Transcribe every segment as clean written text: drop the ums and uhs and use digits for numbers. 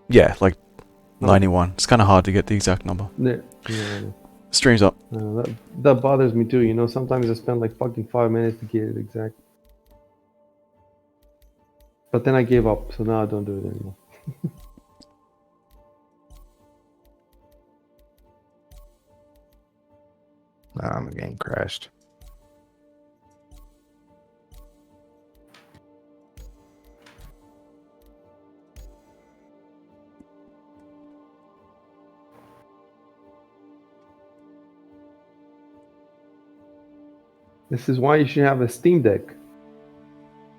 Yeah, like 91. It's kind of hard to get the exact number. Yeah. Stream's up. That bothers me too, you know, sometimes I spend like fucking 5 minutes to get it exact. But then I gave up, so now I don't do it anymore. The game crashed. This is why you should have a Steam Deck.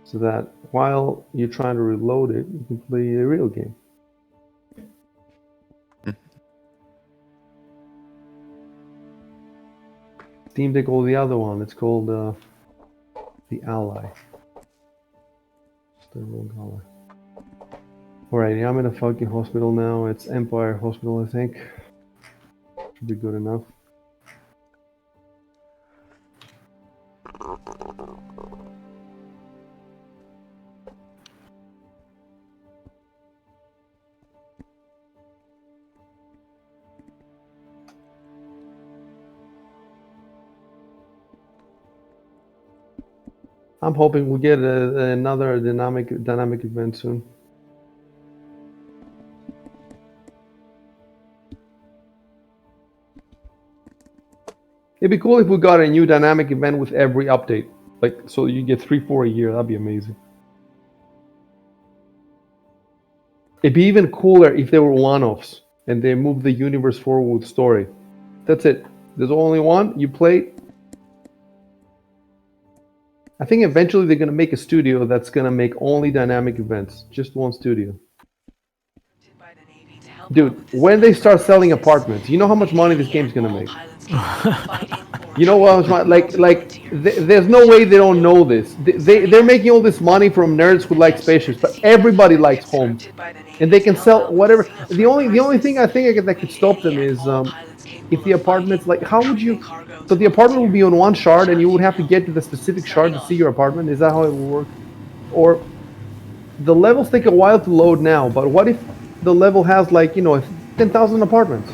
So that while you're trying to reload it, you can play a real game. Steam Deck or the other one, it's called the Ally. It's the wrong Ally. Alrighty, I'm in a fucking hospital now. It's Empire Hospital, I think. Should be good enough. I'm hoping we'll get another dynamic event soon. It'd be cool if we got a new dynamic event with every update. Like, so you get 3-4 a year. That'd be amazing. It'd be even cooler if they were one-offs and they moved the universe forward with story. That's it. There's only one. You play. I think eventually they're going to make a studio that's going to make only dynamic events. Just one studio. Dude, when they start selling apartments, you know how much money this game's going to make? You know what? There's no way they don't know this. They're making all this money from nerds who like spaceships, but everybody likes homes. And they can sell whatever. The only thing I think that could stop them is if the apartments, like, how would you... So the apartment would be on one shard and you would have to get to the specific shard to see your apartment? Is that how it would work? Or the levels take a while to load now, but what if the level has, like, you know, 10,000 apartments?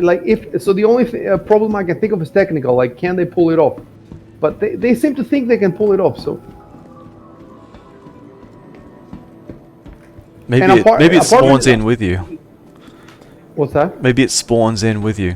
Like, if so, the only problem I can think of is technical. Like, can they pull it off? But they seem to think they can pull it off. So maybe it spawns in with you. What's that? Maybe it spawns in with you.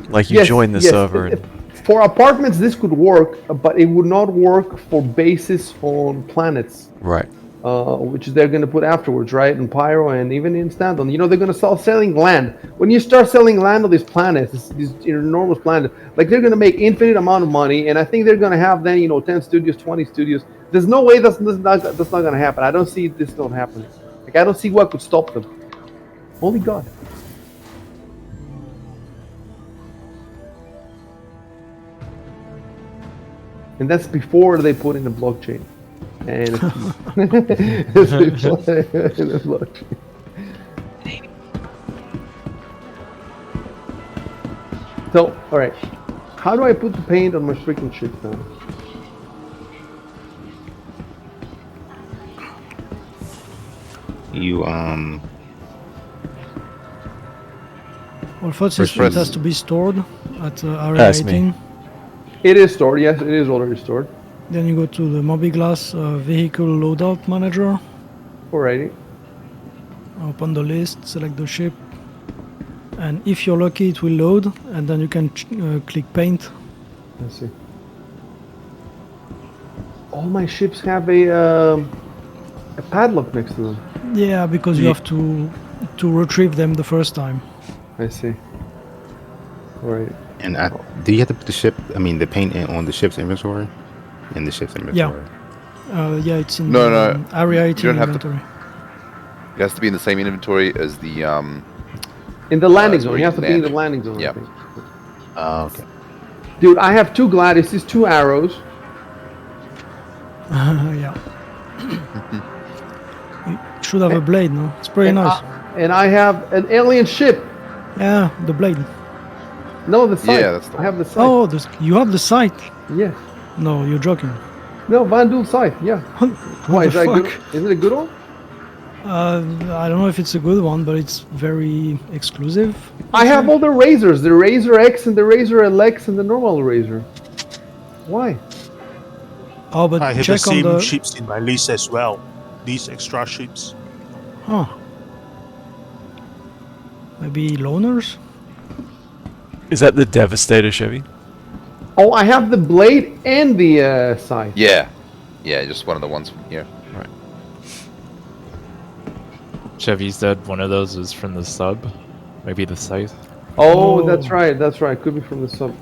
Like you join the server. For apartments, this could work, but it would not work for bases on planets. Right. Which they're going to put afterwards, right? In Pyro and even in Standon. You know, they're going to start selling land. When you start selling land on these planets, these enormous planets, like, they're going to make infinite amount of money, and I think they're going to have then, you know, 10 studios, 20 studios. There's no way that's not going to happen. I don't see this not happening. Like, I don't see what could stop them. Only God. And that's before they put in the blockchain. And so, all right, how do I put the paint on my freaking ship now? You Well, first it has to be stored at area That's 18. me. It is stored. Yes, it is already stored. Then you go to the Mobiglass vehicle loadout manager. Alrighty. Open the list, select the ship, and if you're lucky, it will load, and then you can click paint. Let's see. All my ships have a padlock next to them. Yeah, because you have to retrieve them the first time. I see. Alright. and do you have to put the paint on the ship's inventory? In the ship's inventory. Yeah, it's in You area 18 don't have inventory. It has to be in the same inventory as the In the landing zone. where You you have to be in the land. landing zone. Yeah. I think. Okay. Dude, I have 2 Gladiuses, 2 arrows. Yeah. You should have a blade, no? It's pretty nice. And I have an alien ship. Yeah, the blade. No, the sight. Yeah, that's the I have the sight. Oh, you have the sight. Yes. No, you're joking. No, Van Duel sight. Yeah. Why What is the that good? fuck? Is it a good one? I don't know if it's a good one, but it's very exclusive. I have all the razors, the Razor X and the Razor LX and the normal Razor. Why? Oh, but I have the check on same the. ships in my list as well. These extra ships. Huh. Maybe loners? Is that the Devastator, Chevy? Oh, I have the blade and the scythe. Yeah. Yeah, just one of the ones from here. Right. Chevy said one of those was from the sub. Maybe the scythe. Oh, Oh. that's right. That's right. Could be from the sub.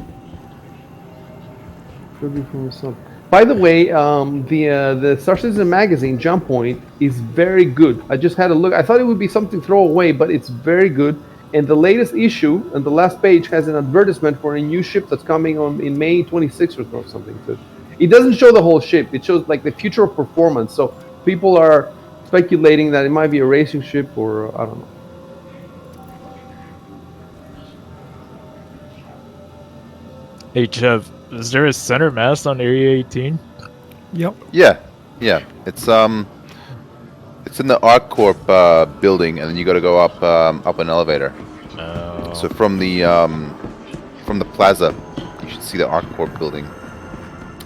Could be from the sub. By the way, the Star Citizen magazine Jump Point is very good. I just had a look. I thought it would be something throwaway, but it's very good. And the latest issue, and the last page has an advertisement for a new ship that's coming on in May 26th or something. So it doesn't show the whole ship. It shows like the future of performance. So people are speculating that it might be a racing ship or I don't know. Hey, Chev, is there a center mass on Area 18? Yep. Yeah. Yeah. It's in the ArcCorp building, and then you got to go up an elevator. Oh. So from the plaza, you should see the ArcCorp building.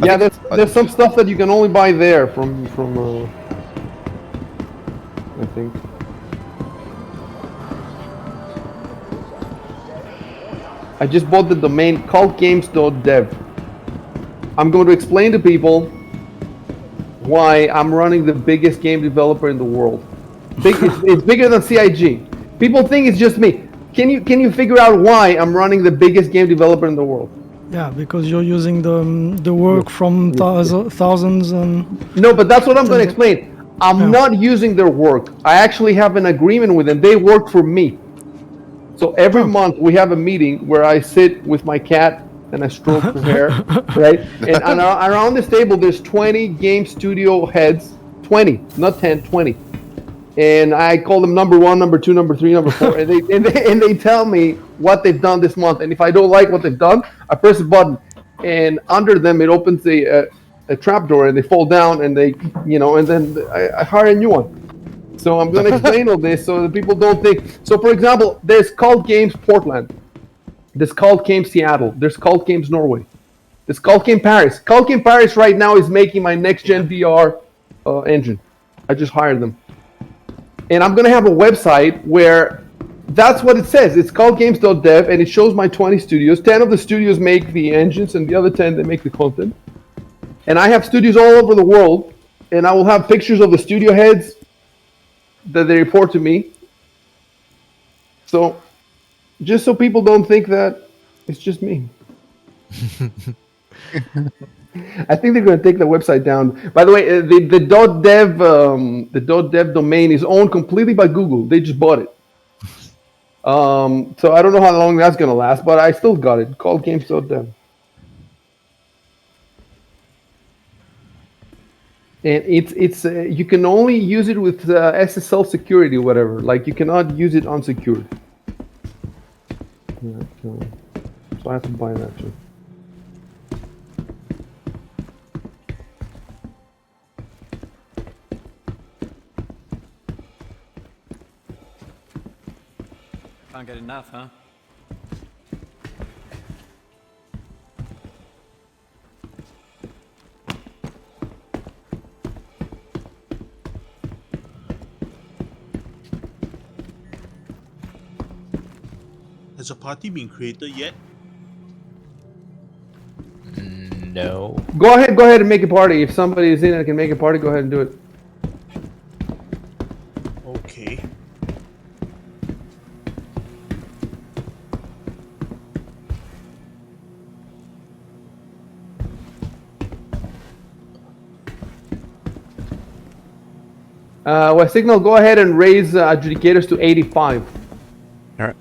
Yeah, there's some stuff that you can only buy there from I think. I just bought the domain cultgames.dev. I'm going to explain to people why I'm running the biggest game developer in the world. It's bigger than CIG. People think it's just me. Can you figure out why I'm running the biggest game developer in the world? Yeah, because you're using the work from thousands and. No, but that's what I'm going to explain. I'm not using their work. I actually have an agreement with them. They work for me. So every month we have a meeting where I sit with my cat and I stroke her hair, right? And around this table there's 20 game studio heads, 20, not 10, 20. And I call them number 1, number 2, number 3, number 4, and they tell me what they've done this month. And if I don't like what they've done, I press a button, and under them it opens a trapdoor, and they fall down, and they, and then I hire a new one. So I'm going to explain all this so that people don't think. So for example, there's Cult Games Portland, there's Cult Games Seattle, there's Cult Games Norway, there's Cult Game Paris. Cult Game Paris right now is making my next gen VR engine. I just hired them. And I'm going to have a website where that's what it says. It's called games.dev, and it shows my 20 studios. 10 of the studios make the engines, and the other 10, they make the content. And I have studios all over the world, and I will have pictures of the studio heads that they report to me. So, just so people don't think that it's just me. I think they're going to take the website down. By the way, the .dev domain is owned completely by Google. They just bought it. So I don't know how long that's going to last, but I still got it. Called games.dev. And it's you can only use it with SSL security or whatever. Like you cannot use it unsecured. Yeah, so I have to buy that too. Can't get enough, huh? Has a party been created yet? No. Go ahead and make a party. If somebody is in and can make a party, go ahead and do it. Okay. Signal, go ahead and raise adjudicators to 85. All right.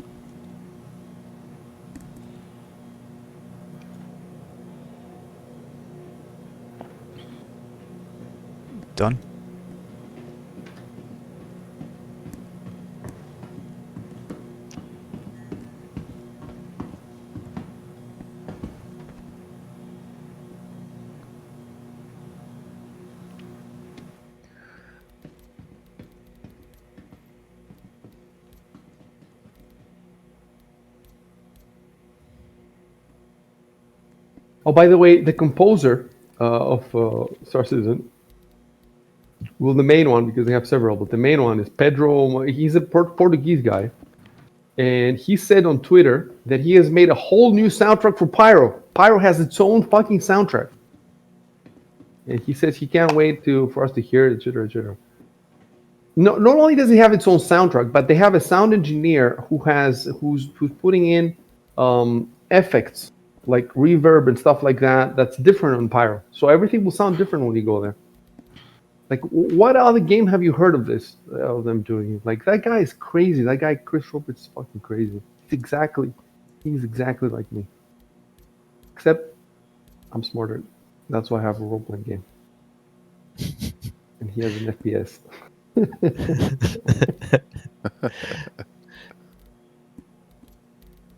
Done. Oh, by the way, the composer of Star Citizen, well, the main one, because they have several, but the main one is Pedro. He's a Portuguese guy. And he said on Twitter that he has made a whole new soundtrack for Pyro. Pyro has its own fucking soundtrack. And he says he can't wait for us to hear it, etc., etc. No, not only does it have its own soundtrack, but they have a sound engineer who's putting in effects like reverb and stuff like that. That's different on Pyro, so everything will sound different when you go there. Like, what other game have you heard of this? Of them doing it? Like, that guy is crazy. That guy, Chris Roberts, is fucking crazy. He's exactly like me. Except, I'm smarter. That's why I have a role-playing game. And he has an FPS.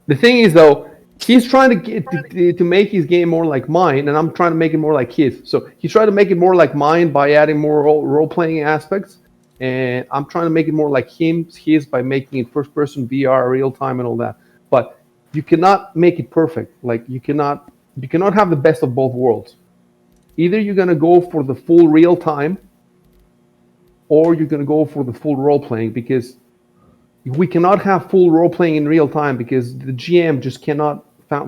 The thing is, though, he's trying to get to make his game more like mine, and I'm trying to make it more like his. So he's trying to make it more like mine by adding more role-playing aspects, and I'm trying to make it more like his by making it first-person VR, real-time, and all that. But you cannot make it perfect. Like, you cannot have the best of both worlds. Either you're gonna go for the full real-time, or you're gonna go for the full role-playing, because we cannot have full role playing in real time because the GM just cannot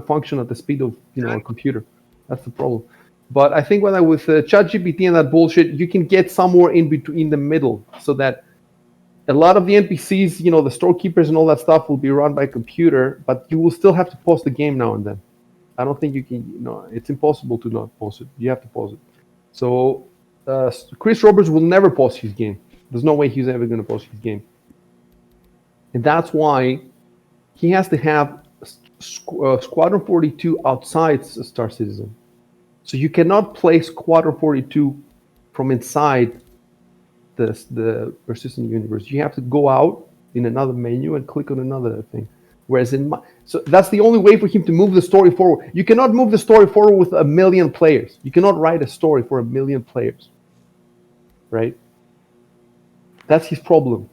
function at the speed of a computer. That's the problem. But I think with ChatGPT and that bullshit, you can get somewhere in between the middle, so that a lot of the NPCs, the storekeepers and all that stuff, will be run by computer, but you will still have to pause the game now and then. I don't think you can. It's impossible to not pause it. You have to pause it. So Chris Roberts will never pause his game. There's no way he's ever going to pause his game. And that's why he has to have Squadron 42 outside Star Citizen. So you cannot play Squadron 42 from inside the persistent universe. You have to go out in another menu and click on another thing. Whereas so that's the only way for him to move the story forward. You cannot move the story forward with 1 million players. You cannot write a story for 1 million players. Right? That's his problem.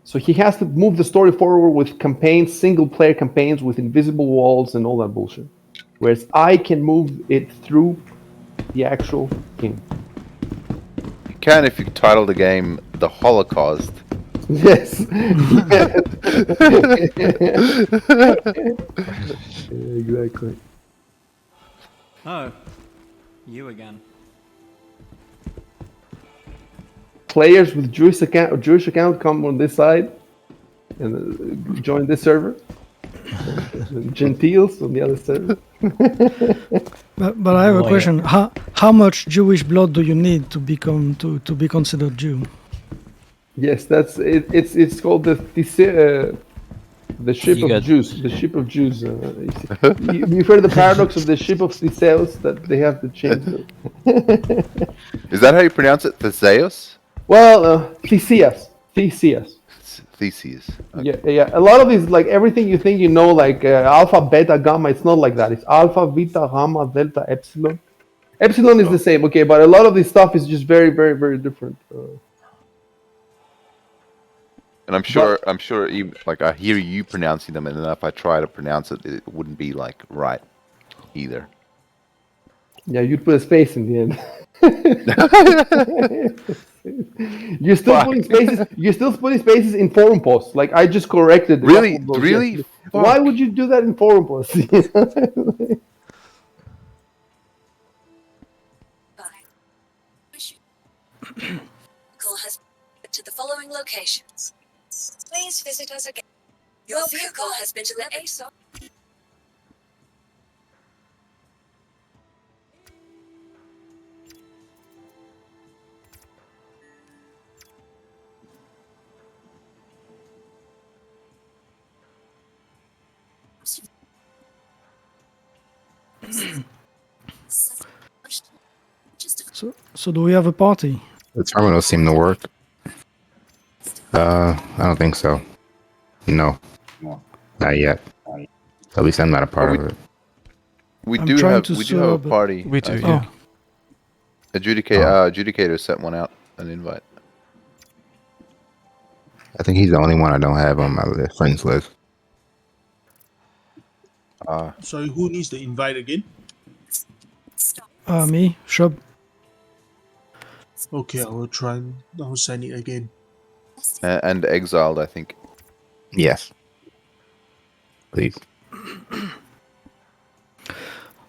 So he has to move the story forward with campaigns, single-player campaigns with invisible walls and all that bullshit. Whereas I can move it through the actual game. You can if you title the game The Holocaust. Yes. Exactly. Oh, you again. Players with Jewish account come on this side and join this server. Gentiles on the other side. But I have a question. How much Jewish blood do you need to become to be considered Jew? Yes, that's it. It's called the ship of Jews. The ship of Jews. You've heard the paradox of the ship of Theseus that they have to change. Is that how you pronounce it? Theseus? Well, Theseus. Theseus. Okay. Yeah. A lot of these, like everything you think like alpha, beta, gamma, it's not like that. It's alpha, beta, gamma, delta, epsilon. Epsilon is the same, okay, but a lot of this stuff is just very, very, very different. And I'm sure, even, like I hear you pronouncing them, and then if I try to pronounce it, it wouldn't be like right either. Yeah, you'd put a space in the end. You're still putting spaces. You're still putting spaces in forum posts. Like I just corrected. Really? Yes. Why would you do that in forum posts? Call has been to the following locations. Please visit us again. Your vehicle has been to the ASOP. So do we have a party? The terminals seem to work. I don't think so. No. Not yet. At least I'm not a part of it. We I'm do trying have to we do have a serve it. party. We do, I yeah. think. Adjudicator sent one out, an invite. I think he's the only one I don't have on my friends list. Sorry, who needs the invite again? Me, Shub. Okay, I will try and I'll send it again. And exiled, I think. Yes. Please.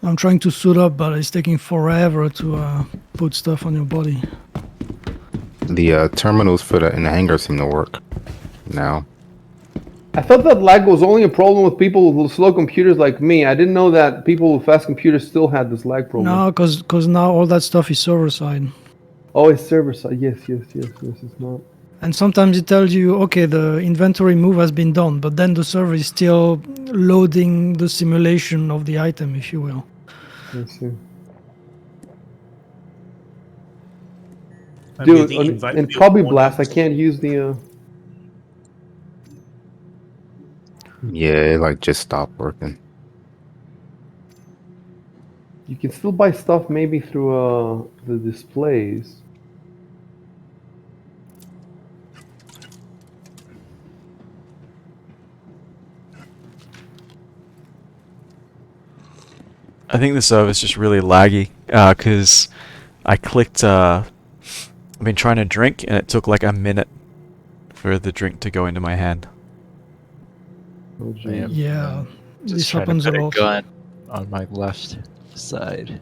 I'm trying to suit up, but it's taking forever to put stuff on your body. The terminals for in the hangar seem to work now. I thought that lag was only a problem with people with slow computers like me. I didn't know that people with fast computers still had this lag problem. No, because now all that stuff is server side. Oh, it's server side. Yes, it's not. And sometimes it tells you, okay, the inventory move has been done, but then the server is still loading the simulation of the item, if you will. Let's see. I'm Dude, getting invite in failed Copy Blast, I warnings. can't use the. Yeah, it like just stopped working. You can still buy stuff maybe through the displays. I think the server's just really laggy because I clicked. I've been trying to drink and it took like a minute for the drink to go into my hand. Oh, geez. Man, Yeah, I'm this just trying to happens a put a lot. gun on my left side.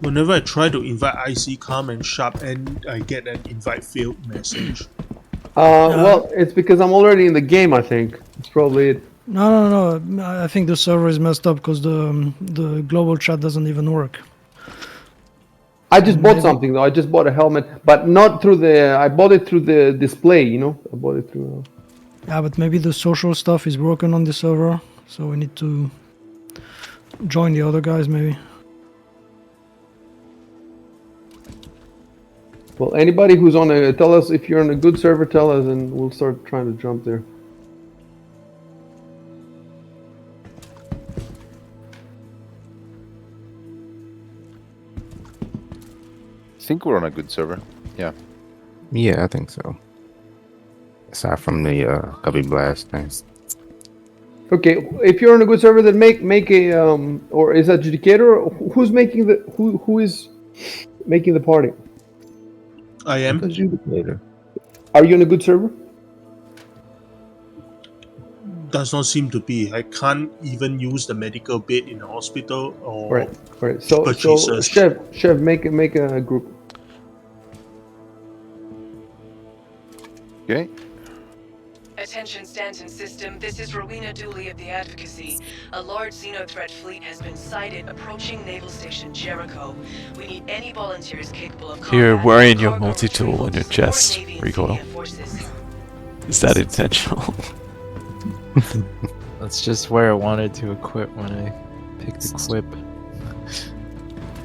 Whenever I try to invite IC Calm and Sharp, and I get an invite failed message. Well, it's because I'm already in the game. I think it's probably it. No. I think the server is messed up because the global chat doesn't even work. I just bought Maybe- something though. I just bought a helmet, but not through the. I bought it through the display. You know, I bought it through. Yeah, but maybe the social stuff is broken on the server, so we need to join the other guys maybe. Well, anybody who's on a, tell us if you're on a good server. Tell us, and we'll start trying to jump there. I think we're on a good server. Yeah. Yeah, I think so. Aside from the Copy Blast thing. Okay, if you're on a good server, then make a or is adjudicator who's making the who is making the party? I am. Adjudicator. Are you on a good server? Does not seem to be. I can't even use the medical bed in the hospital or Right. So purchases. chef, make a group. Okay. Attention Stanton System, this is Rowena Dooley of the Advocacy. A large XenoThreat fleet has been sighted approaching Naval Station Jericho. We need any volunteers capable of You're combat, wearing your cargo multi-tool retrieval on your to support chest, Navy and Recoil. CDF forces. Is that intentional? That's just where I wanted to equip when I picked equip.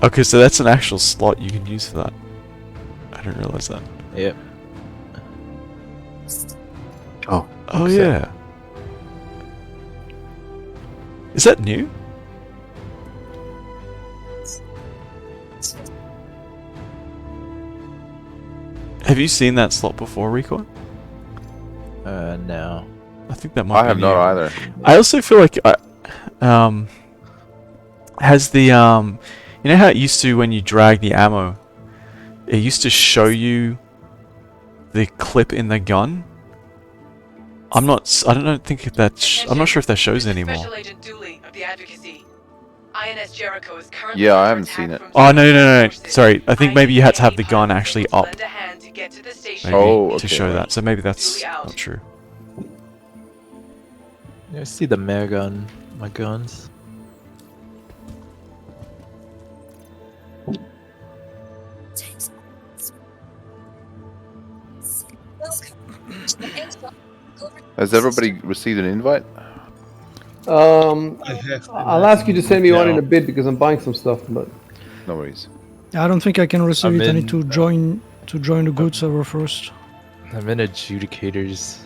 Okay, so that's an actual slot you can use for that. I didn't realize that. Yep. Oh. Oh okay. yeah. Is that new? Have you seen that slot before, Recoil? No. I think that might I be have new. not either. I also feel like has the you know how it used to when you drag the ammo, it used to show you the clip in the gun. I don't think if that I'm not sure if that shows anymore. Special Agent Dooley of the Advocacy. INS Jericho is currently Yeah, I under haven't attack seen it. from Oh no. CDF forces. Sorry, I think maybe you had to have the IDK gun pilots actually able to up, lend a hand to get to the station. maybe, Oh, to okay, show right. that. So maybe that's Duly out. not true. Yeah, I see the mag on my guns. Has everybody received an invite? I have. I'll ask you to send me one in now. a bit because I'm buying some stuff. But No worries. I don't think I can receive I'm it. I in, need to join the good server first. I'm in adjudicators.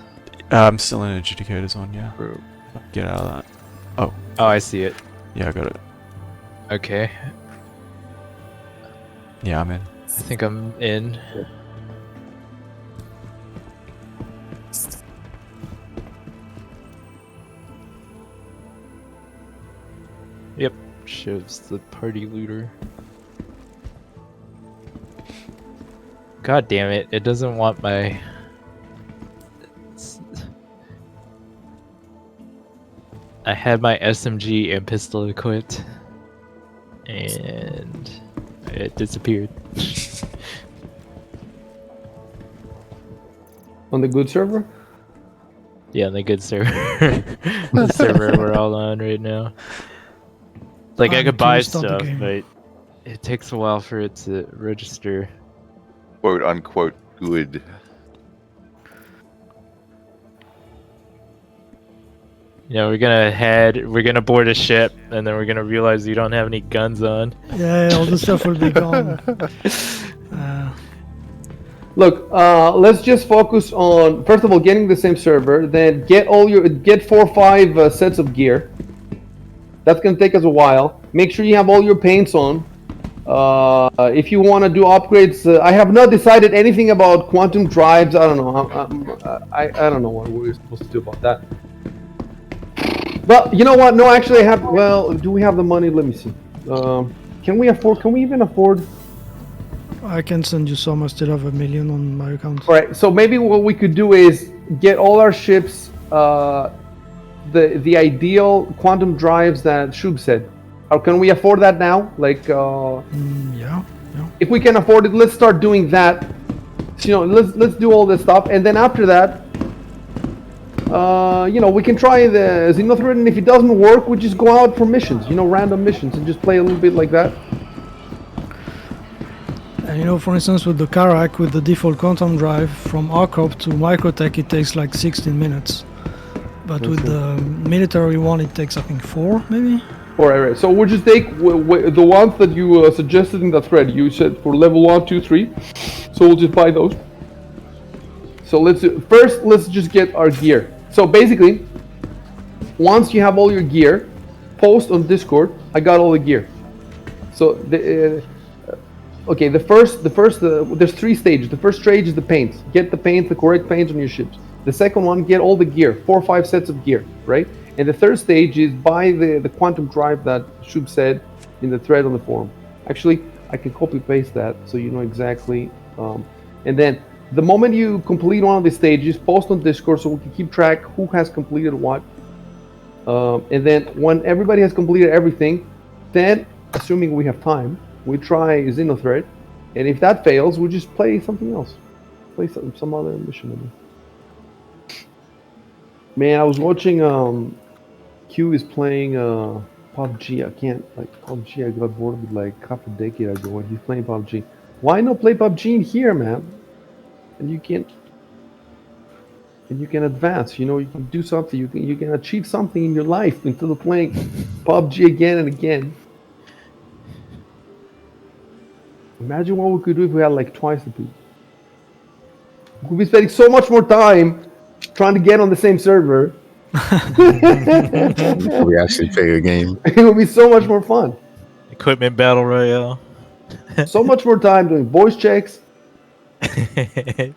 I'm still in adjudicators on, yeah. Bro. Get out of that. Oh, Oh, I see it. yeah, I got it. Okay. Yeah, I'm in. I think I'm in. Yep. Shows the party looter. God damn it. It doesn't want my... I had my SMG and pistol equipped. And it disappeared. On the good server? Yeah, the good server. The server we're all on right now. Like, I could buy stuff, but it takes a while for it to register. Quote unquote good. You know, we're gonna board a ship, and then we're gonna realize we don't have any guns on. Yeah, all the stuff will be gone. Look, let's just focus on, first of all, getting the same server, then get 4 or 5 sets of gear. That's gonna take us a while. Make sure you have all your paints on. If you want to do upgrades, I have not decided anything about quantum drives. I don't know. I don't know what we're supposed to do about that. Well, you know what? No, actually, I have. Well, do we have the money? Let me see. Can we afford? Can we even afford? I can send you some. I still have $1 million on my account. All right. So maybe what we could do is get all our ships the ideal quantum drives that Shub said. How can we afford that now? Like, Yeah. if we can afford it, let's start doing that. So, you know, let's do all this stuff, and then after that, you know, we can try the XenoThreat, and if it doesn't work, we just go out for missions. You know, random missions, and just play a little bit like that. And you know, for instance, with the Karak, with the default quantum drive from Arcorp to Microtech, it takes like 16 minutes. But with the military one, it takes, I think, 4 maybe. All right. So we'll just take the ones that you suggested in that thread. You said for level 1, 2, 3. So we'll just buy those. So let's just get our gear. So basically, once you have all your gear, post on Discord. I got all the gear. So okay, there's 3 stages. The first stage is the paints. Get the paint, the correct paints on your ships. The second one, get all the gear, 4 or 5 sets of gear, right? And the third stage is buy the quantum drive that Shub said in the thread on the forum. Actually, I can copy paste that so you know exactly. And then the moment you complete one of the stages, post on Discord so we can keep track who has completed what. And then when everybody has completed everything, then assuming we have time, we try XenoThreat, and if that fails, we just play something else, play some other mission. Man, I was watching. Q is playing PUBG. I can't like PUBG. I got bored with like half a decade ago when he's playing PUBG. Why not play PUBG in here, man? And you can advance. You know, you can do something. You can achieve something in your life instead of playing PUBG again and again. Imagine what we could do if we had like twice the people. We could be spending so much more time trying to get on the same server. We actually play a game. It would be so much more fun. Equipment battle royale. So much more time doing voice checks. Jesus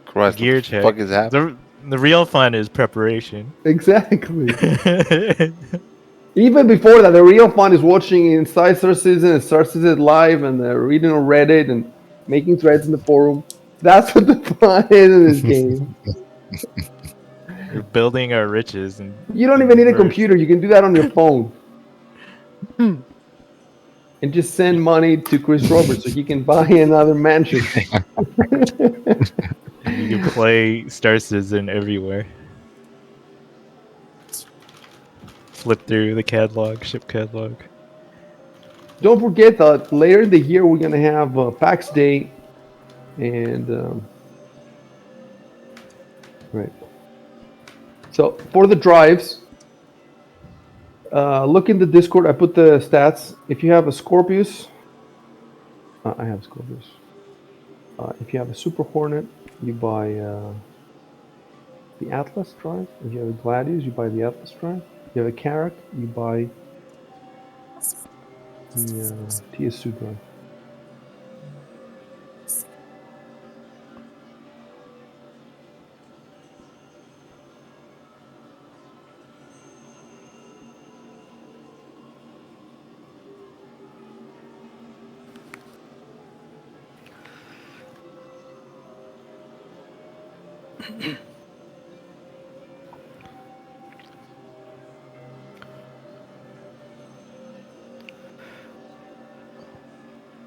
Christ, Gear what the check. fuck is happening? The real fun is preparation. Exactly. Even before that, the real fun is watching Inside Star Citizen and Star Citizen Live and reading on Reddit and making threads in the forum. That's what the fun is in this game. We're building our riches. And You don't even need a computer. You can do that on your phone. And just send money to Chris Roberts so he can buy another mansion. You can play Star Citizen everywhere. Flip through the catalog, ship catalog. Don't forget that later in the year we're gonna have PAX Day, and right. So for the drives, look in the Discord. I put the stats. If you have a Scorpius, I have Scorpius. If you have a Super Hornet, you buy the Atlas drive. If you have a Gladius, you buy the Atlas drive. If you have a Karak, you buy the TS2 drive.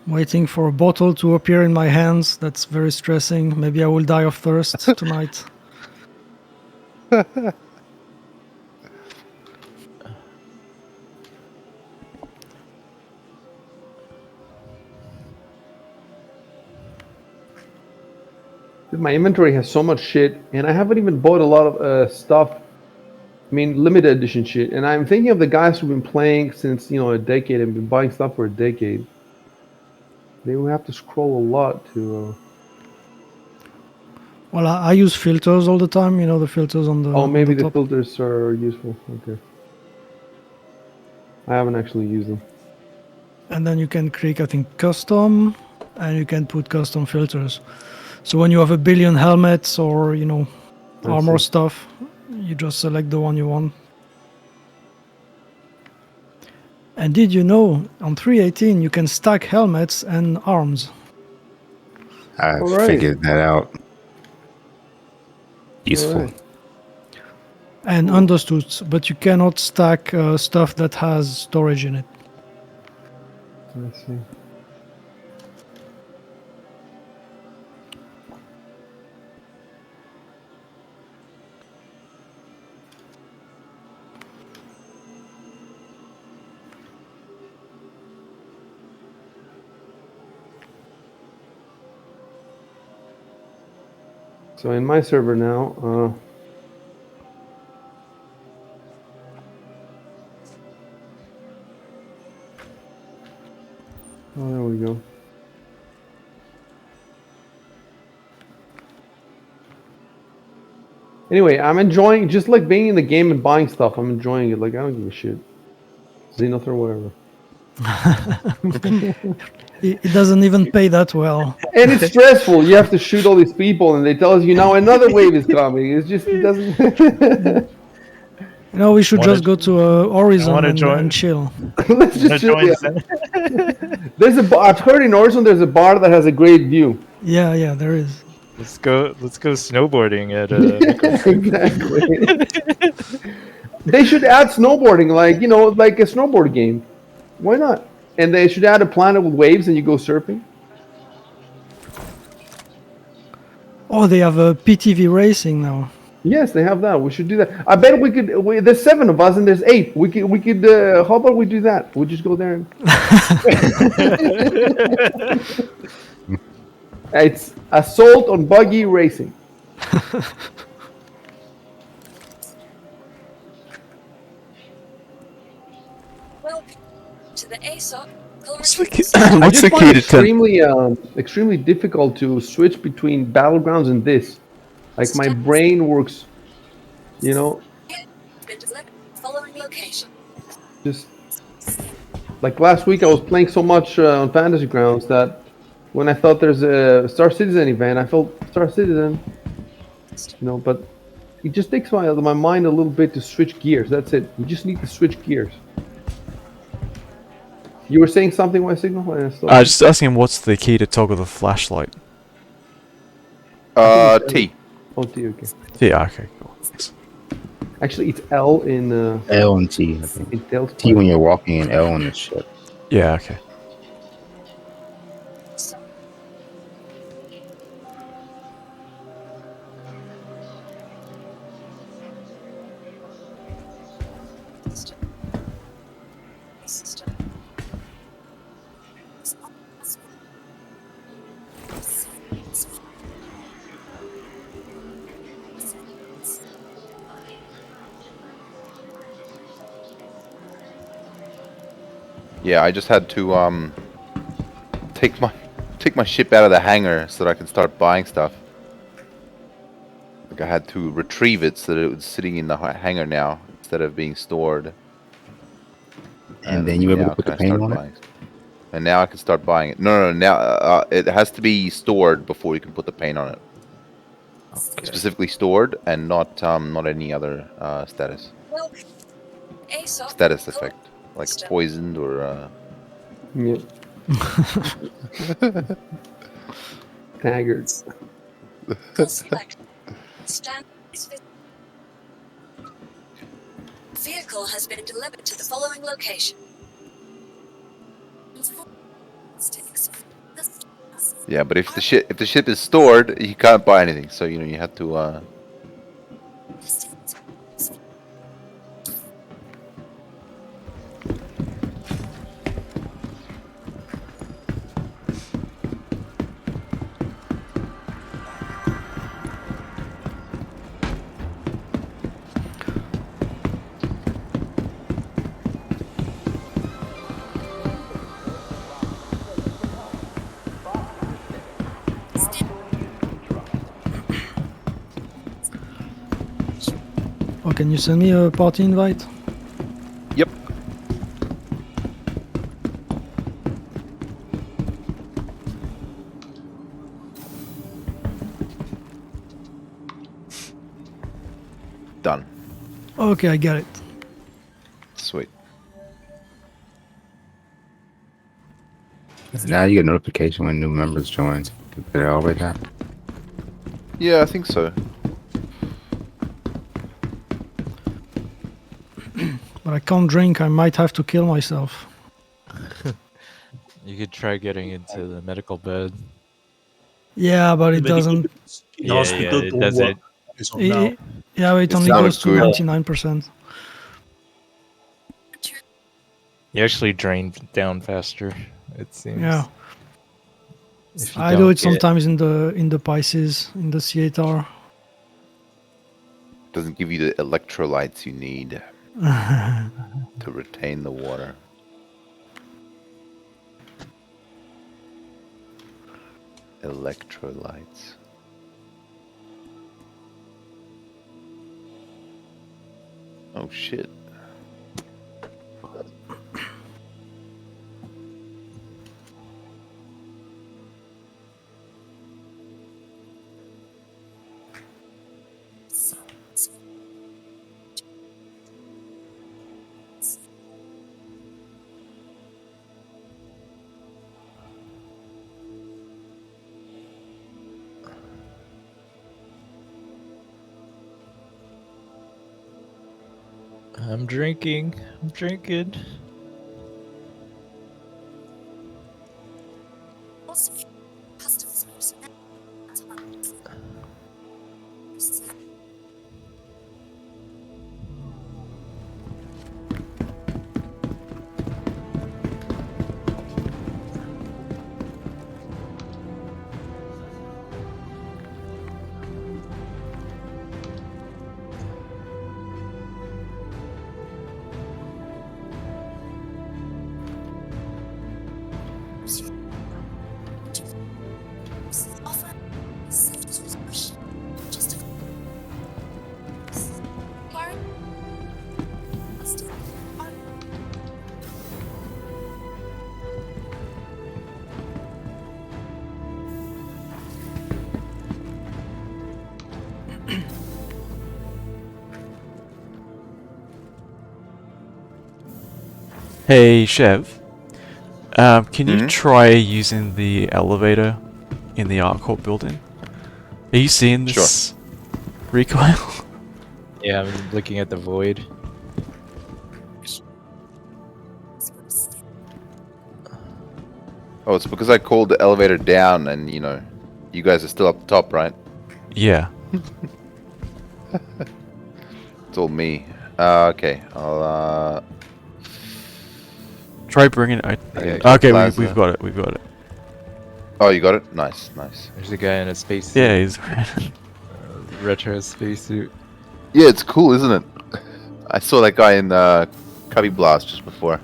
Waiting for a bottle to appear in my hands. That's very stressing. Maybe I will die of thirst tonight. Dude, my inventory has so much shit, and I haven't even bought a lot of stuff. I mean, limited edition shit. And I'm thinking of the guys who've been playing since, a decade and been buying stuff for a decade. They will have to scroll a lot to... Well, I use filters all the time, the filters on the Oh, maybe on the the top. filters are useful. Okay. I haven't actually used them. And then you can click, I think, custom, and you can put custom filters. So when you have a billion helmets or, armor see. stuff, you just select the one you want. And did you know, on 3.18, you can stack helmets and arms? I All right. figured that out. Useful. Right. And understood, but you cannot stack stuff that has storage in it. Let's see. So in my server now, oh, there we go. Anyway, I'm enjoying just like being in the game and buying stuff. I'm enjoying it. Like, I don't give a shit. XenoThreat or whatever. It doesn't even pay that well. And it's stressful. You have to shoot all these people, and they tell you now another wave is coming. It doesn't. We should just go to Horizon and chill. Let's just chill. Yeah. I've heard in Horizon there's a bar that has a great view. Yeah, there is. Let's go snowboarding at Exactly. They should add snowboarding, like a snowboard game. Why not? And they should add a planet with waves, and you go surfing. Oh, they have a PTV racing now. Yes, they have that. We should do that. I bet we could. There's 7 of us, and there's 8. We could. How about we do that? We just go there. And... It's assault on buggy racing. To the ASOP. What's the key to extremely difficult to switch between Battlegrounds and this. Like my brain works, Following location. Just like last week, I was playing so much on Fantasy Grounds that when I thought there's a Star Citizen event, I felt Star Citizen, but it just takes my mind a little bit to switch gears. That's it. You just need to switch gears. You were saying something, ysignal? Just asking him what's the key to toggle the flashlight. T. Oh, T, okay. Yeah, okay, cool. Thanks. Actually, it's L in... L and T, I think. It tells T when you're walking and L on the ship. Yeah, okay. Yeah, I just had to take my take my ship out of the hangar so that I can start buying stuff. Like I had to retrieve it so that it was sitting in the hangar now instead of being stored. And then you were able to put the paint on it? And now I can start buying it. No, now it has to be stored before you can put the paint on it. Okay. Specifically stored and not any other status. Status effect. Like poisoned or Yeah. Taggart. Vehicle has been delivered to the following location. Yeah, but if the ship is stored, you can't buy anything. So you have to. Oh, can you send me a party invite? Yep. Done. Okay, I got it. Sweet. Now you get a notification when new members join. Did it always happen? Yeah, I think so. But I can't drink, I might have to kill myself. You could try getting into the medical bed. Yeah, but it doesn't... In hospital it don't doesn't. work as of now. Yeah, it only not a goes to good- 99%. You actually drain down faster, it seems. Yeah. If you I do don't it get- sometimes in the Pisces, in the C8R. Doesn't give you the electrolytes you need to retain the water. Electrolytes. Oh shit. I'm drinking. I'm drinking. Hey, Chev. Can you Mhm. try using the elevator in the ArcCorp building? Are you seeing this recoil? Yeah, I'm looking at the void. Oh, it's because I called the elevator down and, you guys are still up the top, right? Yeah. It's all me. Okay, I'll, Try bringing it. Yeah, Okay, Plaza. we've got it. We've got it. Oh, you got it? Nice, nice. There's a guy in a spacesuit. Yeah, he's. Retro spacesuit. Yeah, it's cool, isn't it? I saw that guy in Cubby Blast just before.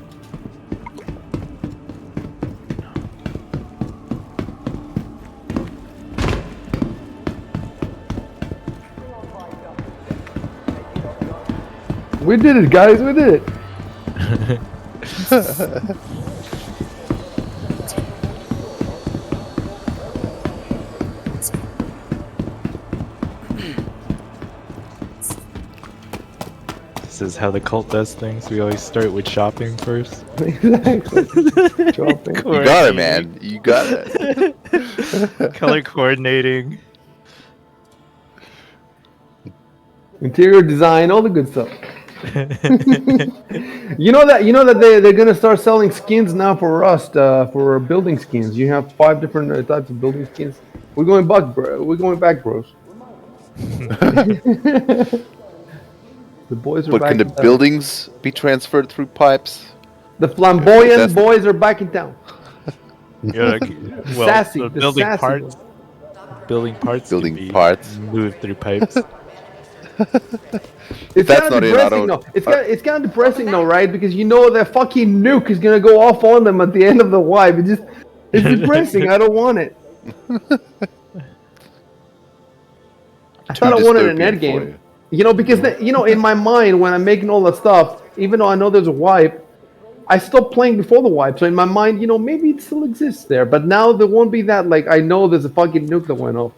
We did it, guys. We did it. This is how the cult does things. We always start with shopping first. Exactly. Shopping. You got it, man. You got it. Color coordinating. Interior design, all the good stuff. You know that they're gonna start selling skins now for Rust, for building skins. You have 5 different types of building skins. We're going back, bro. We're going back, bros. The boys are But back. can the buildings be transferred through pipes? The flamboyant boys are back in town. Yeah, well, Sassy, the the building sassy parts. Building parts. Building can be parts. moved through pipes. It's That's kind of not in depressing, auto- though. It's kind of depressing, though, right? Because you know that fucking nuke is gonna go off on them at the end of the wipe. It's depressing. I don't want it. I thought I wanted an end game. You know, because in my mind, when I'm making all that stuff, even though I know there's a wipe, I stopped playing before the wipe. So in my mind, maybe it still exists there. But now there won't be that. Like, I know there's a fucking nuke that went off.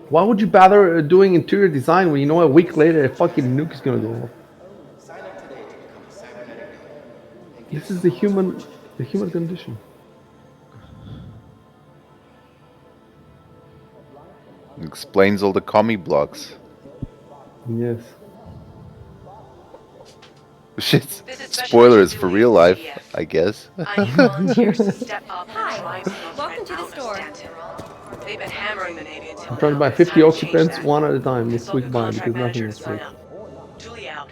Why would you bother doing interior design when you know a week later a fucking nuke is gonna go off? This is the human condition. Explains all the commie blocks. Yes. Shit. Spoilers for real life, I guess. I need volunteers to step up and Hi, drive Xenothreat welcome to the out of store. Stanton. They've been hammering the Navy until I'm trying to buy now. 50 It's time to change occupants that. one at a time this Consult week your buy contract because nothing manager is to free. sign up. Julie out.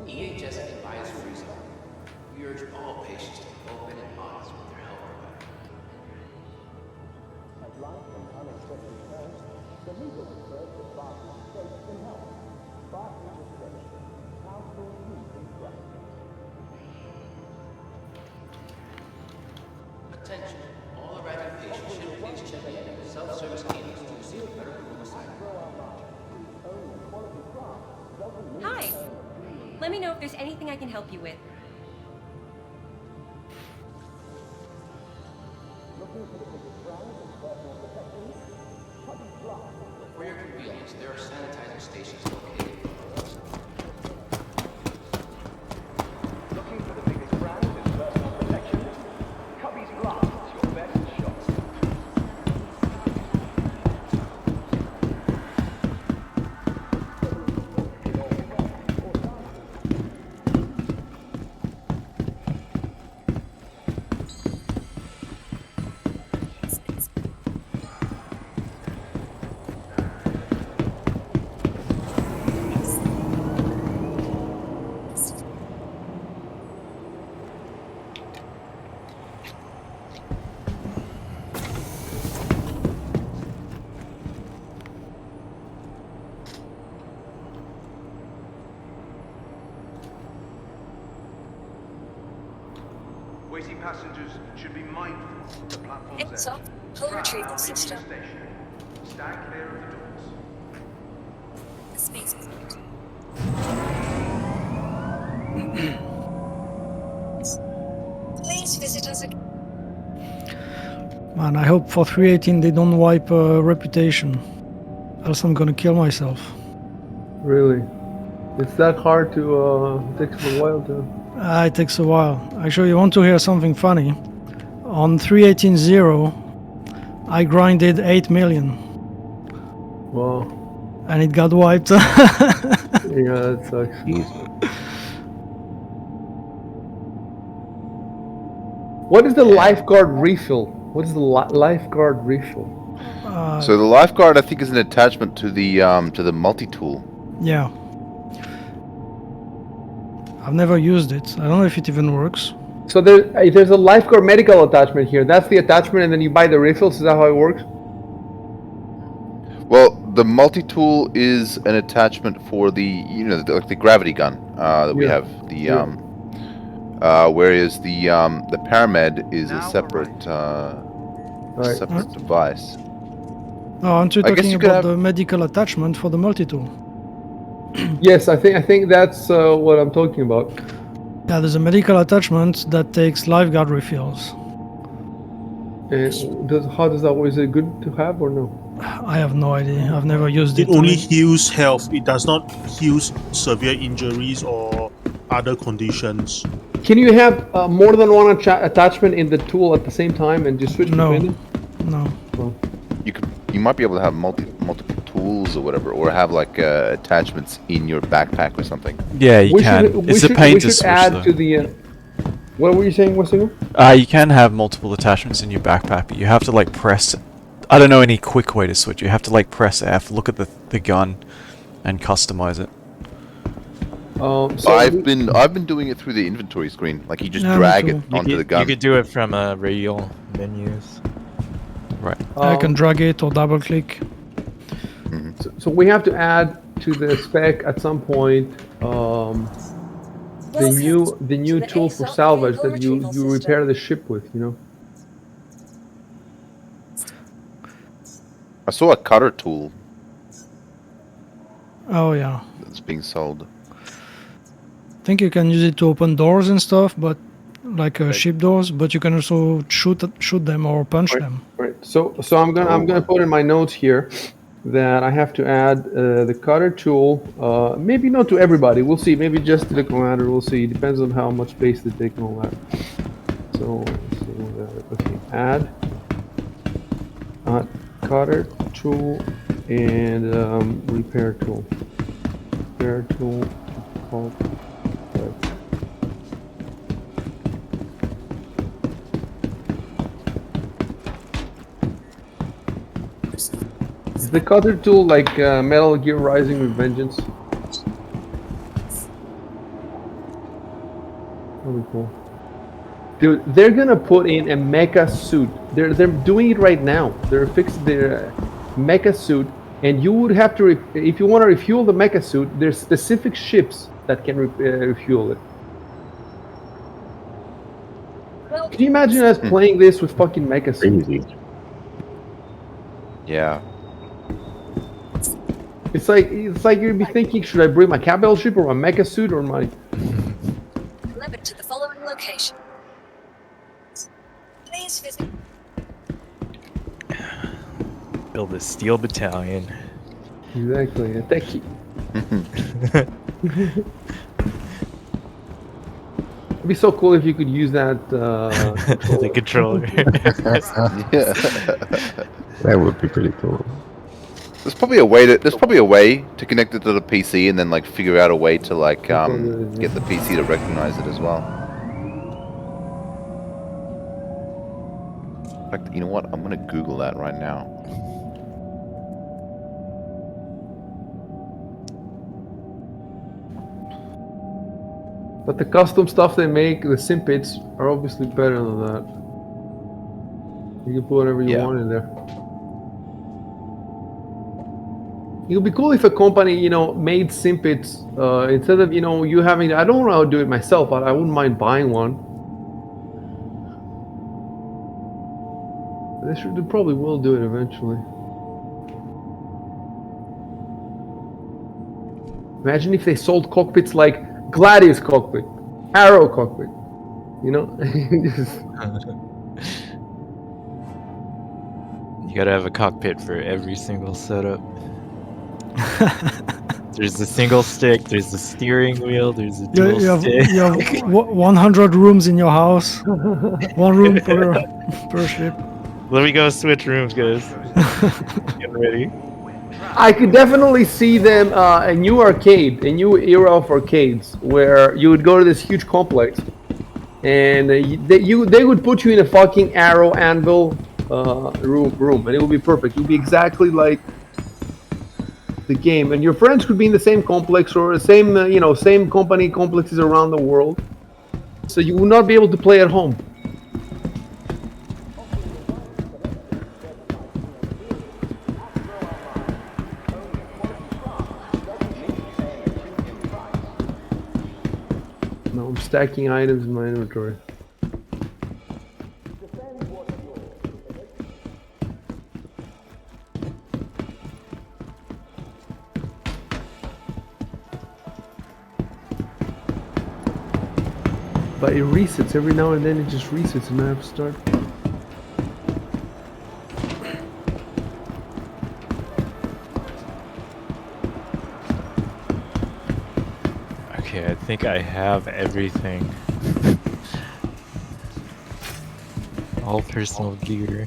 EHS advisory zone. We urge all patients to be open and honest with their health provider. Attention, all arriving patients should please check in at the self-service clinics to receive medical oversight. Hi. Let me know if there's anything I can help you with. For your convenience, there are sanitizer stations located. Looking for the biggest brand in personal protection? Cubby's Glass is your best shot. Waiting passengers should be mindful of the platform's Heads up, full retrieval system. Stand clear of the doors. Space point. Please visit us again. Man, I hope for 318 they don't wipe reputation. Else I'm gonna kill myself. Really? It's that hard to, it takes a while to... It takes a while. Actually, you want to hear something funny? On 318.0, I grinded 8 million. Wow. And it got wiped. Yeah, that sucks. What is the lifeguard refill? What is the lifeguard refill? So the lifeguard, I think, is an attachment to the multi-tool. Yeah. I've never used it. I don't know if it even works. So there's a lifeguard medical attachment here. That's the attachment, and then you buy the refills. Is that how it works? Well, the multi-tool is an attachment for the like the gravity gun that we have. The whereas the paramed is a separate separate device. Oh, aren't you talking about the medical attachment for the multi-tool? Yes, I think that's what I'm talking about. Yeah, there's a medical attachment that takes lifeguard refills. And how does that work? Is it good to have or no? I have no idea. I've never used it. It only heals health. It does not heal severe injuries or other conditions. Can you have more than one attachment in the tool at the same time and just switch between them? No. Oh. You might be able to have multiple tools or whatever, or have like attachments in your backpack or something. Yeah, you can. It's a pain to switch add though. to the. What were you saying, Wasingo? You can have multiple attachments in your backpack, but you have to like press. I don't know any quick way to switch. You have to like press F, look at the gun, and customize it. So I've been doing it through the inventory screen. Like you just drag it onto the gun. You could do it from radial menus. Right. I can drag it or double click. So we have to add to the spec at some point the new tool for salvage that you repair the ship with. I saw a cutter tool. Oh yeah. That's being sold. I think you can use it to open doors and stuff, but like ship doors. But you can also shoot them or punch them. Right. So I'm gonna put in my notes here that I have to add the cutter tool. Maybe not to everybody. We'll see. Maybe just to the commander. We'll see. Depends on how much space they take and all that. So okay. Add cutter tool and repair tool. Repair tool. Is the cutter tool like Metal Gear Rising with Vengeance? Really cool. Dude, they're gonna put in a mecha suit. They're doing it right now. They're fixing their mecha suit, and you would have to, if you want to refuel the mecha suit, there's specific ships that can refuel it. Can you imagine us playing this with fucking mecha suit? Yeah. It's like you'd be thinking, should I bring my capital ship or my mecha suit or my? Delivered to the following location. Please visit. Build a steel battalion. Exactly. Thank you. It'd be so cool if you could use that the controller. Yeah. That would be pretty cool. There's probably a way to connect it to the PC and then like figure out a way to like get the PC to recognize it as well. In fact, you know what? I'm gonna Google that right now. But the custom stuff they make, the simpits, are obviously better than that. You can put whatever you want in there. It would be cool if a company, made simpits instead of, you having. I don't know how to do it myself, but I wouldn't mind buying one. They probably will do it eventually. Imagine if they sold cockpits like Gladius cockpit, Arrow cockpit, You gotta have a cockpit for every single setup. There's the single stick, there's the steering wheel, there's the dual stick. You have 100 rooms in your house. One room per ship. Let me go switch rooms, guys. Get ready. I could definitely see them a new era of arcades where you would go to this huge complex, and they would put you in a fucking Arrow Anvil room, and it would be perfect. It would be exactly like the game, and your friends could be in the same complex or the same same company complexes around the world, so you would not be able to play at home. stacking items in my inventory. But it resets every now and then. It just resets, and I have to start. Okay, I think I have everything. All personal gear.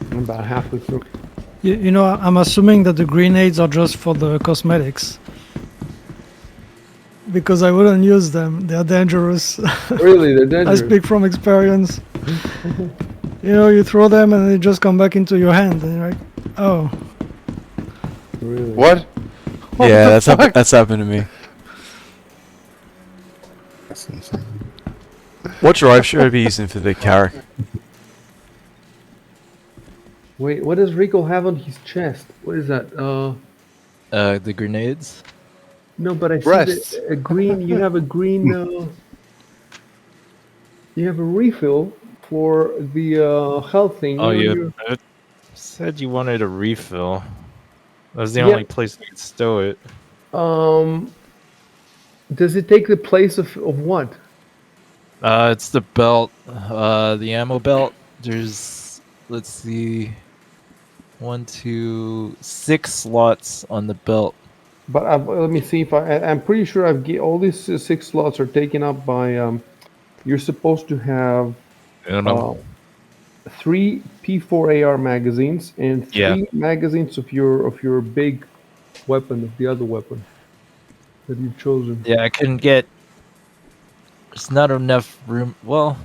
I'm about halfway through. You know, I'm assuming that the grenades are just for the cosmetics. Because I wouldn't use them. They're dangerous. Really, they're dangerous. I speak from experience. You know, you throw them and they just come back into your hand, and you're like, oh. Really? What? Yeah, that's happened to me. That's insane. What drive should I be using for the Carrack? Wait, what does Rico have on his chest? What is that? The grenades? No, but I Breasts. see a green. You have a green. You have a refill for the health thing. Oh, you know, yeah. you- It said you wanted a refill. That was the Yeah. only place you could stow it. Does it take the place of what? It's the belt. The ammo belt. There's, let's see, 1, 2, 6 slots on the belt. But let me see if I'm pretty sure all these 6 slots are taken up by. You're supposed to have I don't know. 3 P4 AR magazines and 3 Yeah. magazines of your big weapon, of the other weapon that you've chosen. Yeah, I couldn't get. There's not enough room. Well,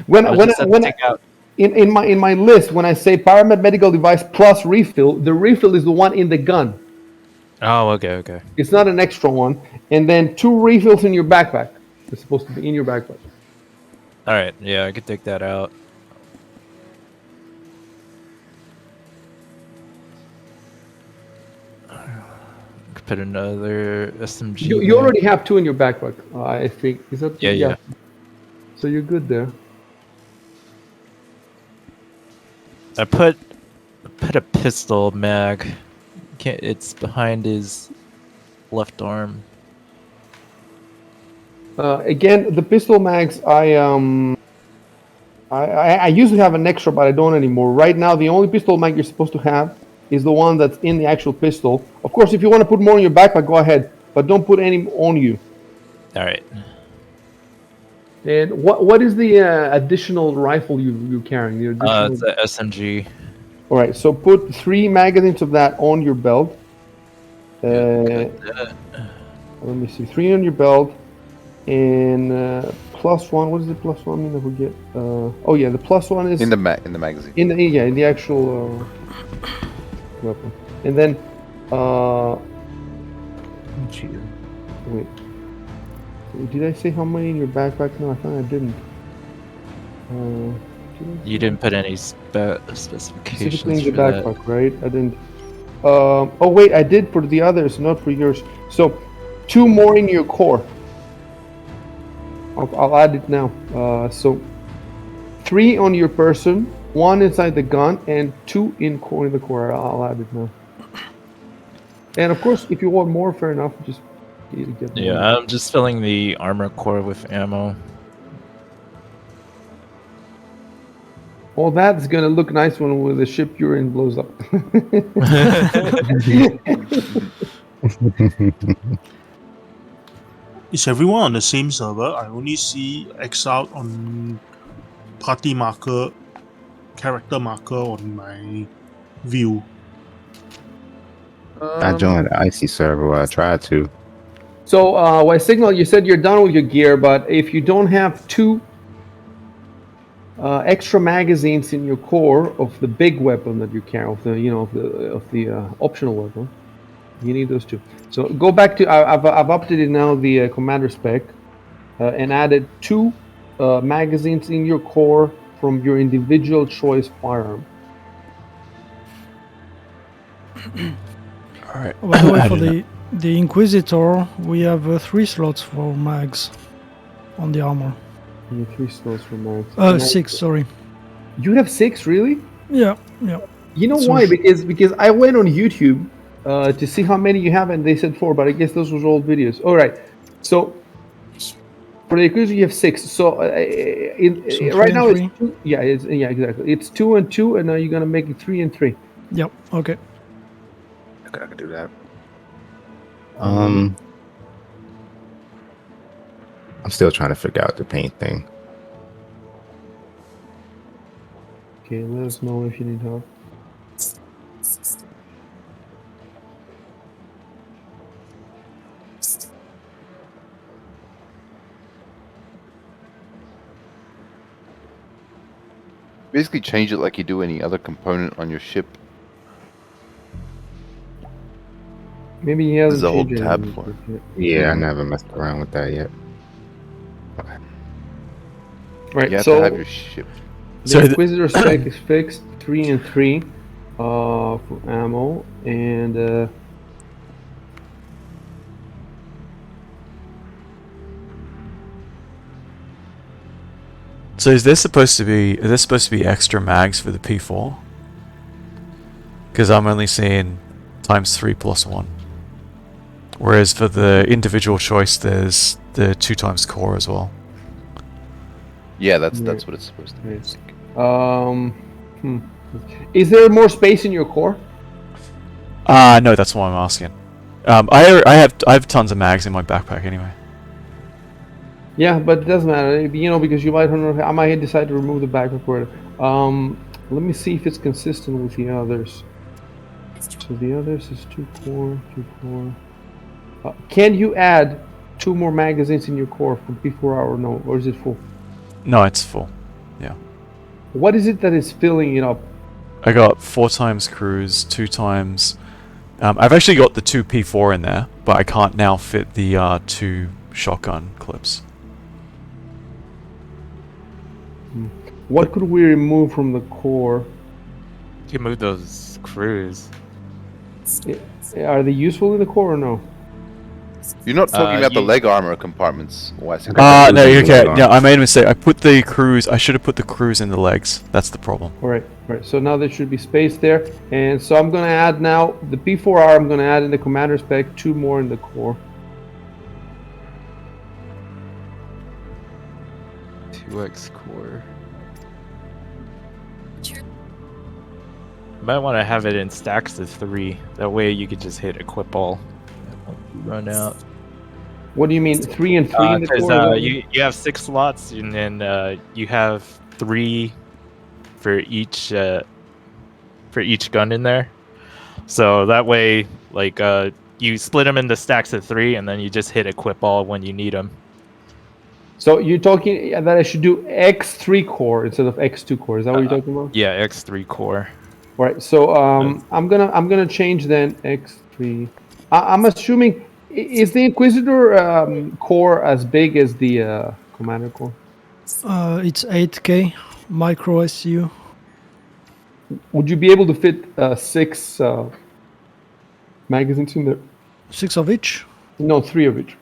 When I'll when just have to when take out. in my list, when I say Paramed medical device plus refill, the refill is the one in the gun. Oh, okay. It's not an extra one. And then 2 refills in your backpack. It's supposed to be in your backpack. All right, yeah, I could take that out. Could put another SMG. You already have 2 in your backpack, I think. Is that? Yeah. So you're good there. I put a pistol mag. It's behind his left arm. Again, the pistol mags, I usually have an extra, but I don't anymore. Right now, the only pistol mag you're supposed to have is the one that's in the actual pistol. Of course, if you want to put more in your backpack, go ahead, but don't put any on you. All right. And what is the additional rifle you're carrying? The additional... It's a SMG. All right, so put 3 magazines of that on your belt. Let me see, 3 on your belt, and +1. What is the +1 mean? I forget. Oh yeah, the +1 is in the magazine. In the actual weapon, and then wait. Did I say how many in your backpack? No, I thought I didn't. You didn't put any specifications Specifically in the for that. backpack, right? I didn't. Oh wait, I did for the others, not for yours. So 2 more in your core. I'll add it now. So 3 on your person, 1 inside the gun, and 2 in the core. I'll add it now. And of course, if you want more, fair enough. Just get more. Yeah, I'm just filling the armor core with ammo. All that's gonna look nice when the ship you're in blows up. Is everyone on the same server? I only see X out on party marker, character marker on my view. I joined the IC server. Well, I tried to. So, ysignal, you said you're done with your gear, but if you don't have 2 extra magazines in your core of the big weapon that you carry, of the optional weapon, you need those 2. So go back to I've updated now the commander spec and added 2 magazines in your core from your individual choice firearm. All right. By the way, for the Inquisitor, we have 3 slots for mags on the armor. 3 slots for mags. 6, sorry. You have 6, really? Yeah. You know So why? Because I went on YouTube to see how many you have, and they said 4, but I guess those were old videos. All right. So for the Inquisitor, you have 6. So, right now it's 2. Yeah, exactly. It's 2 and 2, and now you're gonna make it 3 and 3. Yep. Okay. I could do that. Um, I'm still trying to figure out the paint thing. Okay, let us know if you need help. Basically, change it like you do any other component on your ship. Maybe he hasn't There's a whole changed tab anything for it. yet. Yeah, I never messed around with that yet. Right, You have so to have your ship. the Inquisitor spec is fixed 3 and 3 for ammo, and So is there supposed to be extra mags for the P4? Because I'm only seeing ×3 + 1. Whereas for the individual choice, there's the 2 times core as well. Yeah, that's what it's supposed to be. Is there more space in your core? No, that's why I'm asking. I have tons of mags in my backpack anyway. Yeah, but it doesn't matter, because you might I might decide to remove the backpack cord. Let me see if it's consistent with the others. So the others is 2 core, 2 core. Can you add 2 more magazines in your core from P4R or no, or is it full? No, it's full. Yeah. What is it that is filling it up? I got 4 times cruise, 2 times. I've actually got the 2 P4 in there, but I can't now fit the 2 shotgun clips. What could we remove from the core? You can move those crews. Are they useful in the core or no? You're not talking about the leg armor compartments, Wes. No, okay. Yeah, I made a mistake. I put the crews. I should have put the crews in the legs. That's the problem. All right. So now there should be space there, and so I'm gonna add now the P4R. I'm gonna add in the commander spec 2 more in the core. 2x core. You might want to have it in stacks of 3. That way you could just hit equip all. Run out. What do you mean 3 and 3 in the core? You have 6 slots, and then you have 3 for each gun in there. So that way, like you split them into stacks of 3, and then you just hit equip all when you need them. So you're talking that I should do X3 core instead of X2 core? Is that what you're talking about? Yeah, X3 core. Right. So I'm gonna change then X3. I'm assuming, is the Inquisitor core as big as the Commander core? It's 8K micro SU. Would you be able to fit 6 magazines in there? 6 of each? No, 3 of each.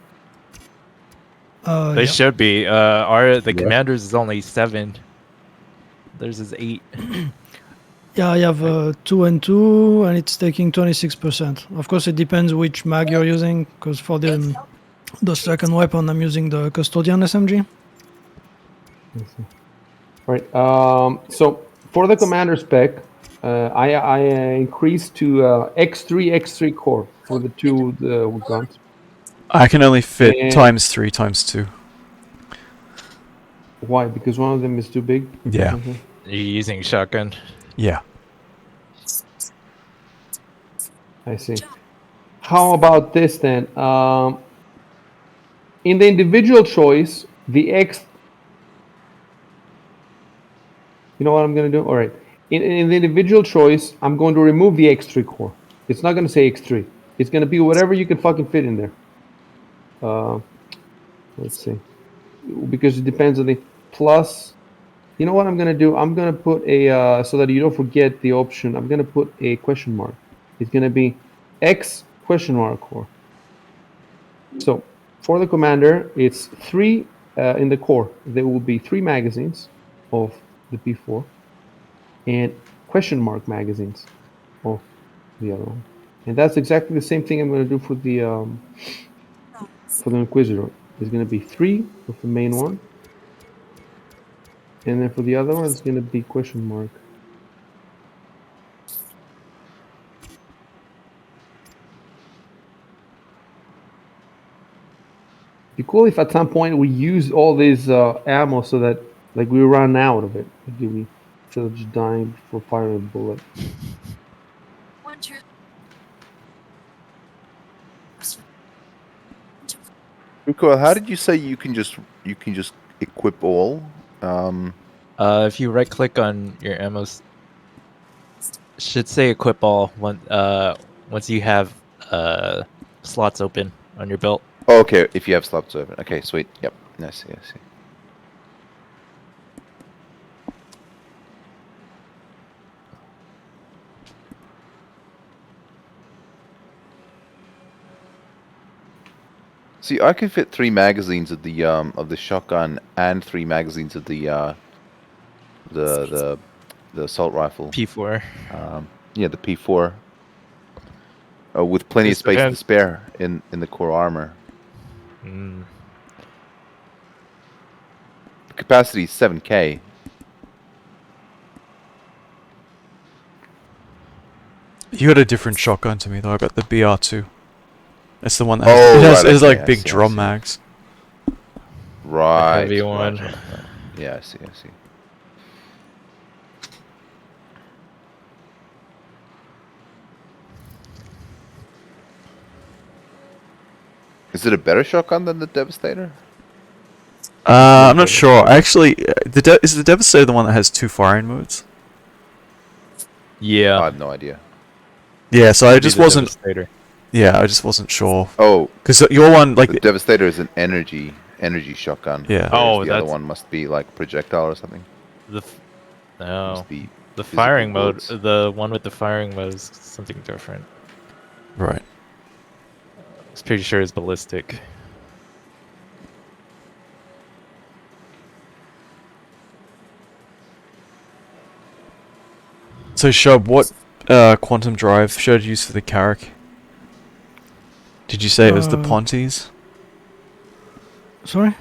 They should be. The Commander's is only 7. Theirs is 8. Yeah, I have 2 and 2, and it's taking 26%. Of course, it depends which mag you're using, because for the second weapon, I'm using the Custodian SMG. Right. So for the commander spec, I increased to X3 core for the 2 guns. I can only fit ×3 ×2. Why? Because one of them is too big? Yeah. Okay. Are you using shotgun? Yeah. I see. How about this then? In the individual choice, the X... You know what I'm going to do? All right. In the individual choice, I'm going to remove the X3 core. It's not going to say X3. It's going to be whatever you can fucking fit in there. Let's see. Because it depends on the plus. You know what I'm going to do? I'm going to put a, so that you don't forget the option, I'm going to put a question mark is going to be X question mark core. So for the commander, it's 3 in the core. There will be 3 magazines of the P4 and question mark magazines of the other one. And that's exactly the same thing I'm going to do for the Inquisitor. There's going to be 3 of the main one. And then for the other one, it's going to be question mark. It'd be cool if at some point we use all this ammo so that like we run out of it. Like we instead of just dying before firing a bullet. Rico, how did you say you can just equip all? If you right click on your ammo, should say equip all once you have slots open on your belt. Oh, okay, if you have slots open. Okay, sweet. Yep. I see. See, I can fit 3 magazines of the shotgun and 3 magazines of the assault rifle. P4. Yeah, the P4. With plenty of space to spare in the core armor. Mm. The capacity is 7K. You got a different shotgun to me though. I got the BR2. It's the one that has, it has like big drum mags. Right. Heavy one. Right. Yeah, I see. Is it a better shotgun than the Devastator? I'm not sure. Actually, is the Devastator the one that has 2 firing modes? Yeah. I have no idea. Yeah, so I just wasn't. Devastator. Yeah, I just wasn't sure. Oh, because your one like the Devastator is an energy shotgun. Yeah. Oh, the other one must be like projectile or something. No. The firing mode. The one with the firing mode is something different. Right. I was pretty sure it's ballistic. So Shub, what quantum drive should you use for the Carrack? Did you say it was the Pontes? Sorry?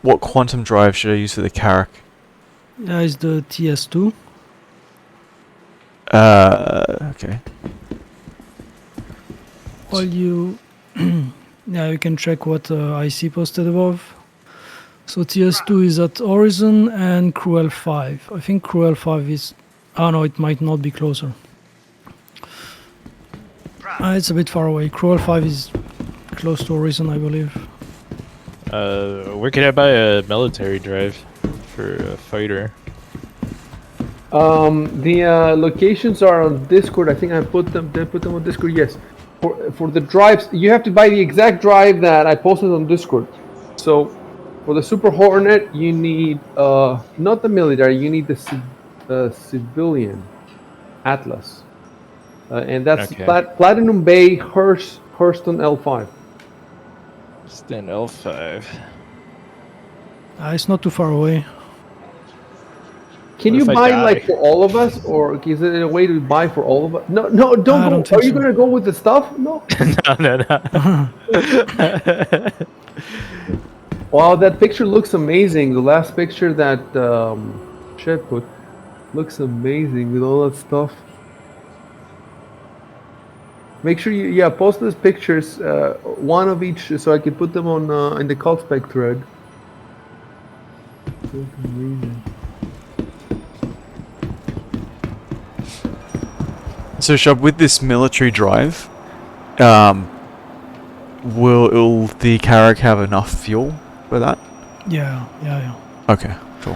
What quantum drive should I use for the Carrack? Yeah, it's the TS2. Okay. Well, you can check what IC posted above. So TS2 is at Horizon and Cruel 5. I think Cruel 5 is... Oh no, it might not be closer. It's a bit far away. Cruel 5 is close to Horizon, I believe. Where can I buy a military drive for a fighter? The locations are on Discord. I think I put them. Did I put them on Discord? Yes. For the drives, you have to buy the exact drive that I posted on Discord. So for the Super Hornet, you need not the military. You need the civilian Atlas, and that's Platinum Bay Hurston L5. Hurston L5. It's not too far away. Can you buy like for all of us, or is it a way to buy for all of us? No, don't go. Are you gonna go with the stuff? No. No. Wow, that picture looks amazing. The last picture that Chef put looks amazing with all that stuff. Make sure you post those pictures, one of each, so I can put them on in the cult spec thread. Look amazing. So Shub, with this military drive, will the Carrack have enough fuel for that? Yeah. Okay, cool.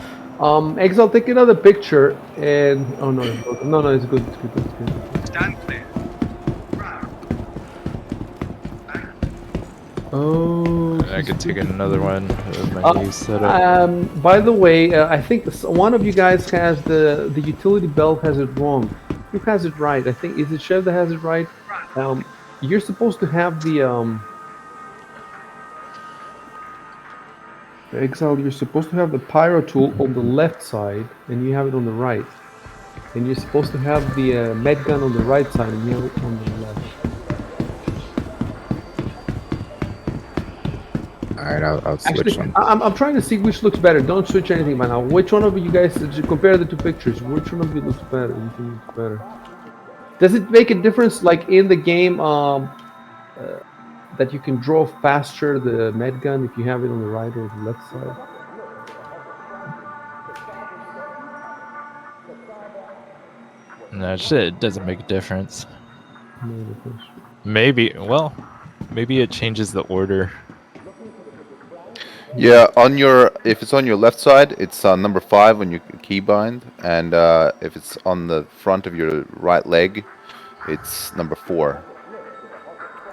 Exile, take another picture and no, it's good. It's good. Stand clear. Oh. I could take another one of my new setup. By the way, I think one of you guys has the utility belt has it wrong. Who has it right? I think is it Chev that has it right. You're supposed to have the Exile. You're supposed to have the pyro tool on the left side, and you have it on the right. And you're supposed to have the med gun on the right side, and you have it on the left. Alright, I'll switch Actually, them. I'm trying to see which looks better. Don't switch anything by now. Which one of you guys, compare the two pictures, which one of you looks better? You think looks better? Does it make a difference, like in the game, that you can draw faster the med gun if you have it on the right or the left side? No, shit, it doesn't make a difference. No difference. Maybe, well, maybe it changes the order. Yeah, if it's on your left side, it's number 5 on your keybind, and if it's on the front of your right leg, it's number 4.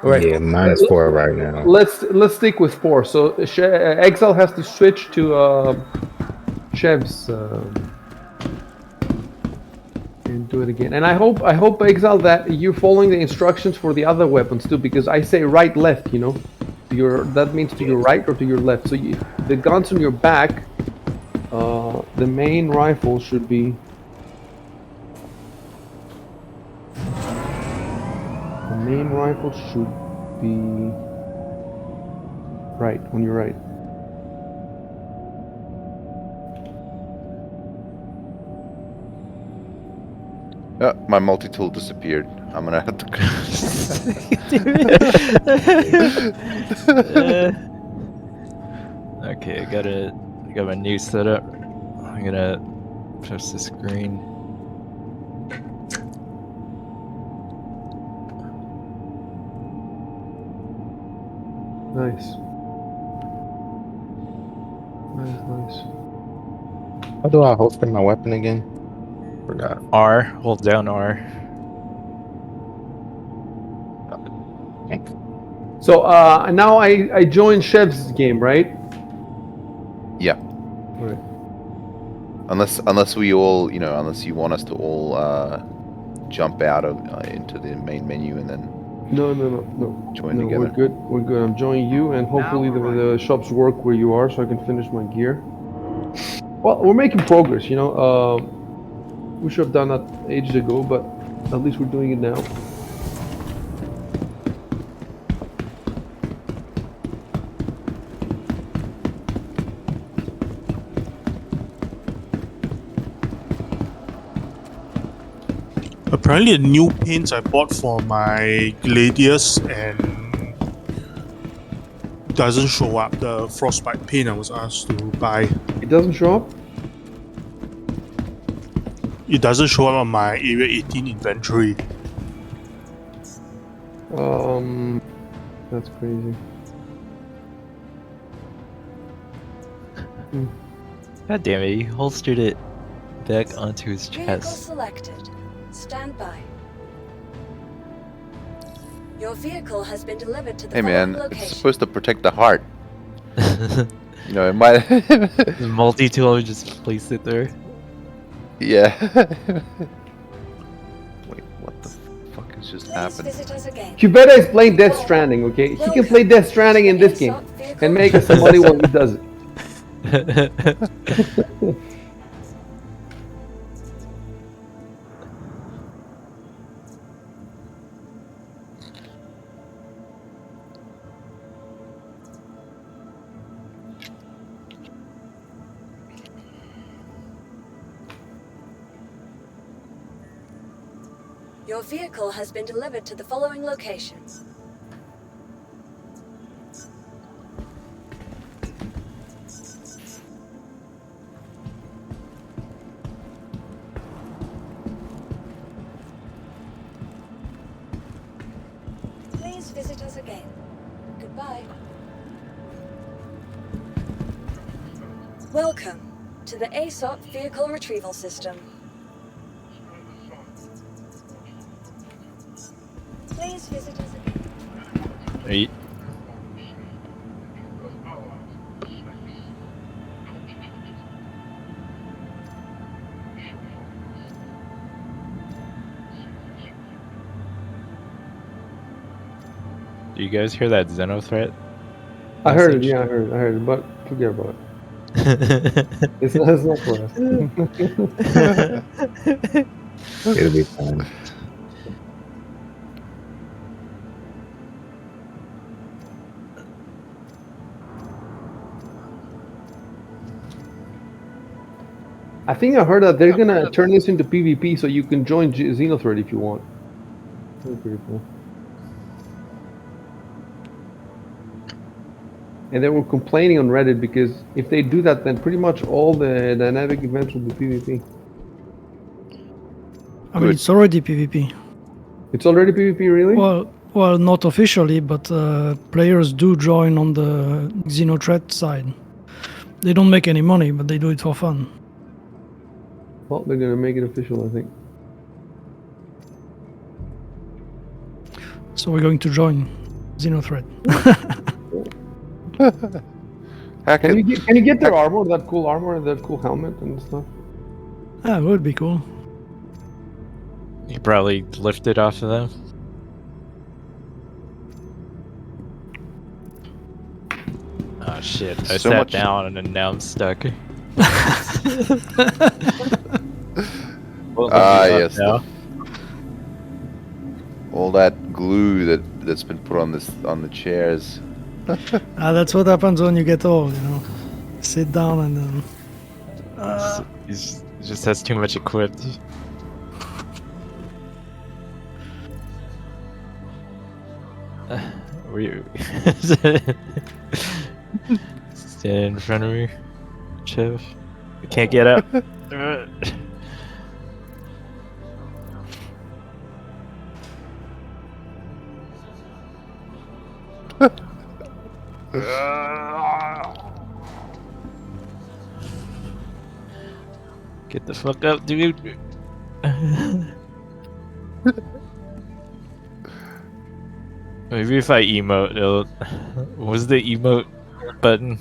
All right. Yeah, mine is 4 right now. Let's stick with 4. So Exile has to switch to Chev's and do it again. And I hope Exile that you're following the instructions for the other weapons too, because I say right left, you know. That means to your right or to your left. So the guns on your back, the main rifle should be. The main rifle should be right, on your right. My multi-tool disappeared. I'm gonna have to... Okay, I got my new setup. I'm gonna press the screen. Nice. Nice. How do I holster my weapon again? Forgot. R, hold down R. So now I joined Chev's game, right? Yeah. Right. Unless we all, unless you want us to all jump out of into the main menu and then No. join No, together. we're good. I'm joining you, and hopefully the shops work where you are, so I can finish my gear. Well, we're making progress, you know. We should have done that ages ago, but at least we're doing it now. Apparently, the new paints I bought for my Gladius and doesn't show up. The frostbite paint I was asked to buy. It doesn't show up? It doesn't show up on my Area 18 inventory. That's crazy. God damn it, he holstered it back onto his Vehicle chest. selected. Stand by. Your vehicle has been delivered to the Hey following man, location. it's supposed to protect the heart. It might... The multi-tool just place it there. Yeah. Wait, what the fuck has just Please happened? visit us again. Cubeta is playing Death Stranding, okay? He can play Death Stranding in this game and make us some money while he does it. Your vehicle has been delivered to the following locations. Please visit us again. Goodbye. Welcome to the ASOP Vehicle Retrieval System. Please visit us again. Do you guys hear that XenoThreat? I heard it. message? Yeah, I heard it. But forget about it. It's not for us. It'll be fine. I think I heard that they're gonna turn this into PvP, so you can join XenoThreat if you want. That's pretty cool. And they were complaining on Reddit because if they do that, then pretty much all the dynamic events will be PvP. I mean, it's already PvP. It's already PvP, really? Well, not officially, but players do join on the XenoThreat side. They don't make any money, but they do it for fun. Well, they're gonna make it official, I think. So we're going to join XenoThreat. Can you get their armor, that cool armor, and that cool helmet and stuff? That would be cool. You probably lift it off of them. Oh shit! I So sat much- down and now I'm stuck. Yes. All that glue that's been put on the chairs. That's what happens when you get old, you know. Sit down and then. He just has too much equipped. Were you stand in front of me, Chev? I can't get up. Get the fuck up, dude. Maybe if I emote, it'll... What's the emote button?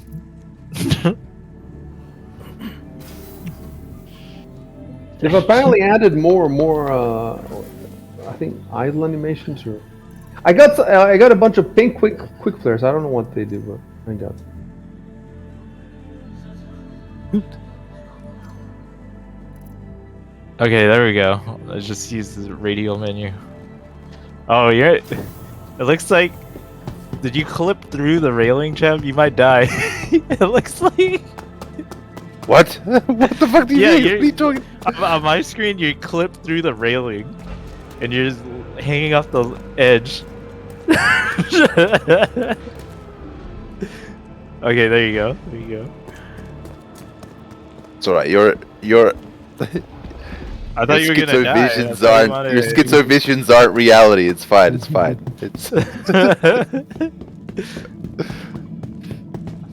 They've apparently added more, I think, idle animations. Or I got a bunch of pink quick flares. I don't know what they do, but I got. Okay, there we go. Let's just use the radial menu. Oh, it looks like... Did you clip through the railing, Chev? You might die. It looks like... What? What the fuck do you mean? What are you talking? On my screen, you clip through the railing. And you're just hanging off the edge. Okay, there you go. There you go. It's alright, you're I thought you were gonna die. Your schizovisions aren't reality. It's fine. It's fine. It's. I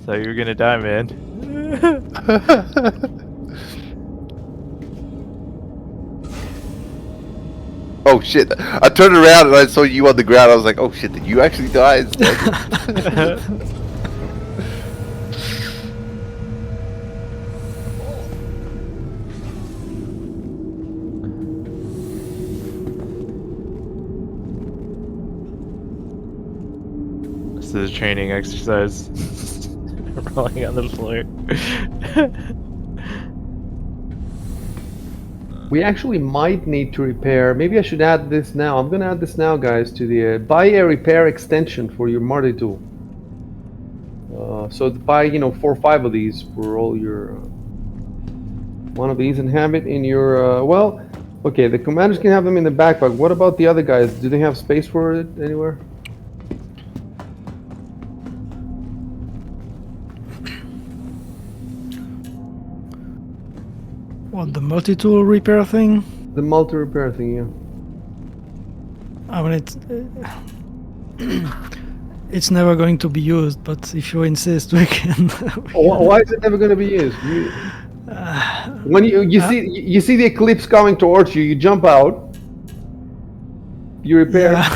thought you were gonna die, man. Oh shit! I turned around and I saw you on the ground. I was like, "Oh shit! Did you actually die?" Instead? This is a training exercise. Rolling on the floor. We actually might need to repair. Maybe I should add this now. I'm gonna add this now, guys, to the buy a repair extension for your Marty tool. So buy 4 or 5 of these for all your one of these and have it in your well. Okay, the commanders can have them in the backpack. What about the other guys? Do they have space for it anywhere? What, the multi-tool repair thing? The multi-repair thing, yeah. I mean, it's never going to be used, but if you insist, we can. Why is it never going to be used? When you see the eclipse coming towards you, you jump out. You repair. Yeah.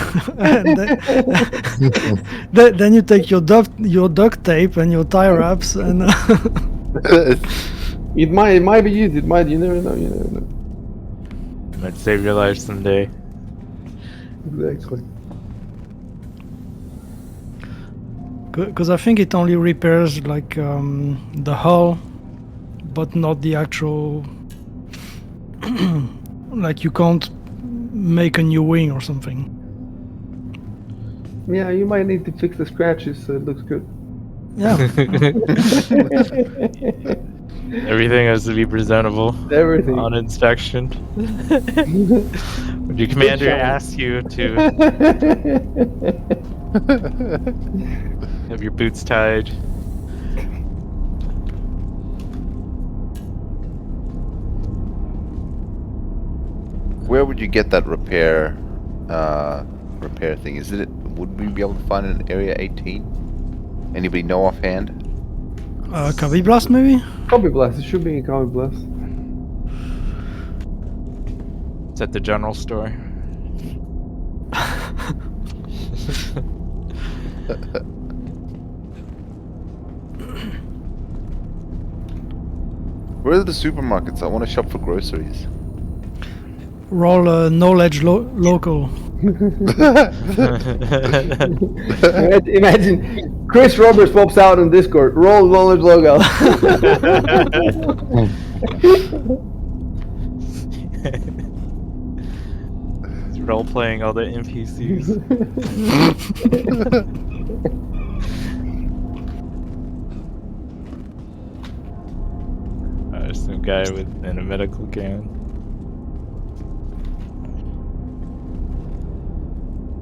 then you take your duct tape and your tie wraps and. It might be used. It might. You never know. You never know. Might save your life someday. Exactly. Because I think it only repairs like the hull, but not the actual. Like you can't make a new wing or something. Yeah, you might need to fix the scratches so it looks good. Yeah. Everything has to be presentable Everything. on inspection. When your commander shine. asks you to have your boots tied. Where would you get that repair thing? Would we be able to find it in Area 18? Anybody know offhand? Copy blast maybe? Copy blast. It should be in copy blast. It's at the general store. Where are the supermarkets? I want to shop for groceries. Roll knowledge local. Imagine Chris Roberts pops out on Discord. Roll knowledge logo. He's role playing all the NPCs. There's some guy in a medical gown.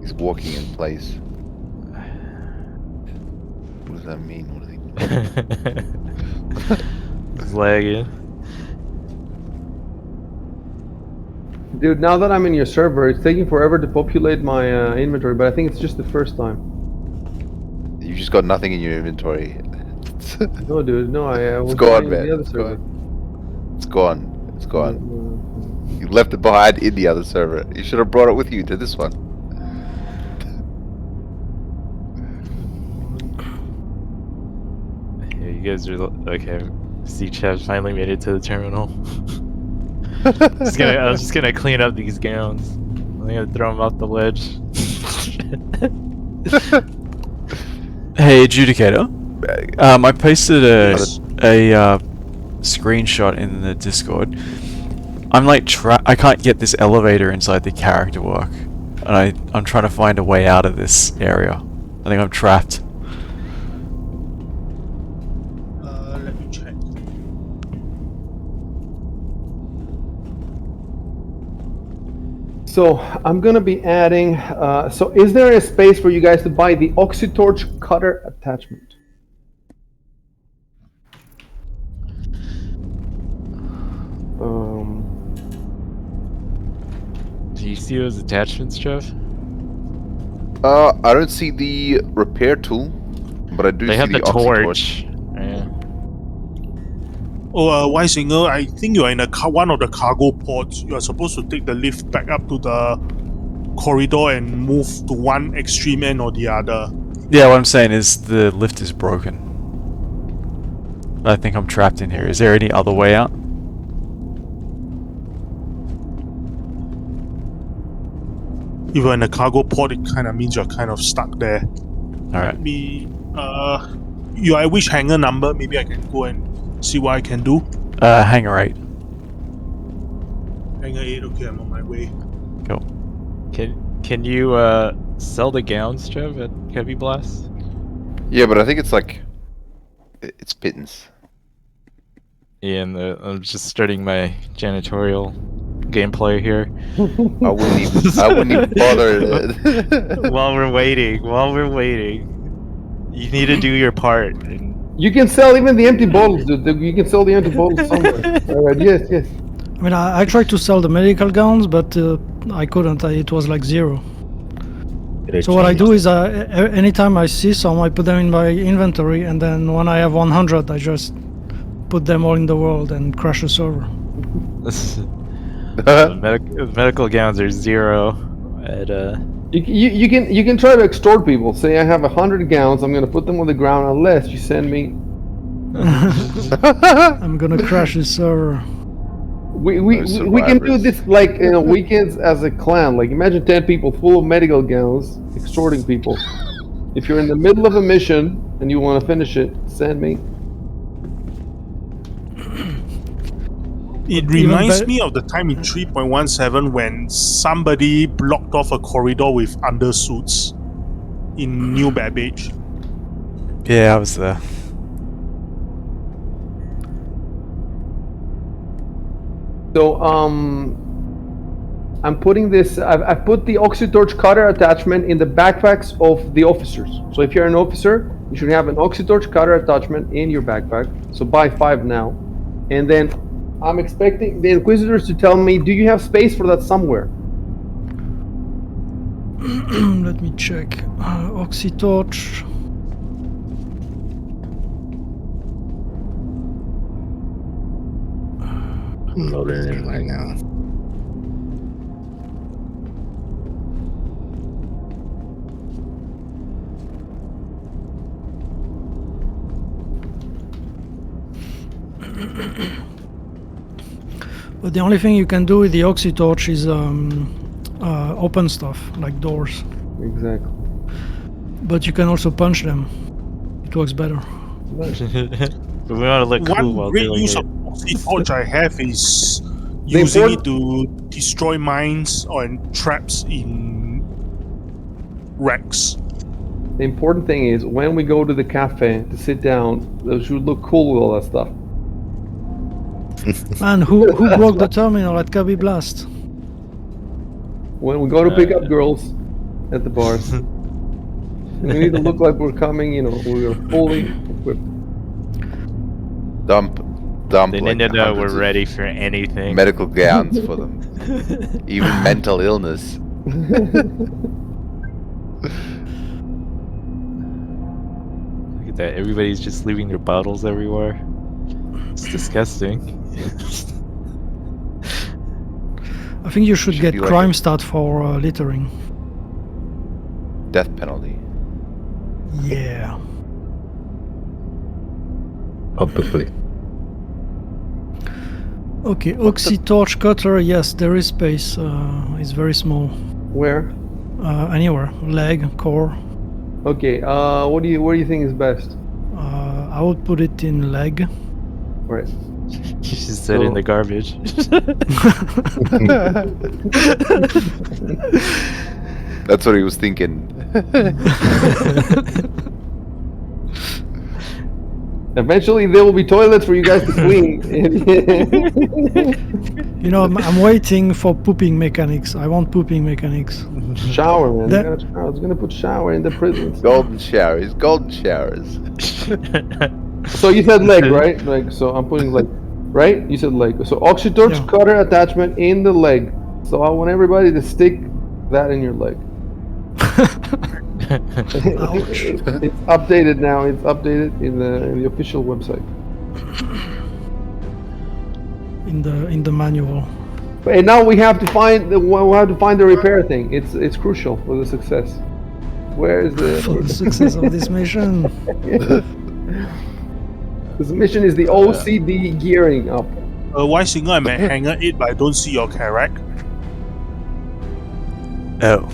He's walking in place. What does that mean? What does he mean? He's lagging. Dude, now that I'm in your server, it's taking forever to populate my inventory, but I think it's just the first time. You just got nothing in your inventory. No, dude, no, I was It's gone, in man. the other It's server. gone. It's gone. It's gone. You left it behind in the other server. You should have brought it with you to this one. Yeah, you guys are okay. Siege has finally made it to the terminal. I'm just gonna clean up these gowns. I'm gonna throw them off the ledge. Hey, Adjudicator. I pasted a screenshot in the Discord. I'm like I can't get this elevator inside the character work, and I'm trying to find a way out of this area. I think I'm trapped. Let me check. So I'm gonna be adding. So is there a space for you guys to buy the Oxytorch cutter attachment? Do you see those attachments, Jeff? I don't see the repair tool, but I do They see have the torch. Yeah. Oh, ysignal, I think you are in one of the cargo pods. You are supposed to take the lift back up to the corridor and move to one extreme end or the other. Yeah, what I'm saying is the lift is broken. I think I'm trapped in here. Is there any other way out? If you're in a cargo pod, it kind of means you're kind of stuck there. Alright. You are which hangar number? Maybe I can go and see what I can do. Hangar 8. Hangar 8, okay, I'm on my way. Cool. Can you sell the gowns, Jeff, at Heavy Blast? Yeah, but I think it's like it's pittance. Yeah, and I'm just starting my janitorial gameplay here. I wouldn't even bother. While we're waiting, you need to do your part. You can sell even the empty bottles, dude. You can sell the empty bottles somewhere. Alright, yes. I mean, I tried to sell the medical gowns, but I couldn't. It was like 0. So what I do is, anytime I see some, I put them in my inventory, and then when I have 100, I just put them all in the world and crash the server. Medical gowns are 0 at You can try to extort people. Say I have 100 gowns. I'm gonna put them on the ground unless you send me. I'm gonna crash the server. We can do this like weekends as a clan. Like imagine 10 people full of medical gowns extorting people. If you're in the middle of a mission and you want to finish it, send me. It reminds me of the time in 3.17 when somebody blocked off a corridor with undersuits in New Babbage. Yeah, I was there. So I'm putting this. I've put the oxytorch cutter attachment in the backpacks of the officers. So if you're an officer, you should have an oxytorch cutter attachment in your backpack. So buy 5 now, and then I'm expecting the Inquisitors to tell me, do you have space for that somewhere? Let me check. Oxytorch. I'm loading it in right now. But the only thing you can do with the oxytorch is open stuff, like doors. Exactly. But you can also punch them. It works better. But we want to look cool while One great doing use it. of the torch I have is using it to destroy mines or traps in wrecks. The important thing is when we go to the cafe to sit down, they should look cool with all that stuff. Man, who broke the terminal at Kirby Blast? When we go to pick up girls at the bars, we need to look like we're coming. You know, we are fully equipped. Dump They like need to know hundreds we're of ready for anything. medical gowns for them. Even mental illness. Look at that. Everybody's just leaving their bottles everywhere. It's disgusting. I think you should Should get be like crime a- stat for littering. Death penalty. Yeah. Hopefully. Okay, oxytorch cutter. Yes, there is space. It's very small. Where? Anywhere. Leg, core. Okay. Where do you think is best? I would put it in leg. Right. You just said in the garbage. That's what he was thinking. Eventually, there will be toilets for you guys to clean. You know, I'm waiting for pooping mechanics. I want pooping mechanics. Shower, man. That- You gotta shower. It's gonna put shower in the prisons. Golden showers, golden showers. So you said leg, right? Like, so I'm putting leg, right? You said leg. So oxytorch cutter attachment in the leg. So I want everybody to stick that in your leg. It's updated now. It's updated in the official website. In the manual. And now we have to find the repair thing. It's crucial for the success. Where is the For the success of this mission. This mission is the OCD gearing up. Ysignal, I'm at Hangar 8, but I don't see your character. Oh,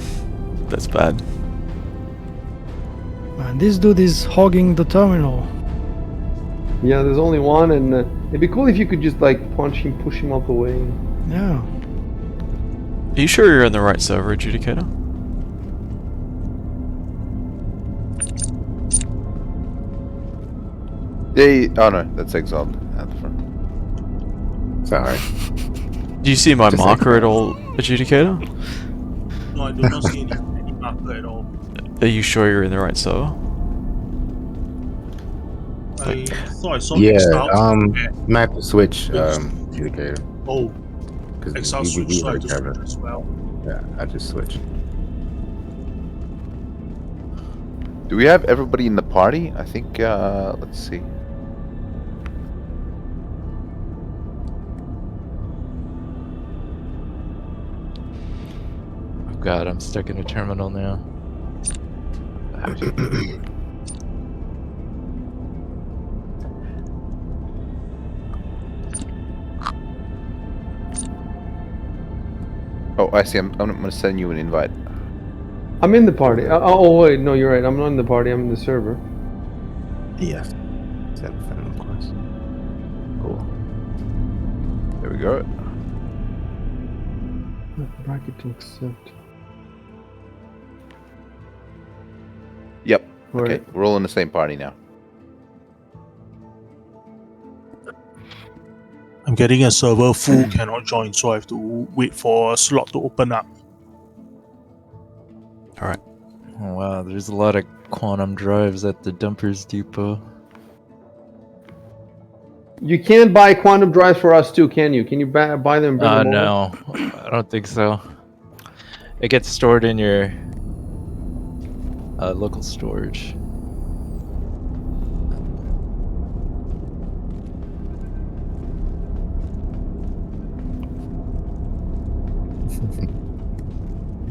that's bad. Man, this dude is hogging the terminal. Yeah, there's only one, and it'd be cool if you could just like punch him, push him out the way. Yeah. Are you sure you're on the right server, Adjudicator? Oh no, that's exiled at the front. Sorry. Do you see my Just marker at all, Adjudicator? No, I do not see any marker at all. Are you sure you're in the right server? I thought I saw Yeah, Exile. might have to switch indicator. Oh, Because Exile switch, so I have to switch as well. Yeah, I just switched. Do we have everybody in the party? I think, let's see. Oh god, I'm stuck in a terminal now. Oh, I see. I'm gonna send you an invite. I'm in the party. Oh wait, no, you're right. I'm not in the party. I'm in the server. Yes. 7 of course. Cool. There we go. Bracket to accept. Yep. All Okay, right. we're all in the same party now. I'm getting a server full, cannot join, so I have to wait for a slot to open up. Alright. Oh, wow, there's a lot of quantum drives at the dumpers depot. You can't buy quantum drives for us too, can you? Can you buy them and bring them over? No, I don't think so. It gets stored in your local storage.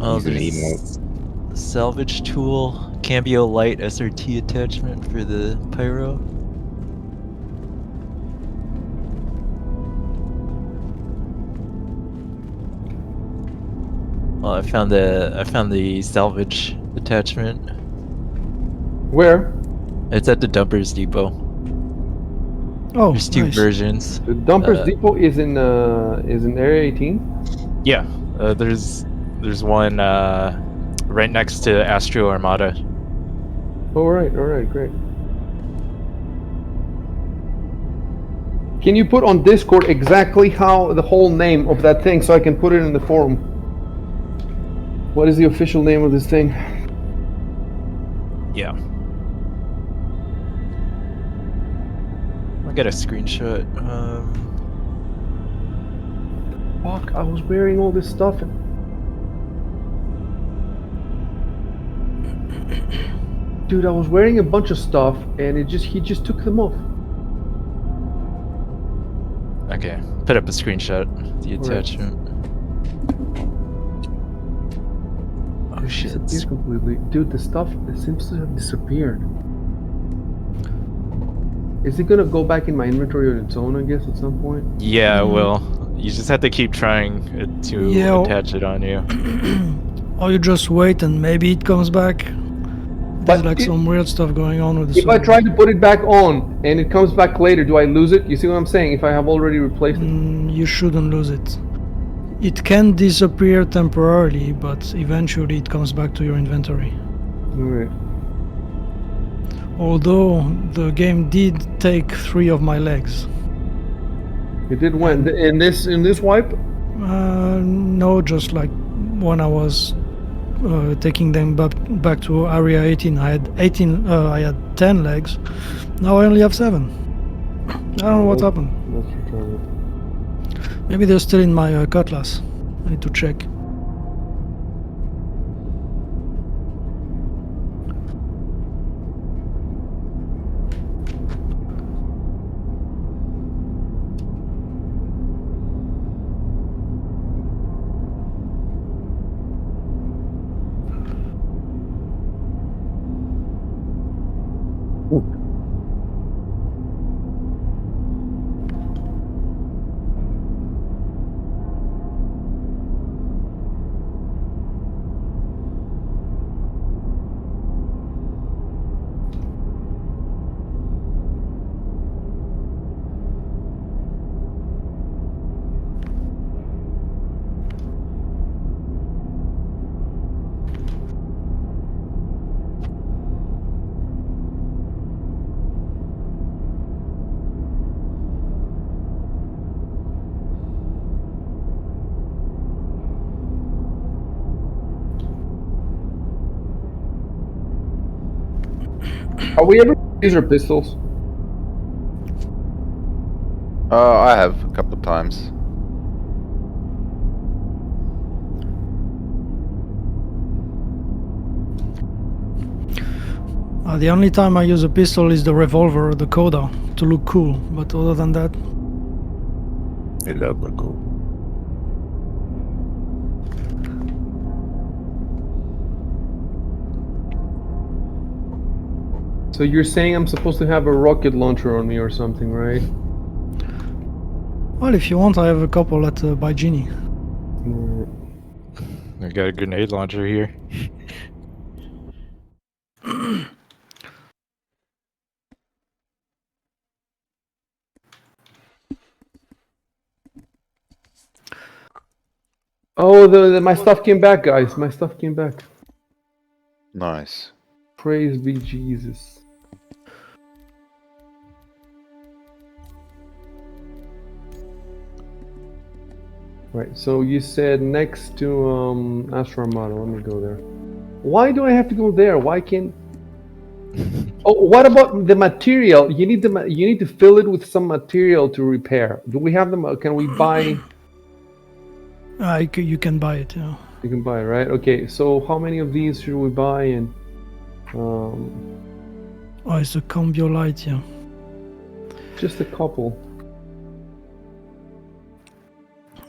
Oh, Using there's emote. salvage tool, Cambio light SRT attachment for the pyro. Well, I found the salvage attachment. Where? It's at the dumpers depot. Oh, There's two nice. versions. The dumpers depot is in Area 18. Yeah, there's one right next to Astro Armada. All right, great. Can you put on Discord exactly how the whole name of that thing so I can put it in the forum? What is the official name of this thing? Yeah. I'll get a screenshot. Fuck, I was wearing all this stuff. Dude, I was wearing a bunch of stuff and he just took them off. Okay, put up a screenshot. The Right. attachment. Oh shit! Disappeared completely. Dude, the stuff seems to have disappeared. Is it gonna go back in my inventory on its own, I guess, at some point? Yeah, well, you just have to keep trying to attach it on you. Or you just wait and maybe it comes back. There's like some weird stuff going on with the If I try to put it back on and it comes back later, do I lose it? You see what I'm saying? If I have already replaced it? You shouldn't lose it. It can disappear temporarily, but eventually it comes back to your inventory. Alright. Although the game did take 3 of my legs. It did when? In this wipe? No, just like when I was taking them back to area 18. I had 10 legs. Now I only have 7. I don't know what happened. Let's return it. Maybe they're still in my cutlass. I need to check. Are we ever use our pistols? I have a couple of times. The only time I use a pistol is the revolver, the Coda, to look cool. But other than that, It does look cool. So you're saying I'm supposed to have a rocket launcher on me or something, right? well, if you want, I have a couple at by Genie. I got a grenade launcher here. Oh, my stuff came back, guys. My stuff came back. Nice. Praise be Jesus. Right, so you said next to Astro Armada. Let me go there. Why do I have to go there? Why can't... Oh, what about the material? You need you need to fill it with some material to repair. Do we have them? Can we buy... You can buy it, yeah. You can buy, right? Okay, so how many of these should we buy? And Oh, it's a Cambio light, yeah. just a couple.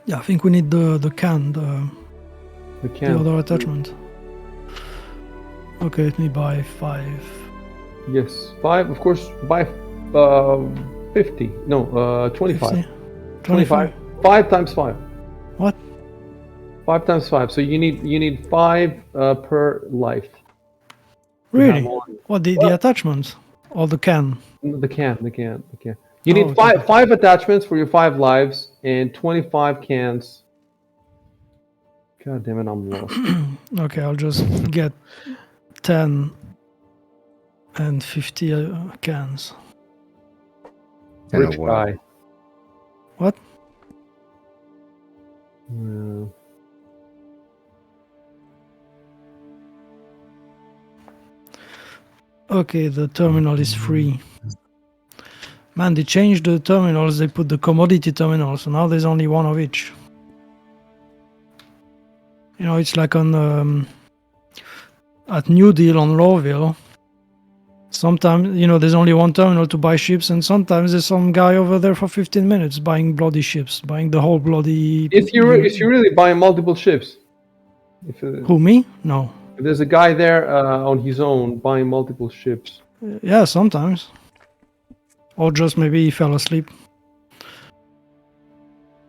Yeah, I think we need the can, the other attachment. Okay, let me buy 5. Yes, 5. Of course, buy 50. No, 25. 50? 25. 5 times 5. What? 5 times 5. So you need 5 per life. Really? What, the attachment? Or the can? The can. You need five attachments for your 5 lives and 25 cans. God damn it, I'm lost. Okay, I'll just get 10 and 50 cans. Rich guy. What? Yeah. Okay, the terminal is free. Man, they changed the terminals, they put the commodity terminal, so now there's only one of each. You know, it's like on at New Deal on Lowville. Sometimes, you know, there's only one terminal to buy ships, and sometimes there's some guy over there for 15 minutes buying bloody ships, buying the whole bloody... If you really buy multiple ships. Who, me? No. If there's a guy there on his own buying multiple ships. Yeah, sometimes. Or just maybe he fell asleep.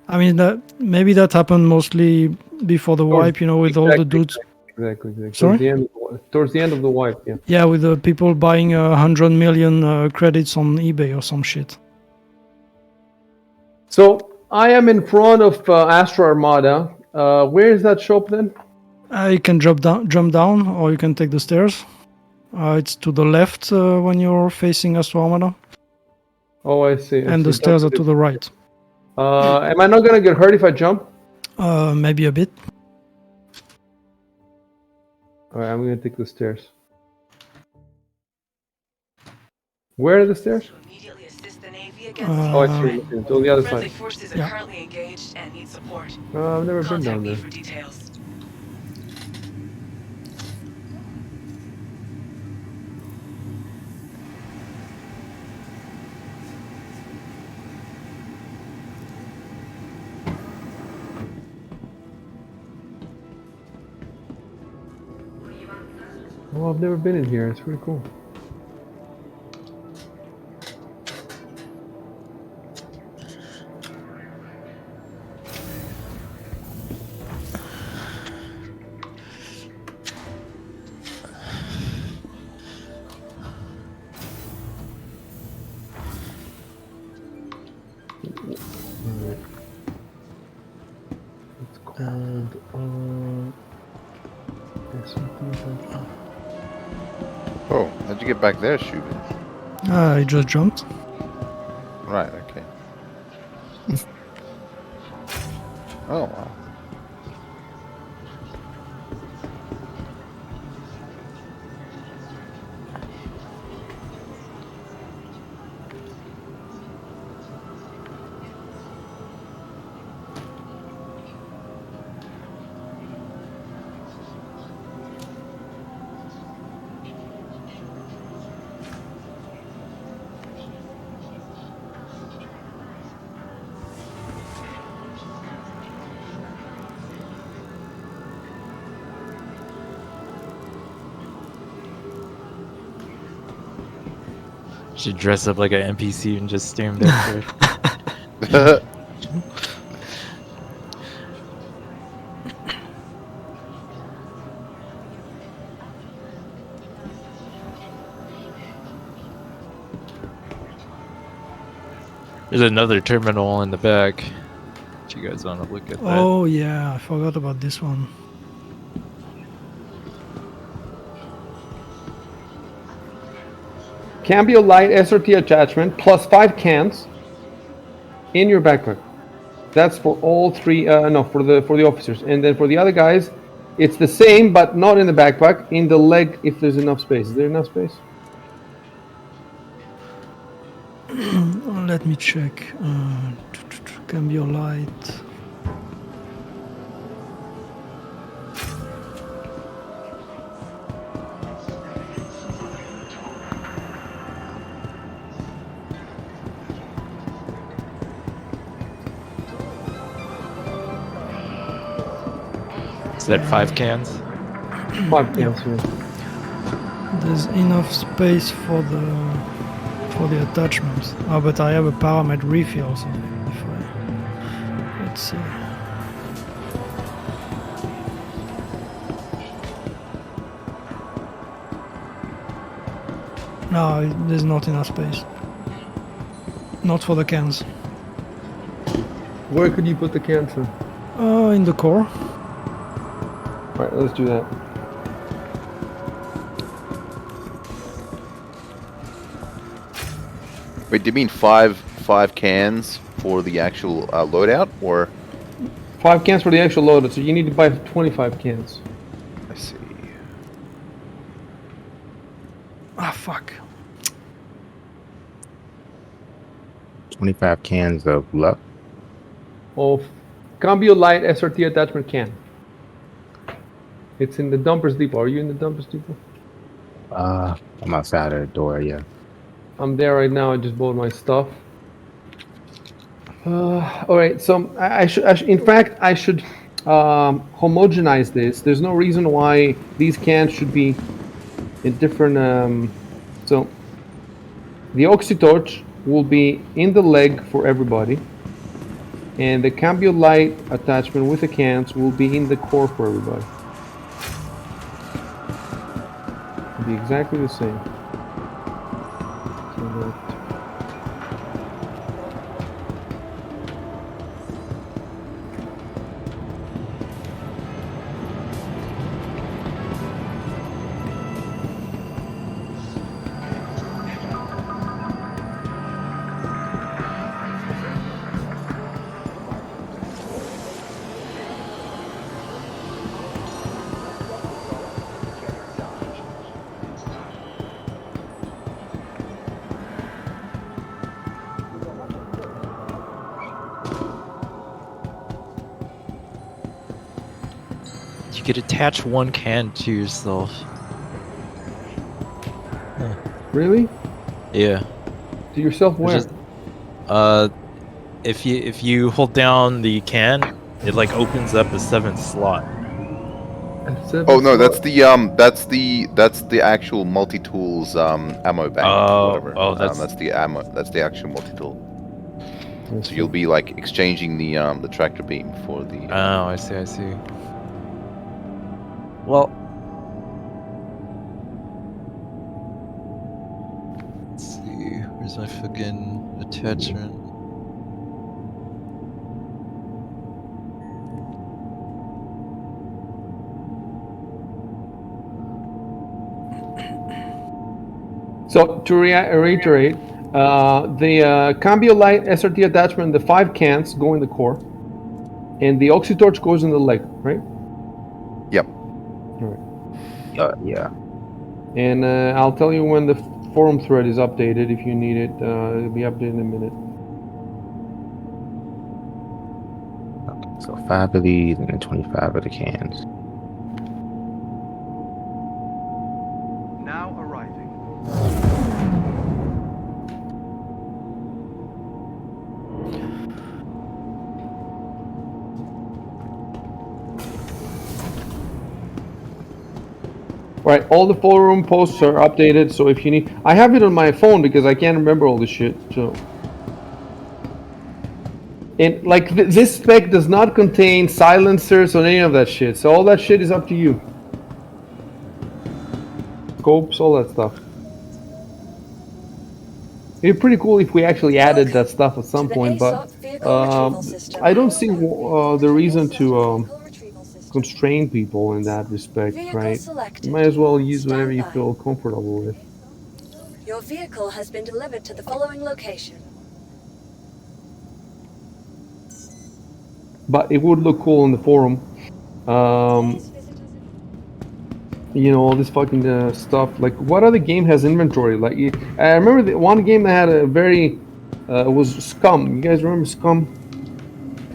I mean, maybe that happened mostly before the wipe, you know, with all the dudes. Exactly. Sorry? Towards the end of the wipe, yeah. Yeah, with the people buying 100 million credits on eBay or some shit. So, I am in front of Astro Armada. Where is that shop then? You can jump down, or you can take the stairs. It's to the left when you're facing Astro Armada. Oh, I see. And the stairs are to the right. Am I not gonna get hurt if I jump? Maybe a bit. Alright, I'm gonna take the stairs. Where are the stairs? Oh, I see. It's on the other side. Forces are currently engaged and need support. I've never been down there. For details. Oh, I've never been in here. It's pretty cool. It's called Oh, how'd you get back there, Shubin? I just jumped. Right, okay. Oh, wow. Should dress up like an NPC and just stare him down there. There's another terminal in the back. if you guys want to look at that. Oh yeah, I forgot about this one. Cambio light SRT attachment plus 5 cans in your backpack. That's for all three. No, for the officers, and then for the other guys, it's the same but not in the backpack. In the leg, if there's enough space. Is there enough space? Let me check. Cambio light. Is that 5 cans? 5 cans. Yeah. There's enough space for the attachments. Oh, but I have a paramed refill, so if I, let's see. No, there's not enough space. Not for the cans. Where could you put the cans in? In the core. All right, let's do that. Wait, do you mean five cans for the actual loadout, or? 5 cans for the actual loader, so you need to buy 25 cans. I see. Ah, fuck. 25 cans of luck. Of Cambio light SRT attachment can. It's in the dumpers depot. Are you in the dumpers depot? I'm outside of the door, yeah. I'm there right now. I just bought my stuff. All right, so I should, in fact, I should homogenize this. There's no reason why these cans should be in different. So the oxytorch will be in the leg for everybody, and the Cambio light attachment with the cans will be in the core for everybody. It'll be exactly the same. So that, You could attach 1 can to yourself. Huh. really? Yeah. To yourself where? Just, if you hold down the can, it like opens up the 7th slot. Oh no, that's the actual multi-tools ammo bank. Oh, whatever. oh, that's the ammo. That's the actual multi-tool. So you'll be like exchanging the tractor beam for the. Oh, I see. Well, let's see. Where's my fucking attachment? So to reiterate, the Cambio light SRT attachment, the 5 cans go in the core, and the oxytorch goes in the leg, right? Yep. Yeah. And I'll tell you when the forum thread is updated if you need it. It'll be updated in a minute. So 5 of these and then 25 of the cans. Now arriving. Right, all the forum posts are updated, so if you need... I have it on my phone because I can't remember all this shit, so... And, like, this spec does not contain silencers or any of that shit, so all that shit is up to you. Scopes, all that stuff. It'd be pretty cool if we actually added that stuff at some the point, but ASOC vehicle retrieval system. I don't see the reason to constrain people in that respect, Vehicle right? selected. You might as well use whatever you Stand by. feel comfortable with. Your vehicle has been delivered to the following location. But it would look cool in the forum. You know, all this fucking stuff. Like, what other game has inventory? Like, I remember the one game that had a very, it was Scum. You guys remember Scum?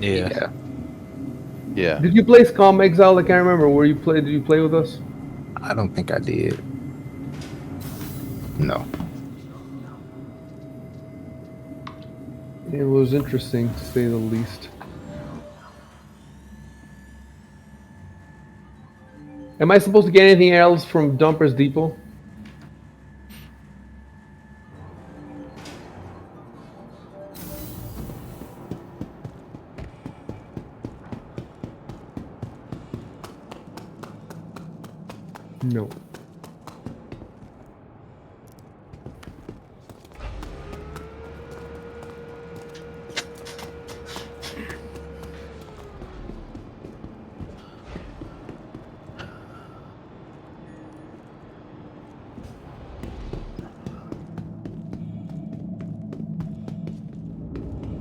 Yeah. Yeah. Did you play Scum Exile? Like, I remember. Did you play with us? I don't think I did. No. It was interesting, to say the least. Am I supposed to get anything else from Dumper's Depot? No.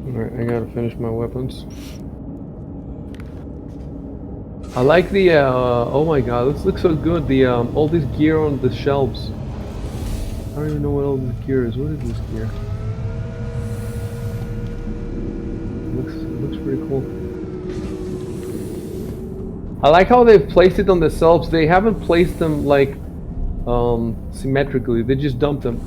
Alright, I gotta finish my weapons. I like the, oh my god, this looks so good, the, all this gear on the shelves. I don't even know what all this gear is. What is this gear? It looks pretty cool. I like how they've placed it on the shelves. They haven't placed them, like, symmetrically. They just dumped them.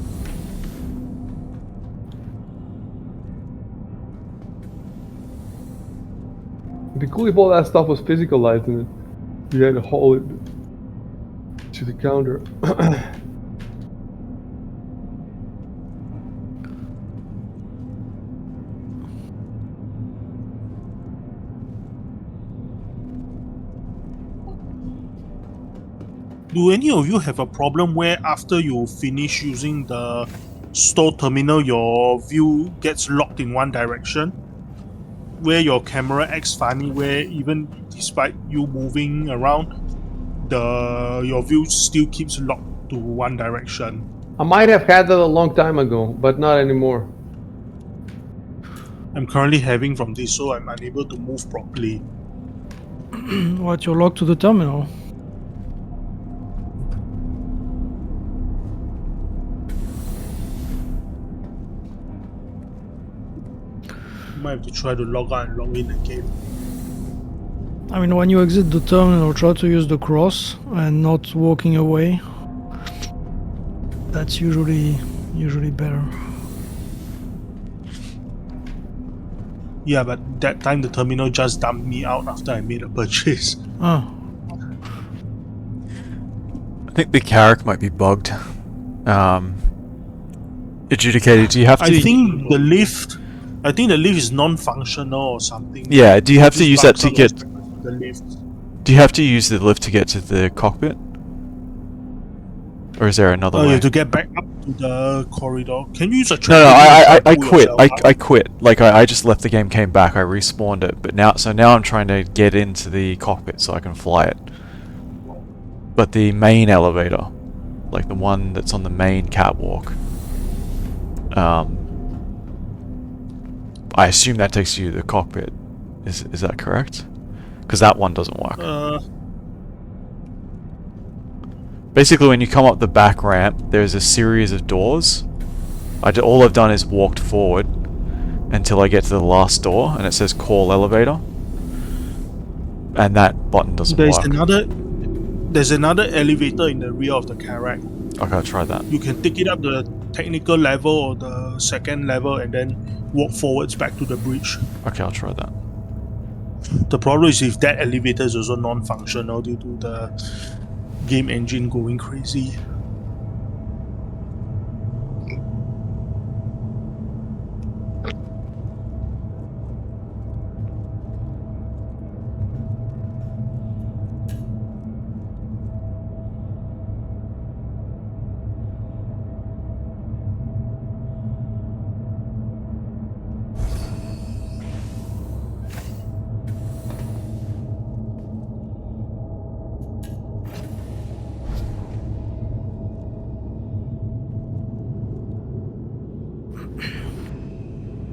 It'd be cool if all that stuff was physicalized and you had to haul it to the counter. Do any of you have a problem where after you finish using the store terminal, your view gets locked in one direction? Where your camera acts funny, where even despite you moving around, your view still keeps locked to one direction. I might have had that a long time ago, but not anymore. I'm currently having from this, so I'm unable to move properly. What, you're locked to the terminal? Might have to try to log out and log in again. I mean, when you exit the terminal, try to use the cross and not walking away. That's usually better. Yeah, but that time the terminal just dumped me out after I made a purchase. Ah. I think the carrick might be bugged. Adjudicated, do you have to... I think the lift is non-functional or something. Yeah, do you have to use that to get... The lift. Do you have to use the lift to get to the cockpit? Or is there another way? You have to get back up to the corridor. Can you use a No, I I quit. I quit. Like, I just left the game, came back, I respawned it. But now I'm trying to get into the cockpit so I can fly it. But the main elevator, like the one that's on the main catwalk, I assume that takes you to the cockpit. Is that correct? Because that one doesn't work. Basically, when you come up the back ramp, there's a series of doors. All I've done is walked forward until I get to the last door, and it says call elevator. And that button doesn't work. There's another elevator in the rear of the carrack. Okay, I'll try that. You can take it up the technical level or the second level and then walk forwards back to the bridge. Okay, I'll try that. The problem is if that elevator is also non-functional due to the game engine going crazy.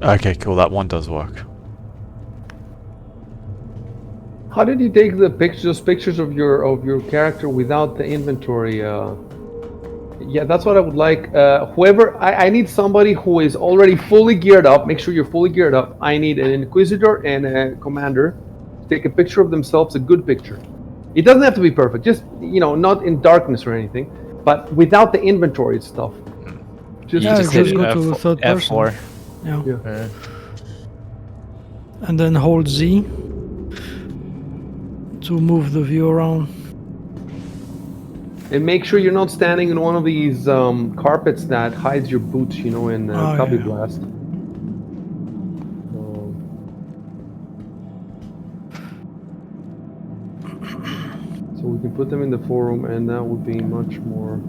Okay, cool. That one does work. How did you take the pictures of your character without the inventory? Yeah, that's what I would like. Whoever I need somebody who is already fully geared up. Make sure you're fully geared up. I need an inquisitor and a commander to take a picture of themselves, a good picture. It doesn't have to be perfect. Just not in darkness or anything, but without the inventory stuff. You Yeah, just just hit go to third person. F4. Yeah. Yeah. And then hold Z to move the view around. And make sure you're not standing in one of these carpets that hides your boots, in Cubby yeah. Blast. So we can put them in the forum, and that would be much more.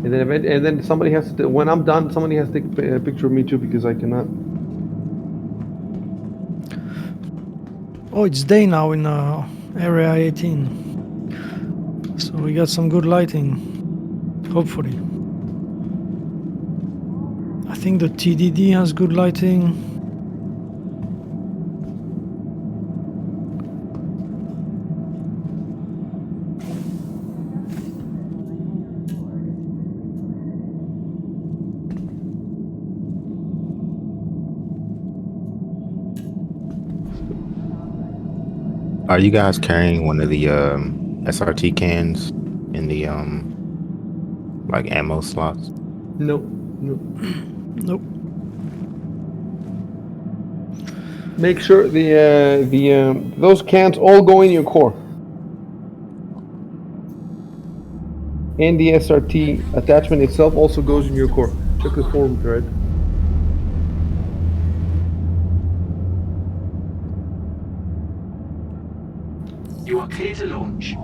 And then somebody has to. When I'm done, somebody has to take a picture of me too, because I cannot. Oh, it's day now in area 18. So we got some good lighting. Hopefully. I think the TDD has good lighting. Are you guys carrying one of the SRT cans in the like ammo slots? No. Nope. Make sure those cans all go in your core. And the SRT attachment itself also goes in your core. Check the forum thread. You are clear to launch.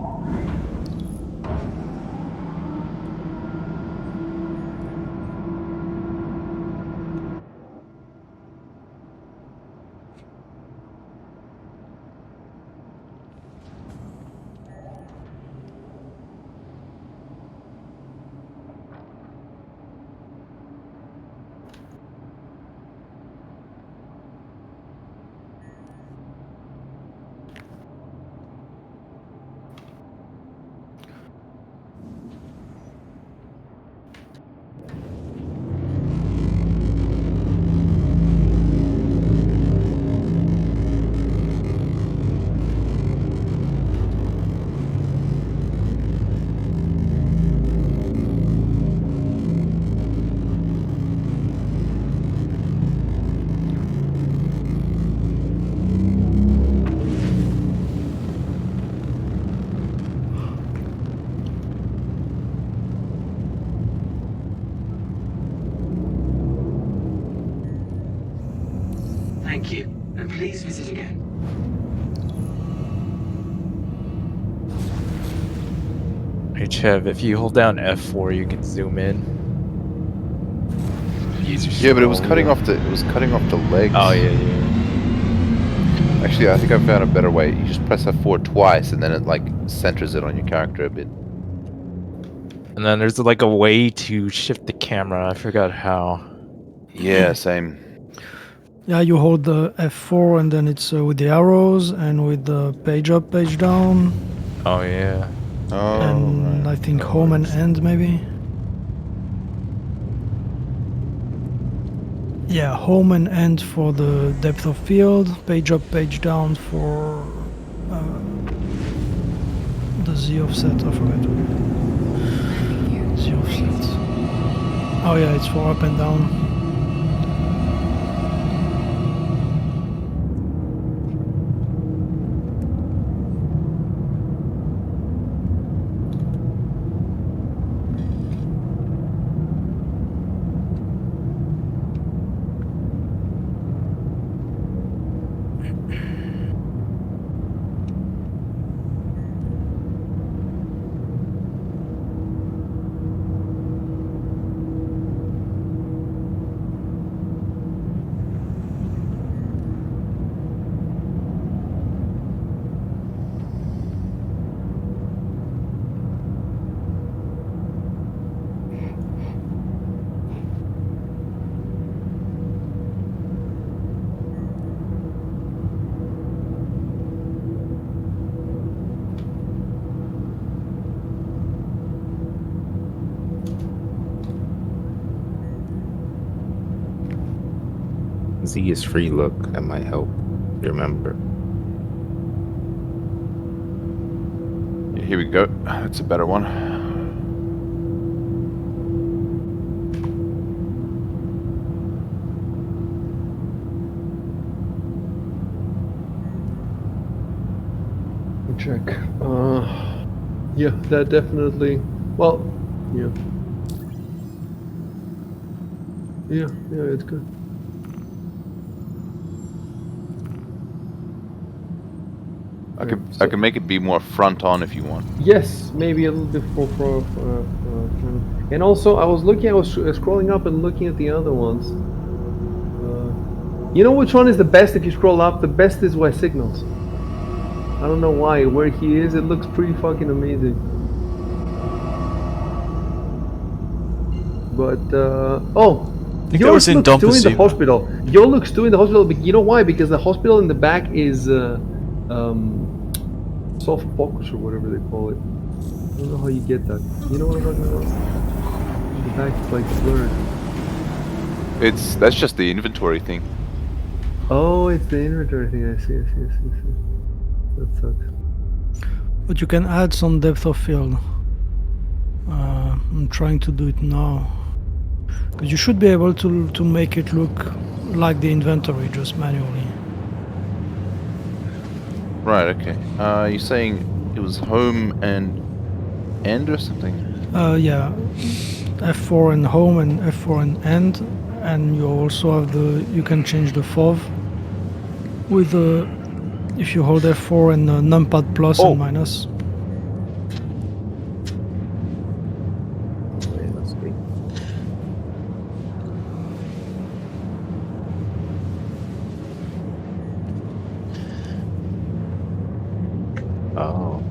Thank you, and please visit again. Hey Chev, if you hold down F4, you can zoom in. Use your Yeah, but it was scroll cutting wheel. off the legs. Oh yeah. Actually, I think I found a better way. You just press F4 twice, and then it like centers it on your character a bit. And then there's like a way to shift the camera. I forgot how. Yeah, same. Yeah, you hold the F4 and then it's with the arrows and with the page up, page down. Oh yeah. Oh, And right. I think That home and works. end maybe. Yeah, home and end for the depth of field, page up, page down for the Z offset, I forgot. Z offset. Oh yeah, it's for up and down. Z is free look. That might help you remember. Here we go. That's a better one. Check. Yeah, that definitely. Well, yeah. Yeah, it's good. I can make it be more front on if you want. Yes, maybe a little bit and also, I was scrolling up and looking at the other ones. You know which one is the best if you scroll up? The best is ysignals. I don't know why. Where he is, it looks pretty fucking amazing. But oh, I think that was in looks too in the Dumpazima. hospital. Your looks too in the hospital. But you know why? Because the hospital in the back is soft focus or whatever they call it. I don't know how you get that. You know what I'm talking about? The back is like blurred. That's just the inventory thing. Oh, it's the inventory thing. I see. That sucks. But you can add some depth of field. I'm trying to do it now. Because you should be able to make it look like the inventory just manually. Right, okay. You're saying it was home and end or something? Yeah. F4 and home and F4 and end. And you also have you can change the FOV with if you hold F4 and numpad plus and minus. Oh.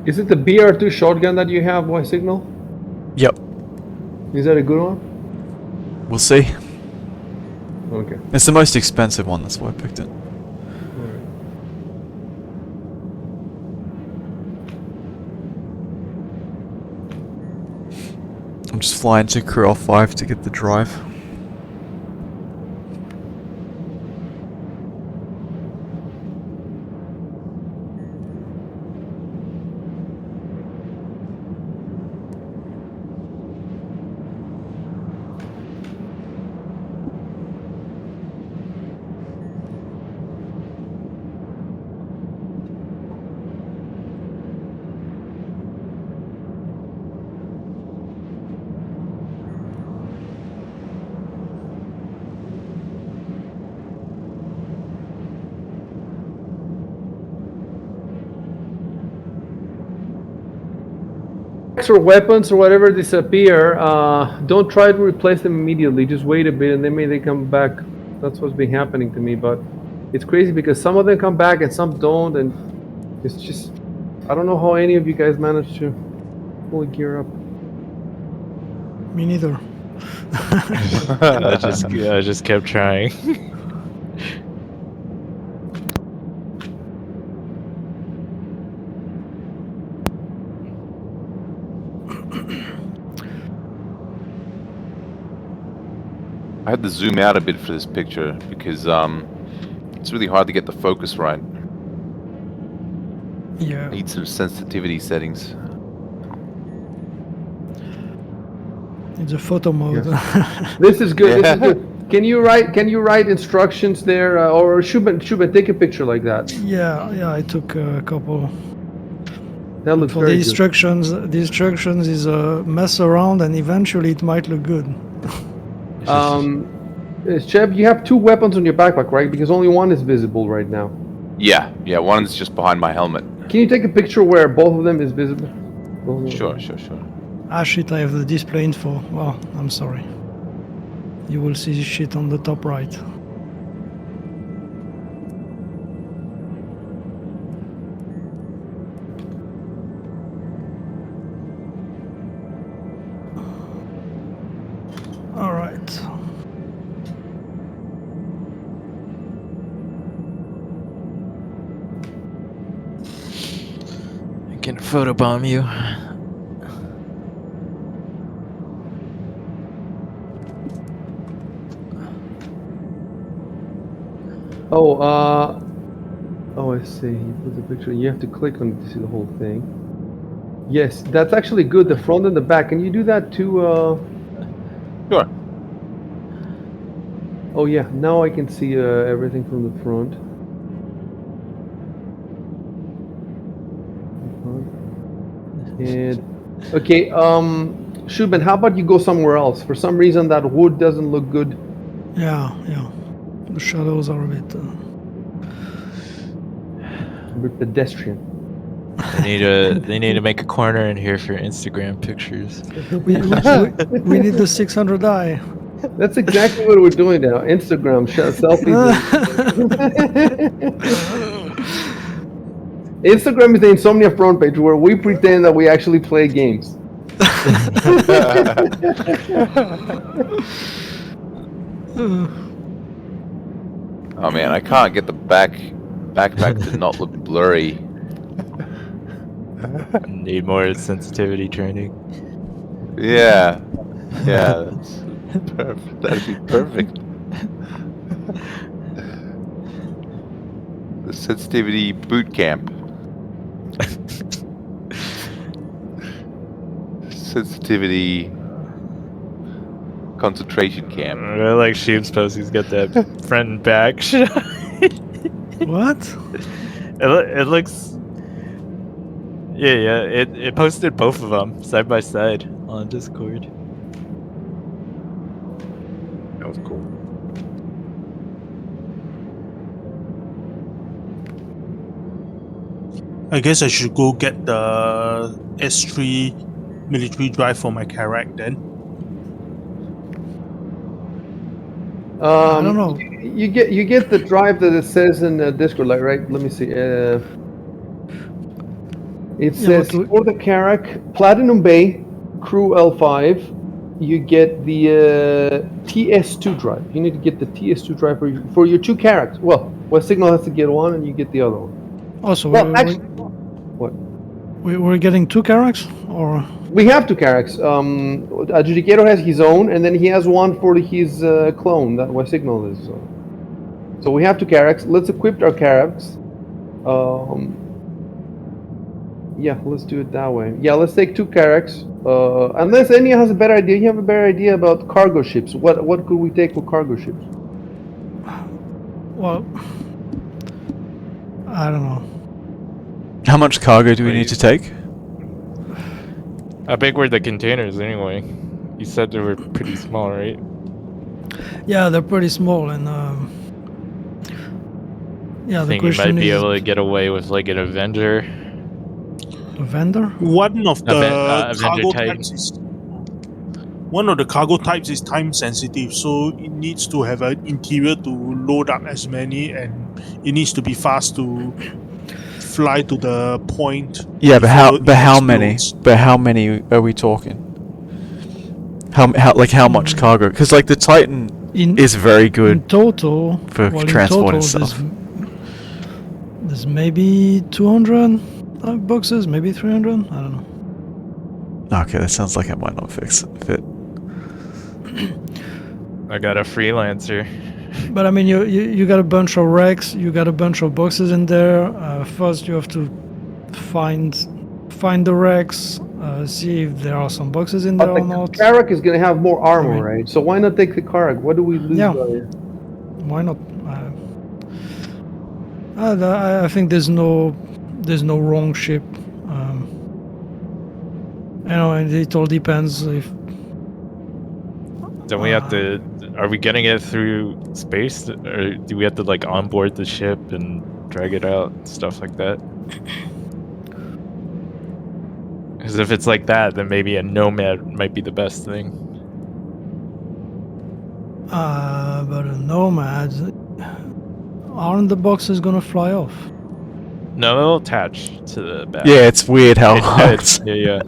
Is it the BR2 shotgun that you have, ysignal? Yep. Is that a good one? We'll see. Okay. It's the most expensive one, that's why I picked it. I'm just flying to Crew L5 to get the drive. Or weapons or whatever disappear, don't try to replace them immediately. Just wait a bit and then maybe they come back. That's what's been happening to me, but it's crazy because some of them come back and some don't, and it's just I don't know how any of you guys managed to fully gear up. Me neither. I just kept trying. I had to zoom out a bit for this picture because it's really hard to get the focus right. Yeah. Need some sensitivity settings. It's a photo mode. This is good. Yeah. This is good. Can you write instructions there, or Shuben, take a picture like that? Yeah, I took a couple. That looks For very the good. instructions is a mess around, and eventually it might look good. Chev, you have 2 weapons on your backpack, right? Because only one is visible right now. Yeah, one's just behind my helmet. Can you take a picture where both of them is visible? Sure. Ah shit, I have the display info. Well, I'm sorry. You will see shit on the top right. Alright. I can photobomb you. Oh, I see. He put the picture. You have to click on it to see the whole thing. Yes, that's actually good. The front and the back. Can you do that too? Sure. Oh yeah, now I can see everything from the front. And okay, Shuben, how about you go somewhere else? For some reason, that wood doesn't look good. Yeah. The shadows are a bit. A bit pedestrian. They need to make a corner in here for Instagram pictures. We need the 600i. That's exactly what we're doing now. Instagram selfies. Instagram is the Insomnia front page where we pretend that we actually play games. Oh man, I can't get the backpack to not look blurry. Need more sensitivity training. Yeah, that's perfect. That'd be perfect. The sensitivity boot camp. Sensitivity concentration camp. I like Sheep's post. He's got that front and back shot. What? It looks. Yeah. It posted both of them side by side on Discord. That was cool. I guess I should go get the S3 military drive for my Karak then. I don't know. You get the drive that it says in Discord, like, right? Let me see. It says for the Karak Platinum Bay Crew L5, you get the TS2 drive. You need to get the TS2 drive for your 2 Karaks. Well, ysignal has to get one, and you get the other one. Also, well, actually, what? We're getting 2 Karaks, or we have 2 Karaks. Adjudicator has his own, and then he has one for his clone that ysignal is. So we have 2 Karaks. Let's equip our Karaks. Yeah, let's do it that way. Yeah, let's take 2 Karaks. Unless Enya has a better idea. You have a better idea about cargo ships. What could we take with cargo ships? Well, I don't know. How much cargo do we need to take? How big were the containers anyway? You said they were pretty small, right? Yeah, they're pretty small, and yeah, the think you question might be is, able to get away with like an Avenger. A vendor? One of the cargo type. types is time sensitive, so it needs to have an interior to load up as many, and it needs to be fast to fly to the point. Yeah, before but it how many? explodes. But how many are we talking? How much cargo? Because like the Titan In is very good in total, for well, in transporting total, stuff. there's maybe 200 boxes, maybe 300. I don't know. Okay, that sounds like it might not fit. I got a freelancer. But I mean, you got a bunch of racks, you got a bunch of boxes in there. First, you have to find the racks, see if there are some boxes in there But or the not. Carrack is going to have more armor, mean- right? So why not take the Carrack? What do we lose Yeah. by Why not? I think there's no wrong ship. And it all depends if. Don't we have to? Are we getting it through space, or do we have to like onboard the ship and drag it out, stuff like that? Because if it's like that, then maybe a nomad might be the best thing. But a nomad, aren't the boxes gonna fly off? No, it'll attach to the back. Yeah, it's weird how yeah.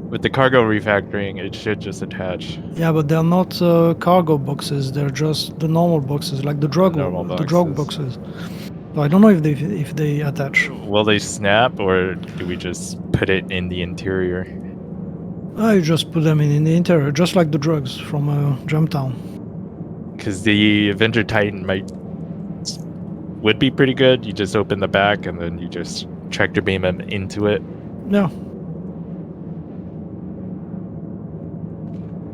With the cargo refactoring, it should just attach. Yeah, but they're not cargo boxes. They're just the normal boxes, like the drug boxes. So I don't know if they attach. Will they snap, or do we just put it in the interior? You just put them in the interior, just like the drugs from Jumptown. Because the Avenger Titan would be pretty good. You just open the back and then you just tractor beam them into it. Yeah.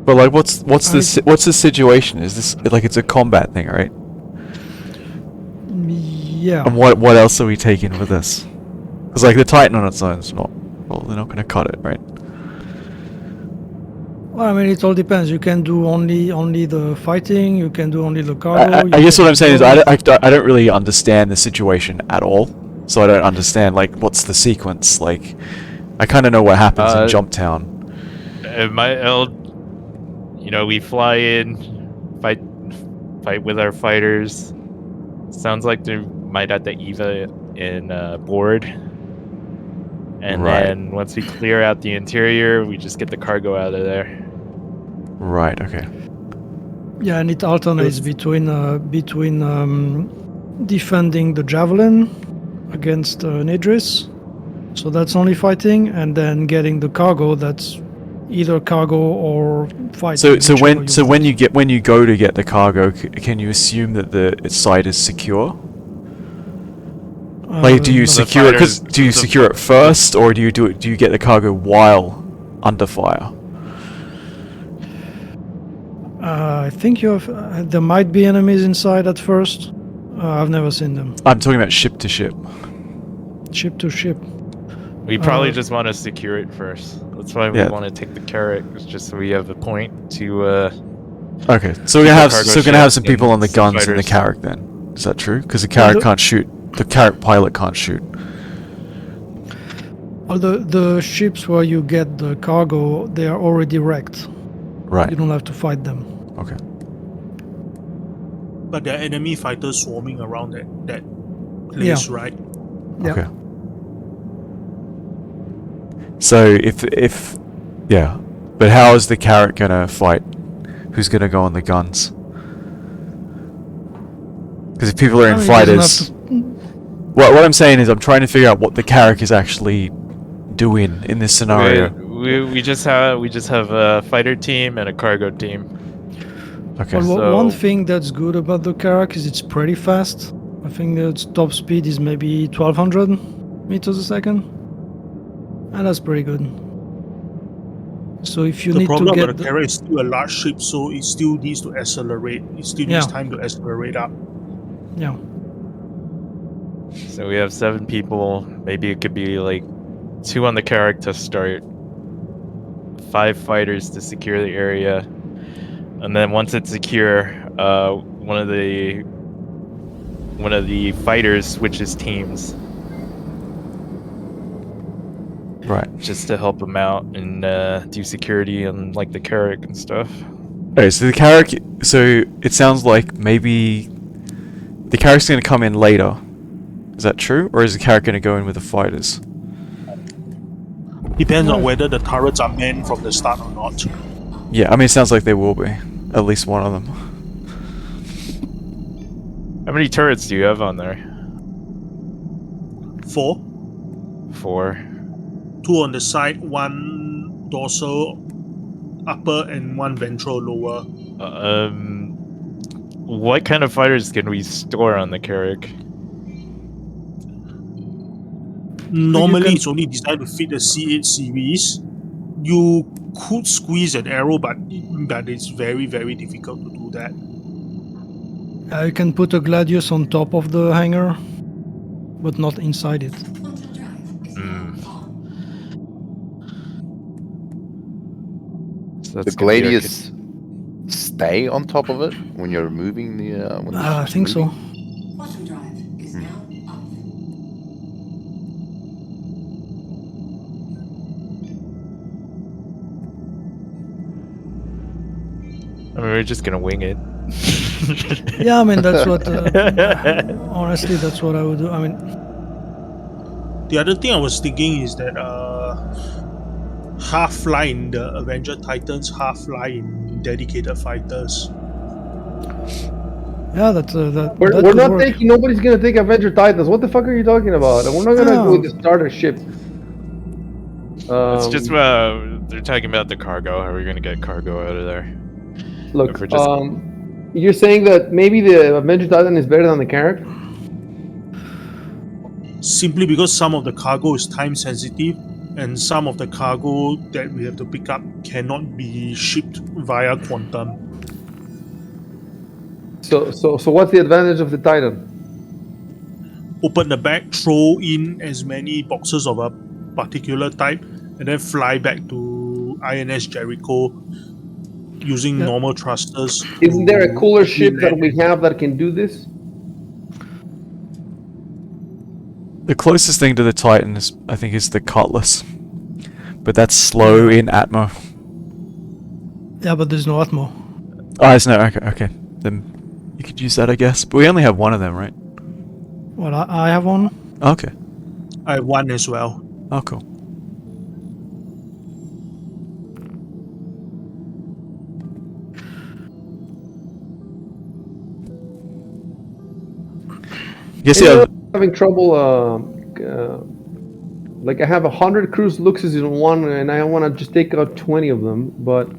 But like, what's the situation? Is this like it's a combat thing, right? Yeah. And what else are we taking with this? Because like the Titan on its own is not. Well, they're not going to cut it, right? Well, I mean, it all depends. You can do only the fighting. You can do only the cargo. I guess what I'm saying is I don't really understand the situation at all. So I don't understand like what's the sequence. Like I kind of know what happens in Jumptown. We fly in, fight with our fighters. Sounds like they might have to EVA in board. And then once we clear out the interior, we just get the cargo out of there. Right. Okay. Yeah, and it alternates between defending the javelin against an Idris, so that's only fighting, and then getting the cargo. That's either cargo or fighting. So when you go to get the cargo, can you assume that its site is secure? Like, do you secure it? Do you secure it first, or do you get the cargo while under fire? I think there might be enemies inside at first. I've never seen them. I'm talking about ship to ship. Ship to ship. We probably just want to secure it first. That's why we want to take the carrot, just so we have a point to. Okay, so we're gonna have some people on the guns in the carrack then. Is that true? Because the carrack can't shoot. The carrack pilot can't shoot. Well, the ships where you get the cargo, they are already wrecked. Right. You don't have to fight them. Okay. But there are enemy fighters swarming around that place, right? Yeah. Okay. So but how is the carrot gonna fight? Who's gonna go on the guns? Because if people are in fighters, what I'm saying is I'm trying to figure out what the carrot is actually doing in this scenario. We just have a fighter team and a cargo team. Okay. Well, one thing that's good about the Carrack is it's pretty fast. I think its top speed is maybe 1200 meters a second, and that's pretty good. So if you need to get the problem with the Carrack is still a large ship, so it still needs to accelerate. It still needs time to accelerate up. Yeah. So we have 7 people. Maybe it could be like 2 on the Carrack to start, 5 fighters to secure the area, and then once it's secure, one of the fighters switches teams. Right. Just to help them out and do security on like the Carrack and stuff. Okay, so the Carrack. So it sounds like maybe the Carrack's going to come in later, Is that true? Or is the carrot going to go in with the fighters? Depends on whether the turrets are manned from the start or not. Yeah, I mean, it sounds like they will be. At least one of them. How many turrets do you have on there? 4. 4. 2 on the side, 1 dorsal upper and 1 ventral lower. What kind of fighters can we store on the Carrack? Normally, it's only designed to fit the C8 series. You could squeeze an arrow, but it's very, very difficult to do that. You can put a Gladius on top of the hangar, but not inside it. So The Gladius stay on top of it when you're moving the. When the I think so. I mean, we're just gonna wing it. Yeah, I mean, that's what. Honestly, that's what I would do. I mean, the other thing I was thinking is that half fly in the Avenger Titans, half fly in dedicated fighters. Yeah, that we're not taking. Nobody's gonna take Avenger Titans. What the fuck are you talking about? We're not gonna go with the starter ship. It's just they're talking about the cargo. How are we gonna get cargo out of there? Look, you're saying that maybe the Avenger Titan is better than the Carrack? Simply because some of the cargo is time sensitive, and some of the cargo that we have to pick up cannot be shipped via Quantum. So what's the advantage of the Titan? Open the back, throw in as many boxes of a particular type, and then fly back to INS Jericho using normal thrusters. Isn't there a cooler ship that we have that can do this? The closest thing to the Titan is, I think, is the Cutlass. But that's slow in Atmo. Yeah, but there's no Atmo. Oh, there's no. Okay. Then you could use that, I guess. But we only have one of them, right? Well, I have one. Okay. I have one as well. Oh, cool. Yes, yeah. Having trouble. Like I have 100 cruise luxes in one, and I want to just take out 20 of them, but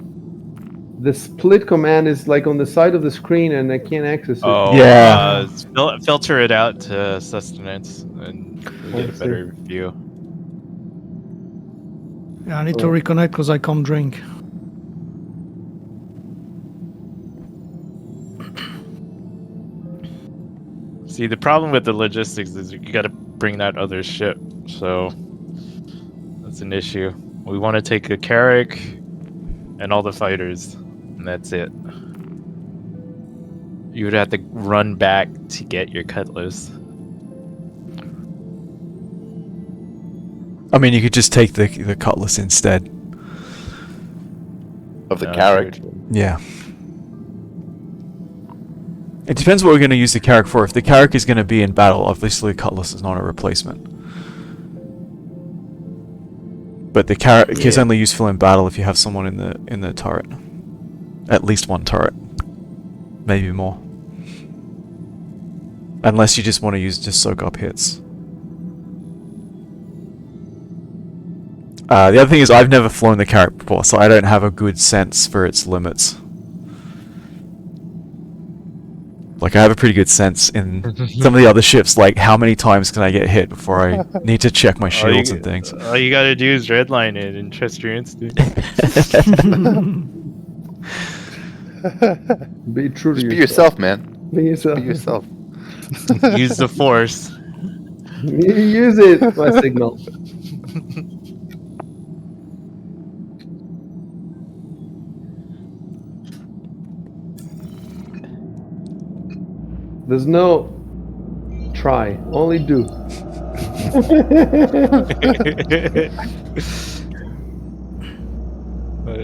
the split command is like on the side of the screen, and I can't access it. Oh, yeah. Filter it out to sustenance, and we get a better view. Yeah, I need to reconnect because I can't drink. See, the problem with the logistics is you gotta bring that other ship, so that's an issue. We want to take a Carrack and all the fighters, and that's it. You would have to run back to get your Cutlass. I mean, you could just take the Cutlass instead. Of the Carrack? Yeah. It depends what we're going to use the Carrack for. If the Carrack is going to be in battle, obviously Cutlass is not a replacement. But the Carrack is only useful in battle if you have someone in the turret. At least one turret. Maybe more. Unless you just want to just soak up hits. The other thing is I've never flown the Carrack before, so I don't have a good sense for its limits. Like, I have a pretty good sense in some of the other ships, like, how many times can I get hit before I need to check my shields and things. All you gotta do is redline it and trust your instinct. Be true to Just be yourself, man. Be yourself. Be yourself. Use the Force. Use it, my signal. There's no try, only do.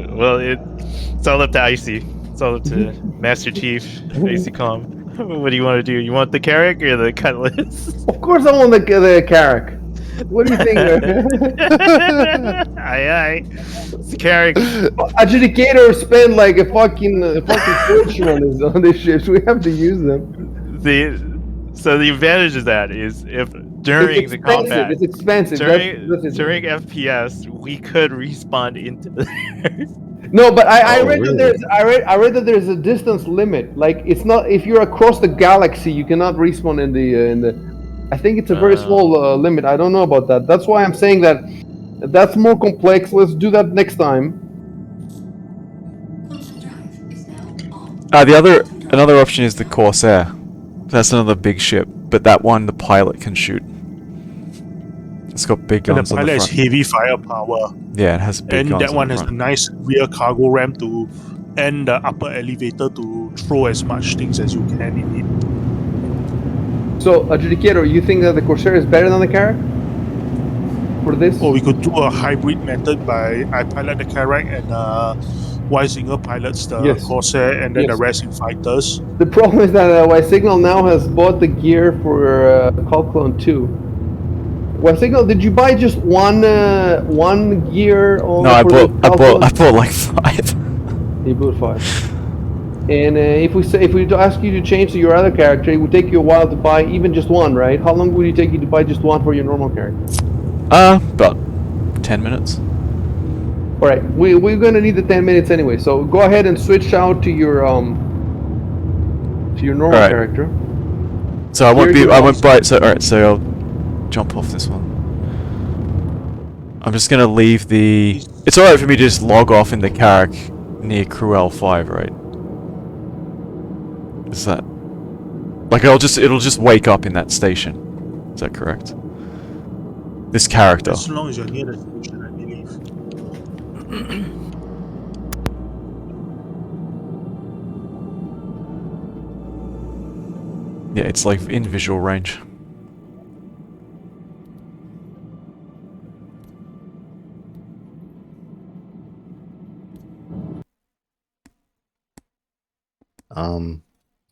Well, it's all up to Icy. It's all up to Master Chief, Icy Com. What do you want to do? You want the carrot or the cutlass? Of course, I want the carrot. What do you think? Aye, aye. It's the carrot. Adjudicator spend like a fucking fortune on these ships. We have to use them. So the advantage of that is if during the combat, It's expensive. during FPS, we could respawn into there. No, but I Oh, read that really? I read that there's a distance limit. Like it's not if you're across the galaxy, you cannot respawn in the. I think it's a very small limit. I don't know about that. That's why I'm saying that that's more complex. Let's do that next time. Another option is the Corsair. That's another big ship, but that one the pilot can shoot. It's got big And guns the on the pilot has front. heavy firepower. Yeah, it has big And guns that on one the has a front. nice rear cargo ramp to and the upper elevator to throw as much things as you can in it. So, Adjudicator, you think that the Corsair is better than the Carrack for this? Or we could do a hybrid method by I pilot the Carrack and ysignal pilots the Corsair and then the rest in fighters. The problem is that ysignal now has bought the gear for Cult Clone 2. ysignal, did you buy just one gear? No, I bought like 5. You bought 5. And if we ask you to change to your other character, it would take you a while to buy even just one, right? How long would it take you to buy just one for your normal character? About 10 minutes. All right, we're gonna need the 10 minutes anyway. So go ahead and switch out to your normal character. So I won't buy. So alright, so I'll jump off this one. I'm just gonna leave the. It's alright for me to just log off in the Carrack near Cruel 5, right? Is that like it'll just wake up in that station? Is that correct? This character. As long as you're near the station, I believe. Yeah, it's like in visual range.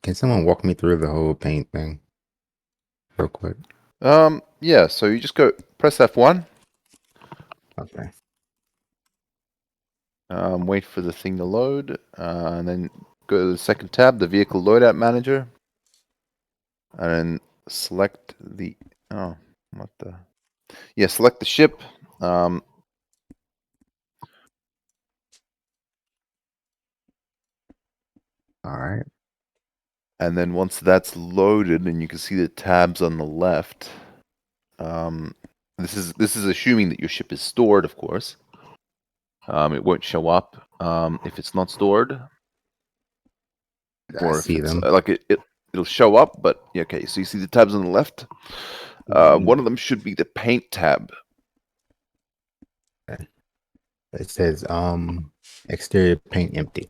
Can someone walk me through the whole paint thing real quick? Yeah, so you just go press F1. Okay. Wait for the thing to load, and then go to the second tab, the vehicle loadout manager, and then select the select the ship. All right. And then once that's loaded, and you can see the tabs on the left. This is assuming that your ship is stored, of course. It won't show up if it's not stored. Or if it's like it'll show up, but yeah, okay. So you see the tabs on the left. One of them should be the paint tab. Okay. It says exterior paint empty.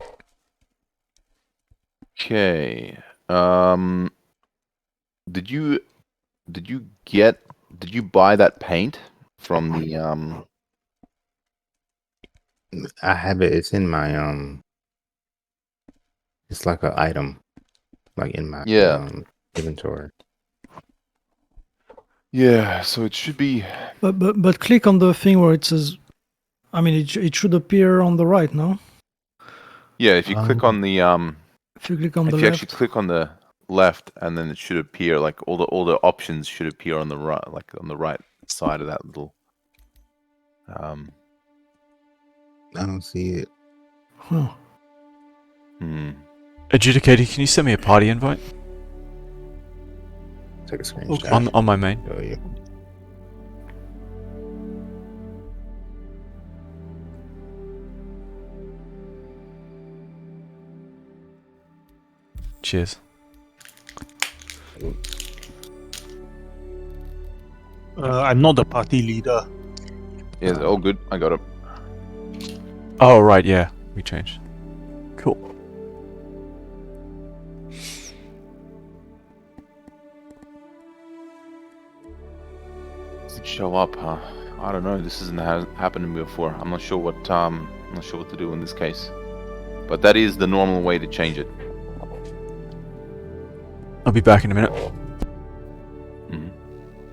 Okay. Did you buy that paint from the I have it. It's in my It's like an item, like in my inventory. Yeah, so it should be. But click on the thing where it says. I mean, it should appear on the right, no? Yeah, if you click on the If you click on the if you left. actually click on the left, and then it should appear like all the options should appear on the right, like on the right side of that little. I don't see it. Huh. Adjudicator, can you send me a party invite? Take a screenshot. On my main. Show you. Cheers. I'm not the party leader. Yeah, all good. I got it. Oh right, yeah, we changed. Cool. Does it show up, huh? I don't know. This hasn't happened to me before. I'm not sure what to do in this case. But that is the normal way to change it. I'll be back in a minute.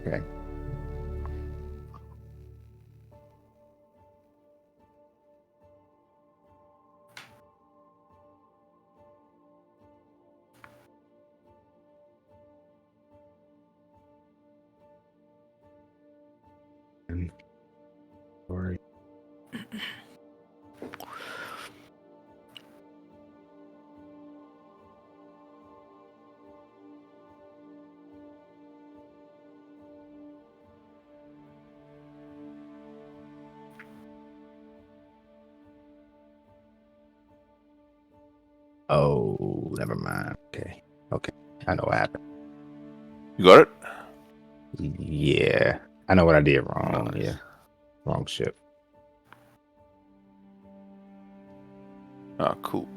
Okay. Sorry. Oh, never mind. Okay. Okay. I know what happened. You got it? Yeah. I know what I did wrong. Yeah. Wrong ship. Oh, cool.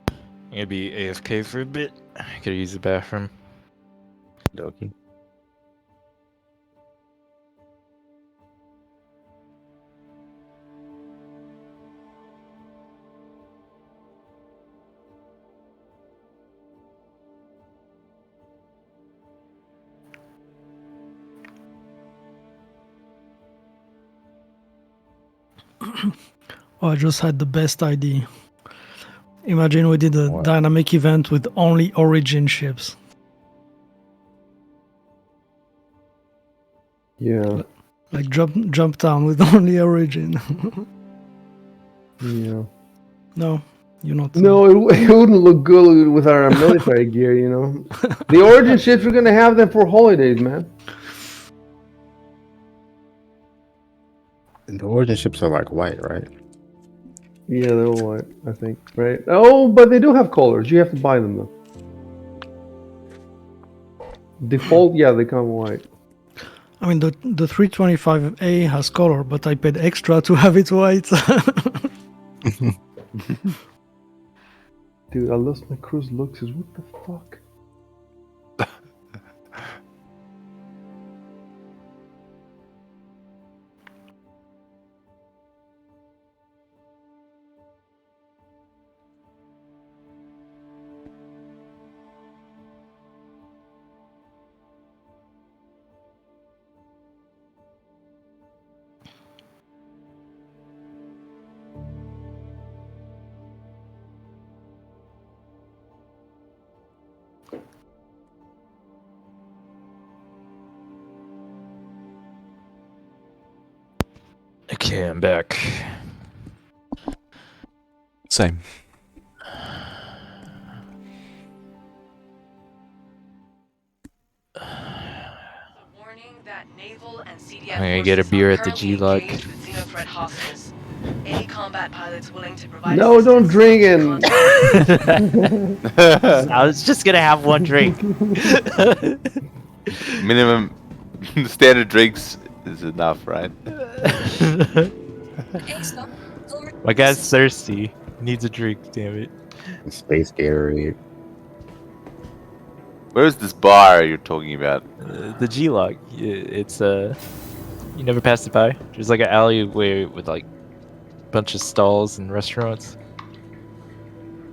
I'm gonna be AFK for a bit. I gotta use the bathroom. Dokie. Oh, I just had the best idea. Imagine we did a What? dynamic event with only Origin ships. Yeah. Like jump down with only Origin. Yeah. No, you're not. No, it wouldn't look good with our military gear, you know. The Origin ships, we're gonna have them for holidays, man. The origin ships are like white, right? Yeah, they're white, I think, right? Oh, but they do have colors. You have to buy them though. Default, yeah, they come white. I mean, the 325A has color, but I paid extra to have it white. Dude, I lost my cruise looks. What the fuck? Okay, I'm back. Same. Warning that naval and CDF I'm gonna get a forces beer are at the currently G-Log. engaged with XenoThreat hostiles. Any combat pilots willing to provide No, don't assistance drink should and. contact I was just gonna have one drink. Minimum standard drinks is enough, right? My guy's thirsty. Needs a drink, damn it. Space Gatorade. Where's this bar you're talking about? The G-Log. It's you never passed it by? There's like an alleyway with like a bunch of stalls and restaurants.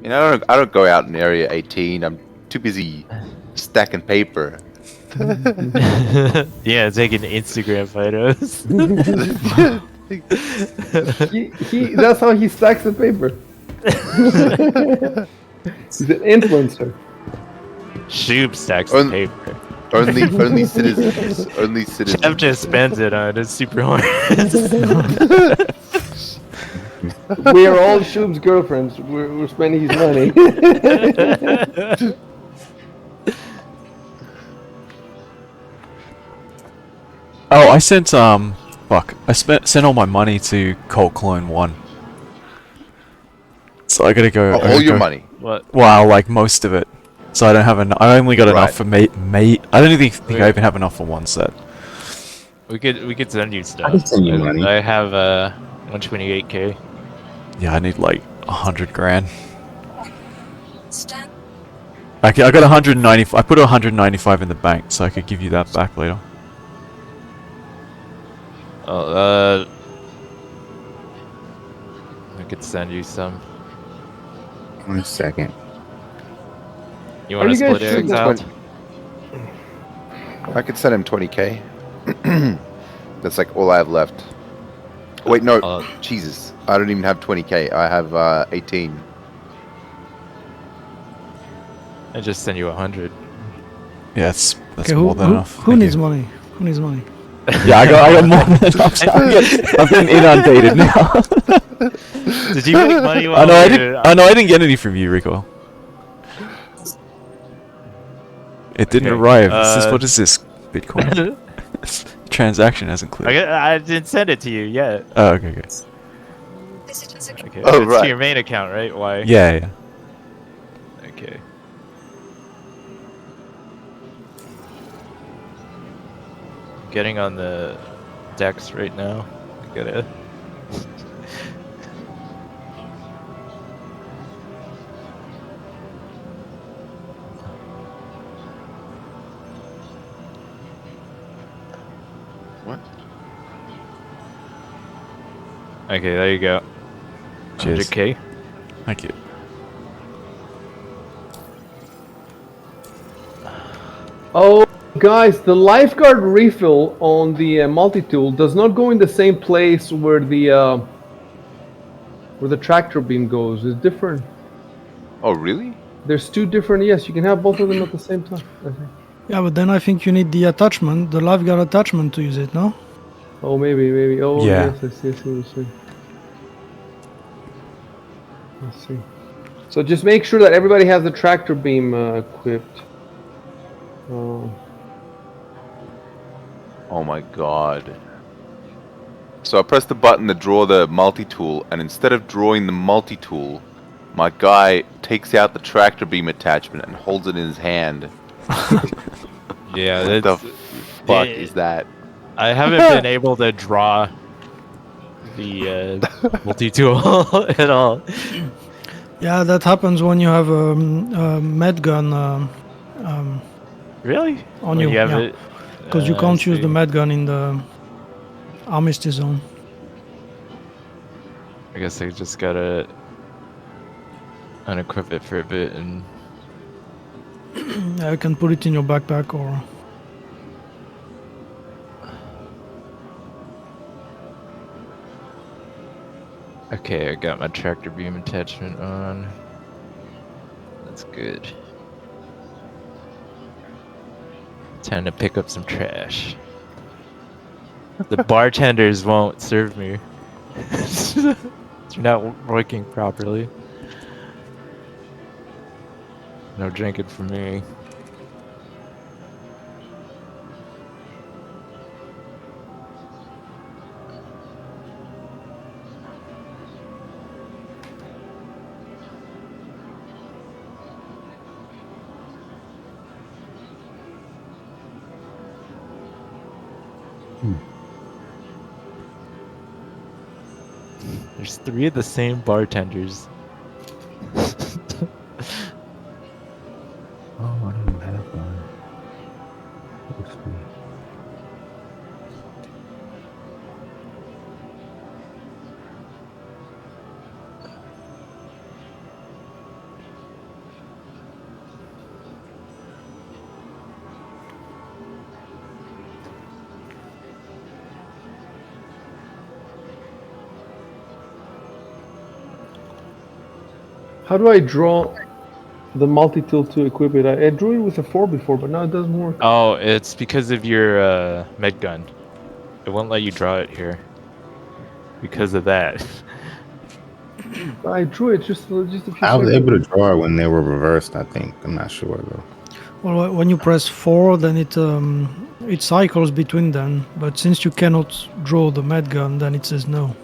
You know, I don't go out in Area 18. I'm too busy stacking paper. Yeah, taking Instagram photos. That's how he stacks the paper. He's an influencer. Shoob stacks the paper. Only citizens. Only citizens. Chev just spends it on his super horns. We are all Shub's girlfriends. We're spending his money. Oh, I sent fuck. I sent all my money to Cult Clone 1. So I gotta go. All your money. What? Wow, like most of it. So I don't have enough. I only got enough for mate. I don't even think I even have enough for one set. We could send you stuff. I can send you money. I have 128k. Yeah, I need like 100 grand. I got 190. I put 195 in the bank, so I could give you that back later. Oh, could send you some. 1 second. You Are want to you guys split it, sure that- Exiled? I could send him 20k. That's like all I have left. Wait, no. Jesus. I don't even have 20k. I have 18. I just send you 100. Yeah, that's Okay, more than enough. who Thank needs you. money? Who needs money? Yeah, I got more than enough. I'm getting inundated now. Did you make money while I know I we didn't. were- I know I didn't get any from you, Rico. It didn't Okay, arrive. What is this? Bitcoin transaction hasn't cleared. I didn't send it to you yet. Oh, okay, okay. Okay, Oh, it's right. to your main account, right? Why? Yeah, yeah. Okay. Getting on the decks right now. I gotta. What? Okay, there you go. Cheers. 100k. Thank you. Oh, guys, the lifeguard refill on the multi-tool does not go in the same place where the tractor beam goes. It's different. Oh, really? There's two different. Yes, you can have both of them at the same time. I think. Yeah, but then I think you need the attachment, the lifeguard attachment to use it, no? Oh, maybe. Oh, Yeah. yes, I see what you're saying. Let's see. So just make sure that everybody has the tractor beam equipped. Oh my god. So I press the button to draw the multi-tool, and instead of drawing the multi-tool, my guy takes out the tractor beam attachment and holds it in his hand. Yeah, What the that's. fuck is that? I haven't been able to draw the multi-tool at all. Yeah, that happens when you have a med gun Really? on When you. have Yeah, it? because you I can't use the see. med gun in the armistice zone. I guess I just gotta unequip it for a bit and. Yeah, you can put it in your backpack or. Okay, I got my tractor beam attachment on. That's good. Time to pick up some trash. The bartenders won't serve me. They're not working properly. No drinking for me. There's 3 of the same bartenders. Oh, I don't have one. Let's see. How do I draw the multi-tool to equip it? I drew it with a 4 before, but now it doesn't work. Oh, it's because of your med gun. It won't let you draw it here. Because of that. I drew it just a few seconds. I was able to draw it when they were reversed, I think. I'm not sure though. Well, when you press 4, then it cycles between them. But since you cannot draw the med gun, then it says no.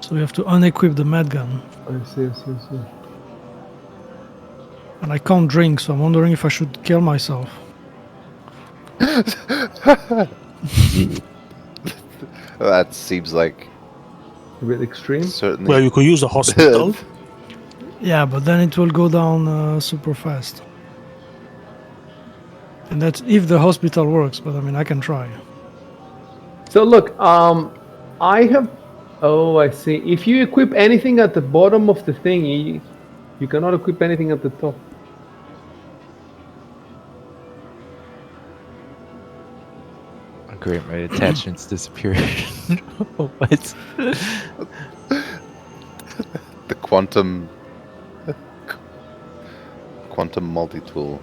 So you have to unequip the med gun. I see. And I can't drink, so I'm wondering if I should kill myself. That seems like A bit extreme. certainly. Well, you could use a hospital. Yeah, but then it will go down super fast. And that's if the hospital works, but I mean, I can try. So look, I have Oh, I see. If you equip anything at the bottom of the thing, you cannot equip anything at the top. Oh, great, my attachments disappeared. What? The quantum multi-tool.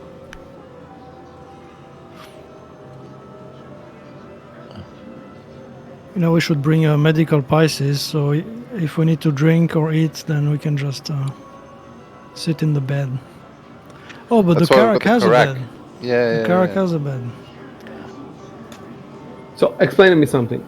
You know, we should bring a medical Pisces, so if we need to drink or eat, then we can just sit in the bed. Oh, but That's the why we've got Karak the has a Karak. bed. Yeah, The yeah, Karak yeah. has a bed. So explain to me something.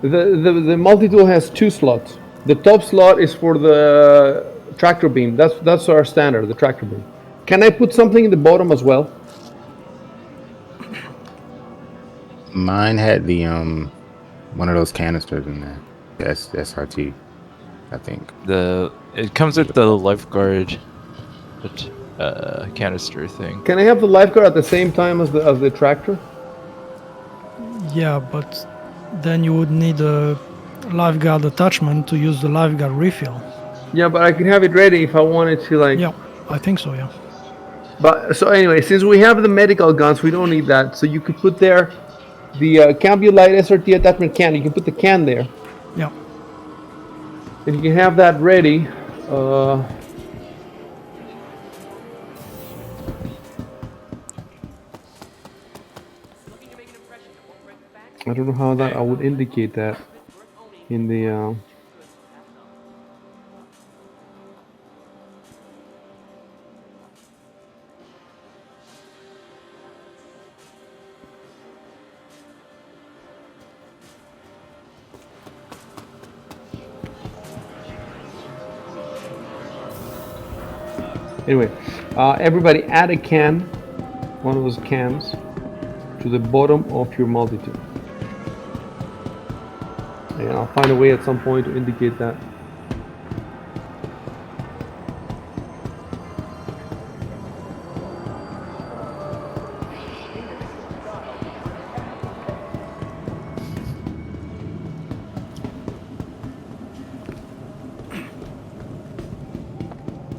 The multi-tool has 2 slots. The top slot is for the tractor beam. That's our standard, the tractor beam. Can I put something in the bottom as well? Mine had the one of those canisters in there. That's SRT, I think. It comes with the lifeguard canister thing. Can I have the lifeguard at the same time as the tractor? Yeah, but then you would need a lifeguard attachment to use the lifeguard refill. Yeah, but I can have it ready if I wanted to, like. Yeah, I think so, yeah. But so anyway, since we have the medical guns, we don't need that. So you could put there the Light SRT attachment can. You can put the can there. Yeah. And you can have that ready. I don't know how that I would indicate that in the. Anyway, everybody add a can, one of those cans, to the bottom of your multi-tool. And I'll find a way at some point to indicate that.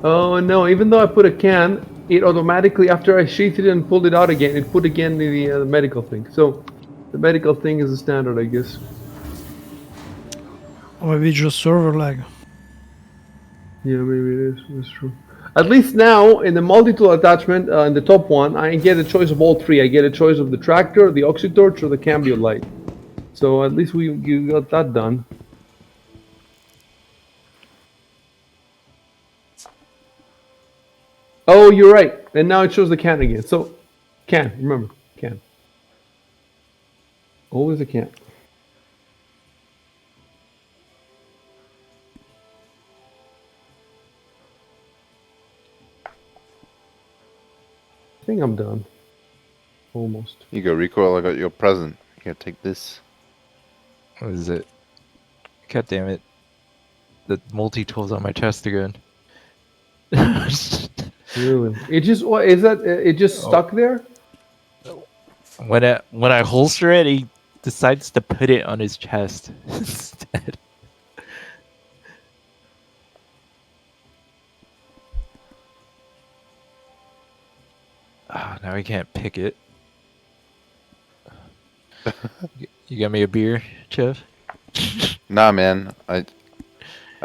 Oh no, even though I put a can, it automatically, after I sheathed it and pulled it out again, it put again the medical thing. So the medical thing is the standard, I guess. Or maybe just server lag. Yeah, maybe it is. That's true. At least now, in the multi-tool attachment, in the top one, I get a choice of all 3. I get a choice of the tractor, the oxytorch, or the cambio light. So at least you got that done. Oh, you're right. And now it shows the can again. So, can, remember, can. Always a can. I think I'm done. Almost. You go, Recoil. I got your present. Here, take this. What is it? God damn it. The multi-tool's on my chest again. Really? It just, what is that? It just stuck there? When I holster it, he decides to put it on his chest instead. Ah, now I can't pick it. You got me a beer, Chev? Nah, man. I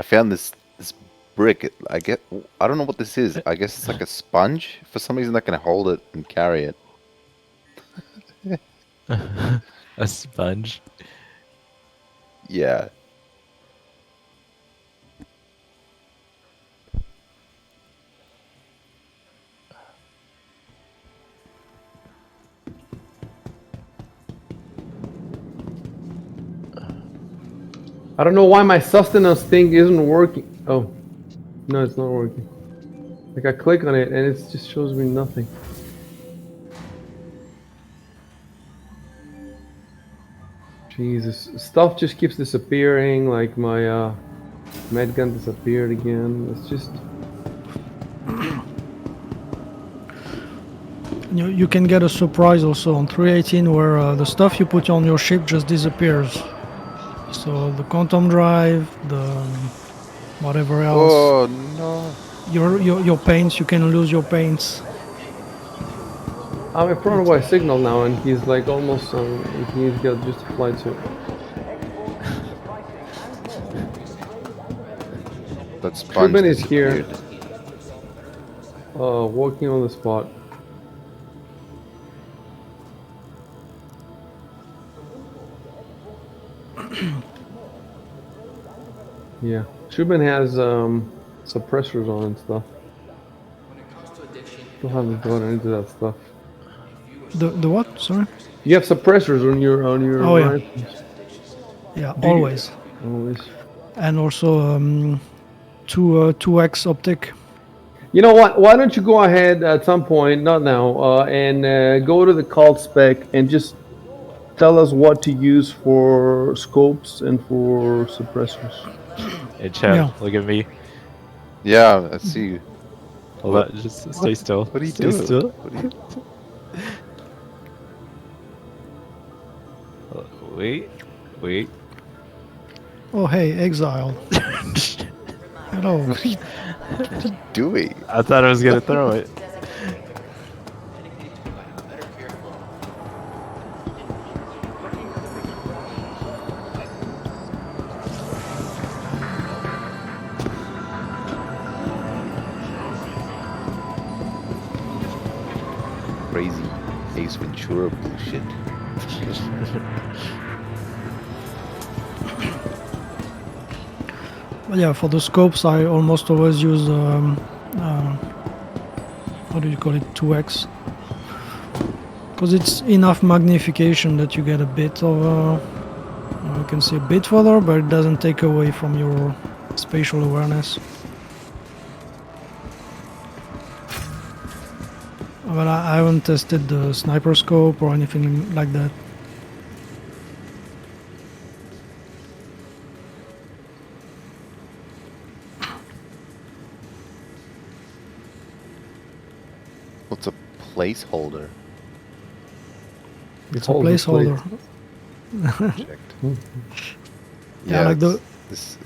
found this brick. I don't know what this is. I guess it's like a sponge. For some reason, I can hold it and carry it. A sponge? Yeah. I don't know why my sustenance thing isn't working. Oh, no, it's not working. Like I click on it and it just shows me nothing. Jesus, stuff just keeps disappearing. Like my med gun disappeared again. It's just. You can get a surprise also on 318 where the stuff you put on your ship just disappears. So the quantum drive, the whatever else. Oh no! Your paints, you can lose your paints. I'm in front of ysignal now, and he's like almost he's got just a flight suit. That sponge Trubin is here, disappeared. walking on the spot. Yeah, Trubin has suppressors on and stuff. Still haven't gone into that stuff. The what? Sorry. You have suppressors on your Oh yeah. rifles. Yeah, Do you- always. Always. And also 2x optic. You know what? Why don't you go ahead at some point, not now, and go to the cult spec and just tell us what to use for scopes and for suppressors. Hey, Chad, Yeah. look at me. Yeah, I see you. Hold What? on, just stay still. What are you Stay doing? still. What are you... Wait, wait. Oh hey, exile. Hello. What are you doing? I thought I was gonna throw it. Crazy Ace Ventura bullshit. But yeah, for the scopes, I almost always use how do you call it, 2x, because it's enough magnification that you get a bit of you can see a bit further, but it doesn't take away from your spatial awareness. But I haven't tested the sniper scope or anything like that. What's a placeholder? It's a placeholder. Checked. Yeah, like the this.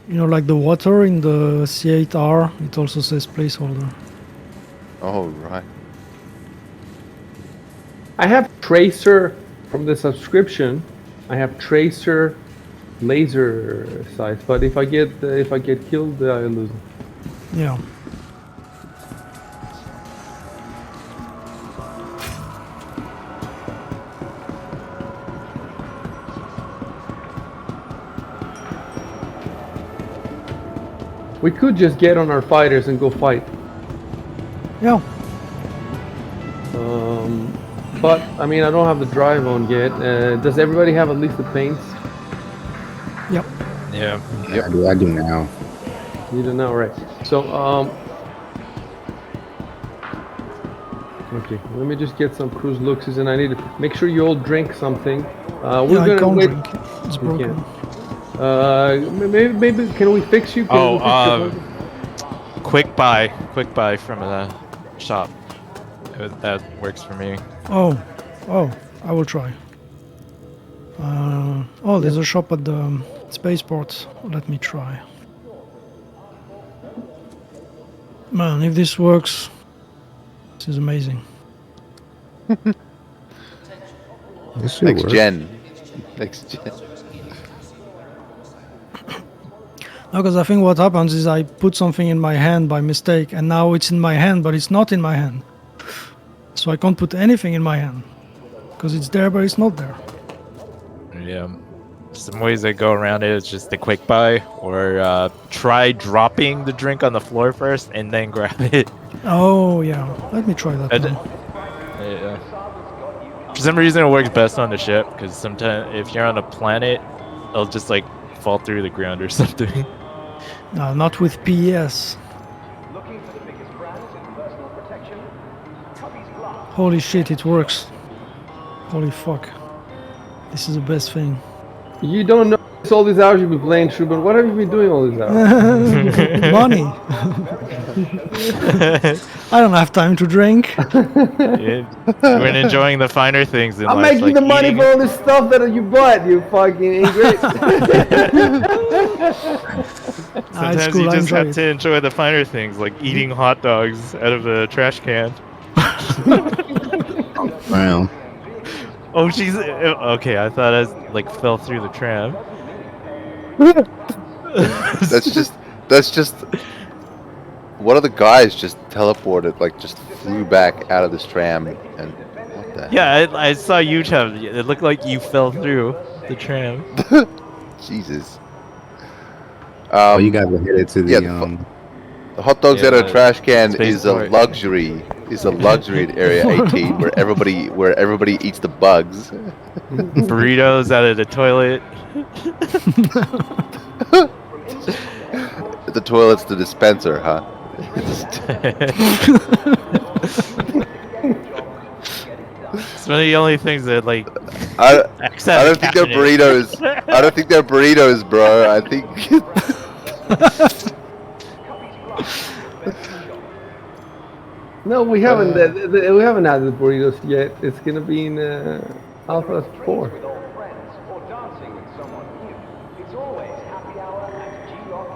You know, like the water in the C8R, it also says placeholder. Oh right. I have tracer from the subscription. I have tracer laser sights, but if I get killed, I lose it. Yeah. We could just get on our fighters and go fight. Yeah. But I mean, I don't have the drive on yet. Does everybody have at least the paints? Yep. Yeah. Yep. I do now. You do now, right? So okay, let me just get some cruise looksies, and I need to make sure you all drink something. We're I gonna can't wait. drink. It's You broken. can't. Maybe can we fix you? Can we fix your quick buy from a shop. That works for me. Oh, I will try. Oh, there's a shop at the spaceport. Let me try. Man, if this works, this is amazing. This should Next work. gen. Next gen. Because I think what happens is I put something in my hand by mistake, and now it's in my hand, but it's not in my hand. So I can't put anything in my hand because it's there, but it's not there. Yeah. Some ways that go around it is just the quick buy, or try dropping the drink on the floor first and then grab it. Oh yeah, let me try that one. Yeah. For some reason, it works best on the ship because sometimes if you're on a planet, it'll just like fall through the ground or something. No, not with PES. Looking for the biggest brands in personal protection? Cubby's Glass. Holy shit, it works. Holy fuck. This is the best thing. You don't know all these hours you've been playing, Shuban. What have you been doing all these hours? Money. I don't have time to drink. You've been enjoying the finer things in I'm life, making like the money eating. for all this stuff that you bought, you fucking ingrate. Sometimes cool, you I just enjoy have it. to enjoy the finer things, like eating hot dogs out of a trash can. Brown. Oh, she's okay. I thought I like fell through the tram. That's just. One of the guys just teleported, like just flew back out of this tram, and what the Yeah, I saw you, Chad. It looked like you fell through the tram. hell? Jesus. Oh, you guys are headed to Yeah, the the hot dogs Yeah, out of a the trash can is a spaceport. luxury. Is a luxury at Area 18 where everybody eats the bugs. Burritos out of the toilet. The toilet's the dispenser, huh? It's one of the only things that like I acts out I of don't think they're cabinet. burritos. I don't think they're burritos, bro. I think No, we haven't. We haven't added burritos yet. It's gonna be in Alpha 4.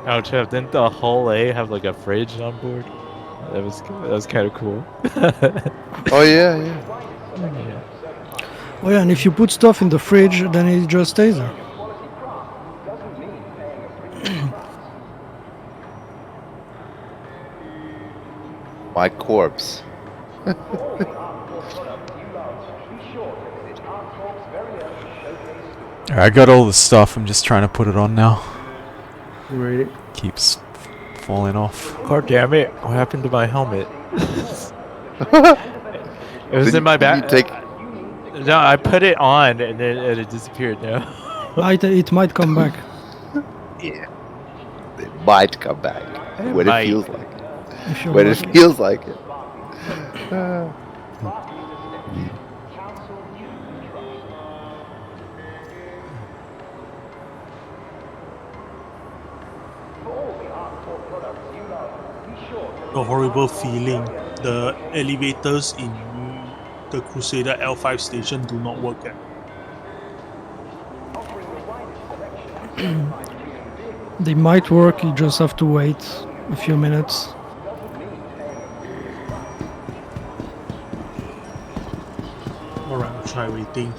Oh, Trev, didn't the whole A have like a fridge on board? That was kind of cool. Oh yeah. Oh yeah, and if you put stuff in the fridge, then it just stays there. My corpse. I got all the stuff. I'm just trying to put it on now. Right. Keeps falling off. God damn it! What happened to my helmet? It was in my back. No, I put it on and then it disappeared. Now. It might come back. Yeah. It might come back when might. it feels like it. If you're When lucky. it feels like it. The horrible feeling. The elevators in the Crusader L5 station do not work at. They might work, you just have to wait a few minutes. Alright, I'll try waiting.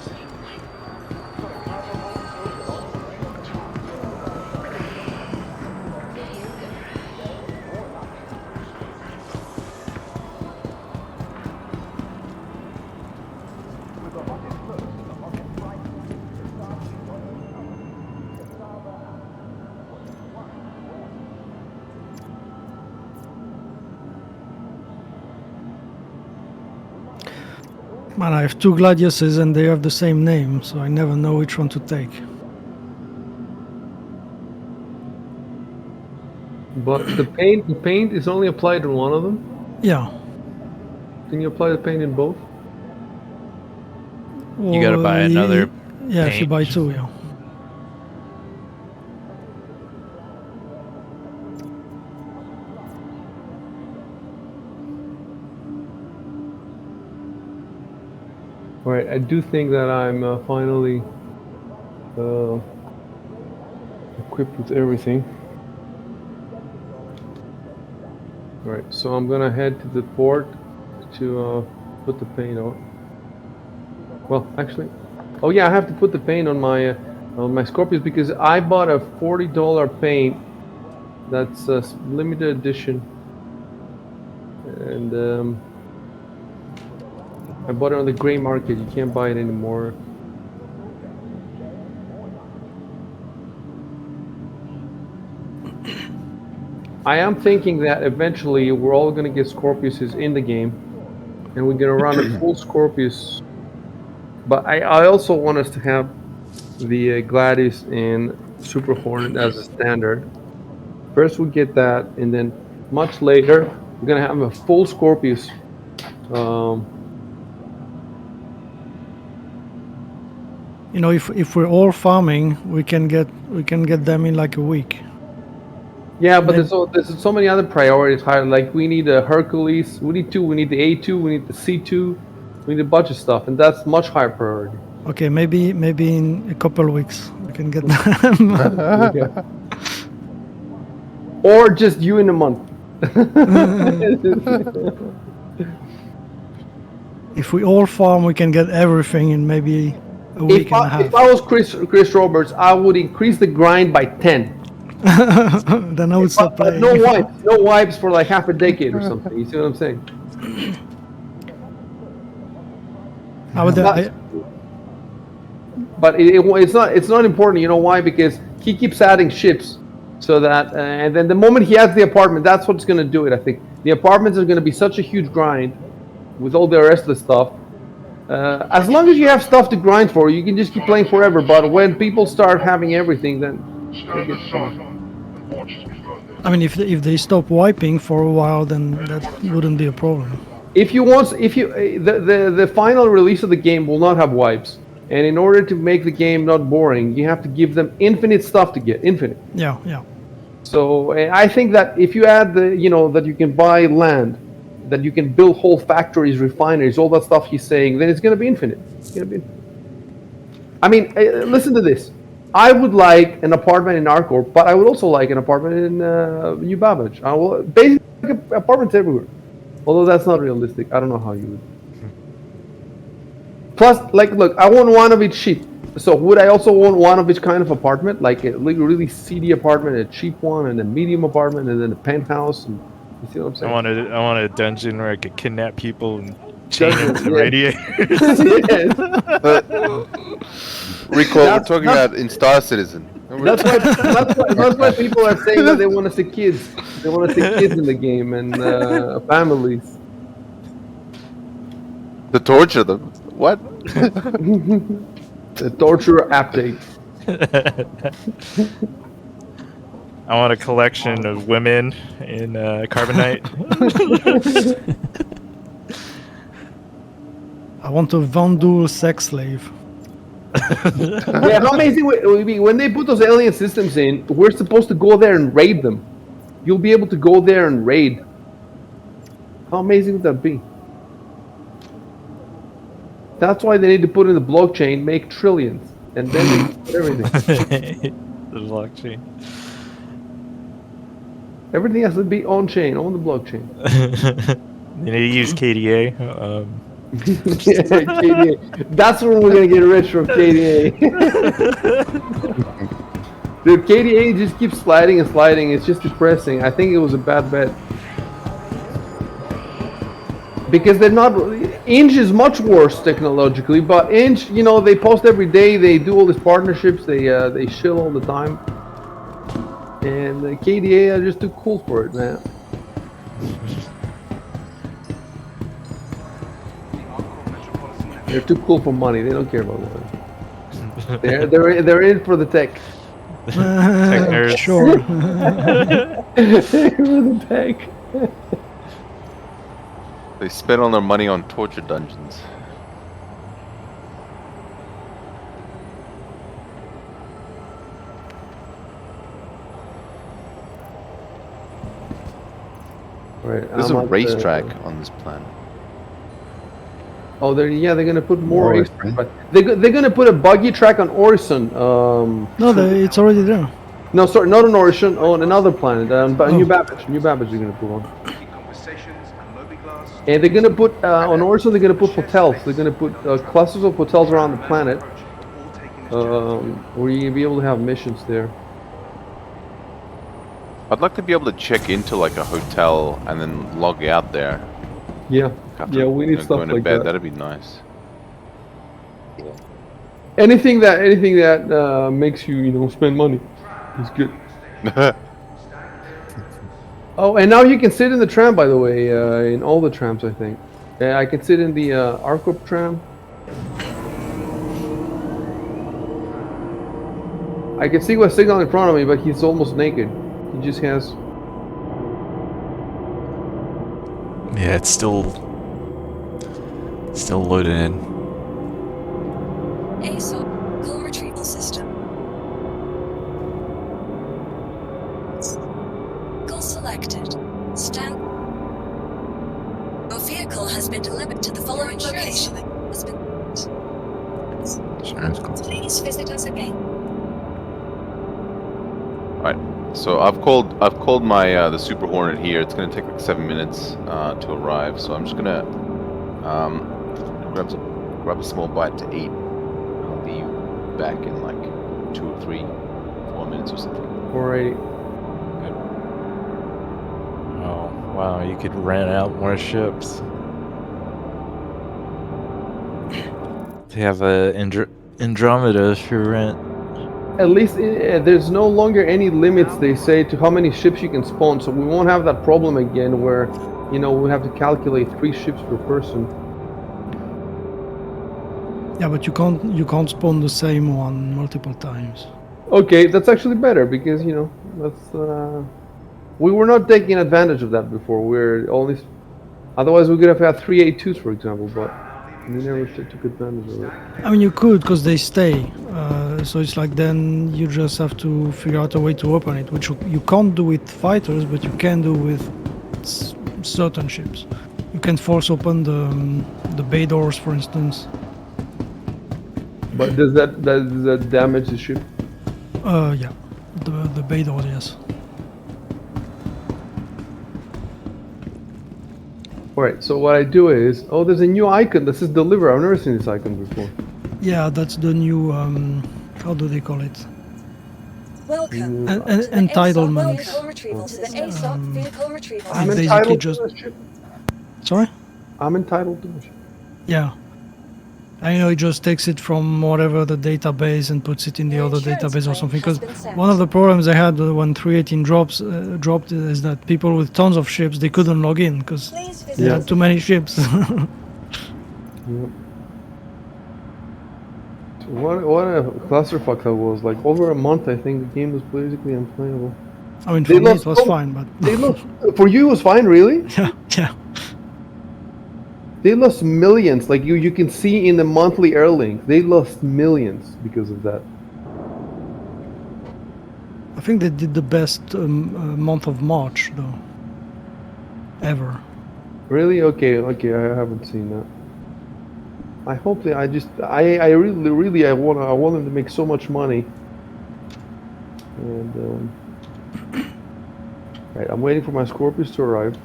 Man, I have two gladiuses and they have the same name, so I never know which one to take. But the paint is only applied on one of them. Yeah. Can you apply the paint in both? You gotta buy another. Yeah, if you paint. buy two, yeah. Alright, I do think that I'm finally equipped with everything. Alright, so I'm gonna head to the port to put the paint on. Well, actually, oh yeah, I have to put the paint on my Scorpius because I bought a $40 paint that's a limited edition, and I bought it on the gray market. You can't buy it anymore. I am thinking that eventually we're all gonna get Scorpiuses in the game, and we're gonna run a full Scorpius. But I also want us to have the Gladius and Super Hornet as a standard. First we get that, and then much later we're gonna have a full Scorpius. You know, if we're all farming, we can get them in like a week. Yeah, but there's so many other priorities higher. Like we need a Hercules, we need two, we need the A2, we need the C2, we need a bunch of stuff, and that's much higher priority. Okay, maybe in a couple of weeks we can get them. Okay. Or just you in a month. If we all farm, we can get everything in maybe a week and a half. If I was Chris Roberts, I would increase the grind by 10. Then I would stop playing. No wipes for like half a decade or something. You see what I'm saying? But it's not important. You know why? Because he keeps adding ships, so that and then the moment he adds the apartment, that's what's going to do it. I think the apartments are going to be such a huge grind with all the rest of the stuff. As long as you have stuff to grind for, you can just keep playing forever. But when people start having everything, then it gets fun. I mean, if they stop wiping for a while, then that wouldn't be a problem. The final release of the game will not have wipes, and in order to make the game not boring, you have to give them infinite stuff to get infinite. Yeah. So I think that if you add that you can buy land, that you can build whole factories, refineries, all that stuff he's saying, then it's going to be infinite. It's going to be. I mean, listen to this. I would like an apartment in Arcorp, but I would also like an apartment in New Babbage. I will basically apartments everywhere. Although that's not realistic. I don't know how you would. Plus, like, look, I want one of each shit. So would I also want one of each kind of apartment? Like a really seedy apartment, a cheap one, and a medium apartment, and then a penthouse. And, you see what I'm saying? I want a dungeon where I could kidnap people and chain them to radiators. Recall, we're talking about in Star Citizen. That's why people are saying that they want to see kids. They want to see kids in the game and families. To torture them. What? The torture update. I want a collection of women in Carbonite. I want a Vandal sex slave. Yeah, how amazing would it be when they put those alien systems in? We're supposed to go there and raid them. You'll be able to go there and raid. How amazing would that be? That's why they need to put in the blockchain, make trillions, and then they can put everything. The blockchain. Everything has to be on chain, on the blockchain. They need to use KDA. Yeah, KDA. That's when we're gonna get rich from KDA. Dude, KDA just keeps sliding and sliding. It's just depressing. I think it was a bad bet. Because they're not. Inge is much worse technologically, but Inge, they post every day. They do all these partnerships. They shill all the time. And the KDA are just too cool for it, man. They're too cool for money. They don't care about money. They're in for the tech. Tech nerds. Sure. For the tech. They spend all their money on torture dungeons. Right, There's a racetrack on this planet. Oh, they're gonna put more. They're gonna put a buggy track on Orison. No, it's already there. No, sorry, not on Orison. On another planet. But New Babbage. New Babbage. They're gonna put on. And they're gonna put on Orison. They're gonna put hotels. They're gonna put clusters of hotels around the planet, where you'll be able to have missions there. I'd like to be able to check into like a hotel and then log out there. Yeah, we need stuff going to like bed. that. That'd be nice. Anything that makes you spend money is good. Oh, and now you can sit in the tram, by the way, in all the trams, I think. I can sit in the Arcorp tram. I can see ysignal in front of me, but he's almost naked. He just has... Yeah, it's still loading in. Aesop, Coal retrieval system. Vehicle selected. Stand. Your vehicle has been delivered to the following location. Has been. Insurance company. Please visit us again. So I've called my the Super Hornet here. It's gonna take like 7 minutes to arrive. So I'm just gonna grab a small bite to eat. I'll be back in like 2 or 3, 4 minutes or something. Alrighty. Oh, wow, you could rent out more ships. They have a Andromeda for rent. At least there's no longer any limits, they say, to how many ships you can spawn, so we won't have that problem again where, you know, we have to calculate 3 ships per person. Yeah, but you can't spawn the same one multiple times. Okay, that's actually better because, you know, that's we were not taking advantage of that before. We're only otherwise we could have had 3 A2s, for example, but we never took advantage of it. I mean, you could because they stay. So it's like then you just have to figure out a way to open it, which you can't do with fighters, but you can do with certain ships. You can force open the bay doors, for instance. But does that damage the ship? Yeah, the bay doors, yes. Alright, so what I do is, oh, there's a new icon that says deliver. I've never seen this icon before. Yeah, that's the new, how do they call it? Welcome. Entitlement. Vehicle retrieval system. To the ASOP vehicle retrieval I'm system. entitled just... to a ship. Sorry? I'm entitled to a ship. Yeah. I know it just takes it from whatever the database and puts it in the Your other insurance database or claim something. has Because been sent. one of the problems I had when 318 dropped is that people with tons of ships, they couldn't log in because Please visit they us had too many ships. Yep. So what a clusterfuck that was. Like over a month, I think the game was basically unplayable. I mean, They for me lost it was so- fine, but They lost, for you it was fine, really? yeah. They lost millions. Like you can see in the monthly Airlink, they lost millions because of that. I think they did the best month of March though, ever. Really? Okay, I haven't seen that. I hope that I really I want them to make so much money. And right, I'm waiting for my Scorpius to arrive.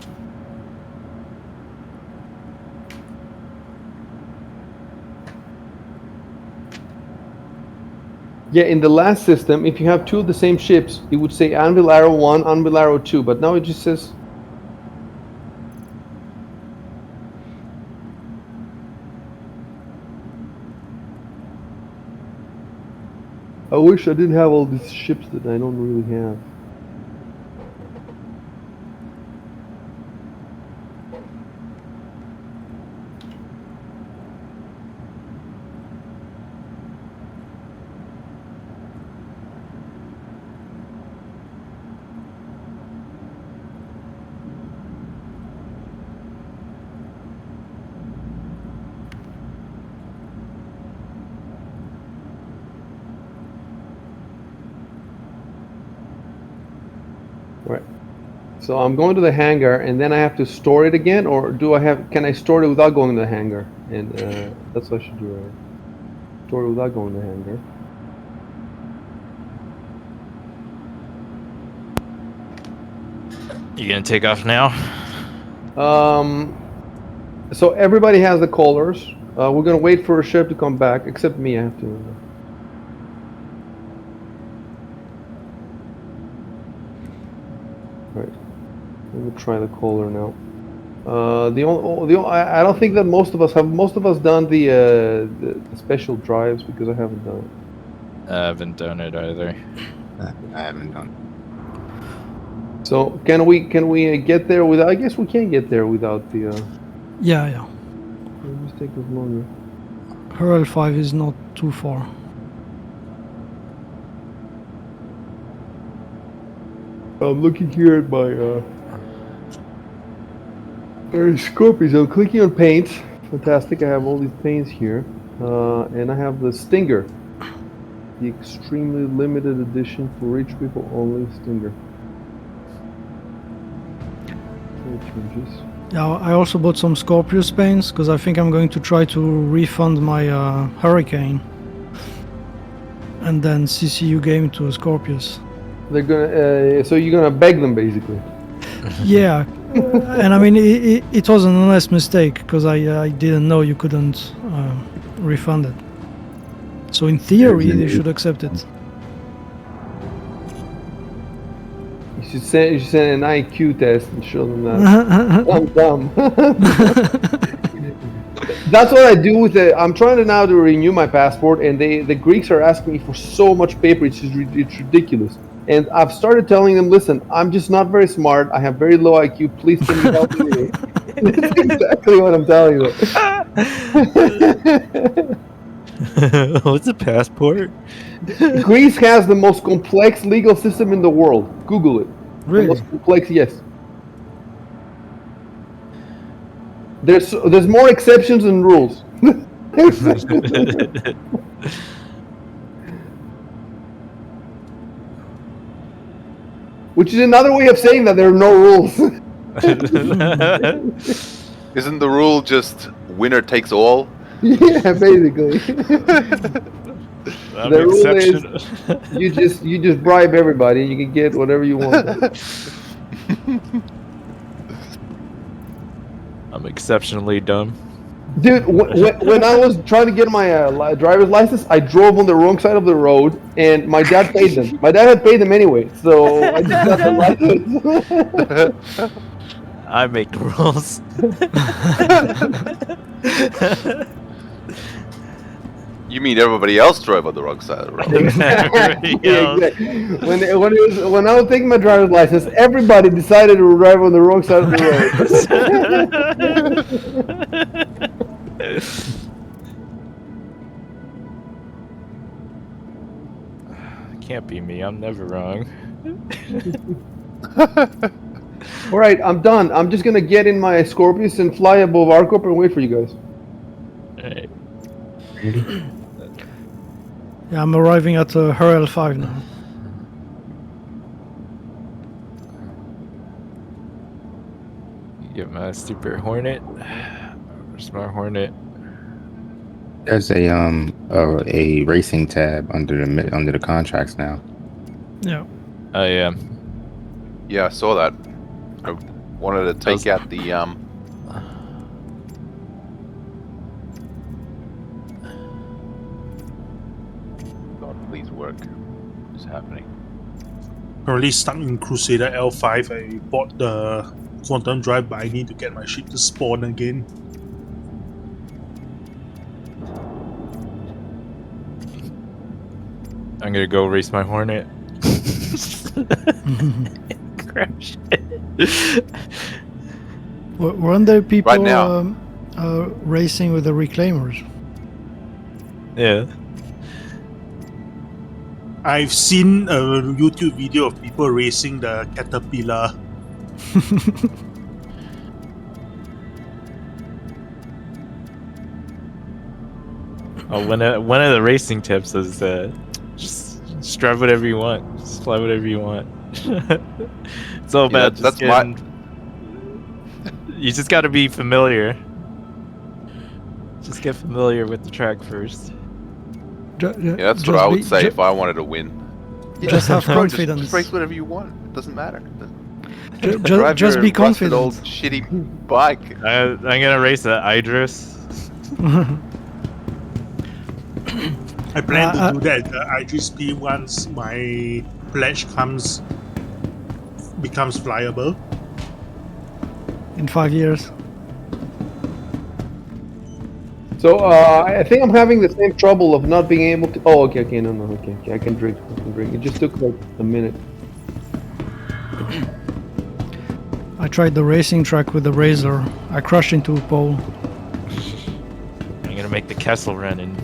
Yeah, in the last system, if you have 2 of the same ships, it would say Anvil Arrow 1, Anvil Arrow 2, but now it just says... I wish I didn't have all these ships that I don't really have. Right. So I'm going to the hangar, and then I have to store it again, or can I store it without going to the hangar? And that's what I should do, right? Store it without going to the hangar. You gonna take off now? So everybody has the collars. We're gonna wait for a ship to come back, except me. I have to. Right. We'll try the collar now. I don't think that most of us done the special drives because I haven't done it. I haven't done it either. I haven't done. So can we get there without? I guess we can get there without the. Yeah. It'll just take us longer. Hurl 5 is not too far. I'm looking here at my Scorpius. I'm clicking on paints. Fantastic. I have all these paints here, and I have the Stinger. the extremely limited edition for rich people only stinger. Changes. Yeah, I also bought some Scorpius paints because I think I'm going to try to refund my Hurricane and then CCU game to Scorpius. They're gonna. So you're gonna beg them basically. Yeah, and I mean it was an honest mistake because I didn't know you couldn't refund it. So in theory they should accept it. You should send an IQ test and show them that. I'm dumb. That's what I do with it. I'm trying to now to renew my passport, and the Greeks are asking me for so much paper. It's ridiculous. And I've started telling them, listen, I'm just not very smart. I have very low IQ. Please can you help me? That's exactly what I'm telling them. What's a passport? Greece has the most complex legal system in the world. Google it. Really? The most complex, yes. There's more exceptions than rules. Which is another way of saying that there are no rules. Isn't the rule just winner takes all? Yeah, basically. The rule is you just bribe everybody and you can get whatever you want. I'm exceptionally dumb. Dude, when I was trying to get my driver's license, I drove on the wrong side of the road, and my dad paid them. My dad had paid them anyway, so I just got the license. I make the rules. You mean everybody else drove on the wrong side of the road? Exactly. When I was taking my driver's license, everybody decided to drive on the wrong side of the road. Can't be me. I'm never wrong. All right, I'm done. I'm just gonna get in my Scorpius and fly above Arcop and wait for you guys. Alright. Yeah, I'm arriving at Hurl 5 now. Get my stupid Hornet. Where's my Hornet? There's a racing tab under the contracts now. Yeah. Oh yeah. Yeah, I saw that. I wanted to take out the God, please work. What's happening? Currently stuck in Crusader L5. I bought the quantum drive, but I need to get my ship to spawn again. I'm gonna go race my Hornet. Crash. Weren't there people Right now. racing with the reclaimers? Yeah. I've seen a YouTube video of people racing the Caterpillar. Oh, one of the racing tips is just drive whatever you want, just fly whatever you want. It's all about that's You just got to be familiar. Just get familiar with the track first. Yeah, that's what I would say if I wanted to win. Just have confidence. Just race whatever you want. It doesn't matter. Just be confident. Old shitty bike. I'm gonna race an Idris. I plan to do that. The IGSP once my pledge becomes flyable. In 5 years. So I think I'm having the same trouble of not being able to. Oh, okay, no, okay, I can drink. It just took like a minute. I tried the racing track with the Razor. I crashed into a pole. I'm gonna make the Kessel run in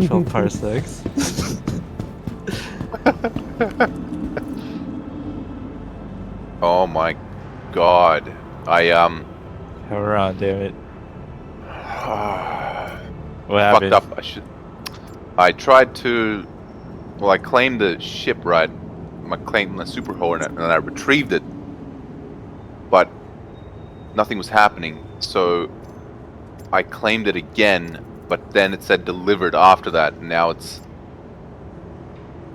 12 parsecs. Oh my god. Power on, damn it. What fucked happened? up. I tried to Well, I claimed the ship, right? I claimed the super hornet, and I retrieved it, but nothing was happening. So I claimed it again, but then it said delivered after that. And now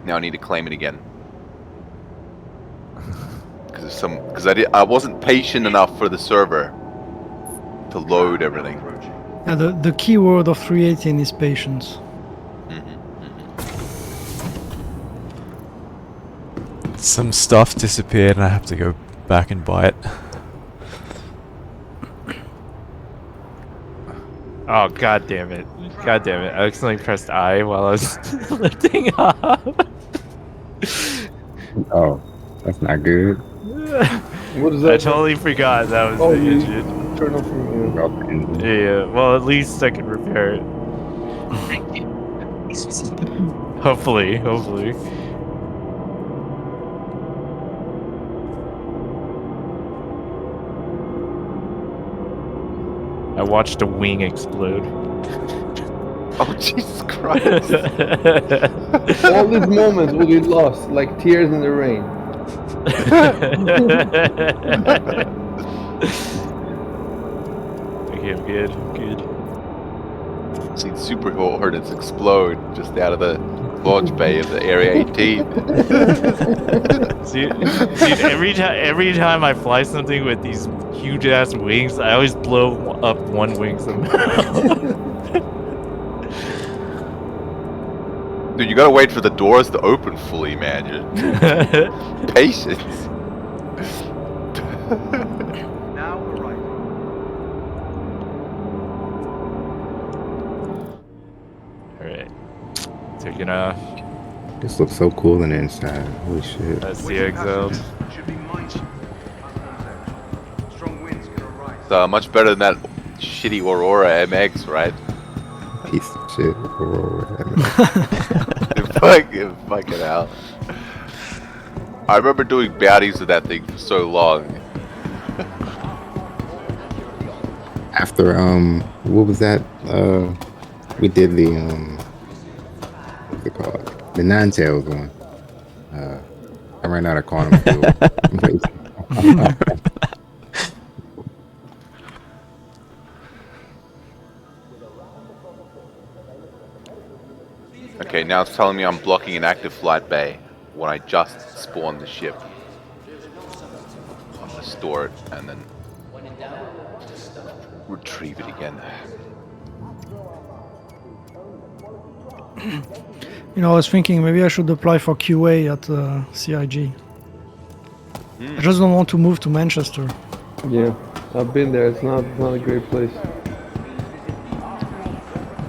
I need to claim it again because I wasn't patient enough for the server to load everything. Yeah, the keyword of 318 is patience. Some stuff disappeared and I have to go back and buy it. Oh, god damn it. God damn it. I accidentally pressed I while I was lifting up. Oh, that's not good. What is I that? totally forgot that was Oh, the you engine. turn off your... Yeah, well, at least I can repair it. Hopefully. I watched a wing explode. Oh, Jesus Christ. All these moments will be lost, like tears in the rain. Okay, I'm good. Seen super hornets explode just out of the launch bay of the Area 18. Dude, every time I fly something with these huge ass wings, I always blow up one wing somehow. Dude, you gotta wait for the doors to open fully, man. Patience. Now arriving. Alright. Taking off. This looks so cool on the inside. Holy shit. That's the exile. Should be mindful. Strong winds can arise. It's much better than that shitty Aurora MX, right? Piece of shit. Fuck it out. I remember doing bounties with that thing for so long. After what was that? We did the what's it called? The Nine Tails one. I ran out of quantum fuel. Okay, now it's telling me I'm blocking an active flight bay when I just spawned the ship. I'm gonna store it and then retrieve it again. You know, I was thinking maybe I should apply for QA at CIG. I just don't want to move to Manchester. Yeah, I've been there. It's not a great place.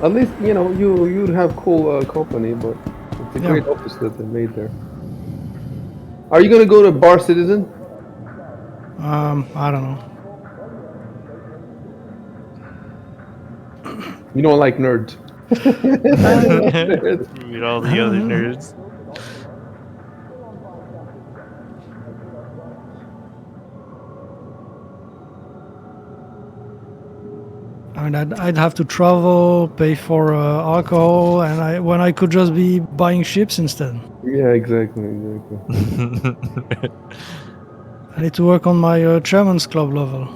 At least you'd have cool company, but it's a great office that they made there. Are you gonna go to Bar Citizen? I don't know. You don't like nerds. Meet all the other nerds. I mean, I'd have to travel, pay for alcohol, and when I could just be buying ships instead. Yeah, exactly. I need to work on my Chairman's Club level.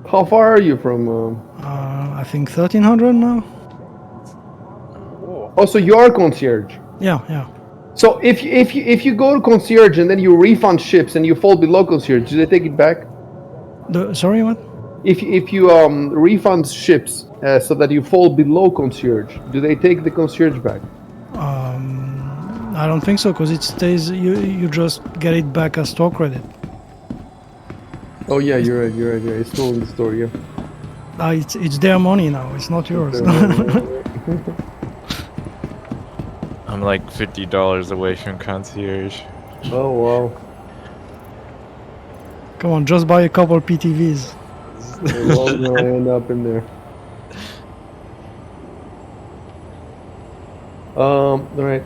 How far are you from? I think 1300 now. Oh, so you are concierge. Yeah. So if you go to concierge and then you refund ships and you fall below concierge, do they take it back? Sorry, what? If you refund ships so that you fall below concierge, do they take the concierge back? I don't think so, because it stays. You just get it back as store credit. Oh yeah, you're right. It's still in the store, yeah. It's their money now. It's not yours. I'm like $50 away from concierge. Oh wow. Come on, just buy a couple PTVs. Well, I end up in there. Right.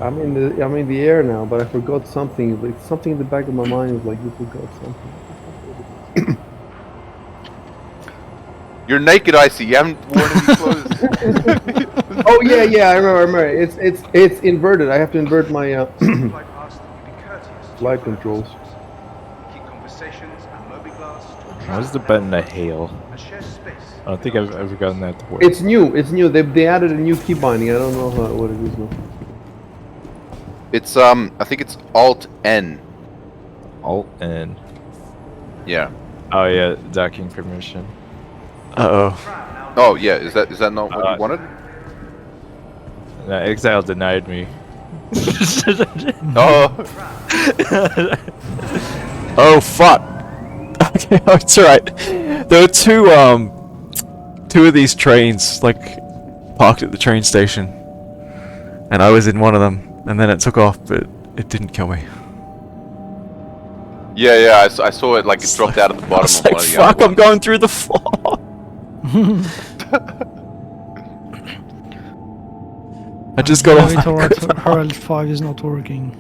I'm in the air now, but I forgot something. Like something in the back of my mind was like, you forgot something. You're naked, Icy. You haven't worn any clothes. Oh yeah, I remember. It's inverted. I have to invert my flight controls. Keep conversations and mobiglass to What's the button to hail? a shared space. I don't think I've ever gotten that to work. It's new. It's new. They added a new key binding. I don't know what it is now. It's I think it's Alt N. Alt N. Yeah. Oh yeah, docking permission. Uh-oh. Oh yeah, is that not what you wanted? No, Exile denied me. Oh. Oh, fuck. Okay, oh, it's alright. There were two of these trains, like, parked at the train station. And I was in one of them, and then it took off, but it didn't kill me. Yeah, I saw it like it dropped out at the I bottom was of like, one of the fuck, other I'm going through the floor! I just got off that Herald 5 is not working.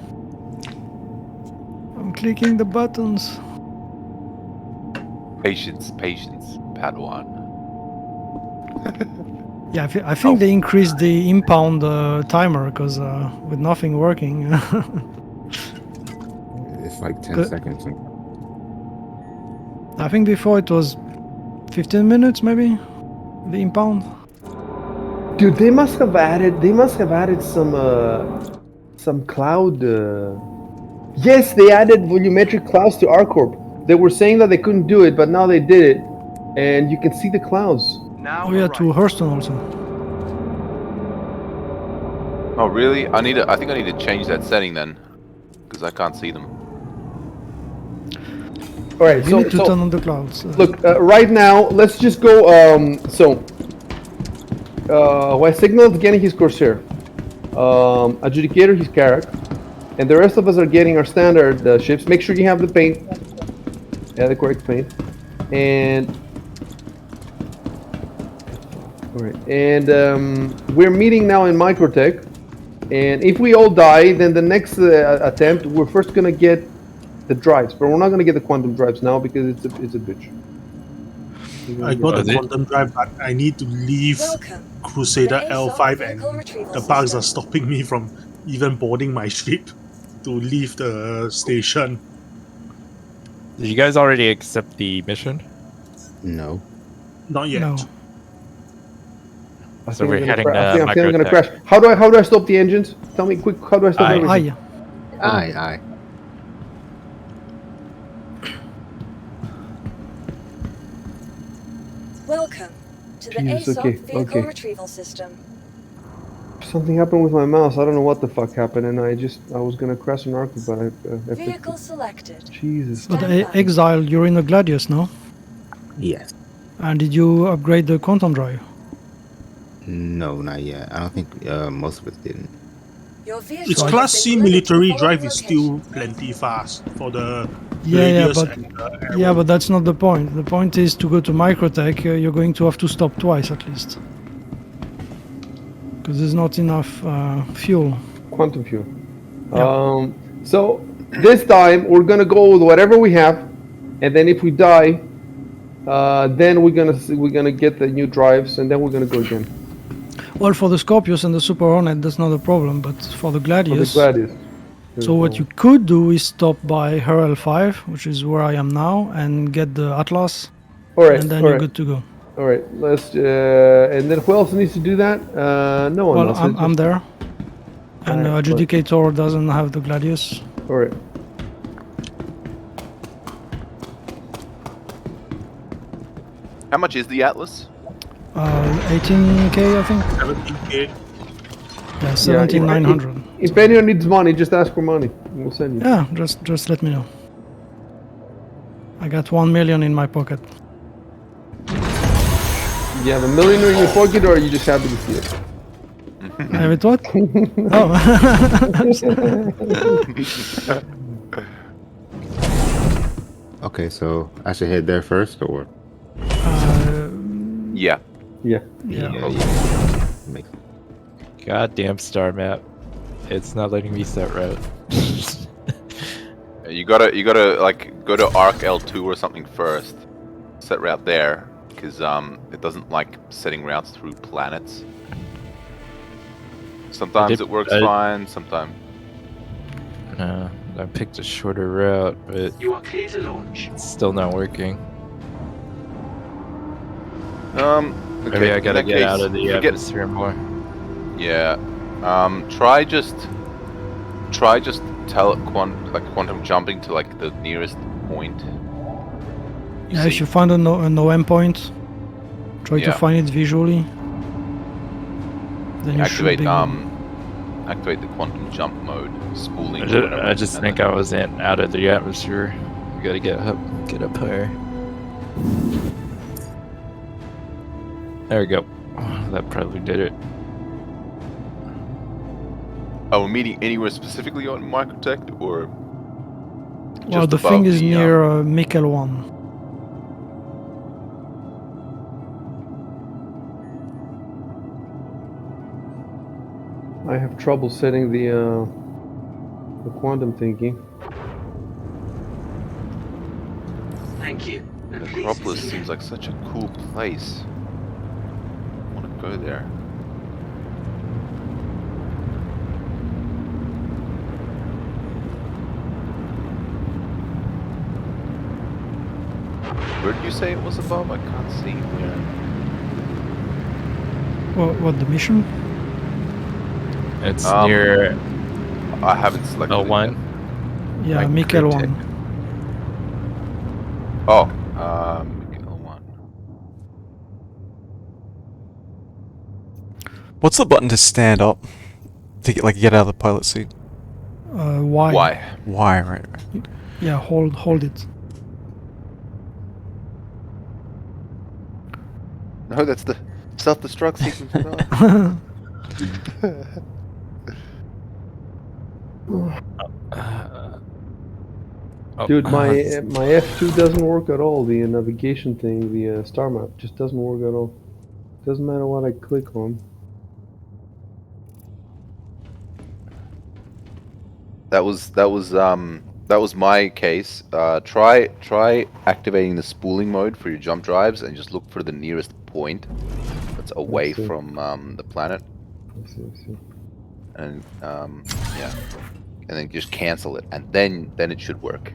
I'm clicking the buttons. Patience, Padawan. Yeah, I think they increased the impound timer because with nothing working. It's like 10 Good. seconds. I think before it was 15 minutes maybe, the impound. Dude, they must have added some cloud. Yes, they added volumetric clouds to ArcCorp. They were saying that they couldn't do it, but now they did it, and you can see the clouds. Oh yeah, to Hurston also. Oh really? I think I need to change that setting then, because I can't see them. All right, You need to turn on the clouds. Look, right now, let's just go. Ysignal is getting his Corsair, Adjudicator his Carrack, and the rest of us are getting our standard ships. Make sure you have the paint, the correct paint, and all right. And we're meeting now in Microtech, and if we all die, then the next attempt, we're first gonna get the drives, but we're not gonna get the quantum drives now because it's a bitch. I got the quantum drive, but I need to leave Crusader L5, and the bugs are stopping me from even boarding my ship to leave the station. Did you guys already accept the mission? No. Not yet. No. So we're heading I think I'm gonna Microtech. crash. How do I stop the engines? Tell me quick. How do I stop everything? Aye. Welcome to the Jesus, ASOC vehicle okay. retrieval system. Something happened with my mouse. I don't know what the fuck happened, and I was gonna crash an arc, but I Vehicle selected. Jesus. But Exile, you're in a Gladius now. Yes. And did you upgrade the quantum drive? No, not yet. I don't think most of us didn't. Your vehicle Its has Class been C delivered to military the drive following is still locations. plenty fast for the Yeah, Gladius but and the Arrow. yeah, but that's not the point. The point is to go to Microtech. You're going to have to stop twice at least, because there's not enough fuel. Quantum fuel. So this time we're gonna go with whatever we have, and then if we die, then we're gonna get the new drives, and then we're gonna go again. Well, for the Scorpius and the Super Hornet, that's not a problem, but for the Gladius. So what you could do is stop by Herald 5, which is where I am now, and get the Atlas, and then you're good to go. All right, let's. And then who else needs to do that? No one Well, else. I'm there, and the Alright, Adjudicator doesn't have the Gladius. All right. How much is the Atlas? 18k, I think. 17K. Yeah, 17,900. If anyone needs money, just ask for money. We'll send you. Yeah, just let me know. I got 1 million in my pocket. You have $1 million in your pocket, or are you just happy to see it? Have it what? Oh. Okay, so I should head there first, or? Yeah. Yeah. Makes Goddamn star map. It's not letting me set route. You gotta like go to Arc L2 or something first. Set route there, because it doesn't like setting routes through planets. Sometimes it works fine. Sometimes. No, I picked a shorter route, but You are clear to launch. it's still not working. Okay, Maybe I in gotta that get out case, of the forget- atmosphere more. Yeah. Try just quantum jumping to like the nearest point. Yeah, if you find a no endpoint, try to Yeah. find it visually. Then you Activate should be good. activate the quantum jump mode, spooling. I or just, whatever, I just and think then- I was out of the atmosphere. You gotta get up higher. There we go. Oh, that probably did it. Are we meeting anywhere specifically on Microtech or? Well, just the above thing is the, near Mikkel 1. I have trouble setting the quantum thingy. Thank you. And please Necropolis visit seems like such a cool place. I want to go there. Where did you say it was above? I can't see where. What the mission? It's near I haven't selected L1. it yet. Yeah, Like Mikkel cryptic. 1. Oh, L1. What's the button to stand up? To get out of the pilot seat? Y. Why? Y, right. Yeah, hold it. No, that's the self-destruct sequence. Dude, my F2 doesn't work at all. The navigation thing, the star map, just doesn't work at all. Doesn't matter what I click on. That was my case. Try activating the spooling mode for your jump drives and just look for the nearest point that's away see. from the planet. I see. And yeah, and then just cancel it, and then it should work.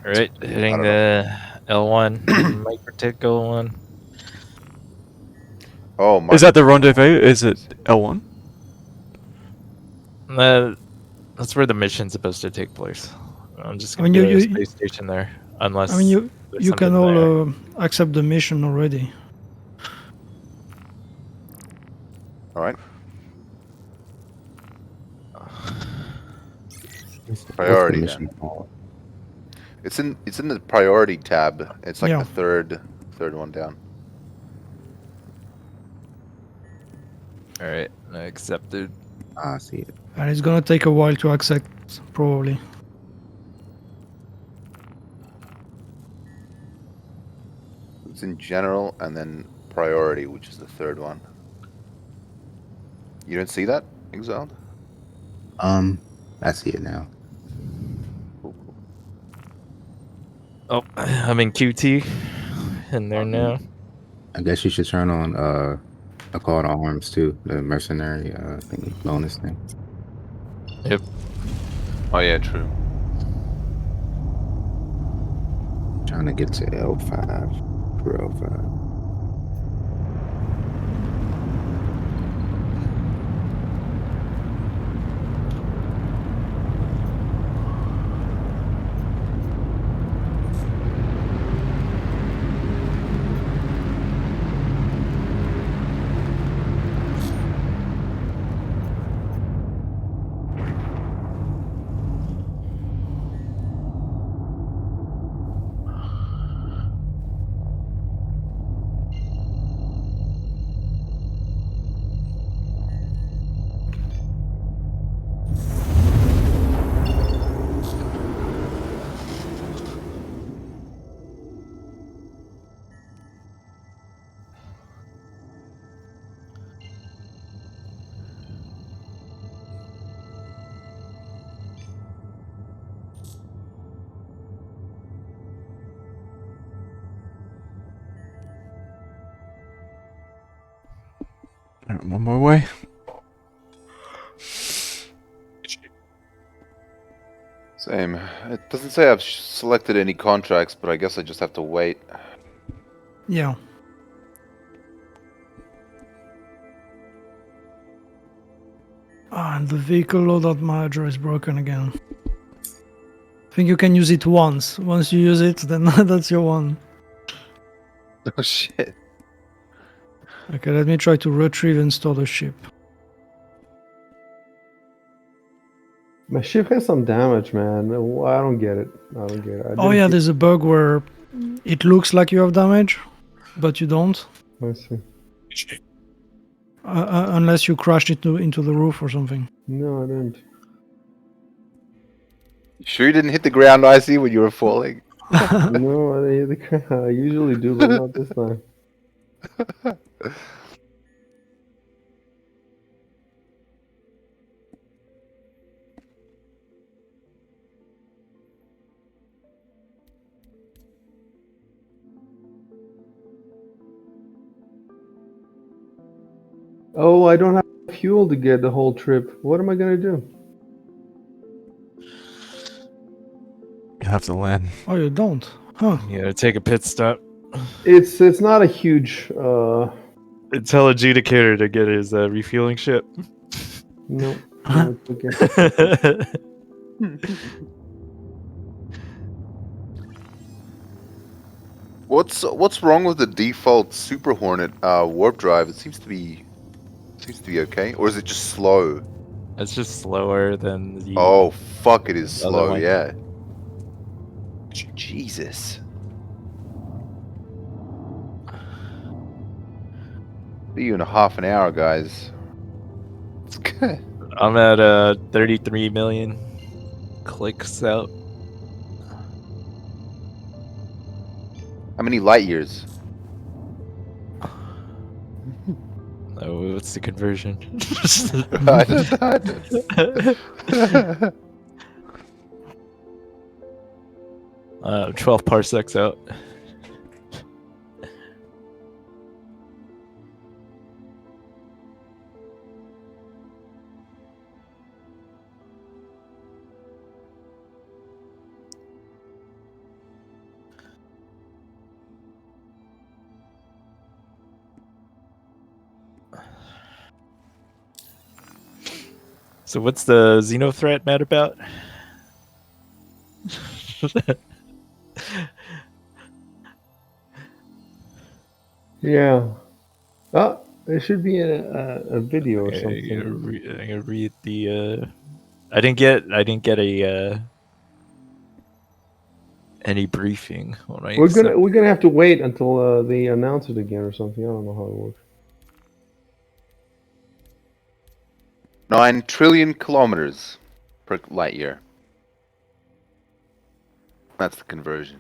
All right, hitting the L1 Microtech L1. Oh, Is that the rendezvous? Is it L1? That's where the mission's supposed to take place. I'm just I gonna mean, do a you space station there, unless I mean, there's you can something there. all accept the mission already. All right. Priority. What's the Then. mission called? It's in the priority tab. It's like Yeah. the third one down. All right, I accepted. I see it. And it's gonna take a while to accept, probably. It's in general and then priority, which is the third one. You didn't see that, Exiled? I see it now. Oh, I'm in QT, in there now. I guess you should turn on a call to arms too, the mercenary thingy bonus thing. Yep. Oh yeah, true. Trying to get to L5 for L5. Alright, one more way. Same. It doesn't say I've selected any contracts, but I guess I just have to wait. Yeah. And the vehicle loadout manager is broken again. I think you can use it once. Once you use it, then that's your one. Oh shit. Okay, let me try to retrieve and store the ship. My ship has some damage, man. I don't get it. I don't get it. Oh yeah, there's a bug where it looks like you have damage, but you don't. I see. Unless you crashed into the roof or something. No, I didn't. You sure you didn't hit the ground, Icy, when you were falling? No, I usually do, but not this time. Oh, I don't have fuel to get the whole trip. What am I gonna do? You have to land. Oh, you don't? Huh. Yeah, take a pit stop. It's not a huge. Tell adjudicator to get his refueling ship. No, no, it's okay. What's wrong with the default Super Hornet warp drive? It seems to be okay, or is it just slow? It's just slower than the. Oh fuck! It is other slow. one. Yeah. Jesus. See you in a half an hour, guys. It's good. I'm at 33 million clicks out. How many light years? Oh, what's the conversion? I don't- 12 parsecs out. So what's the XenoThreat mad about? Yeah. Oh, there should be a video or something. I'm gonna read the. I didn't get a any briefing when I We're accept. gonna have to wait until they announce it again or something. I don't know how it works. 9 trillion kilometers per light year. That's the conversion.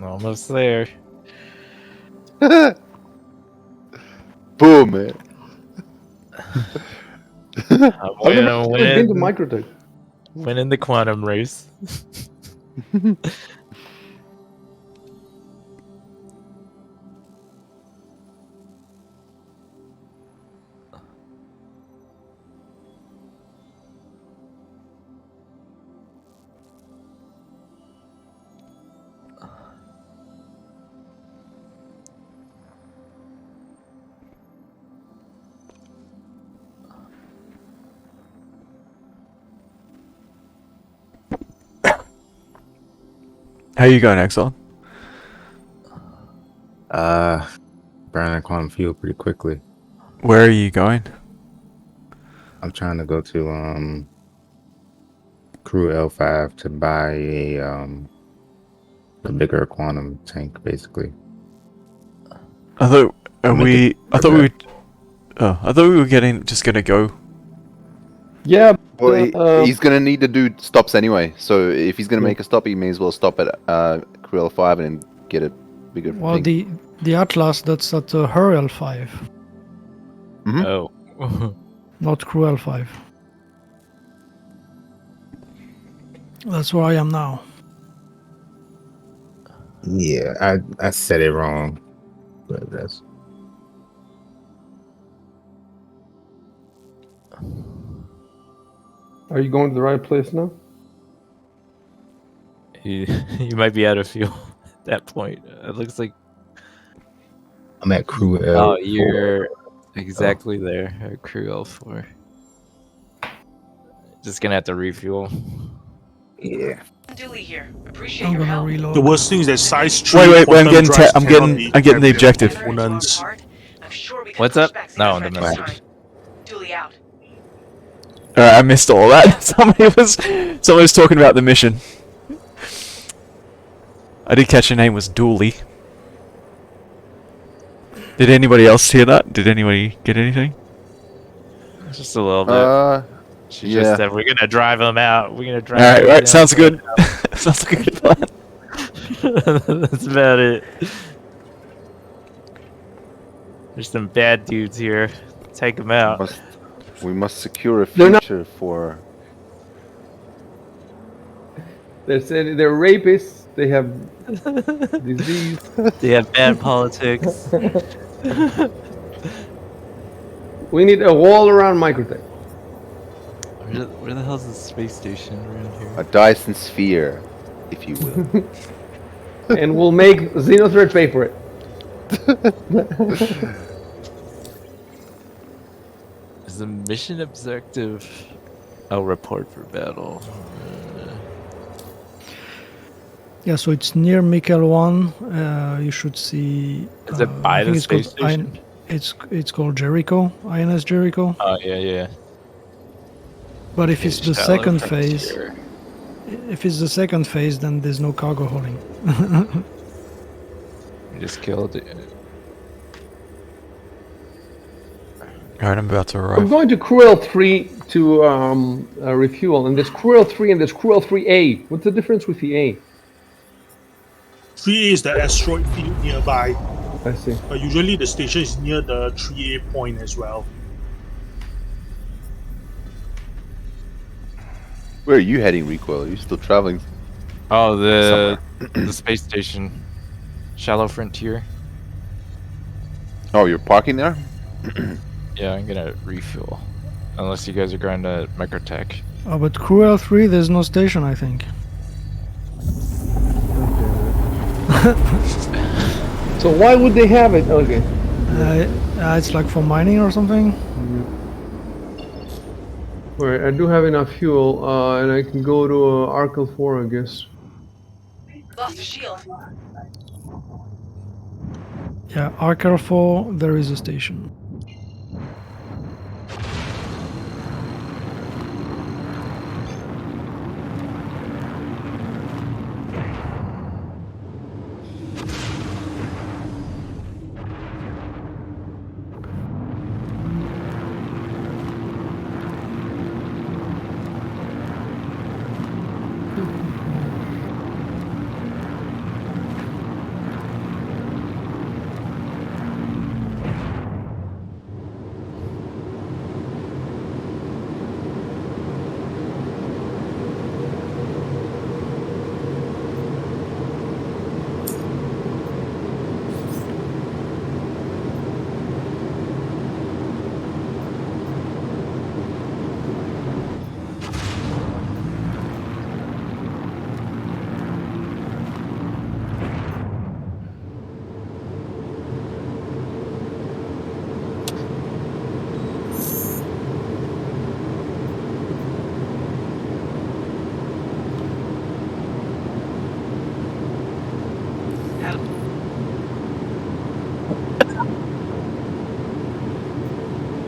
Almost there. Boom, man. I've never been to Microtech. Winning the quantum race. How you going, Exxon? Burning quantum field pretty quickly. Where are you going? I'm trying to go to Crew L5 to buy a bigger quantum tank, basically. I thought To make it I thought we were just gonna go. Yeah. Well, he's gonna need to do stops anyway. So if he's gonna Yeah. make a stop, he may as well stop at Crew L5 and then get a bigger Well, thing. the Atlas, that's at her L5, Oh. not Crew L5. That's where I am now. Yeah, I said it wrong, but that's. Are you going to the right place now? You might be out of fuel at that point. It looks like. I'm at Crew L. Oh, you're exactly there at Crew L4. Just gonna have to refuel. Yeah. Dooley here. Appreciate I'm your gonna help. reload. The worst thing is that size 3 Wait, I'm quantum getting drives I'm cannot getting be I'm getting the carried objective. components. I'm sure we can What's push up? back No, the Xenothreat this message. time. Dooley out. Alright, I missed all that. Somebody was talking about the mission. I did catch her name was Dooley. Did anybody else hear that? Did anybody get anything? Just a little bit. She just yeah. said, "We're gonna drive them out. We're gonna drive." Alright, them right, sounds down." good. Sounds like a good plan. That's about it. There's some bad dudes here. Take them out. We must secure a They're not- future for. They're rapists. They have disease. They have bad politics. We need a wall around Microtech. Where the hell's the space station around here? A Dyson sphere, if you will. And we'll make XenoThreat pay for it. Is the mission objective? Oh, report for battle. Yeah, so it's near Mikkel 1. You should see. Is it by I think the it's called space station? It's called Jericho, INS Jericho. Oh yeah. But if it's the Shallow second phase, frontier. if it's the second phase, then there's no cargo holding. You just killed it. Alright, I'm about to I'm arrive. going to Cruel 3 to refuel, and there's Cruel 3 and there's Cruel 3A. What's the difference with the A? 3A is the asteroid field nearby. I see. But usually the station is near the 3A point as well. Where are you heading, Recoil? Are you still traveling? Oh, the space station, shallow frontier. Oh, you're parking there? Yeah, I'm gonna refuel. Unless you guys are going to Microtech. Oh, but Cruel 3, there's no station, I think. So why would they have it? Okay. It's like for mining or something. Alright, I do have enough fuel, and I can go to Arcal 4, I guess. Lost a shield. Yeah, Archer 4, there is a station.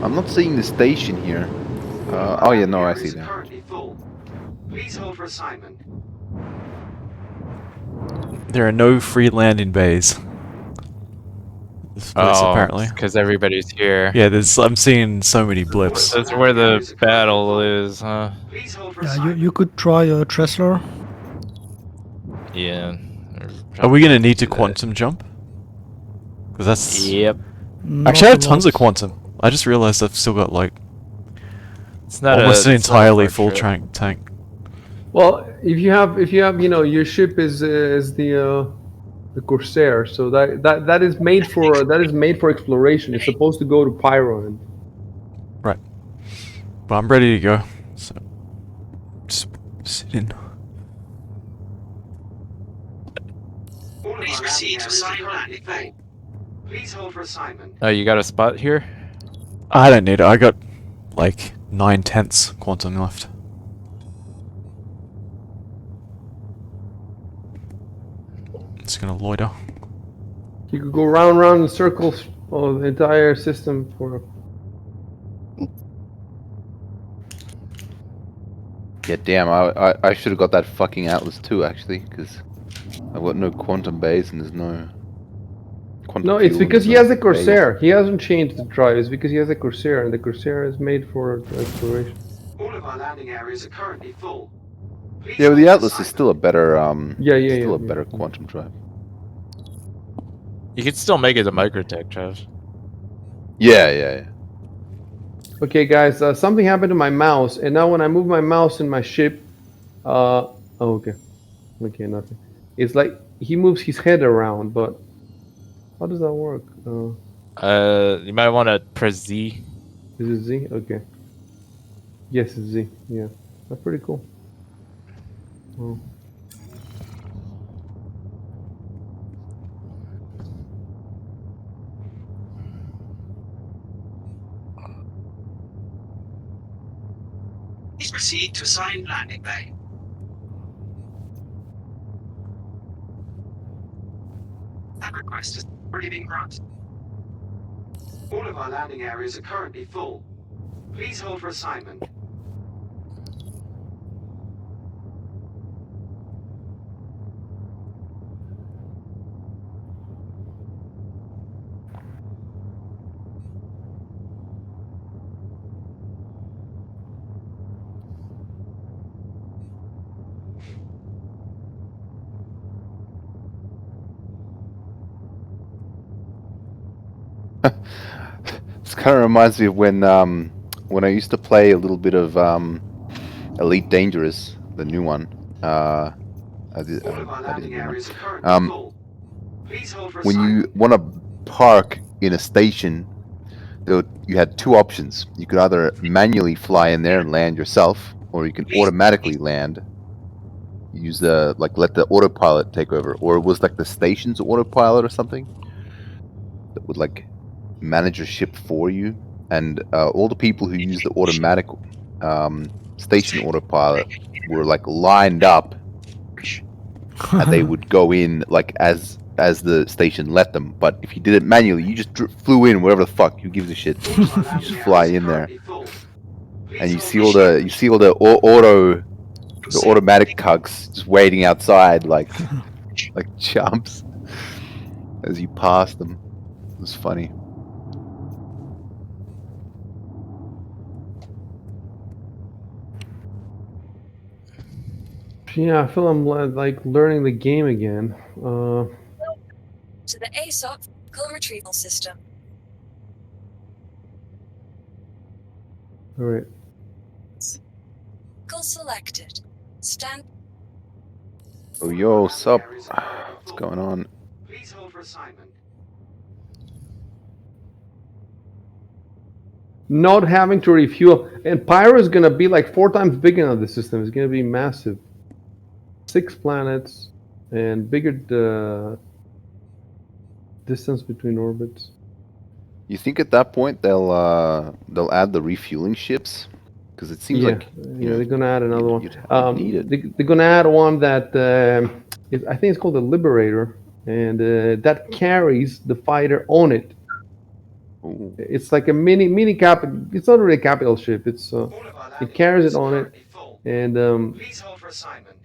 I'm not seeing the station here. Oh yeah, no, I see that. Currently full. Please hold for assignment. There are no free landing bays. This place apparently. because everybody's here. Yeah, I'm seeing so many blips. That's where the battle is, huh? Please hold for Yeah, assignment. you could try a Tressler. Yeah. Are we gonna need to do that. quantum jump? Because that's... Yep. Actually, I have tons of quantum. I just realized I've still got like It's not almost an it's not a entirely far full trip. tank. Well, if you have, you know, your ship is the Corsair, so that is made for exploration. It's supposed to go to Pyro. And Right. But I'm ready to go. So just sit in. Please proceed to assigned landing bay. Please hold for assignment. Oh, you got a spot here? I don't need it. I got like 9/10 quantum left. It's gonna loiter. you could go round and round in circles of the entire system for. Yeah, damn. I should have got that fucking Atlas too, actually, because I've got no quantum base and there's no. Quantum No, it's fuel and because he there's has no a Corsair. He hasn't changed the drive. It's because he has a Corsair, and the Corsair is made for exploration. All of our landing areas are currently full. Please Yeah, but hold the for Atlas is assignment. still a better Yeah. better quantum drive. You can still make it a microtech, Trav. Yeah. Okay, guys, something happened to my mouse, and now when I move my mouse in my ship, oh, okay, nothing. It's like he moves his head around, but how does that work? You might want to press Z. Is it Z? Okay. Yes, it's Z. Yeah, that's pretty cool. Oh. Please proceed to assigned landing bay. That request has already been granted. All of our landing areas are currently full. Please hold for assignment. This kind of reminds me of when I used to play a little bit of Elite Dangerous, the new one. I did the new one. When you want to park in a station, you had two options. You could either manually fly in there and land yourself, or you can automatically land. Use let the autopilot take over, or it was like the station's autopilot or something that would like manage your ship for you. And all the people who use the automatic station autopilot were like lined up, and they would go in like as the station let them. But if you did it manually, you just flew in wherever the fuck. Who gives a shit? You just fly in there, and you see all the automatic cugs just waiting outside like chumps as you pass them. It was funny. Yeah, I feel I'm like learning the game again. To the ASOP vehicle retrieval system. All right. Vehicle selected. Stand. Oh yo, sup? What's going on? Please hold for assignment. Not having to refuel, and Pyro is gonna be like 4 times bigger than the system. It's gonna be massive. 6 planets and bigger distance between orbits. You think at that point they'll add the refueling ships? Because it seems like they're gonna add another one. you'd need it. They're gonna add one that I think it's called the Liberator, and that carries the fighter on it. Ooh. It's like a mini cap. It's not really a capital ship. It's it carries it on it, and Please hold for assignment.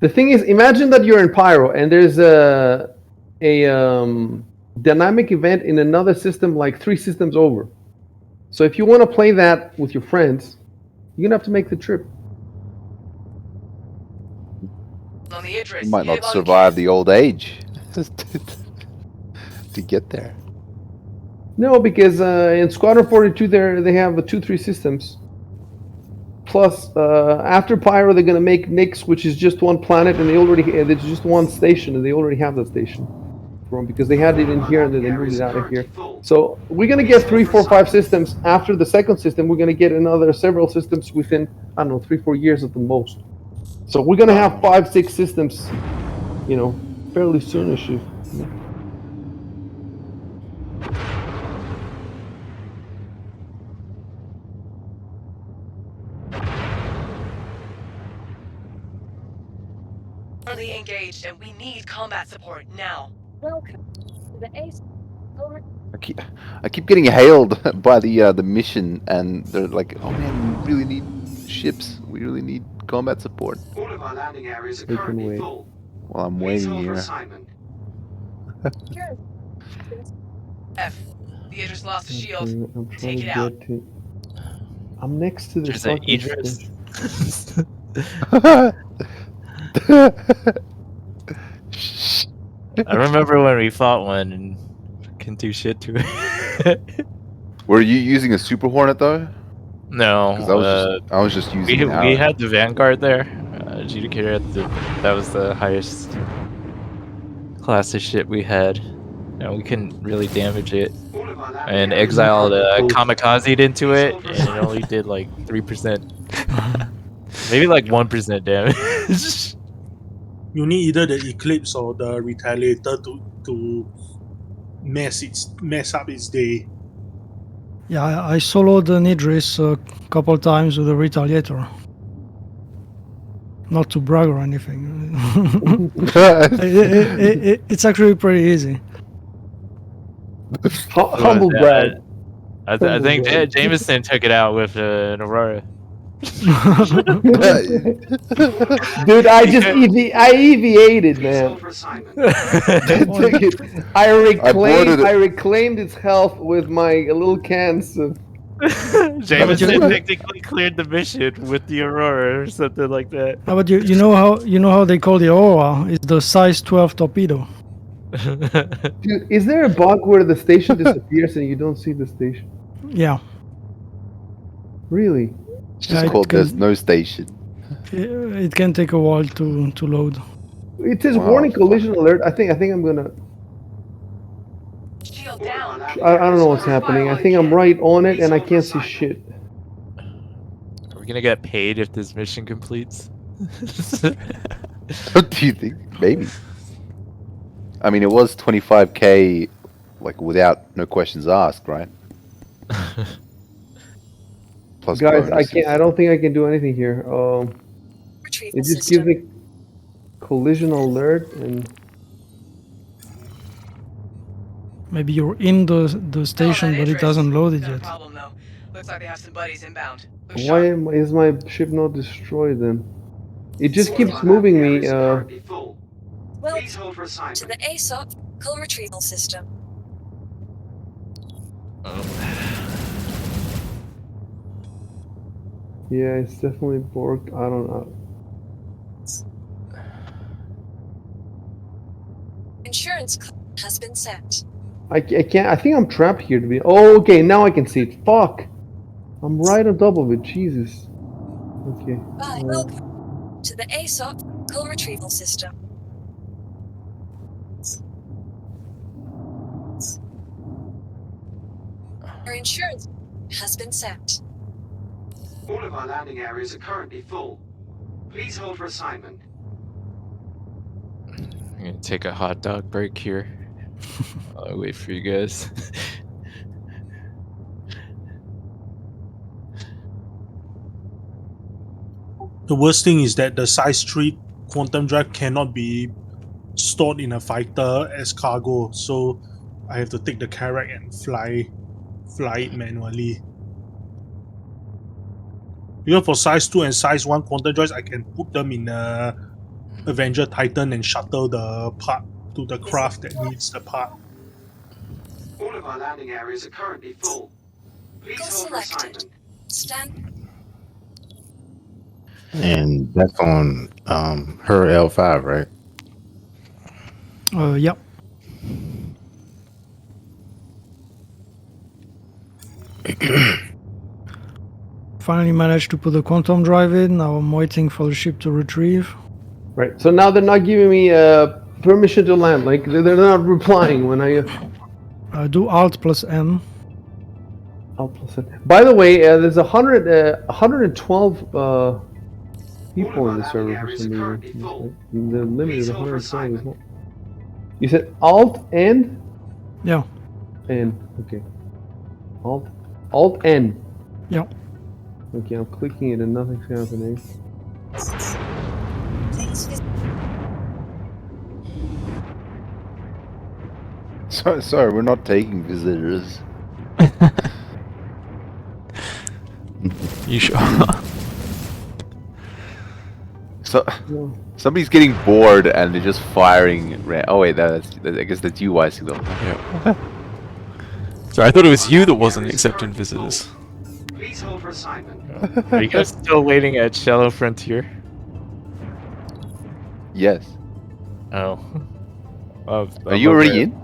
the thing is, imagine that you're in Pyro and there's a dynamic event in another system, like 3 systems over. So if you want to play that with your friends, you're gonna have to make the trip. On the Idris, You might hit not on survive the old age to get there. No, because in Squadron 42 they have the 2-3 systems. Plus, after Pyro, they're gonna make Nyx, which is just one planet, and there's just one station, and they already have that station. Because they had it in here and then they moved it out of here. So we're gonna get 3, 4, 5 systems. After the second system, we're gonna get another several systems within, I don't know, 3, 4 years at the most. So we're gonna have 5, 6 systems, you know, fairly soonish. currently engaged, and we need combat support now. Welcome to the ACE. I keep getting hailed by the mission, and they're like, "Oh man, we really need ships. We really need combat support." All of our landing areas are They can currently wait. full. While I'm Please waiting hold for here. assignment. F. The Idris lost the shield. Okay, I'm trying Take to it out. get to. I'm next to the There's an fucking Idris. station. I remember when we fought one and couldn't do shit to it. Were you using a Super Hornet though? No, Because I was just using. we had the Vanguard there. Adjudicator that was the highest class of ship we had, and we couldn't really damage it. And exiled kamikaze into it, and it only did like 3%, maybe like 1% damage. You need either the Eclipse or the Retaliator to mess up its day. Yeah, I soloed an Idris a couple times with a Retaliator. Not to brag or anything. It's actually pretty easy. Humble brag. I think Jameson took it out with an Aurora. Dude, I EVA'd, man. I reclaimed its health with my little cans of. Jameson technically cleared the mission with the Aurora or something like that. How about you know how they call the Aurora? It's the size 12 torpedo. Dude, is there a bug where the station disappears and you don't see the station? Yeah. Really? It's just called "There's no station." It can take a while to load. It says warning collision alert. I think I'm gonna. Shield down. I don't know what's happening. I think I'm right on it and I can't see shit. Are we gonna get paid if this mission completes? What do you think? Maybe. I mean, it was 25K, like without no questions asked, right? Plus guys, bonuses. I don't think I can do anything here. It just gives me collision alert and. Maybe you're in the station, but it doesn't load it yet. Problem though. Looks like they have some buddies inbound. Why is my ship not destroyed then? It just keeps moving me. Welcome to the ASOP Call Retrieval System. Yeah, it's definitely borked. I don't know. Insurance has been set. I can't. I think I'm trapped here to be. Oh, okay. Now I can see it. Fuck. I'm right on top of it. Jesus. Okay. Welcome to the ASOP Call Retrieval System. Our insurance has been set. All of our landing areas are currently full. Please hold for assignment. I'm gonna take a hot dog break here. I'll wait for you guys. The worst thing is that the size 3 quantum drive cannot be stored in a fighter as cargo, so I have to take the carrack and fly it manually. Even for size 2 and size 1 quantum joys, I can put them in Avenger Titan and shuttle the part to the craft that needs the part. All of our landing areas are currently full. Please Goal hold for selected. assignment. Stand. And that's on her L5, right? Yeah. Finally managed to put the quantum drive in. Now I'm waiting for the ship to retrieve. Right. So now they're not giving me permission to land. Like they're not replying when I. Do Alt plus M. Alt plus N. By the way, there's 112 people in the server for some reason. Like, the limit is 112 as well. You said Alt and? Yeah. N. Okay. Alt N. Yeah. Okay, I'm clicking it and nothing's happening. Sorry, we're not taking visitors. You sure? So somebody's getting bored and they're just firing. Oh wait, I guess that's you, ysignal. Yeah. Sorry, I thought it was you that wasn't accepting visitors. Please hold for assignment. Are you guys still waiting at Shallow Frontier? Yes. Oh. Are you already in?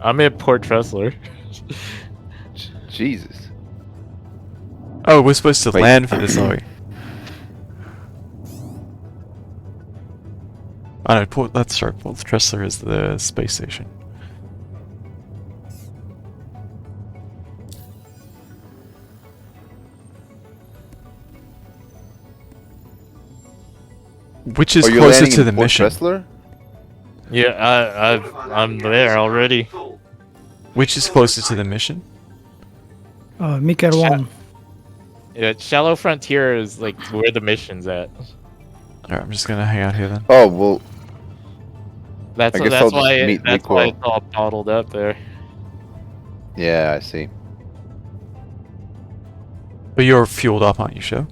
I'm in Port Tressler. Jesus. Oh, we're supposed to land for this, are we? Oh no, that's right, Port Tressler is the space station. Which is closer to the mission? Tressler? Yeah, I'm there already. Which is closer to the mission? Mikhail 1. Yeah, Shallow Frontier is like where the mission's at. Alright, I'm just gonna hang out here then. Oh well. That's why it's all bottled up there. Yeah, I see. But you're fueled up, aren't you, Sho?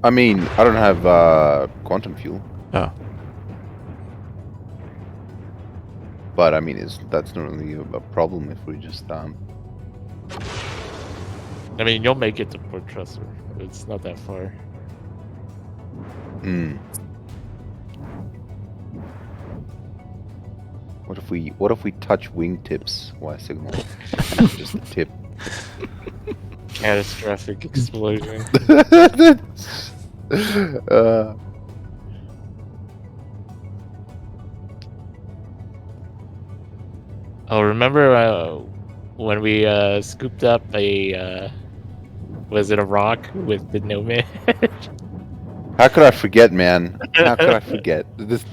I mean, I don't have quantum fuel. Oh. But I mean, that's not really a problem if we just I mean, you'll make it to Port Tressler. It's not that far. Hmm. What if we touch wingtips? Ysignal? Just a tip. Catastrophic explosion. Oh, remember when we scooped up a was it a rock with the no man? How could I forget, man? How could I forget? This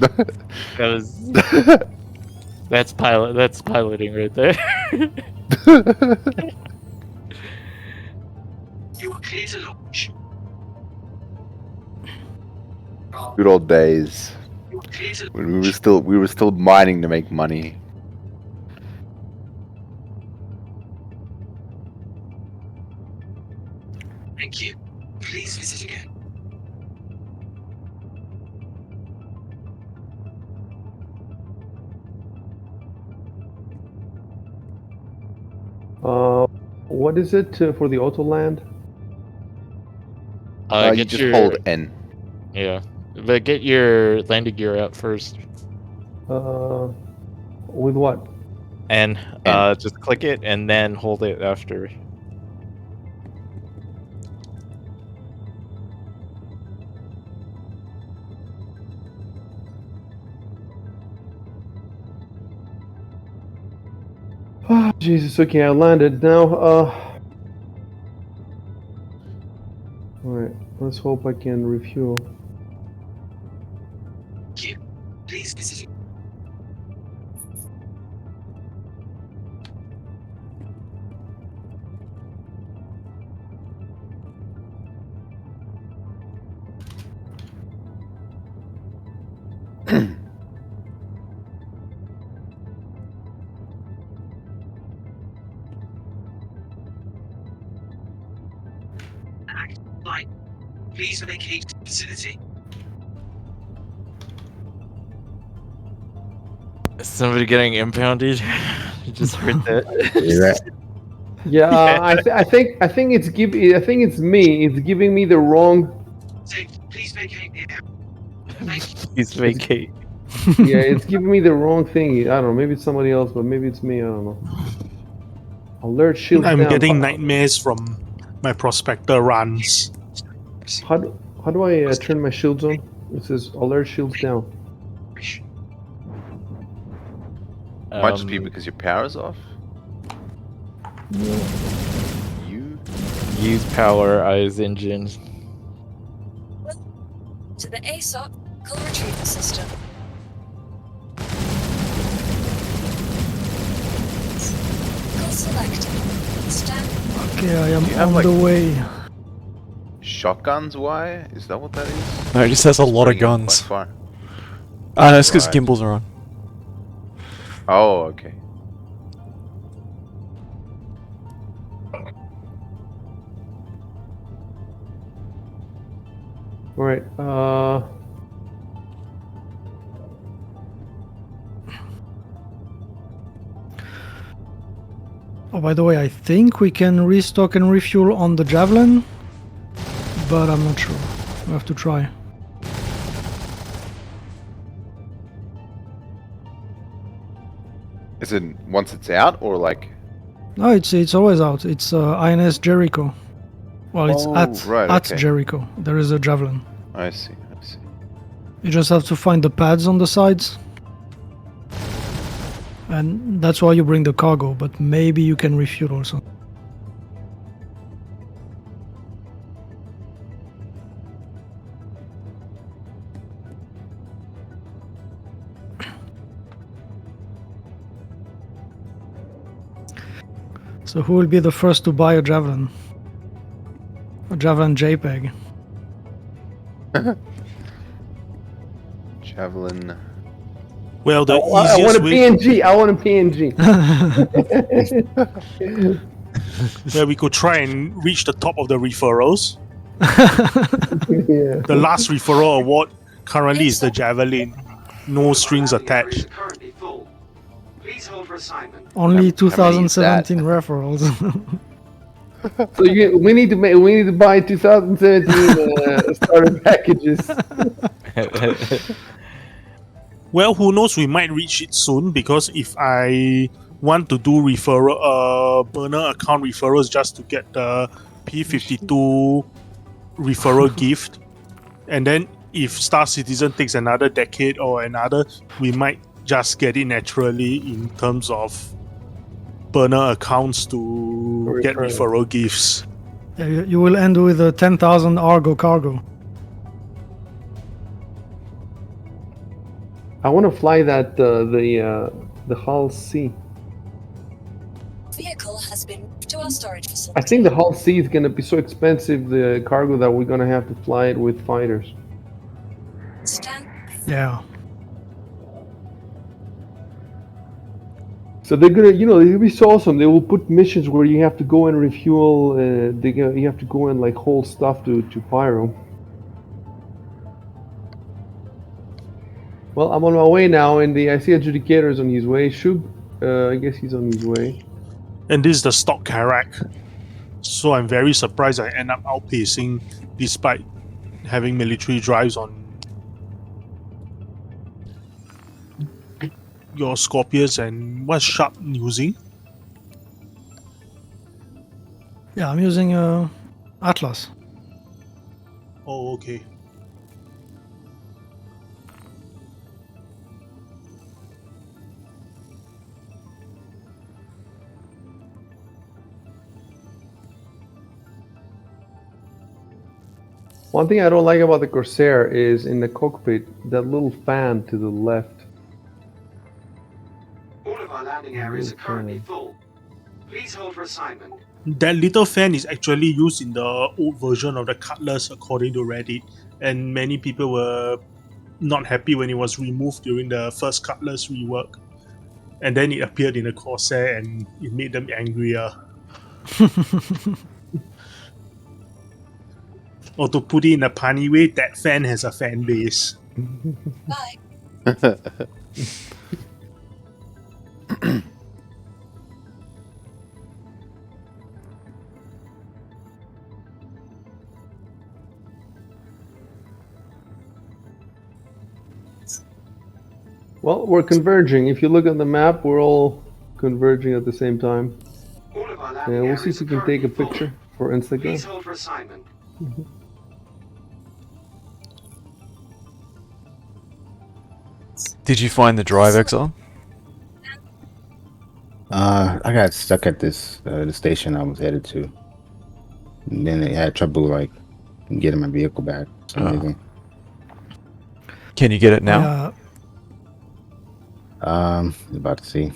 that's piloting right there. You are clear to launch. Good old days when we were still mining to make money. Thank you. Please visit again. What is it for the auto land? You just hold N. Yeah, but get your landing gear out first. With what? And just click it and then hold it after. Oh, Jesus. Okay, I landed now. Alright, let's hope I can refuel. Thank you. Please visit Line. Please vacate the facility. Is somebody getting impounded? You just heard that. Hear that? Yeah, I think I think it's me. It's giving me the wrong. Say, please vacate the area. Please vacate. Yeah, it's giving me the wrong thing. I don't know. Maybe it's somebody else, but maybe it's me. I don't know. Alert shields I'm down. getting nightmares from my prospector runs. How do I turn my shields on? It says alert shields down. Might just be because your power's off. You Use power eyes engine. To the ASOP call retrieval system. Call selected. Stand. Okay, I am You have, on like- the way. shotguns? Why? Is that what that is? No, it just has a lot of Bringing it guns. quite far. Ah, that's because Right. gimbals are on. Oh, okay. All right. Oh, by the way, I think we can restock and refuel on the Javelin, but I'm not sure. We have to try. Is it once it's out or like? No, it's always out. It's INS Jericho. Well, it's Oh, at right, okay. Jericho. There is a Javelin. I see. I see. You just have to find the pads on the sides. And that's why you bring the cargo, but maybe you can refuel also. So who will be the first to buy a Javelin? A Javelin JPEG. Javelin. Well, the I want easiest a way PNG. I want a PNG. where we could try and reach the top of the referrals. Yeah. The last referral award currently is the Javelin. No strings Landing areas attached. are currently full. Please hold for assignment. Only How many is 2017 referrals. So we need to buy 2017 starter packages. Well, who knows? We might reach it soon because if I want to do referral, burner account referrals just to get the P52 referral gift, and then if Star Citizen takes another decade or another, we might just get it naturally in terms of burner accounts to get referral gifts. Yeah, you will end with a 10,000 Argo cargo. I want to fly that the Hull C. Vehicle has been moved to our storage facility. I think the Hull C is gonna be so expensive, the cargo, that we're gonna have to fly it with fighters. Stand. Yeah. So they're gonna, it'll be so awesome. They will put missions where you have to go and refuel. You have to go and like hold stuff to pyro. Well, I'm on my way now, and I see Adjudicator's on his way. Shub, I guess he's on his way. And this is the stock Karak. So I'm very surprised I end up outpacing despite having military drives on your Scorpius. And what's Sharp using? Yeah, I'm using Atlas. Oh, okay. One thing I don't like about the Corsair is in the cockpit, that little fan to the left. All of our landing areas are currently full. Please hold for assignment. That little fan is actually used in the old version of the Cutlass, according to Reddit, and many people were not happy when it was removed during the first Cutlass rework. And then it appeared in the Corsair and it made them angrier. Or to put it in a punny way, that fan has a fan base. Bye. Well, we're converging. If you look at the map, we're all converging at the same time. All of our Yeah, landing we'll see areas if are we can take a currently full. picture for Instagram. Please hold for assignment. Did you find the drive, Exile? I got stuck at this the station I was headed to. And then I had trouble like getting my vehicle back for some reason. Can you get it now? Yeah, About to see.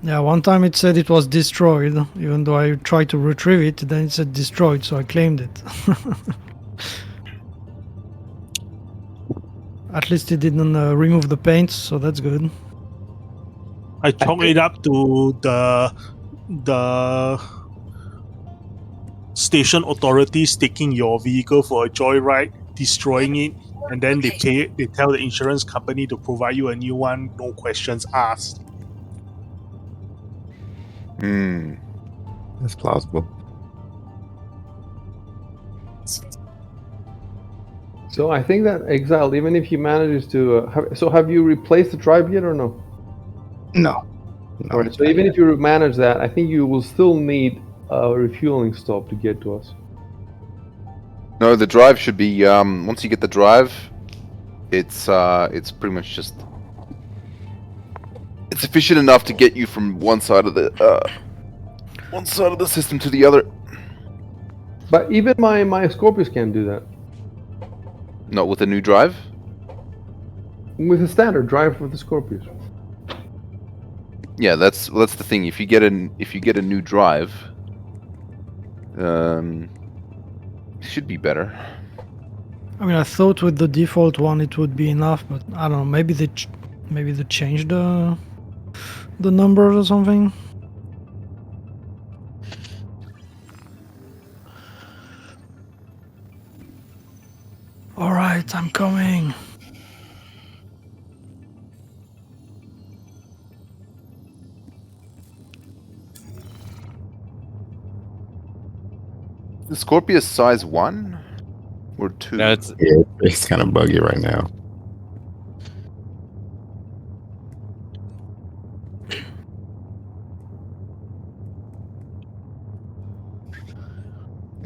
yeah. One time it said it was destroyed, even though I tried to retrieve it. Then it said destroyed, so I claimed it. At least it didn't remove the paint, so that's good. I chalk it up to the station authorities taking your vehicle for a joyride, destroying it, and then they tell the insurance company to provide you a new one, no questions asked. That's plausible. So I think that Exile, even if he manages to, have you replaced the drive yet or no? No. All right. So even if you manage that, I think you will still need a refueling stop to get to us. No, the drive should be once you get the drive, it's pretty much just it's efficient enough to get you from one side of the system to the other. But even my Scorpius can't do that. Not with a new drive? With a standard drive for the Scorpius. Yeah, that's the thing. If you get a new drive, should be better. I mean, I thought with the default one it would be enough, but I don't know. Maybe they changed the numbers or something. All right, I'm coming. The Scorpius size 1 or 2? No, it's kind of buggy right now.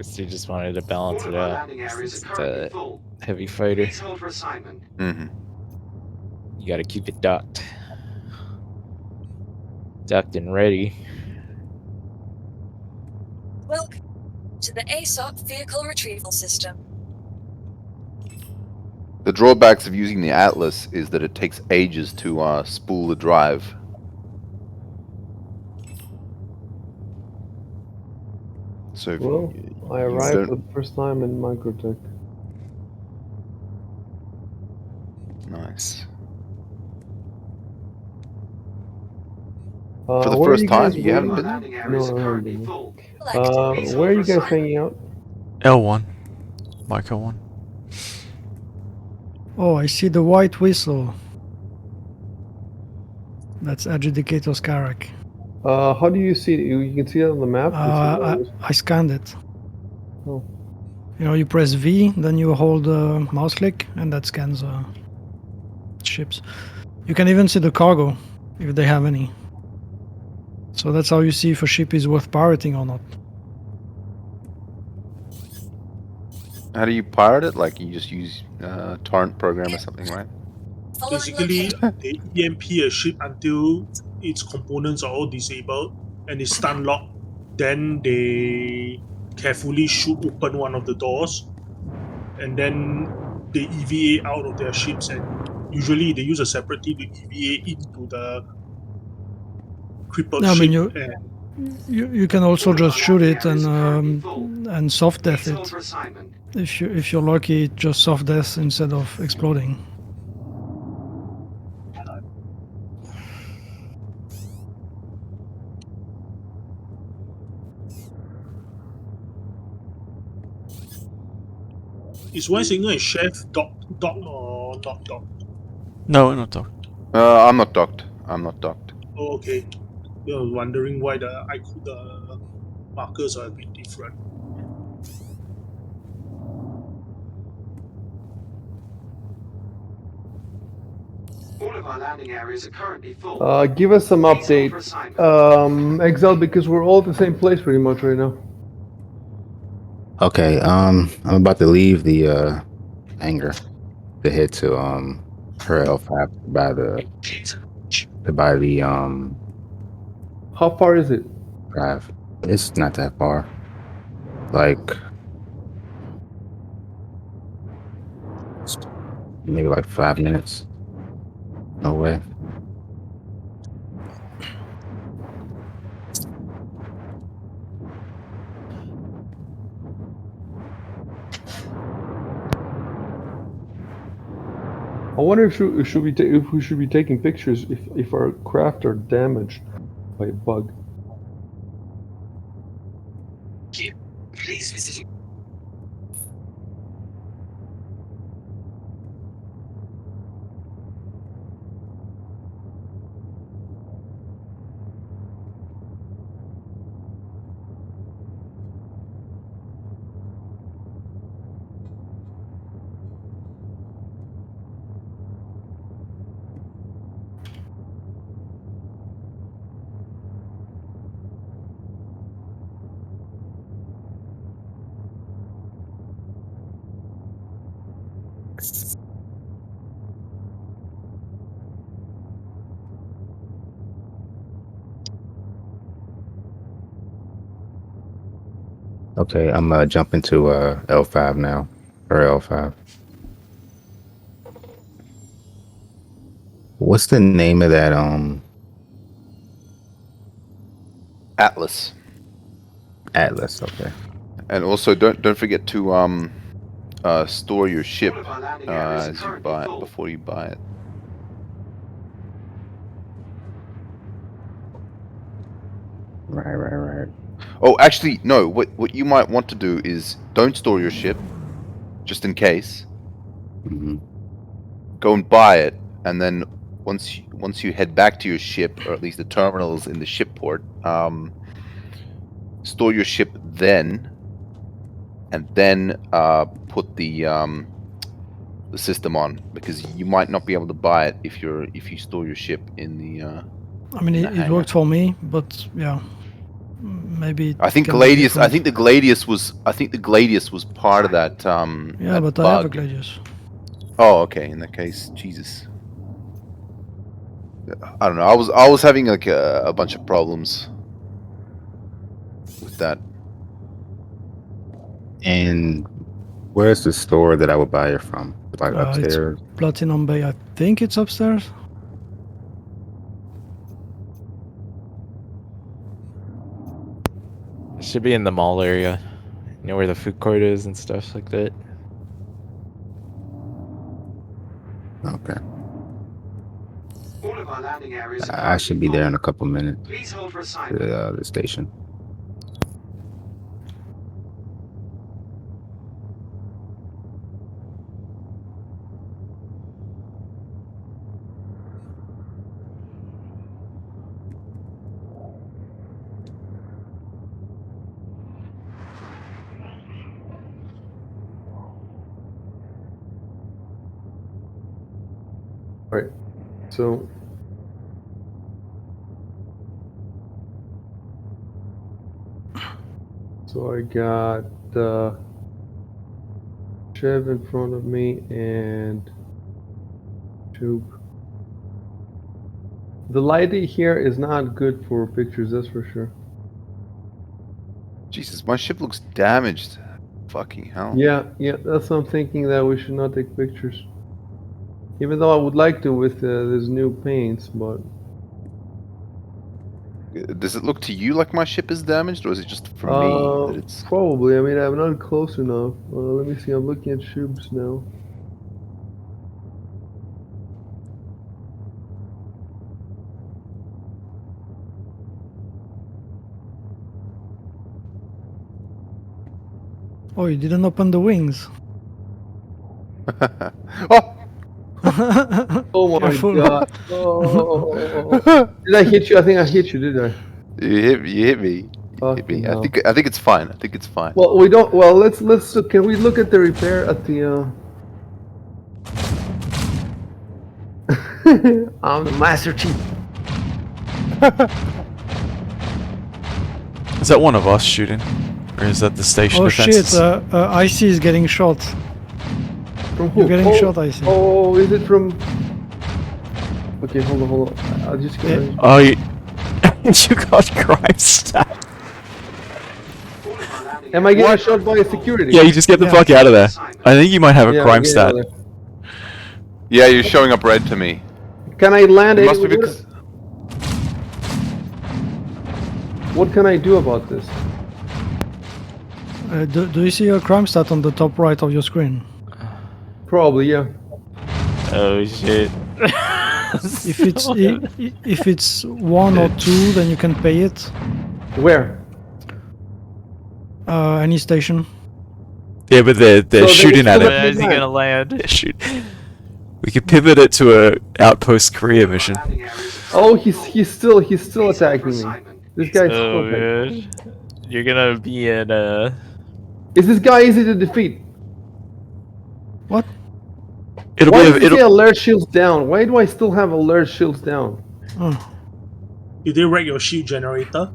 guess you just wanted to balance All it of our out. landing areas It's are currently a full. heavy fighter. Please hold for assignment. You got to keep it docked and ready. Welcome to the ASOP Vehicle Retrieval System. The drawbacks of using the Atlas is that it takes ages to spool the drive. So if Well, I arrived for the first time in Microtech. Nice. For the first time, you haven't been there? No, I haven't been there. Where are you guys hanging out? L1. Micro 1. Oh, I see the white whistle. That's Adjudicator Scarak. How do you see it? You can see it on the map? I scanned it. Oh. You know, you press V, then you hold the mouse click, and that scans ships. You can even see the cargo, if they have any. So that's how you see if a ship is worth pirating or not. How do you pirate it? Like you just use torrent program or something, right? Basically, they EMP a ship until its components are all disabled and it's stun locked. Then they carefully shoot open one of the doors, and then they EVA out of their ships. And usually, they use a separate team to EVA into the crippled ship. You can also just shoot it and soft death it. If you're lucky, it just soft death instead of exploding. Is ysignal a chef dog or not dog? No, not talk. I'm not docked. I'm not docked. Oh, okay. You're wondering why the markers are a bit different. All of our landing areas are currently full. Give us some Please hold update, for assignment. Exile, because we're all at the same place pretty much right now. Okay, I'm about to leave the hangar to head to her L5 to buy the How far is it? drive. It's not that far. Like maybe like 5 minutes. No way. I wonder if we should be taking pictures if our craft are damaged by a bug. Please visit. Okay, I'm jumping to L5 now. Or L5. What's the name of that Atlas. Atlas? Okay. And also don't forget to store your ship All of our landing areas are as you currently buy it full. before you buy it. Right. Oh, actually, no. What you might want to do is don't store your ship, just in case. Mm-hmm. Go and buy it, and then once you head back to your ship, or at least the terminals in the ship port, store your ship then, and then put the system on, because you might not be able to buy it if you store your ship in the. I mean, in the it hangar. worked for me, but yeah, maybe it I think can be Gladius. I different. think the Gladius was. I think the Gladius was part of that. Yeah, that but bug. I have a Gladius. Oh, okay. In that case, Jesus. I don't know. I was having like a bunch of problems with that. And where's the store that I would buy it from? Like It's upstairs? Platinum Bay. I think it's upstairs. It should be in the mall area. You know where the food court is and stuff like that. Okay. All of our landing areas are I currently should be there in full. a couple minutes Please hold for to assignment. the station. Right. So I got Chev in front of me and Tube. The lighting here is not good for pictures, that's for sure. Jesus, my ship looks damaged. Fucking hell. Yeah, that's what I'm thinking, that we should not take pictures. Even though I would like to with these new paints, but Does it look to you like my ship is damaged, or is it just for me that it's? probably. I mean, I'm not close enough. Let me see. I'm looking at tubes now. Oh, you didn't open the wings. Oh! Oh my Careful. god. Oh. Did I hit you? I think I hit you, did I? You hit me. You hit me. Fucking I hell. think it's fine. I think it's fine. Well, we don't. Well, let's. Can we look at the repair at the? I'm the Master Chief. Is that one of us shooting? Or is that the station Oh defenses? shit, IC is getting shot. From who? You're getting shot, IC. Oh, is it from? Okay, hold on. I'll just get. Yeah. Oh, you got crime stat. Am I getting shot by a security? Yeah, you just get the Yeah. fuck out of there. I think you might have a Yeah, crime get stat. out of there. Yeah, you're showing up red to me. Can I land It must be anywhere? because What can I do about this? Do you see a crime stat on the top right of your screen? Probably, yeah. Oh shit. If it's 1 or 2, then you can pay it. Where? Any station. Yeah, but they're So they shooting at still it. have- Where's he gonna land? Shoot. We could pivot it to a outpost Korea mission. Oh, he's still attacking me. This guy's still Oh attacking. man. You're gonna be in Is this guy easy to defeat? What? It'll Why be. does it say It'll. alert shields down? Why do I still have alert shields down? Oh. Did they wreck your shield generator?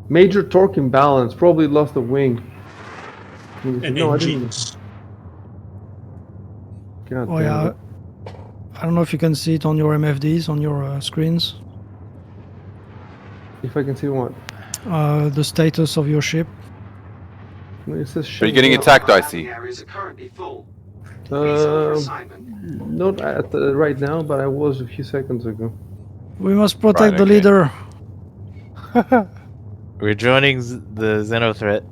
Major torque imbalance. Probably lost a wing. And No, I didn't. engines? God Oh damn yeah. it. I don't know if you can see it on your MFDs, on your screens. If I can see what. The status of your ship. It says are you getting attacked, Icy? Not at the, right now, but I was a few seconds ago. We must protect Right, the okay. leader. we're joining the XenoThreat.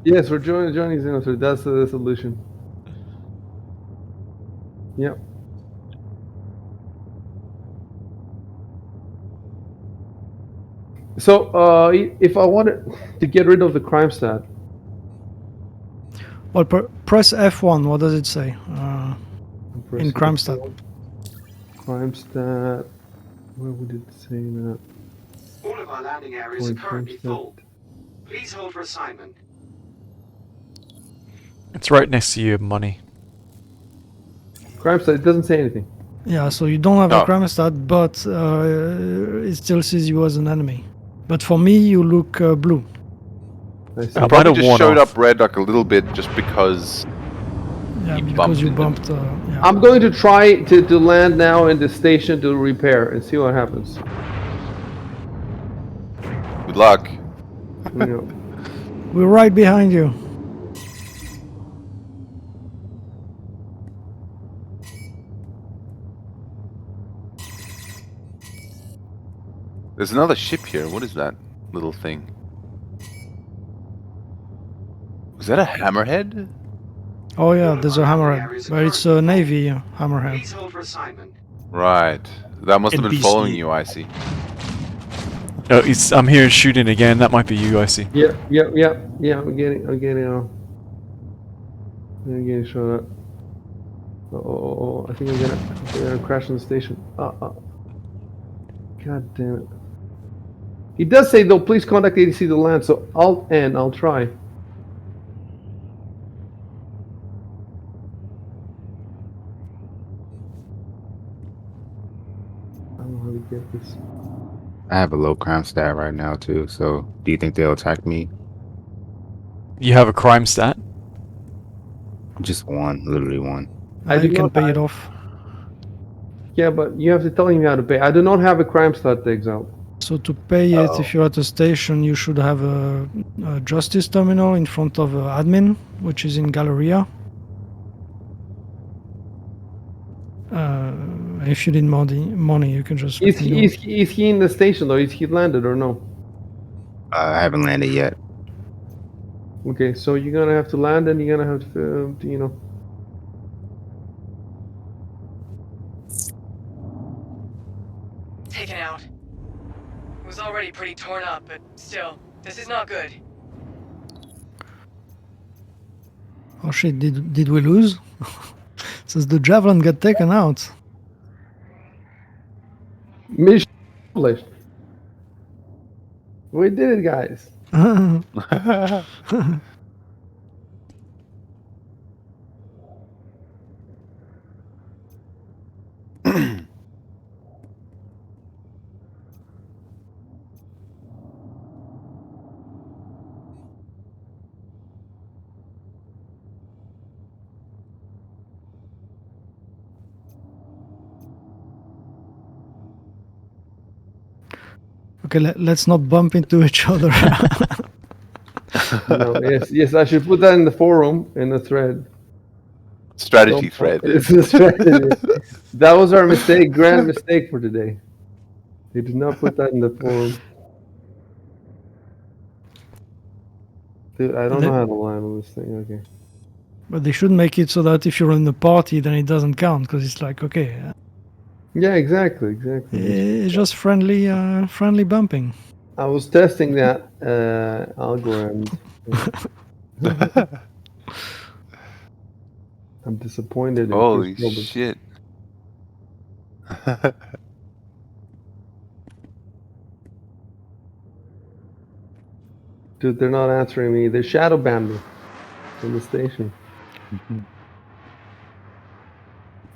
Yes, we're joining XenoThreat. That's the solution. Yep. So, if I wanted to get rid of the crime stat, Well, press F1. What does it say? In crime stat. Crime stat. Where would it say that? All of our landing areas are currently full. Please hold for assignment. It's right next to your money. Crime stat. It doesn't say anything. Yeah, so you don't have No. a crime stat, but it still sees you as an enemy. But for me, you look blue. I see. I might Probably have just worn showed off. up red like a little bit just because. Yeah, You because bumped you into- bumped. Yeah. I'm going to try to land now in the station to repair and see what happens. Good luck. You know. We're right behind you. There's another ship here. What is that little thing? Was that a hammerhead? Oh yeah, there's a hammerhead, but it's a navy hammerhead. Please hold for assignment. Right. That must have been NPC. following you, I see. Oh, I'm hearing shooting again. That might be you, I see. Yeah. I'm getting I'm getting shot at. Oh, I think I'm gonna crash on the station. God damn it. He does say though, please contact ADC to land, so I'll try. I don't know how to get this. I have a low crime stat right now too. So, do you think they'll attack me? You have a crime stat? Just one, literally one. I do You can not pay have- it off. Yeah, but you have to tell him how to pay. I do not have a crime stat exile. So to pay it, if you're at a station, you should have a justice terminal in front of admin, which is in Galleria. If you need money, you can just. Is let me know. is he in the station though? Is he landed or no? I haven't landed yet. Okay, so you're gonna have to land and you're gonna have to, Taken out. It was already pretty torn up, but still, this is not good. Oh shit, did we lose? Says the javelin got taken out. Mission accomplished. We did it, guys. Okay, let's not bump into each other. No, yes, I should put that in the forum in the thread. Strategy thread. It's a strategy. That was our mistake, grand mistake for today. They did not put that in the forum. Dude, I don't know how to land on this thing. Okay. But they should make it so that if you're in the party, then it doesn't count because it's like okay, Yeah, exactly. it's just friendly bumping. I was testing that algorithm. I'm disappointed. Holy shit. Dude, they're not answering me. They shadow banned me from the station.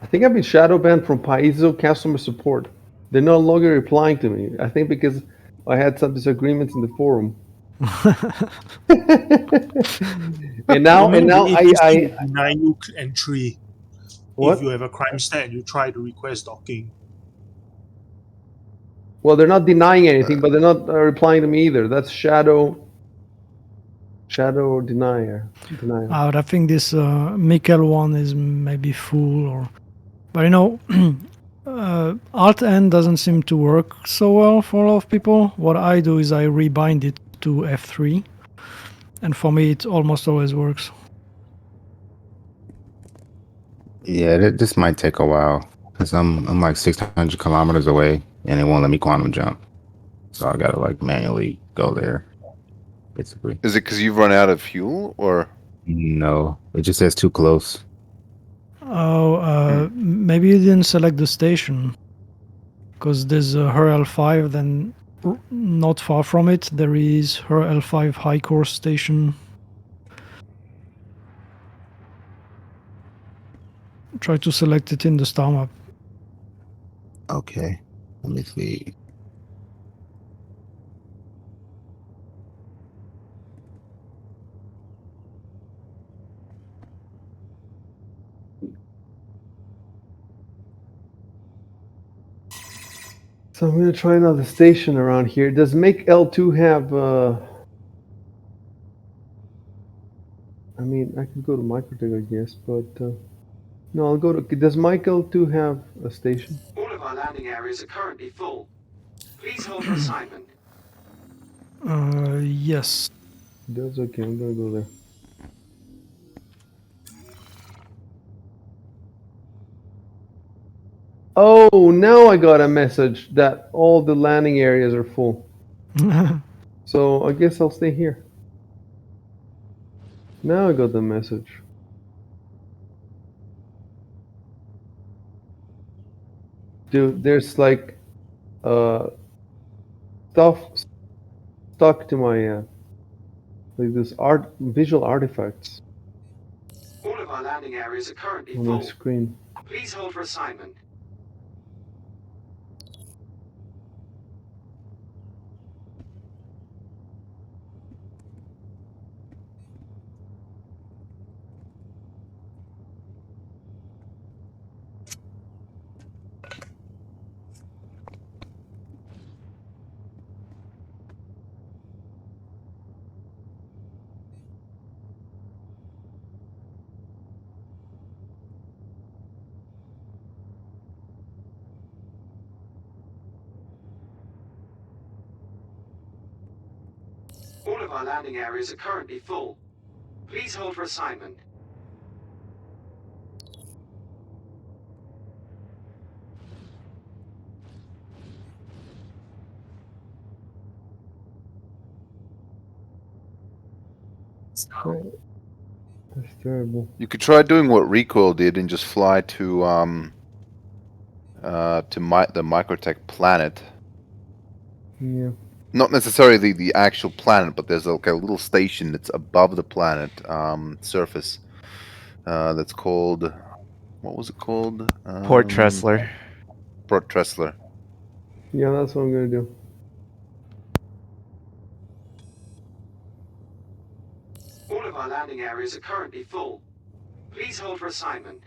I think I've been shadow banned from Paizo customer support. They're no longer replying to me. I think because I had some disagreements in the forum. and now I deny you entry. What? If you have a crime stat and you try to request docking. Well, they're not denying anything, but they're not replying to me either. That's shadow denier. But I think this Mikkel one is maybe full, or but you know, Alt N doesn't seem to work so well for a lot of people. What I do is I rebind it to F3, and for me it almost always works. Yeah, this might take a while because I'm like 600 kilometers away and it won't let me quantum jump, so I gotta like manually go there. Basically, is it because you've run out of fuel, or no? It just says too close. Oh, maybe you didn't select the station because there's her L5. Then not far from it there is her L5 high course station. Try to select it in the star map. Okay, let me see. So I'm gonna try another station around here. Does make L2 have? I mean, I could go to Microtech, I guess, but no, I'll go to. Does Mike L2 have a station? All of our landing areas are currently full. Please hold for assignment. Yes. That's okay. I'm gonna go there. Oh, now I got a message that all the landing areas are full. So I guess I'll stay here. Now I got the message. Dude, there's like stuff stuck to my like this visual artifacts All of our landing areas are currently on full. my screen. Please hold for assignment. All of our landing areas are currently full. Please hold for assignment. That's terrible. You could try doing what Recoil did and just fly to the Microtech planet. Yeah. Not necessarily the actual planet, but there's like a little station that's above the planet surface. That's called, what was it called? Port Tressler. Port Tressler. Yeah, that's what I'm gonna do. All of our landing areas are currently full. Please hold for assignment.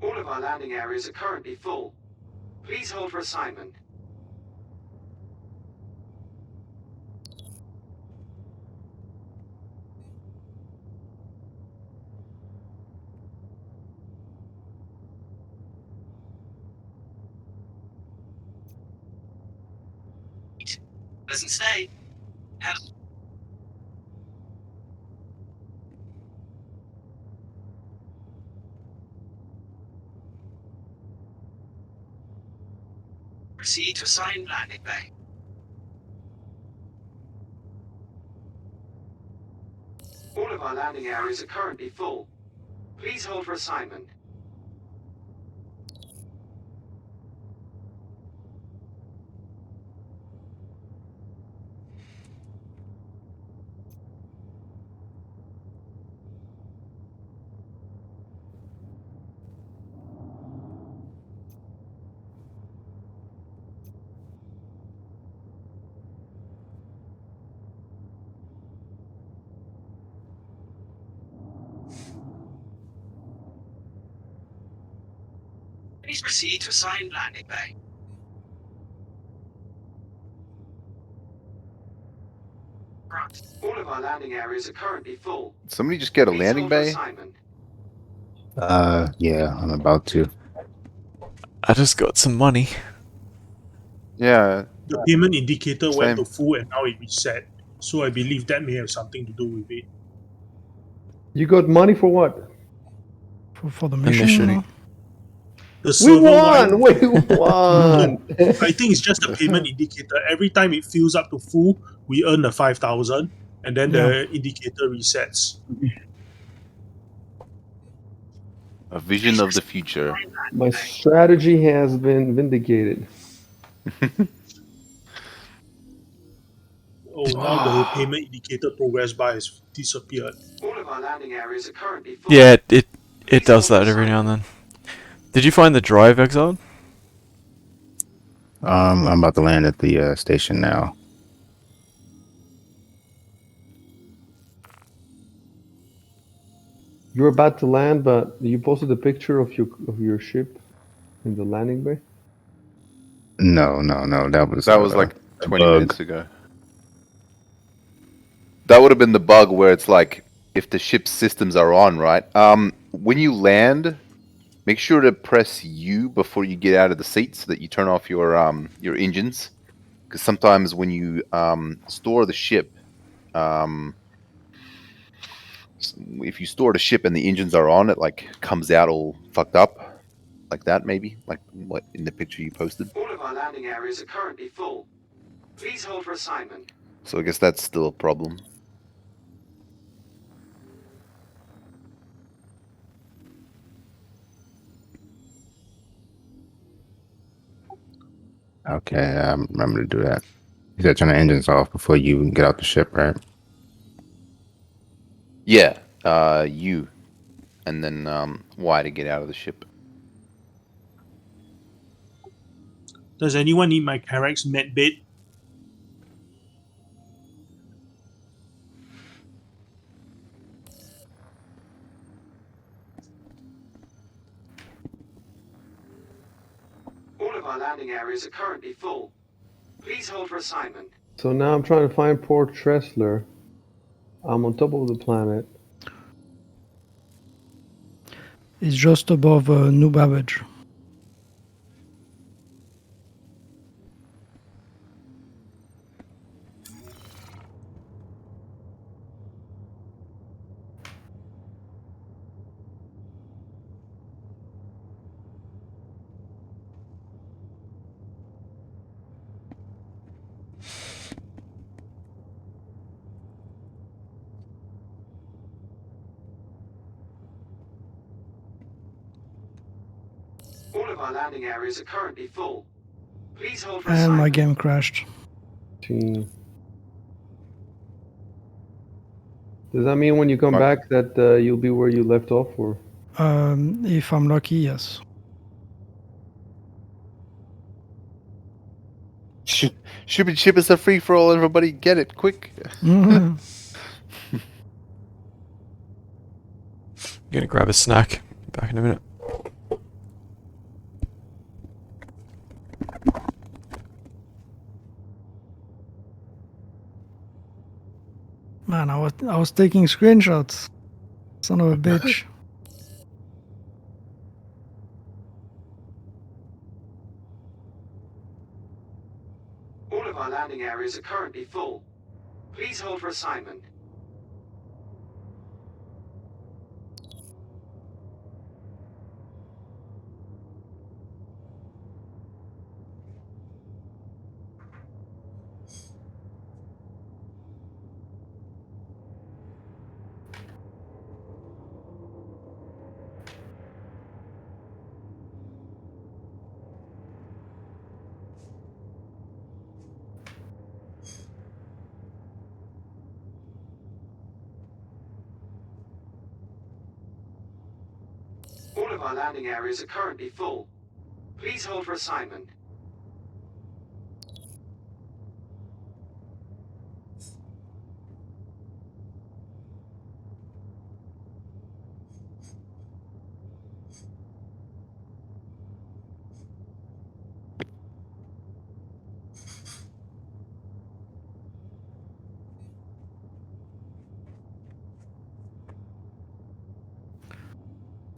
All of our landing areas are currently full. Please hold for assignment. Doesn't say. Proceed to assigned landing bay. All of our landing areas are currently full. Please hold for assignment. Please proceed to assigned landing bay. Right. All of our landing areas are currently full. Somebody just get a Please landing hold for bay? assignment. Yeah, I'm about to. I just got some money. Yeah. The payment indicator went Same. to full and now it reset. So I believe that may have something to do with it. You got money for what? For the The mission. mission. No? The We server won! wide. We won! I think it's just a payment indicator. Every time it fills up to full, we earn the 5,000, and then Yeah. the indicator resets. A vision of the future. My strategy has been vindicated. Oh, now the payment indicator progress bar has disappeared. All of our landing areas are currently full. Yeah, it Please does hold for that every now and assignment. then. Did you find the drive, Exiled? I'm about to land at the station now. You're about to land, but you posted a picture of your ship in the landing bay. No. That was like a 20 bug. minutes ago. That would have been the bug where it's like if the ship's systems are on, right? When you land, make sure to press U before you get out of the seat so that you turn off your engines. Because sometimes when you store the ship, if you store the ship and the engines are on, it like comes out all fucked up, like that maybe, like what in the picture you posted. All of our landing areas are currently full. Please hold for assignment. So I guess that's still a problem. Okay, I remember to do that. You said turn the engines off before you get out the ship, right? Yeah, U, and then Y to get out of the ship. Does anyone need my Carax medbait? of our landing areas are currently full. Please hold for assignment. So now I'm trying to find Port Tressler. I'm on top of the planet. It's just above New Babbage. All of our landing areas are currently full. Please hold for And assignment. my game crashed. Does that mean when you come Mark. back that you'll be where you left off, or? If I'm lucky, yes. Stupid ship is a free for all. Everybody, get it quick. Gonna grab a snack. Back in a minute. Man, I was taking screenshots. Son of a bitch. All of our landing areas are currently full. Please hold for assignment. All of our landing areas are currently full. Please hold for assignment.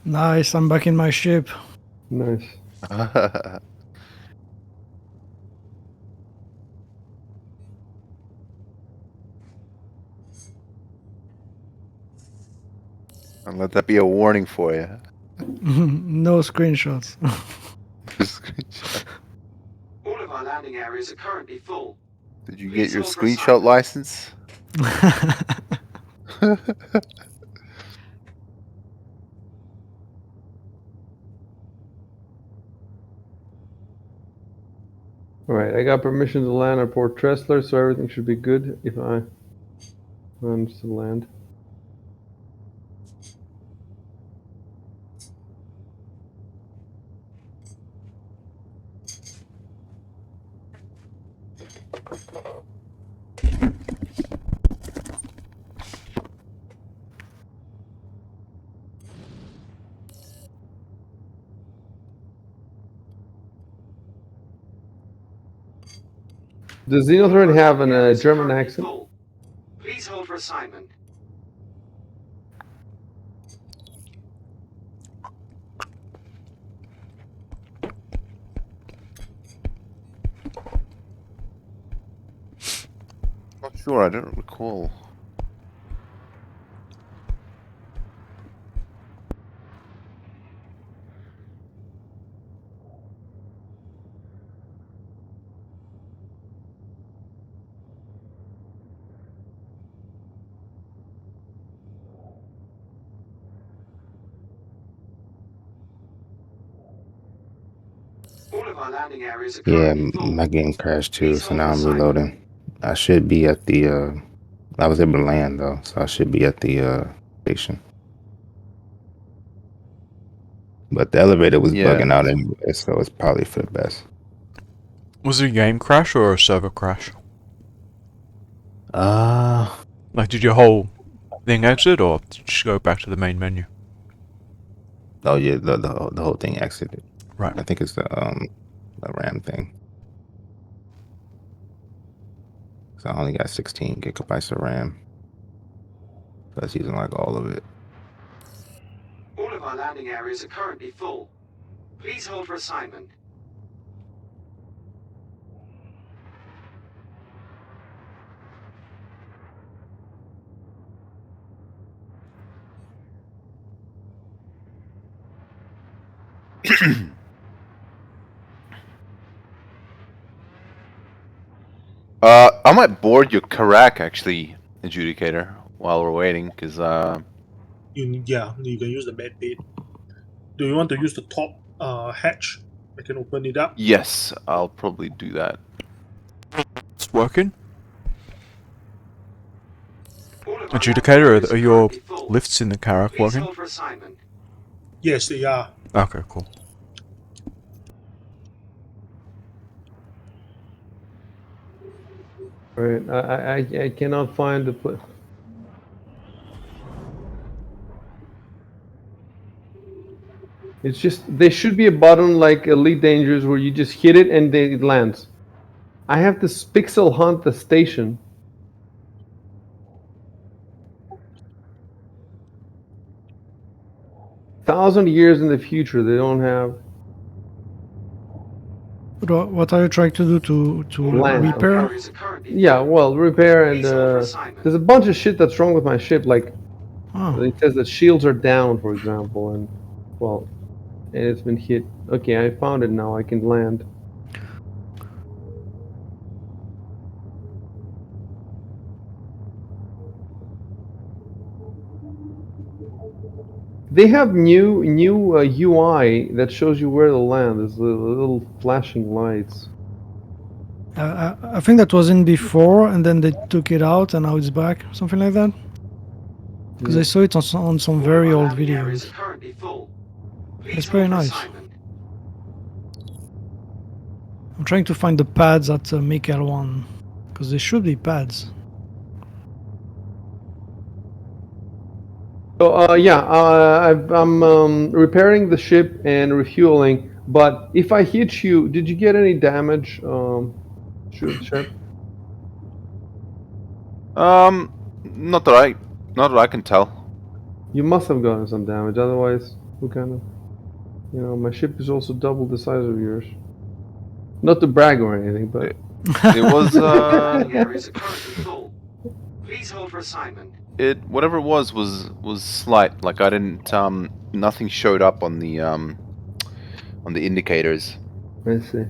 Nice, I'm back in my ship. Nice. And let that be a warning for you. No screenshots. All of our landing areas are currently full. Did you Please get your hold for screenshot assignment. license? Alright, I got permission to land at Port Tressler, so everything should be good if I manage to land. Does XenoThreat have a German accent? Full. Please hold for assignment. Not sure. I don't recall. All of our landing areas are Yeah, currently full. my game crashed too, Please so hold now for I'm assignment. reloading. I should be at the I was able to land though, so I should be at the station. But the elevator was Yeah. bugging out anyway, so it's probably for the best. Was it a game crash or a server crash? Like, did your whole thing exit, or did you just go back to the main menu? Oh yeah, the whole thing exited. Right. I think it's the RAM thing. So I only got 16 gigabytes of RAM. That's using like all of it. All of our landing areas are currently full. Please hold for assignment. I might board your Karak actually, adjudicator, while we're waiting, because You can use the med bed. Do you want to use the top hatch? I can open it up. yes, I'll probably do that. It's working. All of our Adjudicator, landing areas are your currently full. lifts in the Karak Please working? hold for assignment. Yes, they are. Okay, cool. Right. I cannot find the place. It's just there should be a button like Elite Dangerous where you just hit it and then it lands. I have to pixel hunt the station. Thousand years in the future, they don't have What are you trying to do to land. repair? Areas are currently Yeah, well, repair and Please hold for assignment. there's a bunch of shit that's wrong with my ship. Like Oh, it says that shields are down, for example, and well, and it's been hit. Okay, I found it now. I can land. They have new UI that shows you where to land. There's little flashing lights. I think that was in before, and then they took it out, and now it's back, something like that. Because I saw it on some very old videos. It's very nice. I'm trying to find the pads at Michael 1, because there should be pads. So yeah, I'm repairing the ship and refueling. But if I hit you, did you get any damage, ship? Not that I can tell. You must have gotten some damage. Otherwise, who kind of, my ship is also double the size of yours. Not to brag or anything, but It was Please hold for assignment. whatever it was slight. Like I didn't nothing showed up on the indicators. let's see.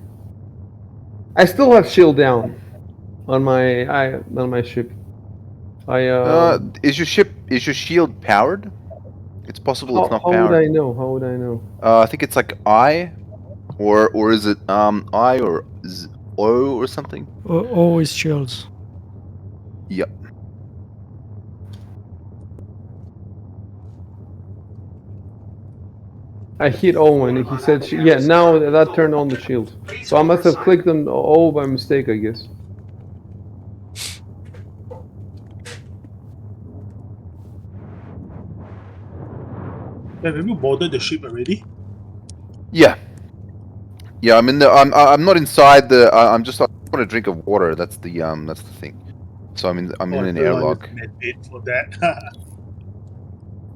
I still have shield down on my ship. Is your shield powered? It's possible it's not how powered. would I know? How would I know? I think it's like I, or is it I or O or something? Always shields. Yep. I hit O and he said, yeah, now that turned on the shield. So I must have clicked on O by mistake, I guess. Have you boarded the ship already? Yeah. Yeah, I'm in the. I'm not inside the. I'm just. I want a drink of water. That's the thing. So I'm in an airlock. For that.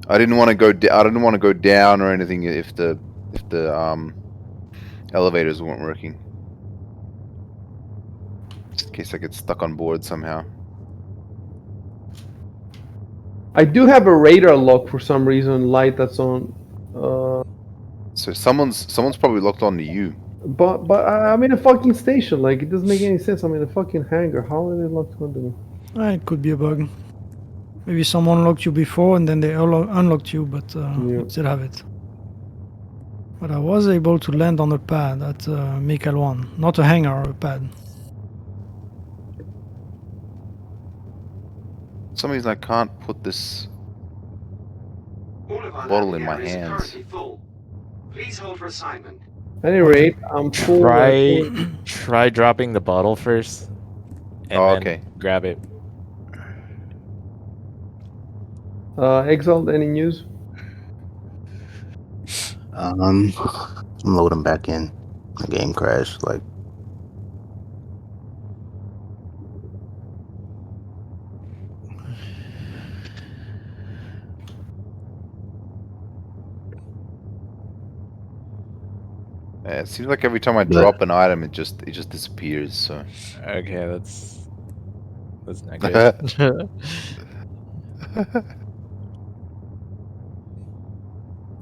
I didn't want to go. I didn't want to go down or anything if the elevators weren't working. Just in case I get stuck on board somehow. I do have a radar lock for some reason, light that's on. So someone's probably locked onto you. But I'm in a fucking station. Like it doesn't make any sense. I'm in a fucking hangar. How are they locked onto me? It could be a bug. Maybe someone locked you before and then they unlocked you, but you still have it. But I was able to land on a pad at Michael 1. Not a hangar, a pad. For some reason I can't put this bottle in my hands. Please hold for assignment. At any rate, I'm full. Try dropping the bottle first, and then grab it. Exalt, any news? Load them back in. The game crashed. Like, It seems like every time I But- drop an item, it just disappears. So Okay, that's not good.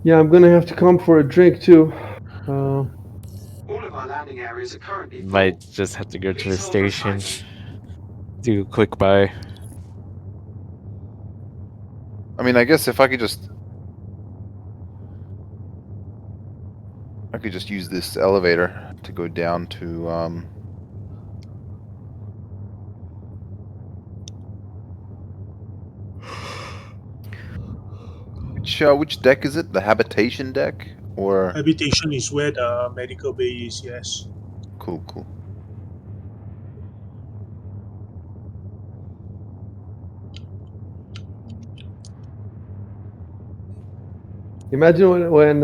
Yeah, I'm gonna have to come for a drink too. All of our landing areas are currently full. Might just have to go to the Please hold for station. assignment. Do a quick buy. I mean, I guess if I could just use this elevator to go down to which deck is it? The habitation deck or Habitation is where the medical bay is, yes. cool. Imagine when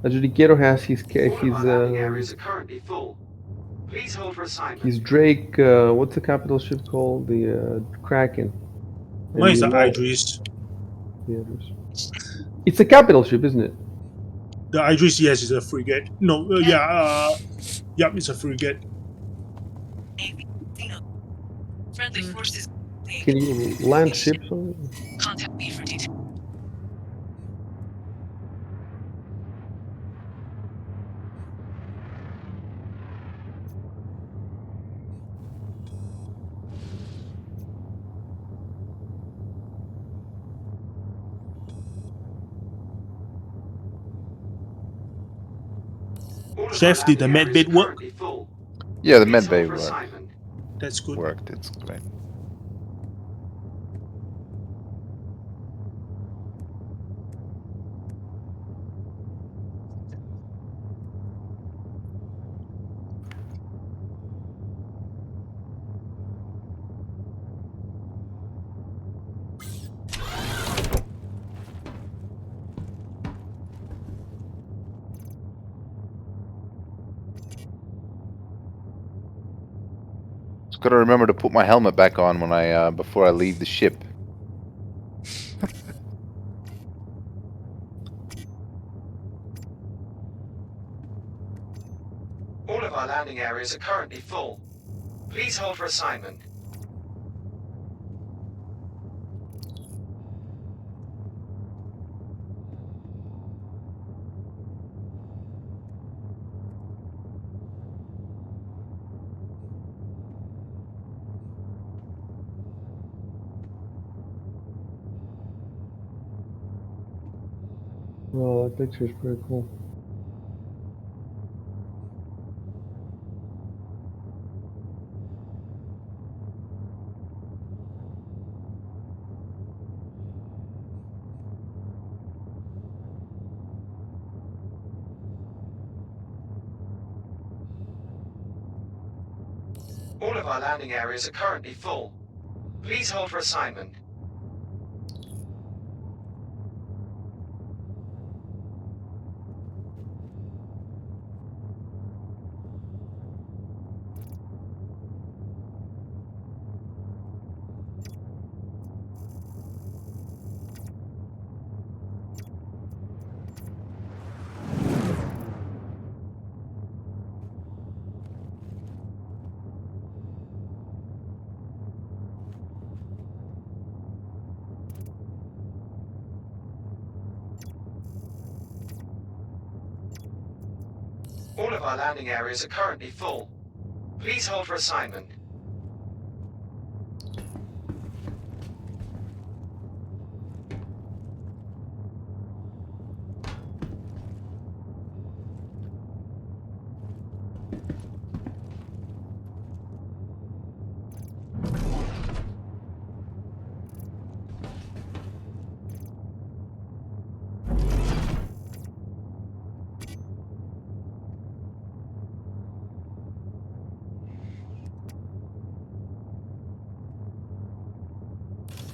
Adjudicator has his All of our landing areas are currently full. Please hold for assignment. his Drake. What's the capital ship called? The Kraken. And Mine is you the know- Idris. Yeah, it's a capital ship, isn't it? The Idris, yes, is a frigate. No, yep, it's a frigate. Friendly forces. Can you land ships on it? Contact me for details. All of Chef, our did the landing med areas bed are work? currently full. Yeah, the Please med hold bay for worked. assignment. That's good. Worked. It's great. Just gotta remember to put my helmet back on when I before I leave the ship. All of our landing areas are currently full. Please hold for assignment. Oh, that picture is pretty cool. All of our landing areas are currently full. Please hold for assignment. All of our landing areas are currently full. Please hold for assignment.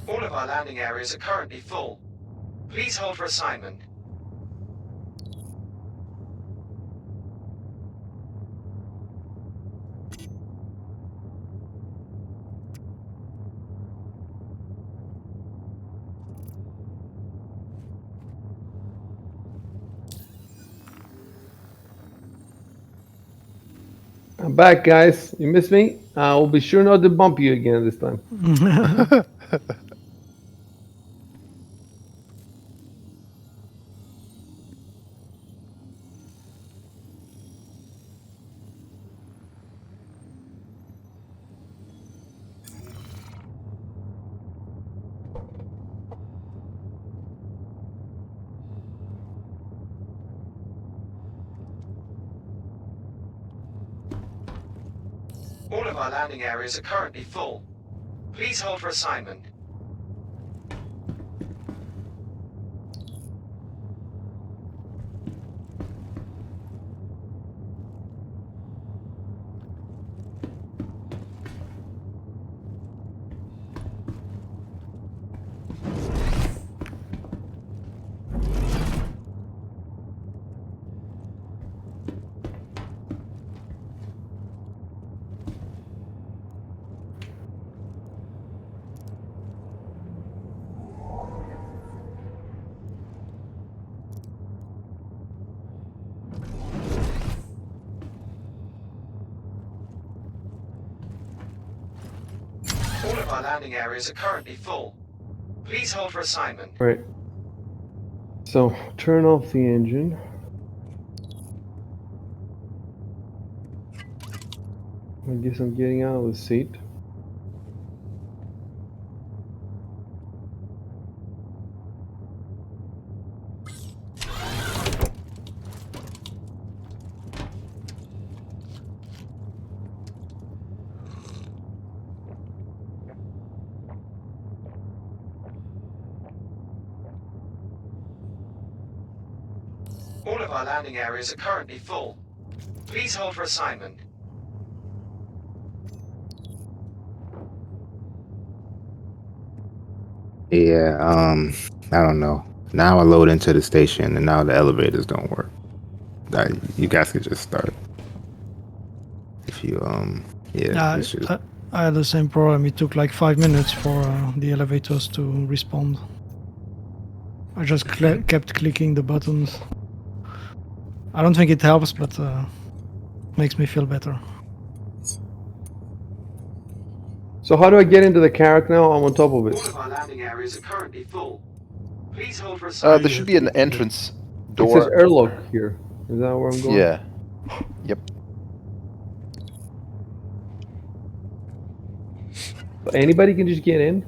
All of our landing areas are currently full. Please hold for assignment. I'm back, guys. You miss me? I will be sure not to bump you again this time. All of our landing areas are currently full. Please hold for assignment. All of our landing areas are currently full. Please hold for assignment. Right. So, turn off the engine. I guess I'm getting out of the seat. All of our landing areas are currently full. Please hold for assignment. Yeah, I don't know. Now I load into the station and now the elevators don't work. You guys could just start. If you, yeah, it's just... I had the same problem. It took like 5 minutes for the elevators to respond. I just kept clicking the buttons. I don't think it helps, but makes me feel better. So how do I get into the carrack now? I'm on top of it. All of our landing areas are currently full. Please hold for assignment. There should be an entrance door. It says airlock here. Is that where I'm going? Yeah. Yep. Anybody can just get in?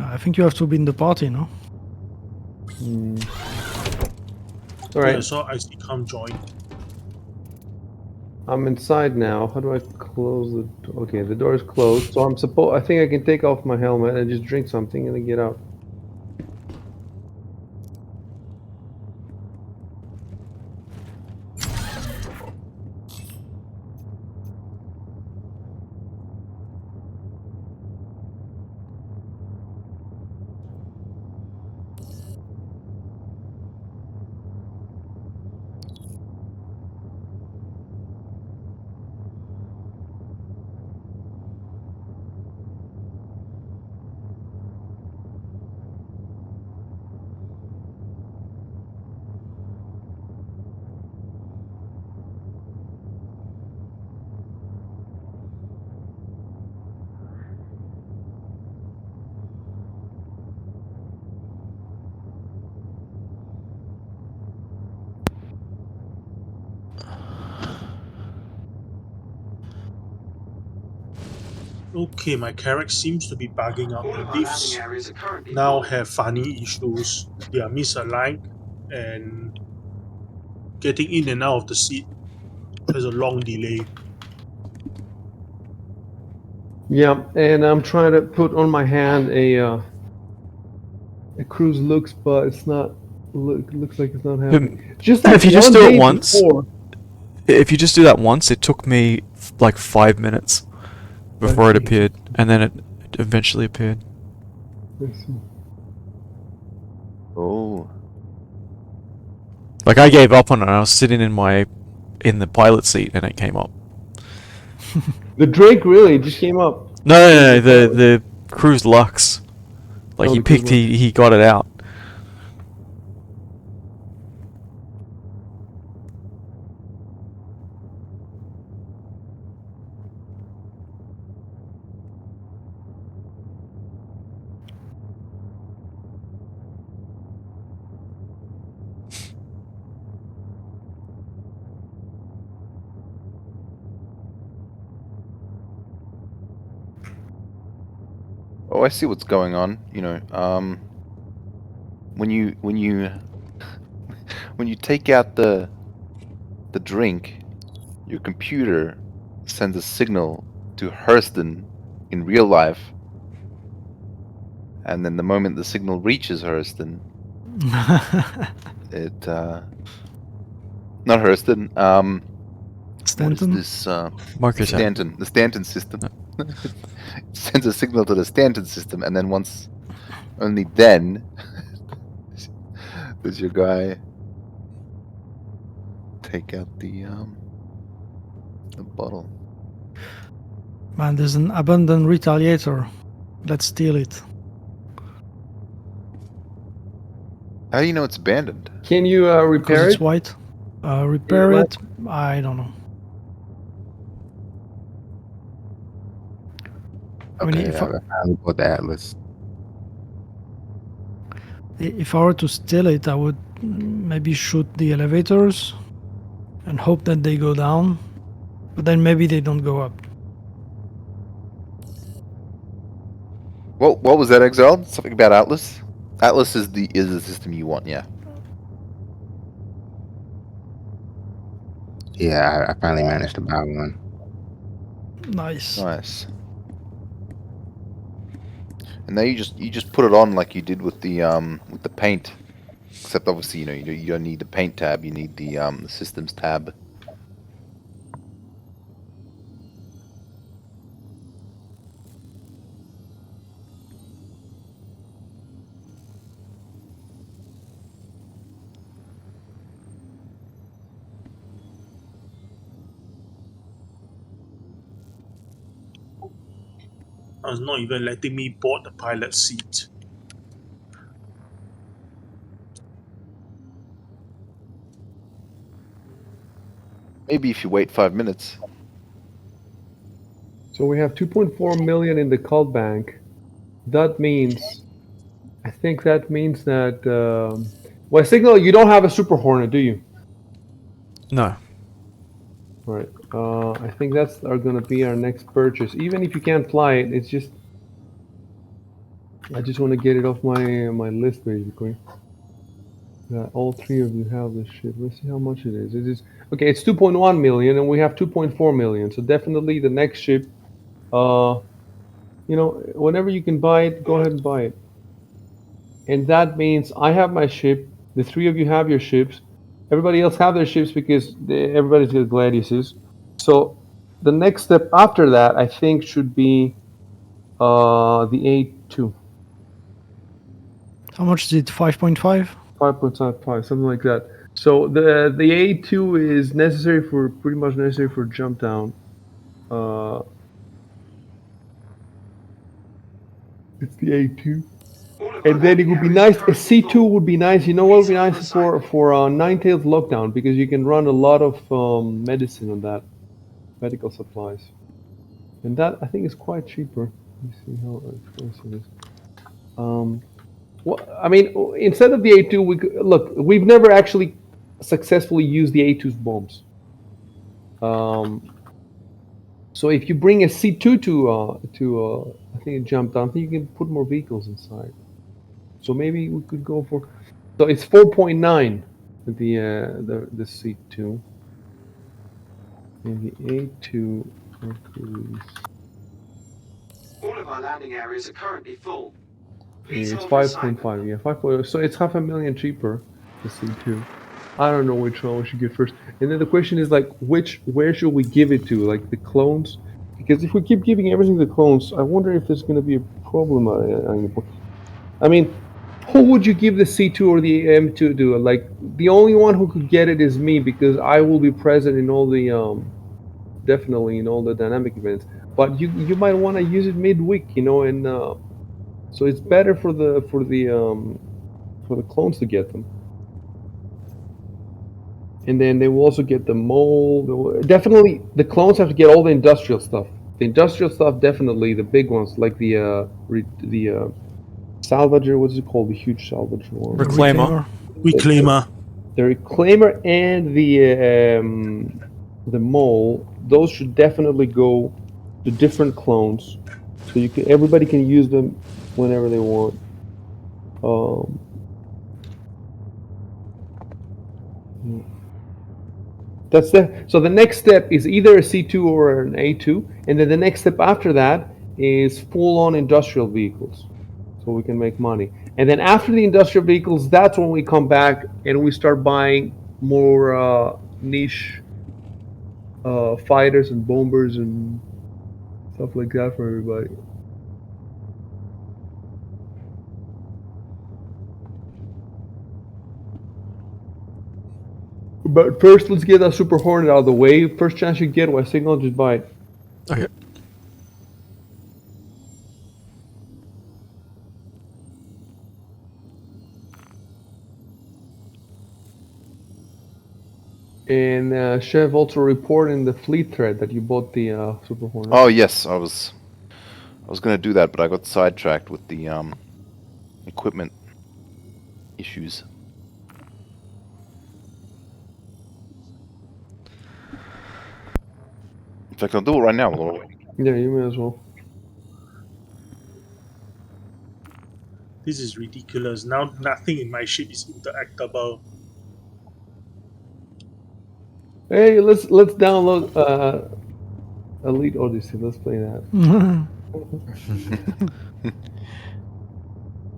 I think you have to be in the party, no? All right. Yeah, so I see come join. I'm inside now. How do I close the door? Okay, the door is closed. So I think I can take off my helmet and just drink something and then get out. Okay, my character seems to be bugging out. All The of our landing lifts areas are currently now full. have funny issues. They are misaligned and getting in and out of the seat has a long delay. Yeah, and I'm trying to put on my hand a cruise looks, but it's not. Looks like it's not happening. Just like if you just one do it day once, before. if you just do that once, it took me like 5 minutes before it Okay. appeared, and then it eventually appeared. Let's see. Oh. Like I gave up on it. I was sitting in the pilot seat, and it came up. The Drake really just came up. No, the Cruise Lux. Like Oh, he the Cruise picked, he got it out. Oh, I see what's going on. You know, when you when you take out the drink, your computer sends a signal to Hurston in real life, and then the moment the signal reaches Hurston, it not Hurston, what is Stanton? this? Marcus, The Stanton system. It sends a signal to the Stanton system, and then only then does your guy take out the bottle. Man, there's an abandoned retaliator. Let's steal it. How do you know it's abandoned? Can you Because repair it's it? white. Repair Yeah, it? I don't know. I mean, Okay, I finally bought the Atlas. if I were to steal it, I would maybe shoot the elevators and hope that they go down, but then maybe they don't go up. What was that, Exiled? Something about Atlas? Atlas is the system you want, yeah. Yeah, I finally managed to buy one. Nice. Nice. And now you just put it on like you did with the paint. Except obviously, you don't need the paint tab, you need the systems tab. It's not even letting me board the pilot seat. Maybe if you wait 5 minutes. So we have 2.4 million in the cult bank. That means, I think that means that. Well, Signal, you don't have a Super Hornet, do you? No. Right. I think that's gonna be our next purchase. Even if you can't fly it, it's just. I just want to get it off my list, basically. All three of you have this shit. Let's see how much it is. It is okay. It's 2.1 million, and we have 2.4 million. So definitely the next ship. Whenever you can buy it, go ahead and buy it. And that means I have my ship. The three of you have your ships. Everybody else have their ships because everybody's got gladiuses. So the next step after that, I think, should be the A2. How much is it? 5.5? 5.5, something like that. So the A2 is pretty much necessary for jump down. It's the A2. And then it would be nice. A C2 would be nice. You know what would be nice for Ninetales Lockdown, because you can run a lot of medicine on that, medical supplies, and that I think is quite cheaper. Let me see how expensive it is. Well, I mean, instead of the A2, we've never actually successfully used the A2's bombs. So if you bring a C2 to I think jump down, I think you can put more vehicles inside. So maybe we could go for. So it's 4.9 the C2 and the A2 Hercules. All of our landing areas are currently full. It's 5.5. Yeah, 5. So it's 500,000 cheaper. The C2. I don't know which one we should get first. And then the question is like, where should we give it to? Like the clones? Because if we keep giving everything to the clones, I wonder if there's going to be a problem. I mean, who would you give the C2 or the M2 to? Like, the only one who could get it is me, because I will be present in all the definitely in all the dynamic events. But you might want to use it midweek, and so it's better for the clones to get them. And then they will also get the mold. Definitely, the clones have to get all the industrial stuff. The industrial stuff, definitely the big ones, like the salvager. What's it called? The huge salvager one. Reclaimer. Reclaimer. The reclaimer and the mole. Those should definitely go to different clones. so everybody can use them whenever they want. So the next step is either a C2 or an A2, and then the next step after that is full-on industrial vehicles, so we can make money. And then after the industrial vehicles, that's when we come back and we start buying more niche fighters and bombers and stuff like that for everybody. But first, let's get that Super Hornet out of the way. First chance you get, ysignal, just buy it. Okay. And Chev also report in the fleet thread that you bought the Super Hornet. Oh yes, I was gonna do that, but I got sidetracked with the equipment issues. In fact, I'll do it right now, Lord. Yeah, you may as well. This is ridiculous. Now nothing in my ship is interactable. Hey, let's download Elite Odyssey. Let's play that.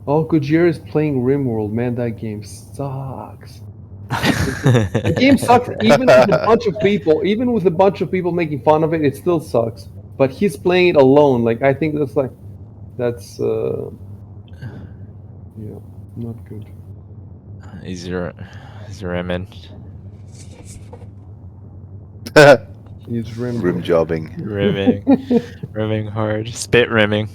Oh, Gojira is playing RimWorld. Man, that game sucks. The game sucks even with a bunch of people. Even with a bunch of people making fun of it, it still sucks. But he's playing it alone. Like, I think that's yeah, not good. He's rimming. He's Rim jobbing. Rimming hard. Spit rimming.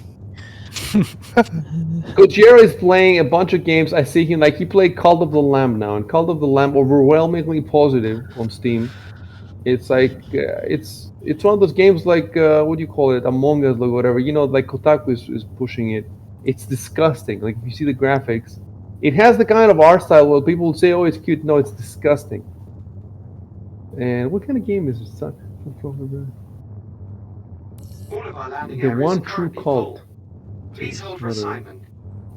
Gojira is playing a bunch of games. I see him, like, he played Cult of the Lamb now, and Cult of the Lamb overwhelmingly positive on Steam. It's like it's one of those games like what do you call it, Among Us or whatever. You know, like Kotaku is pushing it. It's disgusting. Like, if you see the graphics, it has the kind of art style where people would say, "Oh, it's cute." No, it's disgusting. And what kind of game is it? All of our landing The areas One are True currently Cult. full. Please hold for assignment.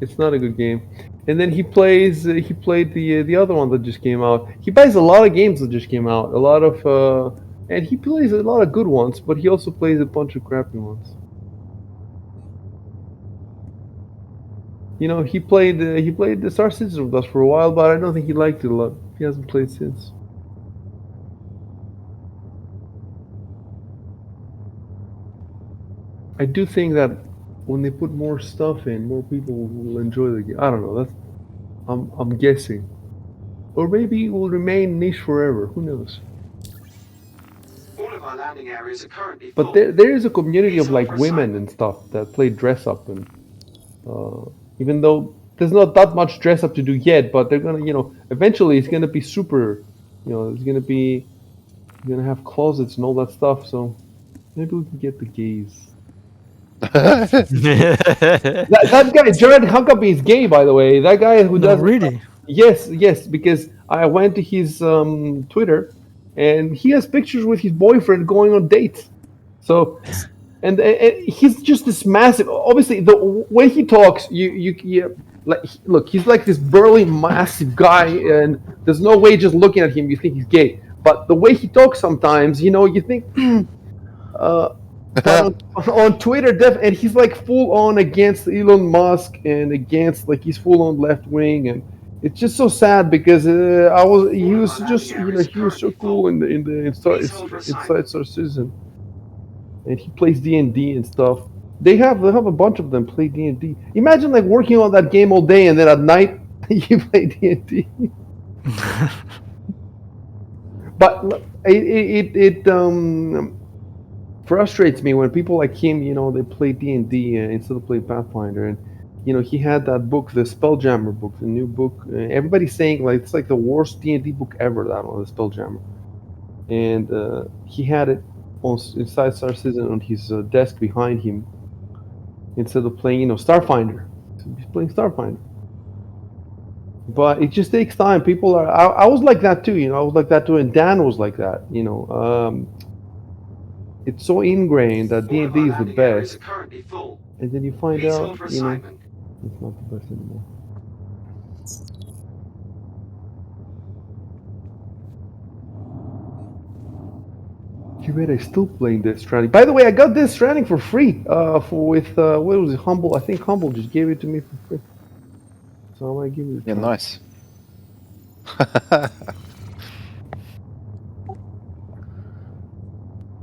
It's not a good game. And then he played the other one that just came out. He plays a lot of games that just came out. A lot of and he plays a lot of good ones, but he also plays a bunch of crappy ones. You know, he played the Star Citizen with us for a while, but I don't think he liked it a lot. He hasn't played since. I do think that when they put more stuff in, more people will enjoy the game. I don't know. I'm guessing, or maybe it will remain niche forever. Who knows? All of our landing areas are currently But full. there is a community Please of hold like for women assignment. and stuff that play dress up, and even though there's not that much dress up to do yet, but they're gonna, eventually it's gonna be super, it's gonna have closets and all that stuff. So maybe we can get the gays. that guy Jared Huckabee is gay, by the way. That guy who No, does really? Yes, because I went to his Twitter, and he has pictures with his boyfriend going on dates. So, and he's just this massive. Obviously, the way he talks, you like, look, he's like this burly, massive guy, and there's no way just looking at him you think he's gay. But the way he talks sometimes, you think. But on Twitter, and he's like full on against Elon Musk and against, like, he's full on left wing, and it's just so sad because he was just he was so cool in the inside Star Citizen, and he plays D&D and stuff. They have a bunch of them play D&D. Imagine, like, working on that game all day and then at night you play D&D. But it frustrates me when people like him, they play D&D instead of play Pathfinder. And he had that book, the Spelljammer book, the new book. Everybody's saying, like, it's like the worst D&D book ever, that one, the Spelljammer. And he had it inside Star Citizen on his desk behind him instead of playing, Starfinder. He's playing Starfinder. But it just takes time. People are. I was like that too. I was like that too, and Dan was like that. It's so ingrained that D&D is the best. and then you find Please out, hold for you know, assignment. it's not the best anymore. Cubed is still playing Death Stranding. By the way, I got Death Stranding for free. What was it? Humble. I think Humble just gave it to me for free. So I might give it a Yeah, try. nice.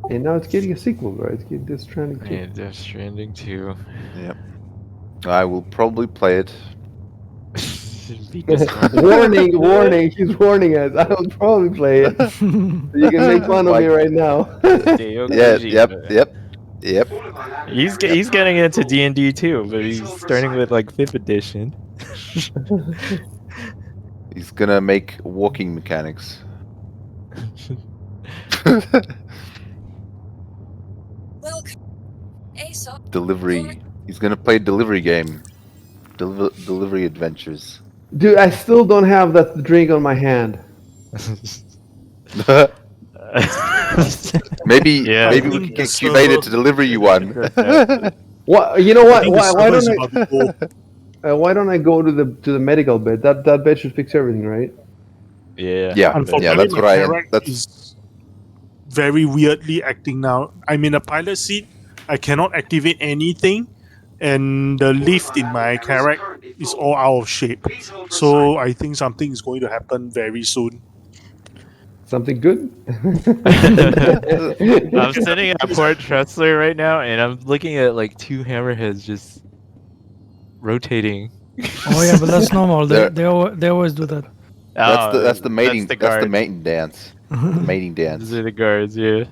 And now it's getting a sequel, right? It's getting Death Stranding 2. Yeah, Death Stranding 2. Yep. I will probably play it. Be disappointed. Warning, warning. He's warning us. I will probably play it. So you can make fun of me right now. Hideo Kojima. Yep. All of our landing He's areas he's are getting currently into full. D&D too, but Please he's hold for starting with assignment. like 5th edition. He's gonna make walking mechanics. Welcome. Aesop. Delivery. He's gonna play delivery game. Delivery adventures. Dude, I still don't have that drink on my hand. maybe Yeah, I maybe we think could the get Cubated to server. deliver you one. What? You know I what? think the Why server is don't about to go. why don't I go to the medical bed? That bed should fix everything, right? yeah. Yeah, Unfortunately, that's my what I character that's is very weirdly acting now. I'm in a pilot seat. I cannot activate anything, and the All of lift our in my landing areas are character currently is full. all out of shape. Please hold for So assignment. I think something is going to happen very soon. Something good? I'm sitting at Port Tressler right now, and I'm looking at like 2 hammerheads just rotating. Oh yeah, but that's normal. There- They always do that. that's the mating the that's the guard. mating dance. The mating These dance. are the guards, yeah.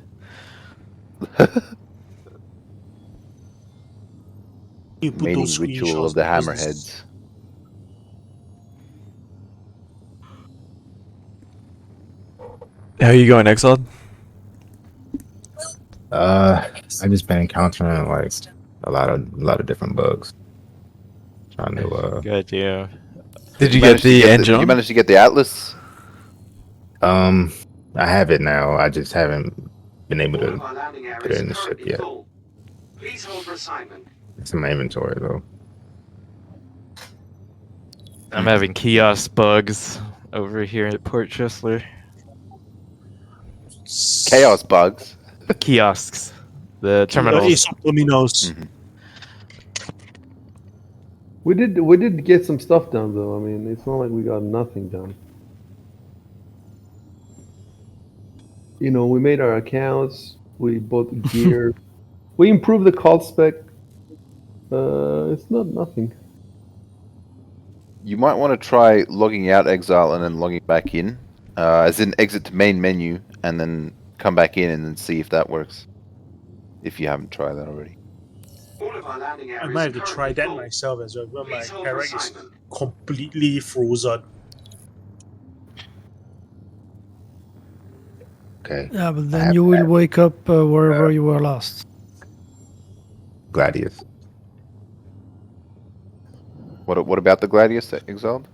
You put Mating those ritual of screenshots the because this. hammerheads. How are you going, Exiled? I just been encountering like a lot of different bugs. Trying to God damn. Did you get the engine Did you on? manage to get the Atlas? I have it now. I just haven't been able All to of our landing put it areas in are the ship currently yet. full. Please hold for assignment. It's in my inventory though. I'm having kiosk bugs over here at Port Tressler. Chaos bugs. Kiosks. The The terminals. Aesop terminals. Mhm. We did get some stuff done though. I mean, it's not like we got nothing done. You know, we made our accounts. We bought gear. We improved the call spec. It's not nothing. You might want to try logging out Exile and then logging back in. As in exit to main menu and then come back in and then see if that works. If you haven't tried that already. All of our landing I areas might are have to try currently that full. myself as well. But my Please hold for character is assignment. completely frozen. Okay. Yeah, but I then have you will that. wake up wherever you were last. Gladius. What about the Gladius Exiled?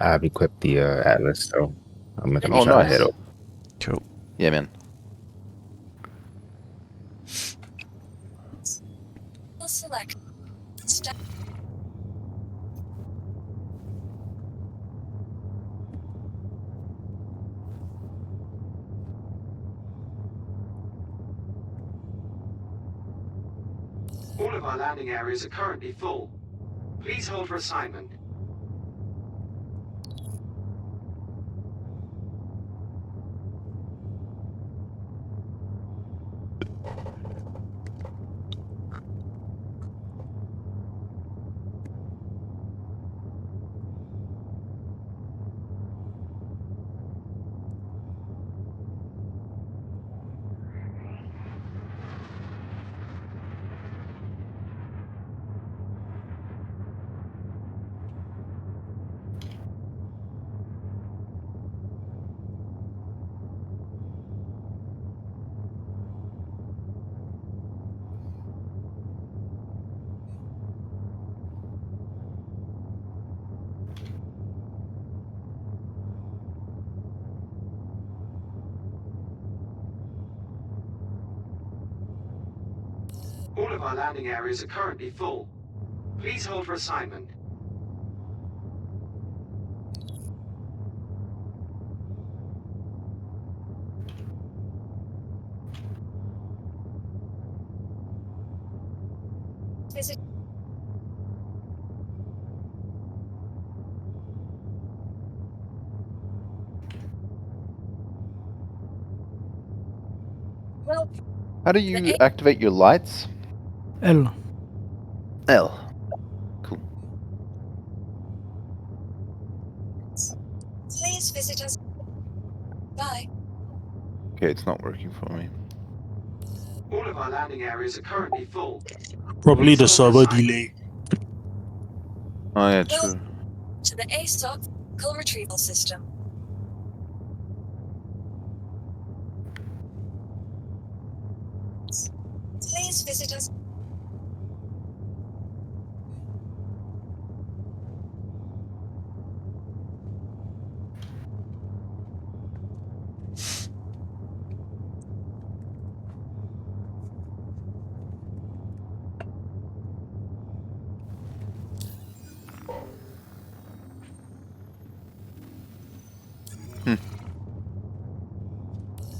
I've equipped the Atlas, so I'm gonna Oh, try to head nice. over. Cool. Yeah, man. Select. Step. All of our landing areas are currently full. Please hold for assignment. All of our landing areas are currently full. Please hold for assignment. Visit. Well, How do you activate your lights? L. L. Cool. please visit us. Bye. Okay, it's not working for me. All of our landing areas are currently full. Probably Please the hold for server assignment. delay. Oh yeah, Well, true. to the ASOC vehicle retrieval system. Please visit us.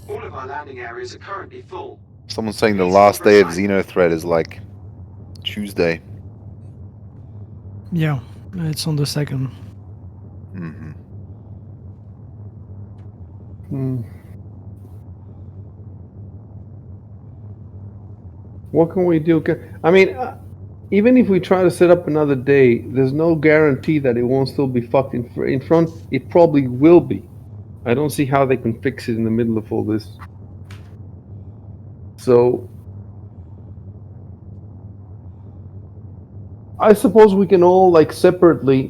All of our landing areas are currently full. Someone's saying the Please hold last for day of assignment. XenoThreat is like Tuesday. Yeah, it's on the 2nd. Mm-hmm. What can we do? I mean, even if we try to set up another day, there's no guarantee that it won't still be fucked in front. It probably will be. I don't see how they can fix it in the middle of all this. So I suppose we can all like separately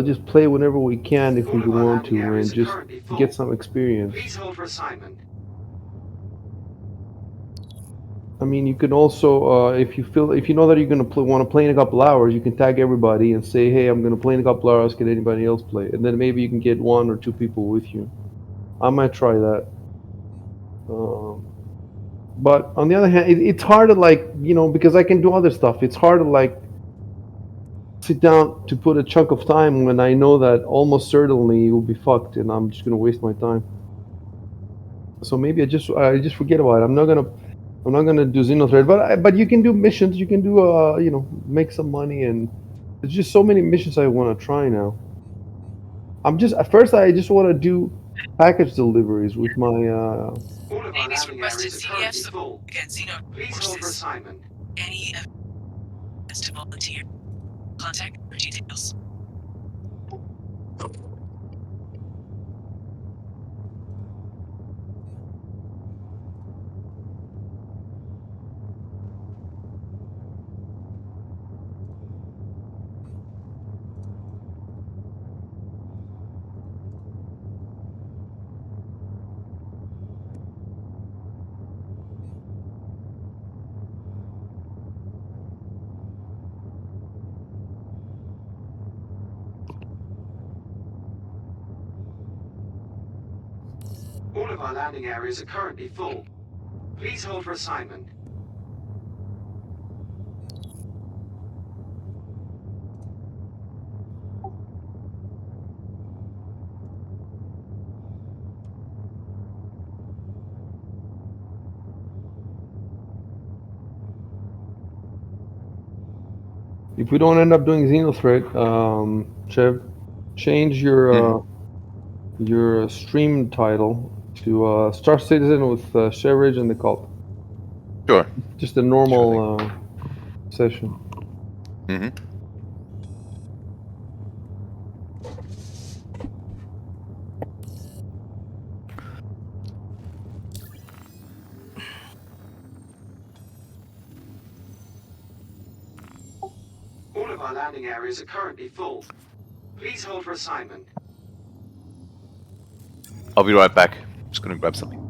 just play whenever we can if All we of our want landing to and areas are just currently full. get some experience. Please hold for assignment. I mean, you can also, if you know that you're gonna want to play in a couple hours, you can tag everybody and say, "Hey, I'm gonna play in a couple hours. Can anybody else play?" And then maybe you can get 1 or 2 people with you. I might try that. But on the other hand, it's hard to because I can do other stuff. It's hard to sit down to put a chunk of time when I know that almost certainly it will be fucked and I'm just gonna waste my time. So maybe I just forget about it. I'm not gonna do XenoThreat, but you can do missions. You can do make some money, and there's just so many missions I want to try now. At first I just want to do package deliveries with my. All of our Navy's landing requested areas are CDF currently support full. against Xeno Please hold for forces. assignment. Any has to volunteer. Contact for details. All of our landing areas are currently full. Please hold for assignment. If we don't end up doing XenoThreat, Chev, change your stream title to Star Citizen with Chevrage and the Cult. Sure. Just a normal session. Mm-hmm. All of our landing areas are currently full. Please hold for assignment. I'll be right back. Just gonna grab something.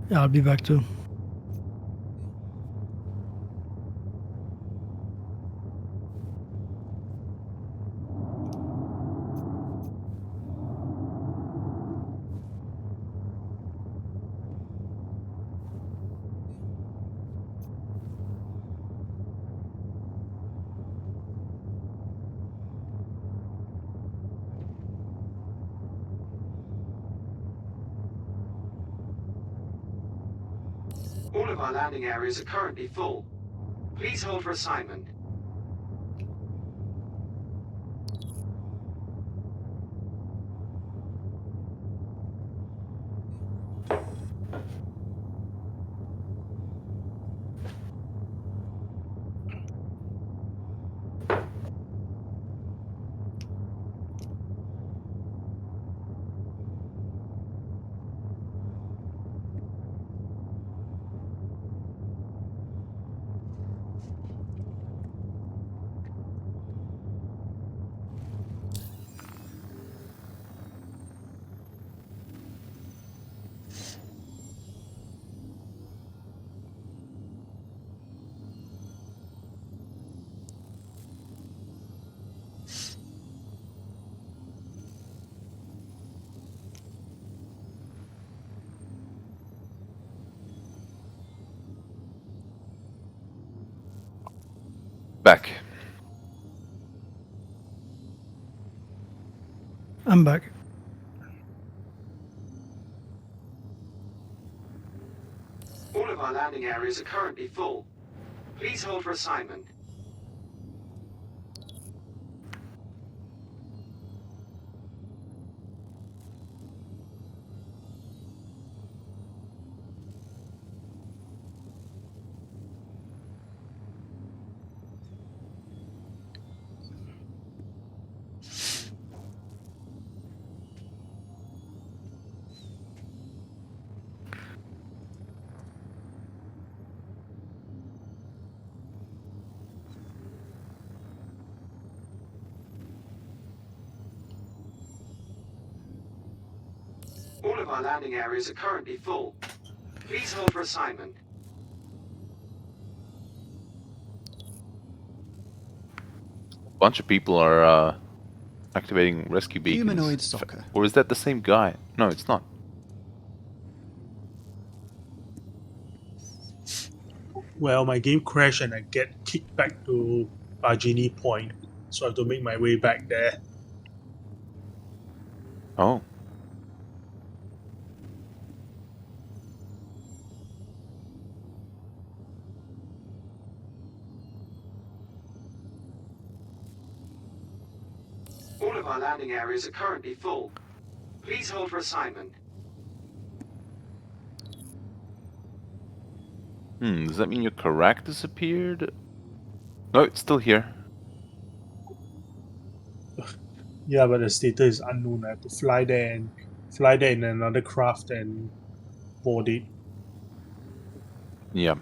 Yeah, I'll be back too. All of our landing areas are currently full. Please hold for assignment. Back. I'm back. All of our landing areas are currently full. Please hold for assignment. All of our landing areas are currently full. Please hold for assignment. A bunch of people are activating rescue beacons. Humanoid soccer. Or is that the same guy? No, it's not. Well, my game crashed and I get kicked back to Bajini Point, so I have to make my way back there. Oh. All of our landing areas are currently full. Please hold for assignment. Does that mean your Karak disappeared? No, it's still here. Yeah, but the status is unknown. I have to fly there in another craft and board it. Yeah.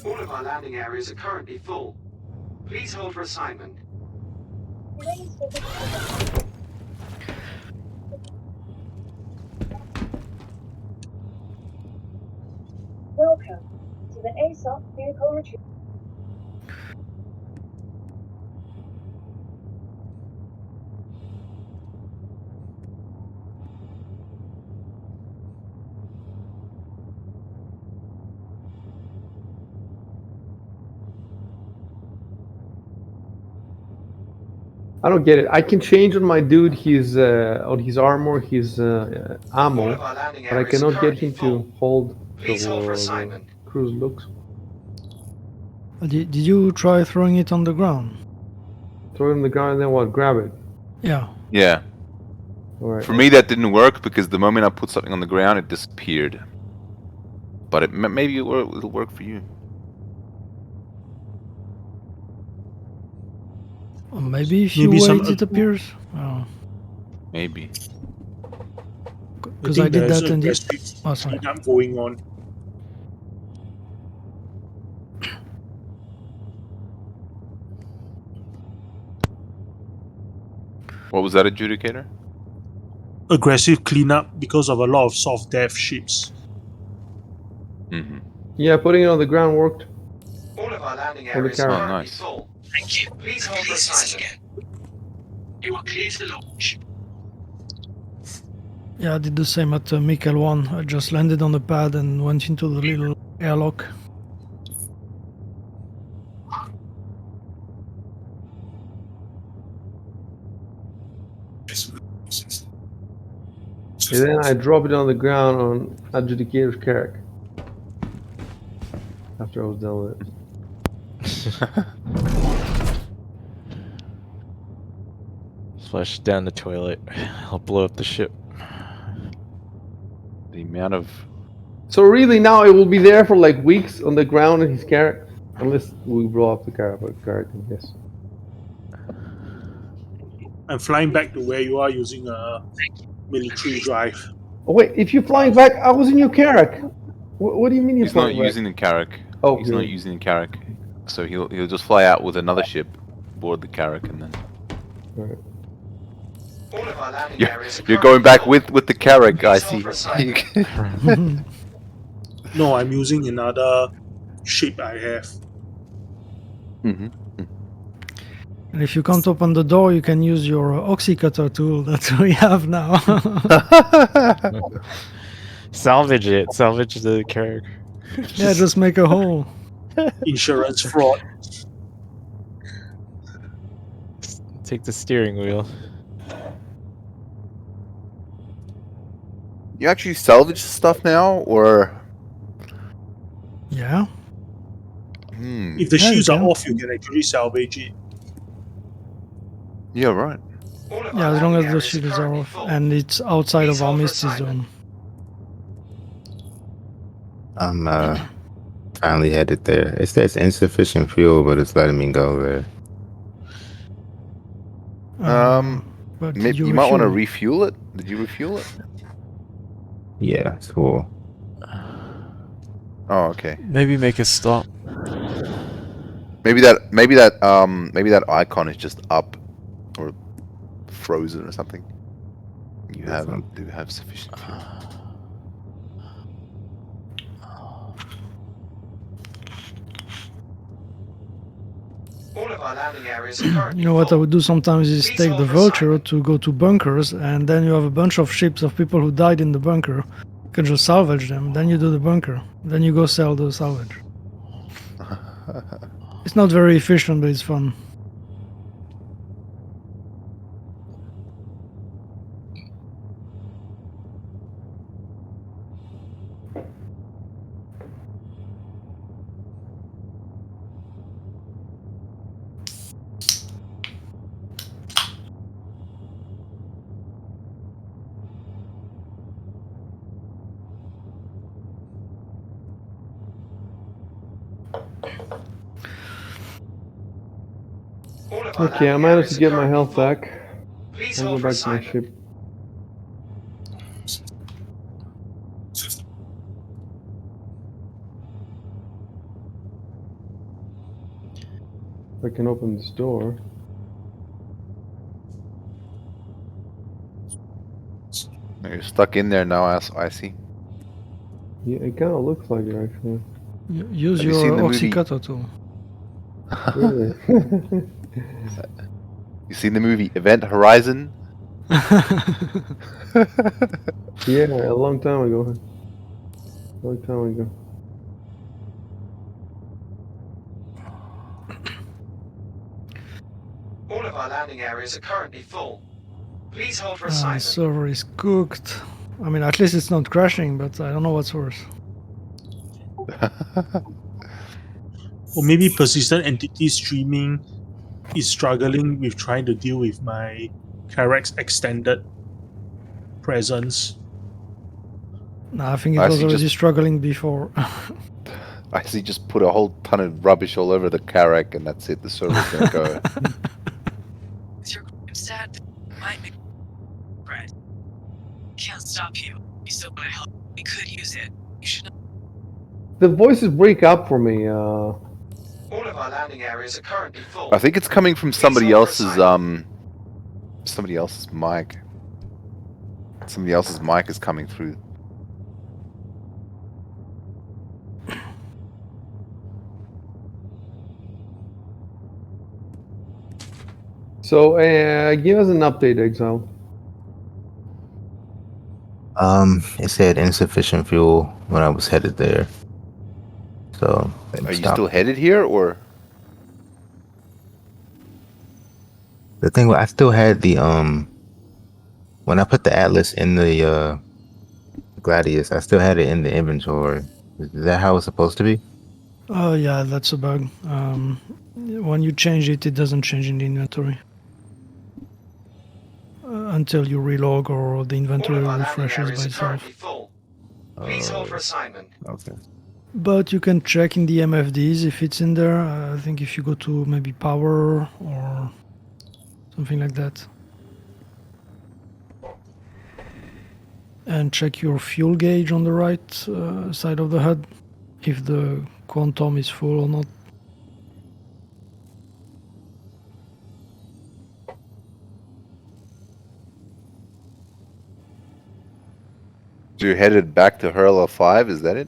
All of our landing areas are currently full. Please hold for assignment. Welcome to the ASOP vehicle retrieval. I don't get it. I can change on my dude his on his armor, his All ammo, of our landing but I areas are cannot get currently him full. to hold Please hold for the assignment. cruise looks. Did you try throwing it on the ground? Throw it on the ground and then what? Grab it. Yeah. Yeah. All right. For me, that didn't work because the moment I put something on the ground, it disappeared. But maybe it'll work for you. Or maybe if Maybe you some wait, it appears. Oh. Maybe. Because I did there's that in the. aggressive Oh, sorry. cleanup going on. What was that, adjudicator? Aggressive cleanup because of a lot of soft death ships. Mm-hmm. Yeah, putting it on the ground worked. All of our landing the areas are carrot. currently Nice. full. Thank you. Please hold for assignment. You are clear to launch. Yeah, I did the same at Mikkel 1. I just landed on the pad and went into the little airlock. And then I drop it on the ground on Adjudicator's Carrack. After I was done with it. Flush down the toilet. I'll blow up the ship. The amount of So really now it will be there for like weeks on the ground in his Carrack. Unless we blow up the Carrack, I guess. I'm flying back to where you are using a military drive. Oh wait, if you're flying back, I was in your Carrack. What do you mean you're he's not flying back? using the Carrack. Oh, He's not using the Carrack. So he'll just fly out with another ship, board the Carrack, and then. Right. All of our landing areas are You're currently going back full. with the Carrack, I Please see. hold for assignment. No, I'm using another ship I have. Mm-hmm. And if you can't open the door, you can use your oxycutter tool that we have now. Salvage it. Salvage the character. Yeah, just make a hole. Insurance fraud. Take the steering wheel. You actually salvage stuff now, or? Yeah. If the Yeah, you shields are can. off, you can actually salvage it. Yeah, right. All of Yeah, our as long as landing the areas shields are currently off full. and it's outside Please of our hold for misty assignment. zone. I'm finally headed there. It says insufficient fuel, but it's letting me go there. But Maybe you you might want to refuel. refuel it. Did you refuel it? Yeah, it's cool. Oh, okay. Maybe make a stop. Maybe that icon is just up or frozen or something. You do have sufficient fuel. All of our landing areas are currently You know what I full. would do sometimes is Please take hold the for vulture assignment. to go to bunkers, and then you have a bunch of ships of people who died in the bunker. You can just salvage them. Then you do the bunker. Then you go sell the salvage. It's not very efficient, but it's fun. All of our Okay, I landing managed to areas get are my currently health full. back. Please I'll hold go for back to my assignment. ship. If I can open this door. You're stuck in there now, I see. Yeah, it kind of looks like it actually. Use Have you your seen the movie? oxycutter tool. Really? You seen the movie Event Horizon? Yeah, a long time ago. Long time ago. All of our landing areas are currently full. Please hold for The assignment. server is cooked. I mean, at least it's not crashing, but I don't know what's worse. Or maybe persistent entity streaming is struggling with trying to deal with my Carrack's extended presence. Nah, I think it I was see already just- struggling before. I see just put a whole ton of rubbish all over the Carrack and that's it. The server's gonna go. With your sad might make bread. Can't stop you. You still want to help? We could use it. You should. The voices break up for me. All of our landing areas are currently full. I think it's coming from somebody else's somebody else's mic. Somebody else's mic is coming through. So give us an update, Exile. It said insufficient fuel when I was headed there. So Are you still headed here, or? The thing I still had the when I put the Atlas in the Gladius, I still had it in the inventory. Is that how it's supposed to be? Oh yeah, that's a bug. When you change it, it doesn't change in the inventory until you relog or the inventory refreshes by itself. Please hold for assignment. Okay. But you can check in the MFDs if it's in there. I think if you go to maybe power or something like that. And check your fuel gauge on the right side of the HUD, if the quantum is full or not. So you're headed back to Hurl 5, is that it?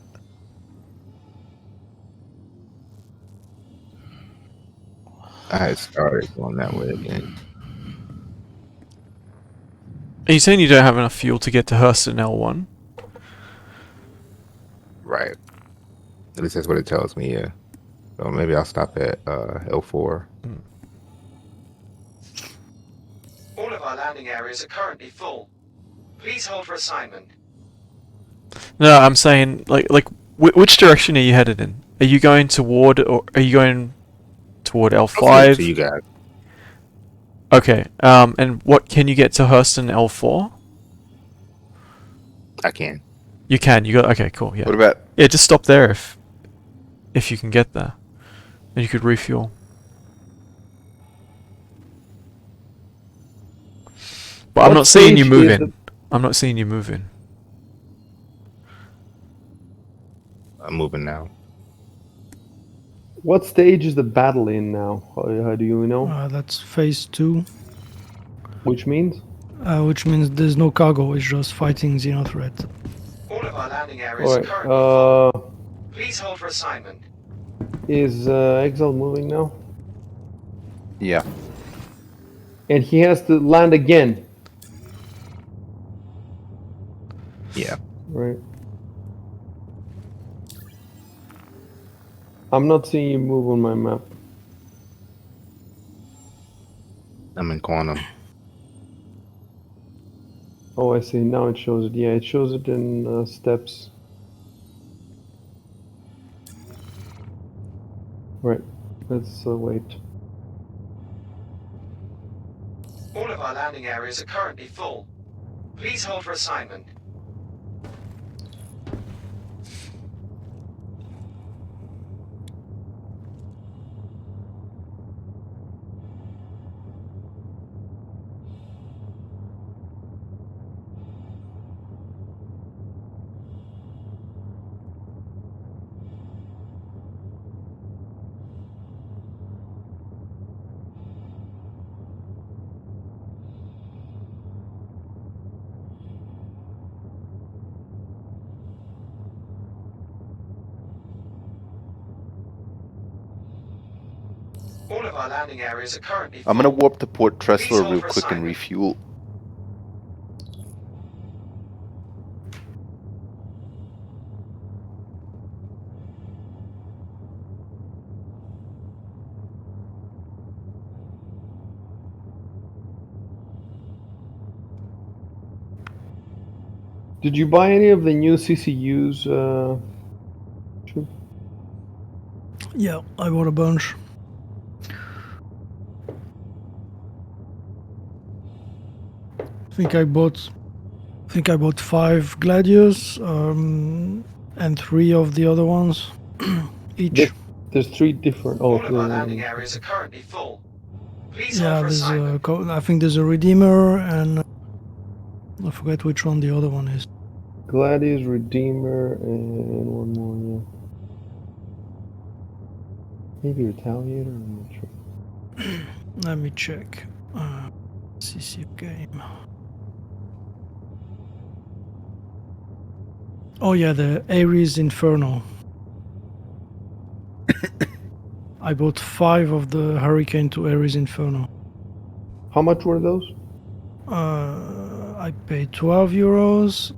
I had started going that way again. Are you saying you don't have enough fuel to get to Hurston L1? Right. At least that's what it tells me, yeah. So maybe I'll stop at L4. All of our landing areas are currently full. Please hold for assignment. No, I'm saying which direction are you headed in? Are you going toward L5? Okay, so you got. Okay. And what can you get to Hurston L4? I can. You can. You got. Okay. Cool. Yeah. What about? Yeah. Just stop there if you can get there, and you could refuel. But I'm not seeing you moving. I'm not seeing you moving. I'm moving now. What stage is the battle in now? How do you know? That's phase 2. Which means? Which means there's no cargo, it's just fighting XenoThreat. All of our landing areas are currently full. Please hold for assignment. Is Exile moving now? Yeah. And he has to land again. Yeah. Right. I'm not seeing you move on my map. I'm in quantum. Oh, I see. Now it shows it. Yeah, it shows it in steps. Right. Let's wait. All of our landing areas are currently full. Please hold for assignment. All of our landing areas are currently full. I'm gonna warp to Port Tressler real quick and refuel. Did you buy any of the new CCUs? Yeah, I bought a bunch. I think I bought 5 Gladius, and 3 of the other ones each. There's 3 different. All of our landing areas are currently full. Please hold for assignment. I think there's a Redeemer and I forget which one the other one is. Gladius, Redeemer, and one more, yeah. Maybe Retaliator, I'm not sure. Let me check. CCU game. Oh yeah, the Ares Inferno. I bought 5 of the Hurricane to Ares Inferno. How much were those? I paid 12 euros,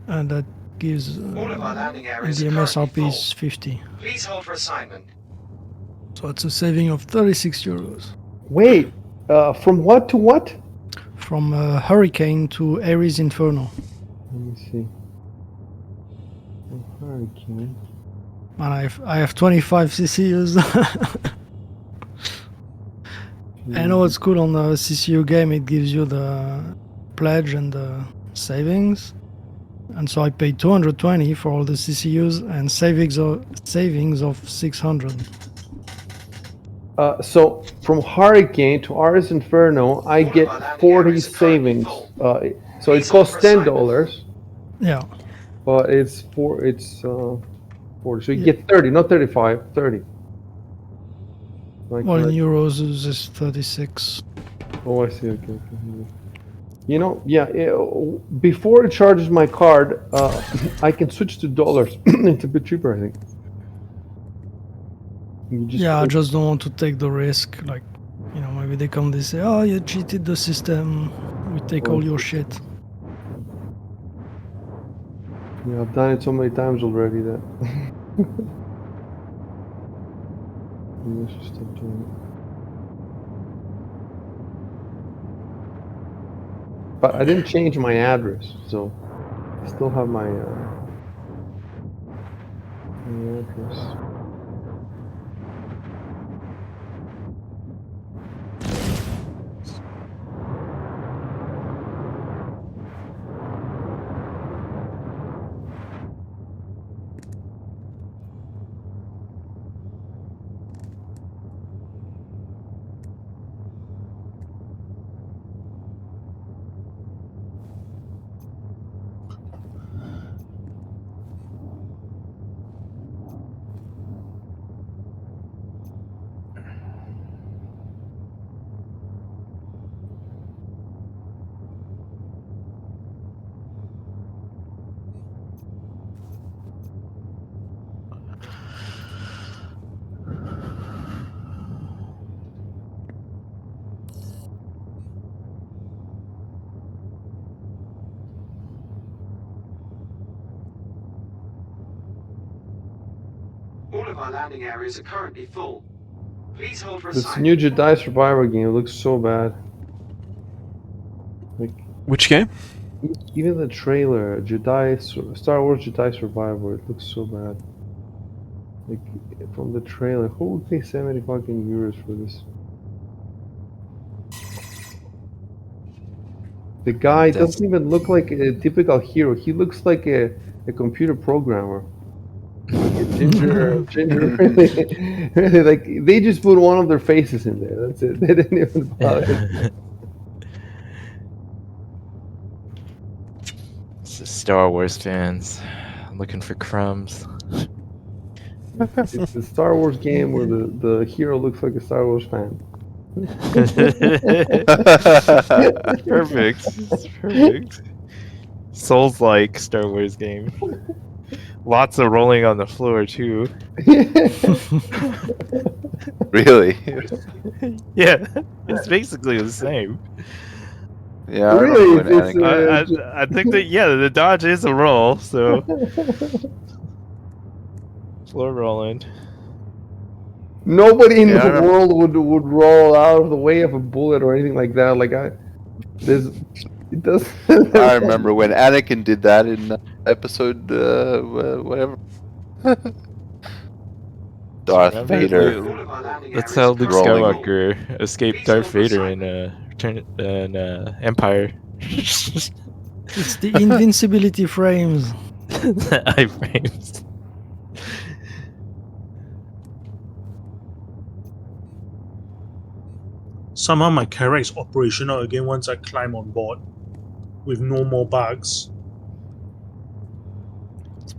and that gives All of our landing areas the are currently MSRP is full. 50. Please hold for assignment. So it's a saving of 36 euros. Wait, from what to what? From Hurricane to Ares Inferno. Let me see. Hurricane. And I have 25 CCUs. I know what's cool on the CCU game, it gives you the pledge and the savings. And so I paid 220 for all the CCUs and savings of 600. So from Hurricane to Ares Inferno, I get 40 savings. So it costs $10, Yeah. but it's 40. So you get 30, not 35, 30. Like Well, in that. euros, it's just 36. Oh, I see. Okay. You know, yeah. Before it charges my card, I can switch to dollars. It's a bit cheaper, I think. Yeah, I just don't want to take the risk. Like, you know, maybe they come, they say, "Oh, you cheated the system. We take all your shit." Yeah, I've done it so many times already that. Maybe I should stop doing it. But I didn't change my address, so I still have my address. All of our landing areas are currently full. Please hold for This assignment. new Jedi Survivor game looks so bad. Like Which game? even the trailer, Star Wars Jedi Survivor, it looks so bad. Like from the trailer, who would pay 70 fucking euros for this? The guy doesn't even look like a typical hero. He looks like a computer programmer. Like a ginger, really, like they just put one of their faces in there. That's it. They didn't even bother. It's the Star Wars fans looking for crumbs. It's a Star Wars game where the hero looks like a Star Wars fan. Perfect. It's perfect. Souls-like Star Wars game. Lots of rolling on the floor too. Really? Yeah, it's basically the same. Yeah, I Really? remember when Anakin. I think that the dodge is a roll, so floor rolling. Nobody in Yeah, I the remember- world would roll out of the way of a bullet or anything like that. Like it does. I remember when Anakin did that in episode whatever. Darth Remember? Vader. That's how Luke Rolling. Skywalker escaped Darth Vader in Empire. It's the invincibility frames. iframes. Somehow my character is operational again once I climb on board with no more bugs.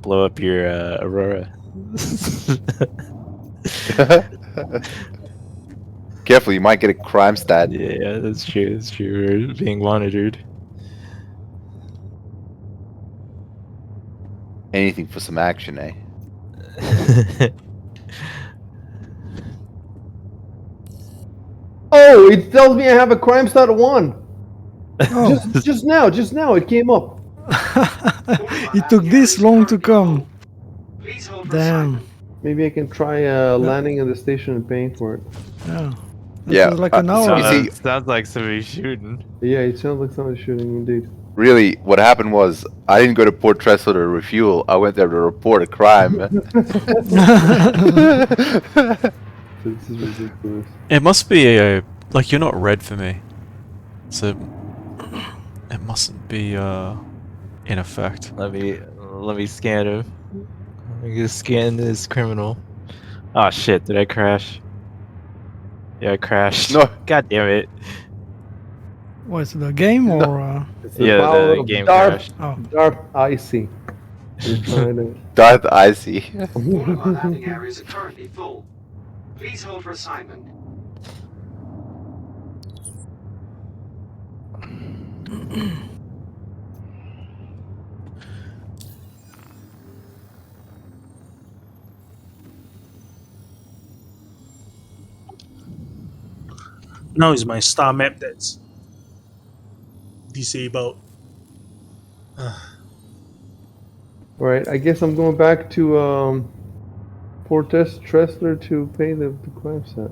blow up your Aurora. Careful, you might get a crime stat. Yeah, that's true. That's true. We're being monitored. Anything for some action, eh? Oh, it tells me I have a crime stat of 1. Oh, Just now, it came up. it took this long to come. Please hold for Damn. assignment. Maybe I can try landing in the station and paying for it. Yeah. That Yeah, was like an hour so ago. you see, sounds like somebody shooting. Yeah, it sounds like somebody shooting indeed. really, what happened was I didn't go to Port Tressel to refuel. I went there to report a crime. This is ridiculous. It must be a like you're not red for me, so it mustn't be in effect. Let me scan him. Let me just scan this criminal. Oh shit! Did I crash? Yeah, I crashed. No. God damn it. What's the game or? It's the Yeah, power the of game Darth, crashed. Oh. Darth Icy. You're trying to... Darth Icy. All of our landing areas are currently full. Please hold for assignment. Now is my star map that's disabled. Alright, I guess I'm going back to Port Tressler to pay the crime stat.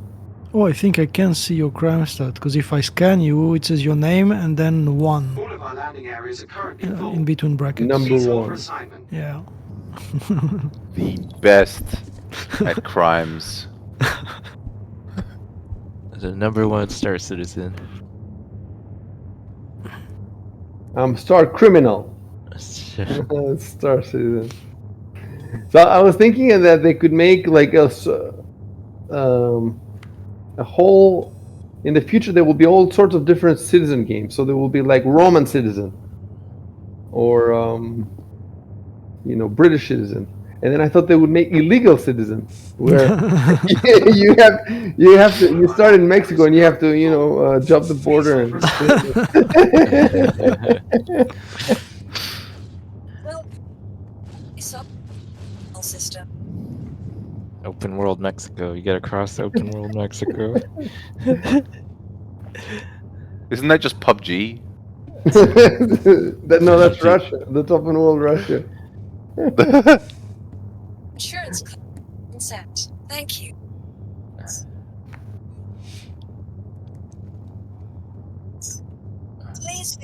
Oh, I think I can see your crime stat because if I scan you, it says your name and then 1 All of our landing areas are currently full. in between brackets. Number Please hold for 1. assignment. Yeah. The best at crimes. The #1 Star Citizen. I'm Star Criminal. Star Citizen. So I was thinking that they could make like a whole. In the future, there will be all sorts of different citizen games. So there will be like Roman citizen, or British citizen. And then I thought they would make illegal citizen, where you start in Mexico and you have to jump the border and. Well, it's up system. Open world Mexico. You gotta cross open world Mexico. Isn't that just PUBG? No, that's Russia. That's open world Russia. Insurance consent. Thank you. Please.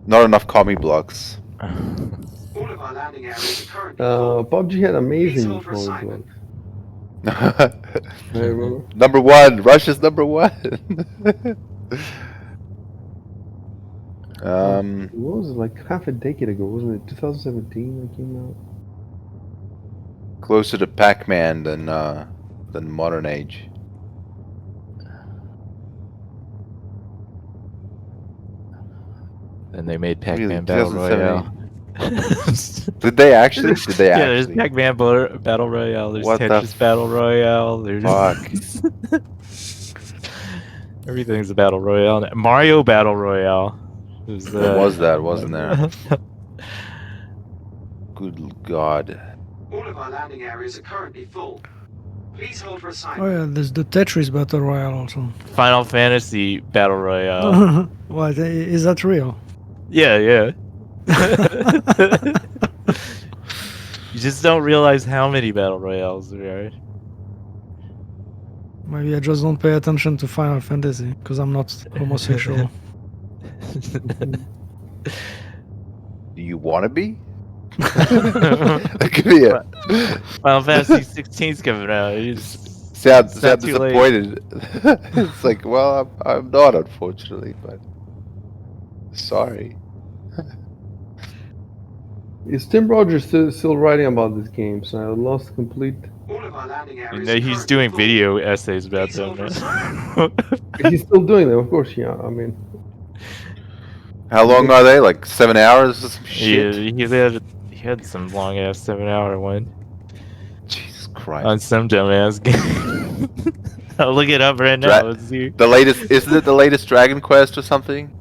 Not enough commie blocks. All of our landing areas are currently full. PUBG had amazing Please hold for comic assignment. books. I remember. #1. Russia's #1. What was it, like half a decade ago? Wasn't it 2017 that came out? Closer to Pac-Man than modern age. And they made Pac-Man Really, Battle 2017. Royale. Did they actually? Yeah, there's Pac-Man Battle Royale. There's What the Tetris Battle Royale. There's Fuck. everything's a Battle Royale. now. Mario Battle Royale. There was that, wasn't there? Good God. All of our landing areas are currently full. Please hold for Oh assignment. yeah, there's the Tetris Battle Royale also. Final Fantasy Battle Royale. What, is that real? Yeah, yeah. You just don't realize how many Battle Royales there are. Maybe I just don't pay attention to Final Fantasy because I'm not homosexual. Do you want to be? That could be it. Final Fantasy 16's coming out. Sound not too late. disappointed. It's like, well, I'm not, unfortunately, but sorry. Is Tim Rogers still writing about this game? So I lost complete. All of our landing You areas know, are he's currently doing full. video essays about Please them hold for now. assignment. He's still doing them, of course. Yeah, I mean, How long are they? Like 7 hours or some shit? He had some long ass 7-hour one Jesus on Christ. some dumbass game. I'll look it up right now. Let's see. The latest, isn't it the latest Dragon Quest or something?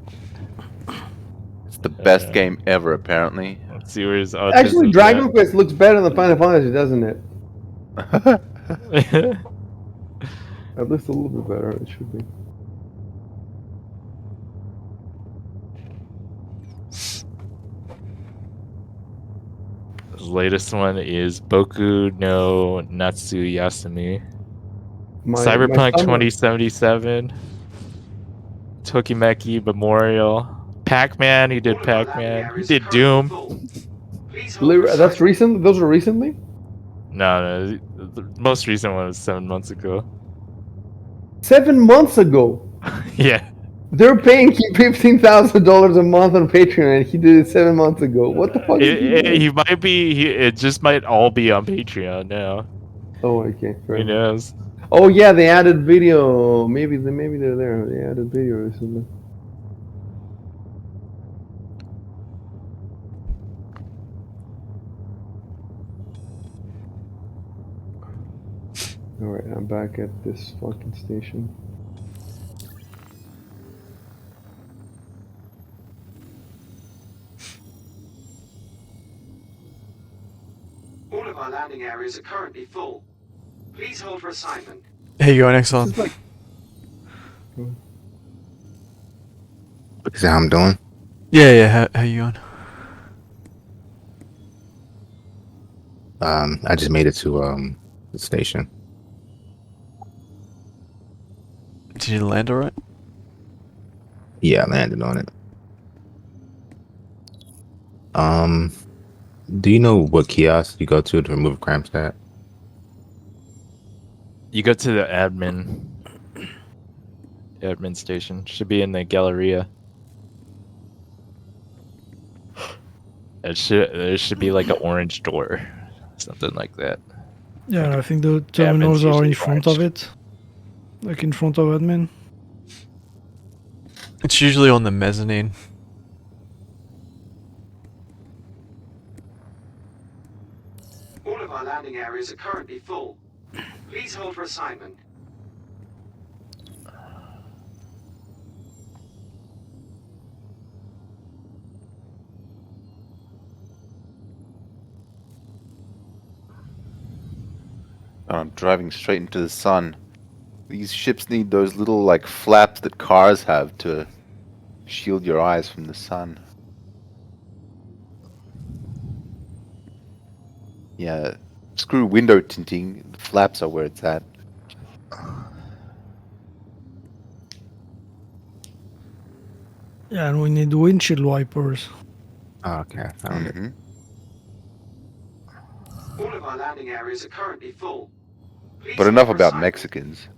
It's the best game ever, apparently. Let's see where his Actually, autism's Dragon Quest looks better than Final Fantasy, doesn't it? at. At least a little bit better. It should be. The latest one is Boku no Natsu Yasumi. Cyberpunk son- 2077. Tokimeki Memorial. Pac-Man, he did Pac-Man. He did Doom. That's recent. Those are recently. No, the most recent one was 7 months ago. 7 months ago. Yeah. They're paying him $15,000 a month on Patreon, and he did it 7 months ago. What the fuck? He might be. It just might all be on Patreon now. Oh, okay. Who knows? Oh yeah, they added video. Maybe they're there. They added video or something. All right, I'm back at this fucking station. All of our landing areas are currently full. Please hold for assignment. Here you go, Exxon. Is that how I'm doing? Yeah. How you going? I just made it to the station. Did you land alright? Yeah, I landed on it. Do you know what kiosk you go to remove a crime stat? You go to the admin station. Should be in the Galleria. There should be like an orange door, something like that. Yeah, I think the terminals are in usually front of it, like in front of admin. It's usually on the mezzanine. All of our landing areas are currently full. Please hold for assignment. I'm driving straight into the sun. These ships need those little, like, flaps that cars have to shield your eyes from the sun. Yeah, screw window tinting. The flaps are where it's at. Yeah, and we need windshield wipers. Oh, okay, I found it. All of our landing areas are currently full. Please But hold enough for about assignment. Mexicans.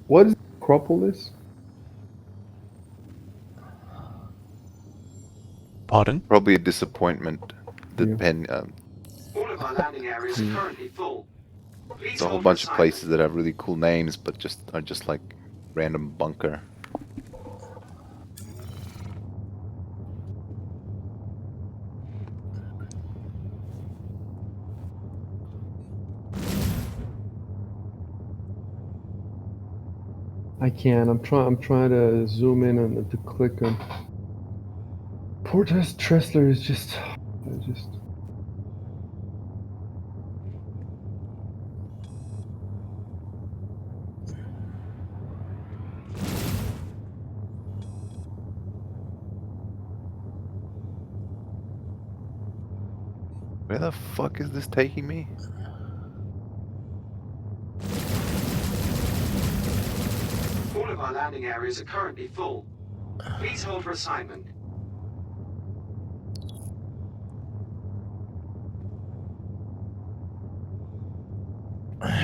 What is Acropolis? Pardon? Probably a disappointment. Yeah. All of our landing areas are currently full. Please There's a whole hold for bunch of assignment. places that have really cool names, but are just like random bunker. I can. I'm trying to zoom in and to click on. Poor Tressler is just. Where the fuck is this taking me? All of our landing areas are currently full. Please hold for assignment.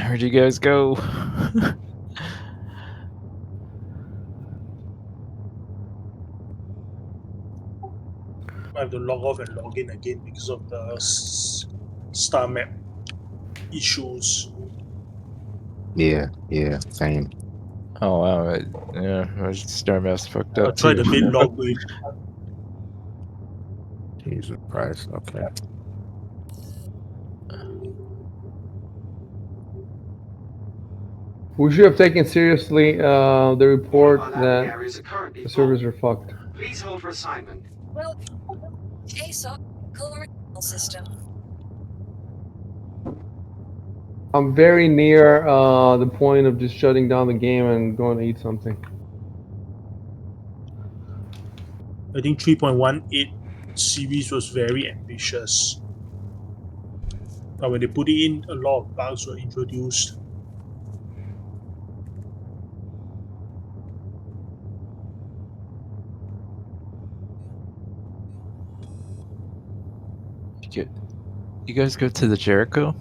Where'd you guys go? I have to log off and log in again because of the star map issues. Yeah, same. Oh wow, yeah, my star map's fucked I up tried too. a bit log in. Jesus Christ. Okay. We should have taken seriously the All of report our landing that areas are currently the full. servers are fucked. Please hold for assignment. Well, ASOP color retrieval system. I'm very near the point of just shutting down the game and going to eat something. I think 3.18 series was very ambitious. But when they put it in, a lot of bugs were introduced. You guys go to the Jericho?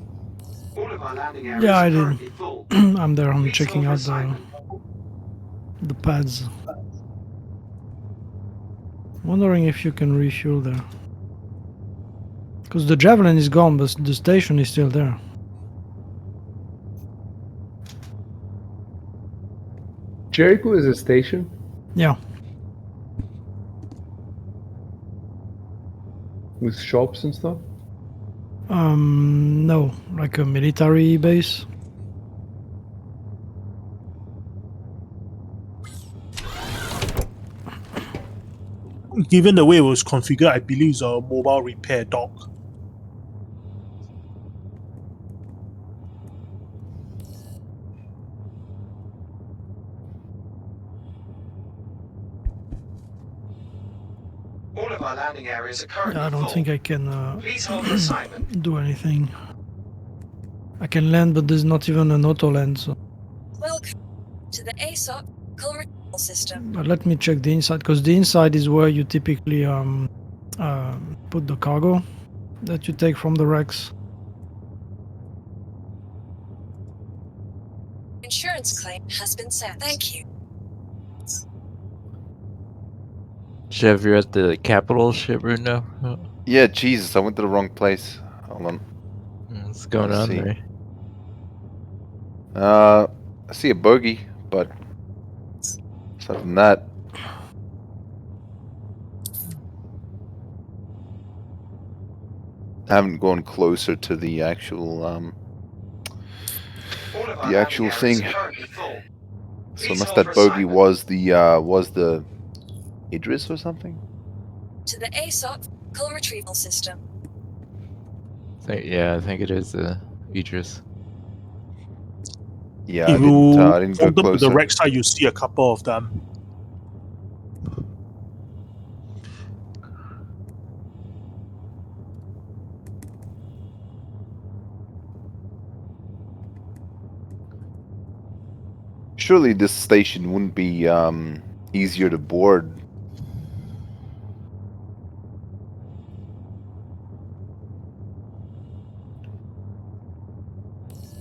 All of our landing areas Yeah, I are did. currently full. I'm there. I'm Please checking hold for out assignment. the pads. Wondering if you can refuel there. Because the Javelin is gone, but the station is still there. Jericho is a station? Yeah. With shops and stuff? No, like a military base. Given the way it was configured, I believe it's a mobile repair dock. All of our landing areas are currently I don't full. think I can Please hold for assignment. do anything. I can land, but there's not even an auto land. So. Welcome to the ASOP color retrieval system. But let me check the inside, because the inside is where you typically put the cargo that you take from the wrecks. Insurance claim has been sent. Thank you. Jeff, you're at the capital ship right now? Yeah, Jesus, I went to the wrong place. Hold on. What's going Let's on see. there? I see a bogey, but aside from that, I haven't gone closer to the actual All of our the actual landing areas thing. are currently full. So Please unless hold for that bogey assignment. was the Idris or something? To the ASOP color retrieval system. Yeah, I think it is Idris. Yeah, If you I didn't go walk up to the closer. wreck side, you see a couple of them. Surely this station wouldn't be easier to board.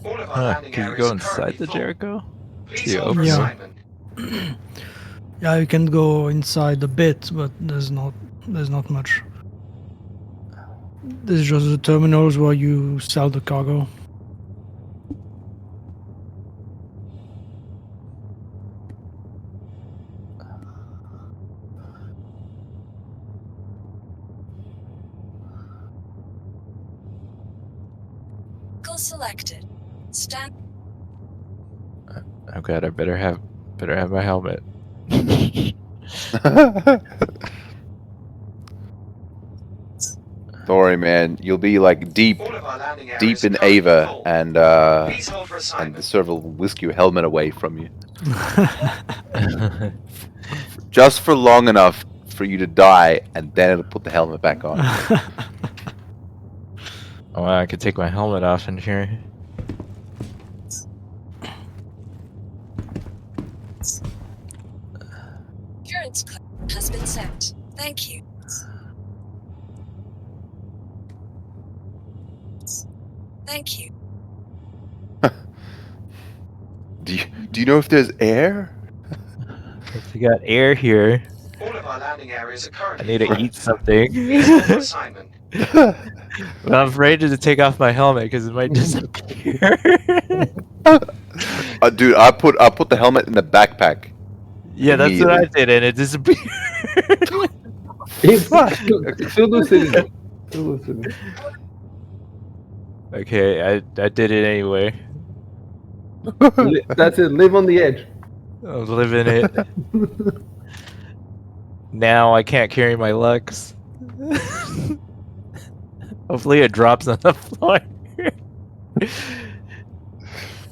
All of our Huh, landing can you areas go are currently inside the full. Jericho? Please Yeah, hold for open Yeah. assignment. Yeah, you can go inside a bit, but there's not much. There's just the terminals where you sell the cargo. Vehicle selected. Stand. Oh god, I better have my helmet. Don't worry, man. You'll be like deep All of our landing areas deep are in currently Ava, full. and Please hold for the assignment. server will whisk your helmet away from you. Just for long enough for you to die, and then it'll put the helmet back on. Oh, wow, I could take my helmet off in here. Insurance claim has been sent. Thank you. Thank you. Do you know if there's air? If you got air here, All of our landing areas are I currently need to full. eat something. Please hold for assignment. But I'm afraid to take off my helmet because it might disappear. Dude, I put the helmet in the backpack. Yeah, that's what I Immediately. did, and it disappeared. It's still do citizen. Still do citizen. Okay, I did it anyway. That's it. Live on the edge. I'm living it. Now I can't carry my Lux. Hopefully it drops on the floor.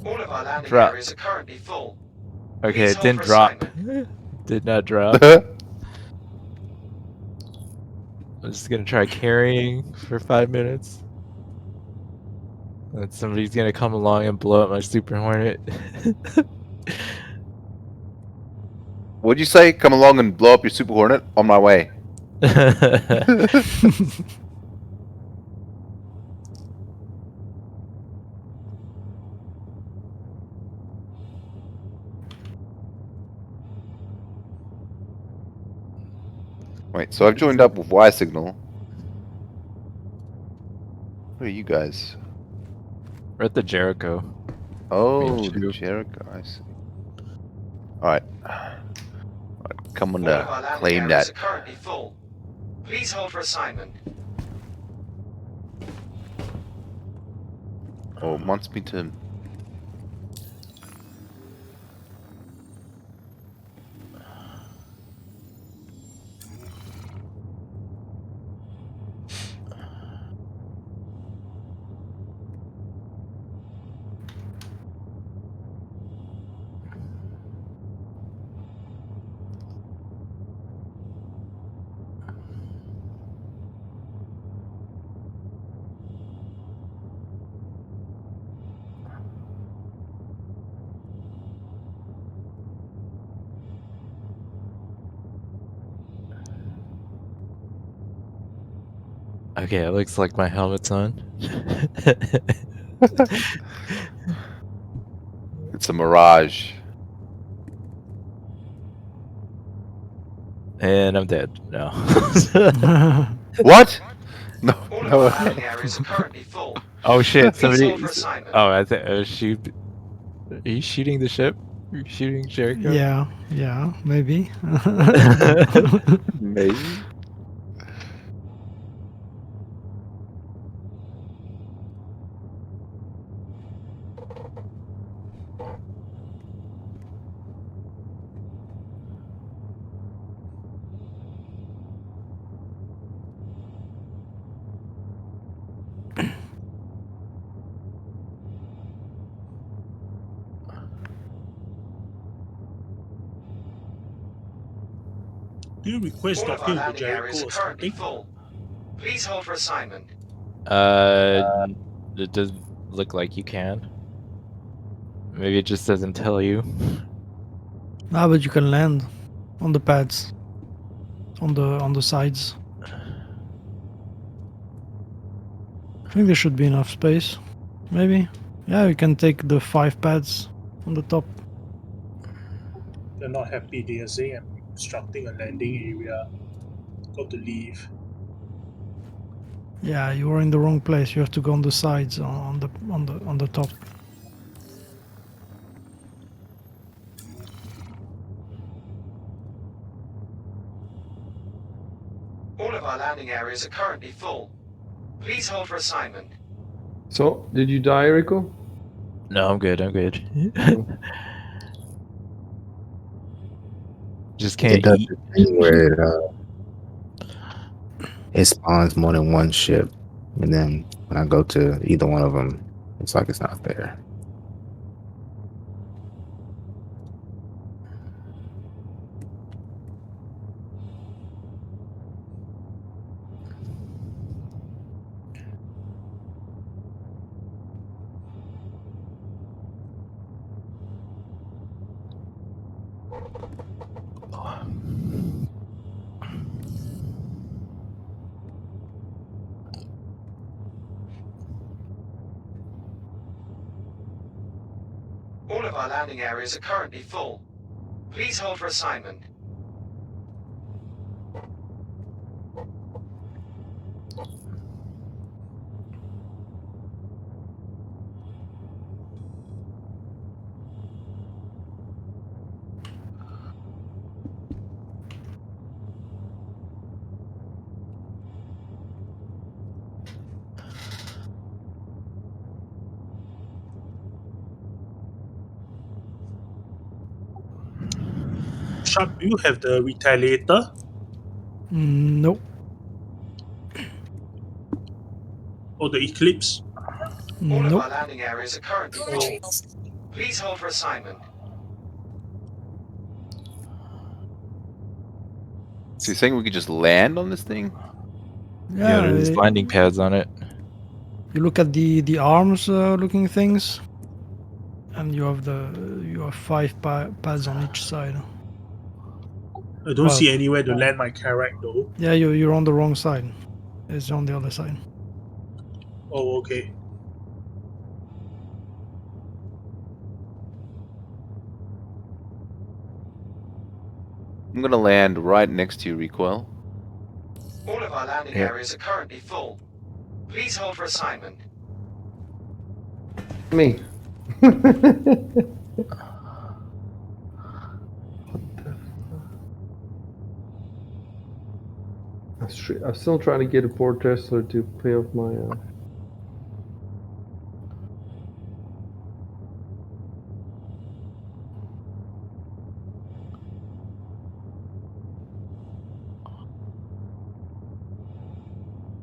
All of our landing Drop. areas are currently full. Okay, Please it hold didn't for drop. assignment. Did not drop. I'm just gonna try carrying for 5 minutes. And somebody's gonna come along and blow up my Super Hornet. What'd you say? Come along and blow up your Super Hornet? On my way. Wait, so I've joined up with ysignal. Where are you guys? We're at the Jericho. Oh, the Two. Jericho. I see. Alright. Come on All of our to landing claim areas that. are currently full. Please hold for assignment. Oh, it wants me to. Okay, it looks like my helmet's on. It's a mirage. And I'm dead. No. What? No, All of no our way. landing areas are currently full. Oh shit! Please Somebody. hold for assignment. Oh, I think. Shoot. Are you shooting the ship? Are you shooting Jericho? Yeah, maybe. Maybe. Do you request All of our docking to landing Jericho areas are or currently something? full. Please hold for assignment. It doesn't look like you can. Maybe it just doesn't tell you. But you can land on the pads, on the sides. I think there should be enough space. Maybe. Yeah, we can take the 5 pads on the top. They're not happy. They are saying I'm obstructing a landing area. Got to leave. Yeah, you are in the wrong place. You have to go on the sides, on the top. All of our landing areas are currently full. Please hold for assignment. So, did you die, Rico? No, I'm good. I'm good. Just It can't does eat. this thing where it spawns more than one ship, and then when I go to either one of them, it's like it's not there. All of our landing areas are currently full. Please hold for assignment. Sharp, do you have the retaliator? Nope. Or the eclipse? All of Nope. our landing areas are currently Core full. retrieval system. Please hold for assignment. So you're saying we could just land on this thing? Yeah, there's Yeah, landing pads on it. you look at the arms looking things, and you have 5 pads on each side. I don't Well, see anywhere to land my character though. Yeah, you're on the wrong side. It's on the other side. Oh, okay. I'm gonna land right next to you, Recoil. All of our landing Yep. areas are currently full. Please hold for assignment. Me. I'm still trying to get a port Tesla to pay off my.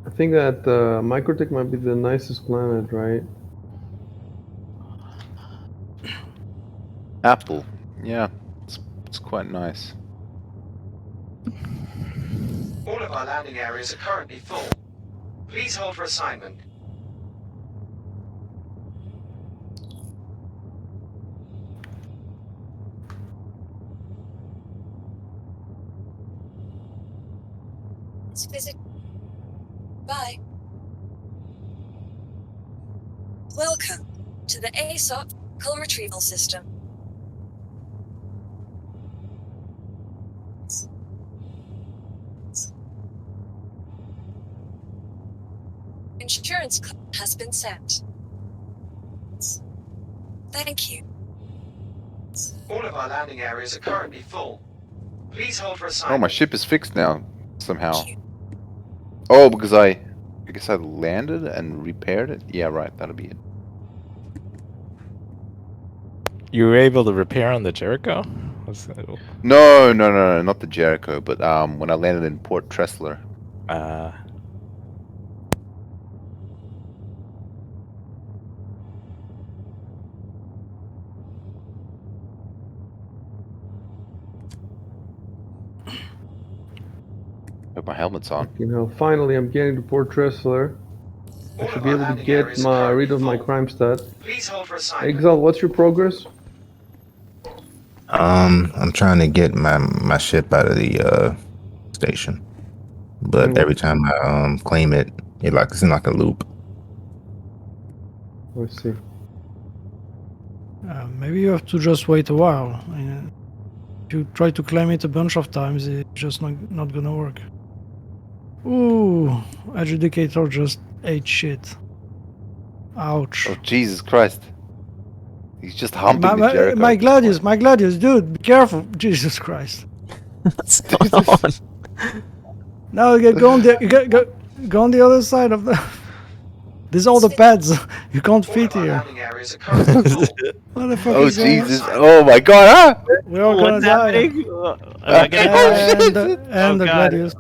I think that Microtech might be the nicest planet, right? Apple. Yeah, it's quite nice. All of our landing areas are currently full. Please hold for assignment. Let's visit. Bye. Welcome to the ASOP Call Retrieval System. Insurance code has been sent. Thank you. All of our landing areas are currently full. Please hold for Oh, assignment. my ship is fixed now, somehow. Oh, because I guess I landed and repaired it? Yeah, right, that'll be it. You were able to repair on the Jericho? No, not the Jericho, but when I landed in Port Tressler. Hope my helmet's on. You know, finally I'm getting to Port Tressler. I should be able to get rid of my crime stat. Please hold for assignment. Exile, what's your progress? I'm trying to get my ship out of the station, but every time I claim it, it's in like a loop. Let's see. Maybe you have to just wait a while. If you try to claim it a bunch of times, it's just not gonna work. Ooh, adjudicator just ate shit. Ouch. Oh, Jesus Christ. He's just humping the Jericho. My Gladius, dude, be careful. Jesus Christ. What's going on? Now go on the other side of the. There's all the pads. You can't fit here. What the fuck Oh, is going on? Jesus. Oh, my God. Ah! We're all gonna What's die. happening? Am I gonna And the God. Gladius.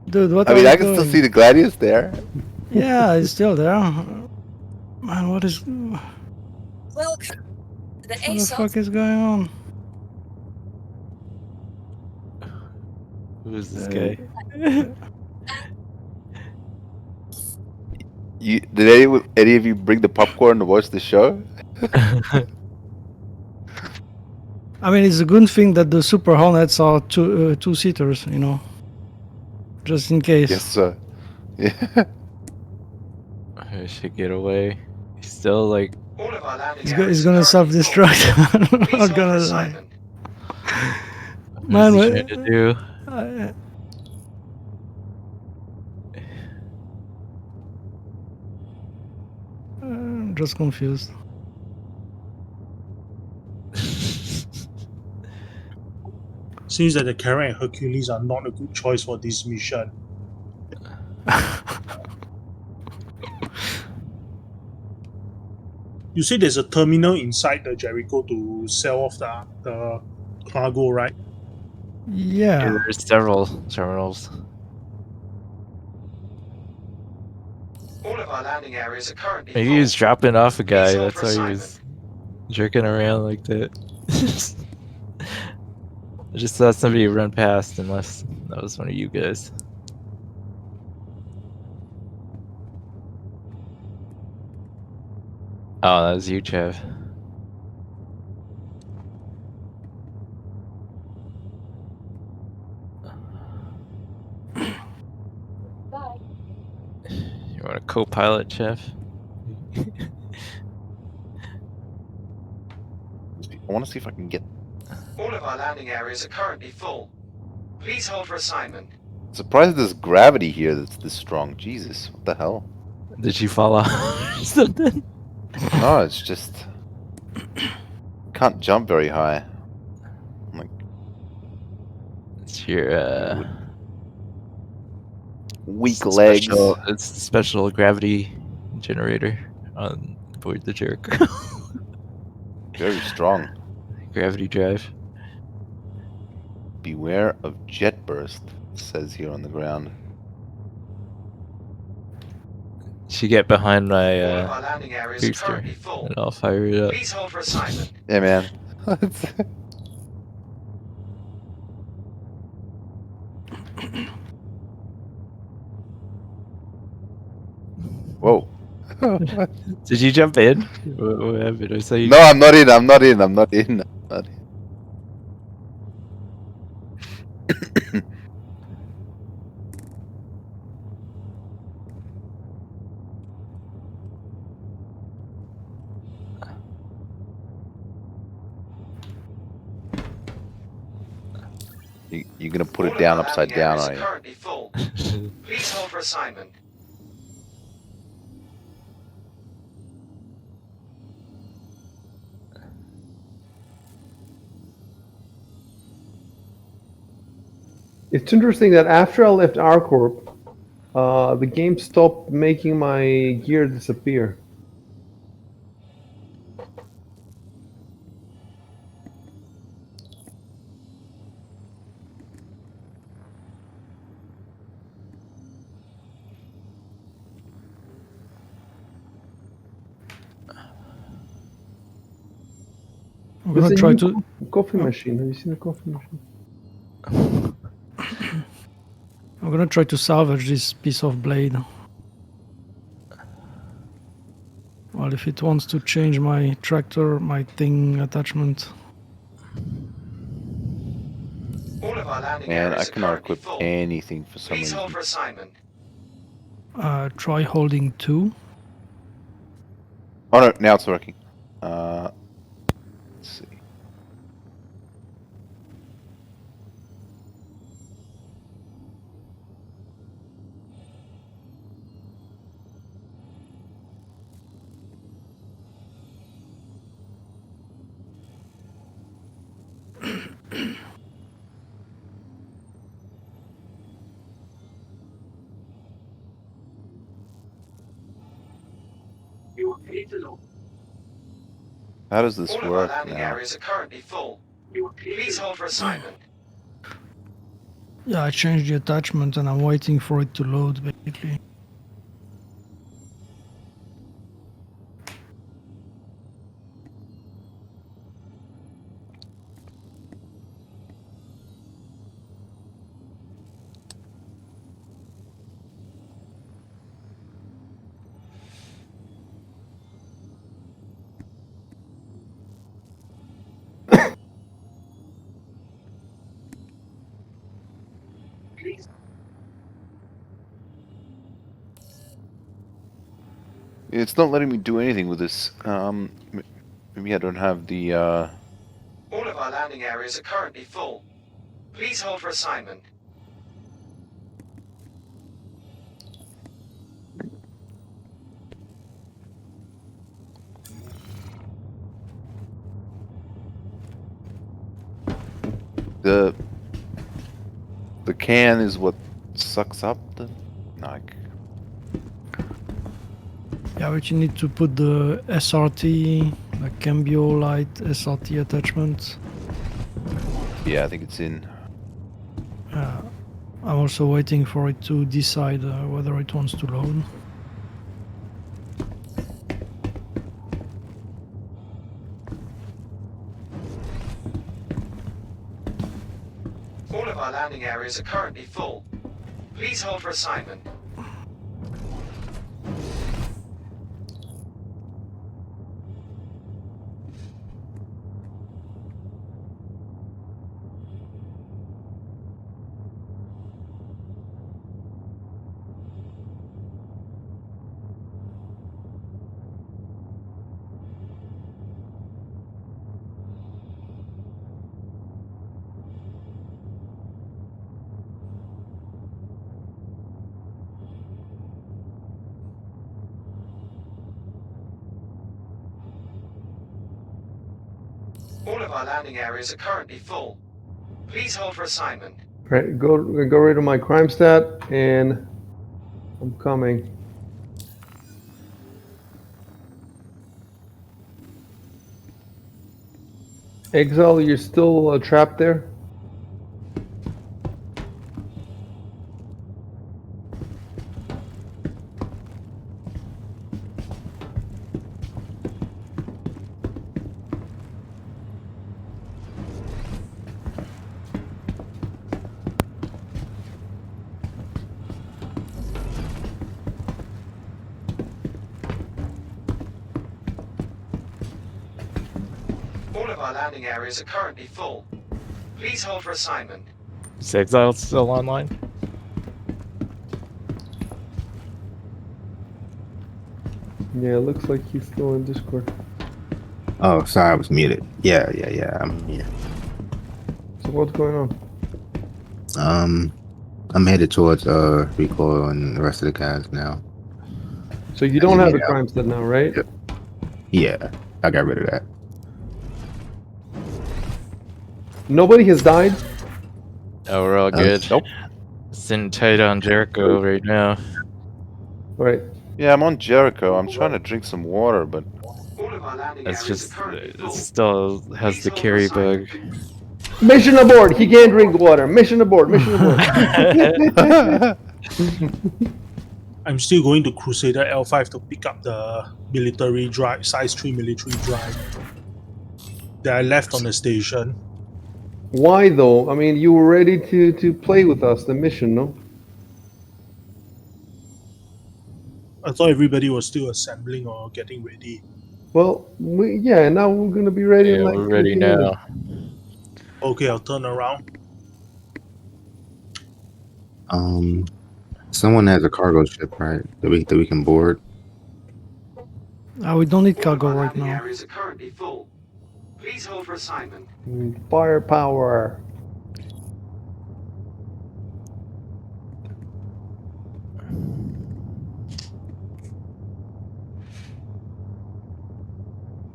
Dude, what I are mean, you I can still doing? see the Gladius there. Yeah, it's still there. Man, what is... Welcome to the What the ASOP. fuck is going on? Who is this guy? Did any of you bring the popcorn to watch the show? I mean, it's a good thing that the Super Hornets are two-seaters, you know. Just in case. Yes, sir. Yeah. I should get away. He's still like All of our landing He's areas gonna are currently full. self-destruct. I'm Please not hold for gonna lie. assignment. Man, What is he trying to do? I'm just confused. Seems that the Karen and Hercules are not a good choice for this mission. You say there's a terminal inside the Jericho to sell off the cargo, right? Yeah. There's several terminals. All of our landing areas are currently Maybe full. he was dropping off a guy. Please hold That's for why he assignment. was jerking around like that. I just saw somebody run past, unless that was one of you guys. Oh, that was you, Chev. You want a co-pilot, Chev? I want to see if I can get. All of our landing areas are currently full. Please hold for assignment. Surprised there's gravity here that's this strong. Jesus, what the hell? Did you fall off or something? No, it's just can't jump very high. I'm like, It's your weak legs. It's the special gravity generator on board the Jericho. Very strong. Gravity drive. Beware of jet burst, it says here on the ground. She get behind my All of our landing areas are booster, currently full. and I'll fire it up. Please hold for assignment. Yeah, man. Whoa. Did you jump in? What happened? I saw you. No, I'm not in. I'm not in. I'm not in. I'm not in. You're gonna put All it of down our upside landing down, areas are are you? currently full. Please hold for assignment. It's interesting that after I left ArcCorp, the game stopped making my gear disappear. I'm There's gonna a try new to. coffee machine. Have you seen the coffee machine? I'm gonna try to salvage this piece of blade. Well, if it wants to change my tractor, my thing attachment. All of our landing Man, I areas are cannot currently equip full. anything for some Please hold reason. for assignment. Try holding 2. Oh no, now it's working. Let's see. You are clear to launch. How does this All of our work landing now? areas are currently full. Please hold for assignment. Yeah, I changed the attachment and I'm waiting for it to load basically. It's not letting me do anything with this. Maybe I don't have the. All of our landing areas are currently full. Please hold for assignment. The can is what sucks up the. Like. Yeah, but you need to put the SRT, the Cambio Light SRT attachment. Yeah, I think it's in. I'm also waiting for it to decide whether it wants to load. All of our landing areas are currently full. Please hold for assignment. All of our landing areas are currently full. Please hold for assignment. Right, go rid of my crime stat, and I'm coming. Exile, you're still trapped there? All of our landing areas are currently full. Please hold for assignment. Is Exile still online? Yeah, it looks like he's still in Discord. Oh, sorry, I was muted. Yeah, I'm here. So what's going on? I'm headed towards Recoil and the rest of the guys now. So you don't have a crime stat now, right? Yep. Yeah, I got rid of that. Nobody has died? Oh, we're all good. Nope. Sitting tight on Jericho right now. Right. Yeah, I'm on Jericho. I'm trying to drink some water, but. All of our landing It's areas just, are currently full. it still has Please the hold for carry assignment. bug. Mission abort! He can't drink water! Mission abort! Mission abort! I'm still going to Crusader L5 to pick up the military drive, size 3 military drive that I left on the station. Why though? I mean, you were ready to play with us, the mission, no? I thought everybody was still assembling or getting ready. Well, yeah, now we're gonna be ready in Yeah, like we're ready 15 now. minutes. Okay, I'll turn around. Someone has a cargo ship, right? That we can board. We don't need All of cargo our right landing now. areas are currently full. Please hold for assignment. Firepower.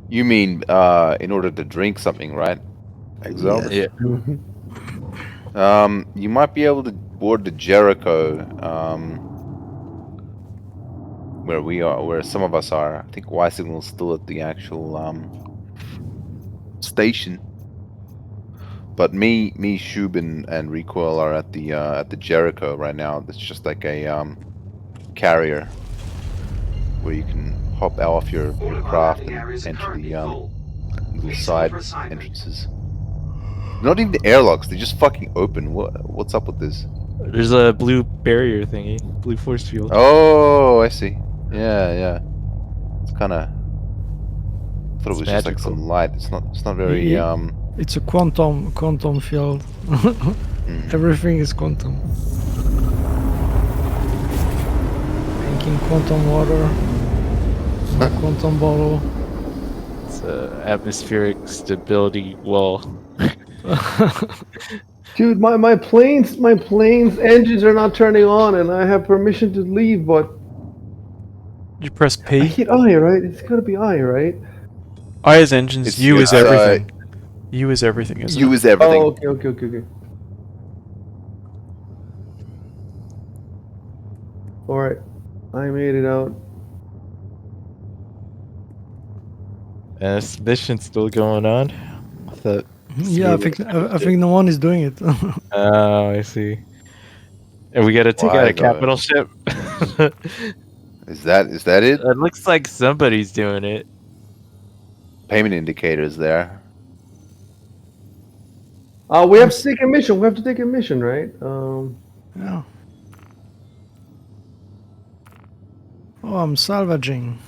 You mean in order to drink something, right? Exile? Yeah. You might be able to board the Jericho, where we are, where some of us are. I think ysignal's still at the actual station. But me, Shubin, and Recoil are at the Jericho right now. It's just like a carrier where you can hop off your All of our craft landing and areas are enter currently the full. little Please hold side for assignment. entrances. Not even the airlocks; they just fucking open. What's up with this? There's a blue barrier thingy, blue force field. Oh, I see. Yeah. It's kind of. I thought it was It's just like magical. some light. It's not very Yeah. It's a quantum field. Everything is quantum. Drinking quantum water. Quantum bottle. It's a atmospheric stability wall. Dude, my plane's engines are not turning on, and I have permission to leave, but You press I P. hit I, right? It's gotta be I, right? I is engines. It's- U is it's, everything. U is everything, isn't U it? is everything. Oh, okay. All right, I made it out. And this mission's still going on. I thought. Yeah, I think no one is doing it. Oh, I see. And we got to take out Why a though? capital ship. Is that it? It looks like somebody's doing it. Payment indicators there. We have to take a mission. We have to take a mission, right? Yeah. Oh, I'm salvaging.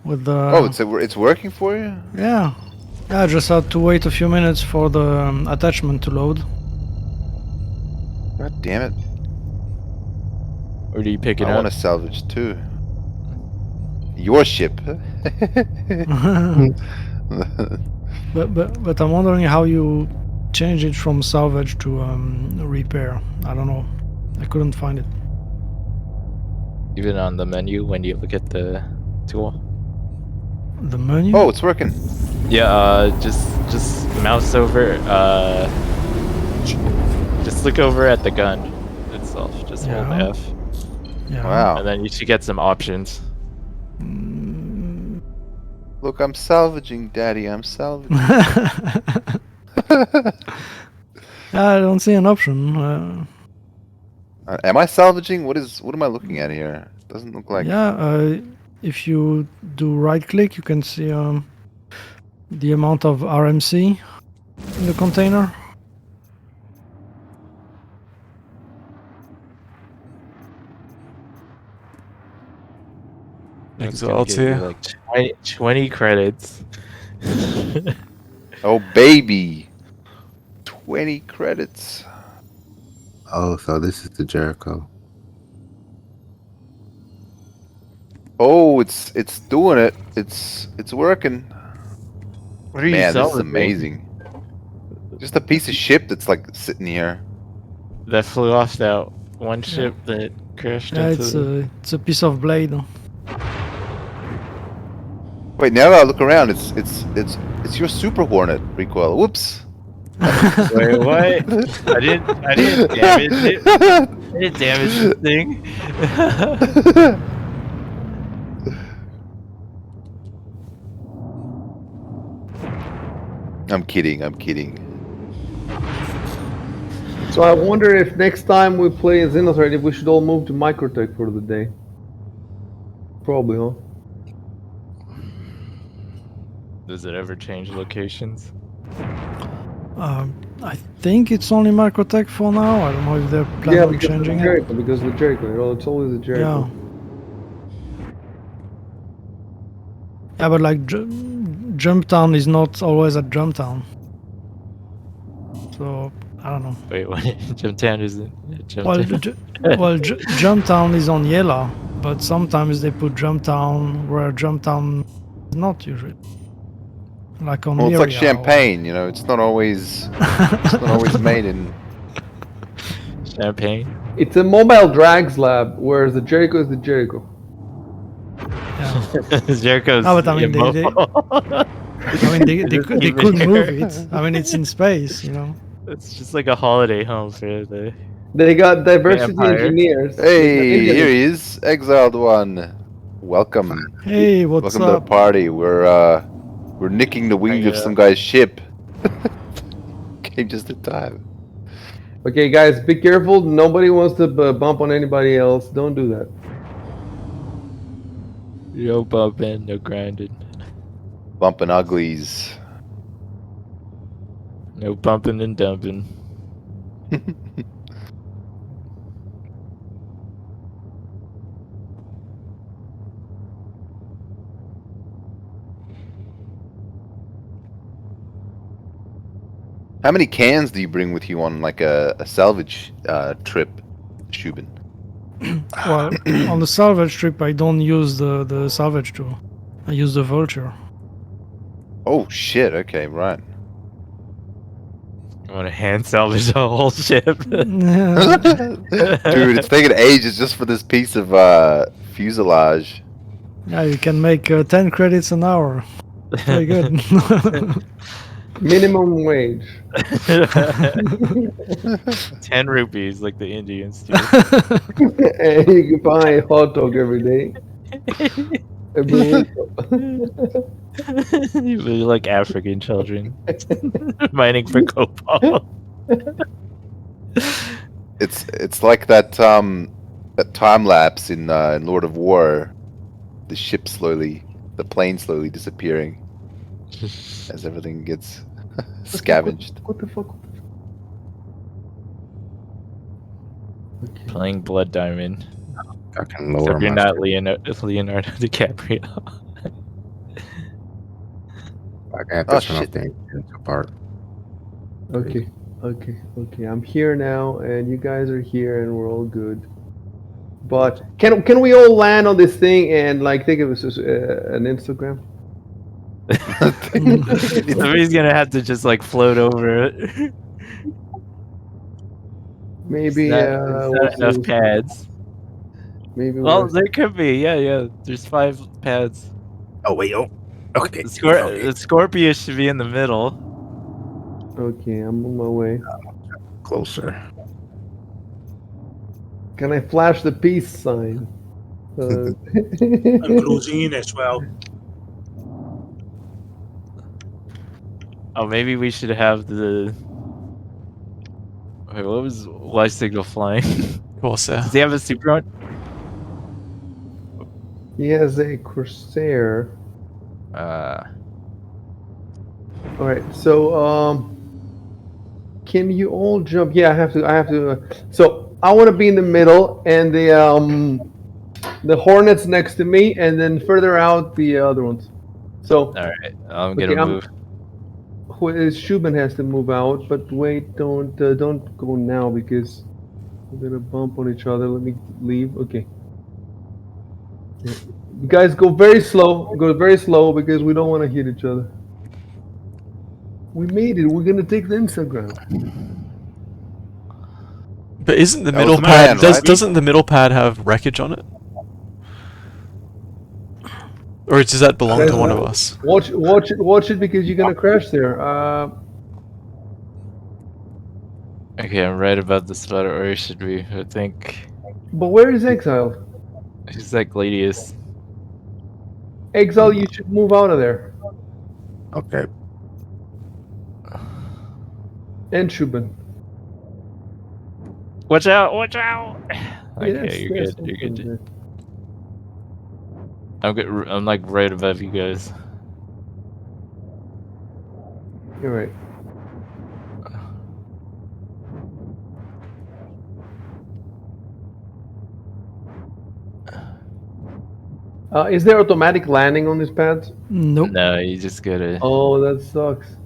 With the. Oh, it's working for you? Yeah. Yeah, I just had to wait a few minutes for the attachment to load. God damn it. Or do you pick it I up? want to salvage too. Your ship. But I'm wondering how you change it from salvage to repair. I don't know. I couldn't find it. Even on the menu when you look at the tool. The menu? Oh, it's working. Yeah, just mouse over. Just look over at the gun itself. Just hold Yeah. F, Yeah. Wow. and then you should get some options. Look, I'm salvaging, Daddy. I'm salvaging. I don't see an option. Am I salvaging? What am I looking at here? Doesn't look like. Yeah, if you do right click, you can see the amount of RMC in the container. It's gonna Exalt's give you here. like 20 credits. Oh, baby. 20 credits. Oh, so this is the Jericho. Oh, it's doing it. It's working. What are you Man, this is salvaging? amazing. Just a piece of ship that's like sitting here. That flew off that one ship that crashed Yeah, into. it's a piece of blade. Wait, now that I look around, it's your Super Hornet recoil. Whoops. Wait, what? I didn't damage it. I didn't damage the thing. I'm kidding. So I wonder if next time we play XenoThreat, if we should all move to Microtech for the day. Probably, huh? Does it ever change locations? I think it's only Microtech for now. I don't know if they're planning on because of the changing it. Jericho, because of the Jericho. You know, it's always the Jericho. Yeah. Yeah, but like Jumptown is not always at Jumptown. So I don't know. Wait, what? Jumptown isn't. Well, Jumptown is on Yela, but sometimes they put Jumptown where Jumptown is not usually. Like on Well, it's like Myria champagne, you know. It's not always made in. Champagne. It's a mobile drags lab, whereas the Jericho is the Jericho. Jericho's. No, but I mean, they Just could keep it move here. it. I mean, it's in space, you know. It's just like a holiday home for the. They got diversity Vampire. engineers. Hey, here he is, exiled one. Welcome. Hey, what's Welcome to the up? party. We're nicking the wing of some guy's ship. Came just in time. Okay, guys, be careful. Nobody wants to bump on anybody else. Don't do that. No bumping, no grinding. Bumping uglies. No bumping and dumping. How many cans do you bring with you on like a salvage trip, Shubin? Well, on the salvage trip, I don't use the salvage tool. I use the vulture. Oh shit! Okay, right. I want to hand salvage the whole ship. Yeah. Dude, it's taking ages just for this piece of fuselage. Yeah, you can make 10 credits an hour. Very good. Minimum wage. 10 rupees, like the Indians do. And you can buy a hot dog every day. A burrito. You really like African children mining for cobalt. It's like that that time lapse in Lord of War. The ship the plane slowly disappearing as everything gets scavenged. What the fuck? Okay. Playing Blood Diamond. I can lower Except you're my not strength. Leonardo DiCaprio. Like, I have Oh, to turn off shit. the engines apart. Okay. Okay. I'm here now, and you guys are here, and we're all good. But can we all land on this thing and like think of it as an Instagram? Somebody's gonna have to just like float over it. Maybe It's we'll not enough see. pads. Maybe Well, there could be. Yeah. There's 5 pads. Oh wait, oh, okay. The Scorpius should be in the middle. Okay, I'm on my way. Closer. Can I flash the peace sign? I'm closing in as well. Oh, maybe we should have the. Wait, what was ysignal flying? Corsair. Does he have a super on? He has a Corsair. All right, so can you all jump? Yeah, I have to. So I want to be in the middle, and the Hornets next to me, and then further out the other ones. So All right, I'm gonna move. Shubin has to move out, but wait, don't go now because we're gonna bump on each other. Let me leave. Okay. You guys go very slow. Go very slow because we don't want to hit each other. We made it. We're gonna take the Instagram. But isn't the That middle was the pad plan, right? doesn't the middle pad have wreckage on it? Or does that belong to one of us? Watch it because you're gonna crash there. Okay, I'm right about the spot, or should we? I think But where is Exile? he's like Gladius. Exile, you should move out of there. Okay. And Shubin. Watch out! Watch out! Okay, Yes, you're yes, good. You're good. okay. I'm good. I'm like right above you guys. You're right. Is there automatic landing on these pads? Nope. No, you just gotta. Oh, that sucks.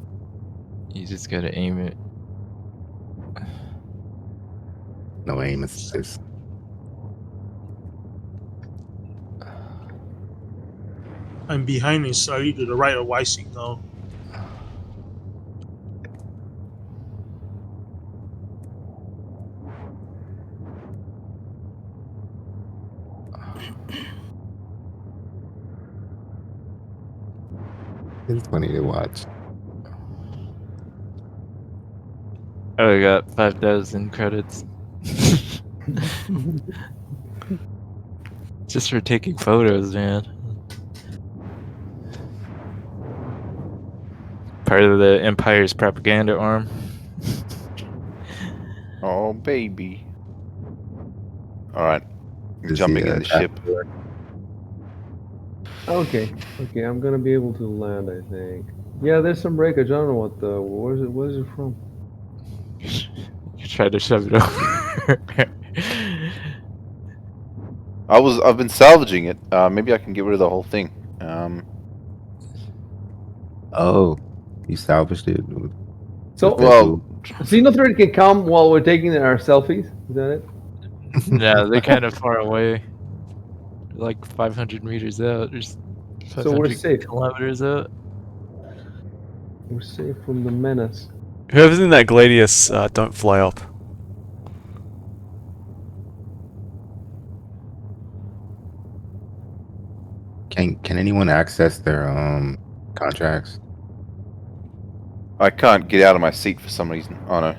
You just gotta aim it. No aim assist. I'm behind and slightly to the right of ysignal. It's funny to watch. Oh, we got 5,000 credits. Just for taking photos, man. Part of the Empire's propaganda arm. Oh baby. All right, Is jumping he, in the ship. Okay, I'm gonna be able to land, I think. Yeah, there's some breakage. I don't know what the. Where is it from? You try to shove it over. I've been salvaging it. Maybe I can get rid of the whole thing. Oh, you salvaged it. So, Well, XenoThreat can come while we're taking our selfies. Is that it? Yeah, they're kind of far away. Like 500 meters out, or So we're 500 safe. kilometers out. We're safe from the menace. Whoever's in that Gladius, don't fly up. Can anyone access their contracts? I can't get out of my seat for some reason. Oh no.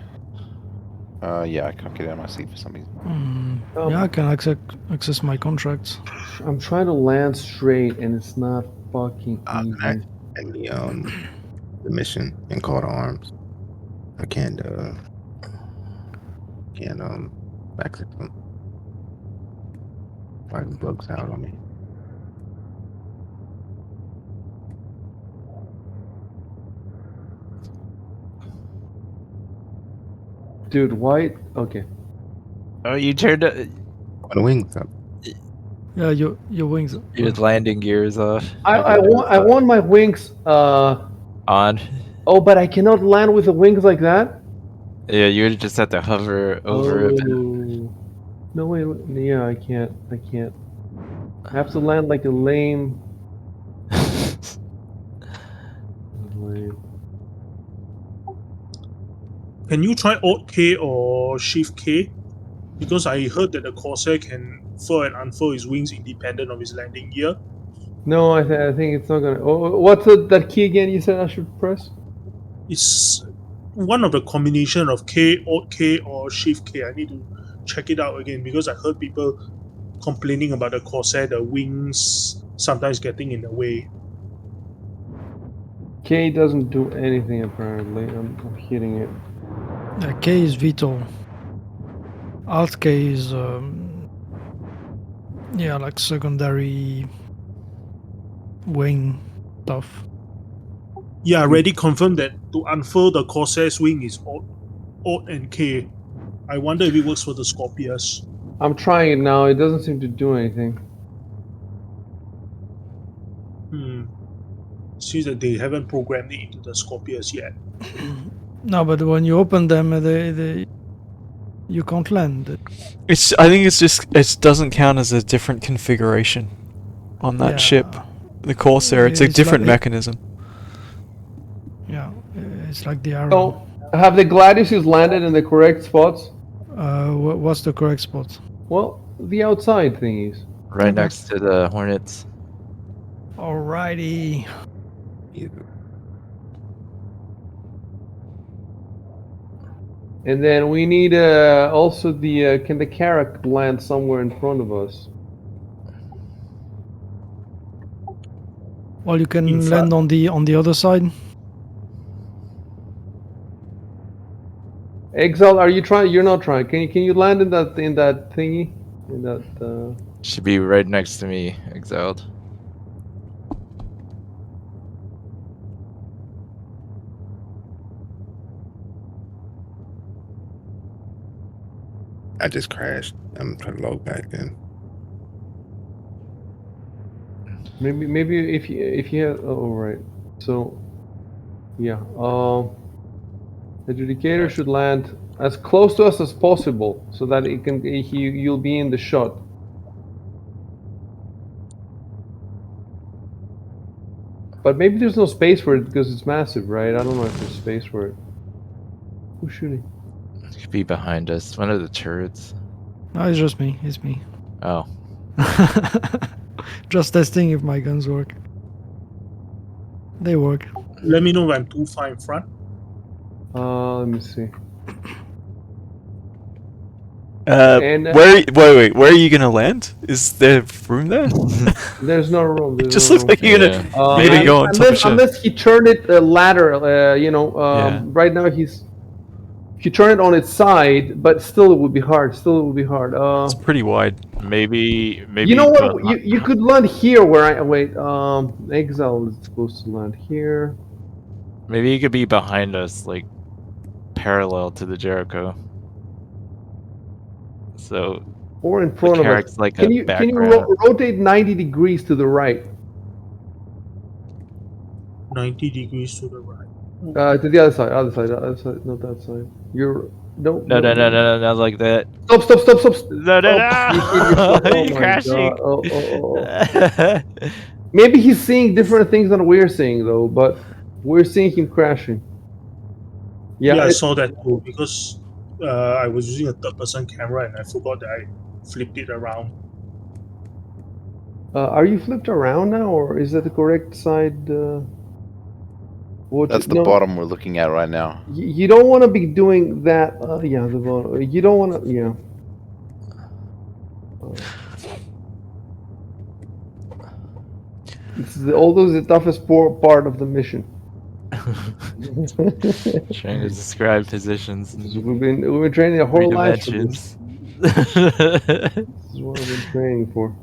Yeah, I can't get out of my seat for some reason. Yeah, I can access my contracts. I'm trying to land straight, and it's not fucking easy. And the mission and call to arms. I can't access them. Why the bugs out on me? Dude, why? Okay. Oh, you turned Put the wings up. Yeah, your wings. your landing gears off. I want my wings. On. Oh, but I cannot land with the wings like that. Yeah, you would just have to hover over a bit. No wait. Yeah, I can't. I can't. I have to land like a lame. Can you try Alt K or Shift K? Because I heard that the Corsair can furl and unfurl his wings independent of his landing gear. No, I think it's not gonna. Oh, what's that key again? You said I should press. It's one of the combination of Alt K or Shift K. I need to check it out again because I heard people complaining about the Corsair, the wings sometimes getting in the way. K doesn't do anything apparently. I'm hitting it. K is VTOL. Alt K is yeah, like secondary wing stuff. Yeah, already confirmed that to unfurl the Corsair's wing is Alt and K. I wonder if it works for the Scorpius. I'm trying it now. It doesn't seem to do anything. Seems that they haven't programmed it into the Scorpius yet. No, but when you open them, you can't land. I think it's just it doesn't count as a different configuration on that ship. The Corsair, it's a different mechanism. Yeah, it's like the arrow. So, have the Gladiuses landed in the correct spots? What's the correct spot? Well, the outside thingies. Right next to the Hornets. Alrighty. And then we need also the can the Carrack land somewhere in front of us? Well, you can land on the other side. Exile, are you trying? You're not trying. Can you land in that thingy? In that. Should be right next to me, exiled. I just crashed. I'm trying to log back in. Maybe if you have, oh right. So yeah. Adjudicator should land as close to us as possible so that you'll be in the shot. But maybe there's no space for it because it's massive, right? I don't know if there's space for it. Who's shooting? It could be behind us. One of the turrets. No, it's just me. It's me. Oh. Just testing if my guns work. They work. Let me know if I'm too far in front. Let me see. Wait, where are you gonna land? Is there room there? There's no room. It just looks like you're gonna maybe go on top of ship. Unless he turned it lateral, right now if you turn it on its side, but still it would be hard. It's pretty wide. Maybe. You know what? You could land here where I wait. Exile is supposed to land here. Maybe you could be behind us, like parallel to the Jericho. So. Or in front of us. Like can you rotate 90 degrees to the right? 90 degrees to the right. To the other side, not that side. No, No, like that. Stop. No, no, Oh no! You're my crashing. god. Oh. Maybe he's seeing different things than we're seeing, though, but we're seeing him crashing. Yeah, I it- saw that too because I was using a third-person camera and I forgot that I flipped it around. are you flipped around now, or is that the correct side? That's the bottom we're looking at right now. You don't want to be doing that. Yeah, the bottom. You don't want to. Yeah. This is always the toughest part of the mission. Trying to describe positions in We've been training a three whole life for this. dimensions. This is what I've been training for.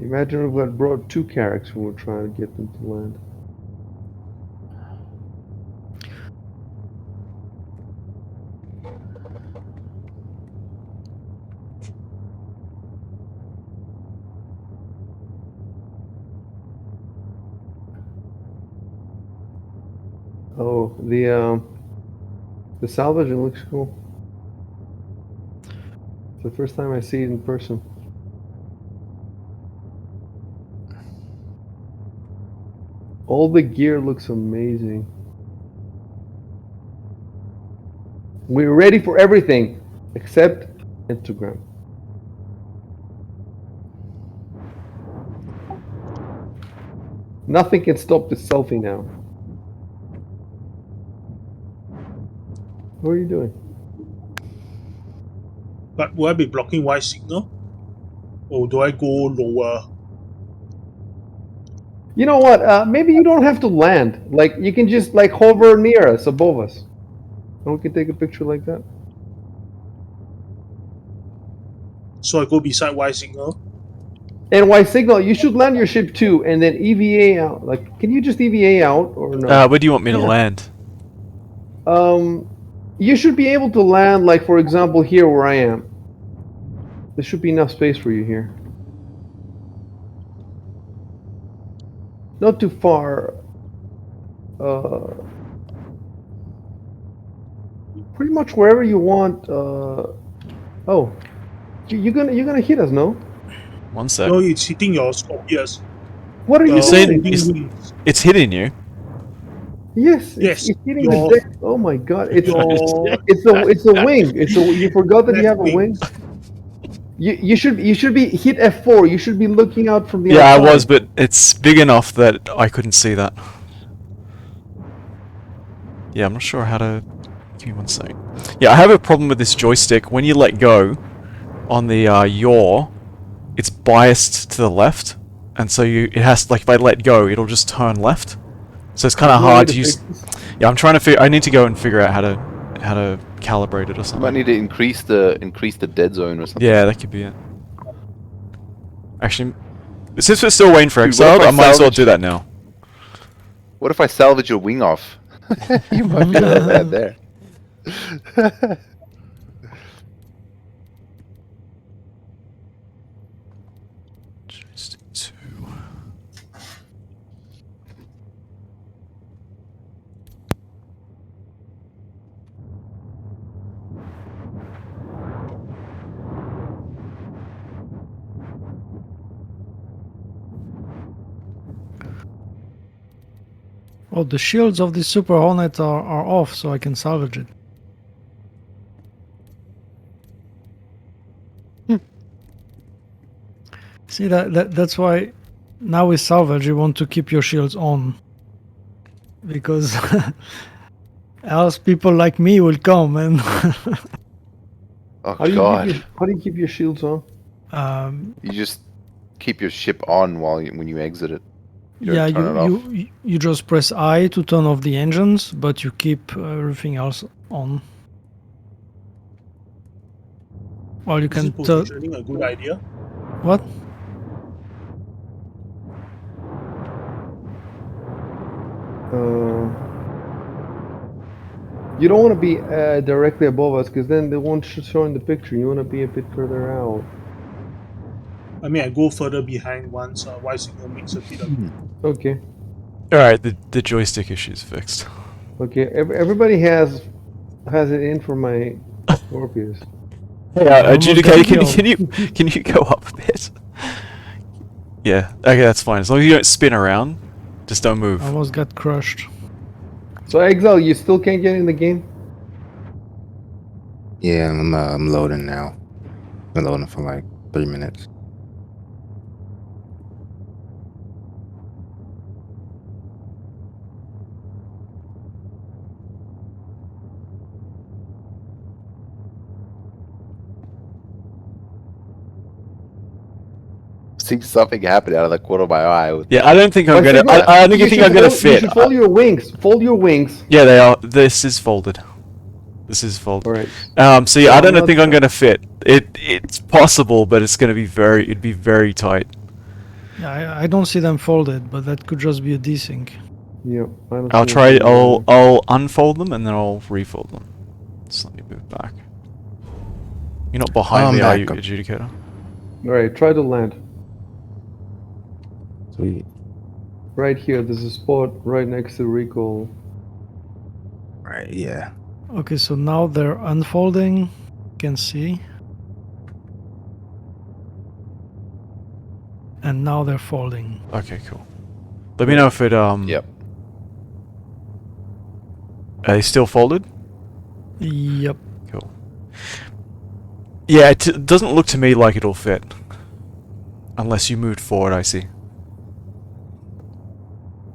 Imagine if we had brought 2 carracks and we're trying to get them to land. Oh, the salvaging looks cool. It's the first time I see it in person. All the gear looks amazing. We're ready for everything except Instagram. Nothing can stop this selfie now. What are you doing? But will I be blocking ysignal? Or do I go lower? You know what? Maybe you don't have to land. Like, you can just like hover near us, above us. And we can take a picture like that. So I go beside ysignal? And ysignal, you should land your ship too, and then EVA out. Like, can you just EVA out or no? Where do you want me to land? You should be able to land, like, for example, here where I am. There should be enough space for you here. Not too far. Pretty much wherever you want. Oh, you're gonna hit us, no? One sec. No, it's hitting your Scorpius. What are you saying doing? it's hitting you? Yes, Yes, it's hitting your- the deck. Oh my god, it's a wing. You forgot that you have a wing. You should be hit F4. You should be looking out from the Yeah, I outside. was, but it's big enough that I couldn't see that. Yeah, I'm not sure how to... Give me one sec. Yeah, I have a problem with this joystick. When you let go on the yaw, it's biased to the left, and so it has, like, if I let go, it'll just turn left. So it's kind of hard to use. Yeah, I'm trying to figure. I need to go and figure out how to calibrate it or You something. might need to increase the dead zone or something. Yeah, that could be it. Actually, since we're still waiting for Dude, Exile, what if I I might as well salvage- do that now. What if I salvage your wing off? You might be that bad there. Joystick 2. Oh, the shields of the Super Hornet are off, so I can salvage it. See, that's why now with salvage you want to keep your shields on. Because else people like me will come and... Oh How do god. you keep your shields on? You just keep your ship on when you exit it. You don't Yeah, turn it off. you just press I to turn off the engines, but you keep everything else on. Or you Is can this positioning a good idea? What? You don't want to be directly above us, because then they won't show in the picture. You want to be a bit further out. I mean, I go further behind once ysignal makes a bit of. Okay. Alright, the joystick issue is fixed. Okay. Everybody has it in for my Scorpius. Hey, I almost Adjudicator, got can you go up a bit? Yeah, okay, that's fine. As long as you don't spin around, just don't move. I almost got crushed. So Exile, you still can't get in the game? Yeah, I'm loading now. Been loading for like 3 minutes. See something happen out of the corner of my eye. With Yeah, I don't think I'm But gonna. Sigma, I don't you think should I'm gonna fold- You fit. should fold your wings. Fold your wings. Yeah, they are. This is folded. This is folded. Alright. So yeah, I I'm don't not think I'm sure. gonna fit. It's possible, but it's gonna be it'd be very tight. Yeah, I don't see them folded, but that could just be a desync. Yeah. I don't I'll see try. anything I'll there. I'll unfold them and then I'll refold them. Just let me move back. You're not behind I'm me, are back you, up. Adjudicator? Alright, try to land. Sweet. Right here, there's a spot right next to recall. Right, yeah. Okay, so now they're unfolding. You can see. And now they're folding. Okay, cool. Let me know if it Yep. Are they still folded? Yep. Cool. Yeah, it doesn't look to me like it'll fit. Unless you moved forward, I see.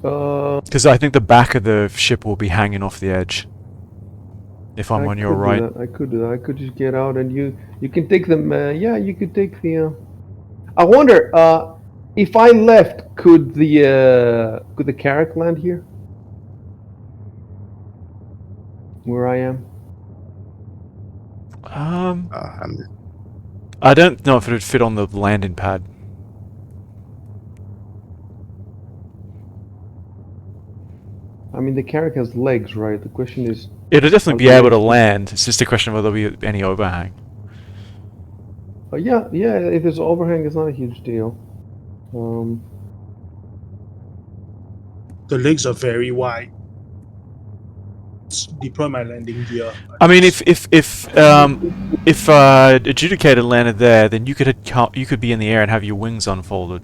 Because I think the back of the ship will be hanging off the edge. If I'm on your right. I could do that. I could just get out and you can take them. Yeah, you could take the. I wonder if I left, could the Carrack land here? Where I am? I don't know if it would fit on the landing pad. I mean, the Carrack has legs, right? The question is. It'll definitely how be do able to they- land. It's just a question of whether there'll be any overhang. Yeah. If there's overhang, it's not a huge deal. The legs are very wide. Deploy my landing gear. I mean, if Adjudicator landed there, then you could be in the air and have your wings unfolded.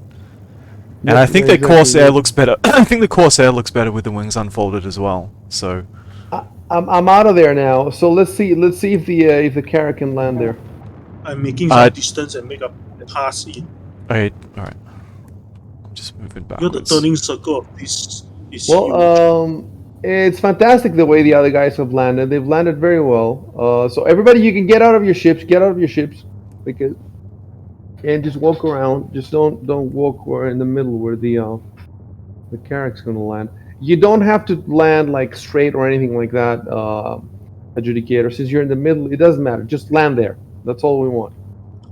And Yep, I think yeah, the exactly, Corsair yeah. looks better. I think the Corsair looks better with the wings unfolded as well. So I'm out of there now. So let's see if the Carrack can land there. I'm making some distance and make a pass in. all right. I'm just moving You're the backwards. turning circle of this is huge. Well, it's fantastic the way the other guys have landed. They've landed very well. So everybody, you can get out of your ships. Get out of your ships, because and just walk around. Just don't walk in the middle where the Carrack's gonna land. You don't have to land like straight or anything like that, Adjudicator. Since you're in the middle, it doesn't matter. Just land there. That's all we want.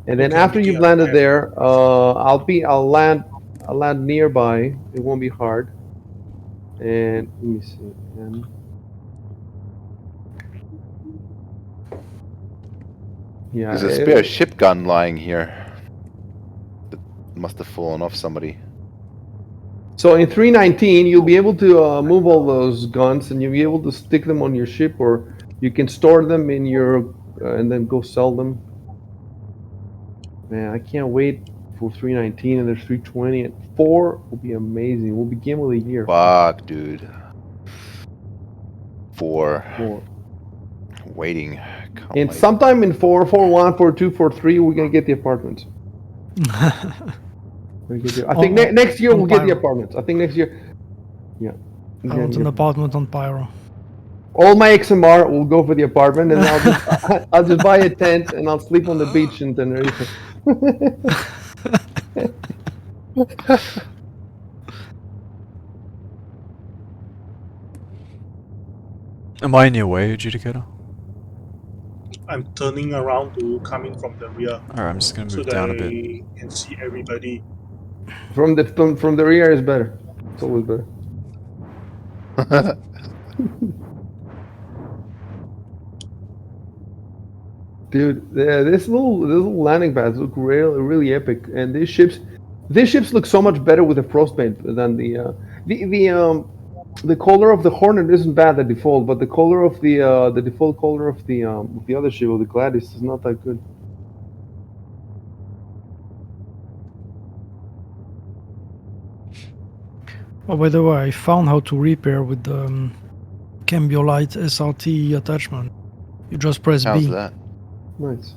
And then Okay, after okay, you've landed there, I'll land nearby. It won't be hard. And let me see. And yeah, There's a spare ship gun lying here. That must have fallen off somebody. So in 319, you'll be able to move all those guns, and you'll be able to stick them on your ship, or you can store them in your and then go sell them. Man, I can't wait for 319, and there's 320, and 4 will be amazing. Will be game of the year. Fuck, dude. 4. 4. Waiting. Can't And wait. sometime in 4, 4-1, 4-2, 4-3, we're gonna get the apartments. I think next year we'll get the apartments. I think next year. Yeah. I want an apartment on Pyro. All my XMR will go for the apartment, and I'll just buy a tent and I'll sleep on the beach in Tenerife. Am I in your way, Adjudicator? I'm turning around to come in from the rear. Alright, I'm just gonna so move that down a I bit. can see everybody. From the rear is better. It's always better. Dude, this little landing pads look really epic, and these ships look so much better with the frostbite than the color of the Hornet isn't bad at default, but the color of the default color of the other ship, of the Gladys, is not that good. Oh, by the way, I found how to repair with the Cambiolite SRT attachment. You just press How's B. that? Nice.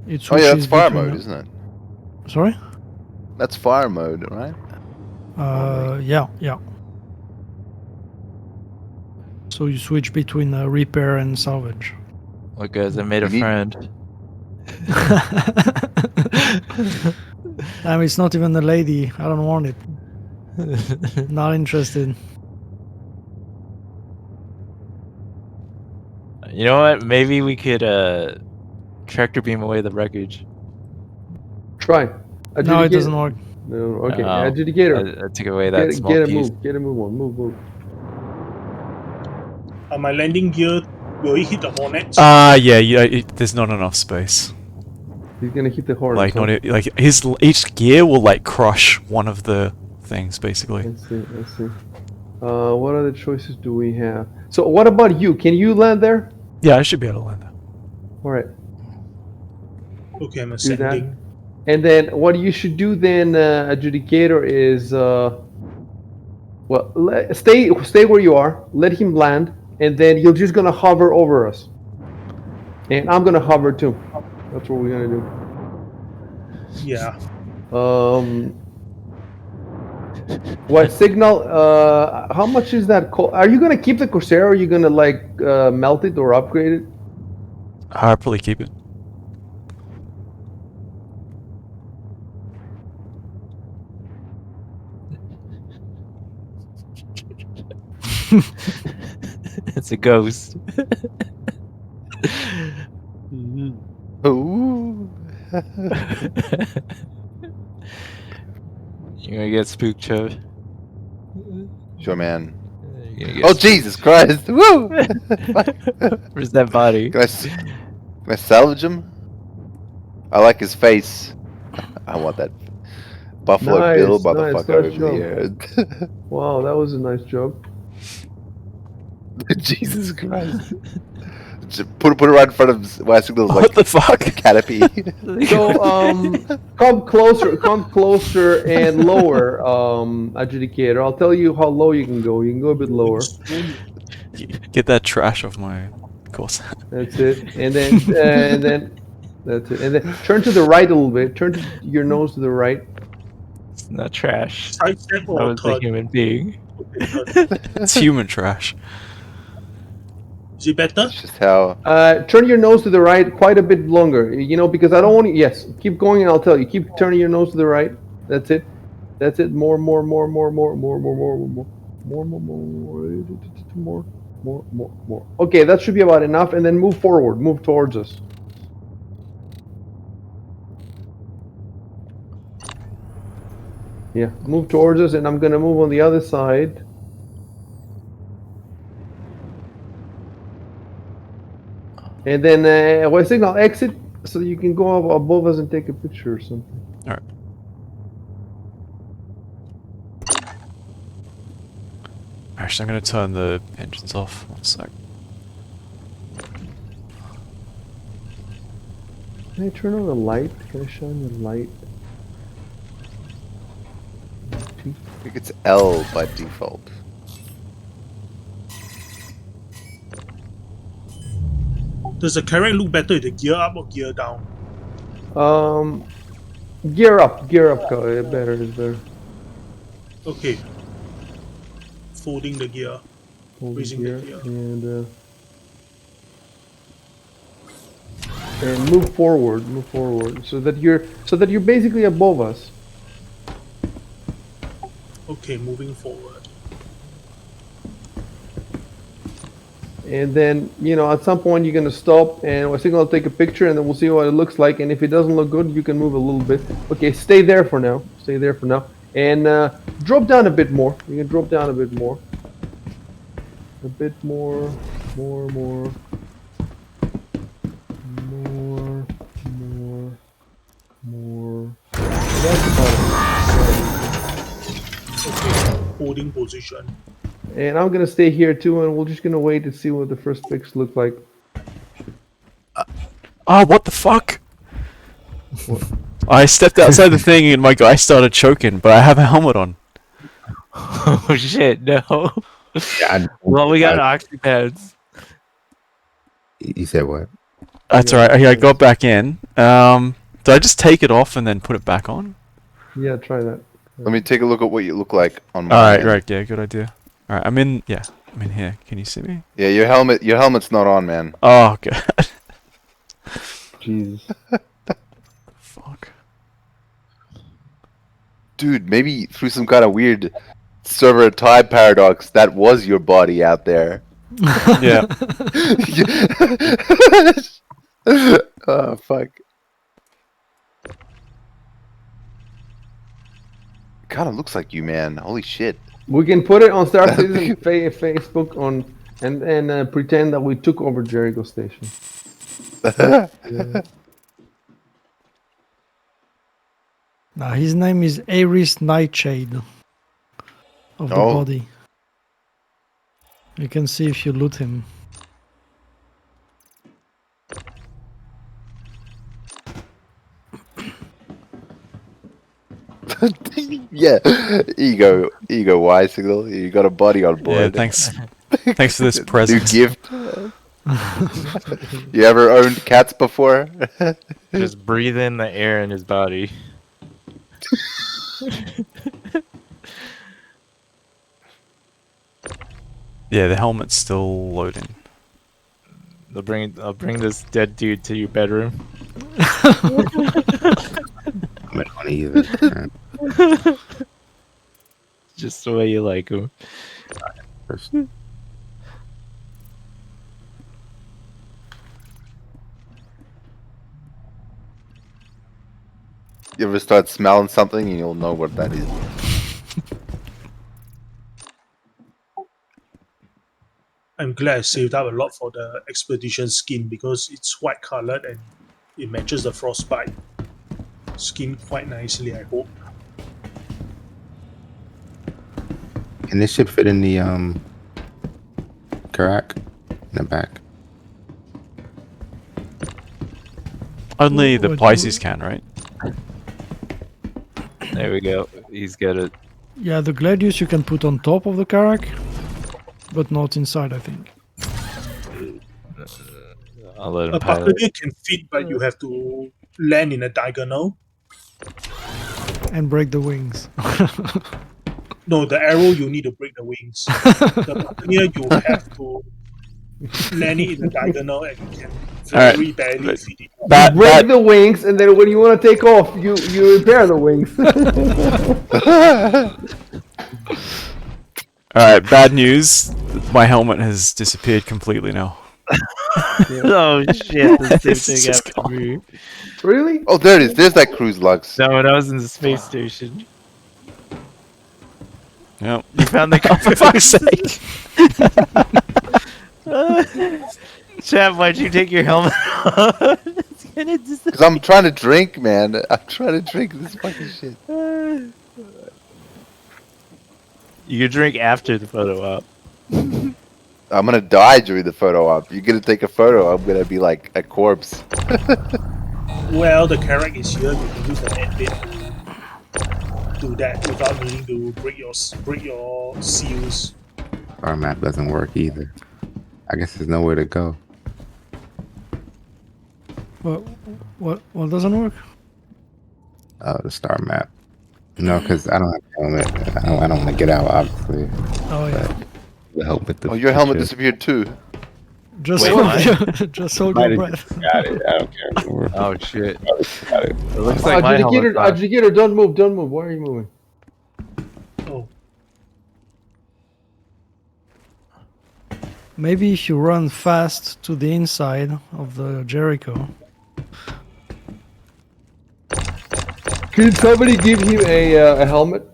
It Oh yeah, that's switches fire between mode, the- isn't it? Sorry? That's fire mode, right? Yeah. So you switch between repair and salvage. Look, guys, I made a You need- friend. Damn, it's not even a lady. I don't want it. Not interested. You know what? Maybe we could tractor beam away the wreckage. Try. No, it doesn't work. No, okay. Oh, Adjudicator. I took away that small Get a piece. move. Get a move on. Move. My landing gear, will it hit the Hornets? Yeah. There's not enough space. He's gonna hit the Hornet. Like, like each gear will like crush one of the things, basically. Let's see. What other choices do we have? So, what about you? Can you land there? Yeah, I should be able to land there. All right. Okay, I'm Do that. ascending. And then what you should do then, Adjudicator, is stay where you are. Let him land, and then you're just gonna hover over us. And I'm gonna hover too. That's what we're gonna do. Yeah. What signal? How much is that? Are you gonna keep the Corsair? Or are you gonna like melt it or upgrade it? I'll probably keep it. It's a ghost. Ooh. You're gonna get spooked, Chubb. Sure, man. You're gonna get Oh spooked. Jesus Christ! Woo! Where's that body? Can I salvage him? I like his face. I want that Buffalo Bill Nice motherfucker over job. here. Wow, that was a nice joke. Jesus Christ! Just put it right in front of ysignal's like What the fuck? canopy. So come closer and lower, Adjudicator. I'll tell you how low you can go. You can go a bit lower. Get that trash off my course. That's it. And then that's it. And then turn to the right a little bit. Turn your nose to the right. It's not trash. Side step I or was a turn? human being. It's human trash. Is it better? That's just how. Turn your nose to the right quite a bit longer. You know, because I don't want to. Yes, keep going, and I'll tell you. Keep turning your nose to the right. That's it. That's it. More. Okay, that should be about enough. And then move forward. Move towards us. Yeah, move towards us, and I'm gonna move on the other side. And then ysignal exit so you can go up above us and take a picture or something. Alright. Actually, I'm gonna turn the engines off. 1 sec. Can I turn on the light? Can I shine the light? I think it's L by default. Does the carrier look better with the gear up or gear down? Gear up, better is better. Okay. Folding the gear. Hold Raising gear the gear. and move forward, so that you're basically above us. Okay, moving forward. And then, you know, at some point you're gonna stop, and ysignal will take a picture, and then we'll see what it looks like. And if it doesn't look good, you can move a little bit. Okay, stay there for now. And drop down a bit more. You can drop down a bit more. A bit more. holding position. And I'm gonna stay here too, and we're just gonna wait to see what the first pics look like. Oh, what the fuck? I stepped outside the thing and my guy started choking, but I have a helmet on. Oh shit, no. Yeah, Well, we got oxy pads. You said what? That's alright. I got back in. Did I just take it off and then put it back on? Yeah, try that. Let me take a look at what you look like on my Alright, end. right, yeah, good idea. Alright, I'm in here. Can you see me? Yeah, your helmet's not on, man. Oh, god. Jesus. Fuck. Dude, maybe through some kind of weird server time paradox, that was your body out there. Yeah. Oh, fuck. Kind of looks like you, man. Holy shit. We can put it on Star Citizen Facebook and pretend that we took over Jericho Station. Yeah. Now his name is Ares Nightshade of the body. You can see if you loot him. Yeah, ego ysignal. You got a body on board. Yeah, thanks. Thanks for this present. New gift. You ever owned cats before? Just breathe in the air in his body. Yeah, the helmet's still loading. I'll bring this dead dude to your bedroom. I'm not on either. Just the way you like him. You ever start smelling something and you'll know what that is. I'm glad I saved up a lot for the expedition skin because it's white colored and it matches the frostbite skin quite nicely, I hope. Can this ship fit in the Karak in the back? Only the What- Pisces can, right? There we go. He's got it. Yeah, the Gladius you can put on top of the Karak, but not inside, I think. I'll let him A pilot. buccaneer can fit, but you have to land in a diagonal. And break the wings. No, the arrow you need to break the wings. The buccaneer you have to land it in a diagonal and you can very barely fit it. You break the wings, and then when you want to take off, you repair the wings. Alright, bad news. My helmet has disappeared completely now. Oh shit, the same It's thing just happened to me. Really? Oh, there it is. There's that cruise lugs. No, when I was in the space station. Yep. You found the For fuck's sake. Chap, why'd you take your helmet off? It's gonna disappear. Because I'm trying to drink, man. I'm trying to drink this fucking shit. You can drink after the photo op. I'm gonna die during the photo op. You're gonna take a photo, I'm gonna be like a corpse. Well, the carrot is here. You can use the end bit to do that without needing to break your seals. Our map doesn't work either. I guess there's nowhere to go. What doesn't work? The star map. No, because I don't have a helmet. I don't want to get out, obviously. Oh yeah. But it'll help with the. Oh, your helmet picture. disappeared too. Just Wait, hold, what? just hold Might your have breath. just got it. I don't care anymore. Oh shit. Got it. It looks like my helmet's on. Adjudicator, don't move, don't move. Why are you moving? Oh, Maybe if you run fast to the inside of the Jericho. Can somebody give him a helmet?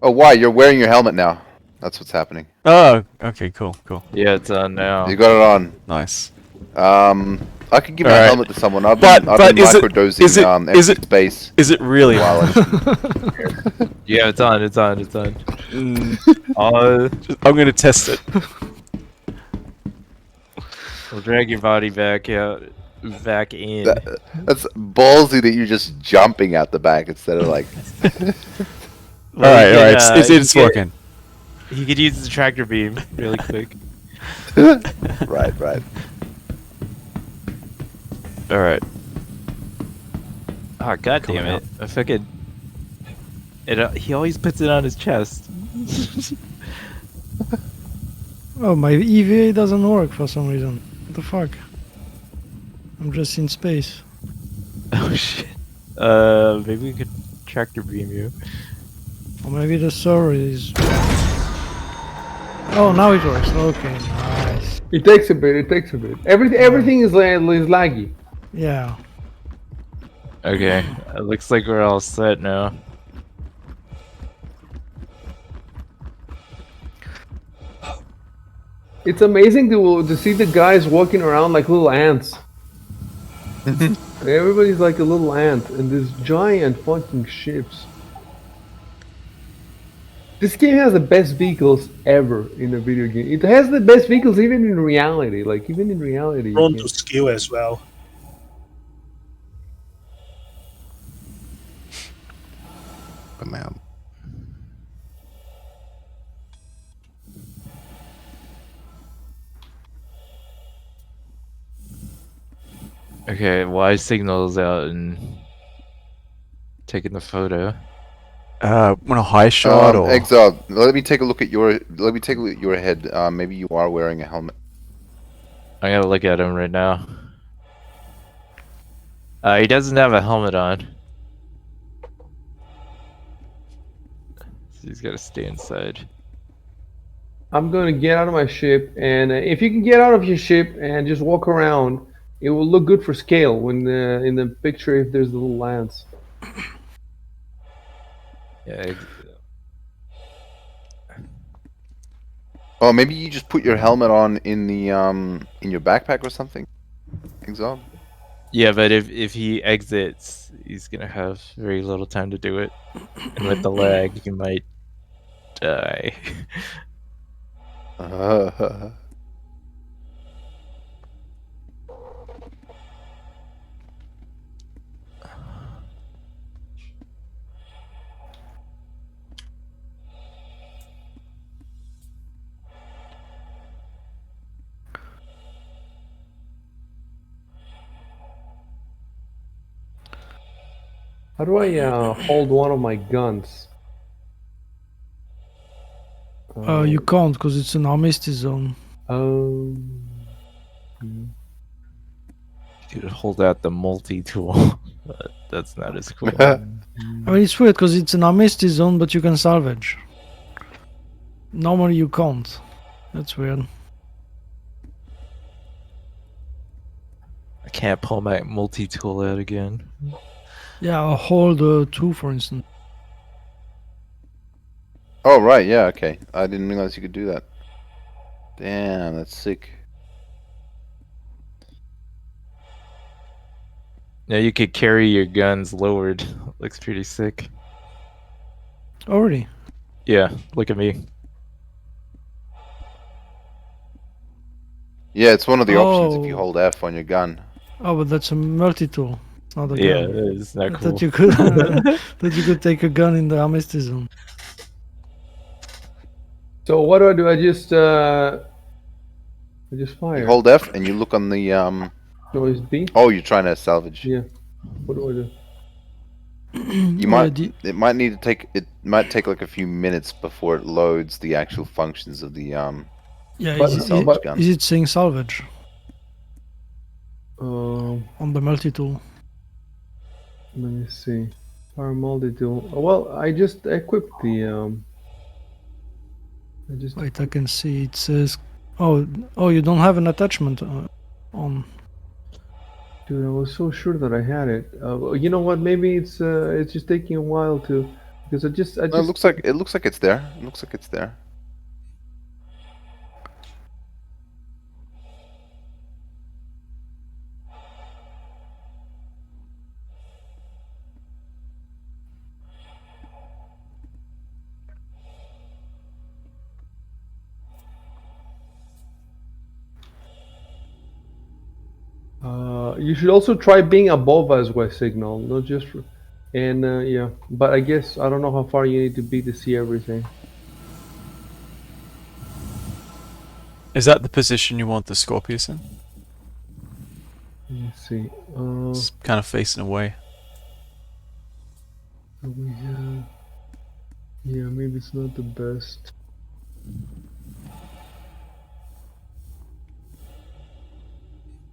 Oh, why? You're wearing your helmet now. That's what's happening. Oh, okay, cool. Yeah, it's on now. You got it on. Nice. I could give my Alright. helmet to someone. I've But been is it- microdosing is it- empty is it- space. Is it really? While Yeah, it's on. I'm gonna test it. We'll drag your body back out, back in. That's ballsy that you're just jumping out the back instead of like. Well, All right, it's working. He could use the tractor beam really quick. Right. All right. Oh, god Coming damn it! I fucking. He always puts it on his chest. Oh, my EVA doesn't work for some reason. What the fuck? I'm just in space. Oh shit. Maybe we could tractor beam you. Or maybe the server is... Oh, now it works. Okay, nice. It takes a bit. Everything is laggy. Yeah. Okay, it looks like we're all set now. It's amazing to see the guys walking around like little ants. Everybody's like a little ant, and these giant fucking ships. This game has the best vehicles ever in a video game. It has the best vehicles even in reality. Like even in reality, Prone to skill as well. Come out. Okay, ysignal's out and taking the photo. Want a high shot or Exile, let me take a look at your head. Maybe you are wearing a helmet. I gotta look at him right now. He doesn't have a helmet on. So he's gotta stay inside. I'm gonna get out of my ship, and if you can get out of your ship and just walk around, it will look good for scale when in the picture if there's the little lands. Yeah. Oh, maybe you just put your helmet on in the in your backpack or something. Exile. Yeah, but if he exits, he's gonna have very little time to do it, and with the lag, he might die. How do I hold one of my guns? You can't because it's an armistice zone. Oh. You could hold out the multi-tool, but that's not as cool. I mean, it's weird because it's an armistice zone, but you can salvage. Normally you can't. That's weird. I can't pull my multi-tool out again. Yeah, a hold 2, for instance. Oh right, yeah, okay. I didn't realize you could do that. Damn, that's sick. Now you could carry your guns lowered. Looks pretty sick. Already? Yeah, look at me. Yeah, it's one of the options if you hold F on your gun. Oh, but that's a multi-tool. It's not a Yeah, gun. it's not I cool. thought you could that you could take a gun in the armistice zone. So what do? I just fire. You hold F and you look on the No, it's B. Oh, you're trying to salvage. Yeah. What do I do? You might. It might need to take. It might take like a few minutes before it loads the actual functions of the Yeah, salvage gun. is it saying salvage? On the multi-tool. Let me see. Power multi-tool. Well, I just equipped the Wait, I can see it says. Oh, you don't have an attachment on. Dude, I was so sure that I had it. You know what? Maybe it's just taking a while to, because I just. No, it looks like it's there. It looks like it's there. You should also try being above us, ysignal, not just. And yeah, but I guess I don't know how far you need to be to see everything. Is that the position you want the Scorpius in? Let's see. It's kind of facing away. We have. Yeah, maybe it's not the best.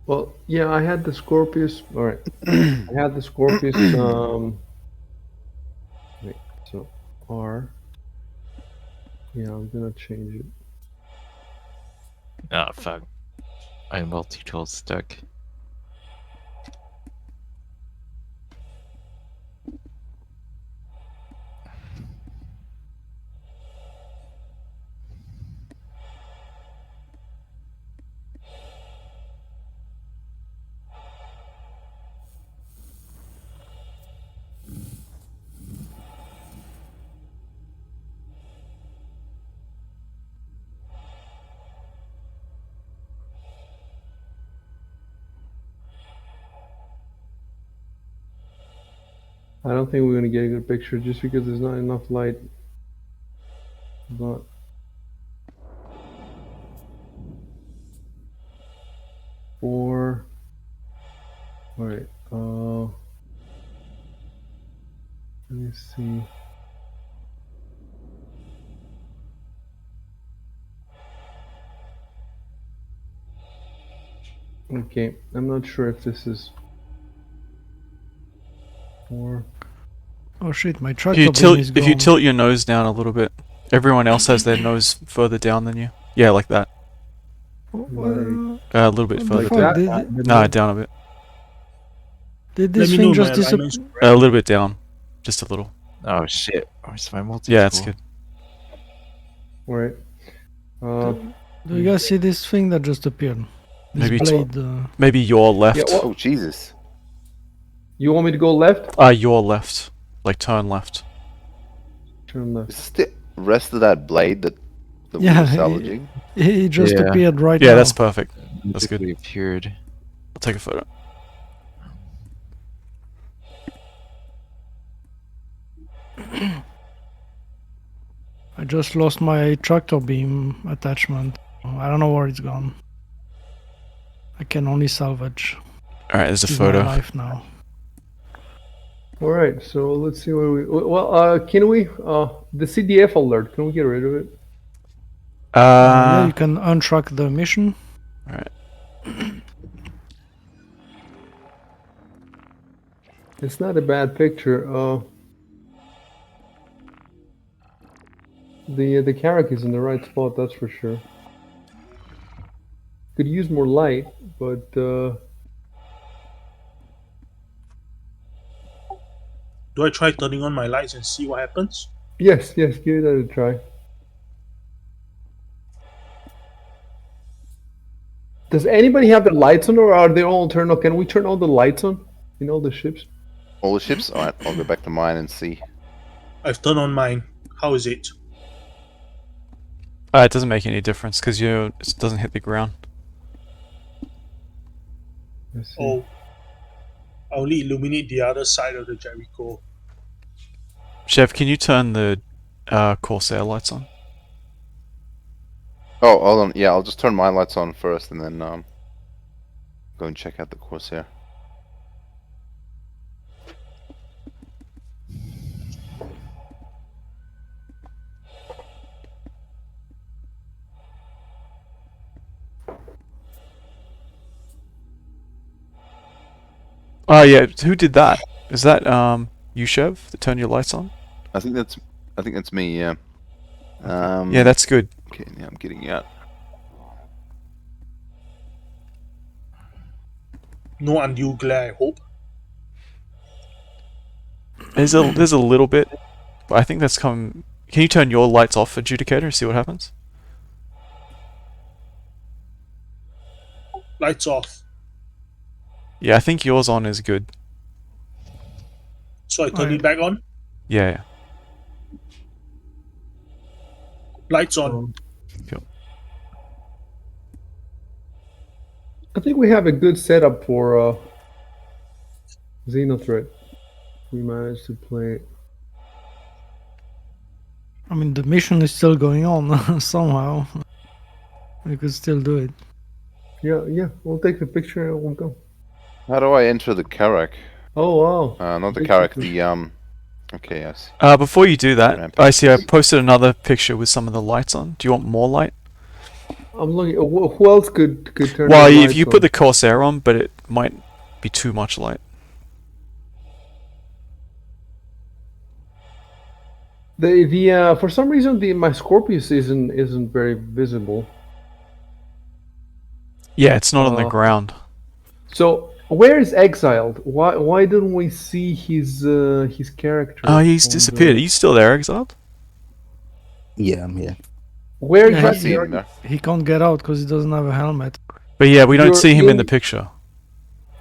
Well, yeah, I had the Scorpius. All right, I had the Scorpius. Wait, so R. Yeah, I'm gonna change it. Oh fuck. My multi-tool's stuck. I don't think we're gonna get a good picture just because there's not enough light. But four. All right. Let me see. Okay, I'm not sure if this is four. Oh shit, my If tractor you beam is if you gone. tilt your nose down a little bit, everyone else has their nose further down than you. Yeah, like that. Like, A little bit What the further fuck, down. Nah, down a bit. Did Let this me thing know, just man. disappear? Alignment's A little bit down. Just a little. Oh shit. Where's my multi-tool? Yeah, that's good. all right. Do you guys see this thing that just appeared? This Maybe blade. maybe your left. Yeah, well, Oh Jesus! you want me to go left? Your left. Like turn left. Turn left. Is this the rest of that blade that we Yeah, were salvaging? he just Yeah. appeared right Yeah, now. that's perfect. That's good. Magically appeared. I'll take a photo. I just lost my tractor beam attachment. I don't know where it's gone. I can only salvage. Alright, there's a This is my photo. life now. All right, so let's see where we. Well, can we? The CDF alert. Can we get rid of it? Yeah, you can untrack the mission. Alright. It's not a bad picture. The Carrack is in the right spot, that's for sure. Could use more light, but Do I try turning on my lights and see what happens? yes, give that a try. Does anybody have the lights on, or are they all turned on? Can we turn all the lights on in all the ships? All the ships? All right, I'll go back to mine and see. I've turned on mine. How is it? It doesn't make any difference because it doesn't hit the ground. Let's see. Oh, I only illuminate the other side of the Jericho. Chef, can you turn the Corsair lights on? Oh, hold on. Yeah, I'll just turn my lights on first, and then go and check out the Corsair. Oh yeah, who did that? Is that Yushev that turned your lights on? I think that's me. Yeah. Yeah, that's good. Okay, now I'm getting out. No undue glare, I hope. There's a little bit, but I think that's come. Can you turn your lights off, Adjudicator, and see what happens? Lights off. Yeah, I think yours on is good. So I turn it back on. Yeah. Lights on. Cool. I think we have a good setup for XenoThreat. We managed to play. I mean, the mission is still going on somehow. We could still do it. Yeah. We'll take the picture and we'll go. How do I enter the Karak? Oh wow. Not the Big Karak, picture. the Okay, yes. Before you do that, Rampage. I see I posted another picture with some of the lights on. Do you want more light? I'm looking. Who else could turn? Well, the if lights you on? put the Corsair on, but it might be too much light. The for some reason my Scorpius isn't very visible. Yeah, it's not on the ground. So where is Exiled? Why didn't we see his character? Oh, he's on disappeared. the- Are you still there, Exiled? Yeah, I'm here. Where Yeah, I exactly? see him there. He can't get out because he doesn't have a helmet. But yeah, we don't You're- see him in the you're- picture.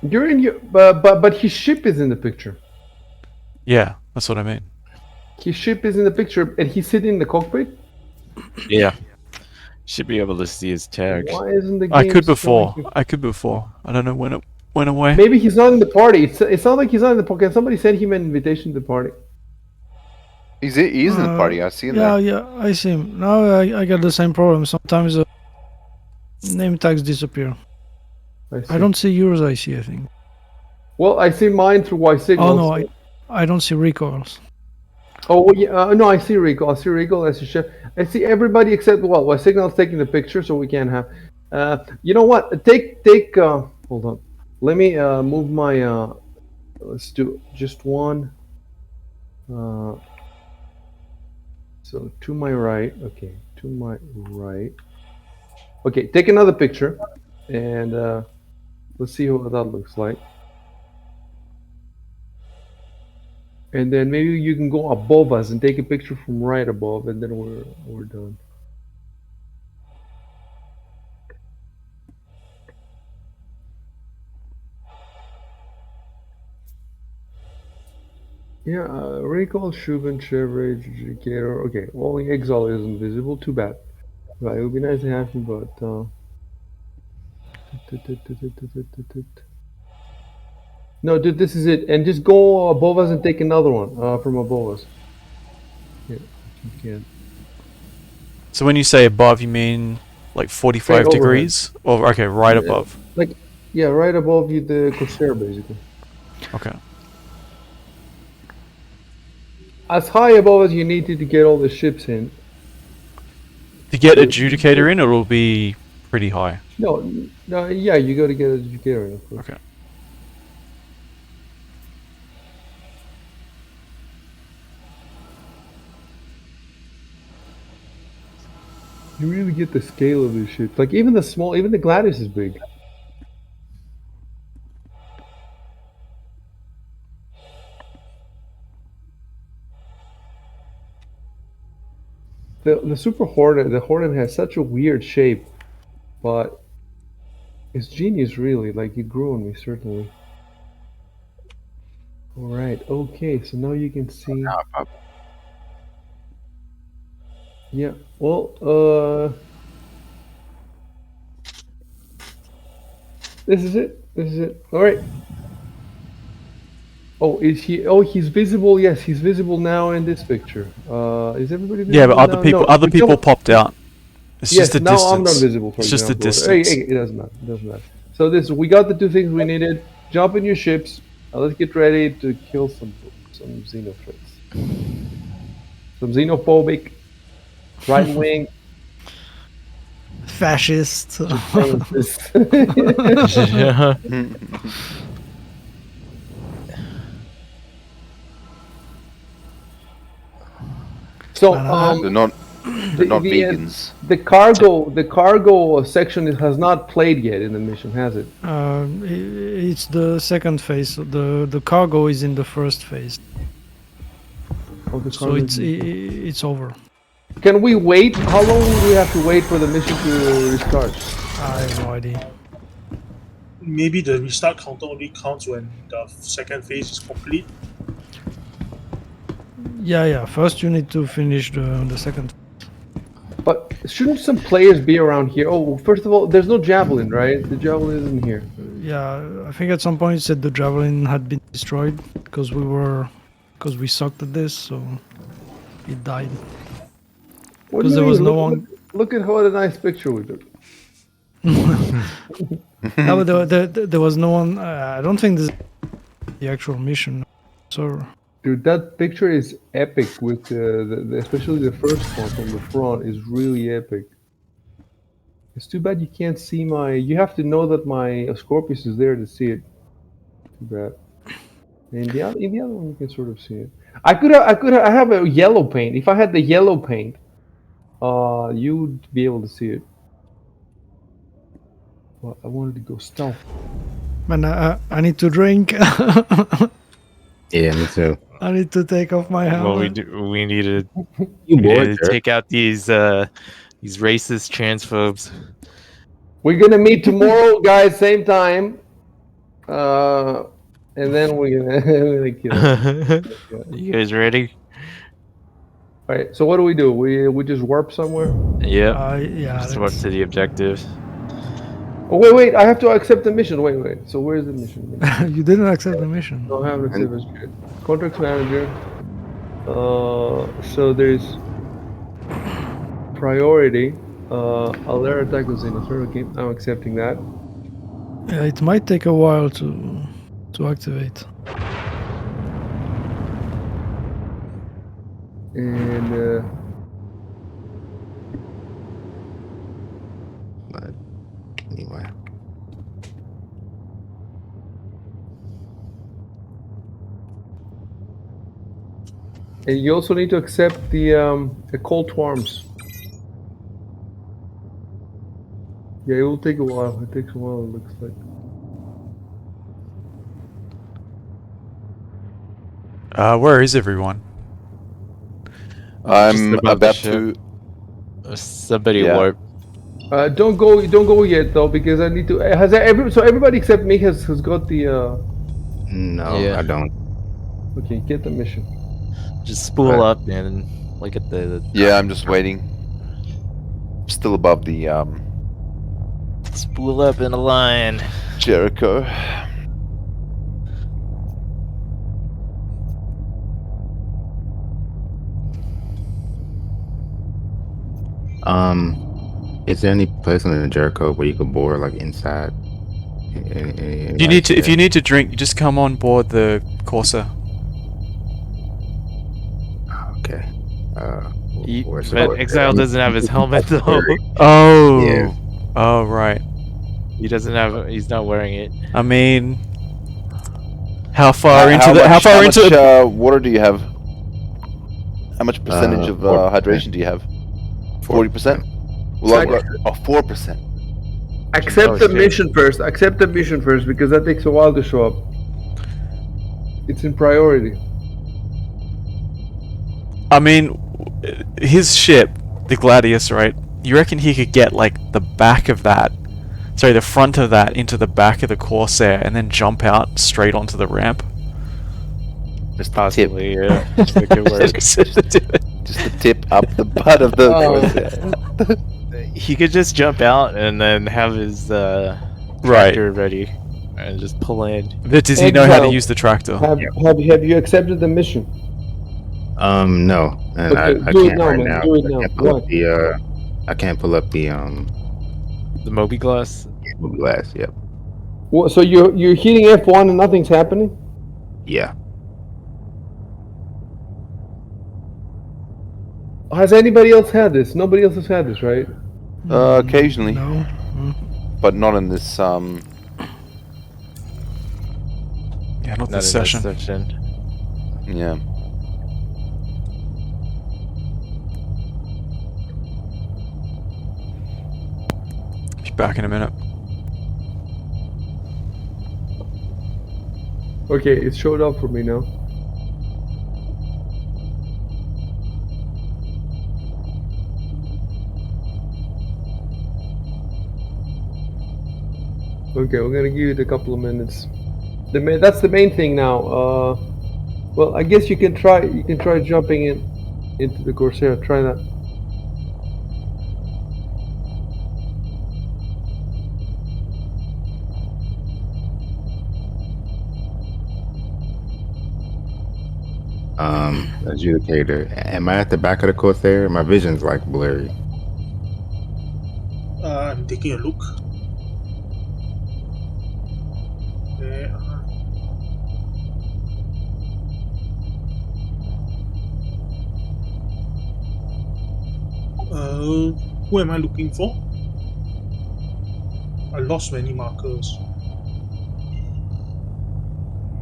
You're in your but his ship is in the picture. Yeah, that's what I mean. His ship is in the picture, and he's sitting in the cockpit. Yeah. Should be able to see his tags. Why isn't the game? I could showing before. him? I could before. I don't know when it went away. Maybe he's not in the party. It's not like he's not in the party. Can somebody send him an invitation to the party? He's in the party. I see him Yeah, there. yeah, I see him. Now I get the same problem. Sometimes name tags disappear. I don't see yours, I think. Well, I see mine through ysignal. Oh no, I don't see recoils. Oh well, yeah, no, I see Rico. I see Rico as a chef. I see everybody except ysignal's taking the picture, so we can't have. You know what? Take. Hold on. Let me move my. Let's do just one. So to my right. Okay, to my right. Okay, take another picture, and let's see what that looks like. And then maybe you can go above us and take a picture from right above, and then we're done. Yeah, recall Shubin, Chevrolet, Adjudicator. Okay, only Exile isn't visible. Too bad. Right, it would be nice to have him, but. No, dude, this is it. And just go above us and take another one from above us. Yeah, you can. So when you say above, you mean like 45 Straight overhead. degrees? Or okay, right Yeah. above. Like, yeah, right above you, the Corsair, basically. Okay. As high above as you need to get all the ships in. To get Adjudicator in, it'll be pretty high. No, yeah, you got to get Adjudicator in, of course. Okay. You really get the scale of this shit. Like even the Gladius is big. The Super Hornet, the Hornet has such a weird shape, but it's genius really. Like it grew on me certainly. All right, okay, so now you can see. Yeah, well, this is it. All right. Oh, is he? Oh, he's visible. Yes, he's visible now in this picture. Is everybody visible? Yeah, but now? No, other we people don't- popped out. It's Yes, just the now distance. I'm not visible. For It's just the example. Hey, distance. it doesn't matter. It doesn't matter. So we got the two things we needed. Jump in your ships. Let's get ready to kill some XenoThreats. Some xenophobic, right wing. Fascist. So They're not vegans. The cargo section has not played yet in the mission, has it? It's the second phase. The cargo is in the first phase. Oh, the So cargo it's over. Can we wait? How long do we have to wait for the mission to restart? I have no idea. Maybe the restart counter only counts when the second phase is complete. Yeah. First you need to finish the second. But shouldn't some players be around here? Oh, first of all, there's no javelin, right? The javelin isn't here. Yeah, I think at some point it said the javelin had been destroyed because we sucked at this, so it died. What do 'Cause you there was mean? no one. Look at what a nice picture we took. No, but there was no one. I don't think this is the actual mission. So Dude, that picture is epic with especially the first one from the front is really epic. It's too bad you can't see my. You have to know that my Scorpius is there to see it. Too bad. In the other one, you can sort of see it. I have a yellow paint. If I had the yellow paint, you'd be able to see it. Well, I wanted to go stealth. man, I need to drink. Yeah, me too. I need to take off my helmet. Well, we need to, You we bored, need to sir? take out these racist transphobes. We're gonna meet tomorrow, guys, same time. And then we're gonna kill it. You guys ready? All right. So what do? We just warp somewhere. Yep. Yeah. Just up to the objective. Oh wait! I have to accept the mission. Wait. So where's the mission? You didn't accept the mission. No, I haven't accepted the mission. Contracts manager. So there's priority. Alert attack was in a third game. I'm accepting that. Yeah, it might take a while to activate. And But anyway. and you also need to accept the call to arms. Yeah, it will take a while. It takes a while. It looks like. Where is everyone? I'm above the about ship. to. Somebody Yeah. warp. Don't go yet though, because I need to. So everybody except me has got the. No, Yeah. I don't. Okay, get the mission. Just spool up and look at the. Yeah, I'm just waiting. Still above the Spool up in a line. Jericho. Is there any place in the Jericho where you could bore like inside? You need to. If you need to drink, you just come on board the Corsair. Okay. where's the But board? Exile doesn't have his helmet though. Oh. Yeah. Oh right. He doesn't have. He's not wearing it. I mean, how far into how the? much, How far into? much, water do you have? How much percentage of 4%. hydration do you have? 40%. Well, I've got 4%. Accept Oh, the shit. mission first. Accept the mission first, because that takes a while to show up. It's in priority. I mean, his ship, the Gladius, right? You reckon he could get like the back of that? Sorry, the front of that into the back of the Corsair and then jump out straight onto the ramp? Just Possibly, yeah. It could work. Just the tip up the butt of the. He could just jump out and then have his Right. tractor ready and just pull in. But does he know how to Exile. use the tractor? Have you accepted the mission? No, and Okay, I do it can't now, right man, now. do it I now. can't pull up Right. the I can't pull up the The Moby Glass. glass. Yep. Well, so you're hitting F1 and nothing's happening? Yeah. Has anybody else had this? Nobody else has had this, right? Occasionally, No. but not in this. Yeah, not Not this in session. this section. Yeah. Be back in a minute. Okay, it showed up for me now. Okay, we're gonna give it a couple of minutes. That's the main thing now. Well, I guess you can try jumping into the Corsair. Try that. Adjudicator. Am I at the back of the Corsair? My vision's like blurry. I'm taking a look. Okay, who am I looking for? I lost many markers.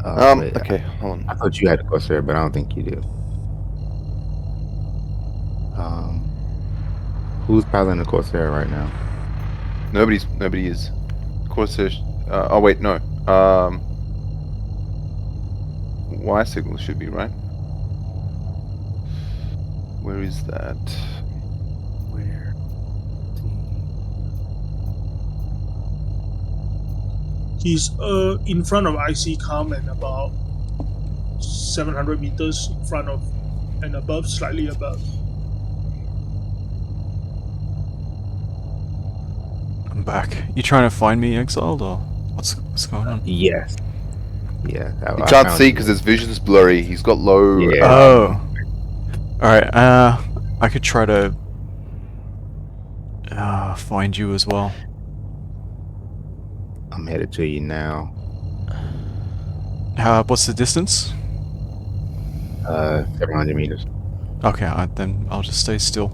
Wait, Okay, hold on. I thought you had the Corsair, but I don't think you do. Who's piloting the Corsair right now? Nobody is. Corsair. Oh wait, no. Ysignal should be right. Where is that? Where? He's in front of IC-CAM and about 700 meters in front of and above, slightly above. I'm back. You trying to find me, Exiled, or what's going on? Yes. Yeah. He can't see because his vision's blurry. He's got low. Yeah. Oh. Alright, I could try to find you as well. I'm headed to you now. What's the distance? 700 meters. Okay, then I'll just stay still.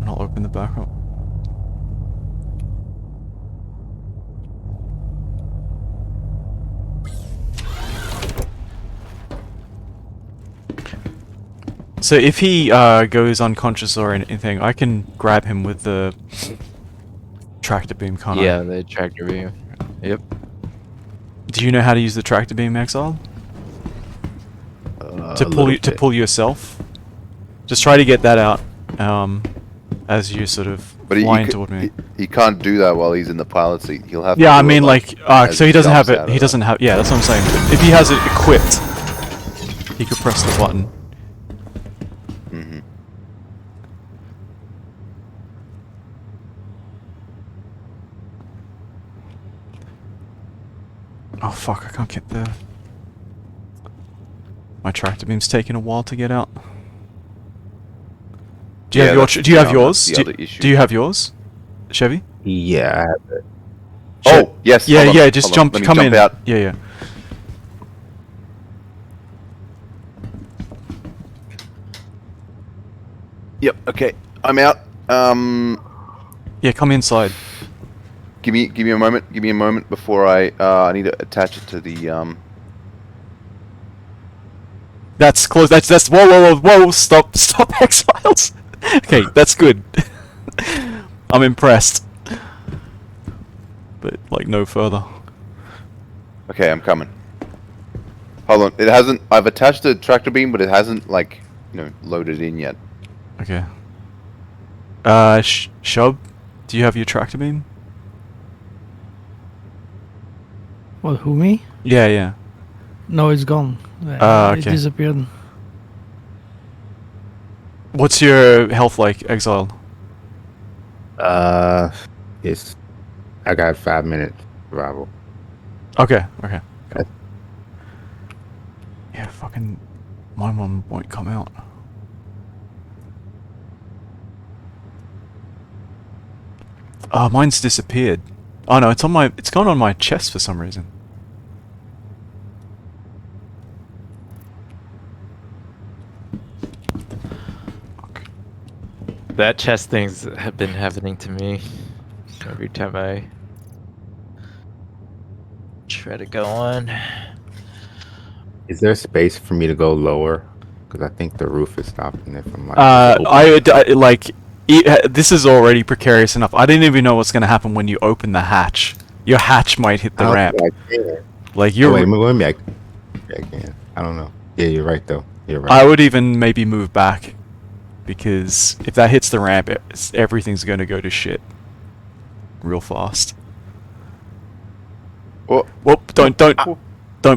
And I'll open the back up. So if he goes unconscious or anything, I can grab him with the tractor beam, can't I? Yeah, the tractor beam. Yep. Do you know how to use the tractor beam, Exile? To pull yourself? Just try to get that out as you sort of flying toward me. He can't do that while he's in the pilot seat. He'll have. Yeah, to I do mean, it, like, so he doesn't have it. jumps He out doesn't have. Yeah, that's what I'm saying. But if he has it equipped, he could press the button. Mhm. Oh fuck! I can't get the. My tractor beam's taking a while to get out. Do you have your? Do you have yours? Do you have yours, Chevy? Yeah, I have it. Oh yes. Yeah, hold on, yeah. Just hold on. jump. Let me Come jump in. out. Yeah, yeah. Yep. Okay. I'm out. Yeah, come inside. Give me a moment. Give me a moment before I need to attach it to the That's close. That's. Whoa! Stop! Exiles. Okay, that's good. I'm impressed. But like no further. Okay, I'm coming. Hold on. It hasn't. I've attached the tractor beam, but it hasn't loaded in yet. Okay. Shub, do you have your tractor beam? What, who, me? Yeah, yeah. No, it's gone. Okay. It disappeared. What's your health like, Exile? It's. I got 5 minutes survival. Okay, okay. Cool. Yeah, fucking my one won't come out. Oh, mine's disappeared. Oh no, it's gone on my chest for some reason. That chest thing's have been happening to me every time I try to go on. Is there space for me to go lower? Because I think the roof is stopping it from like. This is already precarious enough. I didn't even know what's gonna happen when you open the hatch. Your hatch might hit the ramp. Like you're. Wait, maybe I can. I don't know. Yeah, you're right though. You're right. I would even maybe move back, because if that hits the ramp, everything's gonna go to shit real fast. Well, don't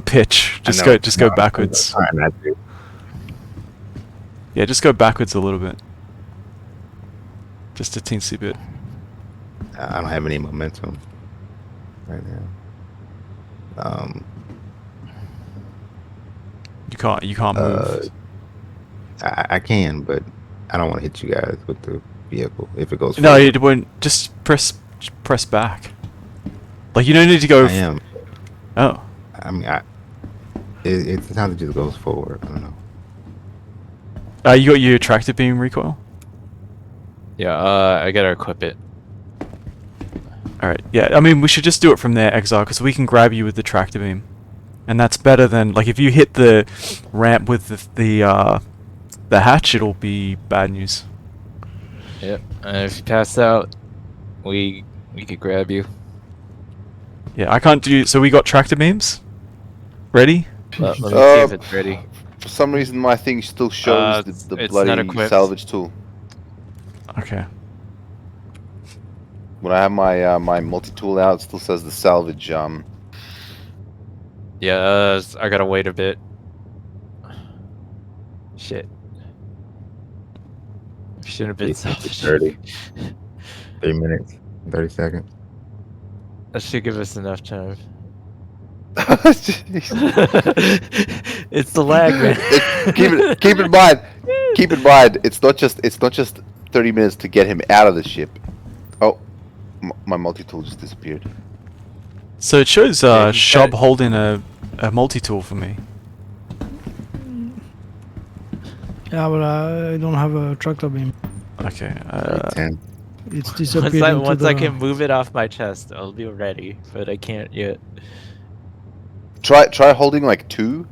pitch. Just go backwards. Yeah, just go backwards a little bit. Just a teensy bit. I don't have any momentum right now. can't move. I can, but I don't want to hit you guys with the vehicle if it goes. No, forward. it won't. Just press back. Like you don't need to go. I am. Oh. I mean, it sometimes it just goes forward. I don't know. You got your tractor beam recoil? Yeah, I gotta equip it. Alright, yeah, I mean, we should just do it from there, Exile, because we can grab you with the tractor beam. And that's better than, like, if you hit the ramp with the hatch, it'll be bad news. Yep, and if you pass out, we could grab you. Yeah, I can't do... So we got tractor beams? Ready? Let me see if it's ready. For some reason, my thing still shows the it's not bloody equipped. salvage tool. Okay. When I have my my multi-tool out, it still says the salvage. Yeah, I gotta wait a bit. Shit. Shouldn't have been salvaged. 30. 3 minutes, 30 seconds. That should give us enough time. It's the lag, man. Keep in mind. Keep in mind. It's not just 30 minutes to get him out of the ship. Oh, my multi-tool just disappeared. So it shows Yeah, Shub holding a multi-tool for me. Yeah, but I don't have a tractor beam. Okay. 10. It's disappeared into Once the... I can move it off my chest, I'll be ready, but I can't yet. Try holding like 2.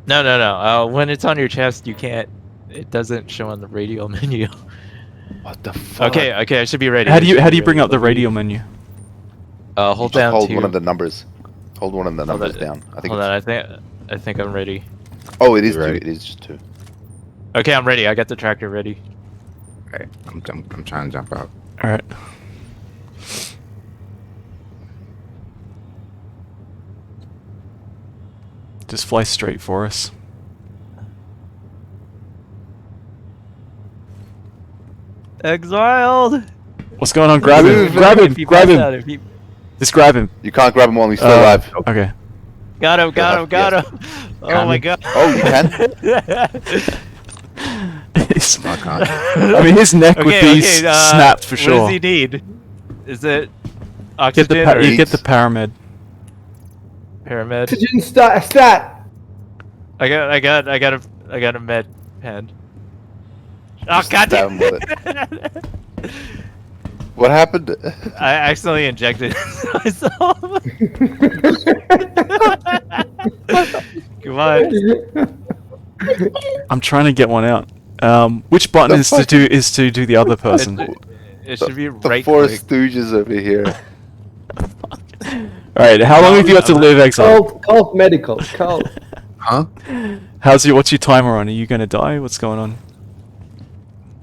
No. When it's on your chest, you can't. It doesn't show on the radial menu. What the fuck? Okay, I should be ready. How do you bring up the radial menu? Hold Just down. hold two. one of the numbers. Hold one of the numbers on. down. I think. Hold on, I think I'm ready. Oh, it is 2. Right. It is just 2. Okay, I'm ready. I got the tractor ready. Okay, I'm trying to jump out. Alright. Just fly straight for us. Exiled. What's going on? Grab him! Grab him! Grab him! Just grab him. You can't grab him while he's still alive. Okay. Got him! Yes. Oh my god! Oh, you can. I mean, his neck would be snapped for sure. What does he need? Is it Get oxygen the or you get the paramed. paramedic? Oxygen stat. I got a med pen. Oh Just god stab him damn with it. What happened? I accidentally injected myself. Come on. I'm trying to get one out. Which button is to do the other person? It should be The right Four click. Stooges over here. Alright, how long have you got to live, Exile? Cult medical. Cult. Huh? What's your timer on? Are you gonna die? What's going on?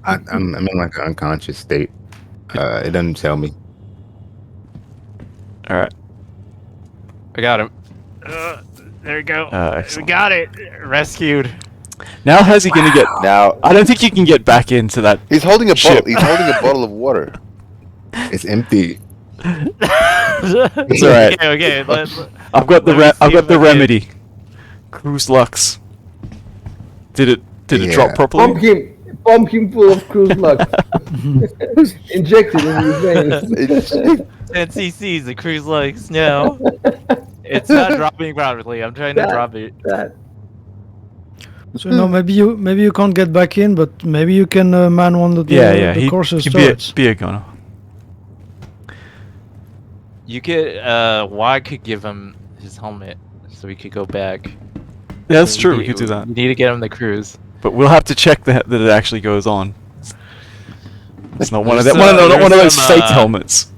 I'm in like an unconscious state. It doesn't tell me. Alright. I got him. There we go. We Excellent. got it. Rescued. Now how's he gonna get... Now I don't think you can get back into that... he's holding a Ship. bottle. He's holding a bottle of water. It's empty. It's alright. Okay. I've got the Let me I've see got if the I can- remedy. Cruise Lux. Did it drop Yeah. properly? Pump him full of cruise lux. Injected in his veins. 10 cc's the cruise likes no. It's not dropping properly. I'm trying to drop it. So no, maybe you can't get back in, but maybe you can man one of the He courses can turrets. be a gunner. You could Y could give him his helmet so we could go back. Yeah, that's true. We could do that. You need to get him the cruise. But we'll have to check that it actually goes on. It's not one of There's that. Not one of those some, fake helmets.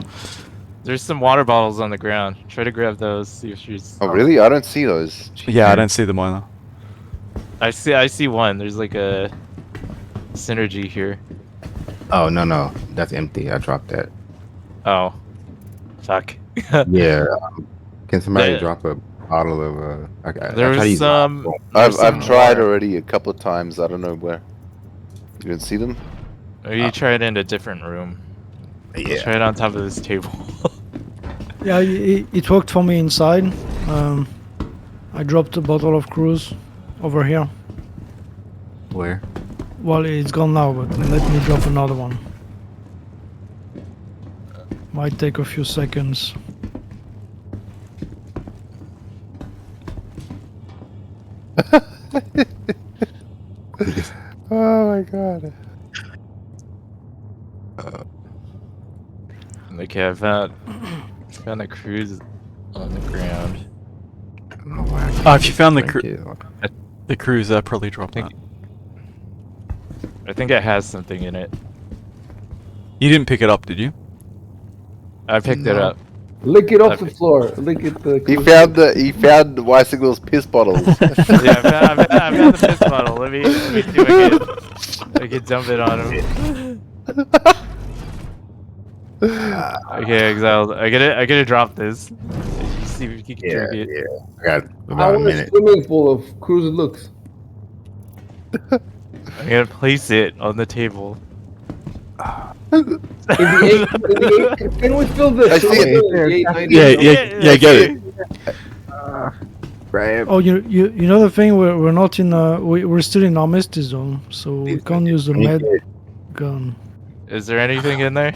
There's some water bottles on the ground. Try to grab those. See if she's. Oh really? I don't see those. Yeah, I don't see them either. I see one. There's like a synergy here. Oh no, that's empty. I dropped that. Oh, fuck. Yeah. Can somebody There- drop a bottle of I try to There's use some. I've tried already a couple of times. I don't know where. You didn't see them? Or you try it in a different room. Yeah. Try it on top of this table. Yeah, it worked for me inside. I I dropped a bottle of cruise over here. Where? Well, it's gone now, but let me drop another one. Might take a few seconds. Oh my god. Okay, I found a cruise on the ground. I don't know why. Oh, if you found the the cruise, that probably dropped that. I think it has something in it. You didn't pick it up, did you? I picked it up. Lick it off the floor. Lick it. He found ysignal's piss bottles. Yeah, I found the piss bottle. Let me see if I can dump it on him. Okay, Exile. I gotta drop this. You see if you can drink it. Yeah. I got I about a want a minute. swimming pool of cruise looks. I'm gonna place it on the table. Can we fill this? I see it. Yeah, get it. Grab. Oh, you know the thing, we're not in we're still in Armistice zone, so we can't use the med gun. Is there anything in there?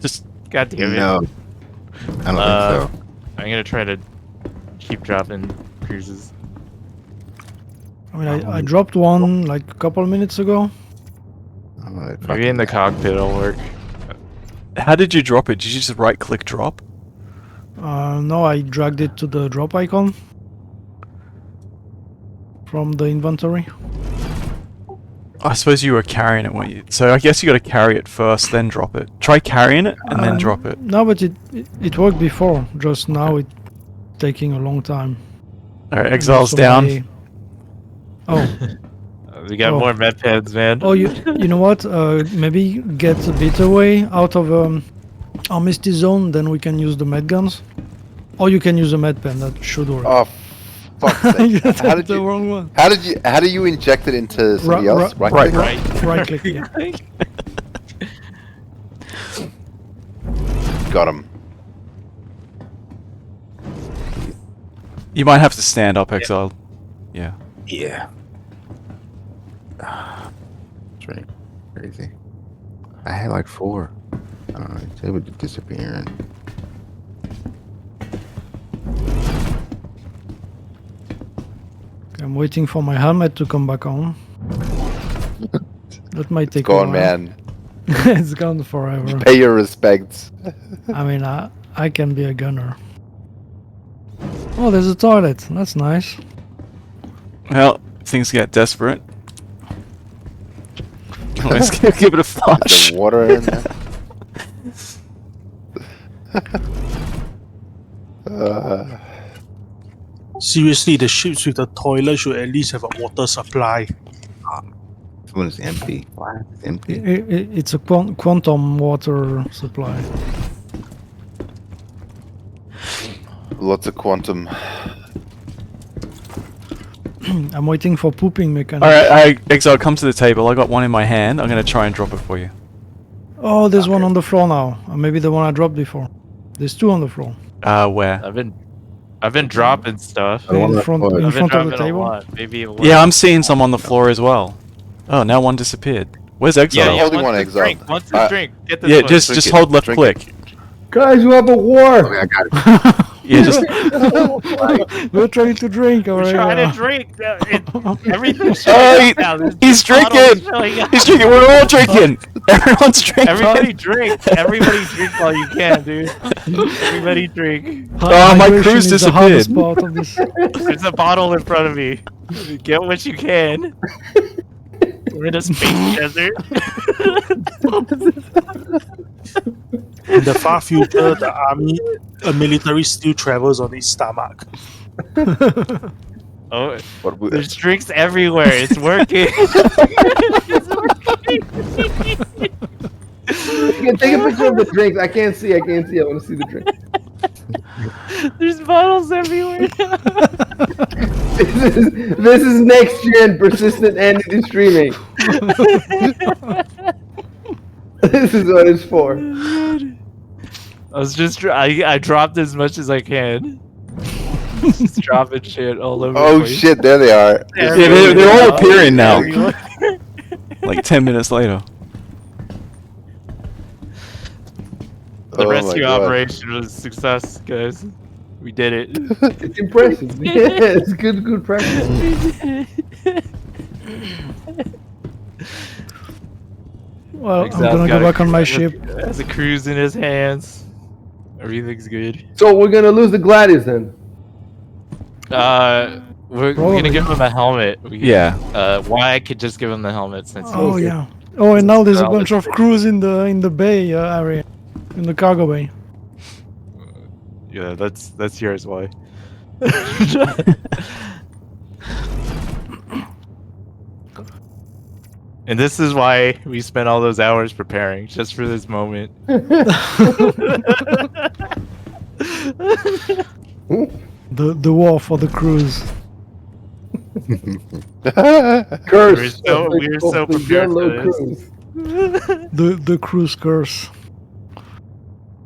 Just God damn it. No. I don't think so. I'm gonna try to keep dropping cruises. I mean, I dropped one like a couple of minutes ago. Maybe in the cockpit it'll work. How did you drop it? Did you just right-click drop? No, I dragged it to the drop icon from the inventory. I suppose you were carrying it when you... So I guess you gotta carry it first, then drop it. Try carrying it, and then drop it. No, but it worked before. Just now it's taking a long time. Alright, Exile's down. Oh. We got more med pads, man. Oh, you know what? Maybe get a bit away out of Armistice zone, then we can use the med guns. Or you can use a med pen. That should work. Oh, fuck's sake! How did the you? wrong one. How do you inject it into somebody else? Right. Right click. Yeah. Got him. You might have to stand up, Exile. Yeah. Yeah. That's right. Crazy. I had like 4. I don't know. They were disappearing. I'm waiting for my helmet to come back on. That might take a Gone, while. man. It's gone forever. Pay your respects. I mean, I can be a gunner. Oh, there's a toilet. That's nice. Well, things get desperate. Let's give it a flush. The water in there. Seriously, the ships with the toilet should at least have a water supply. This one is empty. Why? It's empty. It's a quantum water supply. Lots of quantum. I'm waiting for pooping mechanics. Alright, Exile, come to the table. I got one in my hand. I'm gonna try and drop it for you. Oh, there's one on the floor now. Maybe the one I dropped before. There's 2 on the floor. Where? I've been dropping stuff. In front of the table. Maybe it Yeah, I'm seeing some on the floor as well. Oh, now one disappeared. Where's Exile? Yeah, Holding one once Exile. drink. Once the drink. Get this Yeah, one. just hold left click. Guys, we have a war. Okay, I got it. Yeah, just We're trying to drink We're already. trying to drink. Everything's Oh, showing up now. There's he's bottles drinking. showing up. He's drinking. We're all drinking. Everyone's drinking. Everybody drink. Everybody drink while you can, dude. Everybody drink. Oh, my Hydration cruise is the hardest disappeared. part of this. There's a bottle in front of me. Get what you can. We're in a space desert. In the far future, the military still travels on its stomach. Oh, there's drinks everywhere. It's working. It's working. You can take a picture of the drinks. I can't see. I want to see the drink. There's bottles everywhere. This is next gen persistent entity streaming. This is what it's for. I was just I dropped as much as I can. Just dropping shit all over the Oh place. shit! There they are. Yeah, Everywhere. they're all appearing now. Everywhere. Like 10 minutes later. The Oh my rescue God. operation was a success, guys. We did it. It's impressive. Yeah, it's good practice. Well, I'm Excel's gonna got go back on my ship. Has a cruise in his hands. Everything's good. So we're gonna lose the Gladys then. We're Probably. gonna give him a helmet. Yeah. Why I could just give him the helmet since Oh Okay. yeah. Oh, and now there's a Well, bunch of crews in the bay area, in the cargo bay. yeah, that's yours. Why? And this is why we spent all those hours preparing, just for this moment. Hmm? The war for the crews. Curse. We're so of the prepared for yellow this. cruise. The cruise curse.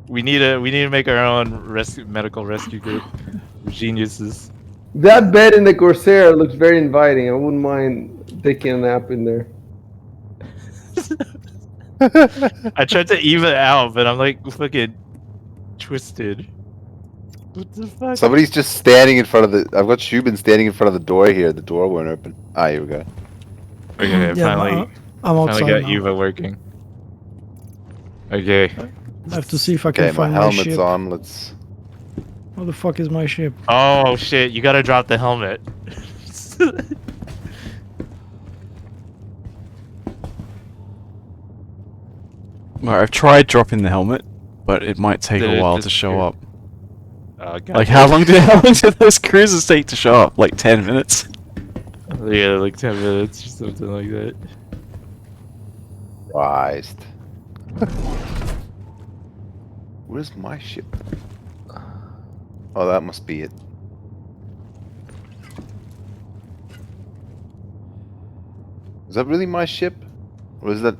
We need to make our own medical rescue group. We're geniuses. That bed in the Corsair looks very inviting. I wouldn't mind taking a nap in there. I tried to even it out, but I'm like fucking twisted. What the fuck? Somebody's just standing in front of the. I've got Shubin standing in front of the door here. The door won't open. Ah, here we go. Okay, Yeah, finally I'm outside got now. Eva working. Okay. I have to see if I can Okay, my find my helmet's ship. on. Let's. Where the fuck is my ship? Oh shit! You gotta drop the helmet. Alright, I've tried dropping the helmet, but it might take Did a it while to show disappear? up. God. Like, how long do those cruises take to show up? Like 10 minutes? Yeah, like 10 minutes or something like that. Christ. Where's my ship? Oh, that must be it. Is that really my ship? Or is that...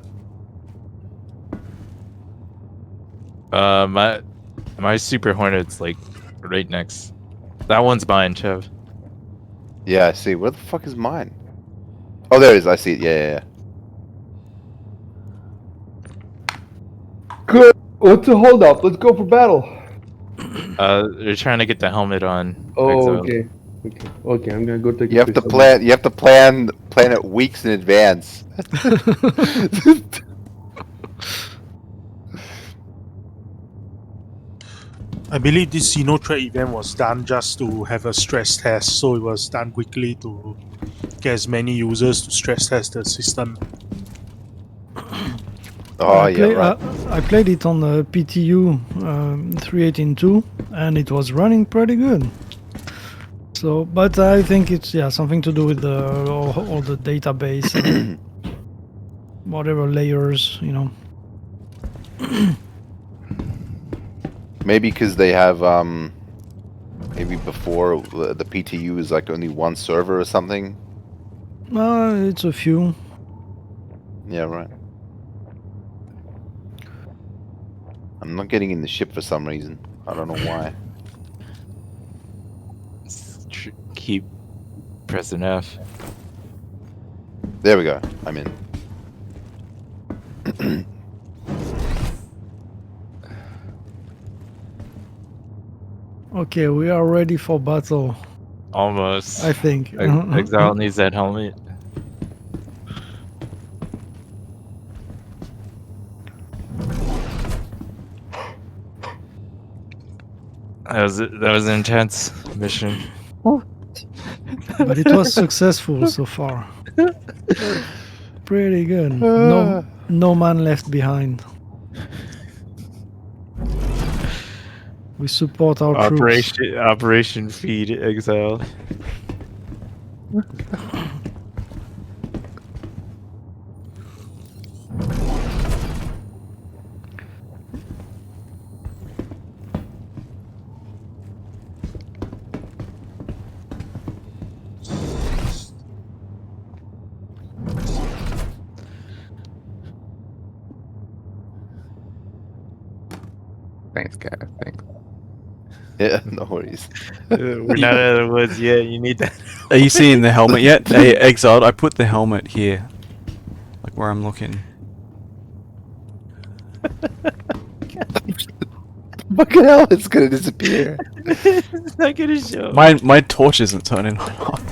My Super Hornet's like right next. That one's mine, Chev. Yeah, I see. Where the fuck is mine? Oh, there it is. I see it. Yeah. Good. What's the hold up? Let's go for battle. They're trying to get the helmet on. Oh, Exo. okay. Okay, I'm gonna go take You a have to picture. plan. You have to plan it weeks in advance. I believe this XenoThreat event was done just to have a stress test, so it was done quickly to get as many users to stress test the system. Oh yeah, right. I played it on the PTU 3.18.2 and it was running pretty good. So, but I think it's something to do with all the database, and whatever layers, you know. Maybe because they have maybe before the PTU is like only one server or something. It's a few. Yeah, right. I'm not getting in the ship for some reason. I don't know why. Keep pressing F. There we go. I'm in. Okay, we are ready for battle. Almost. I think. Exile needs that helmet. That was an intense mission. But it was successful so far. Pretty good. No man left behind. We support our troops. Operation Feed Exile. Thanks, guys. Thanks. Yeah, no worries. We're not out of the woods yet. You need that. Are you seeing the helmet yet? Hey, Exiled, I put the helmet here. Like where I'm looking. Fucking hell, it's gonna disappear. It's not gonna show. My torch isn't turning on.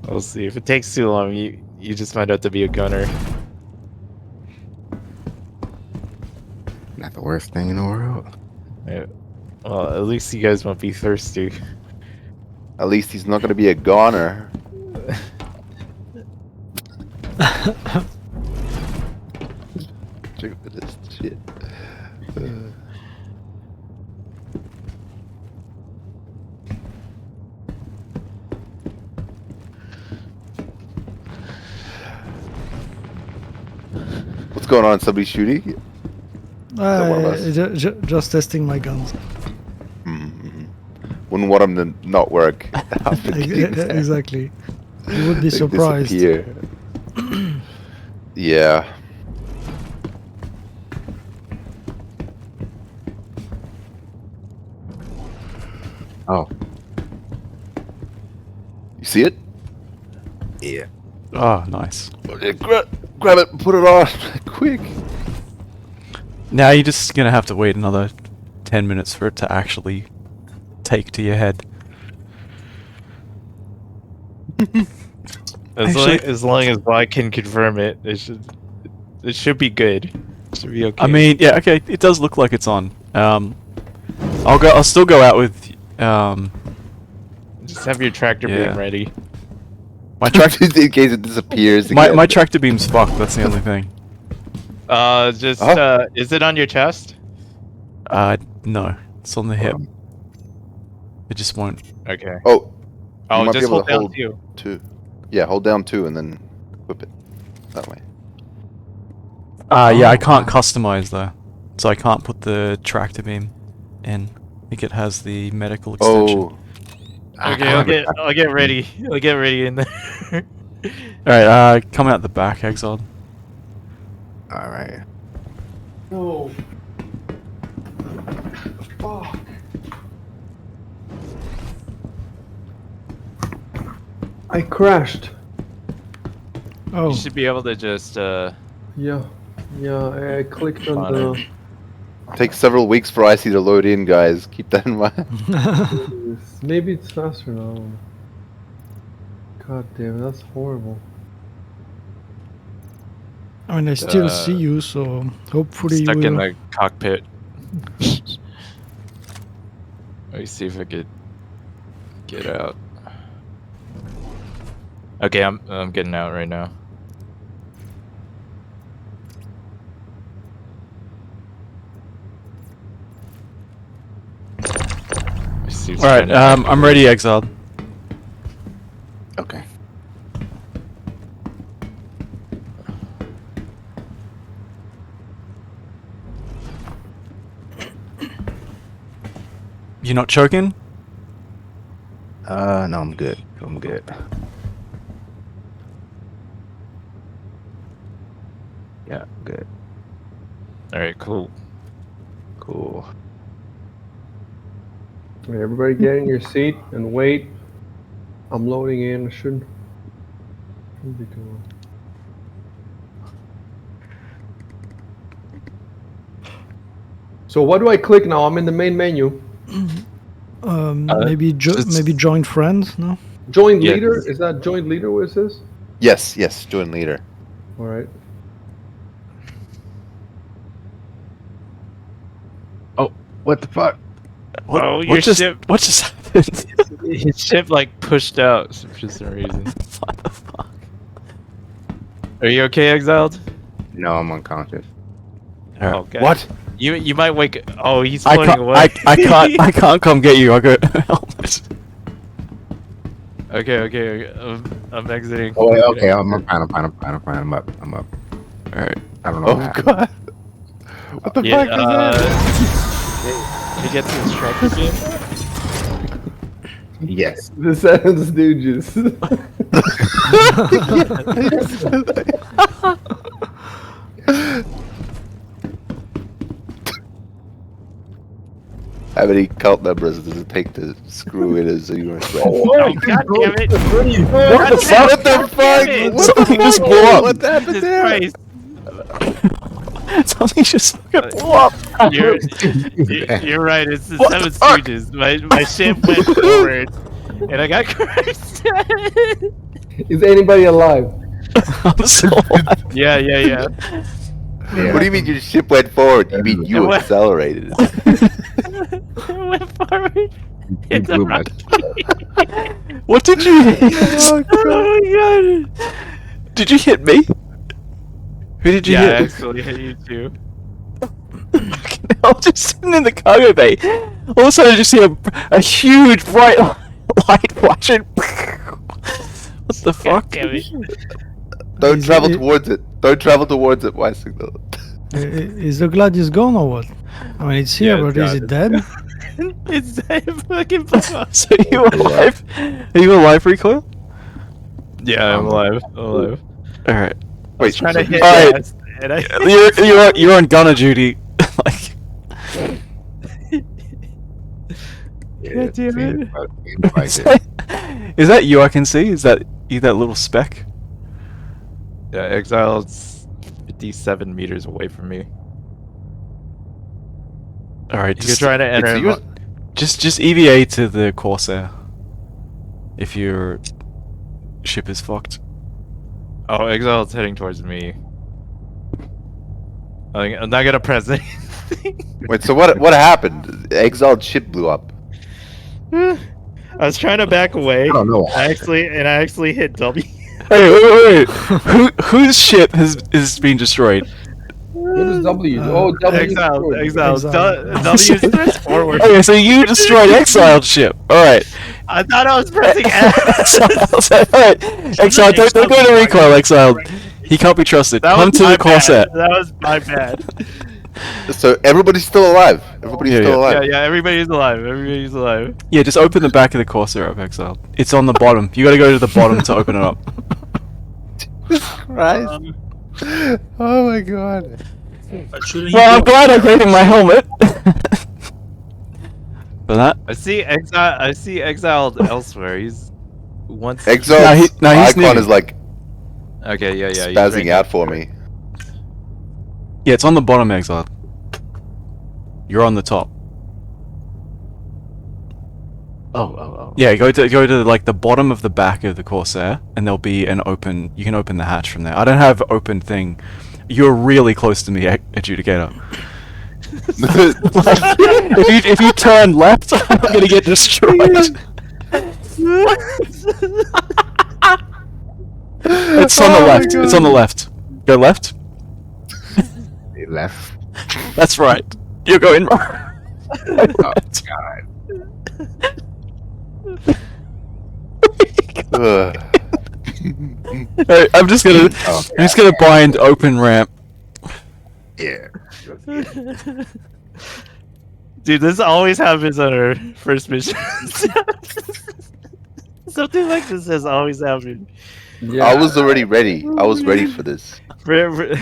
We'll see. If it takes too long, you just might have to be a gunner. Not the worst thing in the world. Yeah. Well, at least you guys won't be thirsty. At least he's not gonna be a goner. Stupidest shit. What's going on? Somebody shooting? that one of us? Just testing my guns. Wouldn't want them to not work. After getting there. Exactly. You would be They surprised. disappear. Yeah. Oh. You see it? Yeah. Oh, nice. Grab it and put it on. Quick. Now you're just gonna have to wait another 10 minutes for it to actually take to your head. As long as I can confirm it, it should be good. It should be okay. I mean, yeah, okay, it does look like it's on. I'll still go out with just have your tractor yeah. beam ready. My tractor in case it disappears. my tractor beam's fucked, that's the only thing. Is it on your chest? No. It's on the hip. It just won't. Okay. Oh. Oh, might be just able hold to down hold 2. 2. Yeah, hold down 2 and then whip it that way. Yeah, I can't customize though. So I can't put the tractor beam in. I think it has the medical extension. Oh. Okay, I'll get ready. I'll get ready in there. Alright, come out the back, Exiled. Alright. No. Fuck. I crashed. Oh. You should be able to just Yeah, I clicked on the... Takes several weeks for IC to load in, guys. Keep that in mind. Maybe it's faster now. God damn, that's horrible. I mean, I still see you, so hopefully stuck you in will. the cockpit. Let me see if I could get out. Okay, I'm getting out right now. Alright, I'm ready, Exiled. Okay. You're not choking? No, I'm good. I'm good. Yeah, good. Alright, cool. Cool. Right, everybody get in your seat and wait. I'm loading in. Shouldn't be too long. So what do I click now? I'm in the main menu. Maybe join friends. No. Join leader. Is that join leader? What is this? Yes, join leader. All right. Oh, what the fuck? Your ship. What just happened? His ship like pushed out for some reason. What the fuck? Are you okay, Exiled? No, I'm unconscious. Oh, God. What? You might wake. Oh, he's floating away. I can't come get you. I got helmet. Okay. I'm exiting. Oh, wait, okay. I'm fine. I'm up. Alright. I don't know. Oh god. What the fuck is that? Did he get to his tractor beam? Yes. The Seven Stooges. How many cult members does it take to screw in a XenoThreat? Oh, God damn it! What the fuck? What the fuck? Something just blew up. What happened Jesus there? Christ! Something just fucking blew up. You're right. It's the What Seven the fuck? Stooges. My ship went forward, and I got crushed. Is anybody alive? I'm so yeah. Yeah. What do you mean your ship went forward? You mean you What? accelerated? It went forward. You blew my What did you hit? Oh my god! Did you hit me? Who did you Yeah, I hit? actually hit you too. I'm just sitting in the cargo bay. All of a sudden, I just see a huge bright light flashing. What the fuck? Damn it. Don't travel towards it. Don't travel towards it, ysignal. Is the Gladius gone or what? I mean, it's here, Yeah, but is it dead? It's fucking blew up. So you alive? Are you alive, Recoil? Yeah, I'm alive. I'm alive. All right. I was trying to hit Alright. gas, and I You're on gunner duty. Like, God damn it. is that you? I can see. Is that you? That little speck? Yeah, Exile's 57 meters away from me. All right. You're trying to enter. so you're- Just EVA to the Corsair. If your ship is fucked. Oh, Exile's heading towards me. I'm not gonna press anything. Wait, so what happened? The exiled ship blew up. I was trying to back away. I don't know. I actually hit W. Wait. Whose ship is being destroyed? What is W? Oh, W. Exile. Exile. W is press forward. Okay, so you destroyed Exiled ship. All right. I thought I was pressing X. Alright, Exiled, don't go to Recoil, Exiled. He can't be trusted. Come to the Corsair. That was my bad. So everybody's still alive. Everybody's Yeah, still yeah. alive. Yeah, everybody's alive. Everybody's alive. Yeah, just open the back of the Corsair up, Exiled. It's on the bottom. You gotta go to the bottom to open it up. Christ. Oh my god. Shouldn't he Well, I'm go- glad I'm wearing my helmet. For that? I see exiled elsewhere. He's once. Exile's No, he's icon near. is like Okay, yeah. he's spazzing right out for me. Yeah, it's on the bottom, Exiled. You're on the top. Oh. Yeah, go to like the bottom of the back of the Corsair, and there'll be an open. You can open the hatch from there. I don't have open thing. You're really close to me, Adjudicator. If you turn left, I'm gonna get destroyed. It's on the left. It's on the left. Go left. They left. That's right. You're going right. Oh god. Ugh. Alright, I'm just gonna bind open ramp. Yeah. Dude, this always happens on our first mission. Something like this has always happened. Yeah. I was already ready. I was ready for this. I was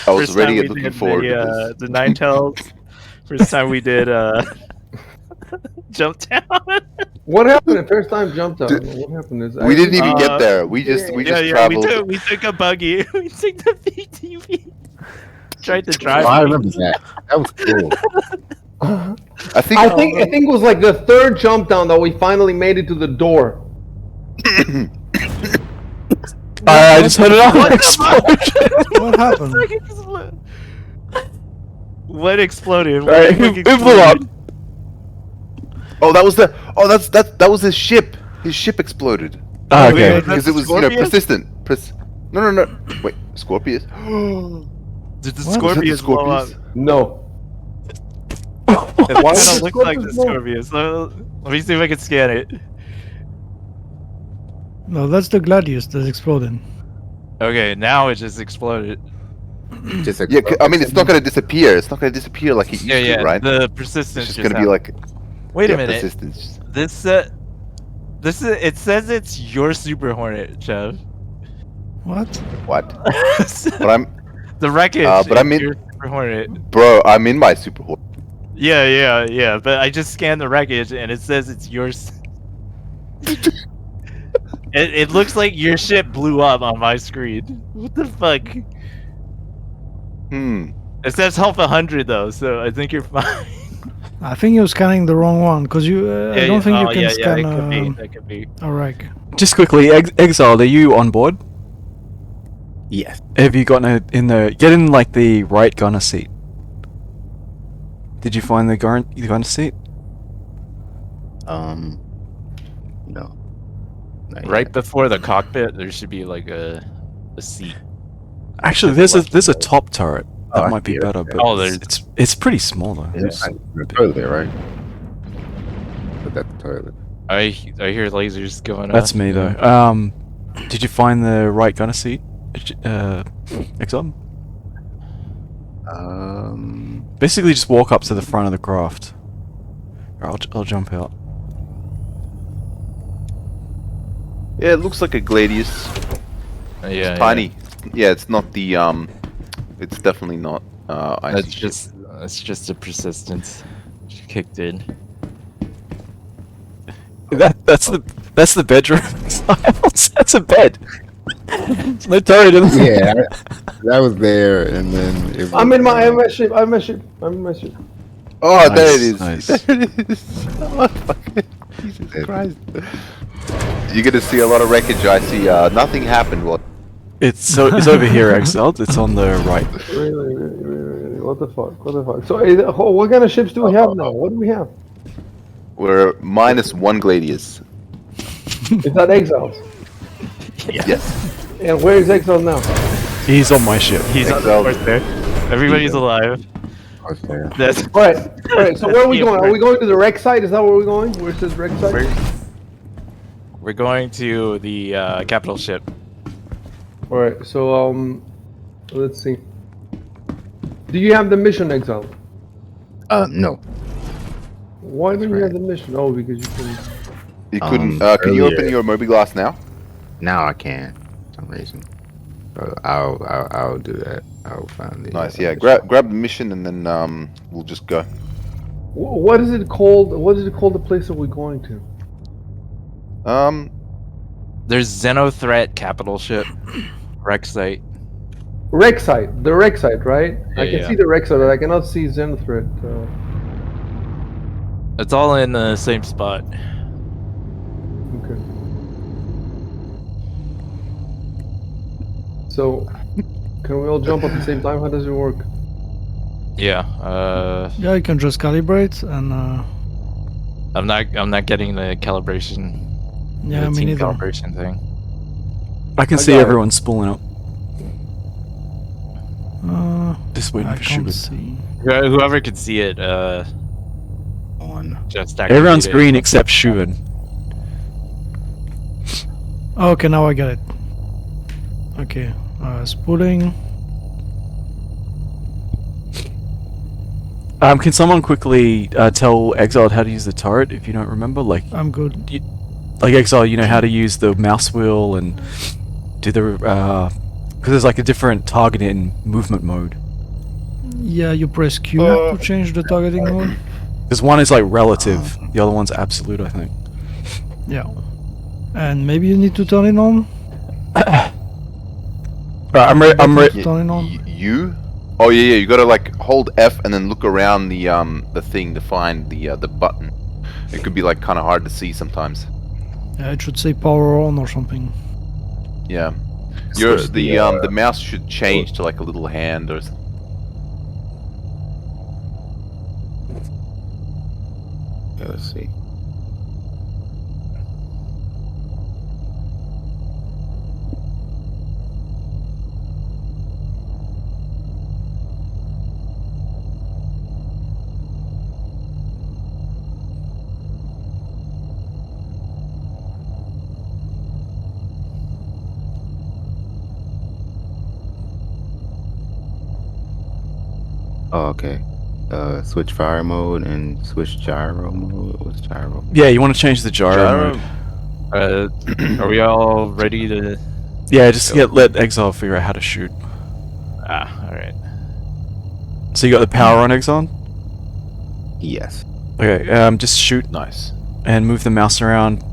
First ready time and we looking did forward to the Nine Tails. First time we did Jump Down. What happened the first time jumped out? Dude, What happened is this. We didn't even get there. We just traveled. We took a buggy. We took the VTV. Tried to drive. Oh, I remember that. That was cool. I think I think it was like the third jump down that we finally made it to the door. I just heard another What the explosion. What happened? What exploded? Alright, What who blew up? Oh, that was the. Oh, that was his ship. His ship exploded Ah, okay. because it was Scorpius? persistent. No. Wait, Scorpius. Did the Was it the Scorpius blow up? Scorpius? No. It Why kind would of the looks like the Scorpius blow? Scorpius. Let me see if I can scan it. No, that's the Gladius that's exploding. Okay, now it just exploded. Just like, Yeah, I mean, it's not gonna disappear. It's not gonna disappear like it used Yeah. to, right? The It's persistence just just gonna be happened. like. Wait a yeah, minute. Persistence. This is. It says it's your Super Hornet, Chev. What? What? But I'm, The wreckage. but I'm is in, your Super Hornet. bro. I'm in my Super Hornet. Yeah. But I just scanned the wreckage and it says it's yours. It looks like your ship blew up on my screen. What the fuck? It says health 100 though, so I think you're fine. I think you're scanning the wrong one because you. I don't think you can scan. It could be. That could be. A wreck. Just quickly, Exile, are you on board? Yes. Have you gotten in the... Get in, like, the right gunner seat. Did you find the gunner seat? No. Not Right yet. before the cockpit, there should be like a seat. Actually, there's a top turret. That I might be see it. better, but Oh, there's- it's pretty small, though. Yeah, the toilet there, right? Put that the toilet. I hear lasers going off. That's me, though. Did you find the right gunner seat? Exile? Basically, just walk up to the front of the craft. I'll jump out. Yeah, it looks like a Gladius. Yeah, It's tiny. Yeah, it's not the It's definitely not. That's just a persistence. She kicked in. That's the bedroom. That's a bed. No turret in there. Yeah, that was there, and then it was, I'm in my ship. I'm in my ship. Oh, Nice, there it is. nice. There it is. Oh, fucking Jesus Christ. You're gonna see a lot of wreckage. I see. Nothing happened. What? It's over here, Exiled. It's on the right. Really? What the fuck? So, what kind of ships do we have now? What do we have? We're -1 Gladius. Is that Exiles? Yes. And where is Exile now? He's on my ship. He's on the course there. Everybody's alive. That's All right. So where are we going? Are we going to the wreck site? Is that where we're going? Where it says wreck site? We're going to the capital ship. All right. So let's see. Do you have the mission, Exile? No. Why don't you have the mission? Oh, because you couldn't. You couldn't. Can you open earlier. your Mobiglass now? Now I can, for some reason. So I'll do that. I'll find the. Nice. Yeah. Grab the mission and then we'll just go. What is it called? What is it called? The place that we're going to? There's XenoThreat capital ship. Wreck site. Wreck site. The wreck site, right? I can Yeah. see the wreck site, but I cannot see XenoThreat. It's all in the same spot. Okay. So, can we all jump at the same time? How does it work? Yeah. Yeah, you can just calibrate and. I'm not getting the calibration. Yeah, the me team neither. calibration thing. I can see got it. everyone spooling up. Just waiting I for can't Schubert. see. Whoever can see it, on. just activate Everyone's it. green except Schubert. Okay, now I get it. Okay, spooling. Can someone quickly tell Exiled how to use the turret if you don't remember? Like I'm good. Like Exile, you know how to use the mouse wheel and do the because there's like a different targeting movement mode. Yeah, you press Q to change the targeting mode. Because one is like relative, the other one's absolute, I think. Yeah. And maybe you need to turn it on. Right, I'm ready. Turn it on. You? Oh yeah. You gotta like hold F and then look around the thing to find the button. It could be like kind of hard to see sometimes. Yeah, it should say power on or something. Yeah. Switch The mouse should change to like a little hand or something. Yeah, let's see. Oh, okay. Switch fire mode and switch gyro mode. What's gyro? Yeah, you want to change the gyro mode. Are we all ready to? Yeah, just let Exile figure out how to shoot. All right. So you got the power on, Exile? Yes. Okay, just shoot Nice. and move the mouse around.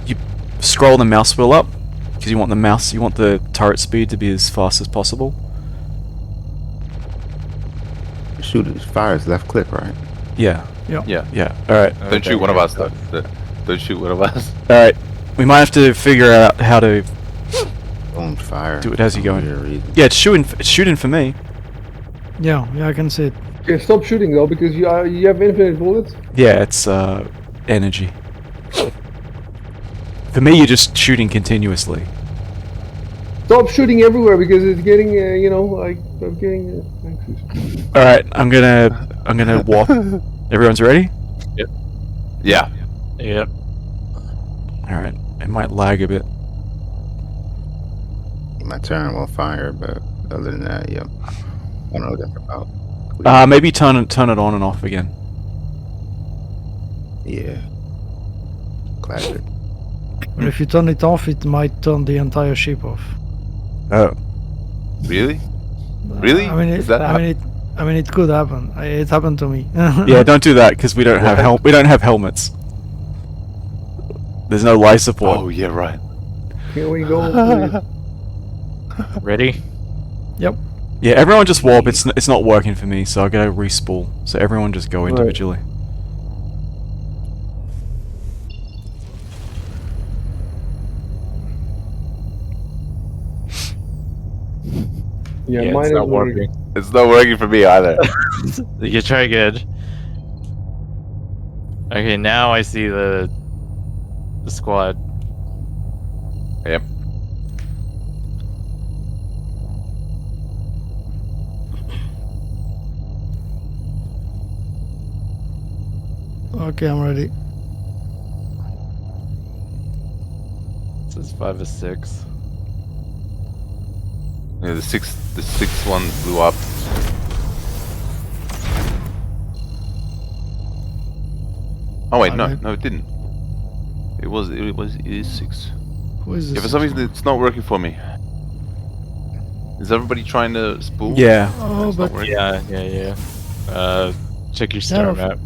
You scroll the mouse wheel up because you want the turret speed to be as fast as possible. Shoot it. Fire is left click, right? Yeah, Yeah. yeah. All right, Don't shoot one of us though. Don't shoot one of us. all right. We might have to figure out how to On fire. do it as you go in. For weird reason. Yeah, it's shooting for me. Yeah, I can see it. Okay, stop shooting though, because you have infinite bullets. Yeah, it's energy. For me, you're just shooting continuously. Stop shooting everywhere because it's getting, like I'm getting anxious. All right, I'm gonna warp. Everyone's ready? Yeah. Yep. All right. It might lag a bit. My turn will fire, but other than that, yep. I don't know what that's about. Maybe turn it on and off again. Yeah. Classic. But if you turn it off, it might turn the entire ship off. Oh. Really? Really? I mean, Is that it could happen. It happened to me. Yeah, don't do that because we don't have helmets. There's no life support. Oh yeah, right. Here we go. Ready? Yep. Yeah, everyone just warp. It's not working for me, so I gotta respool. So everyone just go individually. Yeah, Yeah, mine it's is not working. working. It's not working for me either. You try again. Okay, now I see the squad. Yep. Okay, I'm ready. This is 5 of 6. Yeah, the sixth one blew up. Oh wait, no, it didn't. It is 6. Who is Yeah, this? for some reason it's not working for me. Is everybody trying to spool? Yeah. Oh, It's not but working. Yeah. Check your star Yeah, map.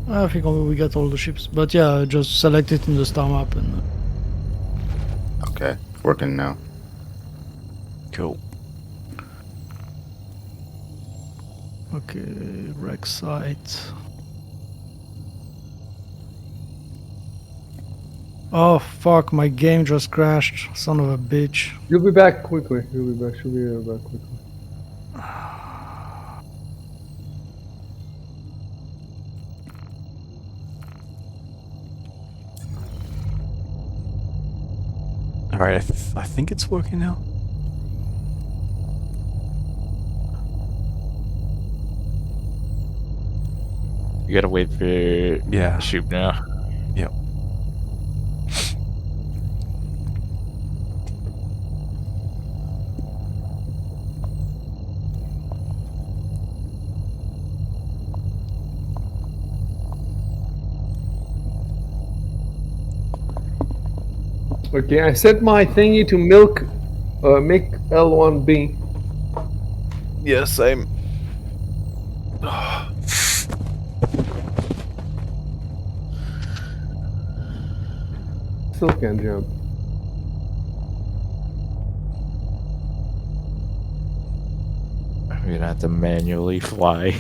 I think we got all the ships. But yeah, just select it in the star map and. Okay. Working now. Cool. Okay, wreck site. Oh fuck, my game just crashed. Son of a bitch. You'll be back quickly. You'll be back. Should be back quickly. All right. I think it's working now. You gotta wait for Yeah. shoot now. Yep. Okay, I set my thingy to make L1B. Yeah, same. Still can't jump. I'm gonna have to manually fly.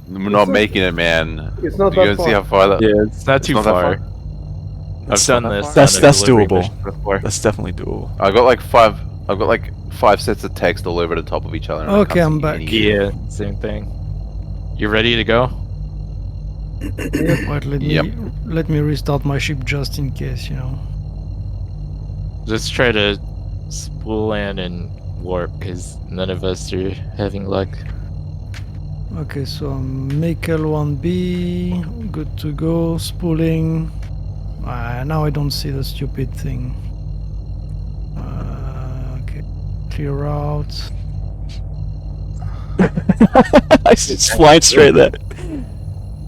We're not making it, man. It's not You that can see how far. far that. Yeah, it's not too not that far. I've done this. That's on a delivery doable. mission before. That's definitely doable. I've got like five sets of text all over the top of each other. and I Okay, can't I'm see back. any. Yeah, same thing. You ready to go? Wait, let me restart my ship just in case, you know. Just try to spool in and warp, because none of us are having luck. Okay, so make L1B, good to go, spooling. Now I don't see the stupid thing. Okay, clear out. I just flying straight there.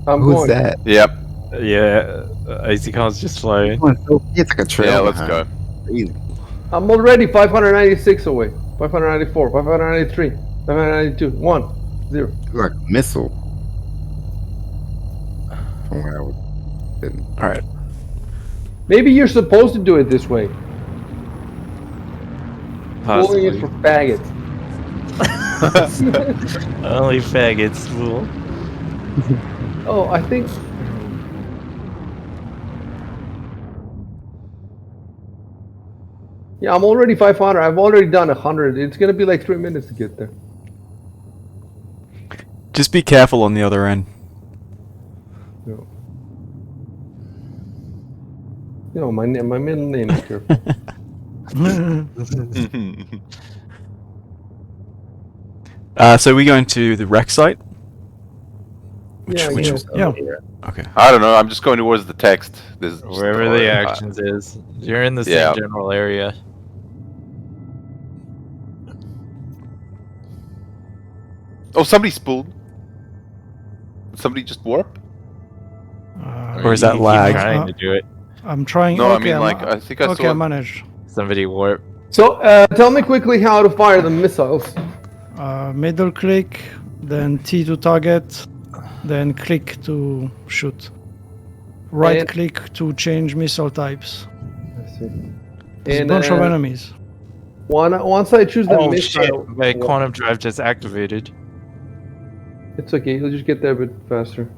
I'm Who's going. that? Yep. Yeah, Icical's just flying. It's like a trail. Yeah, let's behind. go. Easy. I'm already 596 away. 594, 593, 592, 1, 0. It's like a missile. From where I was sitting. All right. Maybe you're supposed to do it this way. Pulling it Possibly. for faggots. Only faggots, fool. Oh, I think. Yeah, I'm already 500. I've already done 100. It's gonna be like 3 minutes to get there. Just be careful on the other end. You know, my middle name is careful. So we going to the wreck site? Yeah, which yeah. is okay. I don't know. I'm just going towards the text. There's just- Wherever the actions is. You're in the same Yeah. general area. Oh, somebody spooled. Did somebody just warp? Or is that you keep lag? trying to do it. I'm trying. No, I okay, mean, like, I think I okay, saw- I managed. Somebody warp. So, tell me quickly how to fire the missiles. Middle click, then T to target, then click to shoot. Right And- click to change missile types. I see. There's And, a bunch of enemies. Once I choose the Oh missile, shit, my quantum drive just activated. it's okay. You'll just get there a bit faster.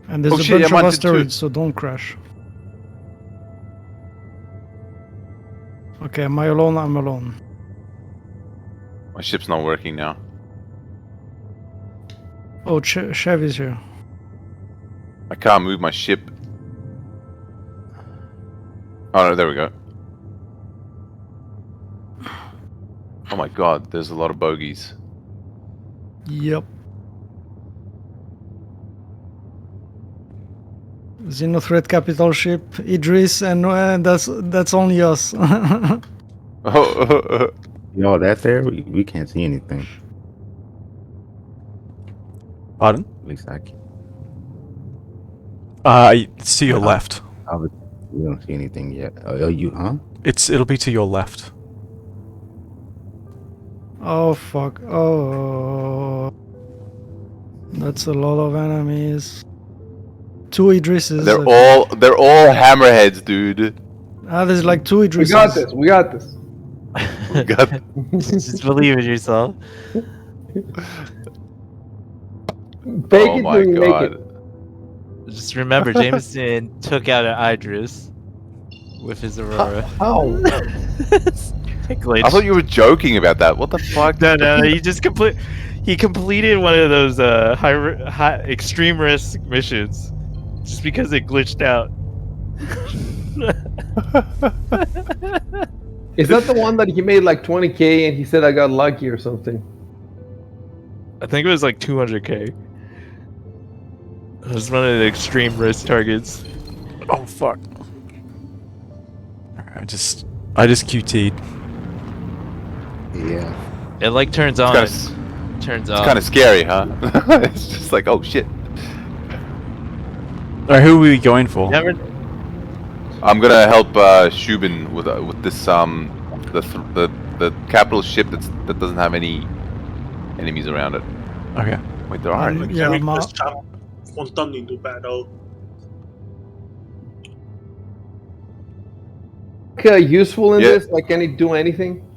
And there's Oh, a shit, bunch yeah, of mine did too. asteroids, so don't crash. Okay, am I alone? I'm alone. My ship's not working now. Oh, Chev is here. I can't move my ship. Oh no, there we go. Oh my god, there's a lot of bogeys. Yep. XenoThreat capital ship, Idris, and that's only us. Oh, Y'all that there? We can't see anything. Pardon? At least I can't. It's to your left. We don't see anything yet. Oh, you, huh? It'll be to your left. Oh fuck! Oh, that's a lot of enemies. 2 Idrises. they're all hammerheads, dude. There's like 2 Idrises. We got this. We got this. God. Just believe in yourself. Fake Oh it my till you make god. it. Just remember, Jameson took out an Idris with his Aurora. How? Glitch. I thought you were joking about that. What the fuck? No, he just completed one of those high extreme risk missions just because it glitched out. Is that the one that he made like 20K and he said I got lucky or something? I think it was like 200k. It was one of the extreme risk targets. Oh fuck. I just QT'd. Yeah. It like turns on, turns off. It's kind of scary, huh? It's just like, oh shit. Alright, who are we going for? Never. I'm gonna help Shubin with this the capital ship that doesn't have any enemies around it. Okay. Wait, there are. The enemies. Yeah, characters jump quantum into battle. Useful in Yeah. this? Like, can it do anything?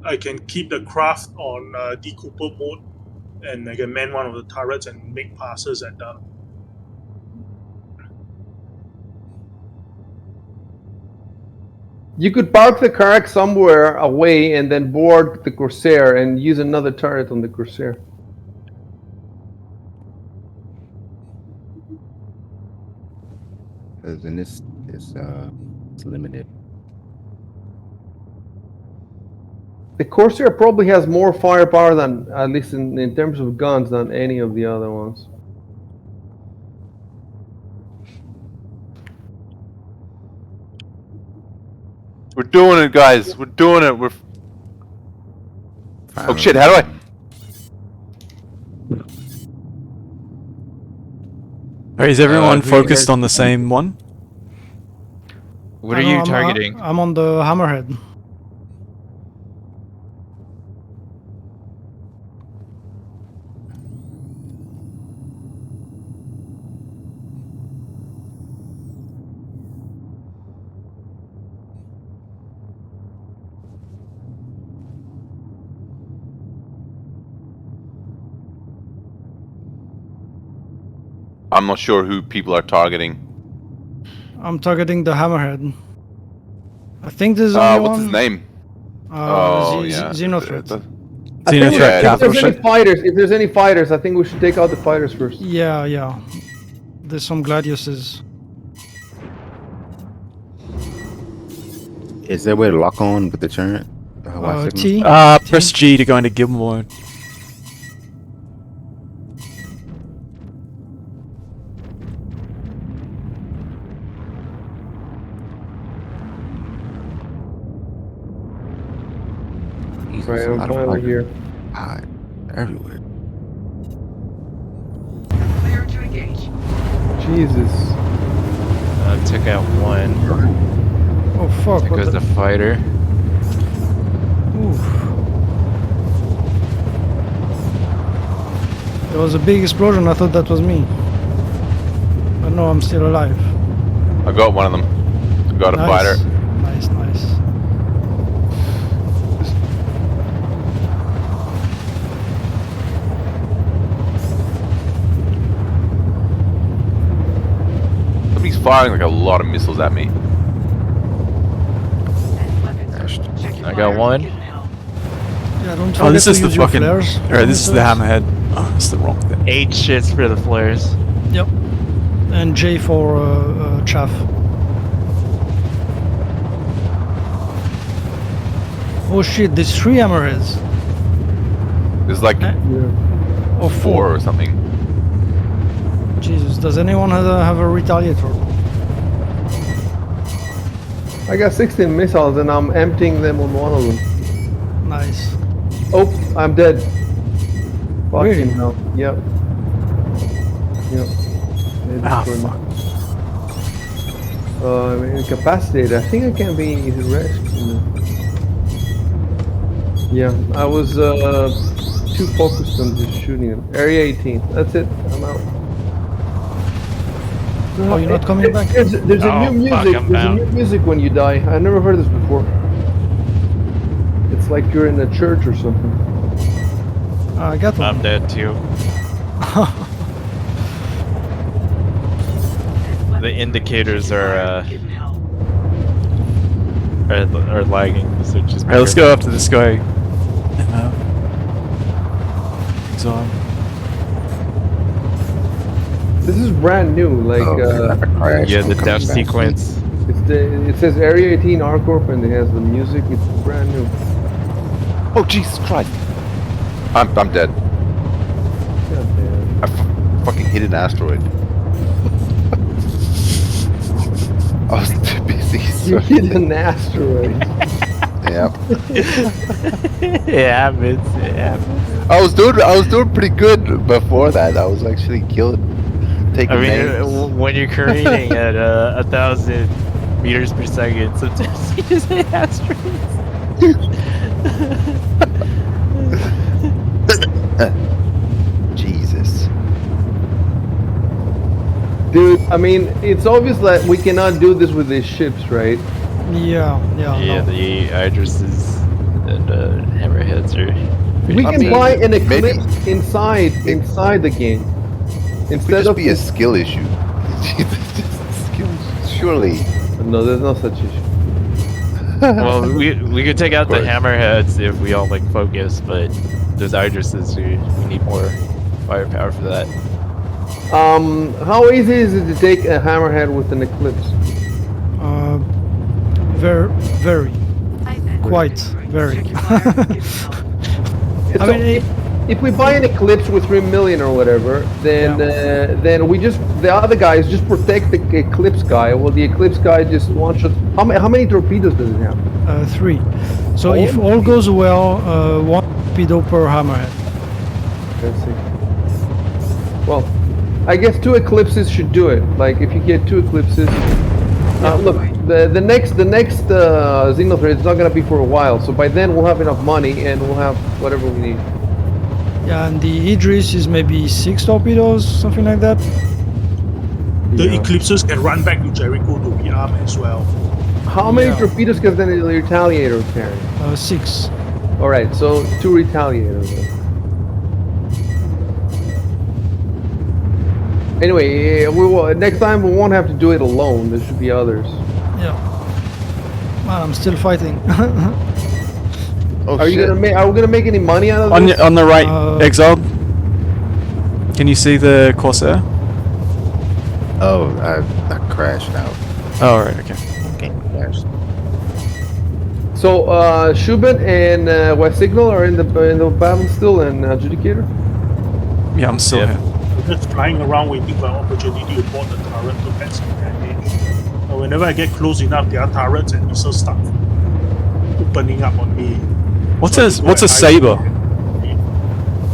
I can keep the craft on decouple mode, and I can man one of the turrets and make passes at the. You could park the Karak somewhere away and then board the Corsair and use another turret on the Corsair. Because in this, it's limited. The Corsair probably has more firepower than, at least in terms of guns, than any of the other ones. We're doing it, guys. We're doing it. We're. Oh shit! How do I? Alright, is everyone who you focused guys- on the same one? What are I know, you I'm- targeting? I'm on the hammerhead. I'm not sure who people are targeting. I'm targeting the hammerhead. I think there's only What's one. his name? XenoThreat. I think Xenothreat Yeah, if there's capital. any fighters, I think we should take out the fighters first. Yeah. There's some gladiuses. Is there a way to lock on with the turret? T. Press G to go into guild mode. Right, I'm finally here. Everywhere. Clear to engage. Jesus. Took out one. Oh fuck! There What goes the? the fighter. Oof. There was a big explosion. I thought that was me. But no, I'm still alive. I got one of them. I got a fighter. Nice. Somebody's firing like a lot of missiles at me. I got one. Yeah, don't forget Oh, this to is the use your fucking. flares. Alright, this is the hammerhead. Oh, that's the wrong thing. 8 shits for the flares. Yep. And J for chaff. Oh shit! There's 3 hammerheads. There's like Or 4 or something. Jesus, does anyone have a retaliator? I got 16 missiles and I'm emptying them on one of them. Nice. Oh, I'm dead. Fucking Really? hell. Yep. They Ah, destroyed me. fuck. I'm incapacitated. I think I can be rescued. Yeah, I was too focused on just shooting them. Area 18. That's it. I'm out. Oh, you're not coming back? There's a new music. I'm There's a out. new music when you die. I never heard this before. It's like you're in a church or something. I got one. I'm dead too. The indicators are lagging, so just. Alright, let's go after this guy. He's on. This is brand new. Like Yeah, the death sequence. it says Area 18 R-Corp and it has the music. It's brand new. Oh Jesus Christ! I'm dead. God damn. I fucking hit an asteroid. I was too busy. You hit an asteroid. Yeah. It happens. It happens. I was doing pretty good before that. I was actually taking I mean, names. when you're careening at 1,000 meters per second, sometimes you just hit asteroids. Jesus. Dude, I mean, it's obvious that we cannot do this with these ships, right? Yeah. Yeah, No. the Idrises and Hammerheads are. We can mean, buy an maybe- eclipse inside the game. Could Instead just of be a skill issue. Surely. No, there's no such issue. Well, we could take out the course. Hammerheads if we all like focus, but those Idrises, we need more firepower for that. How easy is it to take a hammerhead with an eclipse? Very. Quite very. I mean, if we buy an eclipse with 3 million or whatever, then the other guys just protect the eclipse guy. Well, the eclipse guy just one shot. How many torpedoes does it have? 3. So if all goes well, 1 torpedo per hammerhead. Let's see. Well, I guess 2 eclipses should do it. Like if you get 2 eclipses. Look, the next XenoThreat is not gonna be for a while. So by then we'll have enough money and we'll have whatever we need. Yeah, and the Idris is maybe 6 torpedoes, something like that. The Yeah. Eclipses can run back to Jericho to rearm as well. How many Yeah. torpedoes can the retaliator carry? 6. All right, so 2 retaliators. Then. Anyway, we will, next time we won't have to do it alone. There should be others. Yeah. Man, I'm still fighting. Oh Are shit! you gonna make? Are we gonna make any money out of On this? on the right, Exiled. Can you see the Corsair? Oh, I crashed out. Oh, right, okay. Game crashed. So Schubert and ysignal are in the battle still, and Adjudicator. Yeah, I'm still here. I'm just flying around waiting for an opportunity to board the turret to get some damage. But whenever I get close enough, there are turrets and missiles start opening up on me. What's So I a just go what's a and hide. saber?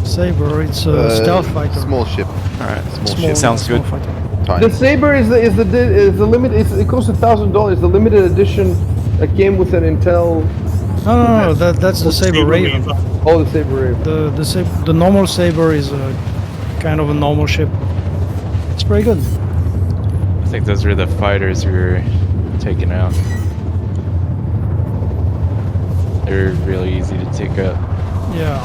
Saber, it's a stealth fighter. Small ship. All right, Small- sounds small good. fighter. Tiny. The saber is the limit. It costs $1,000. The limited edition that came with an Intel. No, that's the Saber Raven. Oh, the saber raven. The normal Saber is a kind of a normal ship. It's pretty good. I think those were the fighters we were taking out. They're really easy to take out. Yeah.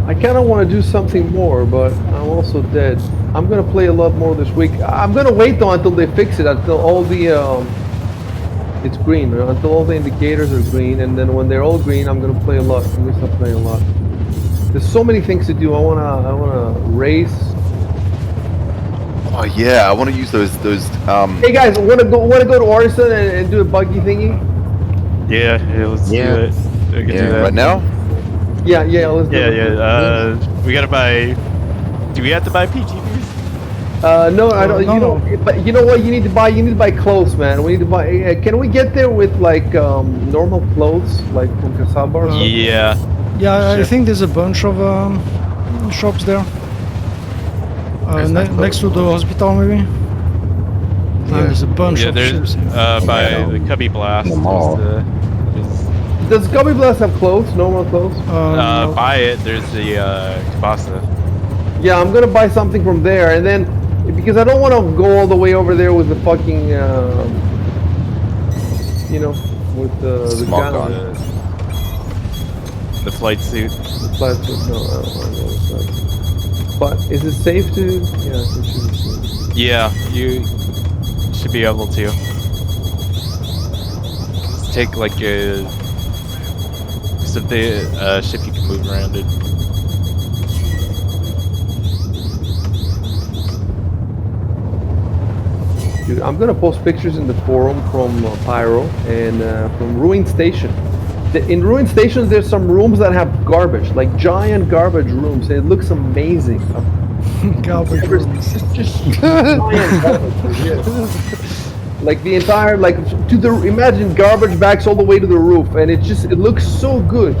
I kind of want to do something more, but I'm also dead. I'm gonna play a lot more this week. I'm gonna wait though until they fix it, until all the it's green, until all the indicators are green, and then when they're all green, I'm gonna play a lot. I'm gonna start playing a lot. There's so many things to do. I wanna race. Oh yeah, I want to use those. Hey guys, wanna go to Artisan and do a buggy thingy? Yeah, let's Yeah. do it. We can do that. Right now. Yeah, let's do it. Yeah. We gotta buy. Do we have to buy PGVs? No, I don't. No, You know, but you know what? You need to buy clothes, man. We need to buy. Can we get there with like normal clothes, like from Casabar? Yeah. Yeah, I Sure. think there's a bunch of shops there. Next to the hospital, maybe. There's a bunch Yeah, of there's ships here. by Yeah. the Cubby Blast. The mall. Does Gummy Blast have clothes? Normal clothes? No. By it, there's the Kabasa. Yeah, I'm gonna buy something from there, and then because I don't want to go all the way over there with the fucking, you know, with the Smoke gun. on. The flight suit. The plastic. No, I don't want to go with that. But is it safe to? Yeah, it should be safe. Yeah, you should be able to. Just take like a ship you can move around it. Dude, I'm gonna post pictures in the forum from Pyro and from Ruined Station. In Ruined Station, there's some rooms that have garbage, like giant garbage rooms, and it looks amazing. Garbage rooms. Just giant garbage, yes. Like the entire, like to the imagine garbage bags all the way to the roof, and it looks so good.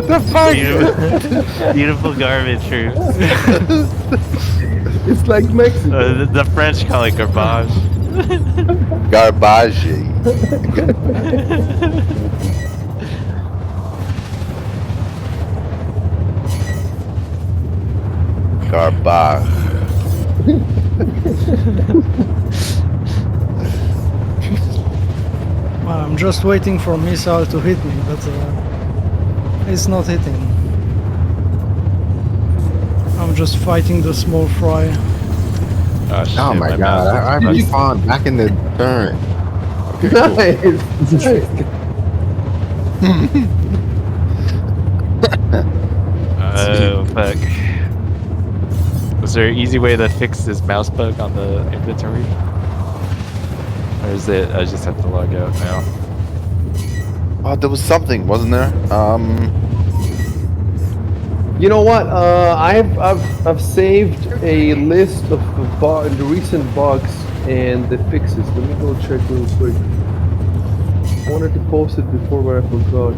The fuck? Beautiful garbage room. It's like Mexico. The French call it garbage. Garbage. Garbage. Well, I'm just waiting for a missile to hit me, but it's not hitting. I'm just fighting the small fry. Oh, shit, Oh my god, I respawned back in the turret. Okay, cool. Nice. Oh, fuck. Was there an easy way to fix this mouse bug on the inventory? Or is it, I just have to log out now? Oh, there was something, wasn't there? You know what? I've saved a list of the recent bugs and the fixes. Let me go check real quick. wanted to post it before, but I forgot.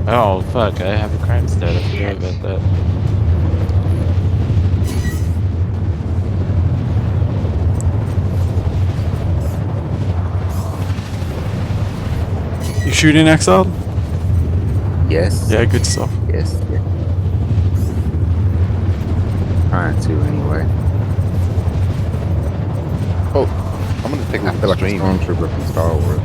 Oh fuck! I have a crime stat. I forgot about that. You shooting Exiled? Yes. Yeah, good stuff. Yes. Yeah. Trying to anyway. Oh, I'm gonna take a I look at feel the like a stream. stormtrooper from Star Wars.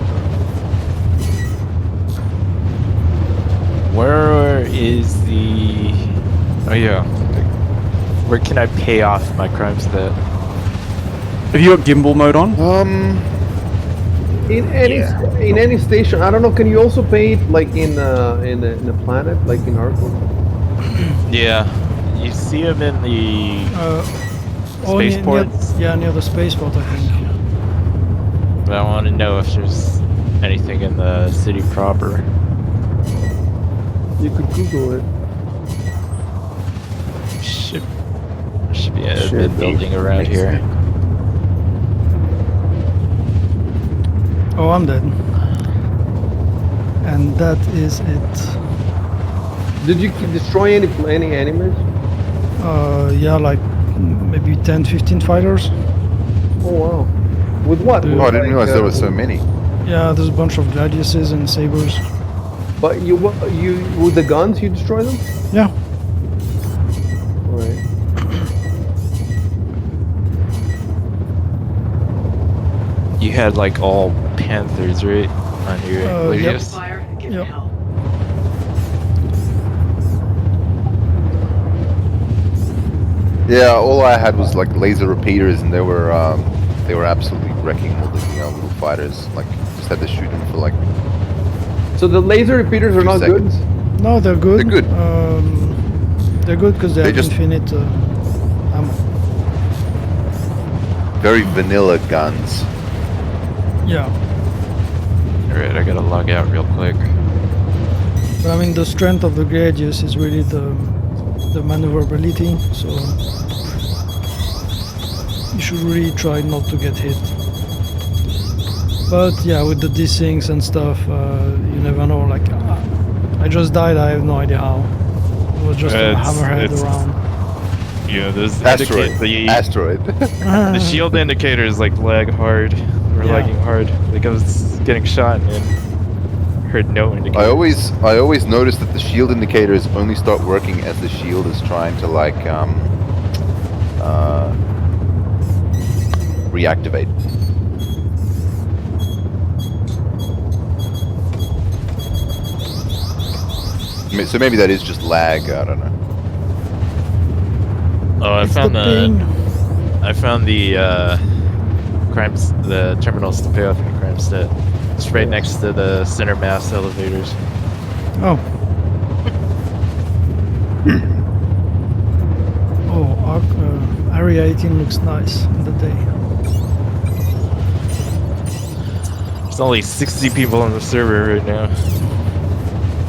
Where is the? Oh yeah. Where can I pay off my crime stat? Have you got gimbal mode on? In any station, I don't know. Can you also pay it like in a planet, like in Arco? Yeah, you see them in the spaceports. Near the spaceport, I think. But I want to know if there's anything in the city proper. You could Google it. Should be a Should big be. building around Makes here. sense. Oh, I'm dead. And that is it. Did you destroy any enemies? Yeah, like maybe 10, 15 fighters. Oh wow! With what? Oh, I didn't realize there were so many. Yeah, there's a bunch of gladiuses and sabers. But you with the guns you destroy them? Yeah. Alright. You had like all panthers, right? On your gladius? Fire and give Yep. it help. Yeah, all I had was like laser repeaters, and they were absolutely wrecking all the little fighters. Like, just had to shoot them for like. So the laser repeaters are 2 not seconds. good? No, they're good. They're good. They're good because they They have just- infinite ammo. Very vanilla guns. Yeah. Alright, I gotta log out real quick. But I mean, the strength of the gladius is really the maneuverability, so you should really try not to get hit. But yeah, with the desyncs and stuff, you never know. Like, I just died, I have no idea how. It was just a It's- hammerhead it's- around. Yeah, those Asteroid. indicate Asteroid. the shield indicators like lag hard. Or Yeah. lagging hard. Like I was getting shot and heard no indicator. I always notice that the shield indicators only start working as the shield is trying to like reactivate. So maybe that is just lag. I don't know. Oh, I It's found the the ping. crimes, the terminals to pay off your crime stat. It's right next to the center mass elevators. Oh. Area 18 looks nice in the day. There's only 60 people on the server right now.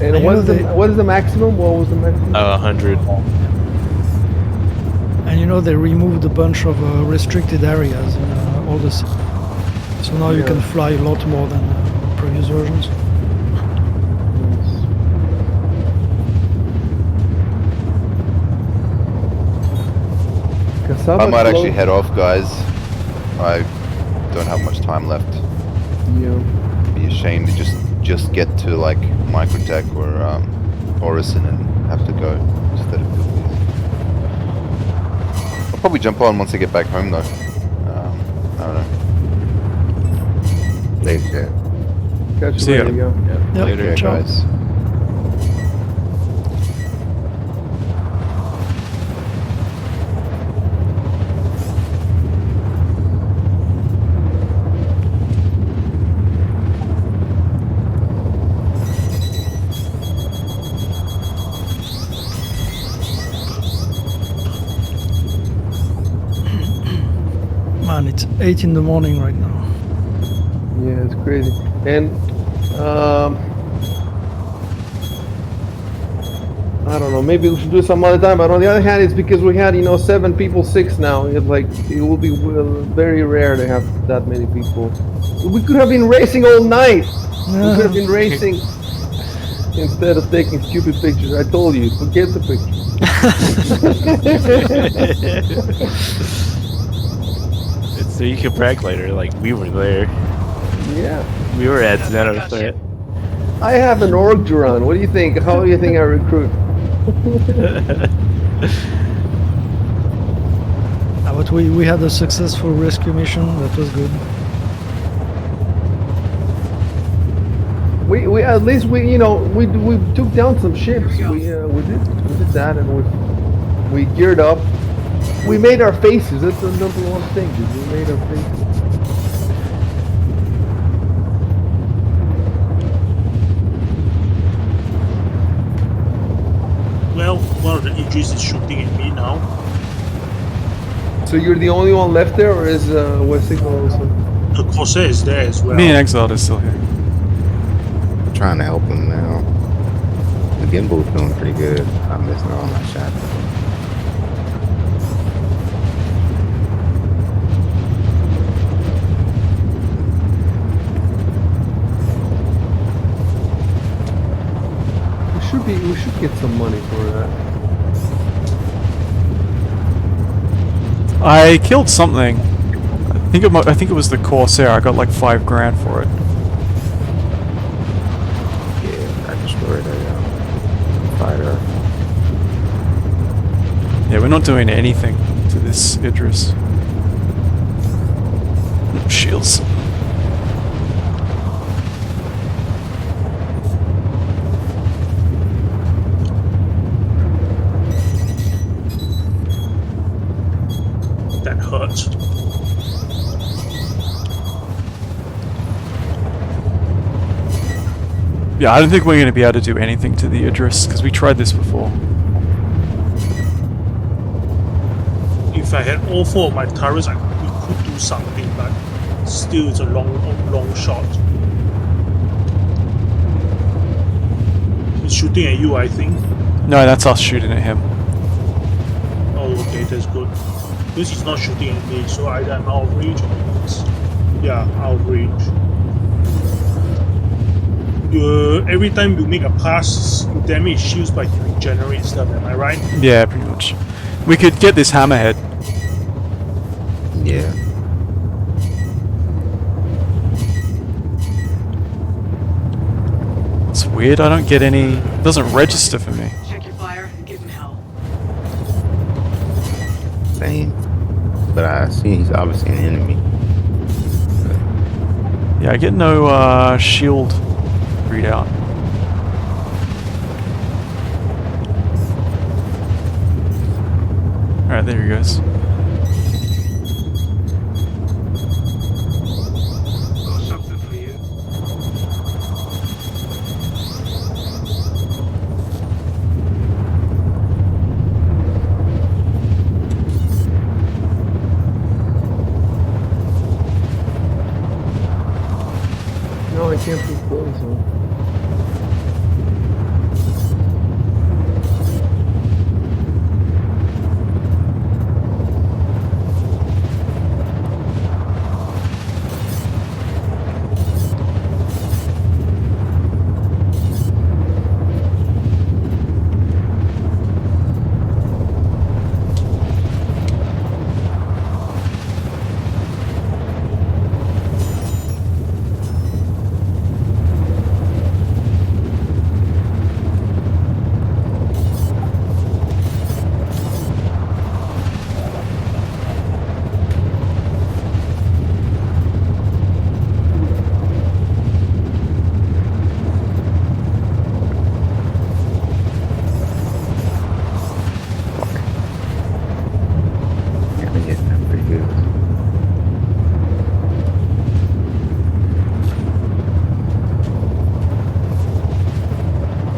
And I know what is the maximum? What was the maximum? 100. And you know they removed a bunch of restricted areas in all the cities. So now you can fly a lot more than previous versions. I might actually head off, guys. I don't have much time left. Yeah. Be ashamed to just get to like Microtech or Orison and have to go instead of doing this. I'll probably jump on once I get back home though. I don't know. Later. Catch See you ya. later. Yeah. Yep, Later, ciao. guys. Man, it's 8 in the morning right now. Yeah, it's crazy. And I don't know. Maybe we should do it some other time. But on the other hand, it's because we had 7 people, 6 now. It's like it will be very rare to have that many people. We could have been racing all night. We could have been racing instead of taking stupid pictures. I told you, forget the pictures. So you can brag later, like we were there. Yeah. We were at XenoThreat. I have an org to run. What do you think? How do you think I recruit? But we had a successful rescue mission. That was good. We at least we took down some ships. We did that, and we geared up. We made our faces. That's the number one thing, dude. We made our faces. Well, one of the Idris is shooting at me now. So you're the only one left there, or is ysignal also? The Corsair is there as well. Me and Exiled is still here. Trying to help him now. The gimbal's doing pretty good. I'm missing all my shots. We should get some money for that. I killed something. I think it was the Corsair. I got like 5 grand for it. Yeah, I destroyed a fighter. Yeah, we're not doing anything to this Idris. Shields. That hurts. Yeah, I don't think we're going to be able to do anything to the Idris, because we tried this before. If I had all 4 of my turrets, we could do something, but still it's a long shot. He's shooting at you, I think. No, that's us shooting at him. Oh, okay, that's good. Because he's not shooting at me, so either I'm out of range or he's... Yeah, out of range. Every time you make a pass, you damage shields by regenerate stuff, am I right? Yeah, pretty much. We could get this hammerhead. Yeah. It's weird, I don't get any... It doesn't register for me. Check your fire and give him hell. Same. But I see he's obviously an enemy. Yeah, I get no shield readout. Alright, there he goes. Got something for you. No, I can't put clothes on.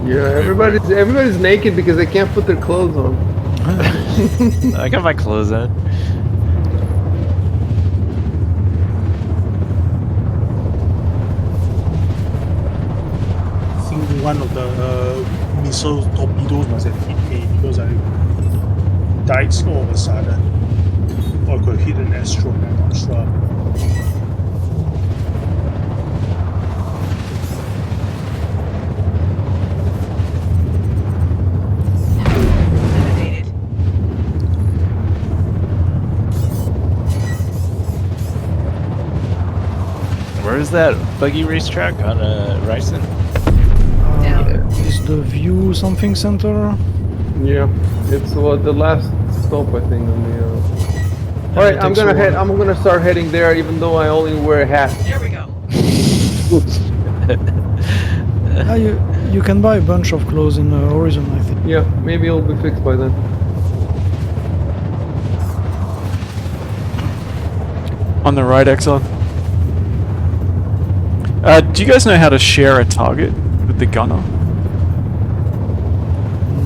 Yeah, everybody's naked because they can't put their clothes on. I got my clothes on. so torpedoes must have hit me because I died all of a sudden. Or could hit an astronaut, I'm not sure. Eliminated. Where is that buggy racetrack on Ryzen? Is the view something center? Yeah, it's the last stop I think on the. All right, it I'm takes a gonna head. while. I'm gonna start heading there, even though I only wear a hat. Here we go. You can buy a bunch of clothes in Horizon, I think. Yeah, maybe it'll be fixed by then. On the right, Exxon. Do you guys know how to share a target with the gunner?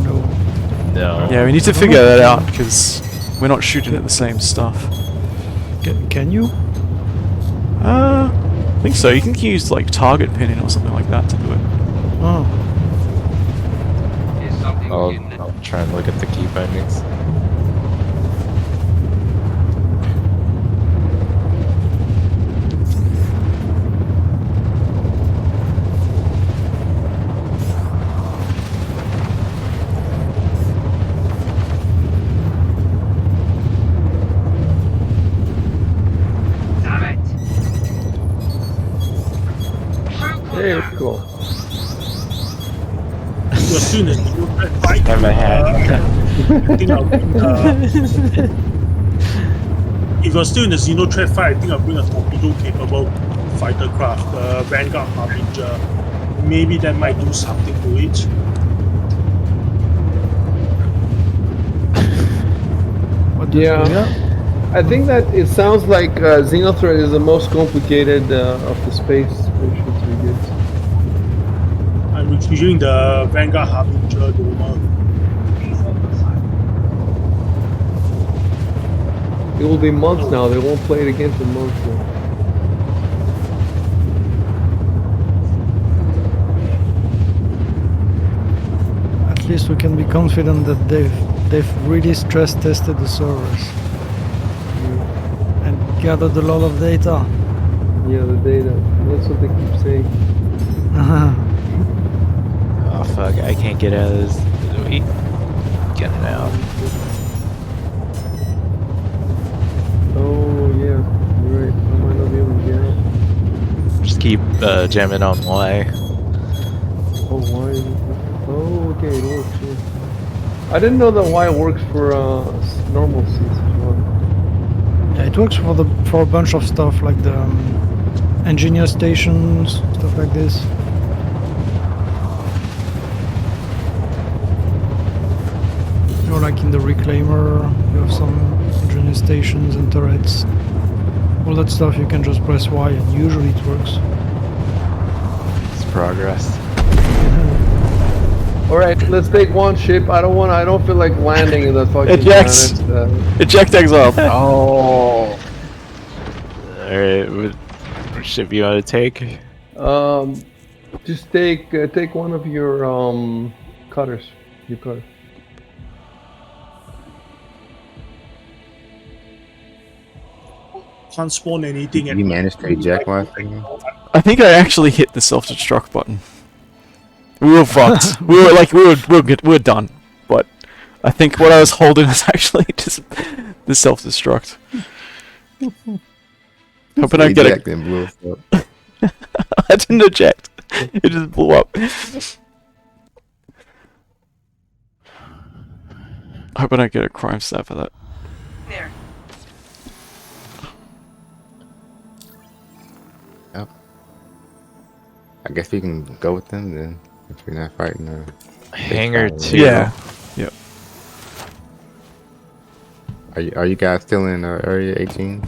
No. No. Yeah, we need to figure that out because we're not shooting at the same stuff. Can you? I think so. You can use like target pinning or something like that to do it. Oh. I'll try and look at the key bindings. Damn it! Hey, let's go. As soon as you fight, Have a hat. I think I'll bring if you're still in the XenoThreat fight, I think I'll bring a torpedo-capable fighter craft, the Vanguard Harbinger. Maybe that might do something to it. What does Yeah. I think that it sounds like XenoThreat is the most complicated of the space missions we get. I'm retrieving the Vanguard Harbinger Doma. It will be months now. They won't play it again for months now. At least we can be confident that they've really stress tested the servers and gathered a lot of data. Yeah, the data. That's what they keep saying. Oh fuck, I can't get out of this. Wait. Get it out. Oh yeah, you're right. I might not be able to get out. Just keep jamming on Y. Oh, why? Oh, okay, it works. Yeah. I didn't know that Y works for normal seats as well. Yeah, it works for a bunch of stuff like the engineer stations, stuff like this. You know, like in the Reclaimer, you have some engineer stations and turrets. All that stuff you can just press Y and usually it works. It's progress. All right, let's take one ship. I don't feel like landing in the fucking Eject! planet. Eject Exile! Oh! Alright, what ship you want to take? Just take one of your cutters. Your cutter. Can't spawn anything. You managed to eject last time? I think I actually hit the self-destruct button. We were fucked. we were done. But I think what I was holding was actually just the self-destruct. Hoping I get Eject and blew us up. I didn't eject. It just blew up. Hoping I get a crime stat for that. There. Yep. I guess we can go with them then. If we're not fighting Hangar 2. Yeah. Yep. Are you guys still in area 18?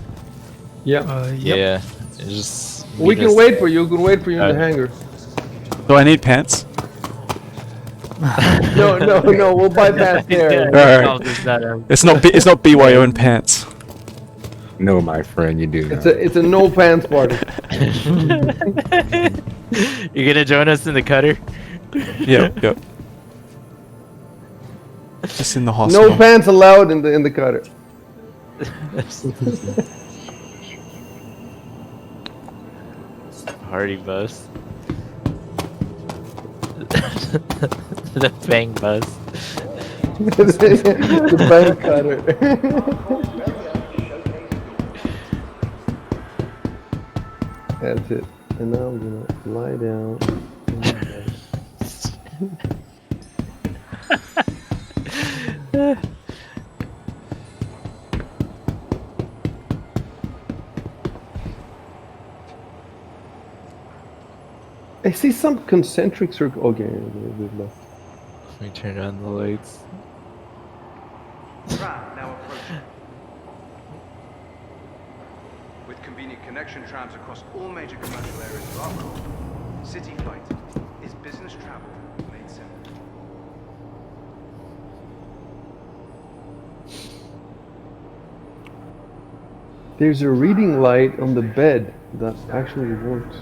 Yeah. Yep. Yeah. It's just We can wait for you. We can wait for you in the hangar. Do I need pants? No. We'll bypass there. Alright. It's not BYO in pants. No, my friend, you do not. It's a no pants party. You gonna join us in the cutter? Yep. Just in the hospital. No pants allowed in the cutter. Hardy bus. The bang bus. The bank cutter. That's it. And now I'm gonna lie down. I see some concentric circle. Okay, Let me turn on the lights. Tram now approaching. With convenient connection trams across all major commercial areas of Arcot, City Flight is business travel made simple. there's a reading light on the bed that actually works.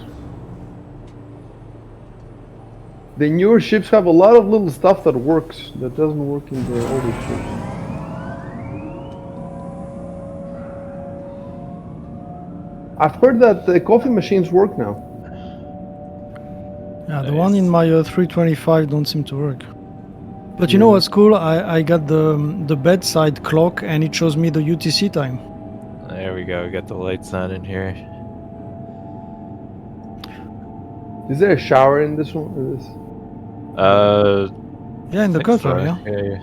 The newer ships have a lot of little stuff that works that doesn't work in the older ships. I've heard that the coffee machines work now. Yeah, the one in my 325 don't seem to work. But you know what's cool? I got the bedside clock and it shows me the UTC time. There we go. We got the lights on in here. Is there a shower in this one? Yeah, in the think cutter, so, yeah. yeah.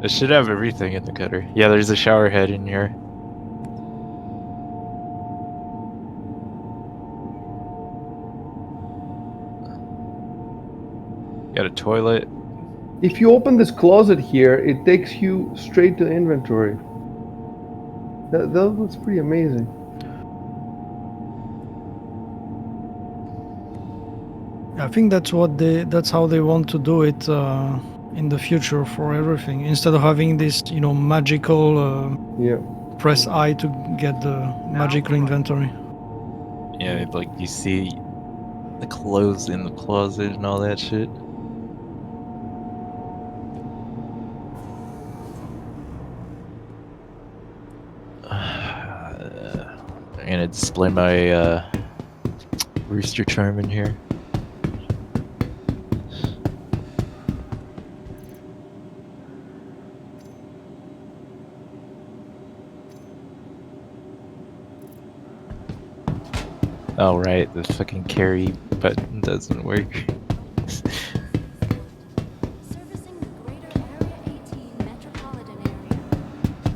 It should have everything in the cutter. Yeah, there's a shower head in here. Got a toilet. If you open this closet here, it takes you straight to inventory. That looks pretty amazing. I think that's how they want to do it in the future for everything. Instead of having this, magical press I to get the magical inventory. Yeah, like you see the clothes in the closet and all that shit. I'm gonna display my rooster charm in here. Oh right, the fucking carry button doesn't work. Servicing the greater Area 18 metropolitan area.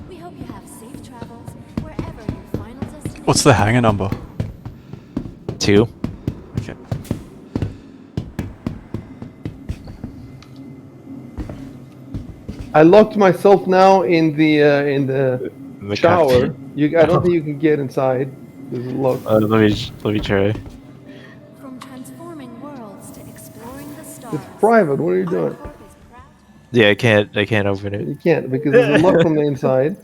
We hope you have safe travels wherever your final destination. What's the hangar number? 2. Okay. I locked myself now in the shower. I don't think you can get inside. There's a lock. Let me try. From transforming worlds to exploring the stars. It's private. What are you doing? Yeah, I can't open it. You can't because there's a lock from the inside.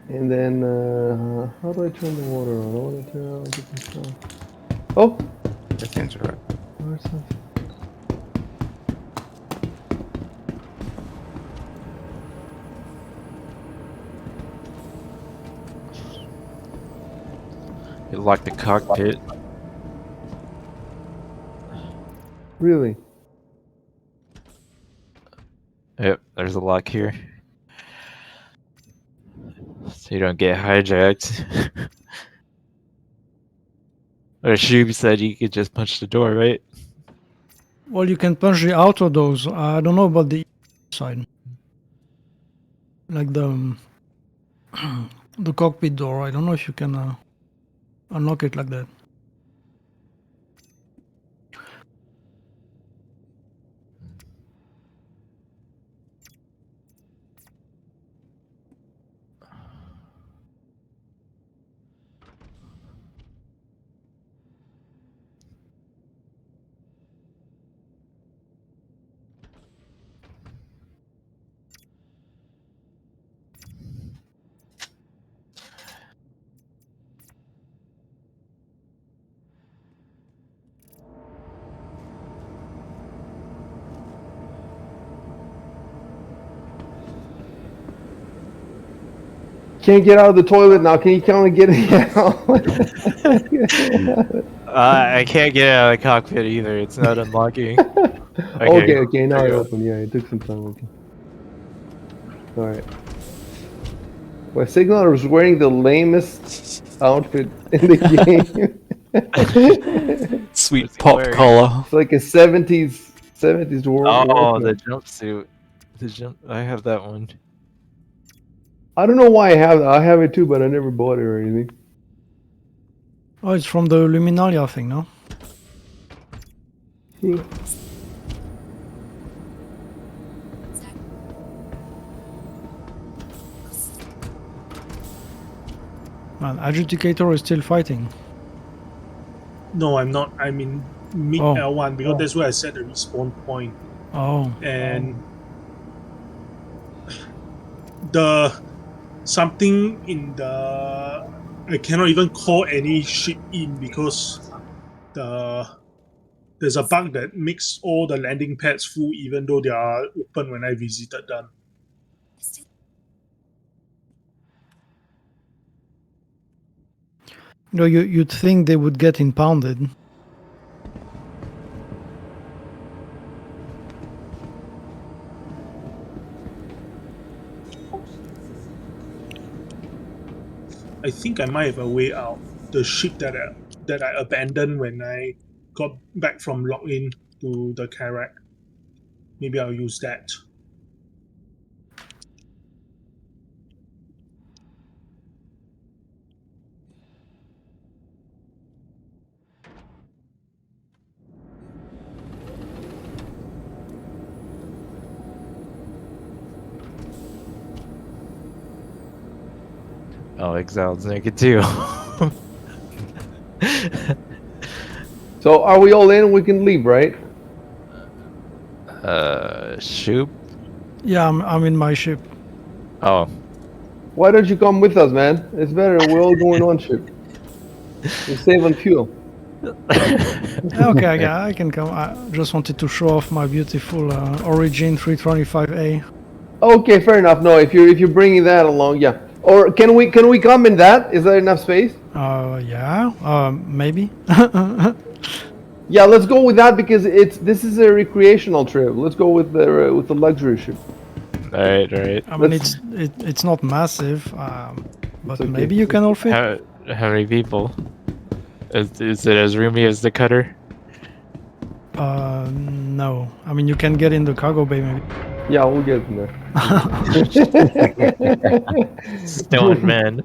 And then how do I turn the water on? I want to turn on. Get this on. Oh. That's interrupt. Where's that? You lock the cockpit. Really? Yep, there's a lock here. So you don't get hijacked. Or Shub said you could just punch the door, right? Well, you can punch the outer doors. I don't know about the side. Like the the cockpit door. I don't know if you can unlock it like that. can't get out of the toilet now. Can you come and get it out? I can't get out of the cockpit either. It's not unlocking. Okay, now there it you go. opened. Yeah, it took some time. Okay. All right. Well, Signal was wearing the lamest outfit in the game. Sweet What's he pop wearing? collar. It's like a 70s Oh, war the film. jumpsuit. I have that one. I don't know why I have that. I have it too, but I never bought it or anything. Oh, it's from the Luminalia thing, no? Man, Adjudicator is still fighting. No, I'm not. I'm in mid Oh. L1 because that's where I set the respawn point. Oh. And the something in the I cannot even call any ship in because there's a bug that makes all the landing pads full even though they are open when I visited them. You know, you'd think they would get impounded. I think I might have a way out. The ship that I abandoned when I got back from login to the Karak. Maybe I'll use that. Oh, Exile's naked too. So are we all in? We can leave, right? Shoop? Yeah, I'm in my ship. Oh. Why don't you come with us, man? It's better. We're all going on ship. We save on fuel. Okay, I can come. I just wanted to show off my beautiful Origin 325A. Okay, fair enough. No, if you're bringing that along, yeah. Or can we come in that? Is there enough space? Yeah, maybe. Yeah, let's go with that because this is a recreational trip. Let's go with the luxury ship. Right. I mean, it's not massive, but okay. Maybe you can all fit. How many people? Is it as roomy as the cutter? No. I mean, you can get in the cargo bay, maybe. Yeah, we'll get in there. Stone man.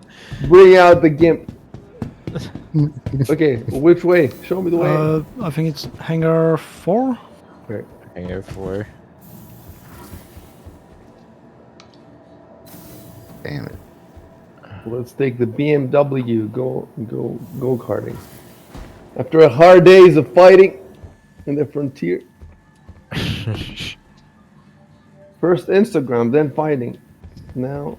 Bring out the gimp. Okay, which way? Show me the way. I think it's hangar 4. Okay. Hangar 4. Damn it. Let's take the BMW. Go karting. After a hard days of fighting in the frontier. First Instagram, then fighting. Now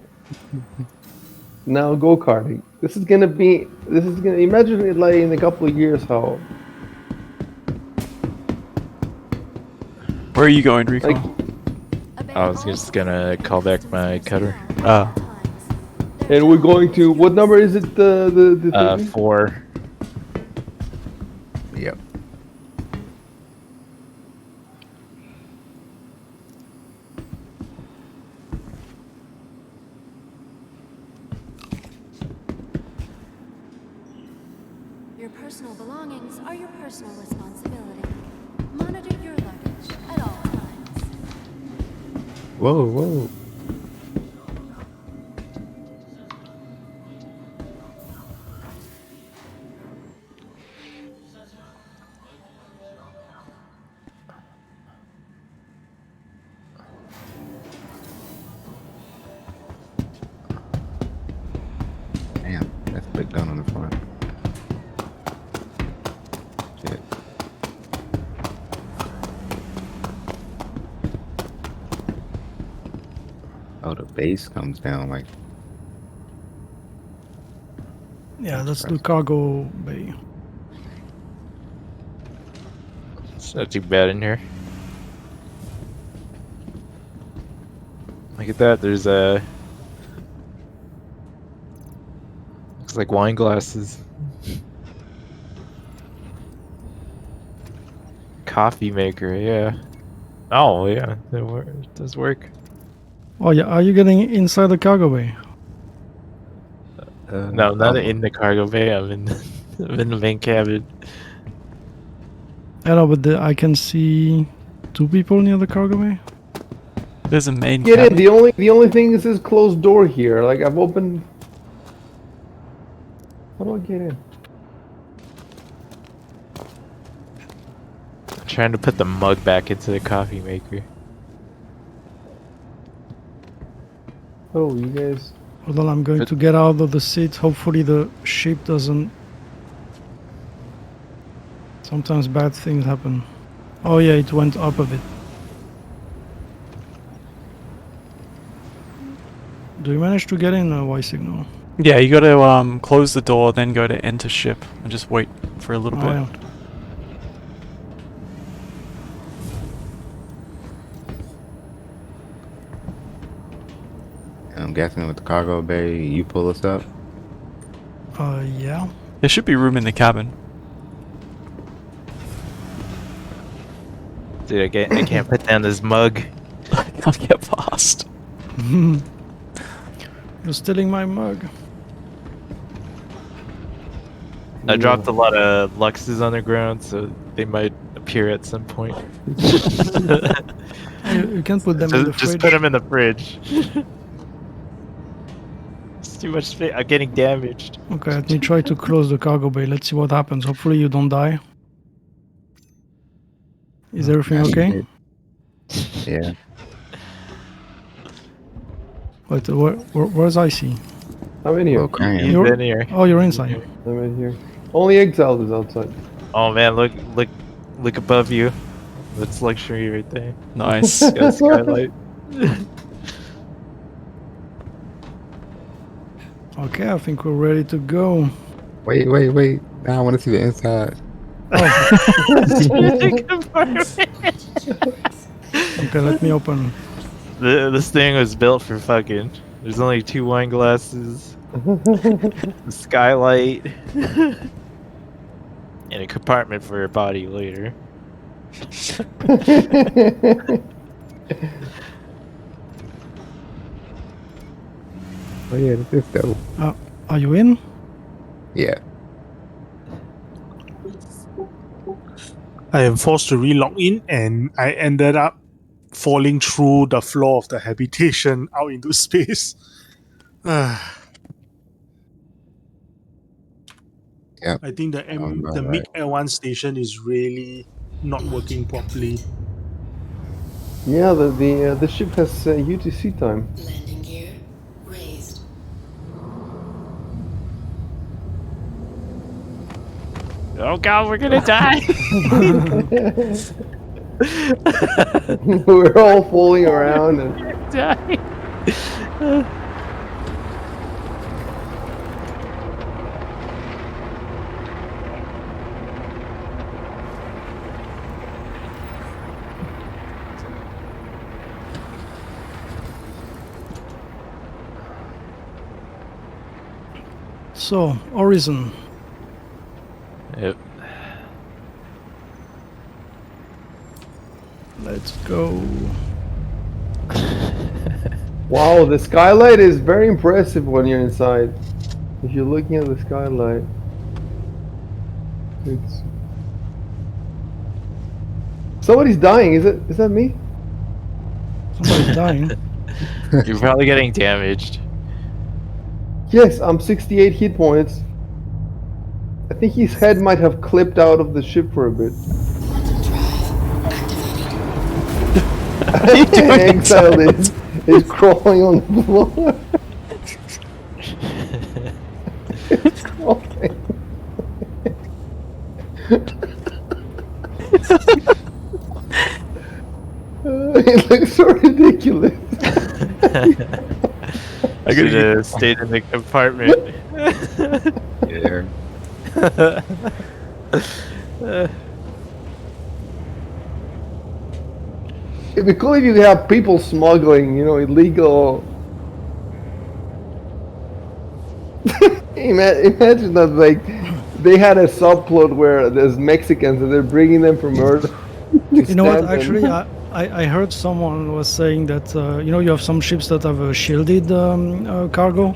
go karting. This is gonna imagine it like in a couple of years how. Where are you going, Rico? I was just gonna call back my cutter. And we're going to what number is it? The 4. Yep. Your personal belongings are your personal responsibility. Monitor your luggage at all times. Whoa. Damn, that's a big gun on the front. Shit. Oh, the base comes down like. Yeah, that's the cargo bay. It's not too bad in here. Look at that, there's a Looks like wine glasses. Coffee maker, yeah. Oh, yeah, it does work. Oh yeah, are you getting inside the cargo bay? No, not in the cargo bay. I'm in, I'm in the main cabin. I know, but I can see 2 people near the cargo bay. There's a main Get in. cabin. The only thing is this closed door here. Like I've opened. How do I get in? I'm trying to put the mug back into the coffee maker. Oh, you guys. Hold on, I'm going to get out of the seat. Hopefully the ship doesn't... Sometimes bad things happen. Oh yeah, it went up a bit. Do you manage to get in a ysignal? Yeah, you gotta close the door, then go to enter ship, and just wait for a little bit. Yeah. I'm guessing with the cargo bay, you pull us up. Yeah. There should be room in the cabin. Dude, I can't put down this mug. I can't get past. You're stealing my mug. I dropped a lot of Luxes on the ground, so they might appear at some point. You can put them in the fridge. Just put them in the fridge. It's too much space. I'm getting damaged. Okay, let me try to close the cargo bay. Let's see what happens. Hopefully you don't die. Is everything okay? Yeah. Wait, where's Icy? I'm in here. Okay. He's in here. Oh, you're inside. I'm in here. Only Exiled is outside. Oh man, look above you. That's luxury right there. Nice. Got a skylight. Okay, I think we're ready to go. Wait. Now I want to see the inside. Okay, let me open. This thing was built for fucking. There's only 2 wine glasses, a skylight, and a compartment for your body later. Oh yeah, this is dope. Are you in? Yeah. I am forced to re-log in, and I ended up falling through the floor of the habitation out into space. Yep. I think the right. MiG L1 station is really not working properly. Yeah, the ship has UTC time. Landing gear raised. Oh god, we're gonna die! We're all falling around and Die! So, Horizon. Yep. Let's go. wow, the skylight is very impressive when you're inside. If you're looking at the skylight, it's somebody's dying. Is that me? Somebody's dying. You're probably getting damaged. Yes, I'm 68 hit points. I think his head might have clipped out of the ship for a bit. Exiled is crawling on the floor. It's crawling. It looks so ridiculous. I should have stayed in the compartment. Yeah. It'd be cool if you have people smuggling, illegal Imagine that, like, they had a subplot where there's Mexicans and they're bringing them from Earth. You know what? Actually, I heard someone was saying that you have some ships that have a shielded cargo,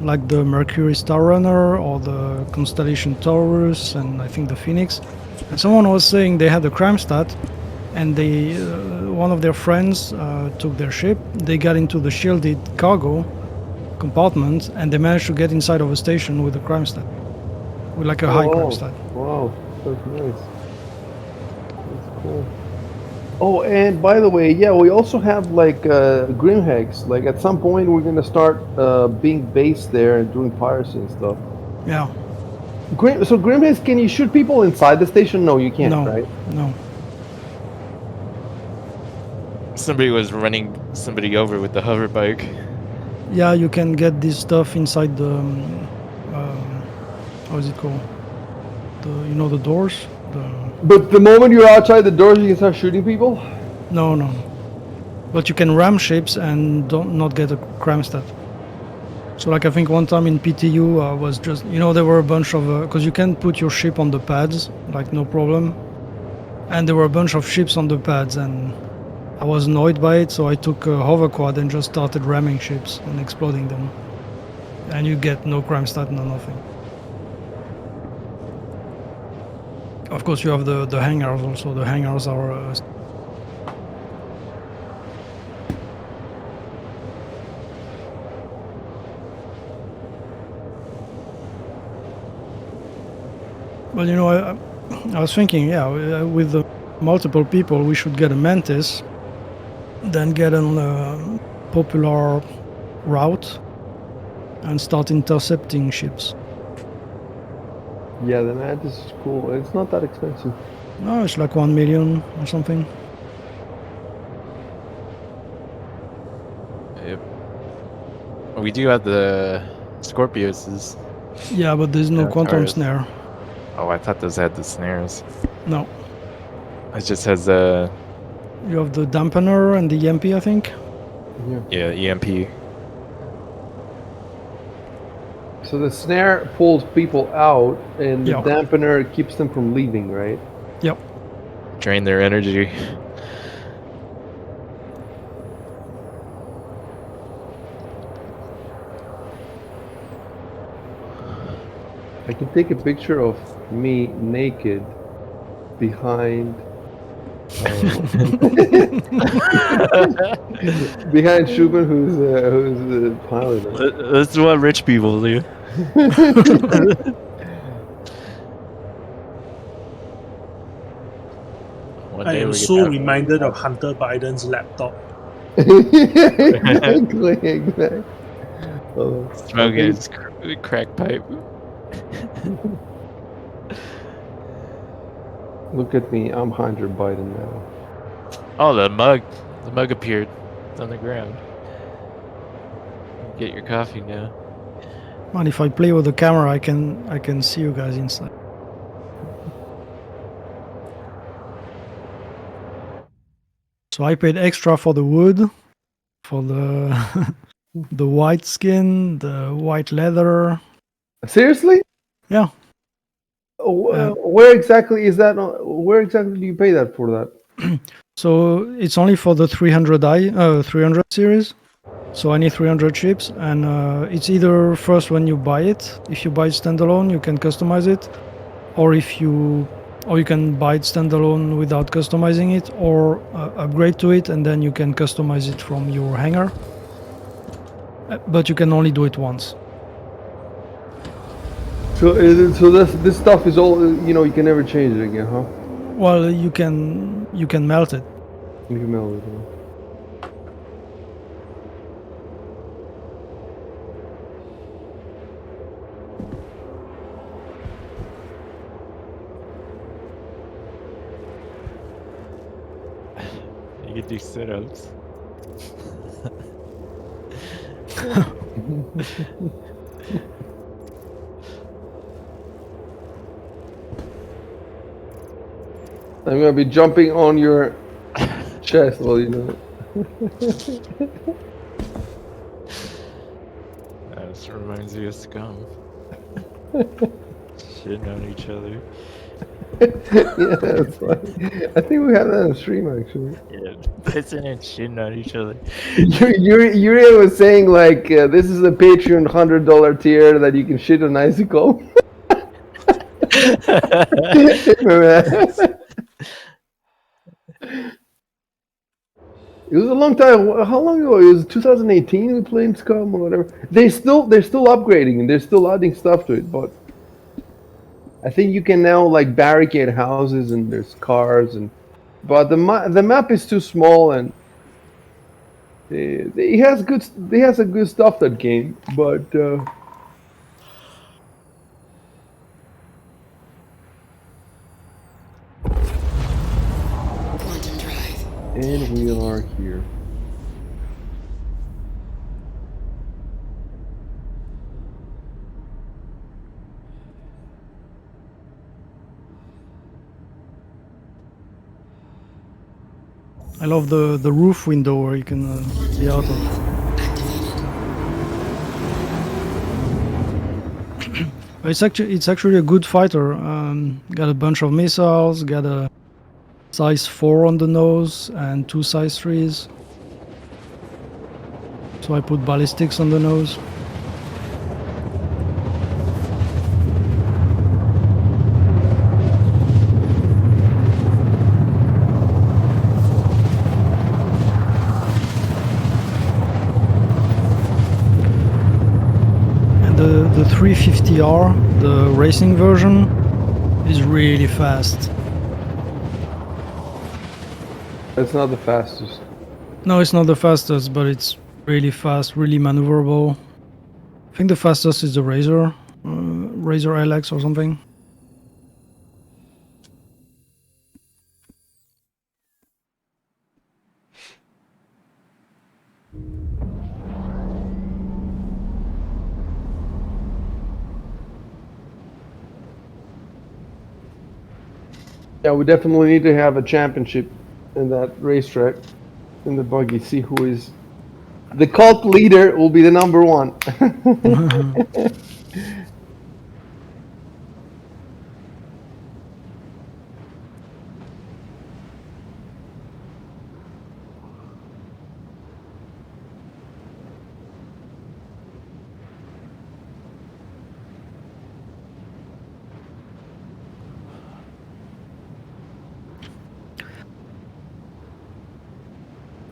like the Mercury Star Runner or the Constellation Taurus, and I think the Phoenix. And someone was saying they had a crime stat, and they one of their friends took their ship. They got into the shielded cargo compartment, and they managed to get inside of a station with a crime stat, with like a high crime stat. Wow, that's nice. That's cool. Oh, and by the way, yeah, we also have like Grimhex. Like at some point, we're gonna start being based there and doing piracy and stuff. Yeah. So Grimhex, can you shoot people inside the station? No, you can't, No. right? No. Somebody was running somebody over with the hover bike. Yeah, you can get this stuff inside the how is it called? The doors. But the moment you're outside the doors, you can start shooting people. No. But you can ram ships and not get a crime stat. So like I think one time in PTU was just there were a bunch of because you can put your ship on the pads like no problem, and there were a bunch of ships on the pads and I was annoyed by it, so I took a hover quad and just started ramming ships and exploding them, and you get no crime stat, no nothing. Of course, you have the hangars also. The hangars are. But I was thinking, with the multiple people, we should get a Mantis, then get a popular route, and start intercepting ships. Yeah, the Mantis is cool. It's not that expensive. No, it's like 1 million or something. Yep. We do have the Scorpiuses. Yeah, but there's no quantum Taurus. snare. Oh, I thought those had the snares. No. It just has the. You have the dampener and the EMP, I think. Yeah, EMP. So the snare pulls people out, and the Yeah. dampener keeps them from leaving, right? Yep. Drain their energy. I can take a picture of me naked behind behind Schumann, who's the pilot. That's what rich people do. One I day am we get so that. reminded of Hunter Biden's laptop. Exactly. Oh, Smoking his crack pipe. Look at me, I'm Hunter Biden now. Oh, the mug appeared on the ground. Get your coffee now. Man, if I play with the camera, I can see you guys inside. So I paid extra for the wood, for the the white skin, the white leather. Seriously? Yeah. Where exactly is that? Where exactly do you pay that for that? So it's only for the 300 series. So I need 300 chips, and it's either first when you buy it. If you buy it standalone, you can customize it, or you can buy it standalone without customizing it, or upgrade to it, and then you can customize it from your hangar. But you can only do it once. So this stuff is all you can never change it again, huh? Well, you can melt it. You can melt it. Huh? You can do sit-ups. I'm gonna be jumping on your chest while you do it. That just reminds me of scum. Shitting on each other. Yeah, that's funny. I think we have that on stream actually. Yeah, pissing and shitting on each other. Yuri was saying like this is a Patreon $100 tier that you can shit on icicle. It was a long time. How long ago? It was 2018. We played Scum or whatever. They're still upgrading and they're still adding stuff to it. But I think you can now like barricade houses and there's cars and. But the map is too small and it has a good stuff that game. But and we are here. I love the roof window where you can be out of. It's actually a good fighter. Got a bunch of missiles. Got a size 4 on the nose and 2 size 3s. So I put ballistics on the nose. The 350R, the racing version, is really fast. It's not the fastest. No, it's not the fastest, but it's really fast, really maneuverable. I think the fastest is the Razor, Razor LX or something. Yeah, we definitely need to have a championship in that racetrack in the buggy. See who is the cult leader will be the number one.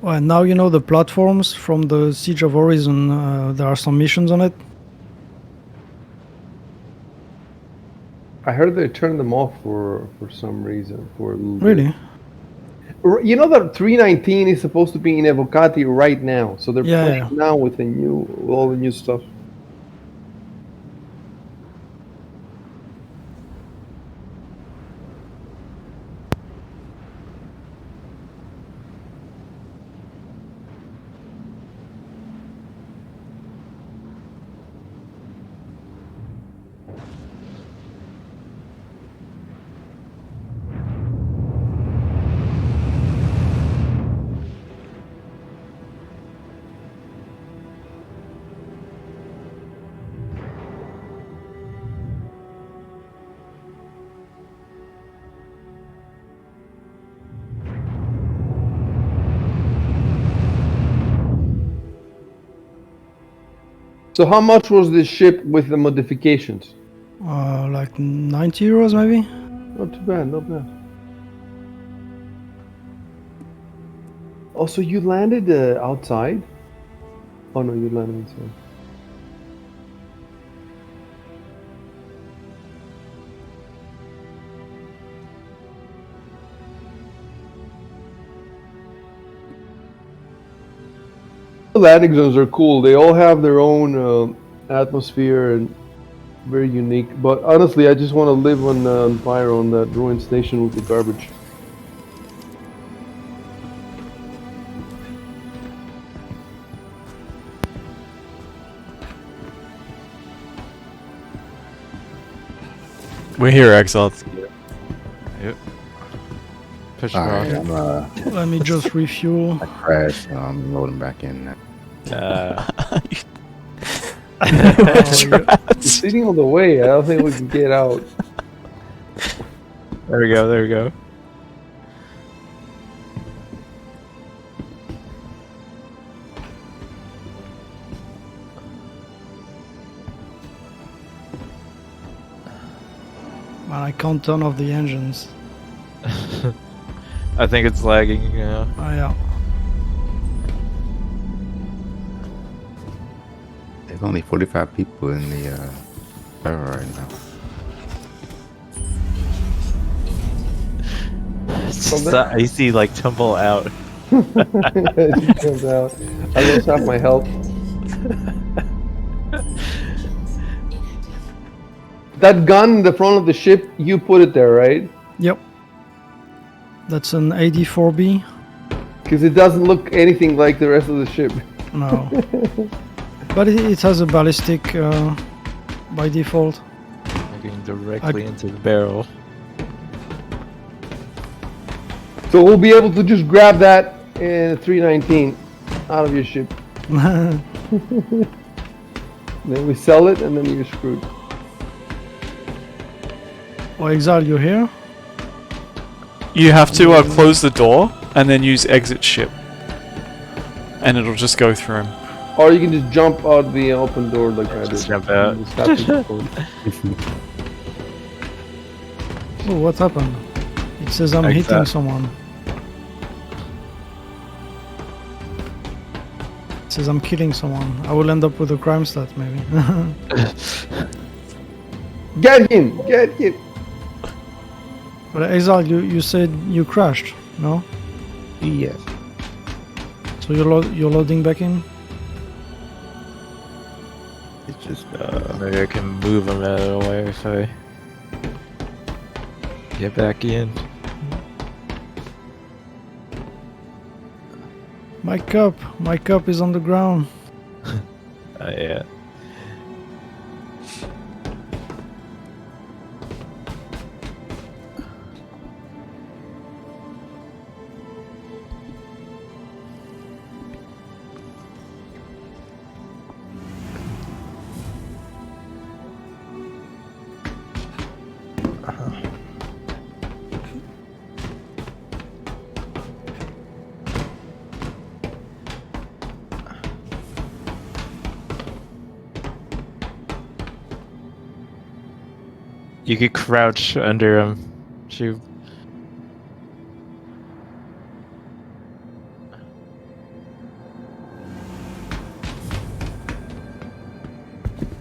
Well, now you know the platforms from the Siege of Horizon. There are some missions on it. I heard they turned them off for some reason for a little Really? bit. You know that 319 is supposed to be in Evocati right now, so they're playing now with all the new stuff. So how much was this ship with the modifications? Like 90 euros maybe? Not too bad, not bad. Oh, so you landed outside? Oh no, you landed inside. The landing zones are cool. They all have their own atmosphere and very unique. But honestly, I just want to live on Pyro on that ruined station with the garbage. We're here, Exiles. Yep. Push Alright, rock. Let me just refuel. I crashed. I'm loading back in. It's sitting on the way. I don't think we can get out. There we go. There we go. Man, I can't turn off the engines. I think it's lagging. Yeah. Oh yeah. There's only 45 people in the server right now. It's just the icy like tumble out. She comes out. I lost half my health. That gun in the front of the ship, you put it there, right? Yep. That's an AD4B. Because it doesn't look anything like the rest of the ship. No. But it has a ballistic by default. Looking directly into the barrel. So we'll be able to just grab that in 319 out of your ship. Then we sell it and then you're screwed. Oh, Exile, you're here? You have to close the door and then use exit ship. And it'll just go through him. Or you can just jump out the open door like I did. Just jump out. Just have to go. Oh, what happened? It says I'm hitting someone. It says I'm killing someone. I will end up with a crime stat, maybe. Get him! Get him! But Exile, you said you crashed, no? Yes. So you're loading back in? It's just Maybe I can move him out of the way if I get back in. My cup is on the ground. Yeah. You could crouch under him. Shoot.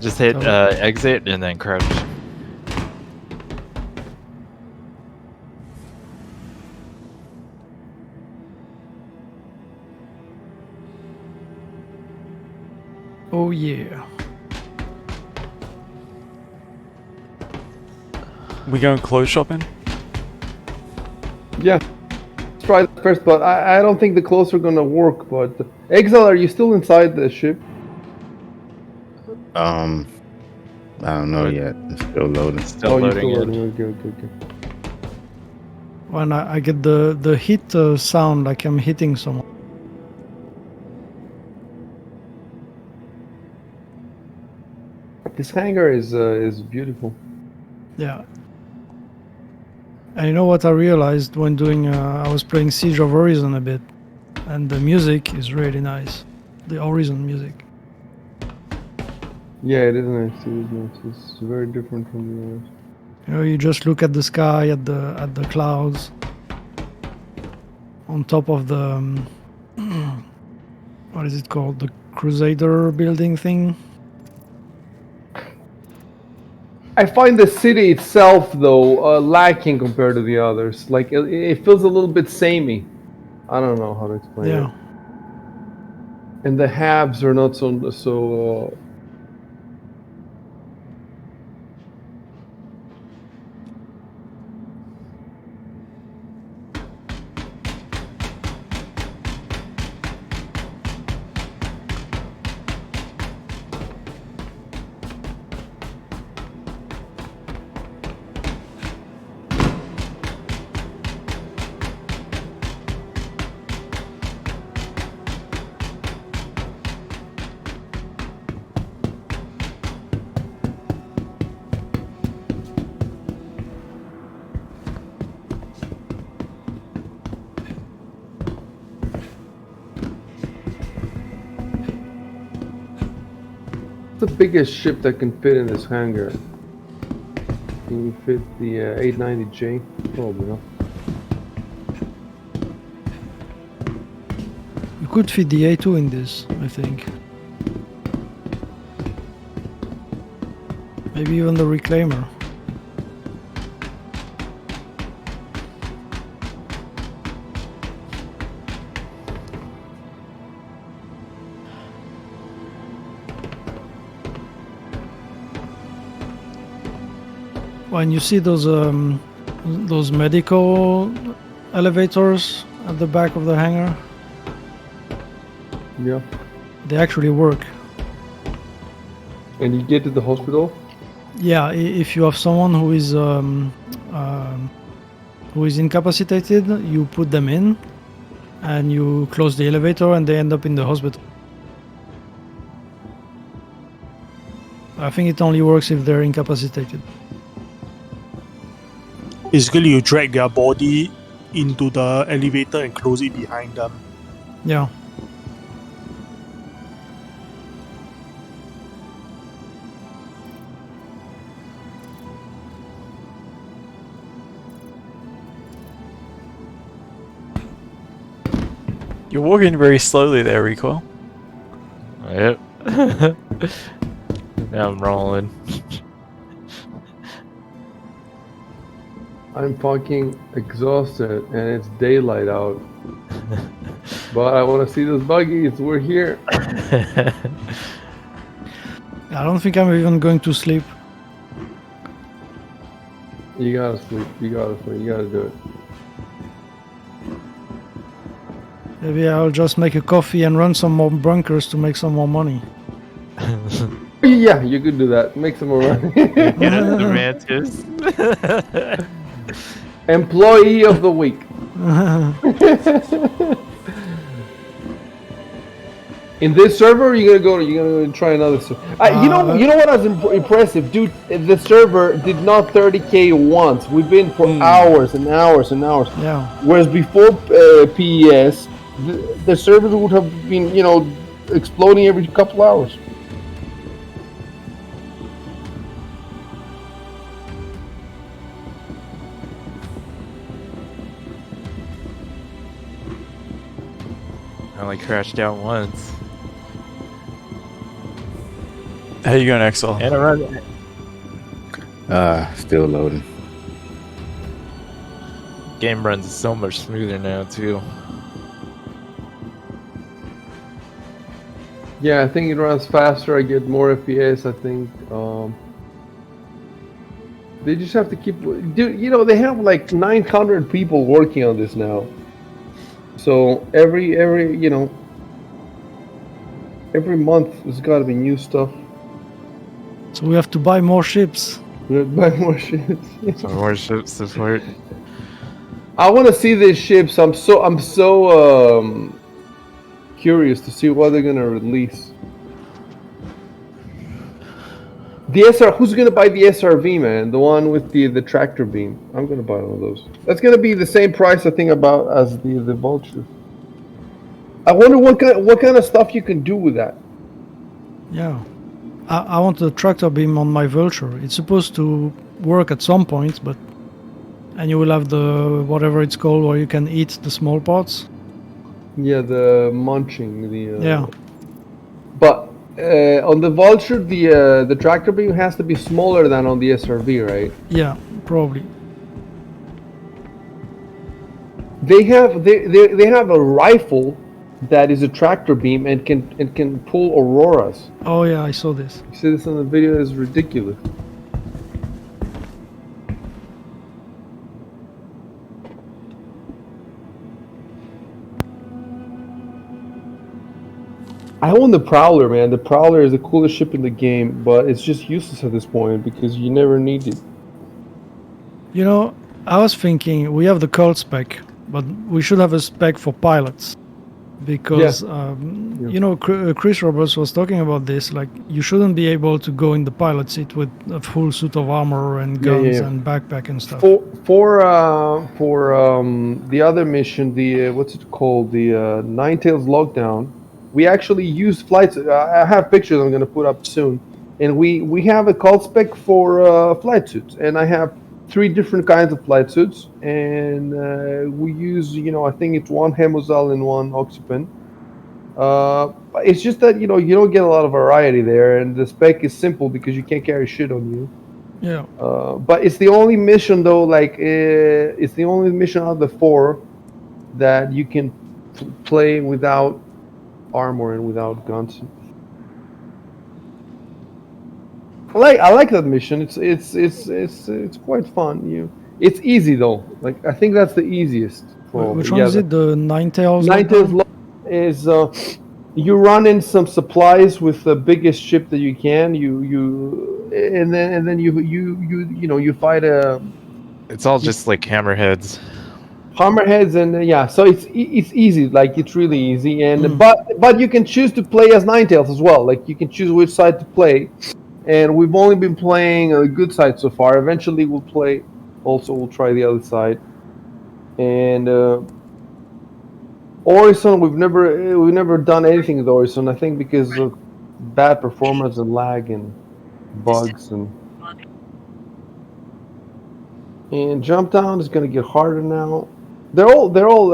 Just hit exit and then crouch. Oh yeah. We going clothes shopping? Yeah. Let's try that first, but I don't think the clothes are gonna work, but... Exile, are you still inside the ship? I don't know yet. It's still loading. Still loading you're in. still loading. Okay. When I get the hit sound like I'm hitting someone. This hangar is beautiful. Yeah. And you know what I realized when doing, I was playing Siege of Horizon a bit, and the music is really nice. The Horizon music. Yeah, it is nice. It is nice. It's very different from the others. You know, you just look at the sky, at the clouds, on top of the what is it called? The Crusader building thing. I find the city itself, though, lacking compared to the others. Like, it feels a little bit samey. I don't know how to explain it. And the halves are not so biggest ship that can fit in this hangar? Can you fit the 890J? Probably not. You could fit the A2 in this, I think. Maybe even the reclaimer. When you see those medical elevators at the back of the hangar, Yeah. they actually work. And you get to the hospital? Yeah, if you have someone who is incapacitated, you put them in, and you close the elevator, and they end up in the hospital. I think it only works if they're incapacitated. Basically, you drag their body into the elevator and close it behind them. Yeah. You're walking very slowly there, Recoil. Yep. Now I'm rolling. I'm fucking exhausted and it's daylight out. But I want to see those buggies. We're here. I don't think I'm even going to sleep. You gotta sleep. You gotta sleep. You gotta do it. Maybe I'll just make a coffee and run some more bunkers to make some more money. Yeah, you could do that. Make some more money. Get it, the mantis. Employee of the week. In this server, you're gonna try another server. You know what was impressive, dude? The server did not 30k once. We've been for hours and hours and hours. Yeah. Whereas before PES, the servers would have been, exploding every couple hours. I only crashed out once. How you going, Exel? And I run. Still loading. Game runs so much smoother now too. Yeah, I think it runs faster. I get more FPS. I think they just have to keep. Dude, they have like 900 people working on this now. So every month there's got to be new stuff. So we have to buy more ships. We have to buy more ships. Some more ship support. I want to see these ships. I'm so curious to see what they're gonna release. The who's gonna buy the SRV, man? The one with the tractor beam. I'm gonna buy one of those. That's gonna be the same price I think about as the Vulture. I wonder what kind of stuff you can do with that. Yeah. I want the tractor beam on my Vulture. It's supposed to work at some point, and you will have the whatever it's called where you can eat the small parts. Yeah, the munching. Yeah. But on the Vulture, the tractor beam has to be smaller than on the SRV, right? Yeah, probably. They have a rifle that is a tractor beam and can pull auroras. Oh yeah, I saw this. You see this on the video? It's ridiculous. I own the Prowler, man. The Prowler is the coolest ship in the game, but it's just useless at this point because you never need it. I was thinking we have the cult spec, but we should have a spec for pilots. Because, Chris Roberts was talking about this, like, you shouldn't be able to go in the pilot seat with a full suit of armor and guns and backpack and stuff. For the other mission, the what's it called, the Nine Tails Lockdown, we actually used flights. I have pictures I'm going to put up soon. and we have a call spec for flight suits, and I have 3 different kinds of flight suits, and we use, I think it's one Hemozal and one Oxypen. But it's just that you don't get a lot of variety there, and the spec is simple because you can't carry shit on you. Yeah. But it's the only mission though, like it's the only mission out of the 4 that you can play without armor and without guns. I like that mission. It's quite fun. It's easy though. Like I think that's the easiest for all. Which one Yeah, is it? The Nine Tails Nine Tails lockdown? is you run in some supplies with the biggest ship that you can. And then you fight a It's all just like hammerheads. hammerheads, and yeah, so it's easy. Like it's really easy, and but you can choose to play as Ninetales as well. Like you can choose which side to play, and we've only been playing a good side so far. Eventually, we'll try the other side, and Orison, we've never done anything with Orison. I think because of bad performance and lag and bugs and jump down is gonna get harder now. They're all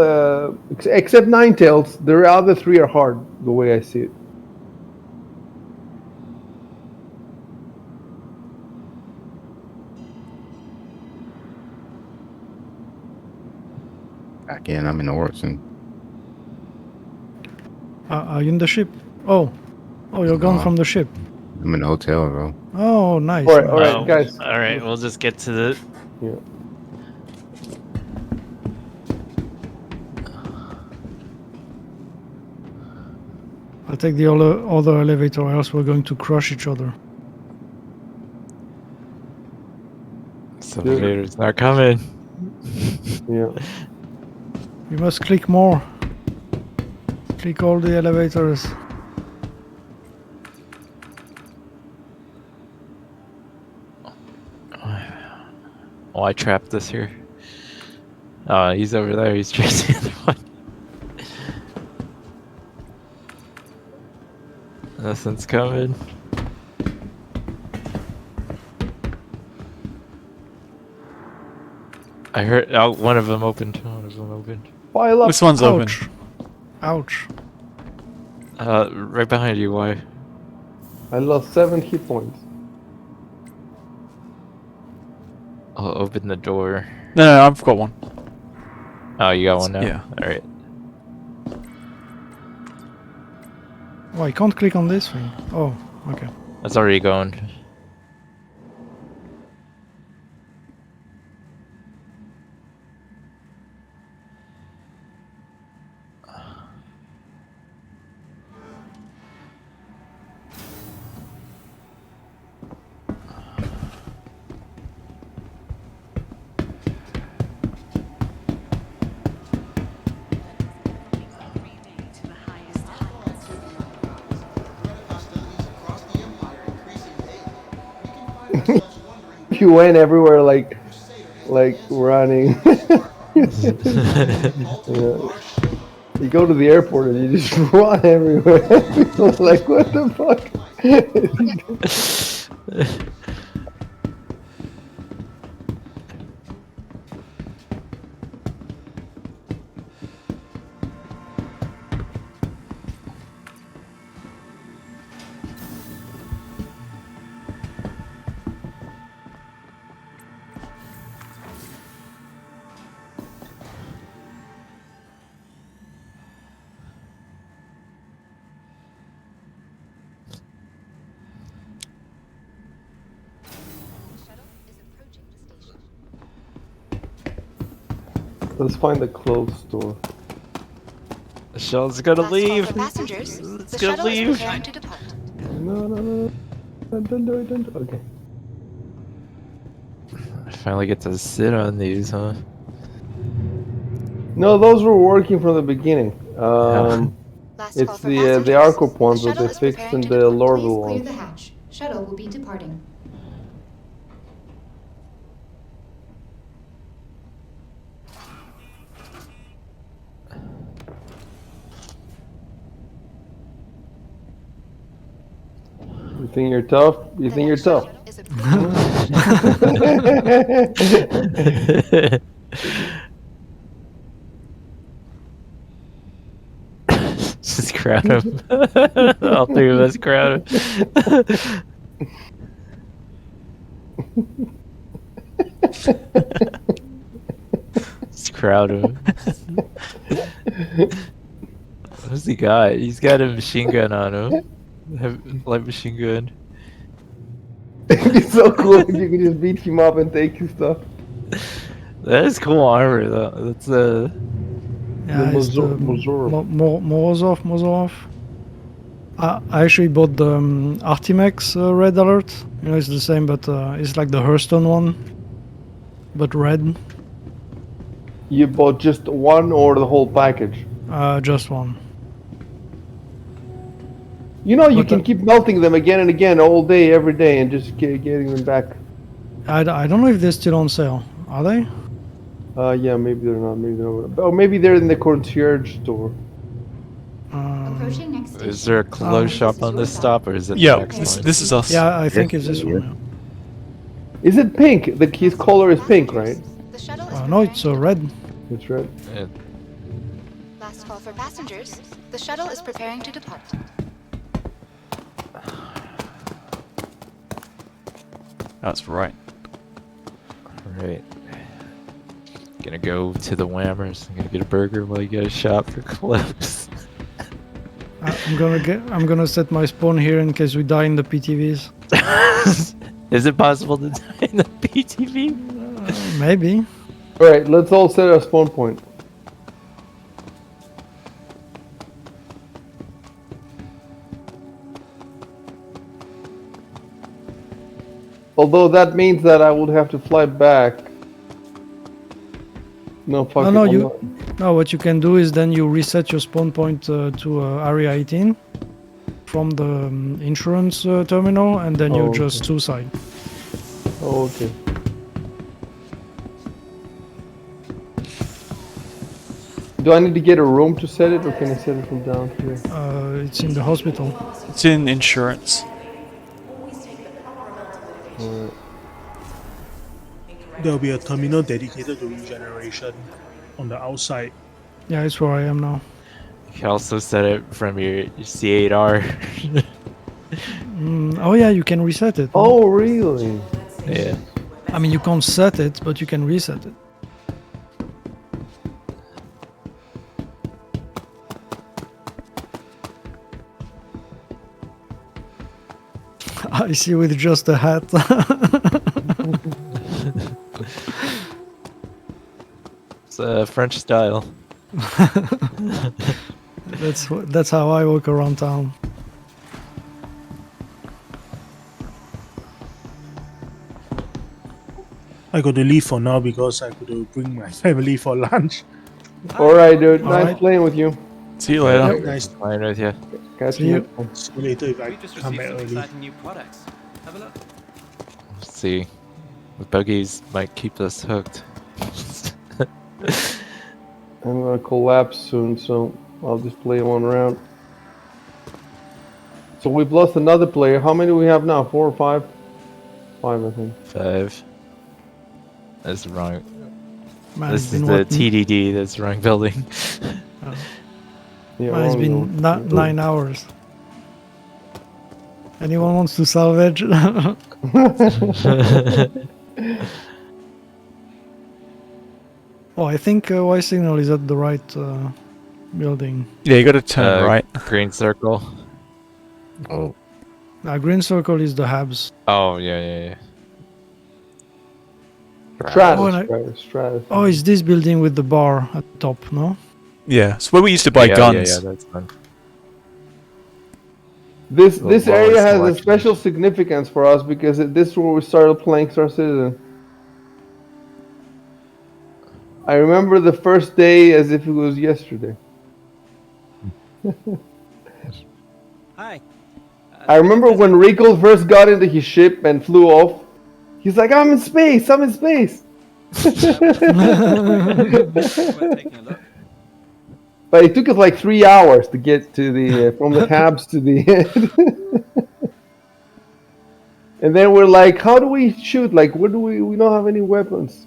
except Ninetales. The other 3 are hard the way I see it. Again, I'm in Orson. Are you in the ship? Oh, you're gone No. from the ship. I'm in the hotel, bro. Oh, nice. All right, guys. All right, we'll just get to the. Yeah. I'll take the other elevator, or else we're going to crush each other. This elevator's not coming. Yeah. You must click more. Click all the elevators. Oh, I trapped this here. Oh, he's over there. He's chasing the other one. Nothing's coming. I heard one of them opened. One of them opened. Pile up. This one's open. Ouch. Right behind you. Why? I lost 7 hit points. I'll open the door. No, I've got one. Oh, you got one now? Yeah. Alright. Oh, I can't click on this thing. Oh, okay. That's already going. You went everywhere like running. Yeah. You go to the airport and you just run everywhere. People are like, what the fuck? Let's find the clothes store. The shuttle's gonna leave. For passengers, It's the gonna shuttle is leave. preparing to depart. No. Don't do it. Okay. I finally get to sit on these, huh? No, those were working from the beginning. Last call It's for the passengers. Arcop ones The that they shuttle is fixed preparing and to the depart. Lorville Please clear ones. the hatch. Shuttle will be departing. think you're tough? You think you're tough? Just crowd him. All three of us crowd him. Just crowd him. What's he got? He's got a machine gun on him. Light machine gun. It'd be so cool if you could just beat him up and take his stuff. That is cool armor though. That's Yeah, it's the Morozov. I actually bought the Artimex Red Alert. You know, it's the same, but it's like the Hearthstone one, but red. You bought just one or the whole package? Just one. You know, you can keep melting them again and again all day, every day, and just getting them back. I don't know if they're still on sale. Are they? Yeah, maybe they're not. Maybe they're not. Oh, maybe they're in the concierge store. Approaching next station. Is there a clothes shop on this stop, or is it? Yeah, the next one? this is us. Yeah, I think it's this one. Is it pink? His color is pink, right? The shuttle is No, it's red. It's red. Yeah. Last call for passengers. The shuttle is preparing to depart. That's right. Right. Gonna go to the Whammers. I'm gonna get a burger while you guys shop for clothes. I'm gonna set my spawn here in case we die in the PTVs. Is it possible to die in the PTV? Maybe. Alright, let's all set our spawn point. Although that means that I would have to fly back. No, fuck it, I'm not. No, what you can do is then you reset your spawn point to Area 18 from the insurance terminal, and then you just suicide. Oh, okay. Do I need to get a room to set it, or can I set it from down here? It's in the hospital. It's in insurance. There will be a terminal dedicated to regeneration on the outside. Yeah, it's where I am now. You can also set it from your C8R. Oh yeah, you can reset it. Oh really? Yeah. I mean, you can't set it, but you can reset it. I see with just a hat. It's French style. That's how I walk around town. I got to leave for now because I got to bring my family for lunch. Alright, dude. Nice playing with you. See you later. Yep. Nice playing with you. Catch you. See you later if I come back early. New products. Have a look. Let's see. The buggies might keep us hooked. I'm gonna collapse soon, so I'll just play one round. So we've lost another player. How many do we have now? 4 or 5? 5, I think. 5. That's the wrong. Man, This is the TDD. That's the wrong building. Yeah, It's been 9 hours. Anyone wants to salvage? Oh, I think ysignal is at the right building. Yeah, you gotta turn right. Green circle. Oh. Green circle is the Habs. Oh, yeah. Stratus. Oh, it's this building with the bar at the top, no? Yeah, it's where we used to buy guns. Yeah, that's fun. This area has a special significance for us because this is where we started playing Star Citizen. I remember the first day as if it was yesterday. Hi. I remember when Rico first got into his ship and flew off. He's like, I'm in space! I'm in space! But it took us like 3 hours to get to the from the Habs to the And then we're like, how do we shoot? Like, what do we don't have any weapons.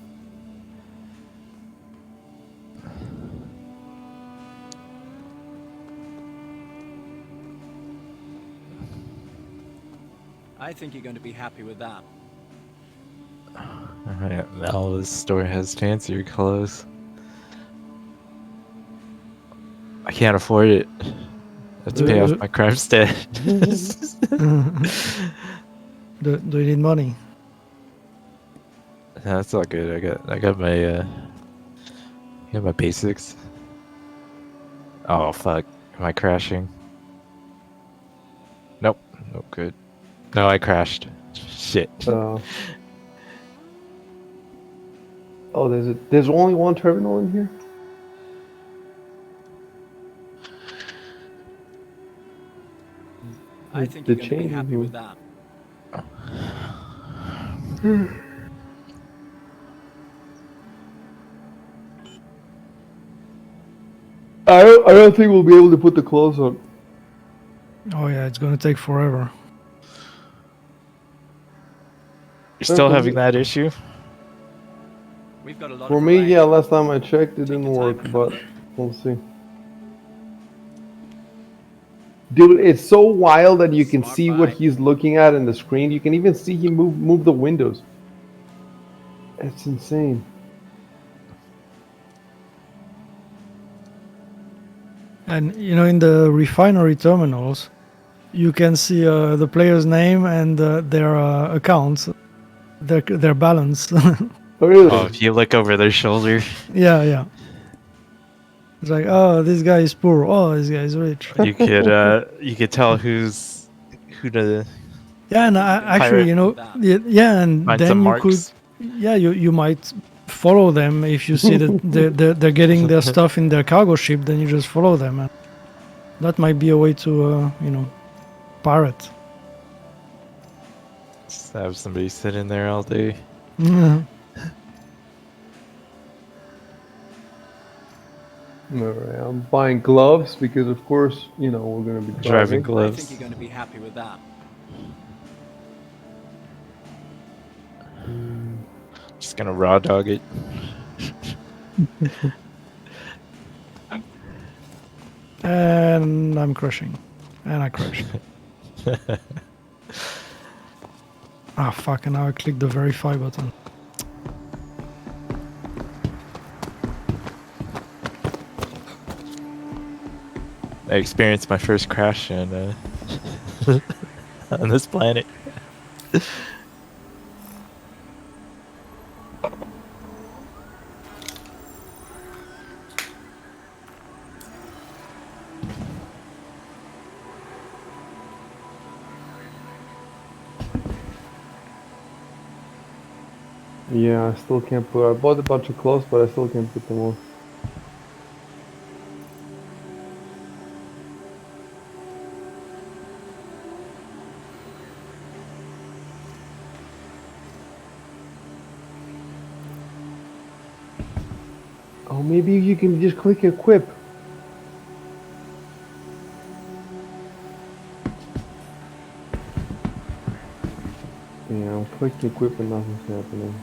I think you're going to be happy with that. Alright, now this store has fancier clothes. I can't afford it. I have to pay off my crimes debt. Do you need money? No, that's all good. I got my basics. Oh fuck. Am I crashing? Nope. Nope, good. No, I crashed. Shit. Oh, there's only one terminal in here? I think The you're going to be chain happy room. with that. I don't think we'll be able to put the clothes on. Oh yeah, it's gonna take forever. You're still having that issue? We've got a lot For of me, variety. yeah, last time I checked, it didn't work, but we'll see. Dude, it's so wild that you can see what he's looking at in the screen. You can even see him move the windows. It's insane. And you know, in the refinery terminals, you can see the player's name and their accounts, their balance. Oh, really? Oh, if you look over their shoulder. Yeah. It's like, oh, this guy is poor. Oh, this guy is rich. You could tell who to. Yeah, and actually, you know, yeah, and Find then some you could, marks. yeah, you might follow them if you see that they're getting their stuff in their cargo ship. Then you just follow them, and that might be a way to, you know, pirate. Just have somebody sit in there all day. Yeah. Alright, I'm buying gloves because, of course, you know, we're going to be driving. I think you're going to be happy with that. Just gonna raw dog it. And I'm crashing. And I crashed. Ah, fuck, and now I clicked the verify button. I experienced my first crash on this planet. Yeah, I still can't put. I bought a bunch of clothes, but I still can't put them on. Oh, maybe you can just click equip. Yeah, I'm clicking equip and nothing's happening.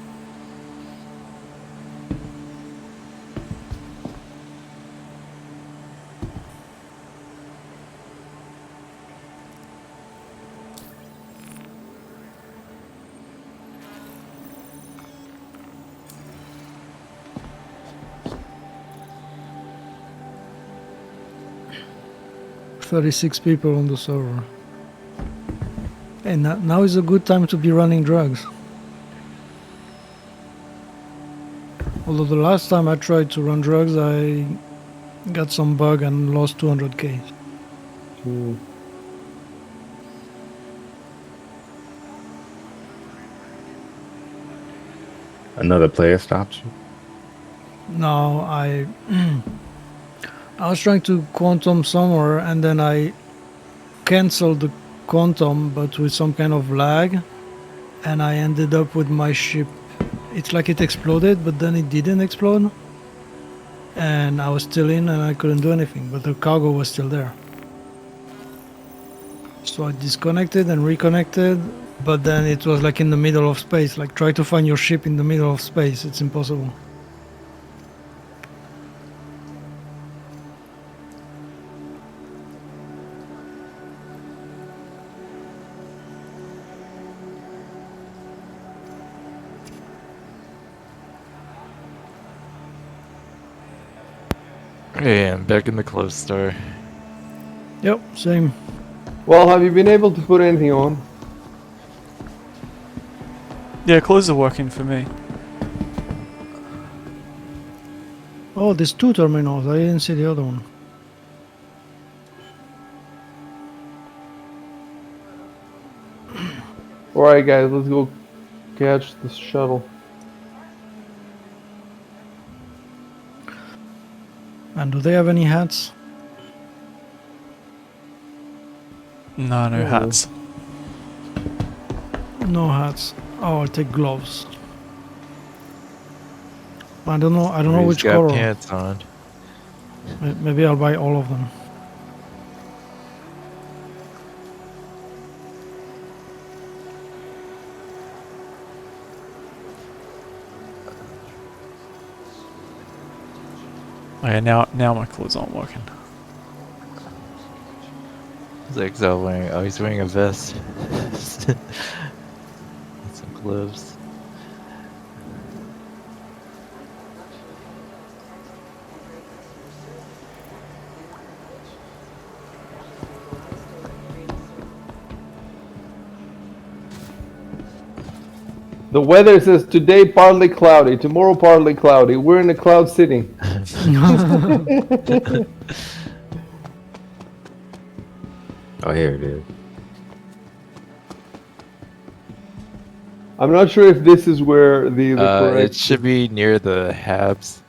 "36 people on the server. And now is a good time to be running drugs. Although the last time I tried to run drugs, I got some bug and lost 200k. Another player stopped you? No, I was trying to quantum somewhere and then I canceled the quantum but with some kind of lag, and I ended up with my ship. It's like it exploded, but then it didn't explode. And I was still in and I couldn't do anything, but the cargo was still there. So I disconnected and reconnected, But then it was like in the middle of space. Like try to find your ship in the middle of space. It's impossible. Hey, I'm back in the close store. Yep, same. Well, have you been able to put anything on? Yeah, clothes are working for me. Oh, there's 2 terminals. I didn't see the other one. Alright guys, let's go catch the shuttle. And do they have any hats? No, no hats. No hats. Oh, I'll take gloves. I don't know He's which got color. pants on. Maybe I'll buy all of them. Okay, now my clothes aren't working. Is Exile wearing? Oh, he's wearing a vest. And some gloves. The weather says today partly cloudy, tomorrow partly cloudy. We're in a cloud city. Oh, here it is. I'm not sure if this is where the correct... It should be near the Habs.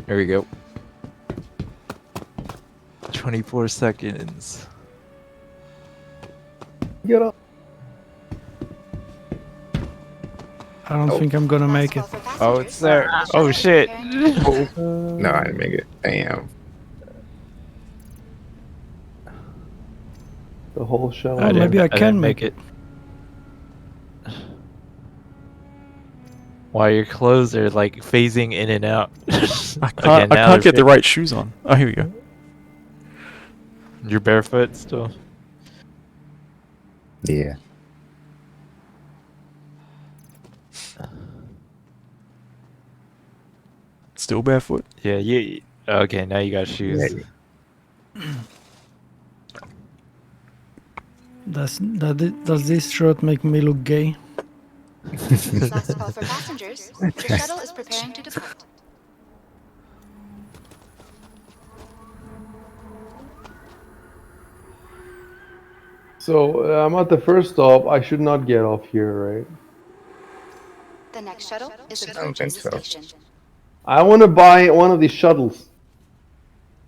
There we go. 24 seconds. Get up. I don't think I'm gonna make it. Oh, it's there. Oh shit. No, I didn't make it. Damn. The whole shuttle. Oh, maybe I can make it. While your clothes are like phasing in and out. I can't get the right shoes on. Oh, here we go. You're barefoot still? Yeah. Still barefoot? Yeah, you. Okay, now you got shoes. Does this shirt make me look gay? Last call for passengers. The shuttle is preparing to depart. So I'm at the first stop. I should not get off here, right? The next shuttle is I don't think approaching the so. station. I want to buy one of these shuttles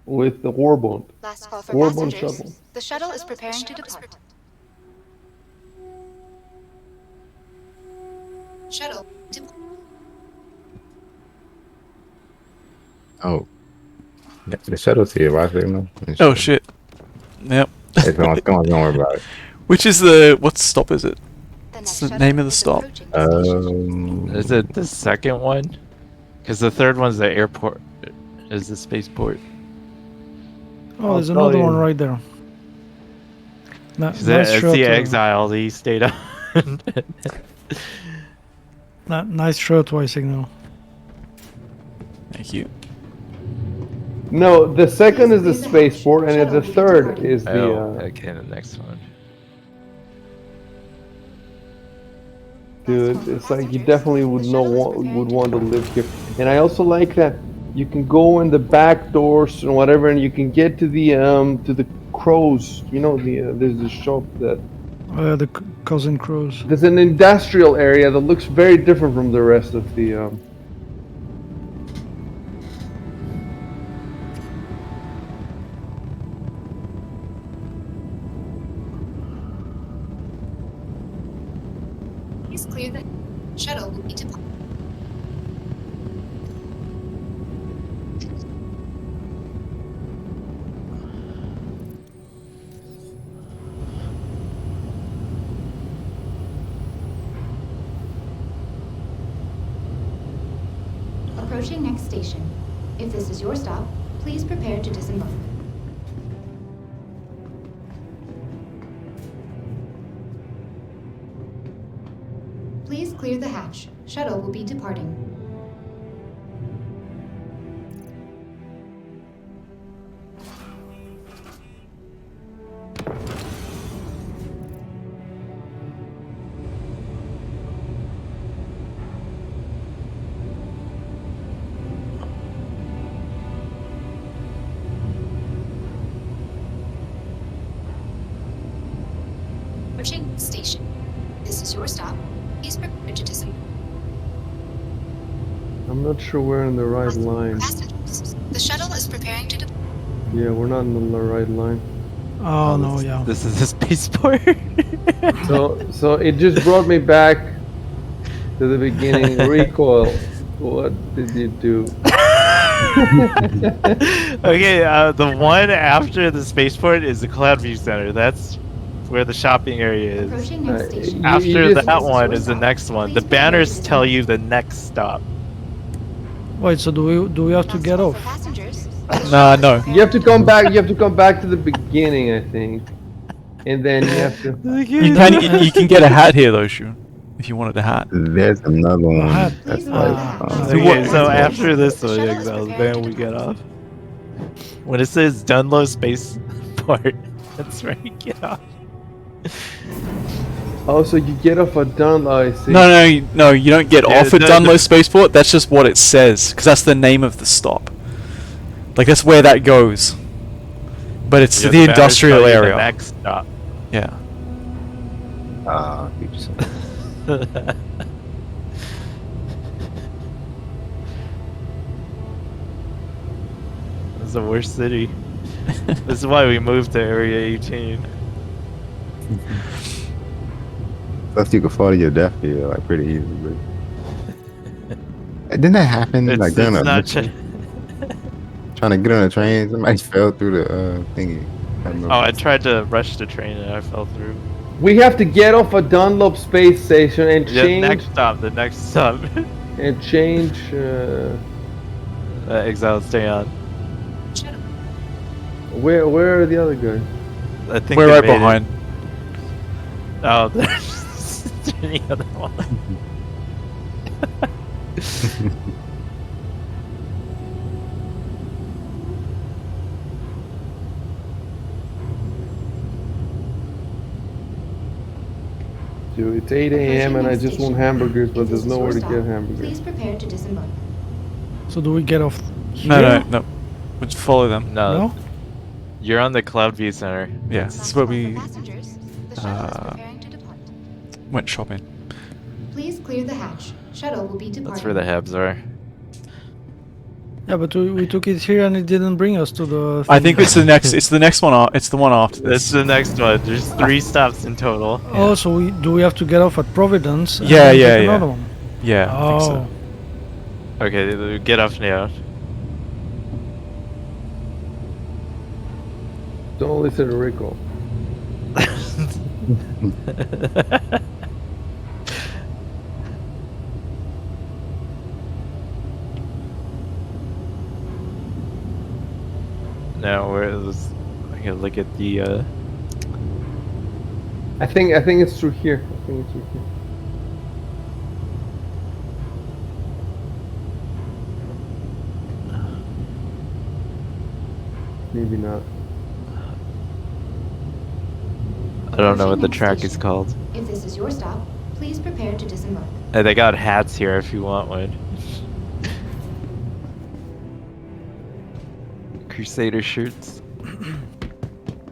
with the warbond. Last call for Warbond passengers. shuttle. The shuttle is preparing to depart. Shuttle. Oh. The shuttle's here. Why signal? Oh shit. Yep. Don't worry about it. Which is what stop is it? What's the name of the stop? Is it the second one? Because the third one's the airport. Is the spaceport. Oh, there's another one right there. That's Nice shirt. the Exile that he stayed on. Nice shirt, ysignal. Thank you. No, the second is the spaceport, and the third is the. Okay, the next one. Dude, it's like you definitely would want to live here, and I also like that you can go in the back doors and whatever, and you can get to the crows. You know, there's a shop that. The cousin crows. There's an industrial area that looks very different from the rest of the. Please clear the shuttle will be departing. Approaching next station. If this is your stop, please prepare to disembark. Please clear the hatch. Shuttle will be departing. Approaching station. This is your stop. Please prepare to disembark. I'm not sure we're in the right line. Passengers, the shuttle is preparing to depart. Yeah, we're not in the right line. Oh no, yeah. This is a spaceport. So it just brought me back to the beginning. Recoil. What did you do? Okay, the one after the spaceport is the Cloudview Center. That's where the shopping area is. Approaching next station. After just- that one is the next one. The banners tell you the next stop. Wait, so do we have to get off? Passengers. Nah, no. You have to come back. You have to come back to the beginning, I think, and then you have to. You can get a hat here though, Shu, if you wanted a hat. There's another one. hat. That's Okay, so after this one, Exiles, then we get off. When it says Dunlow Spaceport, that's where you get off. Oh, so you get off a Dun. I see. No, you don't get Yeah, off at no, Dunlow Spaceport. That's just what it says, because that's the name of the stop. Like that's where that goes. But it's Yeah, the banners industrial tell you the area. next stop. Yeah. It's the worst city. This is why we moved to Area 18. Plus, you can fall to your death here like pretty easily. Didn't that happen? Like during a mission? Trying to get on a train, somebody fell through the thingy. Oh, I tried to rush the train and I fell through. We have to get off a Dunlop space station and Yeah, change. the next stop. And change. Exile, stay on. Where are the other guys? I think We're they right made it. behind. Oh, there's the other one. Dude, it's 8 a.m. and I just want hamburgers, but there's nowhere to get hamburgers. Please prepare to disembark. So do we get off? No. We'll just follow them. No. You're on the Cloudview Center. Yeah, this is where we Passengers, the shuttle is preparing to depart. went shopping. Please clear the hatch. Shuttle will be departing. That's where the Hebs are. Yeah, but we took it here and it didn't bring us to the. I think it's the next. It's the next one. It's the one after this. This is the next one. There's 3 stops in total. Oh, so we have to get off at Providence? And Yeah, then yeah, take yeah. Another one. Yeah, I think so. Okay, get off now. Don't listen to Rico. Now where is? I gotta look at the. I think it's through here. I think it's through here. Maybe not. I don't know what the track is called. If this is your stop, please prepare to disembark. They got hats here if you want one. Crusader shirts.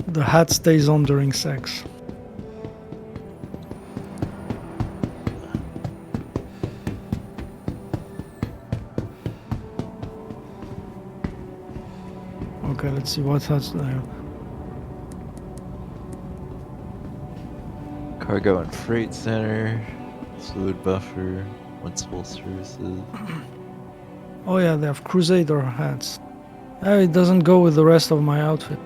The hat stays on during sex. Okay, let's see what hats now. Cargo and Freight Center. Food buffer, principal services. Oh yeah, they have Crusader hats. It doesn't go with the rest of my outfit.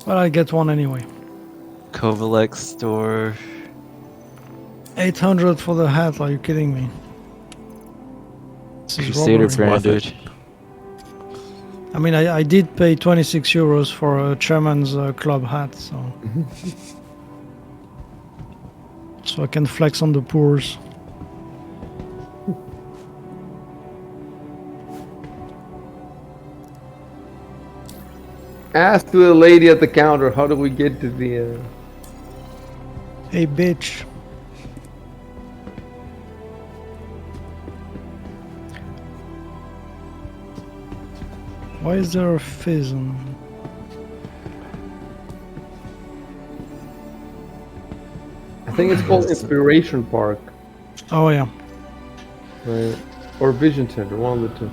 But I get one anyway. Kovalex store. 800 for the hat, are you kidding me? This is Crusader robbery. branded. I mean, I did pay 26 euros for a chairman's club hat, so... so I can flex on the poors. Ask the lady at the counter, how do we get to the... Hey, bitch. Why is there a fizz on? I think it's called Inspiration Park. Oh yeah. Right. Or Vision Center, one of the two.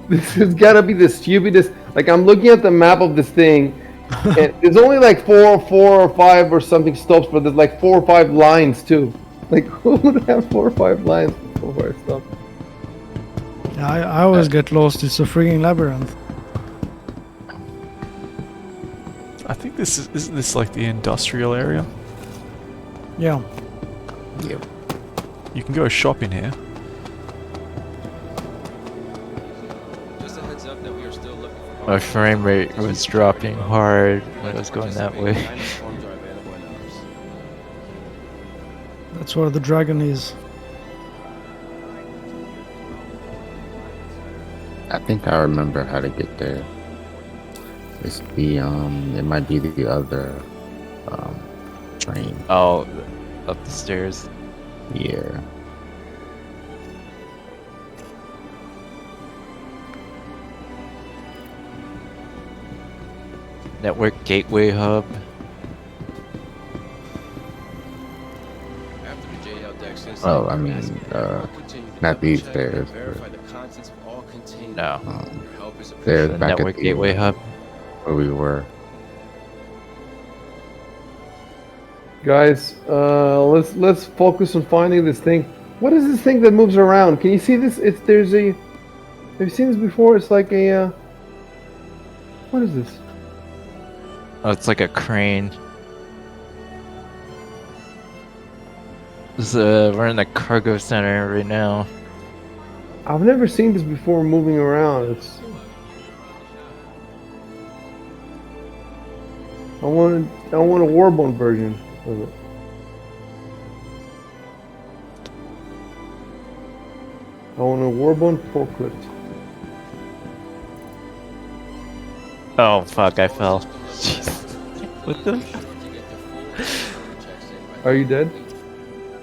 This has gotta be the stupidest. Like, I'm looking at the map of this thing, and there's only like four or five or something stops, but there's like 4 or 5 lines too. Like, who would have 4 or 5 lines before I stop? Yeah, I always get lost. It's a freaking labyrinth. I think isn't this like the industrial area? Yeah. Yep. You can go shop in here. Just a heads up that we are still looking for My frame rate was dropping hard when I was going that way. That's where the dragon is. I think I remember how to get there. It's the it might be the other train. Oh, up the stairs. Yeah. Network gateway hub. Oh, I mean, not these stairs. No. There's The back network at the gateway hub. where we were. Guys, let's focus on finding this thing. What is this thing that moves around? Can you see this? There's a. Have you seen this before? It's like a. What is this? Oh, it's like a crane. We're in the cargo center right now. I've never seen this before moving around. It's. I want a Warbone version of it. I want a Warbone forklift. Oh fuck! I fell. What the? Are you dead?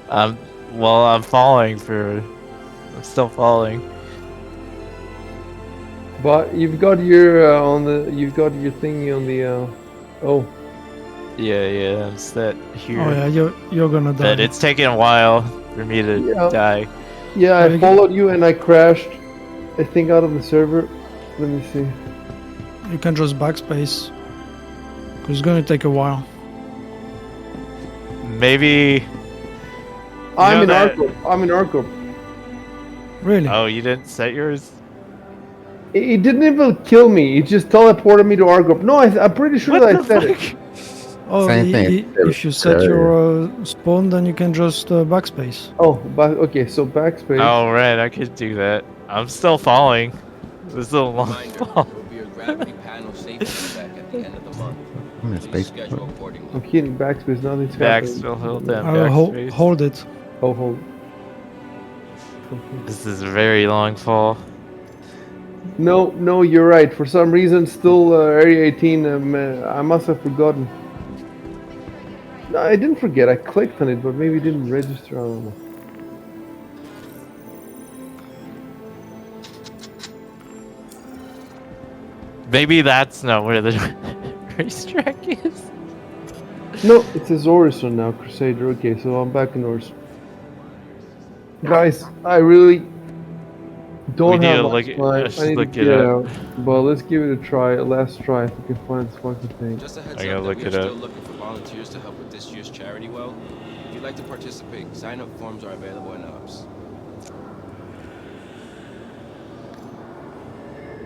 Well, I'm falling for. I'm still falling. But you've got your you've got your thingy on the oh. Yeah, I'm set here. Oh yeah, you're gonna die. But it's taking a while for me to die. Yeah, I followed you and I crashed, I think, out of the server. Let me see. You can just backspace. It's gonna take a while. Maybe. I'm in Arcorp. Really? Oh, you didn't set yours? It didn't even kill me. It just teleported me to Arcorp. No, I'm pretty sure that I said it. Oh, Same thing. if you set your spawn, then you can just backspace. Oh, okay, so backspace. Oh, right, I could do that. I'm still falling. This is a long fall. I'm kidding, backspace, nothing's happening. Backspace, hold down backspace. Hold it. Oh, hold. This is a very long fall. No, you're right. For some reason, still Area 18, I must have forgotten. No, I didn't forget. I clicked on it, but maybe it didn't register. I don't know. Maybe that's not where the racetrack is. No, it says Orison now, Crusader. Okay, so I'm back in Orison. Guys, I really don't need have to much look it. time. I I should need to look get it up. out. But let's give it a try. A last try if we can find this fucking thing. Just a heads I up gotta that look we are it still up. looking for volunteers to help with this year's charity well. If you'd like to participate, sign-up forms are available in ops.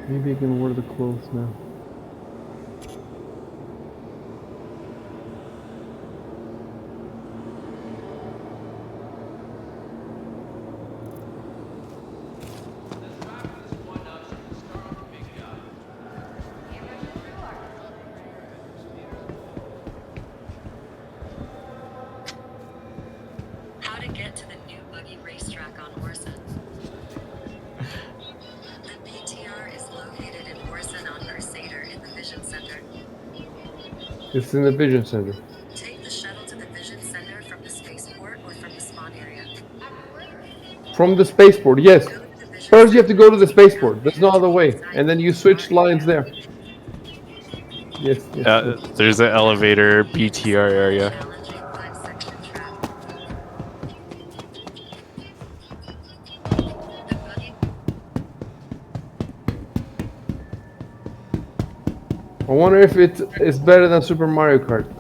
Maybe I can wear the clothes now. How to get to the new buggy racetrack on Orson. The BTR is located in Orson on Crusader in the Vision Center. It's in the Vision Center. Take the shuttle to the Vision Center from the spaceport or from the spawn area. From the spaceport, yes. First you have to go to the spaceport. There's no other way. And then you switch lines there. Yes, yes, yes. There's an elevator BTR area. I wonder if it's better than Super Mario Kart.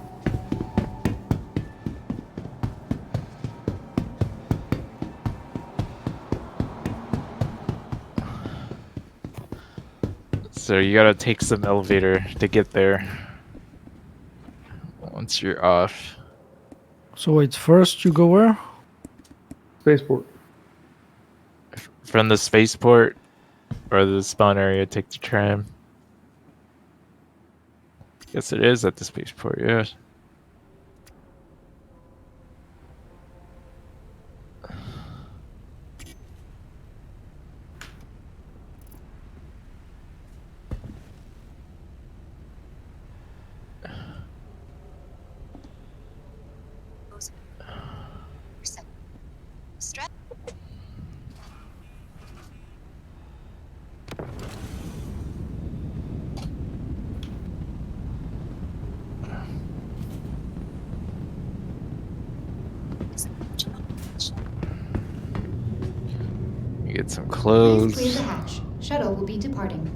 So you gotta take some elevator to get there. Once you're off. So wait, first you go where? Spaceport. From the spaceport or the spawn area, take the tram. Guess it is at the spaceport, yeah. You get some Please clothes. clear the hatch. Shuttle will be departing.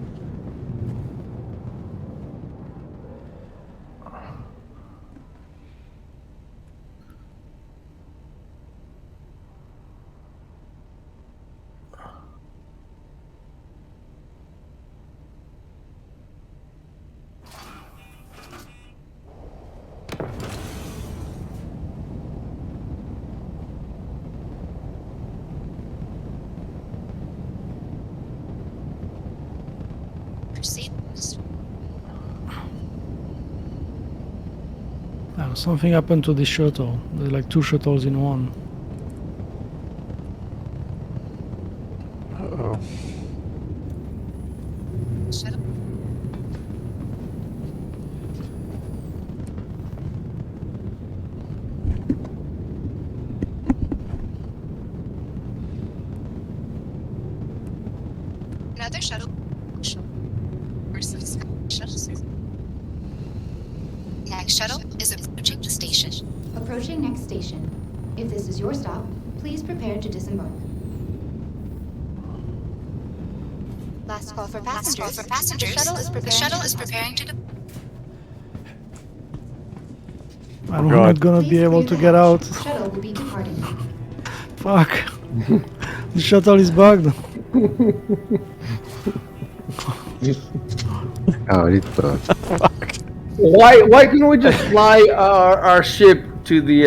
Something happened to the shuttle. There's like 2 shuttles in one. Uh-oh. Another shuttle. Next shuttle is approaching the station. Approaching next station. If this is your stop, please prepare to disembark. Last call for passengers. The shuttle is preparing to depart. I'm not gonna be able to get out. Shuttle will be departing. Fuck. The shuttle is bugged. Oh, it's bugged. Fuck. Why couldn't we just fly our ship to the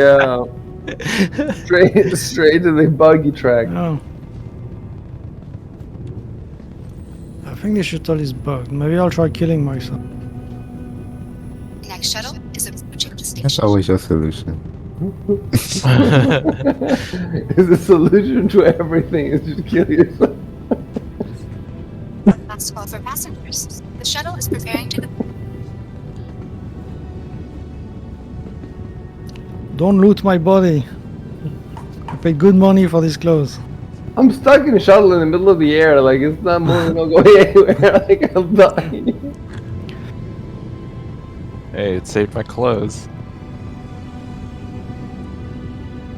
straight to the buggy track? Oh. I think the shuttle is bugged. Maybe I'll try killing myself. Next shuttle is approaching the station. That's always your solution. Is the solution to everything is just kill yourself? Last call for passengers. The shuttle is preparing to depart. Don't loot my body. I paid good money for these clothes. I'm stuck in a shuttle in the middle of the air, like it's not moving, not going anywhere, like I'm dying. Hey, it saved my clothes.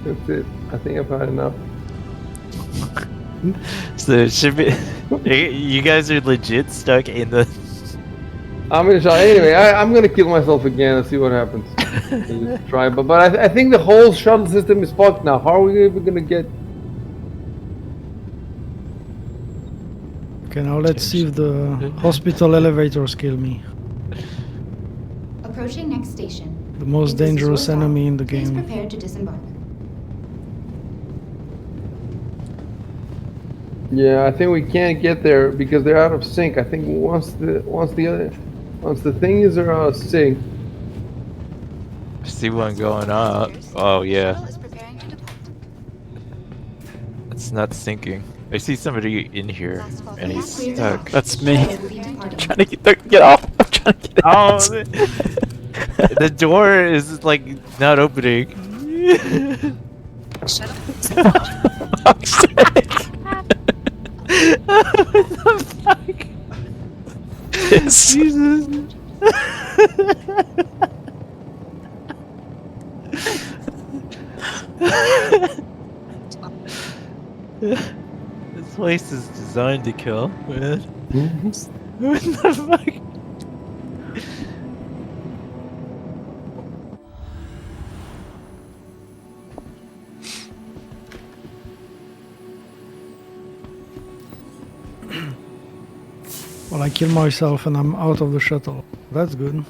That's it. I think I've had enough. So it should be You guys are legit stuck in the. I'm gonna try. Anyway, I'm gonna kill myself again and see what happens. Just try, but I think the whole shuttle system is fucked now. How are we ever gonna get? Okay, now let's see if the hospital elevators kill me. Approaching next station. The most If this is your dangerous stop, enemy in the please game. prepare to disembark. Yeah, I think we can't get there because they're out of sync. I think once the things are out of sync. See one going up. Oh yeah. It's not sinking. I see somebody in here, and he's stuck. That's me. I'm trying to get off. I'm trying to get out. Oh, the door is like not opening. Shuttle. I'm sick. What the fuck? Yes. Jesus. This place is designed to kill, man. What the fuck? Well, I kill myself and I'm out of the shuttle. That's good.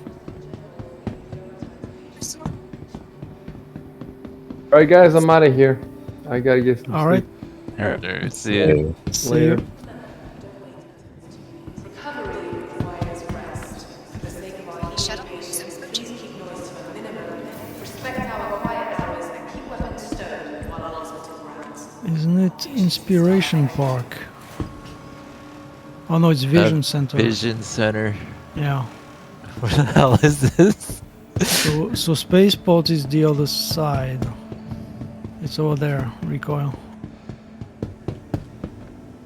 All right, guys, I'm out of here. I gotta get some All right. sleep. Alright, see ya. See you. Shuttle is approaching. Isn't it Inspiration Park? Oh no, it's Vision Center. Vision Center. Yeah. What the hell is this? So Spaceport is the other side. It's over there, recoil.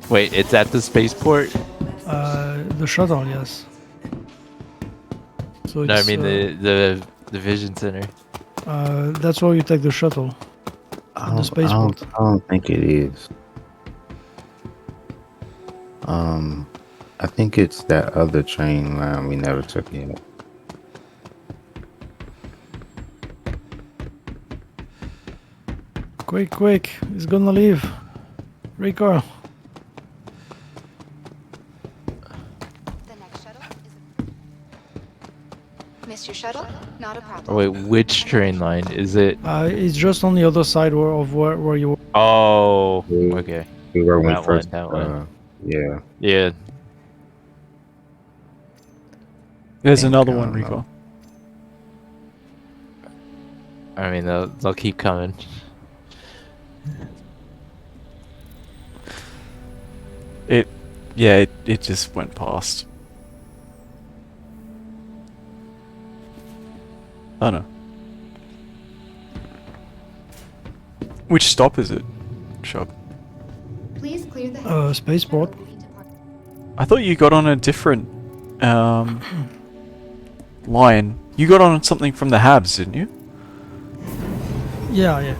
Wait, it's at the spaceport? The shuttle, yes. So No, I it's, mean the Vision Center. that's where you take the shuttle. The spaceport. I don't think it is. I think it's that other train line we never took yet. Quick, he's gonna leave. Recoil. Missed your shuttle? Not a problem. Oh, wait, which train line? Is it? It's just on the other side where you were. Oh, okay. We were when That first. one, that one. Yeah. Yeah. There's another one, Rico. I mean, they'll keep coming. It just went past. Oh no. Which stop is it? Shop. Please clear the Spaceport. I thought you got on a different line. You got on something from the Habs, didn't you? Yeah.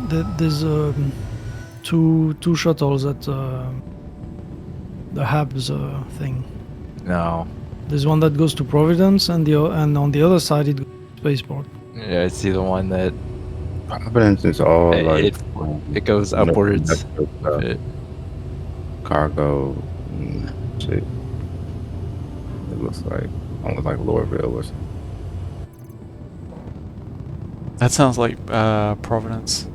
There's two shuttles at the Habs thing. No. There's one that goes to Providence, and on the other side it goes to Spaceport. Yeah, I see the one that. Providence is all like it goes upwards. Cargo shit. It looks like almost like Lorville or something. That sounds like Providence.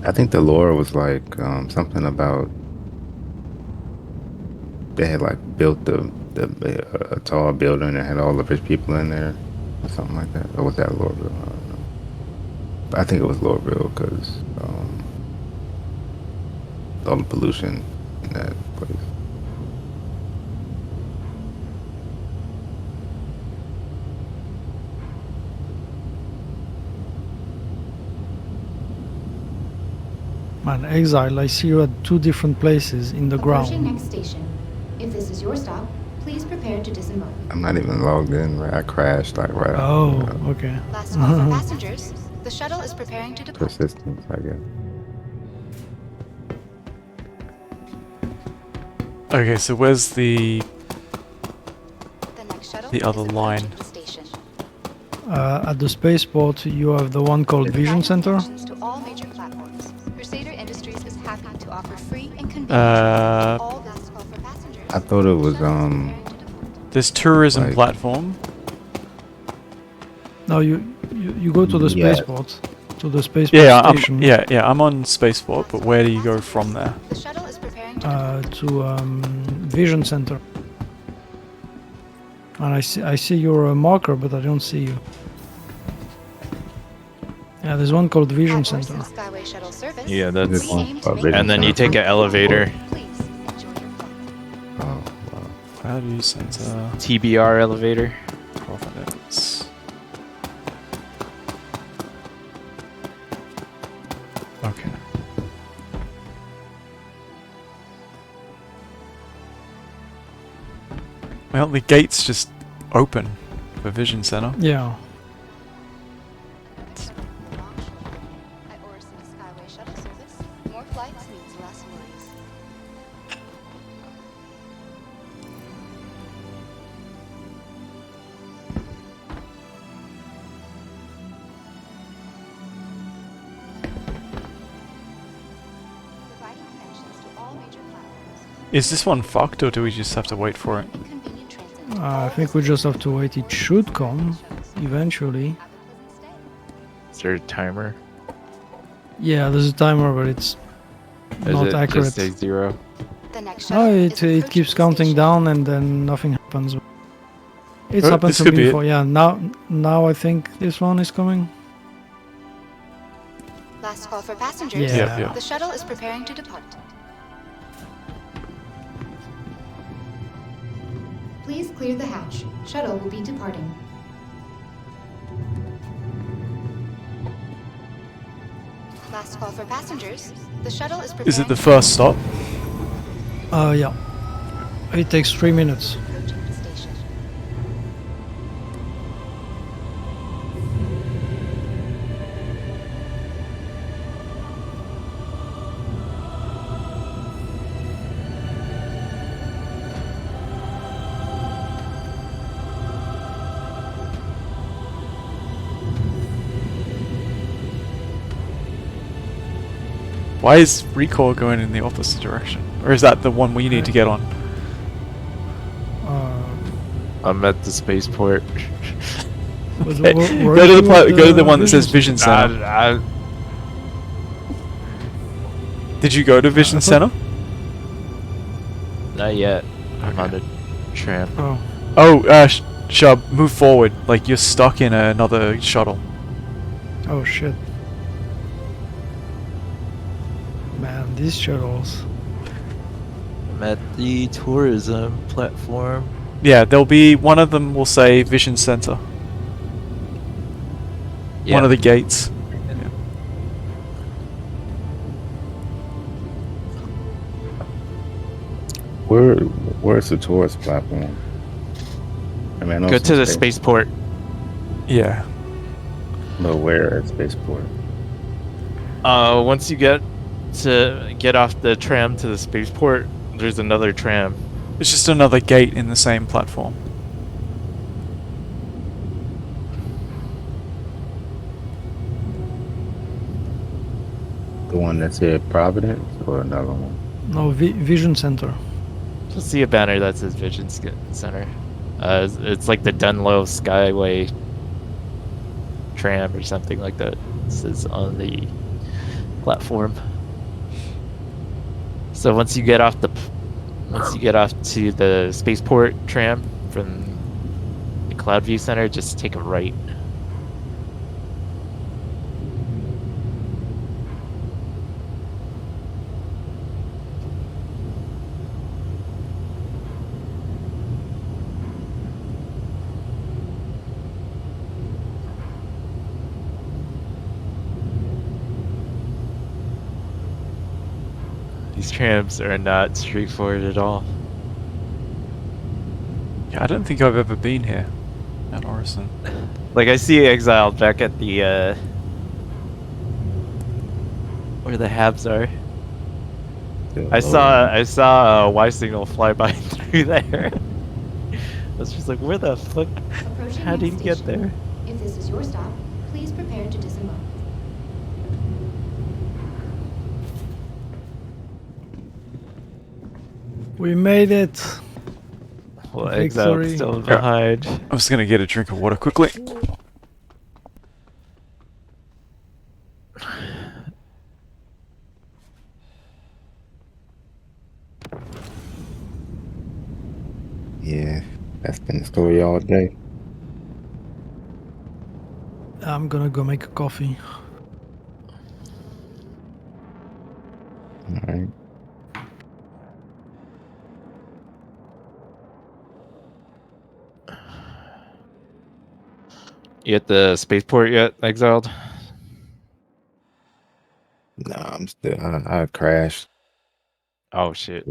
I think the lore was like something about they had like built a tall building and had all the rich people in there or something like that. Or was that Lorville? I don't know. But I think it was Lorville because all the pollution in that place. Man, Exile, I see you at two different places in the Approaching ground. next station. If this is your stop, please prepare to disembark. I'm not even logged in. Right? I crashed like right. Oh, okay. Last call for passengers. The The shuttle is preparing to depart. Persistence, I guess. Okay, so where's the next shuttle other line? The station. At the spaceport, you have the one called Vision Center. To all major platforms. Crusader Industries is happy to offer free and convenient all last call for passengers. I thought it was There's tourism like- platform. No, you go to the Yeah. spaceport. To the spaceport Yeah, station. I'm on spaceport, but where do you go from there? The shuttle is preparing To Vision Center. And I see your marker, but I don't see you. Yeah, there's one called Vision Center. Skyway shuttle service. Yeah, that's. We aim to make And then you take an elevator. Cloudview Center. TBR elevator. 12 minutes. Okay. Well, the gate's just open for Vision Center. Yeah. Skyway shuttle service. More flights means less worries. Providing connections to all major platforms. Is this one fucked, or do we just have to wait for it? I think we just have to wait. It should come eventually. Is there a timer? Yeah, there's a timer, but it's Or not is it accurate. just say 0? No, it keeps counting down and then nothing happens. It's Oh, happened this to could me be it. before. Yeah, now I think this one is coming. Last call for passengers. Yeah. Yep, yep. The shuttle is preparing to depart. Please clear the hatch. Shuttle will be departing. Last call for passengers. The shuttle is preparing. Is it the first stop? Yeah. It takes 3 minutes. Why is recoil going in the opposite direction? Or is that the one we need to get on? I'm at the spaceport. Go to the one that says Vision Center. Did you go to Vision Center? Not yet. I'm on the tram. Oh. Shub, move forward. Like you're stuck in another shuttle. Oh shit. Man, these shuttles. I'm at the tourism platform. Yeah, there'll be one of them will say Vision Center. Yeah. One of the gates. Where's the tourist platform? I mean, I know Go it's to in the space. spaceport. Yeah. No, where at spaceport? Once you get off the tram to the spaceport, there's another tram. It's just another gate in the same platform. The one that said Providence or another one? No, Vision Center. You'll see a banner that says Vision Center. It's like the Dunlow Skyway tram or something like that. It says on the platform. So once you get off to the spaceport tram from the Cloudview Center, just take a right. These trams are not straightforward at all. Yeah, I don't think I've ever been here at Orison. Like I see Exiled back at the where the habs are. Still I loading. saw a Y signal fly by through there. I was just like, where the fuck? Approaching How did next he get station. there? If this is your stop, please prepare to disembark. We made it. Well, Exile's Victory. still Yeah. behind. I'm just gonna get a drink of water quickly. Yeah, that's been the story all day. I'm gonna go make a coffee. All right. You at the spaceport yet, Exiled? Nah, I'm still. I crashed. Oh shit.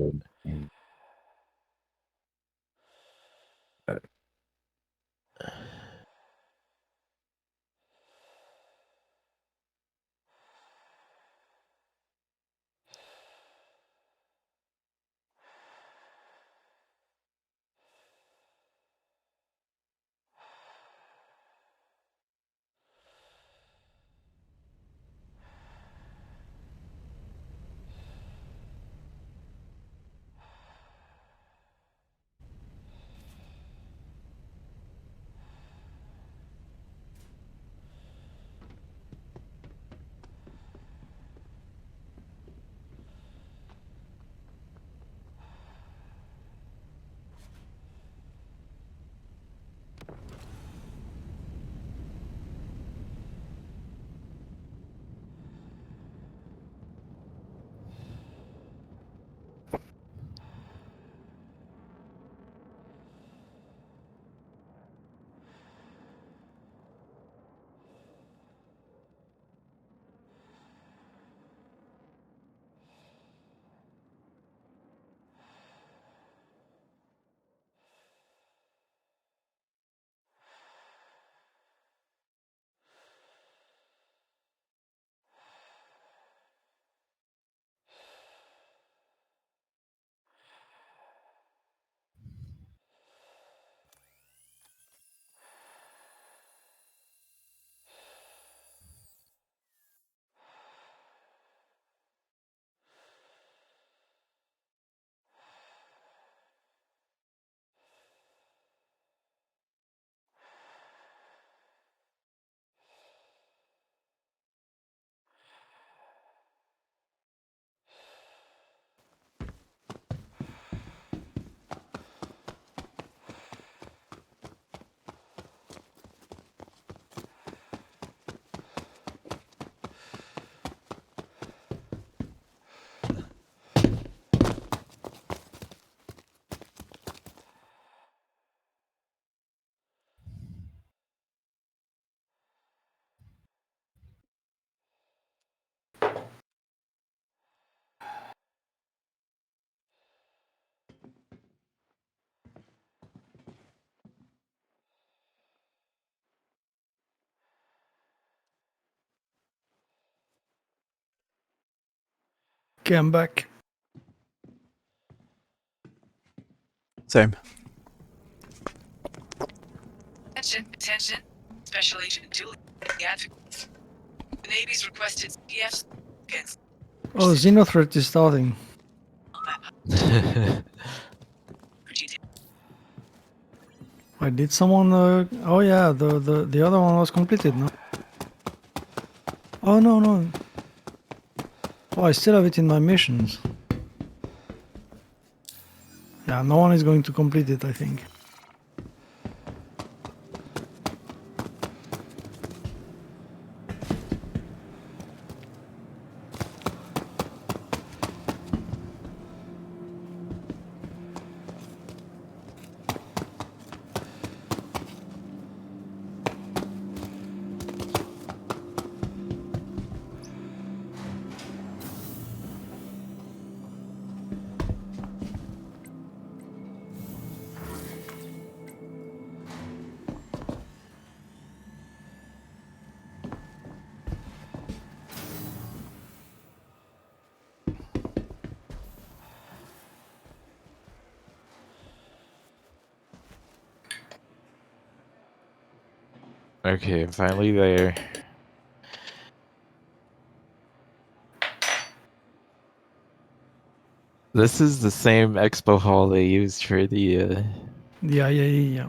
Okay, I'm back. Same. Attention. Special Agent Julie, the advocate. The Navy's requested CF against. Oh, XenoThreat is starting. Wait, did someone? Oh yeah, the other one was completed, no? Oh no. Oh, I still have it in my missions. Yeah, no one is going to complete it, I think. Okay, I'm finally there. This is the same expo hall they used for the The IAE, yeah.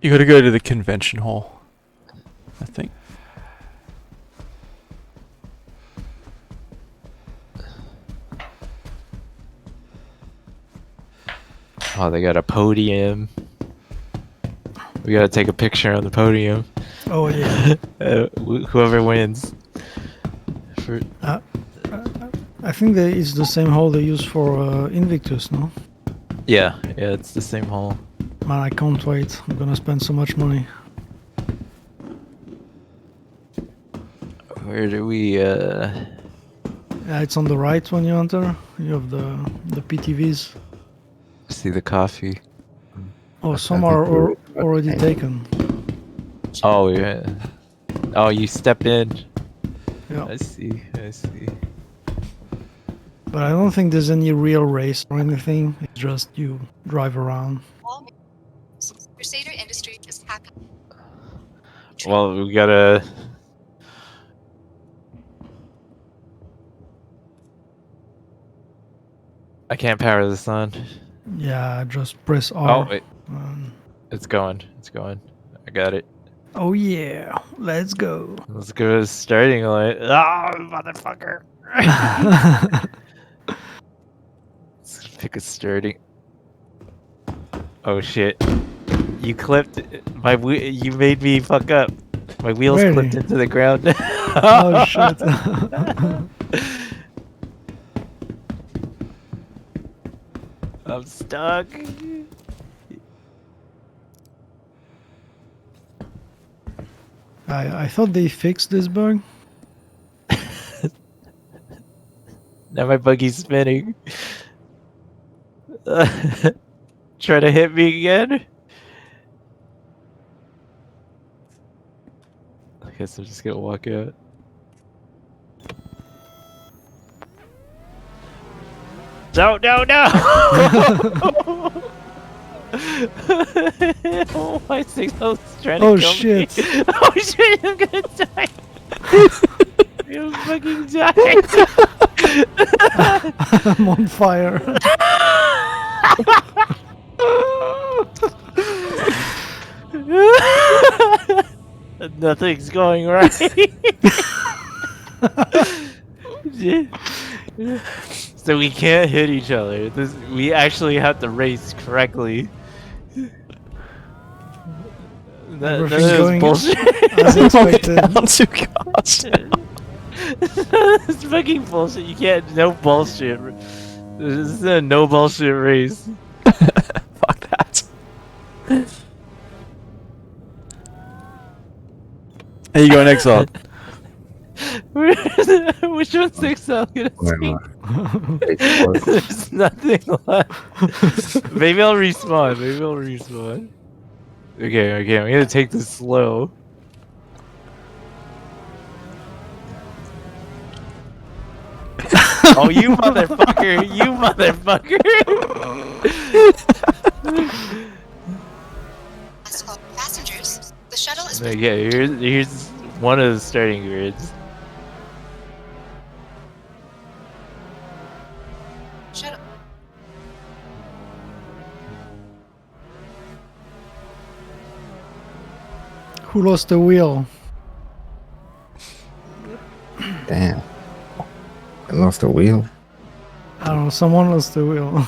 You gotta go to the convention hall, I think. Oh, they got a podium. We gotta take a picture on the podium. Oh yeah. Whoever wins. I think that it's the same hall they use for Invictus, no? Yeah, it's the same hall. Man, I can't wait. I'm gonna spend so much money. Where do we Yeah, it's on the right when you enter. You have the PTVs. see the coffee? Oh, some are already taken. Oh yeah. Oh, you step in. Yeah. I see. But I don't think there's any real race or anything. It's just you drive around. Crusader Industry is happy. Well, we gotta. I can't power this on. Yeah, just press R. Oh wait. It's going. I got it. Oh yeah, let's go. Let's go to the starting line. Oh, motherfucker! Let's pick a starting. Oh shit! You clipped my you made me fuck up. My wheels Really? clipped into the ground. Oh shit! I'm stuck. I thought they fixed this bug. Now my buggy's spinning. Try to hit me again? I guess I'm just gonna walk out. No! Oh, my signal's trying to kill shit. me. Oh shit, I'm gonna die. I'm fucking dying. I'm on fire. Nothing's going right. So we can't hit each other. We actually have to race correctly. Everything's going bullshit. as expected. Down to cost. It's fucking bullshit. You can't. No bullshit. This is a no bullshit race. Fuck that. There you go, Exile. Which one's Excel gonna take? There's nothing left. Maybe I'll respawn. Okay, I'm gonna take this slow. Oh, you motherfucker! Passengers, the shuttle is. Okay, here's one of the starting grids. Shuttle. Who lost the wheel? Damn. I lost a wheel. I don't know. Someone lost the wheel.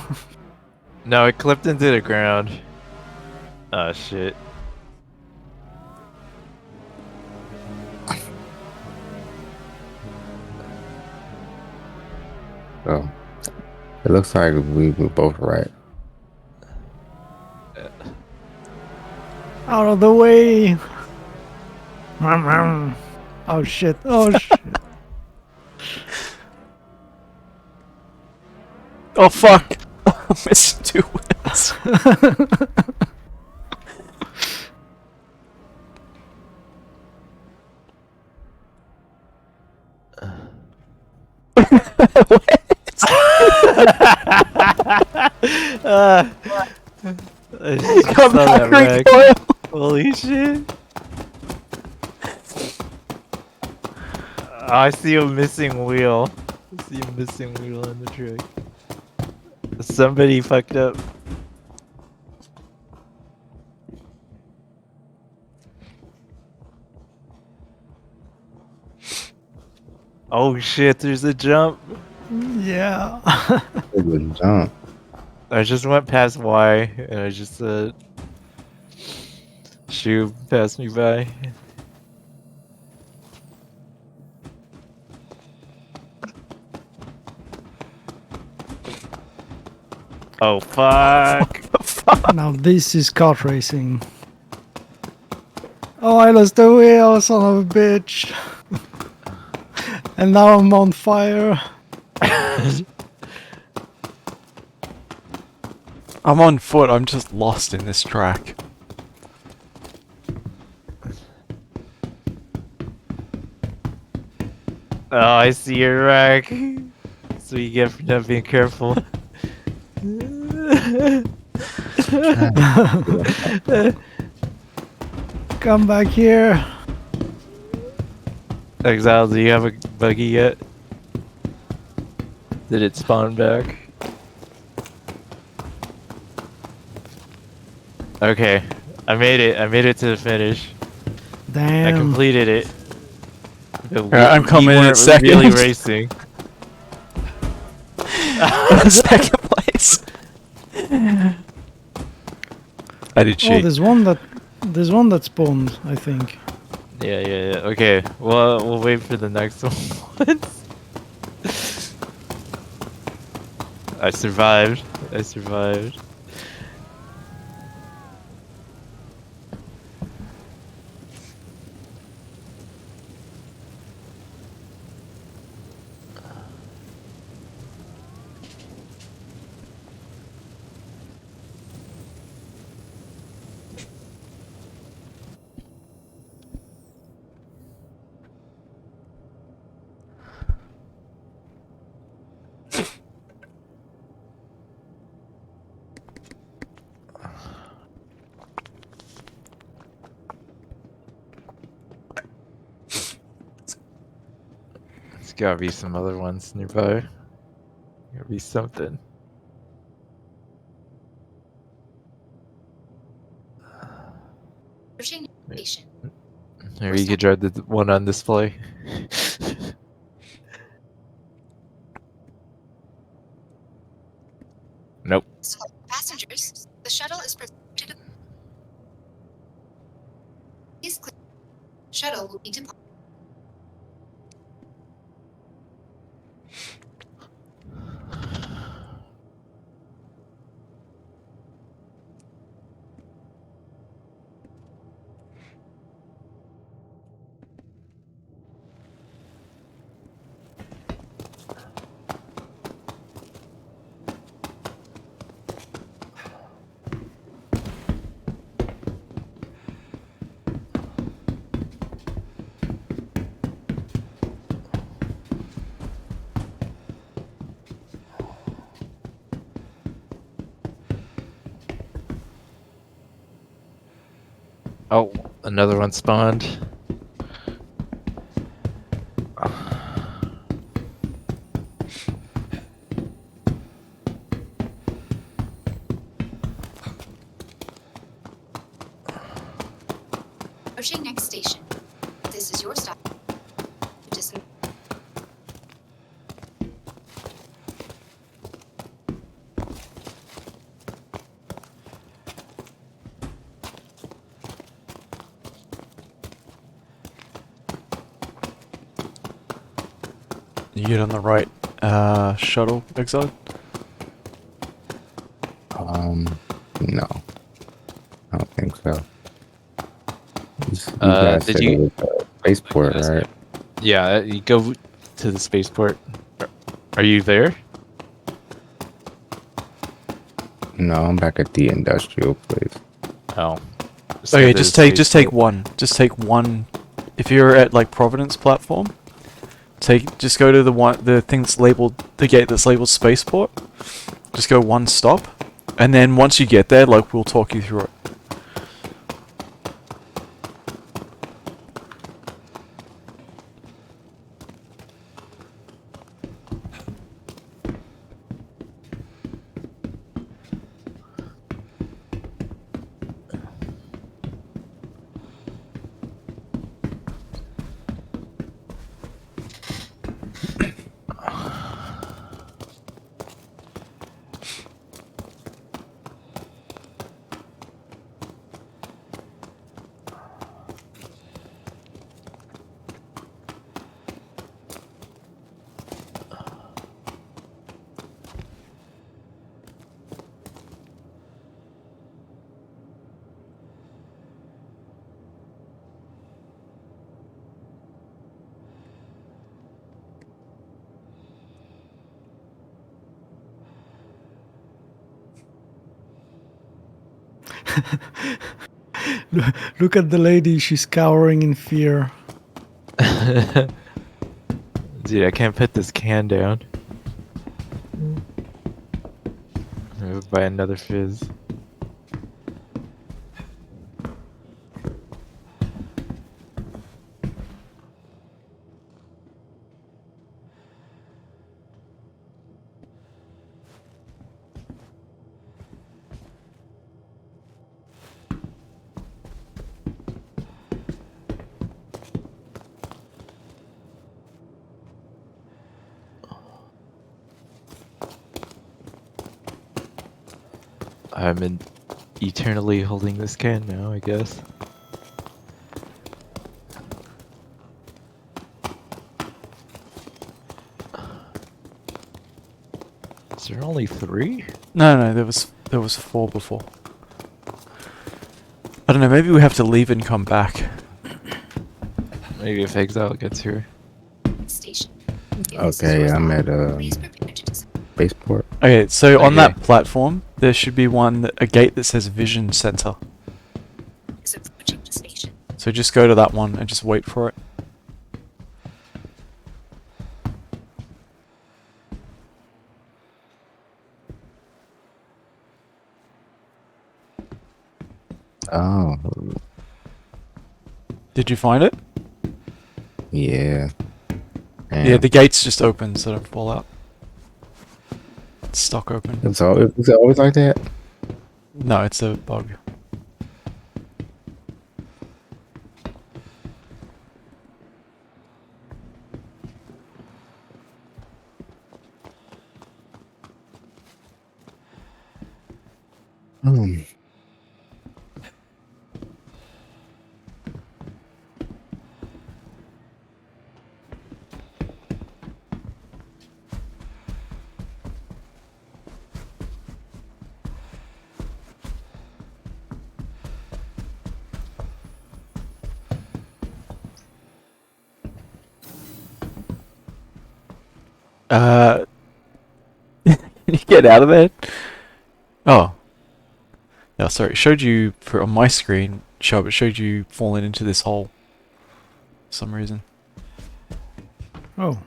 No, it clipped into the ground. Oh shit. So it looks like we were both right. Out of the way! Oh shit! Oh shit! Oh fuck! I missed 2 wheels. I just saw that wreck. Holy shit. I see a missing wheel. I see a missing wheel in the truck. Somebody fucked up. Oh shit, there's a jump. Yeah. Good jump. I just went past Y and I just shoe passed me by. Oh fuck. Now this is kart racing. Oh, I lost the wheel, son of a bitch. And now I'm on fire. I'm on foot, I'm just lost in this track. Oh, I see your wreck. So you get for not being careful. Come back here. Exile, do you have a buggy yet? Did it spawn back? Okay, I made it. I made it to the finish. Damn. I completed it. I'm coming in at second. Really racing. Second place. I did Oh, cheat. there's one that spawned, I think. Yeah. Okay, well, we'll wait for the next one. I survived. There's gotta be some other ones nearby. Gotta be something. Maybe you could drive the one on display. Nope. So, passengers, the shuttle is projected. Please click. Shuttle will be departed. Oh, another one spawned. Approaching next station. This is your stop. You get on the right shuttle, Exile? No. I don't think so. You guys did said you- it was a spaceport, right? Yeah, you go to the spaceport. Are you there? No, I'm back at the industrial place. Oh. Okay, just take one. Just take one. If you're at like Providence platform, just go to the thing that's labeled, the gate that's labeled spaceport. Just go one stop, and then once you get there, like we'll talk you through it. Look at the lady, she's cowering in fear. Dude, I can't put this can down. I would buy another fizz. I'm eternally holding this can now, I guess. Is there only 3? No, there was 4 before. I don't know, maybe we have to leave and come back. Maybe if Exile gets here. Station. Okay, I'm at spaceport. Okay, so on Okay. that platform, there should be a gate that says Vision Center. Is approaching the station. So just go to that one and just wait for it. Oh, Did you find it? yeah. Yeah, Damn. the gate's just open, so don't fall out. It's stuck open. It's always like that. No, it's a bug. Hmm. Can you get out of there? Oh. Yeah, sorry, it showed you, on my screen, it showed you falling into this hole. For some reason. Oh.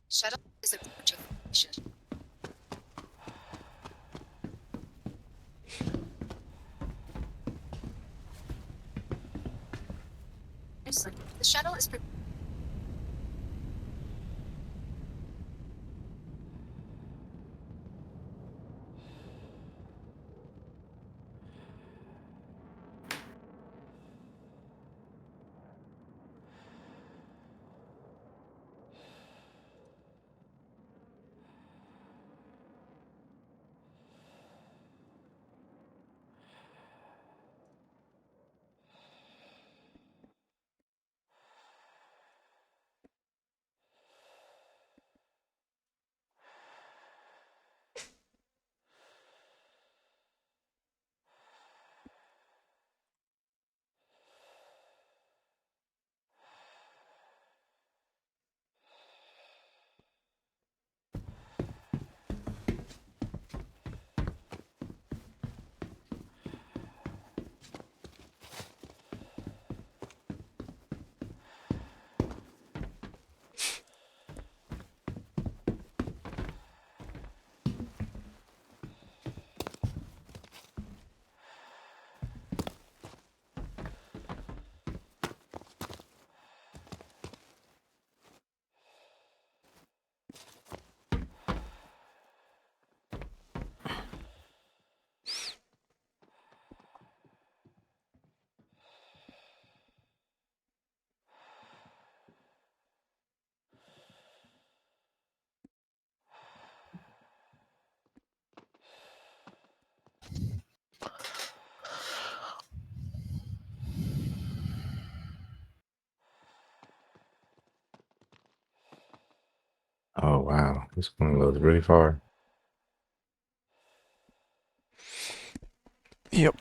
Shuttle is approaching station. Excellent. The shuttle is Oh wow, this one goes really far. Yep.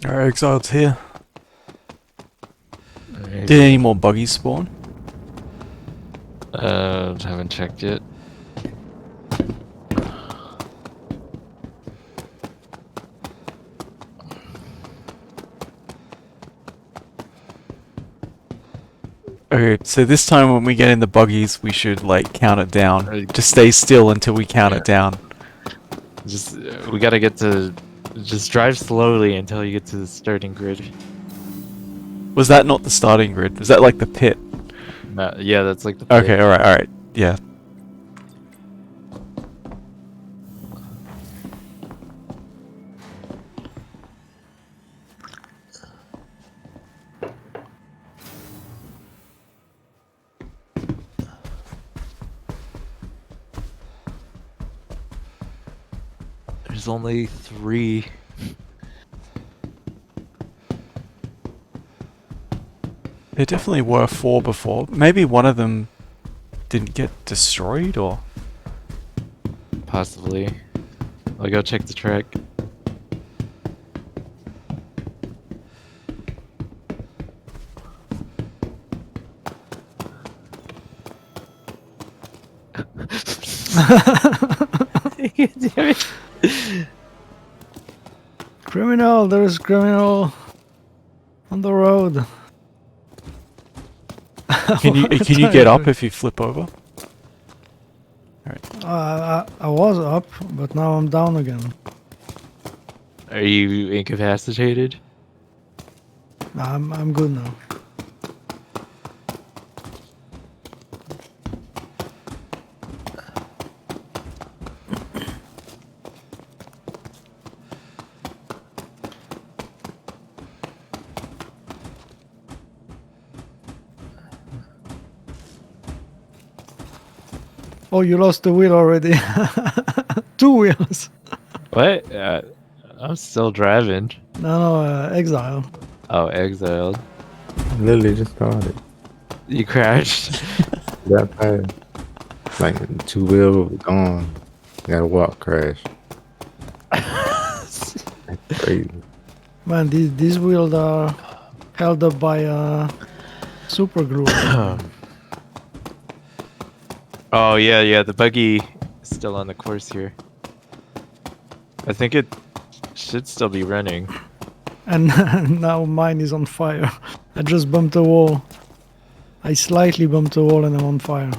Our exile's here. Did any more buggies spawn? Haven't checked yet. Okay, so this time when we get in the buggies, we should like count it down. Just stay still until we count it down. Just we gotta get to. Just drive slowly until you get to the starting grid. Was that not the starting grid? Was that like the pit? Yeah, that's like the pit. Okay, alright, yeah. There's only 3. There definitely were 4 before. Maybe one of them didn't get destroyed, or... Possibly. I'll go check the track. Criminal, there's criminal on the road. Can you get up if you flip over? Alright. I was up, but now I'm down again. Are you incapacitated? I'm good now. Oh, you lost the wheel already. 2 wheels. What? I'm still driving. No, exile. Oh, exiled. Literally just started. You crashed. That fast. Like 2 wheels gone. Gotta walk, crash. That's crazy. Man, these wheels are held up by super glue. Oh yeah, the buggy is still on the course here. I think it should still be running. And now mine is on fire. I just bumped a wall. I slightly bumped a wall and I'm on fire.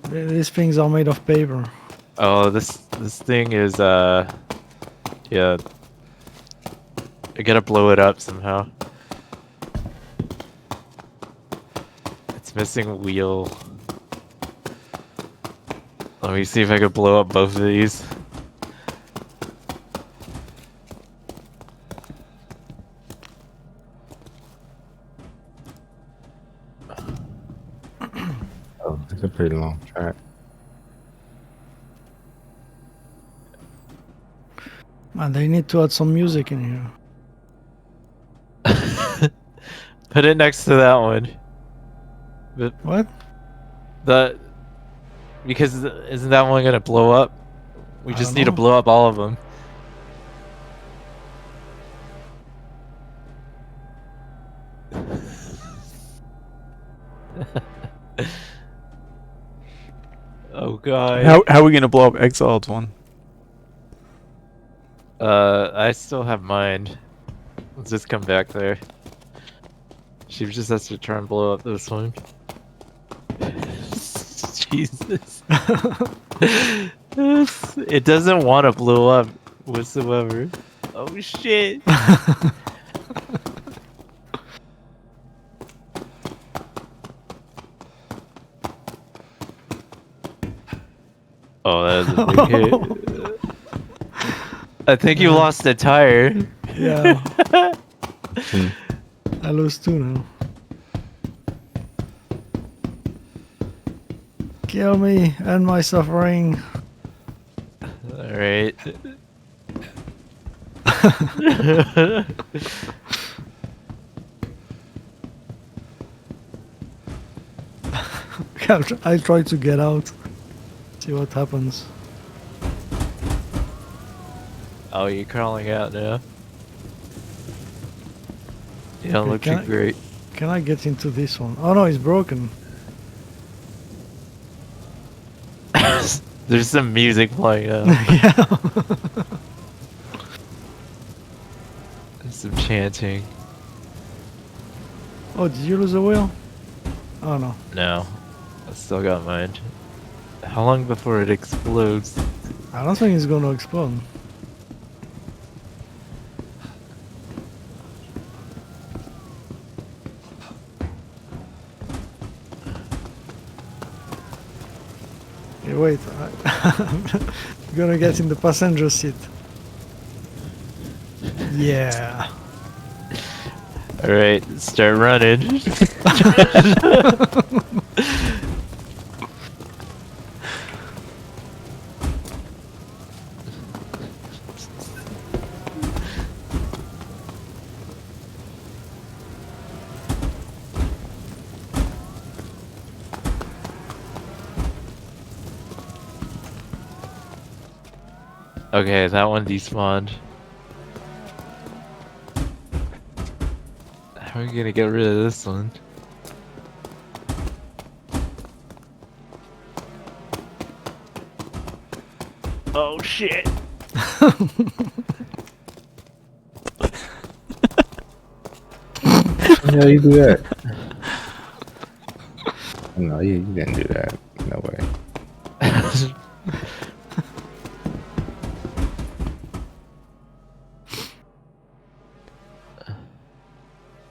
These things are made of paper. Oh, this thing is yeah. I gotta blow it up somehow. It's missing a wheel. Let me see if I could blow up both of these. Oh, it's a pretty long track. Man, they need to add some music in here. Put it next to that one. But what? Because isn't that one gonna blow up? We just need to blow up all of them. Oh god. How are we gonna blow up Exiled one? I still have mine. Let's just come back there. She just has to try and blow up this one. Jesus. It doesn't want to blow up whatsoever. Oh shit. Oh, that was a big hit. I think you lost a tire. Yeah. I lose 2 now. Kill me and my suffering. Alright. I try to get out. See what happens. Oh, you're crawling out now. You don't look Can too great. Can I get into this one? Oh no, it's broken. There's some music playing now. Yeah. There's some chanting. Oh, did you lose a wheel? Oh no. No. I still got mine. How long before it explodes? I don't think it's gonna explode. Hey, wait, I'm gonna get in the passenger seat. Yeah. Alright, start running. Okay, that one despawned. How are we gonna get rid of this one? Oh shit! How you do that? No, you didn't do that. No way.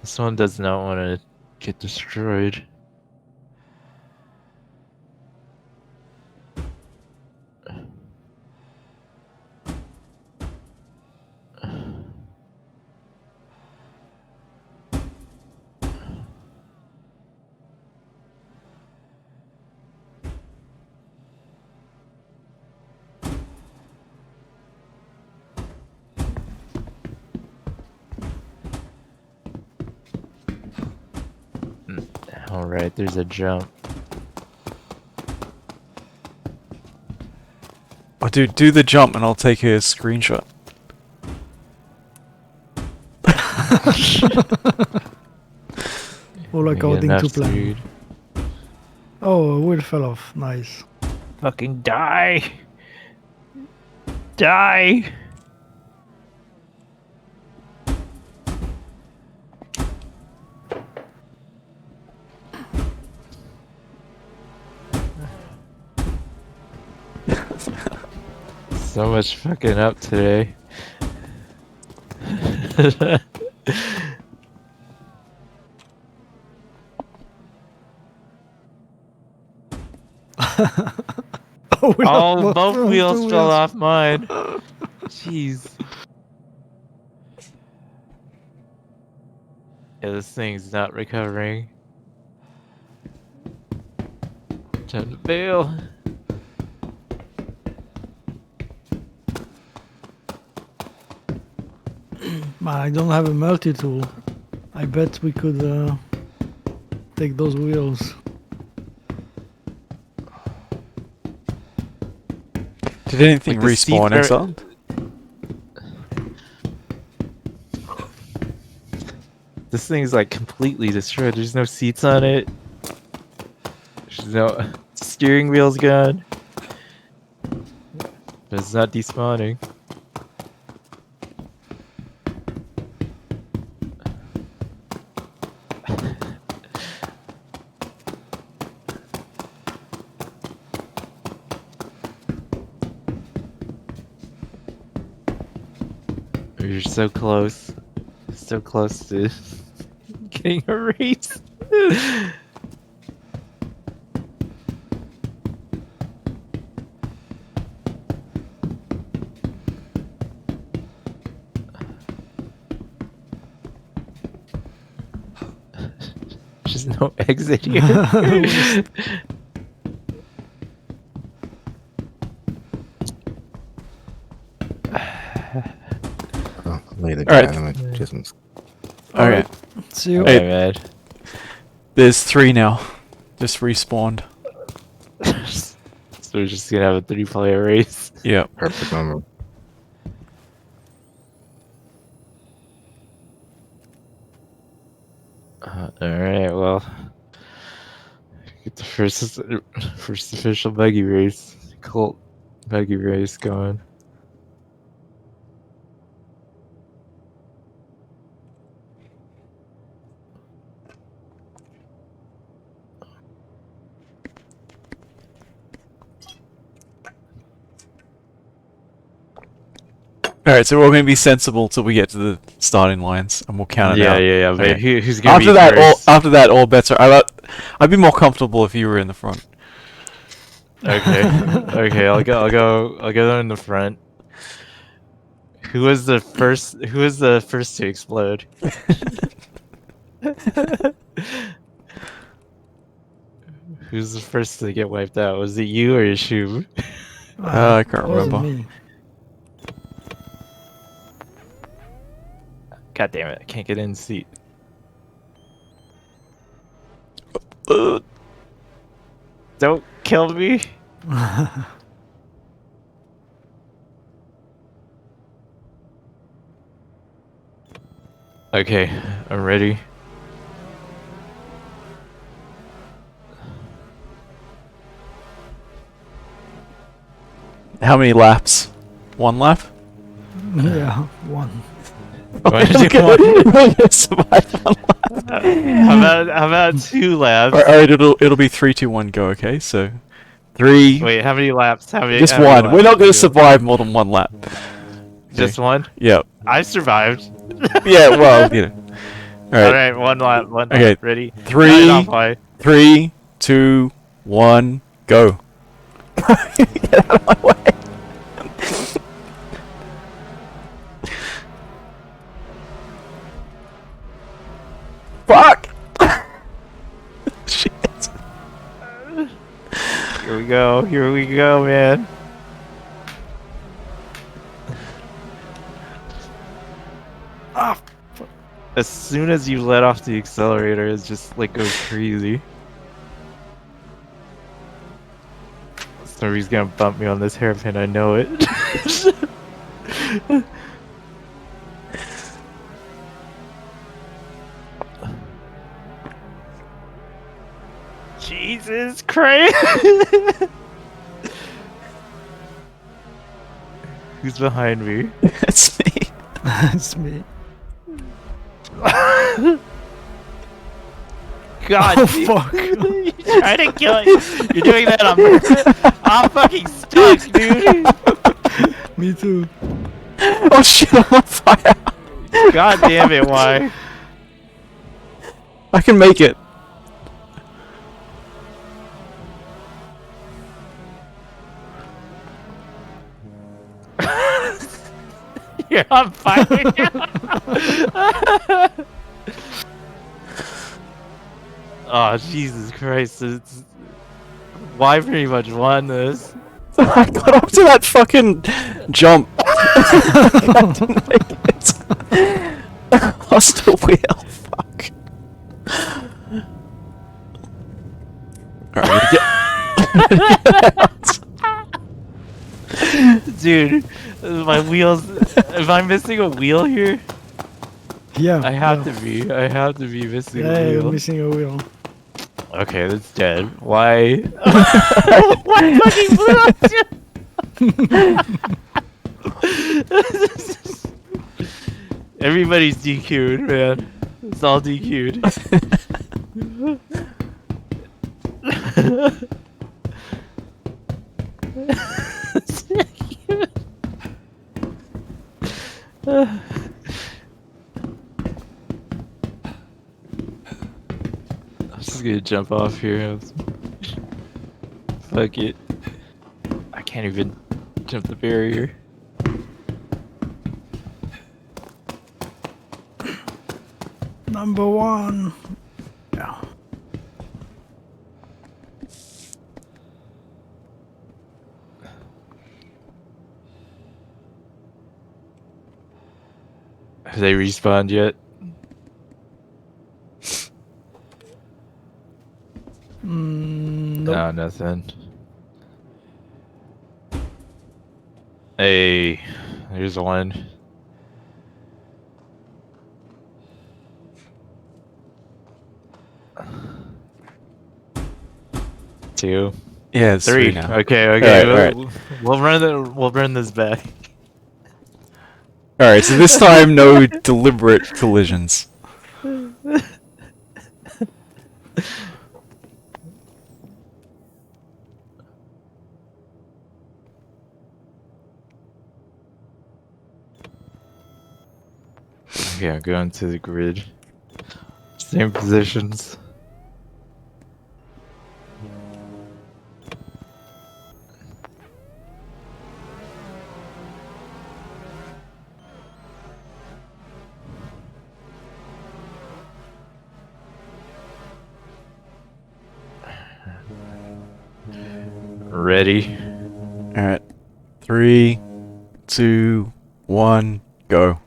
This one does not want to get destroyed. Alright, there's a jump. Oh, dude, do the jump and I'll take a screenshot. All according to plan. Oh, a wheel fell off. Nice. Fucking die! Die! So much fucking up today. Oh, both wheels fell off mine. Jeez. Yeah, this thing's not recovering. Time to bail. Man, I don't have a multi-tool. I bet we could take those wheels. Did anything Like the respawn seats are- Exiled? This thing's like completely destroyed. There's no seats on it. No, steering wheel's gone. But it's not despawning. You're so close. So close to getting erased. There's no exit here. Oh, later, All right. guys. I'm just Okay. See you. Hey, man. There's 3 now. Just respawned. So we're just gonna have a 3-player race. Yeah. perfect number. Alright, well. Get the first official buggy race. Cult buggy race going. Alright, so we're all going to be sensible till we get to the starting lines, and we'll count it out. Yeah. But Okay. who's gonna After be that, first? after that, all bets are. I'd be more comfortable if you were in the front. Okay. Okay, I'll go in the front. Who was the first to explode? Who's the first to get wiped out? Was it you or Yishu? I can't Wasn't remember. me. God damn it, I can't get in the seat. Don't kill me. Okay, I'm ready. How many laps? 1 lap? Yeah, 1. Why did you want- How about 2 laps? Alright, it'll be 3, 2, 1, go. Okay, so 3. Wait, how many laps? Just how many 1. laps We're not going do to survive more than 1 lap. Just 1? Yep. I survived. Yeah, well, you know. Alright, 1 lap. Okay. Ready? 3, Bye. 3, 2, 1, go. Get out of my way. Fuck! Shit. Here we go, man. Ah! As soon as you let off the accelerator, it just like goes crazy. Somebody's gonna bump me on this hairpin, I know it. Jesus Christ! Who's behind me? It's me. It's me. God, Oh, fuck. You're trying to kill it. You're doing that on purpose. I'm fucking stuck, dude. Me too. Oh shit, I'm on fire. God damn it, why? I can make it. You're on fire. Oh, Jesus Christ. Why pretty much won this? I got up to that fucking jump. I didn't make it. Lost a wheel. Fuck. Alright, Dude, my wheels. Am I missing a wheel here? Yeah. I have to be. I have to be missing a Yeah, wheel. you're missing a wheel. Okay, that's dead. Why? What fucking blew up? Everybody's DQ'd, man. It's all DQ'd. I'm just gonna jump off here. Fuck it. I can't even jump the barrier. Number one. Yeah. Have they respawned yet? Nope. No, nothing. Hey, there's one. Two. Yeah, it's three. now. Okay, okay. Alright. We'll run this back. Alright, so this time no deliberate collisions. Okay, I'm going to the grid. Same positions. Ready? Alright. 3, 2, 1, go.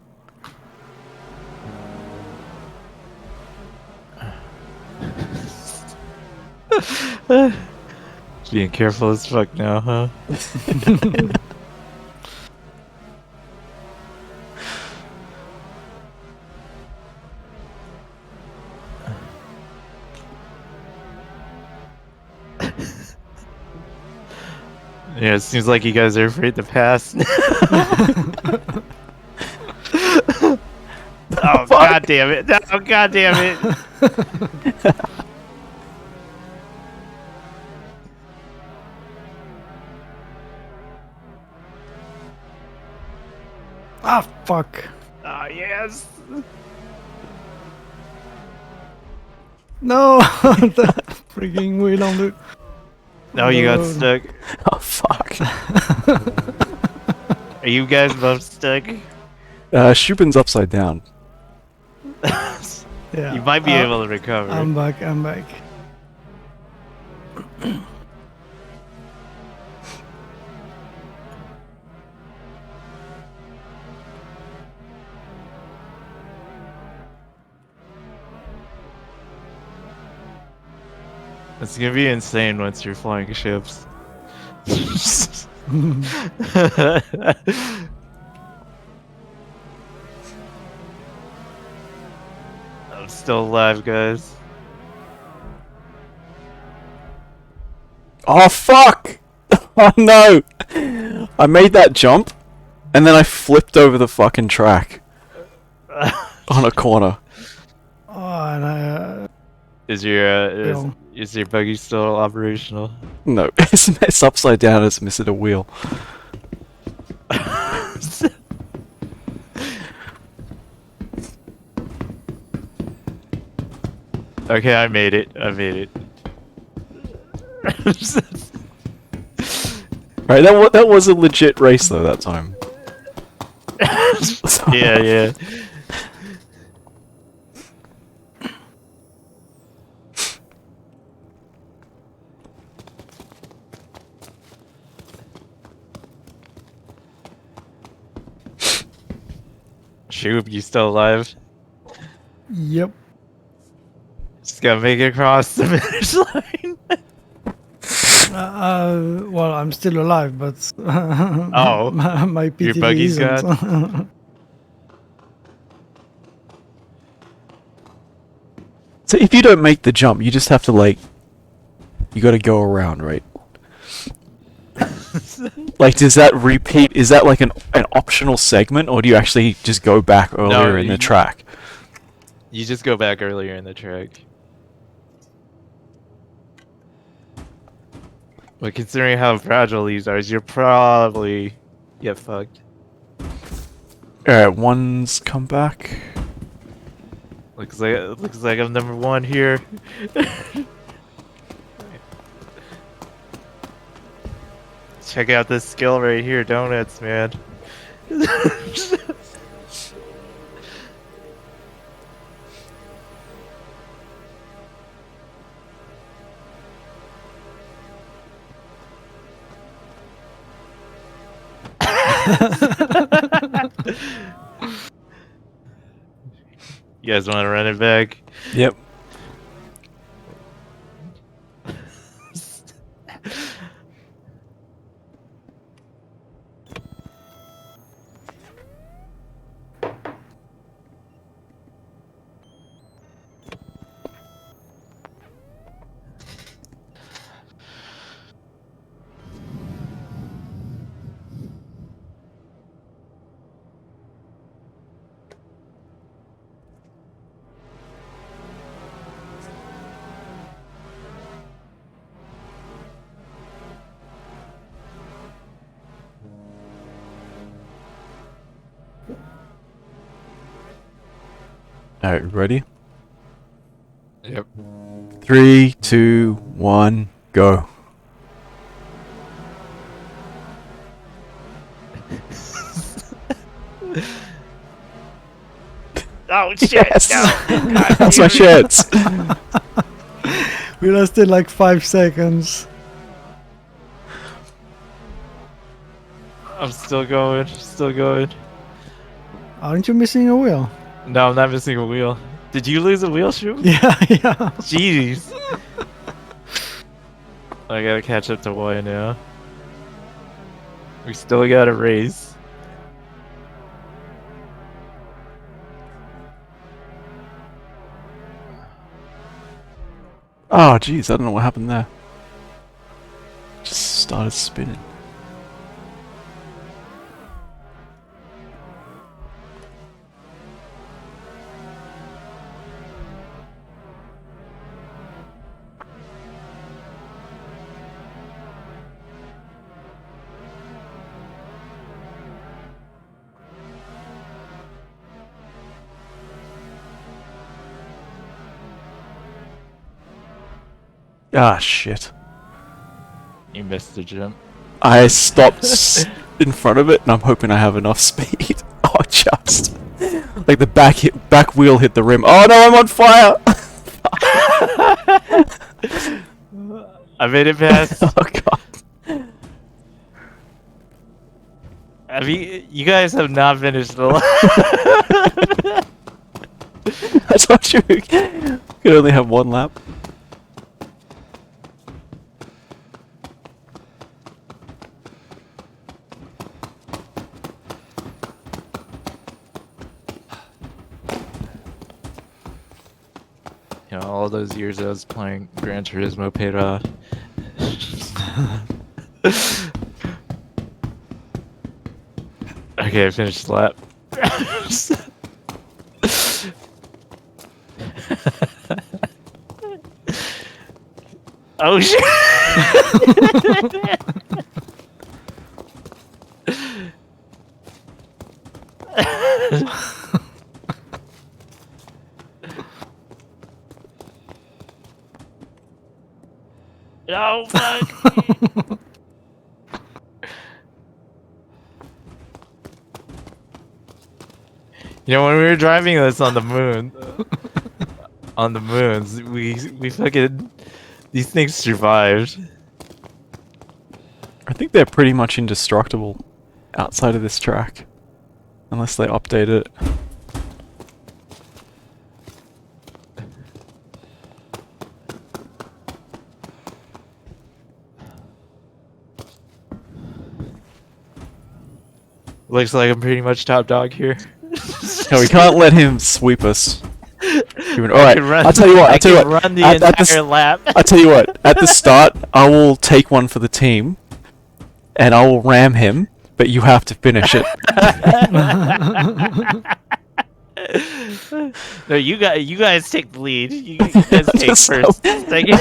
Being careful as fuck now, huh? Yeah, it seems like you guys are afraid to pass. Oh, god damn it. Oh, god damn it. Ah, fuck. Oh, yes. No, the freaking wheel on the. No, you got road. stuck. Oh, fuck. Are you guys both stuck? Shubin's upside down. Yeah. You might be able to recover. I'm back. I'm back. It's gonna be insane once you're flying ships. I'm still alive, guys. Oh, fuck! Oh, no! I made that jump, and then I flipped over the fucking track. On a corner. Oh, and Is your buggy still operational? No, it's upside down, it's missing a wheel. Okay, I made it. I made it. Right, that was a legit race though that time. Yeah, yeah. Shoob, you still alive? Yep. Just gotta make it across the finish line. Well, I'm still alive, but Oh, my PTV your buggy's isn't. gone? So if you don't make the jump, you just have to like you got to go around, right? Like, does that repeat? Is that like an optional segment, or do you actually just go back earlier in the track? You just go back earlier in the track. But considering how fragile these are, you're probably get fucked. Alright, one's come back. Looks like I'm number one here. Check out this skill right here, donuts, man. You guys want to run it back? Yep. Alright, ready? Yep. 3, 2, 1, go. Oh shit! Yes! No. That's my chance. We lost in like 5 seconds. I'm still going. Still going. Aren't you missing a wheel? No, I'm not missing a wheel. Did you lose a wheel, Shoe? Yeah, yeah. Jeez. I gotta catch up to Y now. We still got a race. Oh, jeez, I don't know what happened there. Just started spinning. Ah, shit. You missed the jump. I stopped in front of it, and I'm hoping I have enough speed. Oh, just like the back wheel hit the rim. Oh no, I'm on fire! I made it past. Oh god. I mean, you guys have not finished the lap. I told you we could only have one lap. You know, all those years I was playing Gran Turismo paid off. Okay, I finished the lap. Oh shit! No, fuck! You know, when we were driving this on the moon, on the moons, we fucking, these things survived. I think they're pretty much indestructible outside of this track, unless they update it. Looks like I'm pretty much top dog here. No, we can't let him sweep us. All right, run, I'll tell you what. I I'll tell you can what. run the At the entire lap. I'll tell you what. At the start, I will take one for the team, and I will ram him. But you have to finish it. No, you guys take the lead. You guys take Just- first. Second.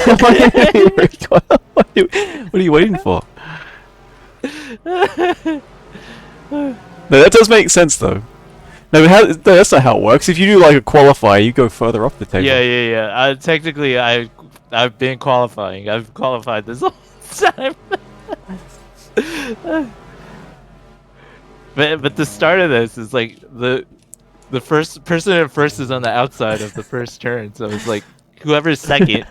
What are you waiting for? No, that does make sense though. No, but that's not how it works. If you do like a qualifier, you go further up the table. Yeah. Technically, I've been qualifying. I've qualified this whole time. But the start of this is like the first person at first is on the outside of the first turn, so it's like whoever's second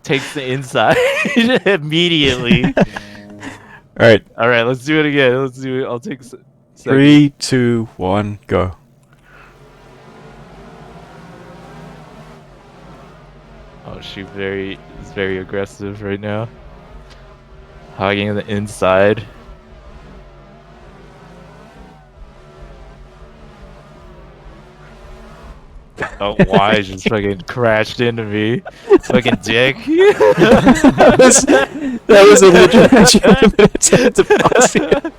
takes the inside immediately. All right, let's do it again. Let's do it. I'll take second. 3, 2, 1, go. Oh, she is very aggressive right now. Hogging the inside. Oh, why just fucking crashed into me? Fucking dick. that was a legitimate attempt to pass it.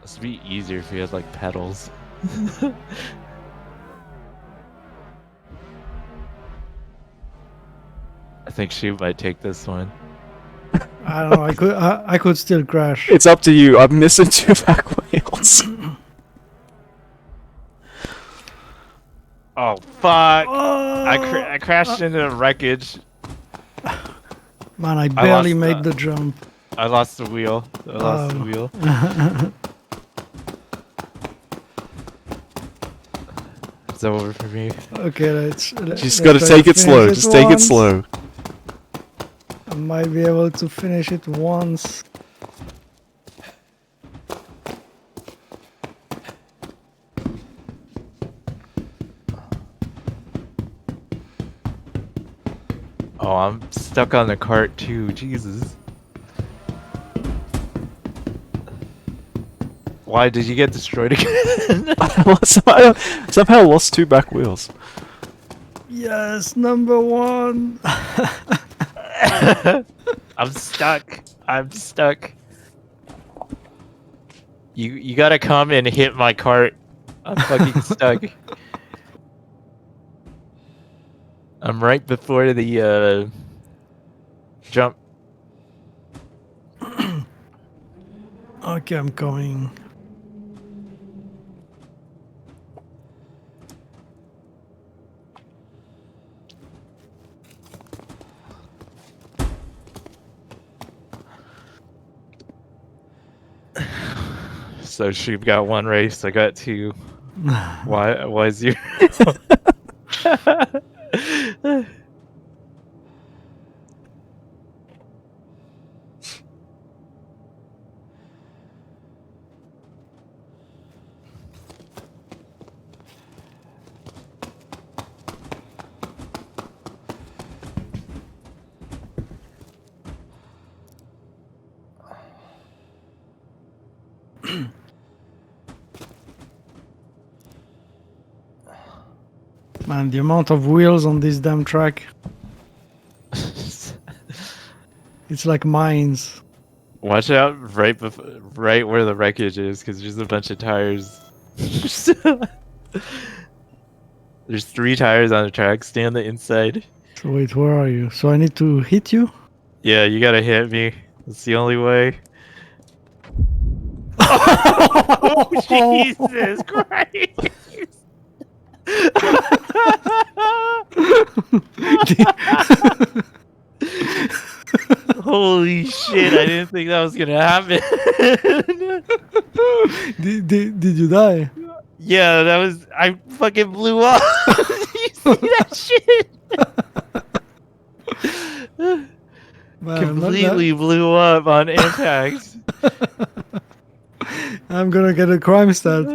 This would be easier if he had like pedals. I think she might take this one. I don't know. I could still crash. It's up to you. I'm missing 2 back wheels. Oh fuck! I crashed into the wreckage. Man, I barely made lost, the jump. I lost the wheel. I lost the wheel. It's over for me. Okay, let's Just gotta take it slow. Just take it slow. I might be able to finish it once. Oh, I'm stuck on the cart too. Jesus. Why did you get destroyed again? somehow lost 2 back wheels. Yes, number 1. I'm stuck. I'm stuck. You gotta come and hit my cart. I'm fucking stuck. I'm right before the jump. Okay, I'm coming. So she got 1 race, I got 2. Why 0? Man, the amount of wheels on this damn track. It's like mines. Watch out right where the wreckage is, because there's a bunch of tires. There's 3 tires on the track. Stay on the inside. So wait, where are you? So I need to hit you? Yeah, you gotta hit me. That's the only way. Oh, Jesus Christ! Holy shit, I didn't think that was gonna happen. Did you die? Yeah, that was... I fucking blew up. You see that shit? Man, Completely blew up on impact. I'm gonna get a crime stat.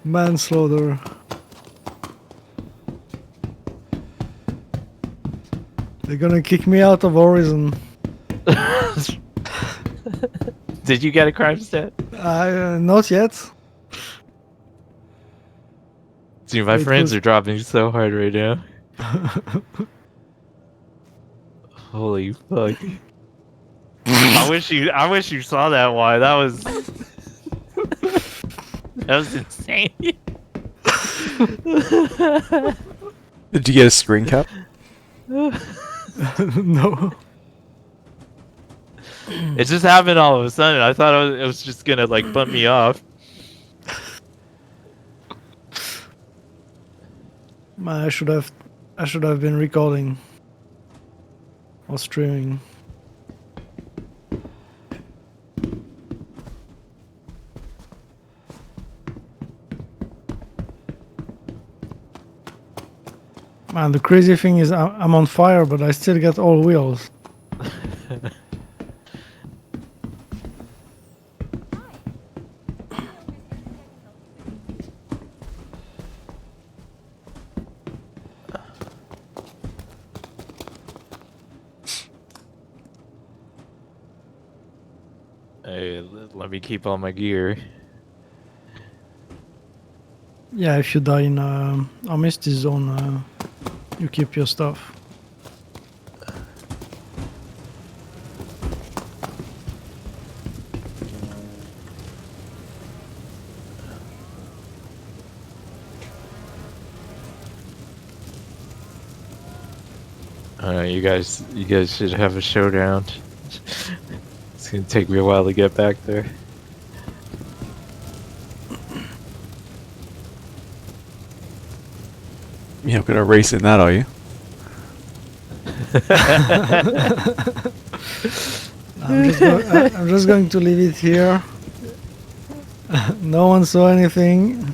Manslaughter. They're gonna kick me out of Horizon. Did you get a crime stat? Not yet. Dude, my Wait, friends who's- are dropping so hard right now. Holy fuck. I wish you saw that one. That was that was insane. Did you get a screen cap? No. It just happened all of a sudden. I thought it was just gonna like bump me off. Man, I should have been recording or streaming. Man, the crazy thing is I'm on fire, but I still get all wheels. Hey, let me keep all my gear. Yeah, if you die in a misty zone, you keep your stuff. You guys should have a showdown. It's gonna take me a while to get back there. You're not gonna race in that, are you? I'm just going to leave it here. No one saw anything.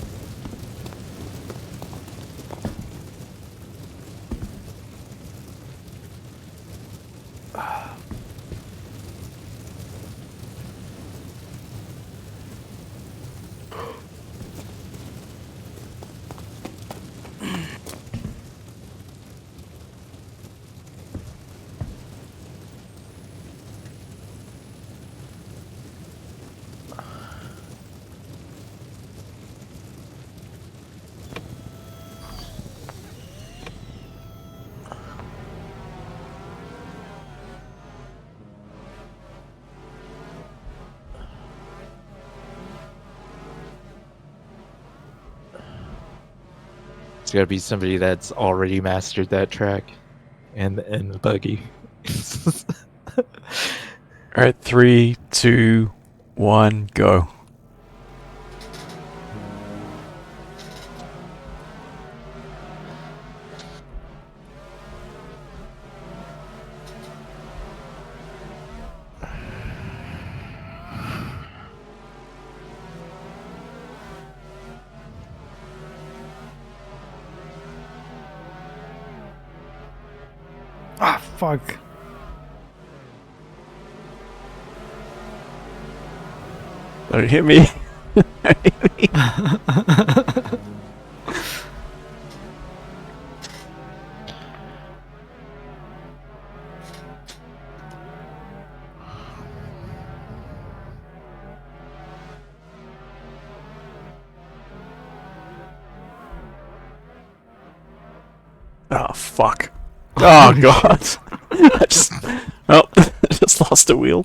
It's gotta be somebody that's already mastered that track and the buggy. Alright, 3, 2, 1, go. Ah, fuck. Don't hit me. Don't hit me. Oh, fuck. Oh, God. I just... Oh, I just lost a wheel.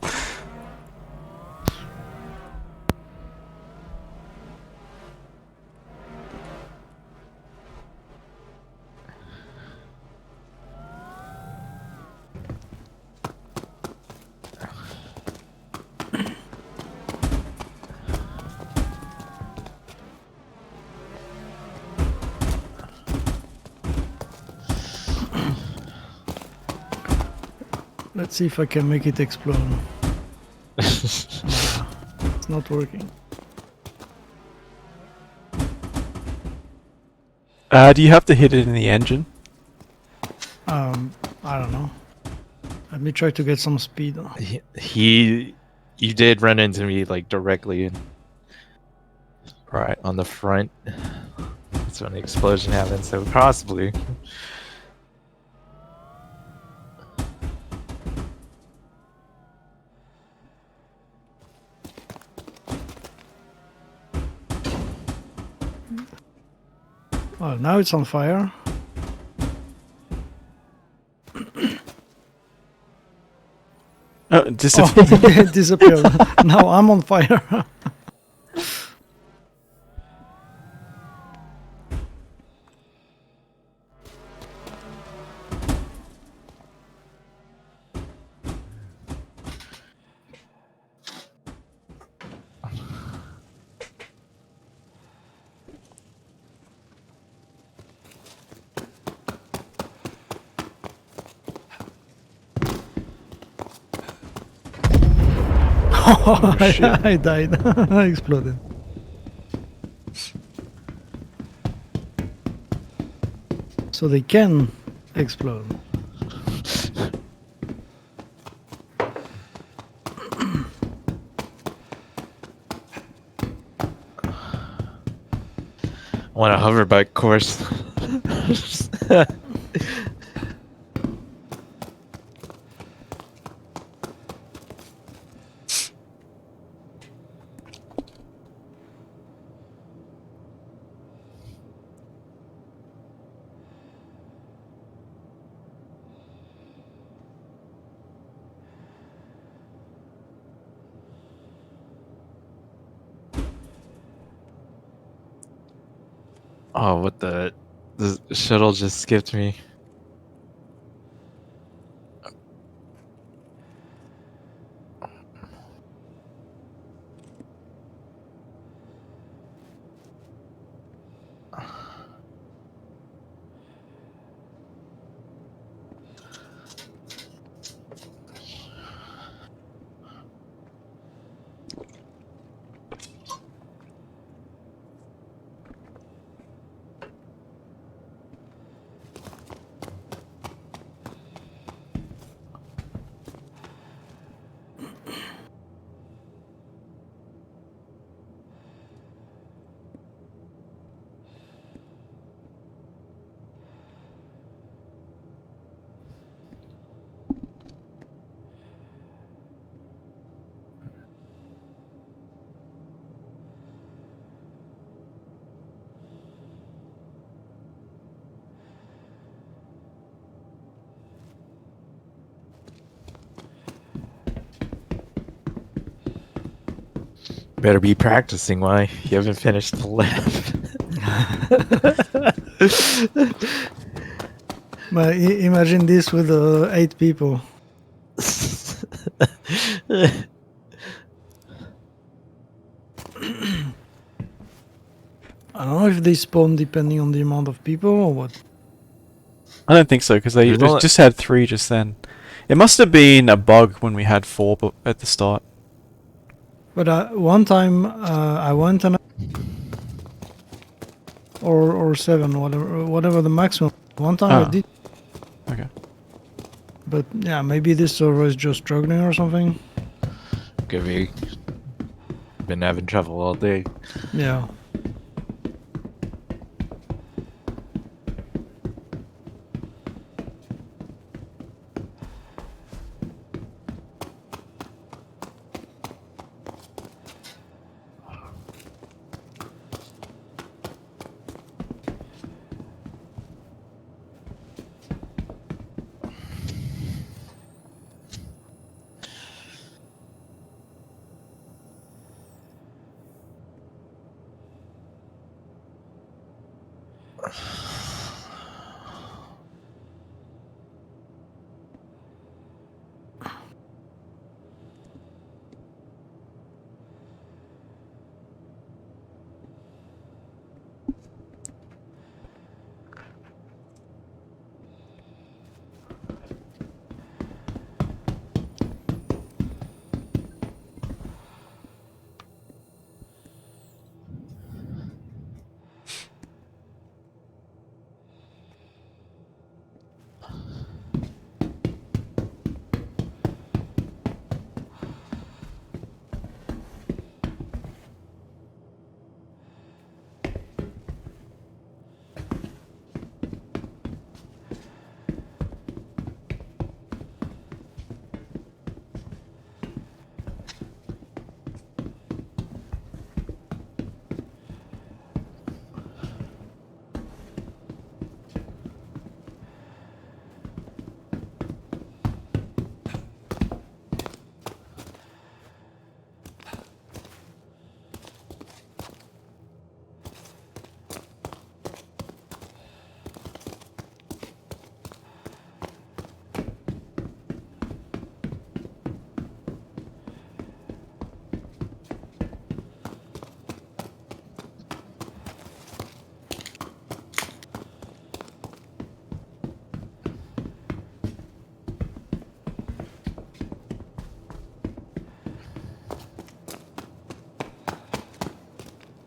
Let's see if I can make it explode. Nah, it's not working. Do you have to hit it in the engine? I don't know. Let me try to get some speed. You did run into me like directly Right. on the front. That's when the explosion happened, so possibly. Well, now it's on fire. Oh, it disappeared. Oh, it disappeared. Now I'm on fire. Oh, shit. I died. I exploded. So they can explode. I want a hoverbike course. Oh, what the shuttle just skipped me. Better be practicing, why? You haven't finished the lab. But imagine this with 8 people. I don't know if they spawn depending on the amount of people or what. I don't think so, because they There's only- just had 3 just then. It must have been a bug when we had 4 at the start. But one time I went and or 7, whatever the maximum. One time I did. Okay. But yeah, maybe this server is just struggling or something. Could be. Been having trouble all day. Yeah.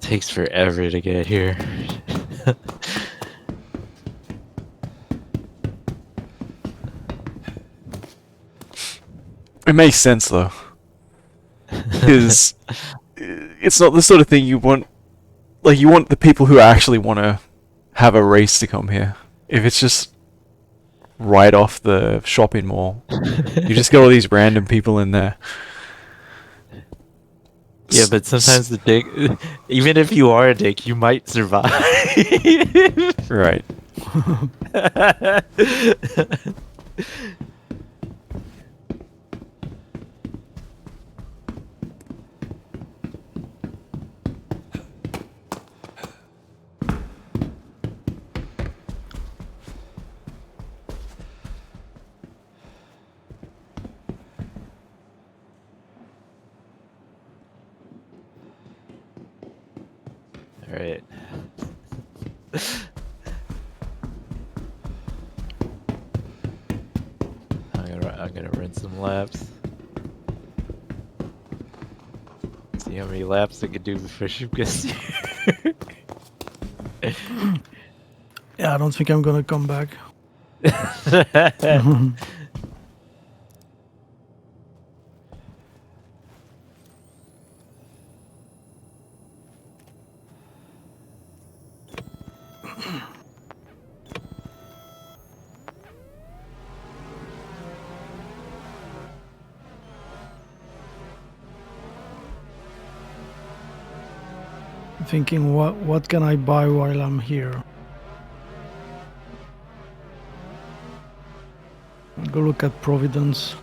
takes forever to get here. It makes sense though, because it's not the sort of thing you want. Like, you want the people who actually want to have a race to come here. If it's just right off the shopping mall, you just got all these random people in there. Yeah, but sometimes the dick, even if you are a dick, you might survive. Right. Alright. I'm gonna run some laps. See how many laps I can do before she gets here. Yeah, I don't think I'm gonna come back. Thinking what can I buy while I'm here? Go look at Providence.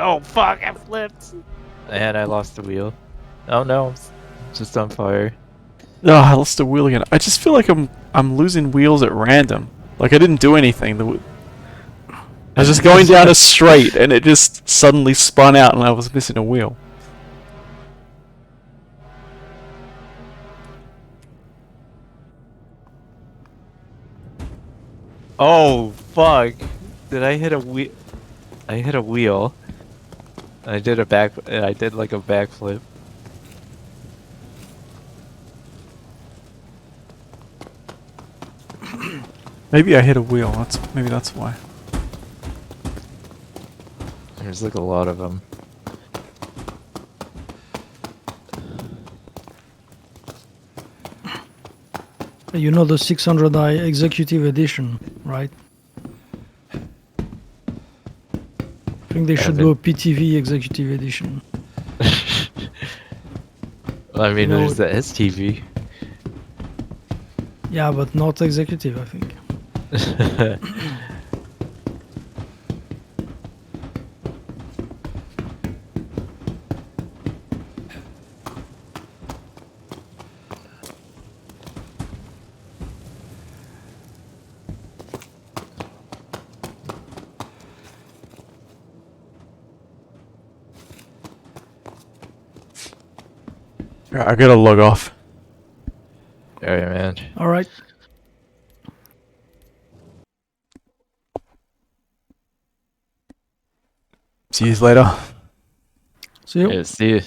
Oh fuck, I flipped! And I lost the wheel. Oh no, it's just on fire. Oh, I lost a wheel again. I just feel like I'm losing wheels at random. Like, I didn't do anything. I was just going down a straight, and it just suddenly spun out, and I was missing a wheel. Oh fuck! Did I hit a wheel? I hit a wheel. I did like a backflip. Maybe I hit a wheel. Maybe that's why. There's like a lot of them. You know the 600i Executive Edition, right? I think they should do a PTV Executive Edition. I mean, You know, there's the STV. Yeah, but not Executive, I think. Alright, I gotta log off. Alright, man. Alright. See you later. See you. Yeah, see you.